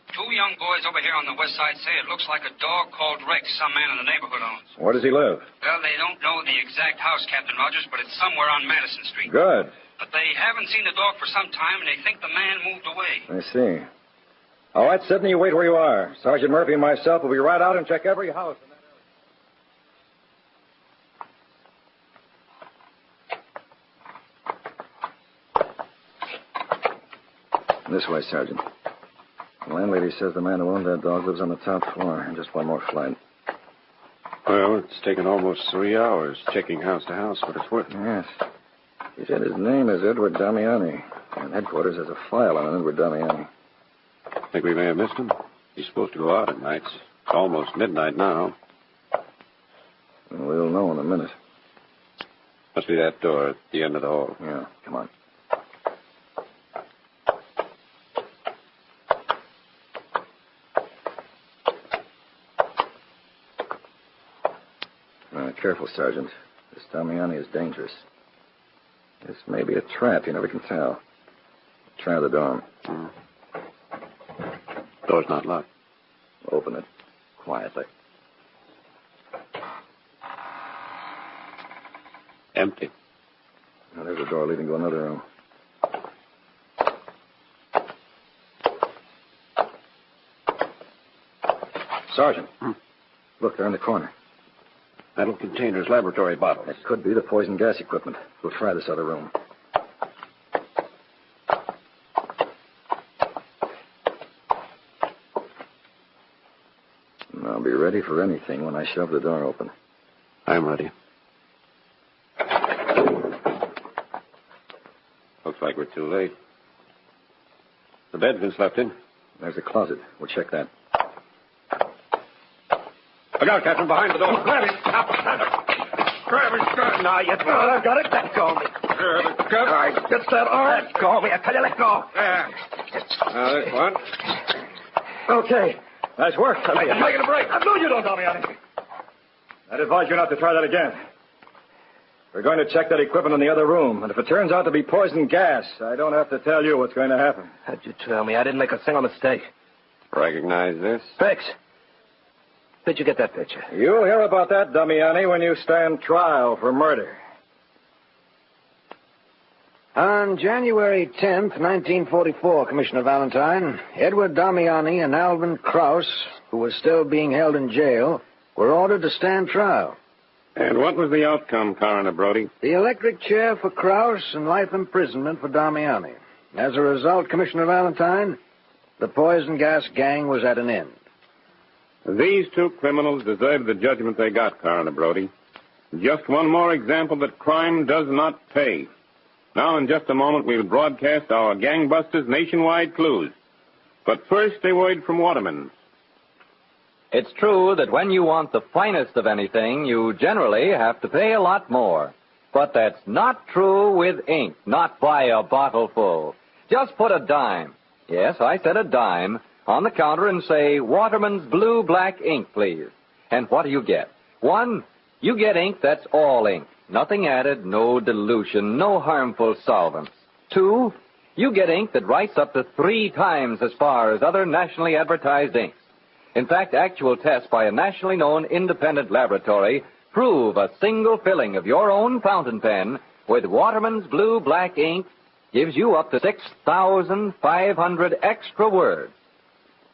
2 young boys over here on the west side say it looks like a dog called Rex some man in the neighborhood owns. Where does he live? Well, they don't know the exact house, Captain Rogers, but it's somewhere on Madison Street. Good. But they haven't seen the dog for some time, and they think the man moved away. I see. All right, Sidney, you wait where you are. Sergeant Murphy and myself will be right out and check every house in that area. This way, Sergeant. The landlady says the man who owned that dog lives on the top floor. And just one more flight. Well, it's taken almost 3 hours checking house to house, but it's worth it. Yes. He said his name is Edward Damiani. And headquarters has a file on Edward Damiani. Think we may have missed him? He's supposed to go out at nights. It's almost midnight now. We'll know in a minute. Must be that door at the end of the hall. Yeah, come on. Careful, Sergeant. This Damiani is dangerous. This may be a trap. You never can tell. Try the door. Door's not locked. Open it. Quietly. Empty. Now, there's a door leading to another room. Sergeant. Look, they're in the corner. Metal containers, laboratory bottles. That could be the poison gas equipment. We'll try this other room. And I'll be ready for anything when I shove the door open. I'm ready. like we're too late. The bed's been slept in. There's a closet. We'll check that. Look out, Captain, behind the door. Grab his cup. Grab his gun. Now, you thought I've got it. Let go of me. Grab his cup. All right, gets that arm. Let go of me. I tell you, let go. There. Now, this one. Okay. Nice work. I'm making a break. I know you don't know me on it. I'd advise you not to try that again. We're going to check that equipment in the other room, and if it turns out to be poison gas, I don't have to tell you what's going to happen. How'd you tell me? I didn't make a single mistake. Recognize this? Fix. Where'd you get that picture? You'll hear about that, Damiani, when you stand trial for murder. On January 10th, 1944, Commissioner Valentine, Edward Damiani and Alvin Krauss, who was still being held in jail, were ordered to stand trial. And what was the outcome, Coroner Brody? The electric chair for Krauss and life imprisonment for Damiani. As a result, Commissioner Valentine, the poison gas gang was at an end. These two criminals deserved the judgment they got, Coroner Brody. Just one more example that crime does not pay. Now, in just a moment, we'll broadcast our gangbusters' nationwide clues. But first, a word from Waterman. It's true that when you want the finest of anything, you generally have to pay a lot more. But that's not true with ink, not by a bottle full. Just put a dime, yes, I said a dime, on the counter and say, Waterman's Blue Black Ink, please. And what do you get? One, you get ink that's all ink. Nothing added, no dilution, no harmful solvents. Two, you get ink that writes up to 3 times as far as other nationally advertised inks. In fact, actual tests by a nationally known independent laboratory prove a single filling of your own fountain pen with Waterman's Blue Black Ink gives you up to 6,500 extra words.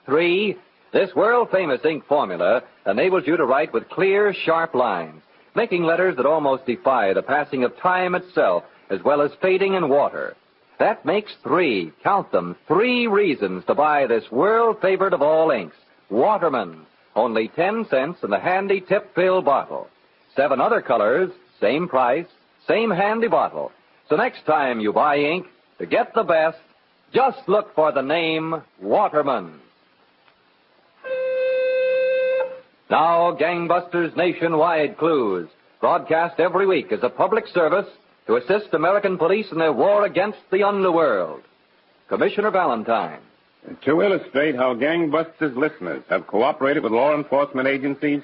3, this world-famous ink formula enables you to write with clear, sharp lines, making letters that almost defy the passing of time itself, as well as fading in water. That makes 3, count them, 3 reasons to buy this world-favorite of all inks, Waterman, only 10 cents in the handy tip-fill bottle. 7 other colors, same price, same handy bottle. So next time you buy ink, to get the best, just look for the name Waterman. Now, Gangbusters Nationwide Clues, broadcast every week as a public service to assist American police in their war against the underworld. Commissioner Valentine. To illustrate how Gangbusters listeners have cooperated with law enforcement agencies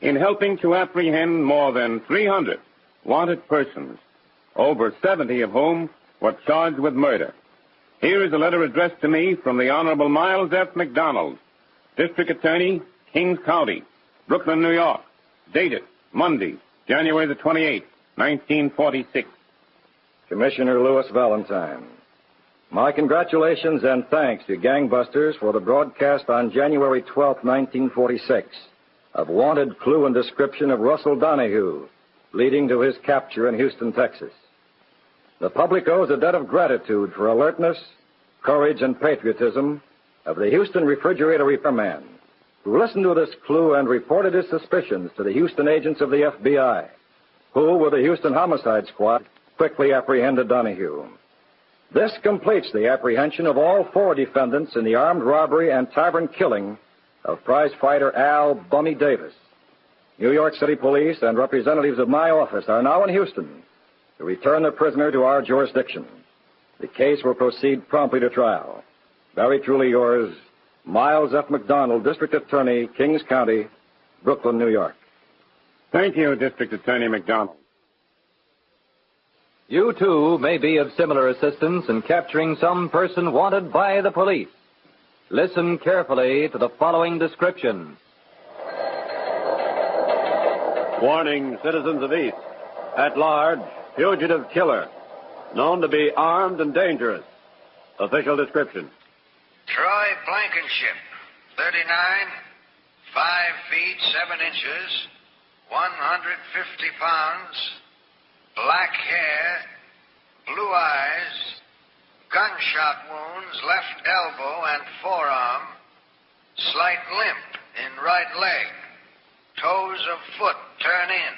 in helping to apprehend more than 300 wanted persons, over 70 of whom were charged with murder. Here is a letter addressed to me from the Honorable Miles F. McDonald, District Attorney, Kings County, Brooklyn, New York, dated Monday, January the 28th, 1946. Commissioner Lewis Valentine, my congratulations and thanks to Gangbusters for the broadcast on January 12th, 1946, of wanted clue and description of Russell Donahue, leading to his capture in Houston, Texas. The public owes a debt of gratitude for alertness, courage, and patriotism of the Houston refrigerator repairman, who listened to this clue and reported his suspicions to the Houston agents of the FBI, who, with the Houston Homicide Squad, quickly apprehended Donahue. This completes the apprehension of all 4 defendants in the armed robbery and tavern killing of prizefighter Al Bummy Davis. New York City Police and representatives of my office are now in Houston to return the prisoner to our jurisdiction. The case will proceed promptly to trial. Very truly yours, Miles F. McDonald, District Attorney, Kings County, Brooklyn, New York. Thank you, District Attorney McDonald. You, too, may be of similar assistance in capturing some person wanted by the police. Listen carefully to the following description. Warning, citizens of East. At large, fugitive killer. Known to be armed and dangerous. Official description. Troy Blankenship, 39, 5 feet 7 inches, 150 pounds, black hair, blue eyes, gunshot wounds, left elbow and forearm, slight limp in right leg, toes of foot turn in,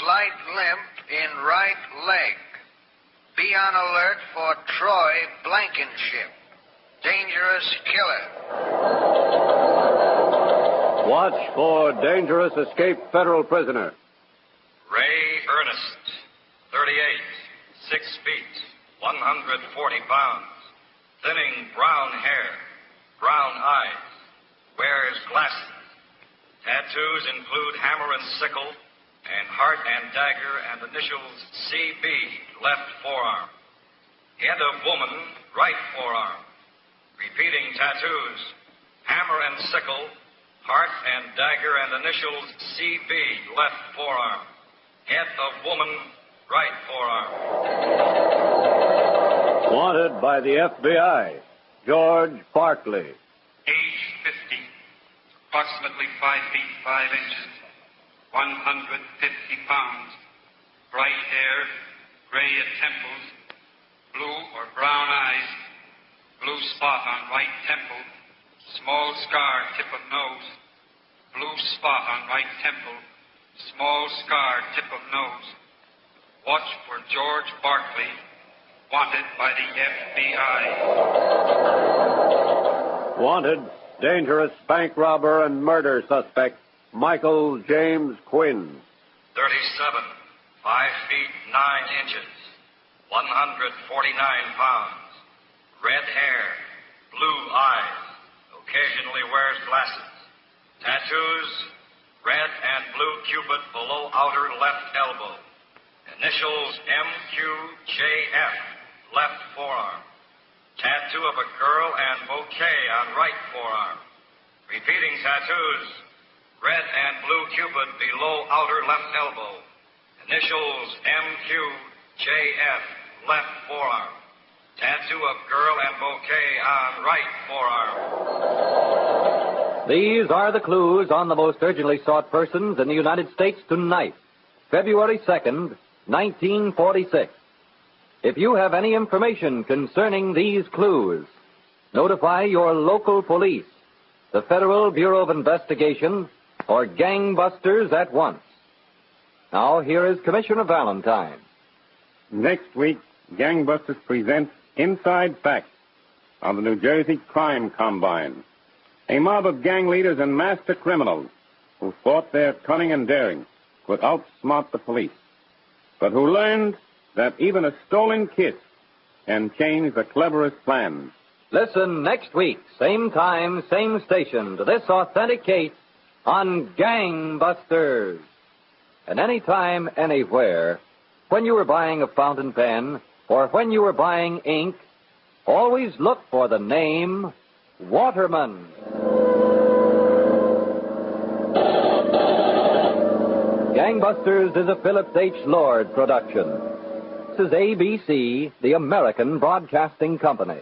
slight limp in right leg, Be on alert for Troy Blankenship. Dangerous killer. Watch for dangerous escaped federal prisoner. Ray Ernest, 38, 6 feet, 140 pounds. Thinning brown hair, brown eyes. Wears glasses. Tattoos include hammer and sickle, and heart and dagger, and initials CB, left forearm. Head of woman, right forearm. Repeating tattoos, hammer and sickle, heart and dagger, and initials CB, left forearm. Head of woman, right forearm. Wanted by the FBI, George Barkley. Age 50. Approximately 5 feet 5 inches. 150 pounds. Bright hair, gray at temples, blue or brown eyes, blue spot on right temple, small scar tip of nose, blue spot on right temple, small scar tip of nose. Watch for George Barkley, wanted by the FBI. Wanted, dangerous bank robber and murder suspect, Michael James Quinn. 37, 5 feet 9 inches, 149 pounds. Red hair, blue eyes, occasionally wears glasses. Tattoos, red and blue cupid below outer left elbow. Initials MQJF, left forearm. Tattoo of a girl and bouquet on right forearm. Repeating tattoos, red and blue cupid below outer left elbow. Initials MQJF, left forearm. Tattoo of girl and bouquet on right forearm. These are the clues on the most urgently sought persons in the United States tonight, February 2nd, 1946. If you have any information concerning these clues, notify your local police, the Federal Bureau of Investigation, or gangbusters at once. Now, here is Commissioner Valentine. Next week, Gangbusters presents Inside Facts on the New Jersey Crime Combine. A mob of gang leaders and master criminals who thought their cunning and daring would outsmart the police, but who learned that even a stolen kiss can change the cleverest plans. Listen next week, same time, same station, to this authentic case on Gangbusters. And anytime, anywhere, when you were buying a fountain pen or when you were buying ink, always look for the name Waterman. Gangbusters is a Phillips H. Lord production. This is ABC, the American Broadcasting Company.